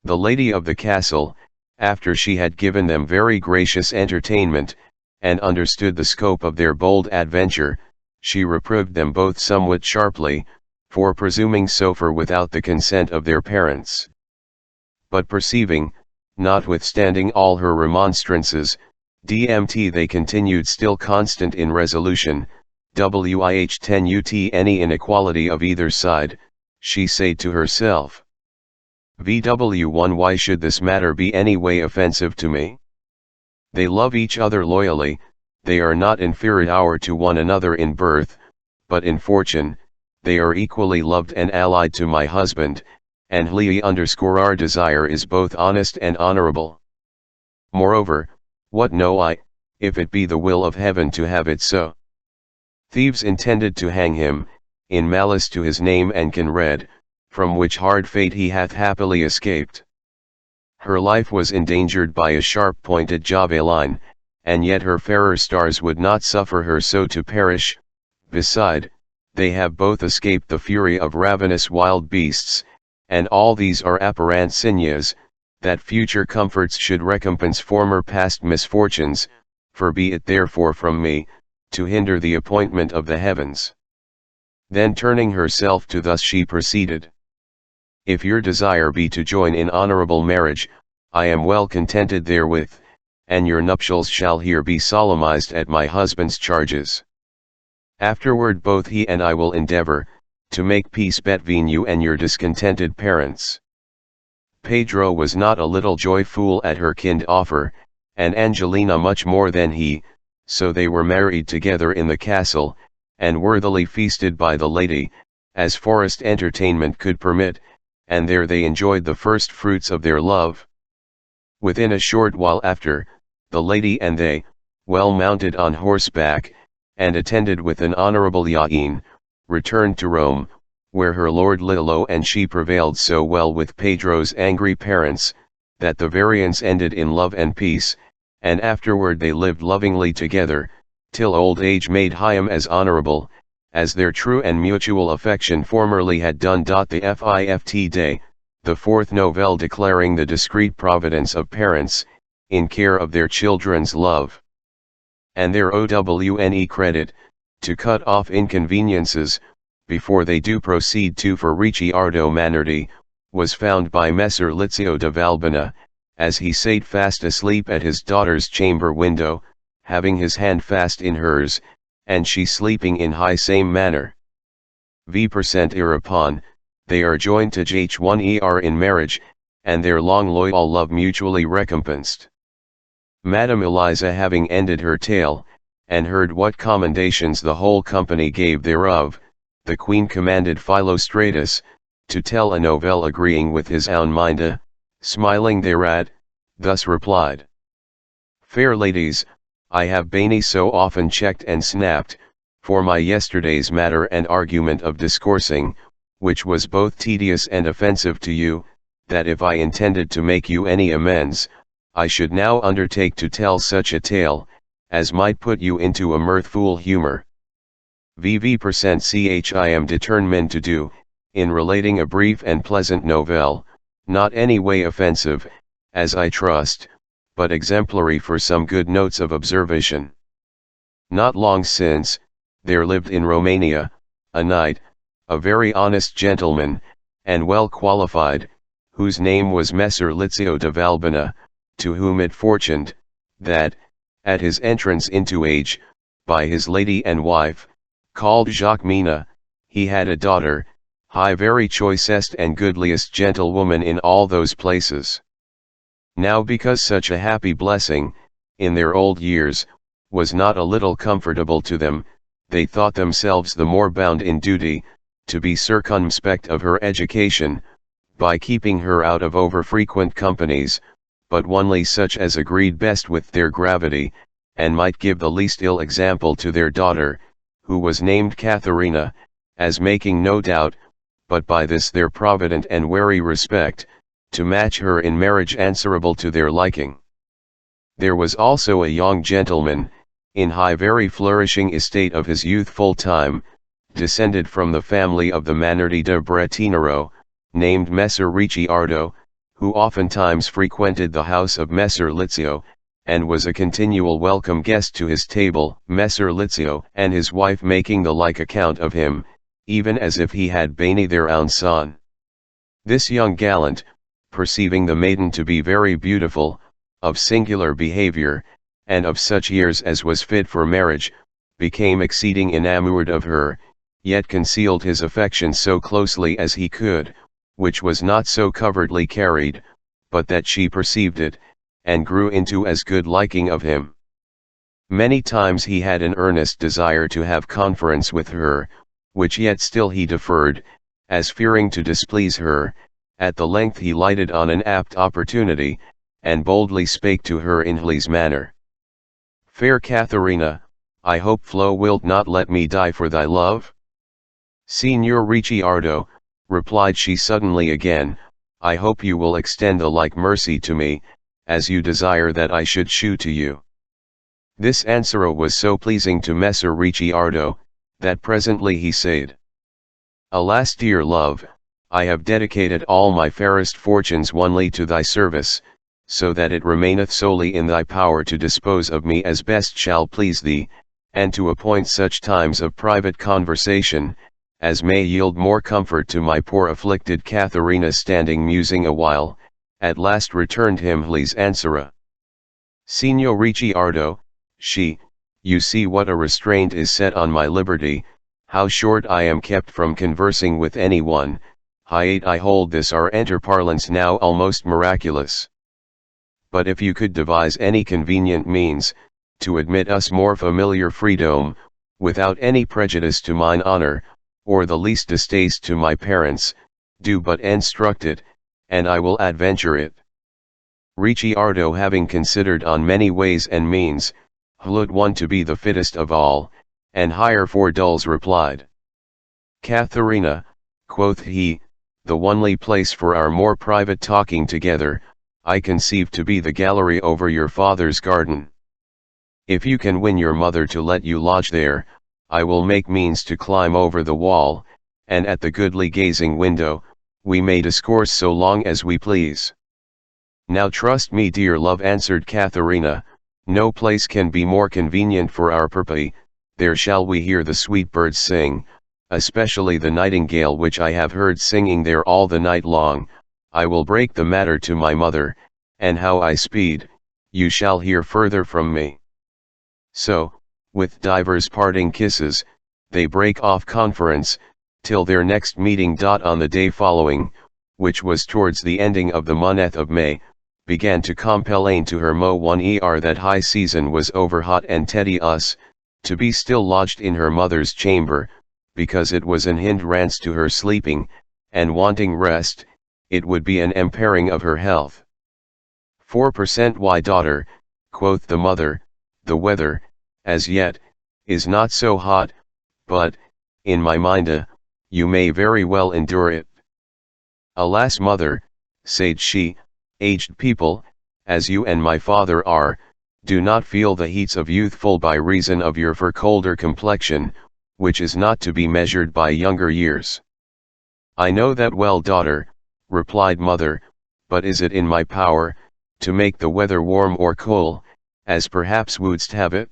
The lady of the castle, after she had given them very gracious entertainment, and understood the scope of their bold adventure, she reproved them both somewhat sharply, for presuming so far without the consent of their parents. But perceiving, notwithstanding all her remonstrances, they continued still constant in resolution, wih 10 ut any inequality of either side, she said to herself. VW1 Why should this matter be any way offensive to me? They love each other loyally, they are not inferior to one another in birth, but in fortune, they are equally loved and allied to my husband, and our desire is both honest and honorable. Moreover, what know I, if it be the will of heaven to have it so? Thieves intended to hang him, in malice to his name and Conred, from which hard fate he hath happily escaped. Her life was endangered by a sharp-pointed javelin, and yet her fairer stars would not suffer her so to perish. Beside, they have both escaped the fury of ravenous wild beasts, and all these are apparent signs, that future comforts should recompense former past misfortunes, for be it therefore from me, to hinder the appointment of the heavens. Then turning herself to thus she proceeded. If your desire be to join in honorable marriage, I am well contented therewith, and your nuptials shall here be solemnized at my husband's charges. Afterward both he and I will endeavor, to make peace between you and your discontented parents. Pedro was not a little joyful at her kind offer, and Angelina much more than he, so they were married together in the castle, and worthily feasted by the lady, as forest entertainment could permit, and there they enjoyed the first fruits of their love. Within a short while after, the lady and they, well mounted on horseback, and attended with an honorable yain, returned to Rome, where her lord Lillo and she prevailed so well with Pedro's angry parents, that the variance ended in love and peace, and afterward they lived lovingly together, till old age made him as honorable, as their true and mutual affection formerly had done. The Fift Day, the fourth novelle declaring the discreet providence of parents, in care of their children's love, and their OWNE credit, to cut off inconveniences, before they do proceed to for Ricciardo Manardi, was found by Messer Lizio de Valbona, as he sate fast asleep at his daughter's chamber window, having his hand fast in hers, and she sleeping in high same manner. Hereupon, they are joined to H1er in marriage, and their long loyal love mutually recompensed. Madame Eliza having ended her tale, and heard what commendations the whole company gave thereof, the queen commanded Philostratus, to tell a novelle agreeing with his own mind, smiling thereat, thus replied. Fair ladies, I have been so often checked and snapped, for my yesterday's matter and argument of discoursing, which was both tedious and offensive to you, that if I intended to make you any amends, I should now undertake to tell such a tale, as might put you into a mirthful humor. VV% I am determined to do, in relating a brief and pleasant novelle, not any way offensive, as I trust, but exemplary for some good notes of observation. Not long since, there lived in Romania, a knight, a very honest gentleman, and well qualified, whose name was Messer Lizzio de Valbona, to whom it fortuned, that, at his entrance into age, by his lady and wife, called Jacquemina, he had a daughter, high very choicest and goodliest gentlewoman in all those places. Now because such a happy blessing, in their old years, was not a little comfortable to them, they thought themselves the more bound in duty, to be circumspect of her education, by keeping her out of over-frequent companies, but only such as agreed best with their gravity, and might give the least ill example to their daughter, who was named Katharina, as making no doubt, but by this their provident and wary respect, to match her in marriage answerable to their liking. There was also a young gentleman, in high very flourishing estate of his youthful time, descended from the family of the Manardi de Bretinaro, named Messer Ricciardo, who oftentimes frequented the house of Messer Lizzio, and was a continual welcome guest to his table, Messer Lizzio and his wife making the like account of him, even as if he had been their own son. This young gallant, perceiving the maiden to be very beautiful, of singular behavior, and of such years as was fit for marriage, became exceeding enamoured of her, yet concealed his affection so closely as he could, which was not so covertly carried, but that she perceived it, and grew into as good liking of him. Many times he had an earnest desire to have conference with her, which yet still he deferred, as fearing to displease her. At the length he lighted on an apt opportunity, and boldly spake to her in his manner. Fair Katharina, I hope Flo wilt not let me die for thy love? Signor Ricciardo, replied she suddenly again, I hope you will extend the like mercy to me, as you desire that I should shew to you. This answer was so pleasing to Messer Ricciardo, that presently he said, Alas dear love, I have dedicated all my fairest fortunes only to thy service, so that it remaineth solely in thy power to dispose of me as best shall please thee, and to appoint such times of private conversation, as may yield more comfort to my poor afflicted Katharina. Standing musing a while, at last returned him his answer. Signor Ricciardo, you see what a restraint is set on my liberty, how short I am kept from conversing with any one, I hold this our interparlance now almost miraculous. But if you could devise any convenient means, to admit us more familiar freedom, without any prejudice to mine honor, or the least distaste to my parents, do but instruct it, and I will adventure it. Ricciardo, having considered on many ways and means, held one to be the fittest of all, and higher for dulls replied. Katharina, quoth he, the only place for our more private talking together, I conceive to be the gallery over your father's garden. If you can win your mother to let you lodge there, I will make means to climb over the wall, and at the goodly gazing window, we may discourse so long as we please. Now trust me dear love, answered Katharina, no place can be more convenient for our purpose, there shall we hear the sweet birds sing, especially the nightingale which I have heard singing there all the night long. I will break the matter to my mother, and how I speed, you shall hear further from me. So, with divers parting kisses, they break off conference, till their next meeting. On the day following, which was towards the ending of the month of May, began to complain to her mo one that high season was over hot and tedious, to be still lodged in her mother's chamber, because it was an hindrance to her sleeping, and wanting rest, it would be an impairing of her health. 4% Why daughter, Quoth the mother, the weather, as yet, is not so hot, but, in my mind, you may very well endure it. Alas mother, said she, aged people, as you and my father are, do not feel the heats of youthful by reason of your fur colder complexion, which is not to be measured by younger years. I know that well daughter, replied mother, but is it in my power, to make the weather warm or cool, as perhaps wouldst have it?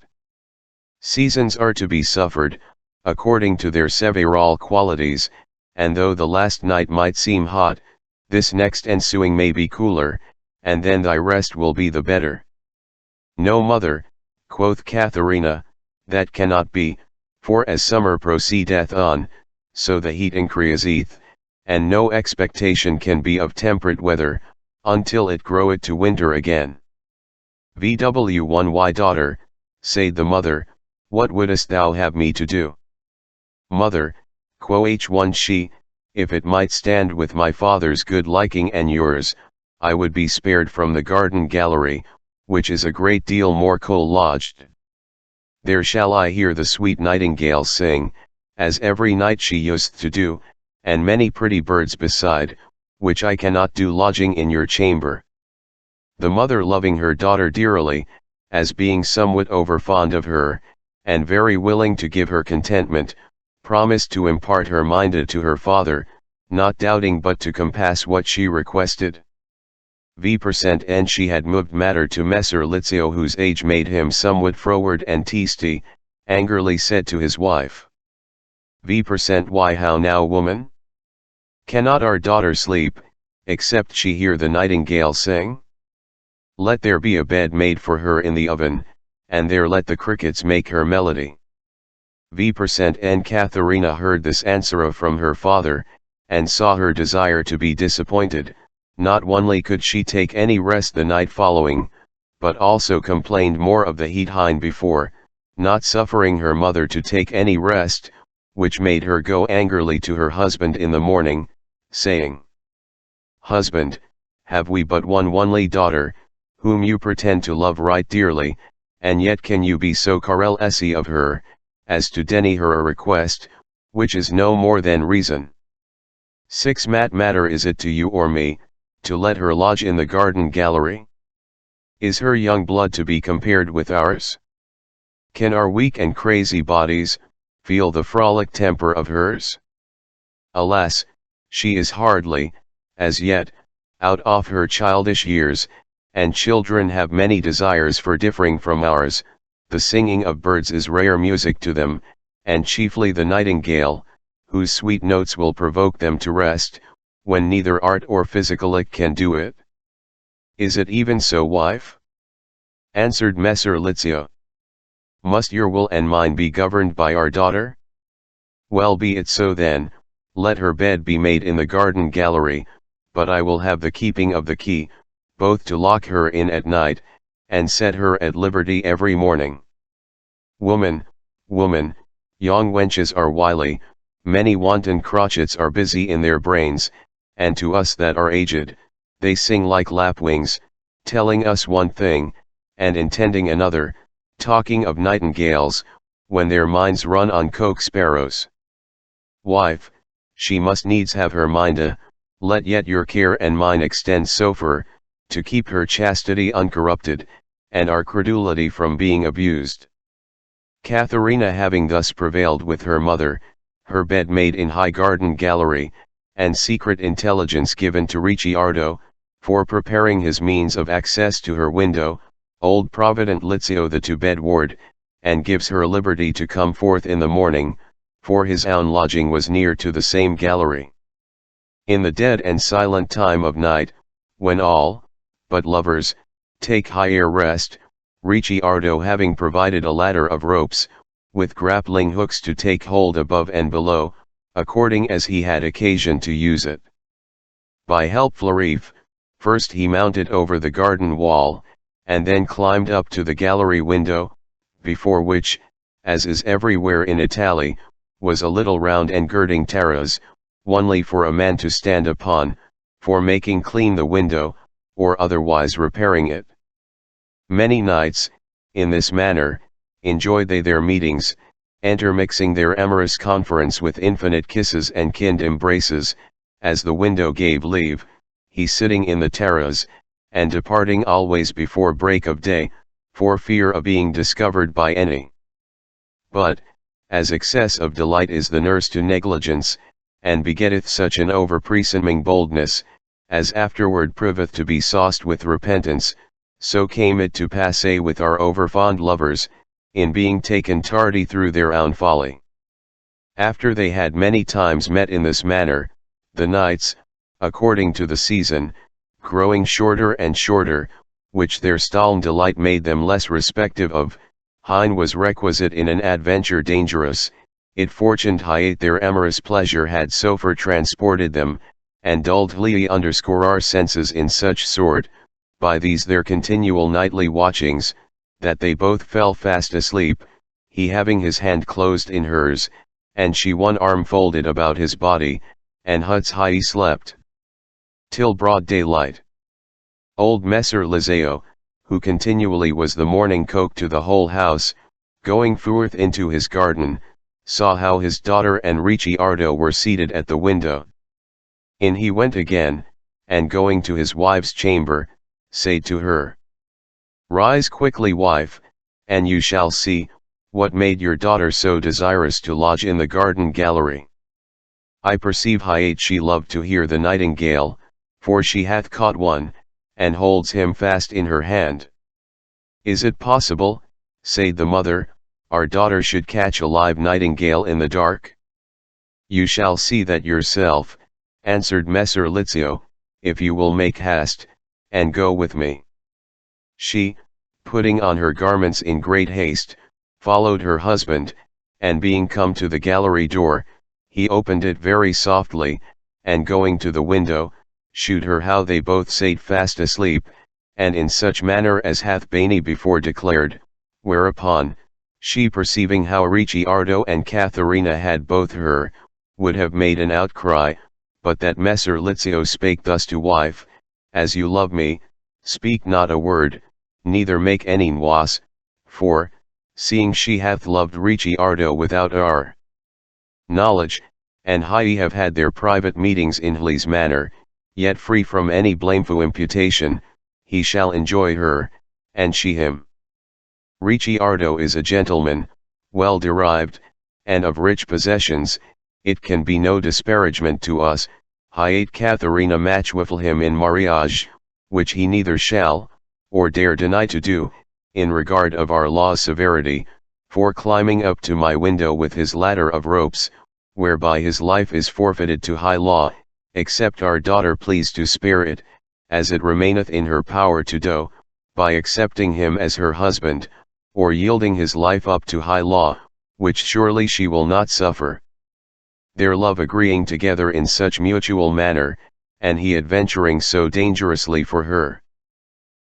Seasons are to be suffered, according to their several qualities, and though the last night might seem hot, this next ensuing may be cooler, and then thy rest will be the better. No mother, quoth Katharina, that cannot be, for as summer proceedeth on, so the heat increaseth, and no expectation can be of temperate weather, until it groweth to winter again. Vw1 daughter, said the mother, what wouldest thou have me to do? Mother, quoth she, if it might stand with my father's good liking and yours, I would be spared from the garden gallery, which is a great deal more cool lodged. There shall I hear the sweet nightingale sing, as every night she used to do, and many pretty birds beside, which I cannot do lodging in your chamber. The mother loving her daughter dearly, as being somewhat over fond of her, and very willing to give her contentment, promised to impart her mind to her father, not doubting but to compass what she requested. And she had moved matter to Messer Lizzio, whose age made him somewhat froward and teasty, angrily said to his wife. Why how now woman? Cannot our daughter sleep, except she hear the nightingale sing? Let there be a bed made for her in the oven, and there let the crickets make her melody. And Katharina heard this answer from her father, and saw her desire to be disappointed. Not only could she take any rest the night following, but also complained more of the heat hind before, not suffering her mother to take any rest, which made her go angrily to her husband in the morning, saying, Husband, have we but one only daughter, whom you pretend to love right dearly, and yet can you be so carelessy of her, as to deny her a request, which is no more than reason? 6 matter is it to you or me, to let her lodge in the garden gallery? Is her young blood to be compared with ours? Can our weak and crazy bodies feel the frolic temper of hers? Alas, she is hardly, as yet, out of her childish years, and children have many desires for differing from ours. The singing of birds is rare music to them, and chiefly the nightingale, whose sweet notes will provoke them to rest, when neither art or physical can do it. Is it even so, wife? Answered Messer Lizzio. Must your will and mine be governed by our daughter? Well, be it so then, let her bed be made in the garden gallery, but I will have the keeping of the key, both to lock her in at night, and set her at liberty every morning. Woman, woman, young wenches are wily, many wanton crotchets are busy in their brains, and to us that are aged, they sing like lapwings, telling us one thing, and intending another, talking of nightingales, when their minds run on cock sparrows. Wife, she must needs have her mind, let yet your care and mine extend so far, to keep her chastity uncorrupted, and our credulity from being abused. Katharina having thus prevailed with her mother, her bed made in high garden gallery, and secret intelligence given to Ricciardo, for preparing his means of access to her window, old provident Lizzio the to-bed ward, and gives her liberty to come forth in the morning, for his own lodging was near to the same gallery. In the dead and silent time of night, when all, but lovers, take higher rest, Ricciardo having provided a ladder of ropes, with grappling hooks to take hold above and below, according as he had occasion to use it. By helpful reef, first he mounted over the garden wall, and then climbed up to the gallery window, before which, as is everywhere in Italy, was a little round and girding terrace, only for a man to stand upon, for making clean the window, or otherwise repairing it. Many nights, in this manner, enjoyed they their meetings, intermixing their amorous conference with infinite kisses and kind embraces, as the window gave leave, he sitting in the terrace, and departing always before break of day, for fear of being discovered by any. But, as excess of delight is the nurse to negligence, and begetteth such an over-presuming boldness, as afterward proveth to be sauced with repentance, so came it to pass with our over-fond lovers, in being taken tardy through their own folly. After they had many times met in this manner, the nights, according to the season, growing shorter and shorter, which their stol'n delight made them less respective of, hine was requisite in an adventure dangerous, it fortuned hiate their amorous pleasure had so far transported them, and dulledly underscore our senses in such sort, by these their continual nightly watchings, that they both fell fast asleep, he having his hand closed in hers, and she one arm folded about his body, and huts high slept till broad daylight. Old Messer Lizeo, who continually was the morning coke to the whole house, going forth into his garden, saw how his daughter and Ricciardo were seated at the window. In he went again, and going to his wife's chamber, said to her, "Rise quickly, wife, and you shall see, what made your daughter so desirous to lodge in the garden gallery. I perceive hiate she loved to hear the nightingale, for she hath caught one, and holds him fast in her hand." "Is it possible," said the mother, "our daughter should catch a live nightingale in the dark?" "You shall see that yourself," answered Messer Lizio, "if you will make haste, and go with me." She, putting on her garments in great haste, followed her husband, and being come to the gallery door, he opened it very softly, and going to the window, shewed her how they both sate fast asleep, and in such manner as hath been before declared, whereupon, she perceiving how Ricciardo and Katharina had both her, would have made an outcry, but that Messer Lizio spake thus to wife, "As you love me, speak not a word, neither make any noise, for, seeing she hath loved Ricciardo without our knowledge, and he have had their private meetings in his manner, yet free from any blameful imputation, he shall enjoy her, and she him. Ricciardo is a gentleman, well derived, and of rich possessions, it can be no disparagement to us, hiate Katharina matchwiffle him in marriage, which he neither shall, or dare deny to do, in regard of our law's severity, for climbing up to my window with his ladder of ropes, whereby his life is forfeited to high law, except our daughter please to spare it, as it remaineth in her power to do, by accepting him as her husband, or yielding his life up to high law, which surely she will not suffer. Their love agreeing together in such mutual manner, and he adventuring so dangerously for her.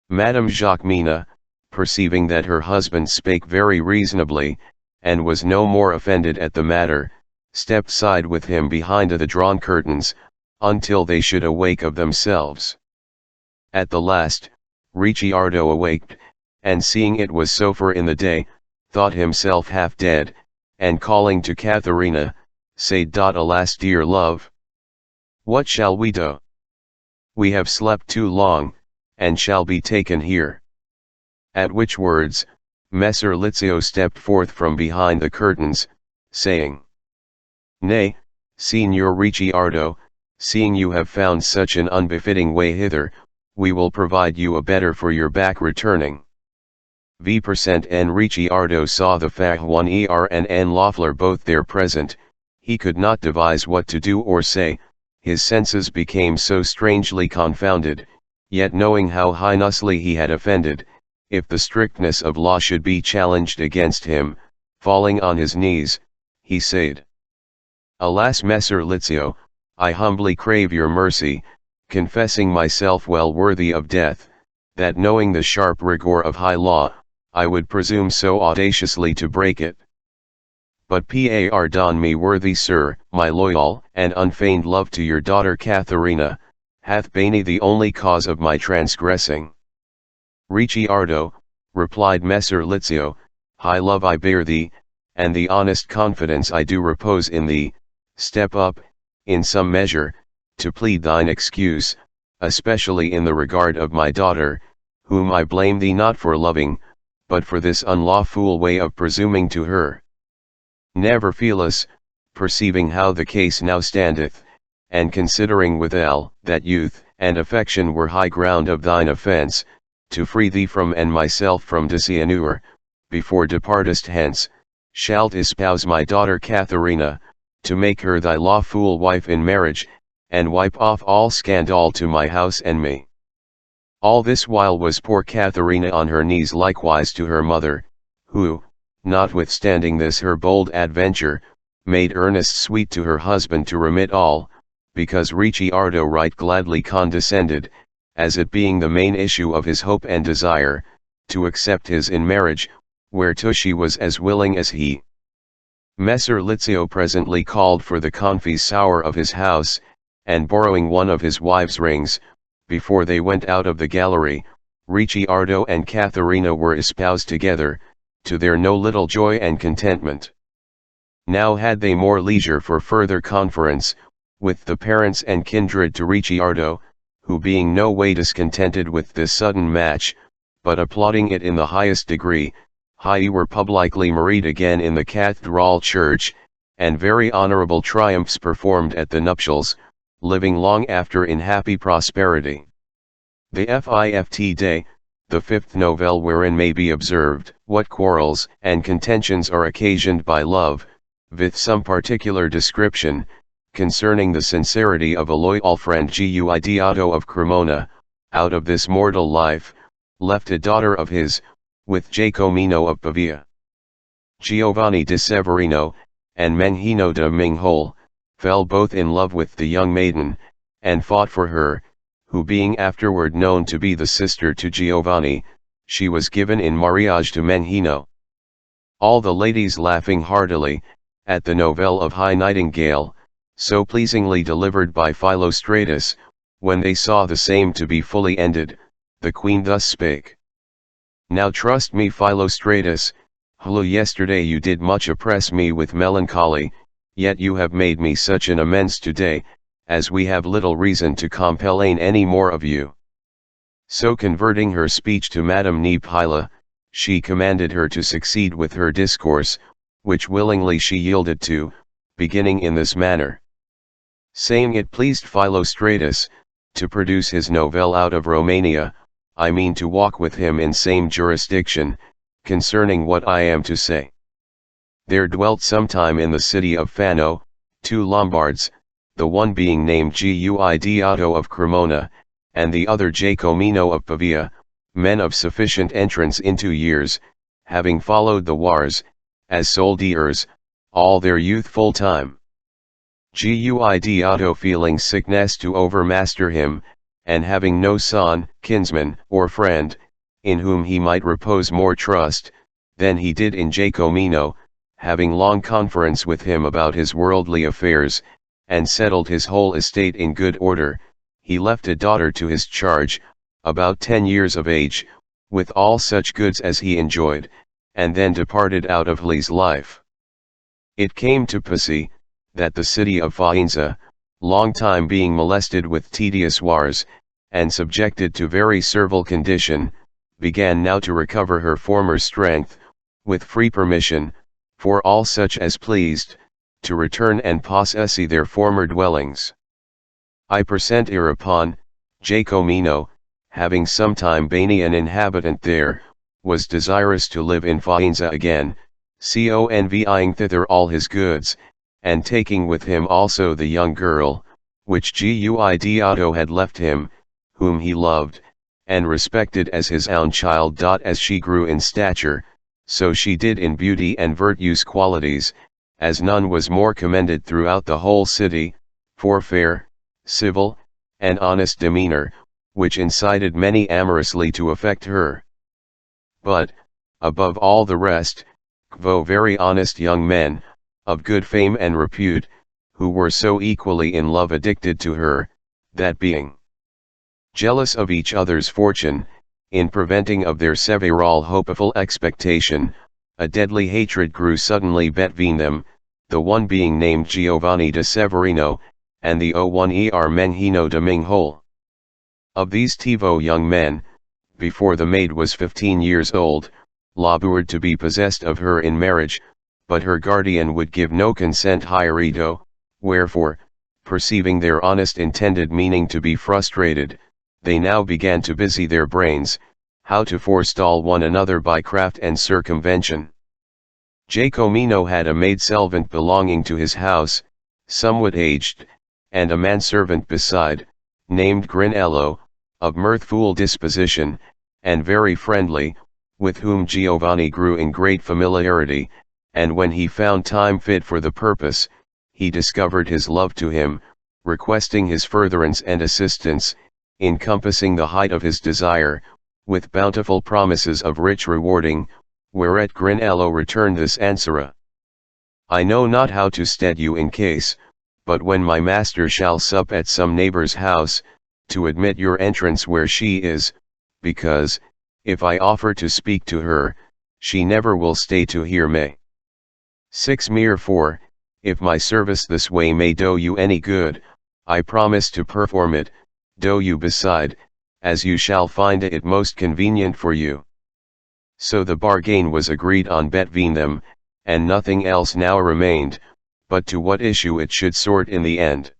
Madame Jacquemina, perceiving that her husband spake very reasonably, and was no more offended at the matter, stepped side with him behind the drawn curtains, until they should awake of themselves. At the last, Ricciardo awaked, and seeing it was so far in the day, thought himself half dead, and calling to Katharina, said, "Alas, dear love, what shall we do? We have slept too long, and shall be taken here." At which words, Messer Lizio stepped forth from behind the curtains, saying, "Nay, Signor Ricciardo, seeing you have found such an unbefitting way hither, we will provide you a better for your back returning." V% and Ricciardo saw the fact one and Loeffler both there present, he could not devise what to do or say, his senses became so strangely confounded, yet knowing how heinously he had offended, if the strictness of law should be challenged against him, falling on his knees, he said, "Alas, Messer Lizio, I humbly crave your mercy, confessing myself well worthy of death, that knowing the sharp rigor of high law, I would presume so audaciously to break it. But pardon me, worthy sir, my loyal and unfeigned love to your daughter Katharina, hath been the only cause of my transgressing." Ricciardo, replied Messer Lizio, high love I bear thee, and the honest confidence I do repose in thee, step up, in some measure, to plead thine excuse, especially in the regard of my daughter, whom I blame thee not for loving, but for this unlawful way of presuming to her. Never Felis, perceiving how the case now standeth, and considering withal that youth and affection were high ground of thine offence, to free thee from and myself from dishonor, before departest hence, shalt espouse my daughter Katharina, to make her thy lawful wife in marriage, and wipe off all scandal to my house and me. All this while was poor Katharina on her knees likewise to her mother, who, notwithstanding this her bold adventure, made earnest sweet to her husband to remit all, because Ricciardo right gladly condescended, as it being the main issue of his hope and desire, to accept his in marriage, whereto she was as willing as he. Messer Lizio presently called for the confessor of his house, and borrowing one of his wife's rings, before they went out of the gallery, Ricciardo and Katharina were espoused together, to their no little joy and contentment. Now had they more leisure for further conference, with the parents and kindred to Ricciardo, who being no way discontented with this sudden match, but applauding it in the highest degree, high were publicly married again in the cathedral church, and very honorable triumphs performed at the nuptials, living long after in happy prosperity. The Fift Day, the fifth novelle wherein may be observed what quarrels and contentions are occasioned by love, with some particular description, concerning the sincerity of a loyal friend Guido of Cremona, out of this mortal life, left a daughter of his, with Jacomino of Pavia. Giovanni de Severino, and Menghino de Minghol, fell both in love with the young maiden, and fought for her, who being afterward known to be the sister to Giovanni, she was given in marriage to Menghino. All the ladies laughing heartily, at the novelle of High Nightingale, so pleasingly delivered by Philostratus, when they saw the same to be fully ended, the queen thus spake. Now trust me Philostratus, who yesterday you did much oppress me with melancholy, yet you have made me such an amends today, as we have little reason to complain any more of you. So converting her speech to Madame Nephila, she commanded her to succeed with her discourse, which willingly she yielded to, beginning in this manner. Saying it pleased Philostratus, to produce his novelle out of Romania, I mean to walk with him in same jurisdiction, concerning what I am to say. There dwelt sometime in the city of Fano, 2 Lombards, the one being named Guido of Cremona, and the other Jacomino of Pavia, men of sufficient entrance into years, having followed the wars, as soldiers, all their youthful time. Guido feeling sickness to overmaster him, and having no son, kinsman, or friend, in whom he might repose more trust, than he did in Jacomino, having long conference with him about his worldly affairs, and settled his whole estate in good order, he left a daughter to his charge, about 10 years of age, with all such goods as he enjoyed, and then departed out of his life. It came to pass, that the city of Faenza, long time being molested with tedious wars, and subjected to very servile condition, began now to recover her former strength, with free permission, for all such as pleased, to return and possess their former dwellings. I present hereupon, Jacomino, having sometime been an inhabitant there, was desirous to live in Faenza again, conveying thither all his goods, and taking with him also the young girl, which Guido had left him, whom he loved, and respected as his own child. As she grew in stature, so she did in beauty and virtuous qualities, as none was more commended throughout the whole city, for fair, civil, and honest demeanor, which incited many amorously to affect her. But, above all the rest, very honest young men, of good fame and repute, who were so equally in love addicted to her, that being jealous of each other's fortune, in preventing of their several hopeful expectation, a deadly hatred grew suddenly between them, the one being named Giovanni de Severino, and the one Menhino de Minghol. Of these TiVo young men, before the maid was 15 years old, labored to be possessed of her in marriage, but her guardian would give no consent hierito, wherefore, perceiving their honest intended meaning to be frustrated, they now began to busy their brains, how to forestall one another by craft and circumvention. Jacomino had a maid-servant belonging to his house, somewhat aged, and a manservant beside, named Grinello, of mirthful disposition, and very friendly, with whom Giovanni grew in great familiarity, and when he found time fit for the purpose, he discovered his love to him, requesting his furtherance and assistance, encompassing the height of his desire, with bountiful promises of rich rewarding, whereat Grinello returned this answer: I know not how to stead you in case, but when my master shall sup at some neighbor's house, to admit your entrance where she is, because, if I offer to speak to her, she never will stay to hear me. 6 mere 4, if my service this way may do you any good, I promise to perform it, do you beside, as you shall find it most convenient for you. So the bargain was agreed on between them, and nothing else now remained, but to what issue it should sort in the end.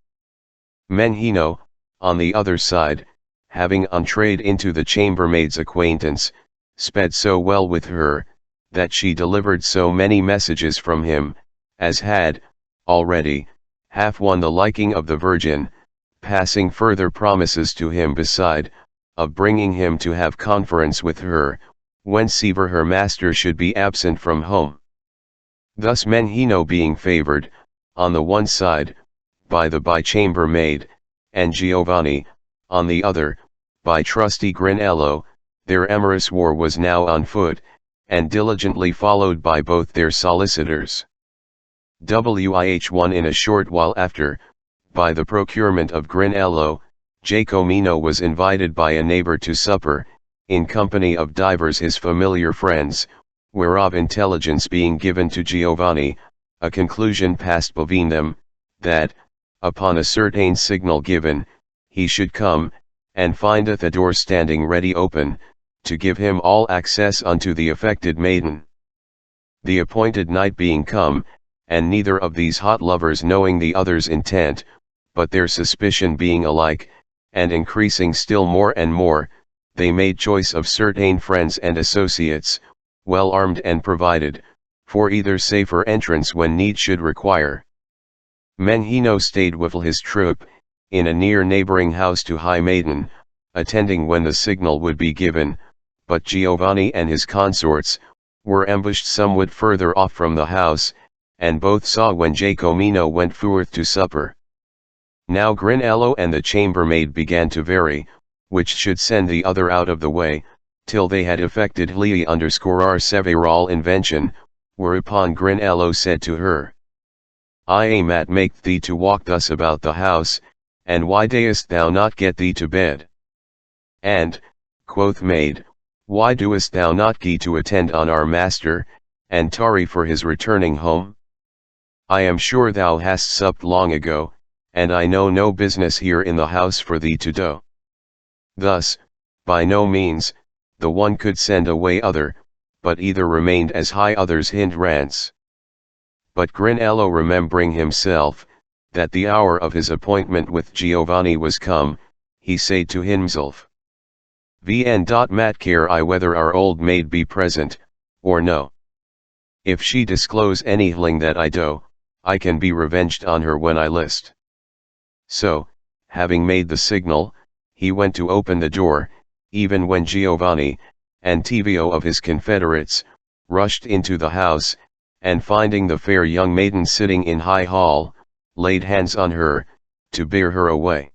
Menhino, on the other side, having entreed into the chambermaid's acquaintance, sped so well with her, that she delivered so many messages from him, as had, already, half won the liking of the Virgin, passing further promises to him beside, of bringing him to have conference with her, whencever her master should be absent from home. Thus Menhino being favored, on the one side, by the chambermaid, and Giovanni, on the other, by trusty Grinello, their amorous war was now on foot, and diligently followed by both their solicitors. Wih1 in a short while after, by the procurement of Grinello, Jacomino was invited by a neighbor to supper, in company of divers his familiar friends, whereof intelligence being given to Giovanni, a conclusion passed between them, that, upon a certain signal given, he should come, and findeth a door standing ready open, to give him all access unto the affected maiden. The appointed night being come, and neither of these hot lovers knowing the other's intent, but their suspicion being alike, and increasing still more and more, they made choice of certain friends and associates, well armed and provided, for either safer entrance when need should require. Menhino stayed with his troop, in a near neighboring house to high maiden, attending when the signal would be given, but Giovanni and his consorts, were ambushed somewhat further off from the house, and both saw when Jacomino went forth to supper. Now Grinello and the chambermaid began to vary, which should send the other out of the way, till they had effected _r several invention, whereupon Grinello said to her, I aim at make thee to walk thus about the house, and why dayest thou not get thee to bed? And, quoth maid, why doest thou not ge to attend on our master, and tarry for his returning home? I am sure thou hast supped long ago, and I know no business here in the house for thee to do. Thus, by no means, the one could send away other, but either remained as high other's hindrance. But Grinello remembering himself, that the hour of his appointment with Giovanni was come, he said to himself, Mat care I whether our old maid be present, or no. If she disclose anything that I do, I can be revenged on her when I list. So, having made the signal, he went to open the door, even when Giovanni, and Tivio of his confederates, rushed into the house, and finding the fair young maiden sitting in high hall, laid hands on her, to bear her away.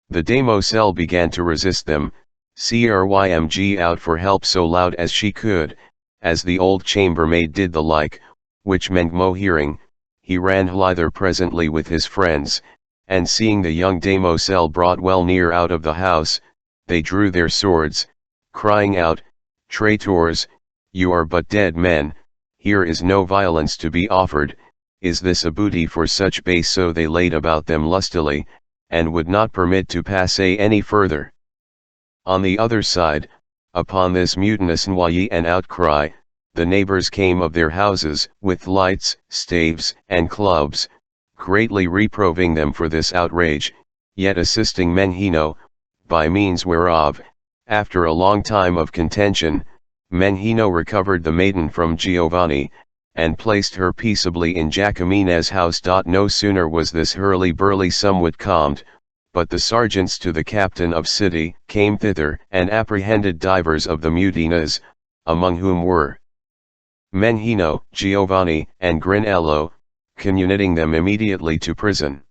The damoiselle began to resist them, crymg out for help so loud as she could, as the old chambermaid did the like, which Mengmo hearing, he ran hither presently with his friends, and seeing the young damoiselle brought well near out of the house, they drew their swords, crying out, "Traitors, you are but dead men, here is no violence to be offered, is this a booty for such base?" So they laid about them lustily, and would not permit to pass any further. On the other side, upon this mutinous noyé and outcry, the neighbors came of their houses with lights, staves, and clubs, greatly reproving them for this outrage, yet assisting Menhino, by means whereof, after a long time of contention, Menhino recovered the maiden from Giovanni, and placed her peaceably in Jacomina's house. No sooner was this hurly-burly somewhat calmed, but the sergeants to the captain of city came thither and apprehended divers of the mutinas, among whom were Menhino, Giovanni, and Grinello, communiting them immediately to prison.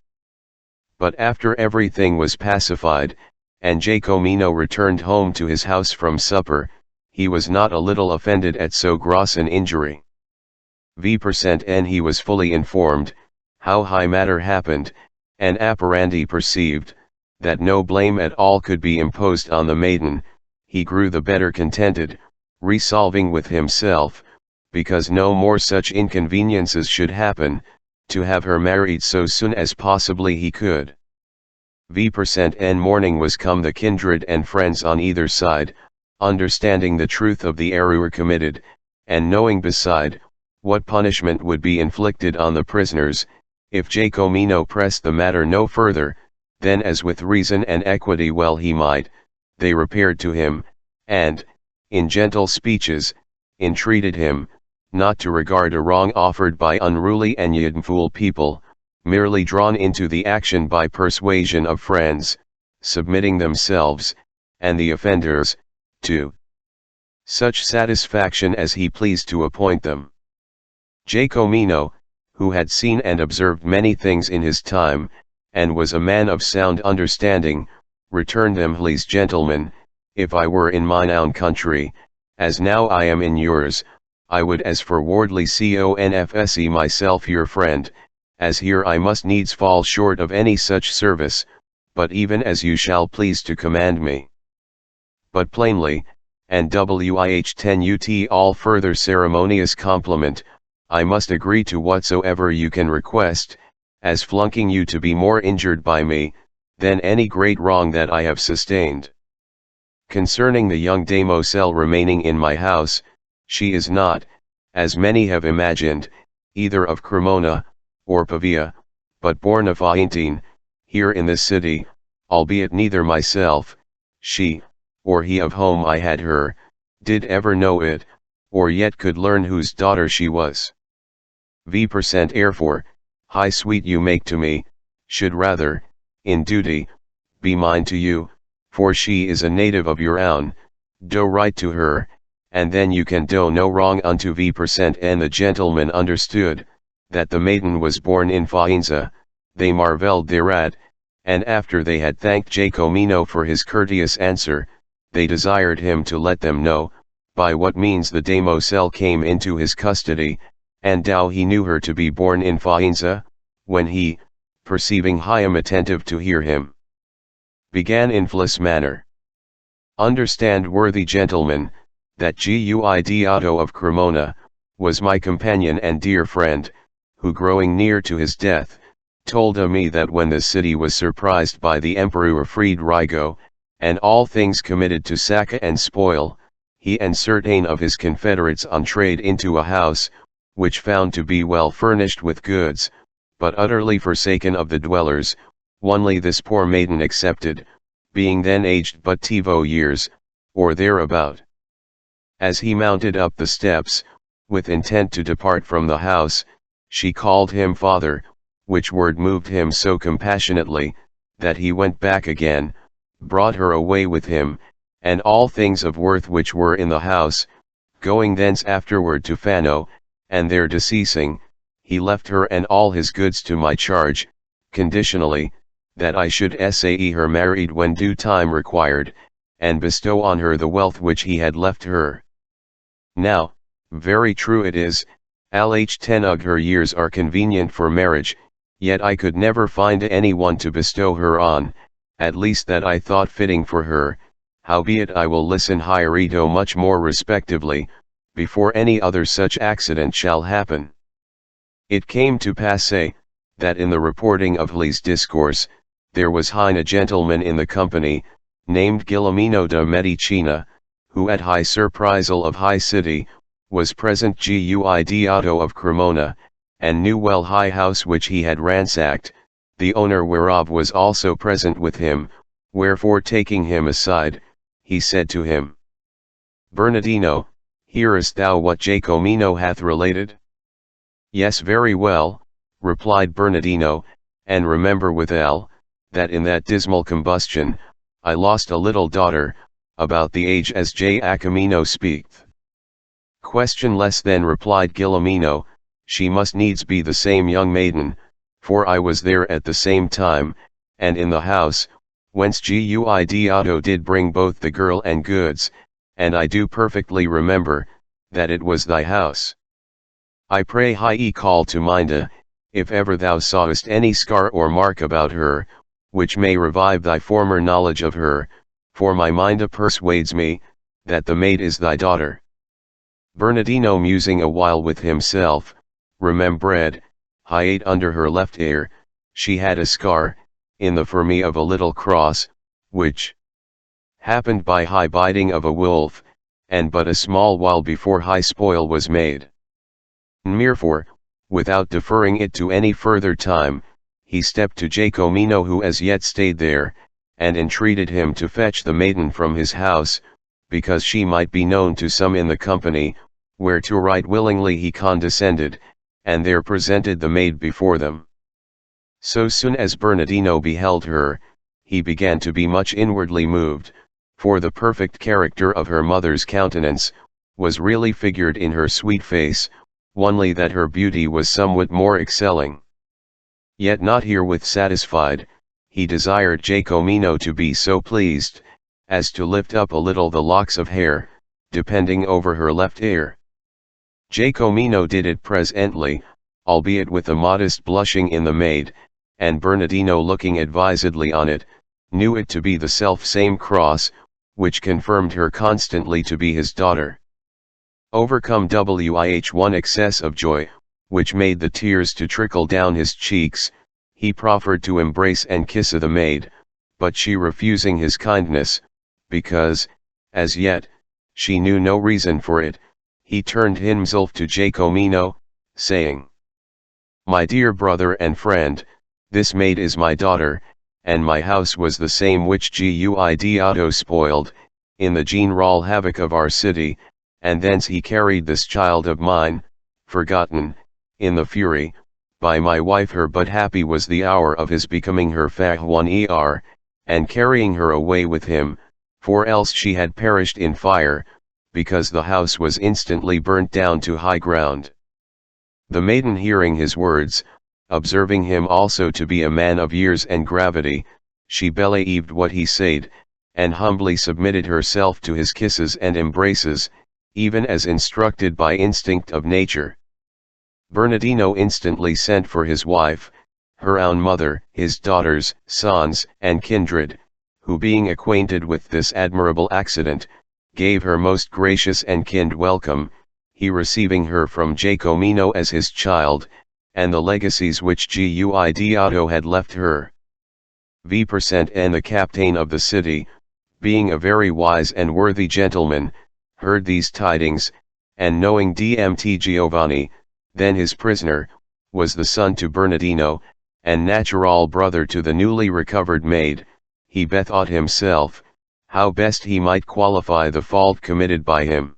But after everything was pacified, and Jacomino returned home to his house from supper, he was not a little offended at so gross an injury. And he was fully informed, how high matter happened, and apparently perceived, that no blame at all could be imposed on the maiden. He grew the better contented, resolving with himself, because no more such inconveniences should happen, to have her married so soon as possibly he could. And morning was come, the kindred and friends on either side, understanding the truth of the error committed, and knowing beside, what punishment would be inflicted on the prisoners, if Jacomino pressed the matter no further, then as with reason and equity well he might, they repaired to him, and, in gentle speeches, entreated him, not to regard a wrong offered by unruly and youthful people, merely drawn into the action by persuasion of friends, submitting themselves, and the offenders, to such satisfaction as he pleased to appoint them. Jacomino, who had seen and observed many things in his time, and was a man of sound understanding, returned them, "Please, gentlemen, if I were in mine own country, as now I am in yours, I would as forwardly confess myself your friend, as here I must needs fall short of any such service, but even as you shall please to command me. But plainly, and with all further ceremonious compliment, I must agree to whatsoever you can request, as flunking you to be more injured by me, than any great wrong that I have sustained. Concerning the young damosel remaining in my house, she is not, as many have imagined, either of Cremona, or Pavia, but born of Faentine, here in this city, albeit neither myself, she, or he of whom I had her, did ever know it, or yet could learn whose daughter she was. Therefore, high sweet you make to me, should rather, in duty, be mine to you, for she is a native of your own, do right to her, and then you can do no wrong unto and the gentlemen understood, that the maiden was born in Faenza, they marvelled thereat, and after they had thanked Jacomino for his courteous answer, they desired him to let them know, by what means the damosel came into his custody, and how he knew her to be born in Faenza, when he, perceiving Hyam attentive to hear him, began in this manner. Understand, worthy gentlemen, that Guido of Cremona, was my companion and dear friend, who growing near to his death, told me that when the city was surprised by the Emperor Friedrigo, and all things committed to sack and spoil, he and certain of his confederates entrade into a house, which found to be well furnished with goods, but utterly forsaken of the dwellers, only this poor maiden excepted, being then aged but 20 years, or thereabout. As he mounted up the steps, with intent to depart from the house, she called him father, which word moved him so compassionately, that he went back again, brought her away with him, and all things of worth which were in the house, going thence afterward to Fano, and there deceasing, he left her and all his goods to my charge, conditionally, that I should say her married when due time required, and bestow on her the wealth which he had left her. Now, very true it is, Al-10 of her years are convenient for marriage, yet I could never find any one to bestow her on, at least that I thought fitting for her, howbeit I will listen hierito much more respectively, before any other such accident shall happen. It came to pass that in the reporting of Hli's discourse, there was a gentleman in the company, named Guillemino de Medicina, who at high surprisal of high city, was present guidado of Cremona, and knew well high house which he had ransacked, the owner whereof was also present with him, wherefore taking him aside, he said to him, Bernardino, hearest thou what Jacomino hath related? Yes, very well, replied Bernardino, and remember withal, that in that dismal combustion, I lost a little daughter, about the age as Jacomino speaketh. Questionless then, replied Guillemino, she must needs be the same young maiden, for I was there at the same time, and in the house, whence Guidado did bring both the girl and goods, and I do perfectly remember, that it was thy house. I pray hie call to mind, if ever thou sawest any scar or mark about her, which may revive thy former knowledge of her, for my mind persuades me, that the maid is thy daughter. Bernardino musing a while with himself, remembered, hiate under her left ear, she had a scar, in the form of a little cross, which happened by high biting of a wolf, and but a small while before high spoil was made. Merefore, without deferring it to any further time, he stepped to Jacomino who as yet stayed there, and entreated him to fetch the maiden from his house, because she might be known to some in the company, whereto right willingly he condescended, and there presented the maid before them. So soon as Bernardino beheld her, he began to be much inwardly moved, for the perfect character of her mother's countenance, was really figured in her sweet face, only that her beauty was somewhat more excelling. Yet not herewith satisfied, he desired Jacomino to be so pleased, as to lift up a little the locks of hair, depending over her left ear. Jacomino did it presently, albeit with a modest blushing in the maid, and Bernardino looking advisedly on it, knew it to be the self-same cross, which confirmed her constantly to be his daughter. Overcome with one excess of joy, which made the tears to trickle down his cheeks, he proffered to embrace and kiss the maid, but she refusing his kindness, because, as yet, she knew no reason for it, he turned himself to Jacomino, saying, My dear brother and friend, this maid is my daughter, and my house was the same which Guidado spoiled, in the general havoc of our city, and thence he carried this child of mine, forgotten, in the fury, by my wife her, but happy was the hour of his becoming her Fajuan and carrying her away with him, for else she had perished in fire, because the house was instantly burnt down to high ground. The maiden hearing his words, observing him also to be a man of years and gravity, she believed what he said, and humbly submitted herself to his kisses and embraces, even as instructed by instinct of nature. Bernardino instantly sent for his wife, her own mother, his daughters, sons, and kindred, who being acquainted with this admirable accident, gave her most gracious and kind welcome, he receiving her from Jacomino as his child, and the legacies which Guidado had left her. V% and the captain of the city, being a very wise and worthy gentleman, heard these tidings, and knowing Dmt Giovanni, then his prisoner, was the son to Bernardino, and natural brother to the newly recovered maid, he bethought himself, how best he might qualify the fault committed by him.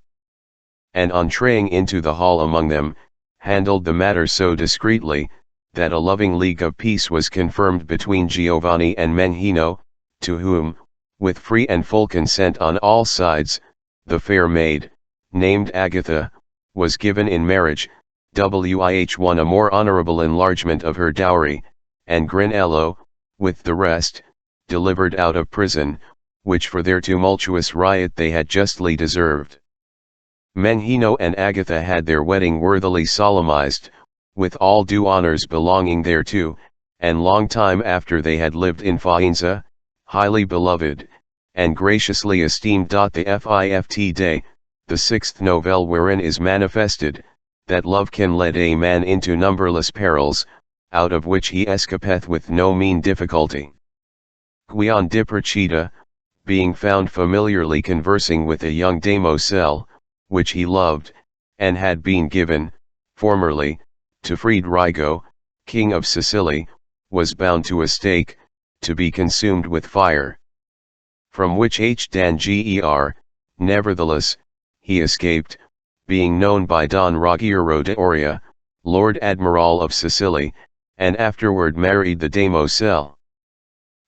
And entreing into the hall among them, handled the matter so discreetly, that a loving league of peace was confirmed between Giovanni and Menghino, to whom, with free and full consent on all sides, the fair maid, named Agatha, was given in marriage, wh1 a more honorable enlargement of her dowry, and Grinello, with the rest, delivered out of prison, which for their tumultuous riot they had justly deserved. Menghino and Agatha had their wedding worthily solemnized, with all due honors belonging thereto, and long time after they had lived in Faenza, highly beloved, and graciously esteemed. The Fift Day, the sixth novelle, wherein is manifested, that love can lead a man into numberless perils, out of which he escapeth with no mean difficulty. Guion de Procida, being found familiarly conversing with a young damosel, which he loved, and had been given, formerly, to Friedrigo, king of Sicily, was bound to a stake, to be consumed with fire. From which Ger, nevertheless, he escaped, being known by Don Ruggiero de Oria, Lord Admiral of Sicily, and afterward married the damosel.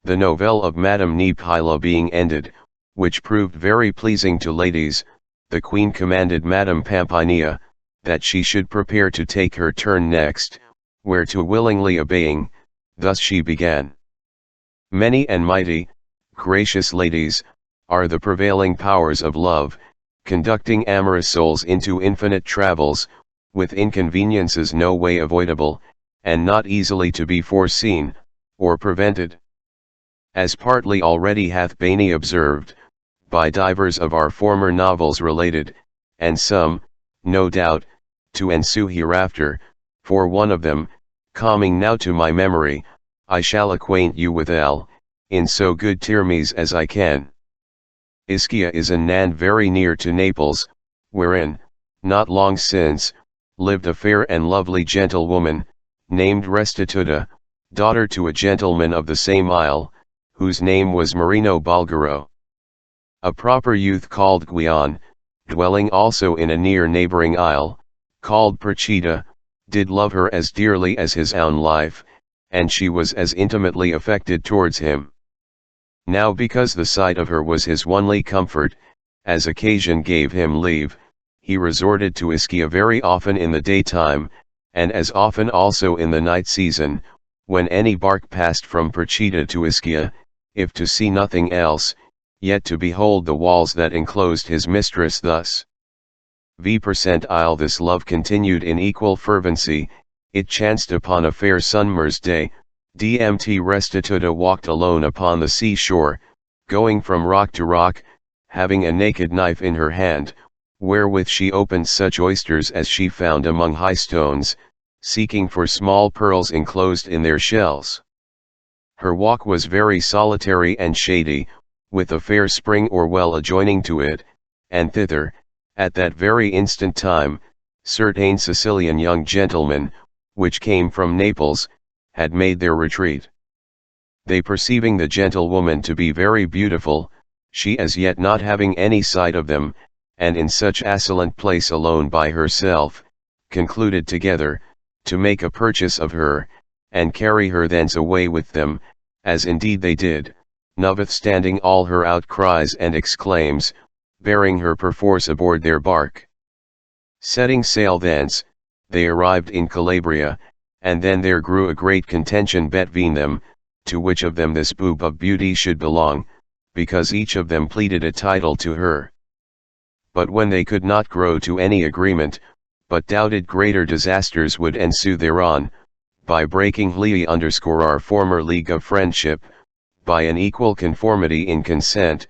The novelle of Madame Nepolia being ended, which proved very pleasing to ladies, the queen commanded Madame Pampinia, that she should prepare to take her turn next, whereto willingly obeying, thus she began. Many and mighty, gracious ladies, are the prevailing powers of love, conducting amorous souls into infinite travels, with inconveniences no way avoidable, and not easily to be foreseen, or prevented. As partly already hath been observed, by divers of our former novels related, and some, no doubt, to ensue hereafter, for one of them, coming now to my memory, I shall acquaint you with in so good termes as I can. Ischia is a land very near to Naples, wherein, not long since, lived a fair and lovely gentlewoman, named Restituta, daughter to a gentleman of the same isle, whose name was Marino Bulgaro. A proper youth called Guion, dwelling also in a near neighboring isle, called Procida, did love her as dearly as his own life, and she was as intimately affected towards him. Now because the sight of her was his only comfort, as occasion gave him leave, he resorted to Ischia very often in the daytime, and as often also in the night season, when any bark passed from Procida to Ischia, if to see nothing else, yet to behold the walls that enclosed his mistress thus. V% isle this love continued in equal fervency. It chanced upon a fair summer's day, Dmt Restituta walked alone upon the seashore, going from rock to rock, having a naked knife in her hand, wherewith she opened such oysters as she found among high stones, seeking for small pearls enclosed in their shells. Her walk was very solitary and shady, with a fair spring or well adjoining to it, and thither, at that very instant time, certain Sicilian young gentlemen, which came from Naples, had made their retreat. They perceiving the gentlewoman to be very beautiful, she as yet not having any sight of them, and in such assolent place alone by herself, concluded together, to make a purchase of her, and carry her thence away with them, as indeed they did, notwithstanding all her outcries and exclaims, bearing her perforce aboard their bark. Setting sail thence, they arrived in Calabria, and then there grew a great contention between them, to which of them this boob of beauty should belong, because each of them pleaded a title to her. But when they could not grow to any agreement, but doubted greater disasters would ensue thereon, by breaking our former league of friendship, by an equal conformity in consent,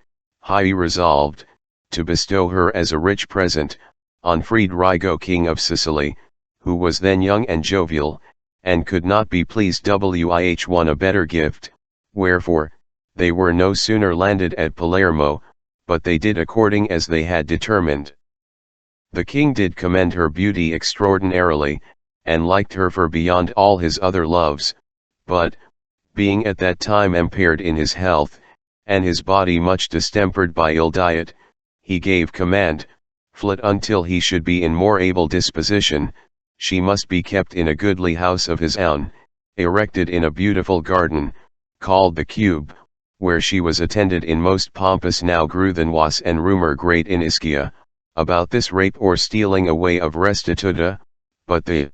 he resolved, to bestow her as a rich present, on Friedrigo king of Sicily, who was then young and jovial, and could not be pleased with one a better gift, wherefore, they were no sooner landed at Palermo, but they did according as they had determined. The king did commend her beauty extraordinarily, and liked her for beyond all his other loves, but, being at that time impaired in his health, and his body much distempered by ill diet, he gave command, flit until he should be in more able disposition, she must be kept in a goodly house of his own, erected in a beautiful garden, called the Cube, where she was attended in most pompous. Now grew the noise and rumor great in Ischia, about this rape or stealing away of Restituta, but the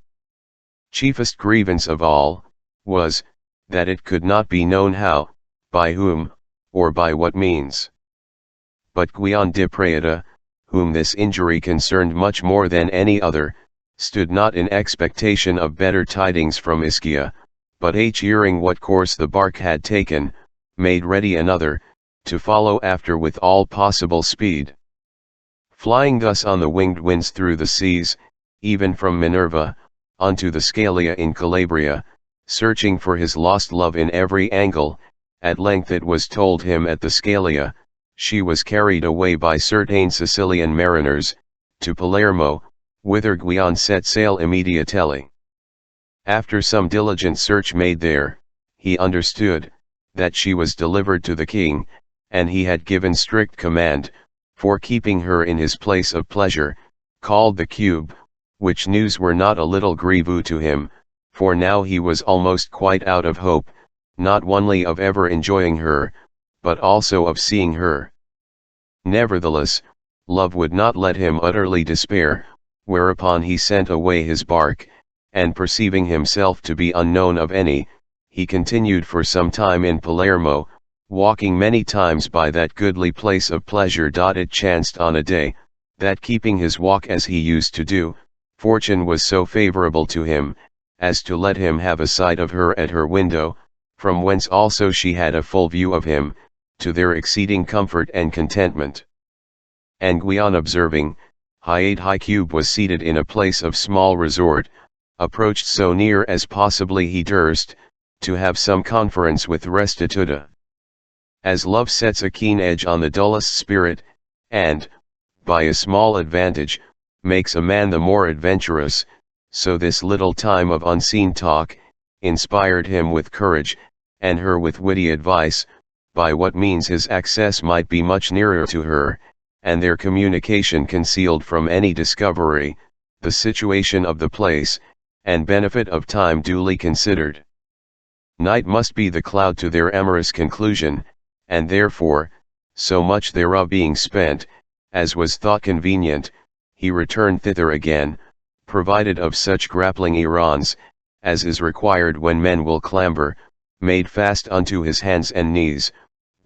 chiefest grievance of all, was, that it could not be known how, by whom, or by what means. But Guion de Procida, whom this injury concerned much more than any other, stood not in expectation of better tidings from Ischia, but hearing what course the bark had taken, made ready another, to follow after with all possible speed. Flying thus on the winged winds through the seas, even from Minerva, onto the Scalia in Calabria, searching for his lost love in every angle, at length it was told him at the Scalia, she was carried away by certain Sicilian mariners, to Palermo, whither Guion set sail immediately. After some diligent search made there, he understood, that she was delivered to the king, and he had given strict command, for keeping her in his place of pleasure, called the Cube, which news were not a little grievous to him, for now he was almost quite out of hope, not only of ever enjoying her, but also of seeing her. Nevertheless, love would not let him utterly despair, whereupon he sent away his bark, and perceiving himself to be unknown of any, he continued for some time in Palermo, walking many times by that goodly place of pleasure. It chanced on a day, that keeping his walk as he used to do, fortune was so favorable to him, as to let him have a sight of her at her window, from whence also she had a full view of him, to their exceeding comfort and contentment. And Guion observing, high Cube was seated in a place of small resort, approached so near as possibly he durst, to have some conference with Restituta. As love sets a keen edge on the dullest spirit, and, by a small advantage, makes a man the more adventurous, so this little time of unseen talk, inspired him with courage, and her with witty advice, by what means his access might be much nearer to her, and their communication concealed from any discovery, the situation of the place, and benefit of time duly considered. Night must be the cloud to their amorous conclusion, and therefore, so much thereof being spent, as was thought convenient, he returned thither again, provided of such grappling irons, as is required when men will clamber, made fast unto his hands and knees.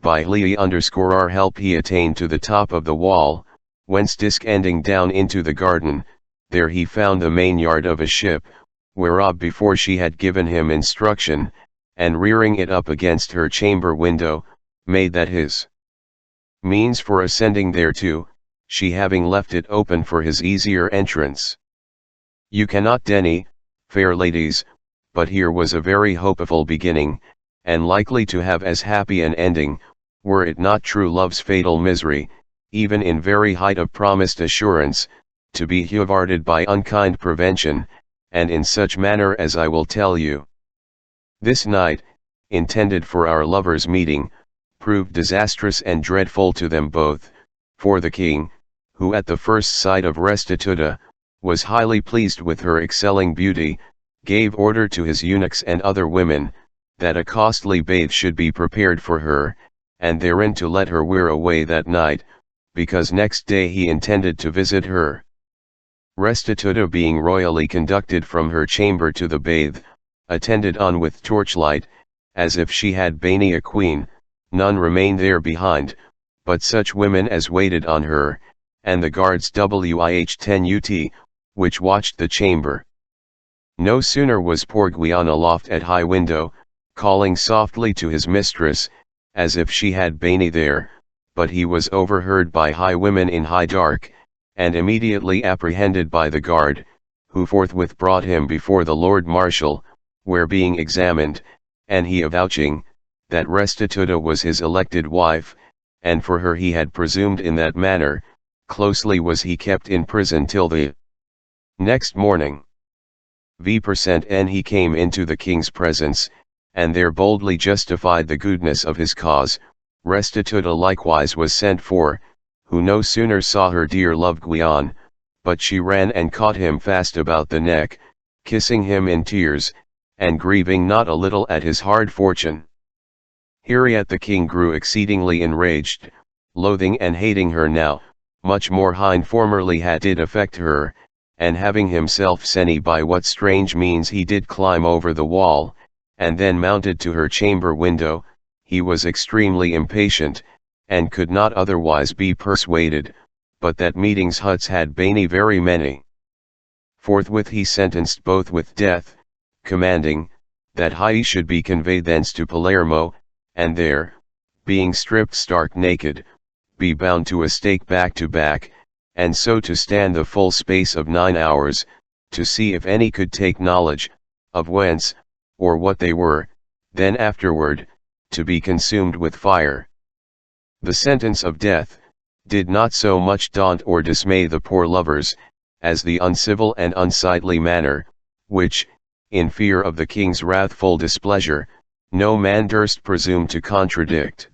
By _r help he attained to the top of the wall, whence descending down into the garden, there he found the main yard of a ship, whereof before she had given him instruction, and rearing it up against her chamber window, made that his means for ascending thereto, she having left it open for his easier entrance. You cannot deny, fair ladies, but here was a very hopeful beginning, and likely to have as happy an ending, were it not true love's fatal misery, even in very height of promised assurance, to be havarded by unkind prevention, and in such manner as I will tell you. This night, intended for our lovers' meeting, proved disastrous and dreadful to them both, for the king, who at the first sight of Restituta, was highly pleased with her excelling beauty, gave order to his eunuchs and other women, that a costly bath should be prepared for her, and therein to let her wear away that night, because next day he intended to visit her. Restituta being royally conducted from her chamber to the bath, attended on with torchlight, as if she had been a queen, none remained there behind, but such women as waited on her, and the guards WIH 10 UT, which watched the chamber. No sooner was poor Guion aloft at high window, calling softly to his mistress, as if she had been there, but he was overheard by high women in high dark, and immediately apprehended by the guard, who forthwith brought him before the Lord Marshal, where being examined, and he avouching, that Restituta was his elected wife, and for her he had presumed in that manner, closely was he kept in prison till the next morning. V% he came into the king's presence, and there boldly justified the goodness of his cause. Restituta likewise was sent for, who no sooner saw her dear love Guion, but she ran and caught him fast about the neck, kissing him in tears, and grieving not a little at his hard fortune. Hereat the king grew exceedingly enraged, loathing and hating her now, much more hind formerly had did affect her, and having himself seen by what strange means he did climb over the wall, and then mounted to her chamber window, he was extremely impatient, and could not otherwise be persuaded, but that meetings huts had been very many. Forthwith he sentenced both with death, commanding, that he should be conveyed thence to Palermo, and there, being stripped stark naked, be bound to a stake back to back, and so to stand the full space of 9 hours, to see if any could take knowledge, of whence, or what they were, then afterward, to be consumed with fire. The sentence of death did not so much daunt or dismay the poor lovers, as the uncivil and unsightly manner, which, in fear of the king's wrathful displeasure, no man durst presume to contradict.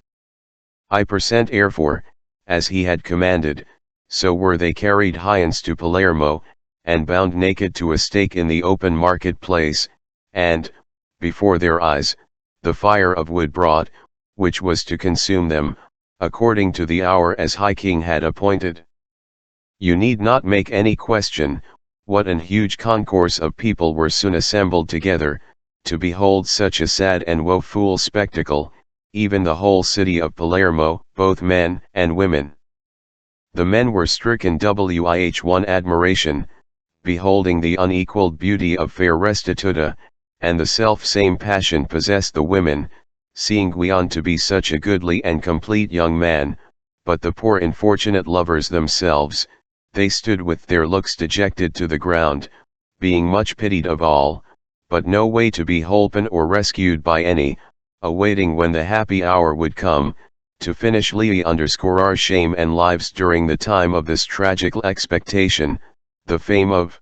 I persent therefore, as he had commanded, so were they carried hence to Palermo, and bound naked to a stake in the open market place, and, before their eyes, the fire of wood brought, which was to consume them, according to the hour as High King had appointed. You need not make any question, what an huge concourse of people were soon assembled together, to behold such a sad and woeful spectacle, even the whole city of Palermo, both men and women. The men were stricken with one admiration, beholding the unequalled beauty of fair Restituta, and the self-same passion possessed the women, seeing Guion to be such a goodly and complete young man, but the poor unfortunate lovers themselves, they stood with their looks dejected to the ground, being much pitied of all, but no way to be holpen or rescued by any, awaiting when the happy hour would come, to finish our shame and lives during the time of this tragical expectation, the fame of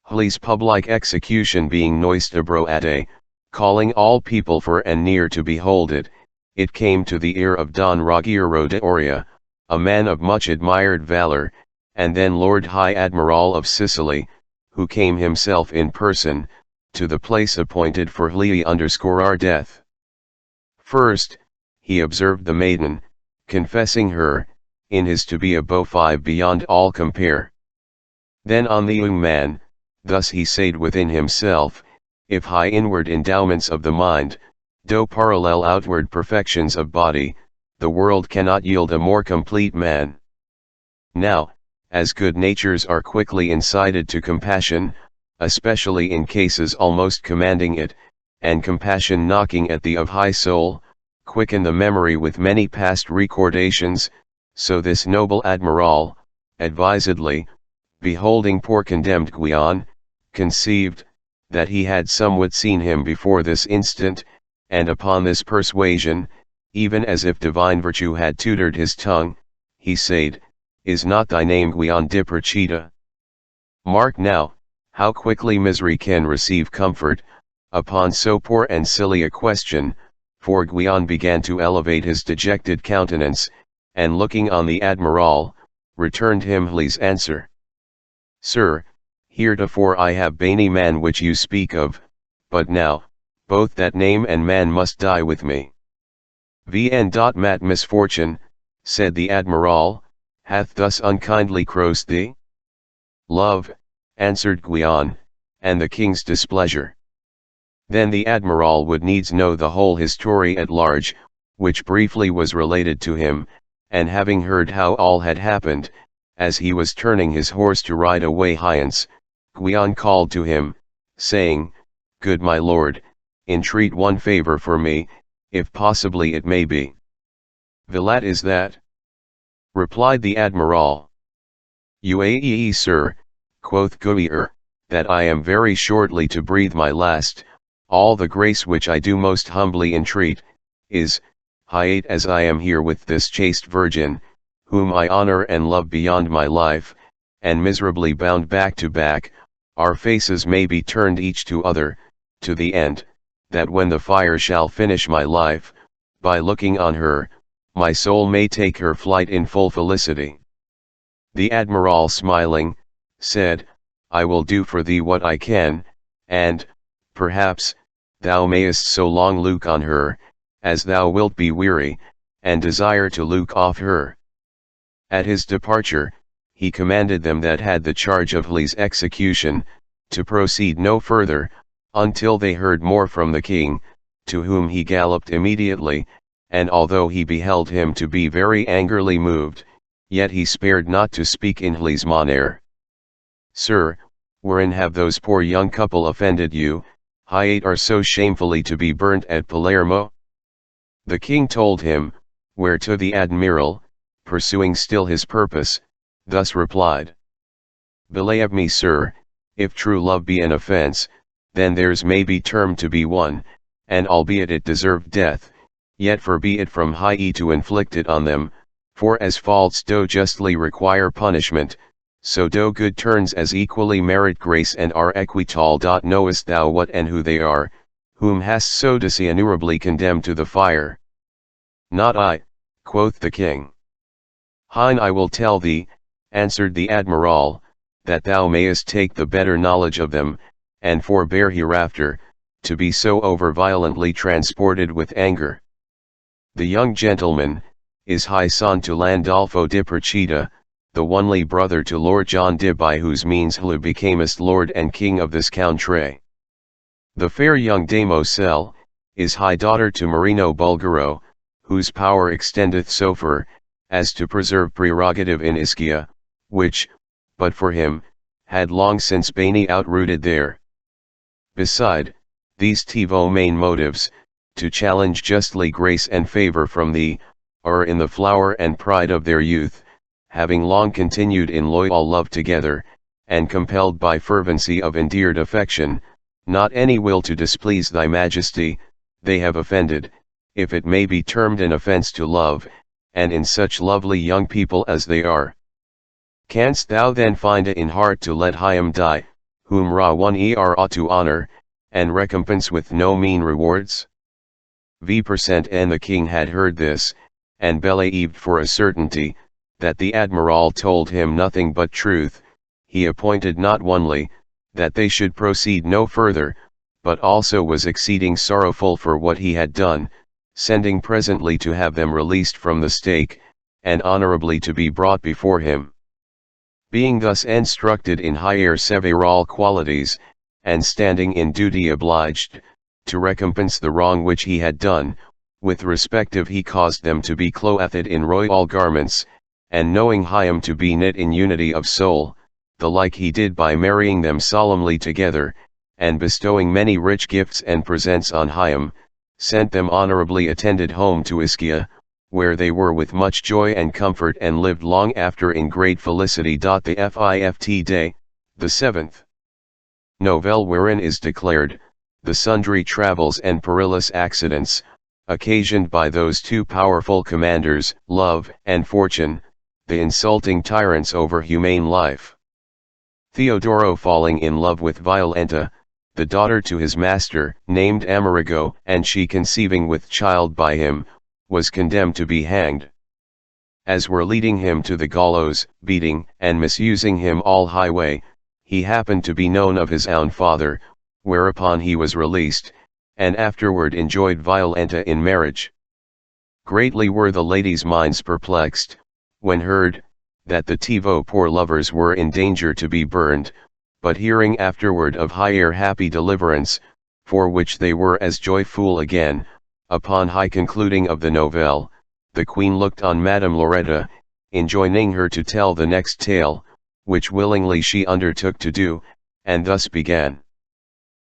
Hli's public execution being noised abroad, calling all people for and near to behold it, it came to the ear of Don Ruggiero de Oria, a man of much admired valor, and then Lord High Admiral of Sicily, who came himself in person, to the place appointed for our death. First, he observed the maiden, confessing her, in his to be a beau beyond all compare. Then on the young man, thus he said within himself, if high inward endowments of the mind, do parallel outward perfections of body, the world cannot yield a more complete man. Now, as good natures are quickly incited to compassion, especially in cases almost commanding it, and compassion knocking at the of high soul, quicken the memory with many past recordations, so this noble admiral, advisedly, beholding poor condemned Guion, conceived, that he had somewhat seen him before this instant, and upon this persuasion, even as if divine virtue had tutored his tongue, he said, is not thy name Guion di Procida? Mark now, how quickly misery can receive comfort, upon so poor and silly a question, for Guion began to elevate his dejected countenance, and looking on the admiral, returned him Hli's answer. Sir, heretofore I have been man which you speak of, but now, both that name and man must die with me. Mat misfortune, said the admiral, hath thus unkindly crossed thee? Love, answered Guion, and the king's displeasure. Then the admiral would needs know the whole history at large, which briefly was related to him, and having heard how all had happened, as he was turning his horse to ride away hence, Guion called to him, saying, good my lord, entreat one favor for me, if possibly it may be. Villat is that? Replied the admiral. Uaee sir, quoth Guier, that I am very shortly to breathe my last, all the grace which I do most humbly entreat, is, hiate as I am here with this chaste virgin, whom I honor and love beyond my life, and miserably bound back to back, our faces may be turned each to other, to the end, that when the fire shall finish my life, by looking on her, my soul may take her flight in full felicity. The admiral smiling, said, I will do for thee what I can, and, perhaps, thou mayest so long look on her, as thou wilt be weary, and desire to look off her. At his departure, he commanded them that had the charge of Hli's execution, to proceed no further, until they heard more from the king, to whom he galloped immediately, and although he beheld him to be very angrily moved, yet he spared not to speak in Hli's manner. Sir, wherein have those poor young couple offended you, hiate are so shamefully to be burnt at Palermo? The king told him, whereto the admiral, pursuing still his purpose, thus replied. Believe me, sir, if true love be an offence, then theirs may be termed to be one, and albeit it deserved death, yet forbe it from high to inflict it on them, for as faults do justly require punishment, so do good turns as equally merit grace and are equitall. Knowest thou what and who they are, whom hast so dishonourably condemned to the fire? Not I, quoth the king. Hein, I will tell thee, answered the admiral, that thou mayest take the better knowledge of them, and forbear hereafter, to be so over violently transported with anger. The young gentleman, is high son to Landolfo di Perchita, the only brother to Lord John de by whose means thou becamest lord and king of this country. The fair young damosel, is high daughter to Marino Bulgaro, whose power extendeth so far, as to preserve prerogative in Ischia, which, but for him, had long since been outrooted there. Beside, these tivo main motives, to challenge justly grace and favour from thee, are in the flower and pride of their youth, having long continued in loyal love together, and compelled by fervency of endeared affection, not any will to displease thy majesty, they have offended, if it may be termed an offence to love, and in such lovely young people as they are. Canst thou then find it in heart to let Higham die, whom Ra one ought to honour, and recompense with no mean rewards? V% and the king had heard this, and believed for a certainty, that the admiral told him nothing but truth. He appointed not only, that they should proceed no further, but also was exceeding sorrowful for what he had done, sending presently to have them released from the stake, and honourably to be brought before him. Being thus instructed in higher several qualities, and standing in duty obliged, to recompense the wrong which he had done, with respective he caused them to be clothed in royal garments, and knowing Higham to be knit in unity of soul, the like he did by marrying them solemnly together, and bestowing many rich gifts and presents on Higham, sent them honourably attended home to Ischia, where they were with much joy and comfort and lived long after in great felicity. The Fift day, the 7th novelle, wherein is declared, the sundry travels and perilous accidents, occasioned by those two powerful commanders, Love and Fortune, the insulting tyrants over humane life. Theodoro falling in love with Violenta, the daughter to his master, named Amerigo, and she conceiving with child by him, was condemned to be hanged. As were leading him to the gallows, beating and misusing him all highway, he happened to be known of his own father, whereupon he was released, and afterward enjoyed Violenta in marriage. Greatly were the ladies' minds perplexed, when heard, that the tivo poor lovers were in danger to be burned, but hearing afterward of higher happy deliverance, for which they were as joyful again, upon high concluding of the novelle, the queen looked on Madame Loretta, enjoining her to tell the next tale, which willingly she undertook to do, and thus began.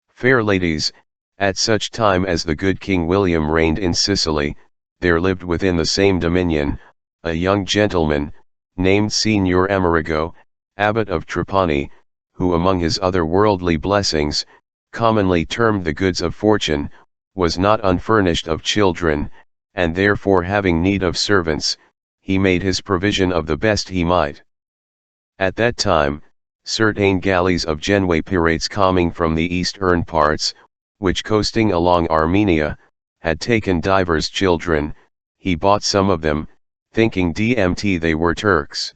Fair ladies, at such time as the good King William reigned in Sicily, there lived within the same dominion, a young gentleman, named Signor Amerigo, abbot of Trapani, who among his other worldly blessings, commonly termed the goods of fortune, was not unfurnished of children, and therefore having need of servants, he made his provision of the best he might. At that time, certain galleys of Genoa pirates coming from the eastern parts, which coasting along Armenia, had taken divers children, he bought some of them, thinking DMT they were Turks.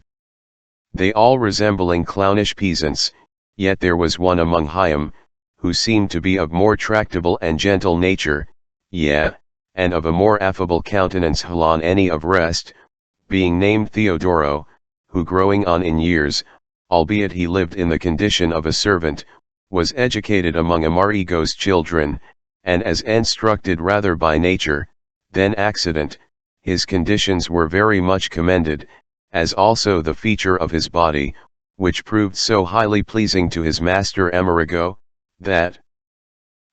They all resembling clownish peasants, yet there was one among Higham, who seemed to be of more tractable and gentle nature, yea, and of a more affable countenance than any of rest, being named Theodoro, who growing on in years, albeit he lived in the condition of a servant, was educated among Amerigo's children, and as instructed rather by nature, than accident, his conditions were very much commended, as also the feature of his body, which proved so highly pleasing to his master Amerigo, that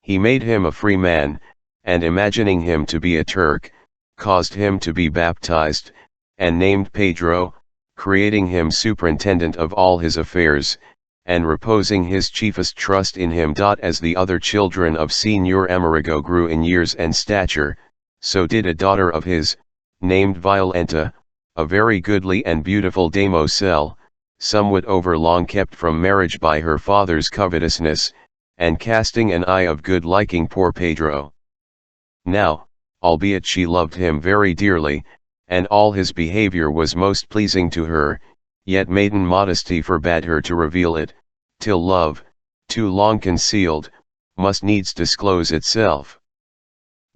he made him a free man, and imagining him to be a Turk, caused him to be baptized, and named Pedro, creating him superintendent of all his affairs, and reposing his chiefest trust in him. As the other children of Señor Amerigo grew in years and stature, so did a daughter of his, named Violenta, a very goodly and beautiful damosel, somewhat overlong kept from marriage by her father's covetousness, and casting an eye of good liking poor Pedro. Now, albeit she loved him very dearly, and all his behavior was most pleasing to her, yet maiden modesty forbade her to reveal it, till love, too long concealed, must needs disclose itself.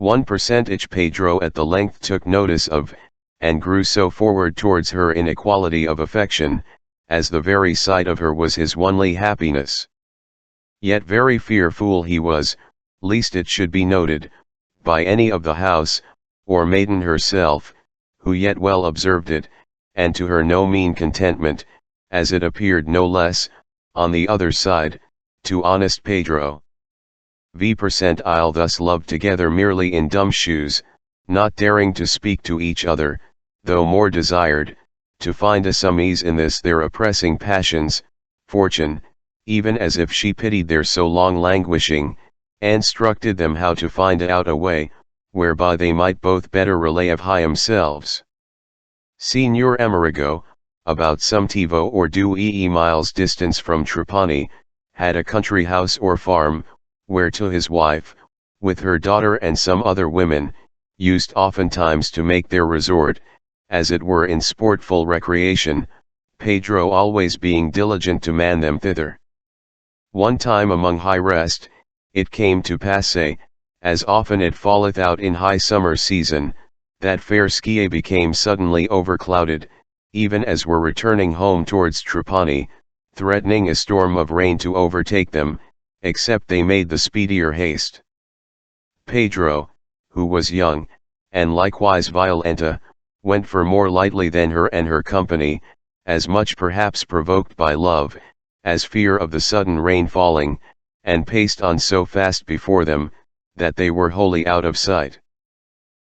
1% Pedro at the length took notice of, and grew so forward towards her in equality of affection, as the very sight of her was his only happiness. Yet very fearful he was, lest it should be noted, by any of the house, or maiden herself, who yet well observed it, and to her no mean contentment, as it appeared no less, on the other side, to honest Pedro. V% thus loved together merely in dumb shoes, not daring to speak to each other, though more desired, to find a some ease in this their oppressing passions. Fortune, even as if she pitied their so long languishing, instructed them how to find out a way, whereby they might both better relay of high themselves. Señor Amerigo, about some tivo or 2 miles distance from Trapani, had a country house or farm, whereto his wife, with her daughter and some other women, used oftentimes to make their resort, as it were in sportful recreation, Pedro always being diligent to man them thither. One time among high rest, it came to pass, as often it falleth out in high summer season, that fair sky became suddenly overclouded, even as were returning home towards Trapani, threatening a storm of rain to overtake them, except they made the speedier haste. Pedro, who was young, and likewise Violenta, went for more lightly than her and her company, as much perhaps provoked by love, as fear of the sudden rain falling, and paced on so fast before them, that they were wholly out of sight.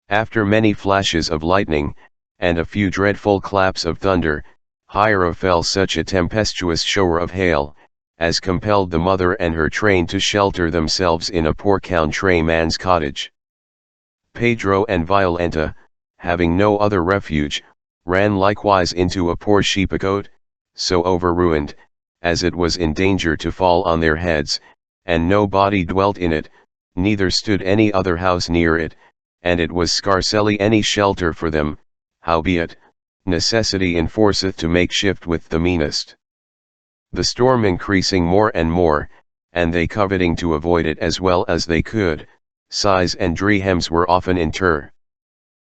After many flashes of lightning, and a few dreadful claps of thunder, higher fell such a tempestuous shower of hail, as compelled the mother and her train to shelter themselves in a poor countryman's cottage. Pedro and Violenta, having no other refuge, ran likewise into a poor sheepcote, so overruined, as it was in danger to fall on their heads, and no body dwelt in it, neither stood any other house near it, and it was scarcely any shelter for them, howbeit, necessity enforceth to make shift with the meanest. The storm increasing more and more, and they coveting to avoid it as well as they could, sighs and dreams were often interred.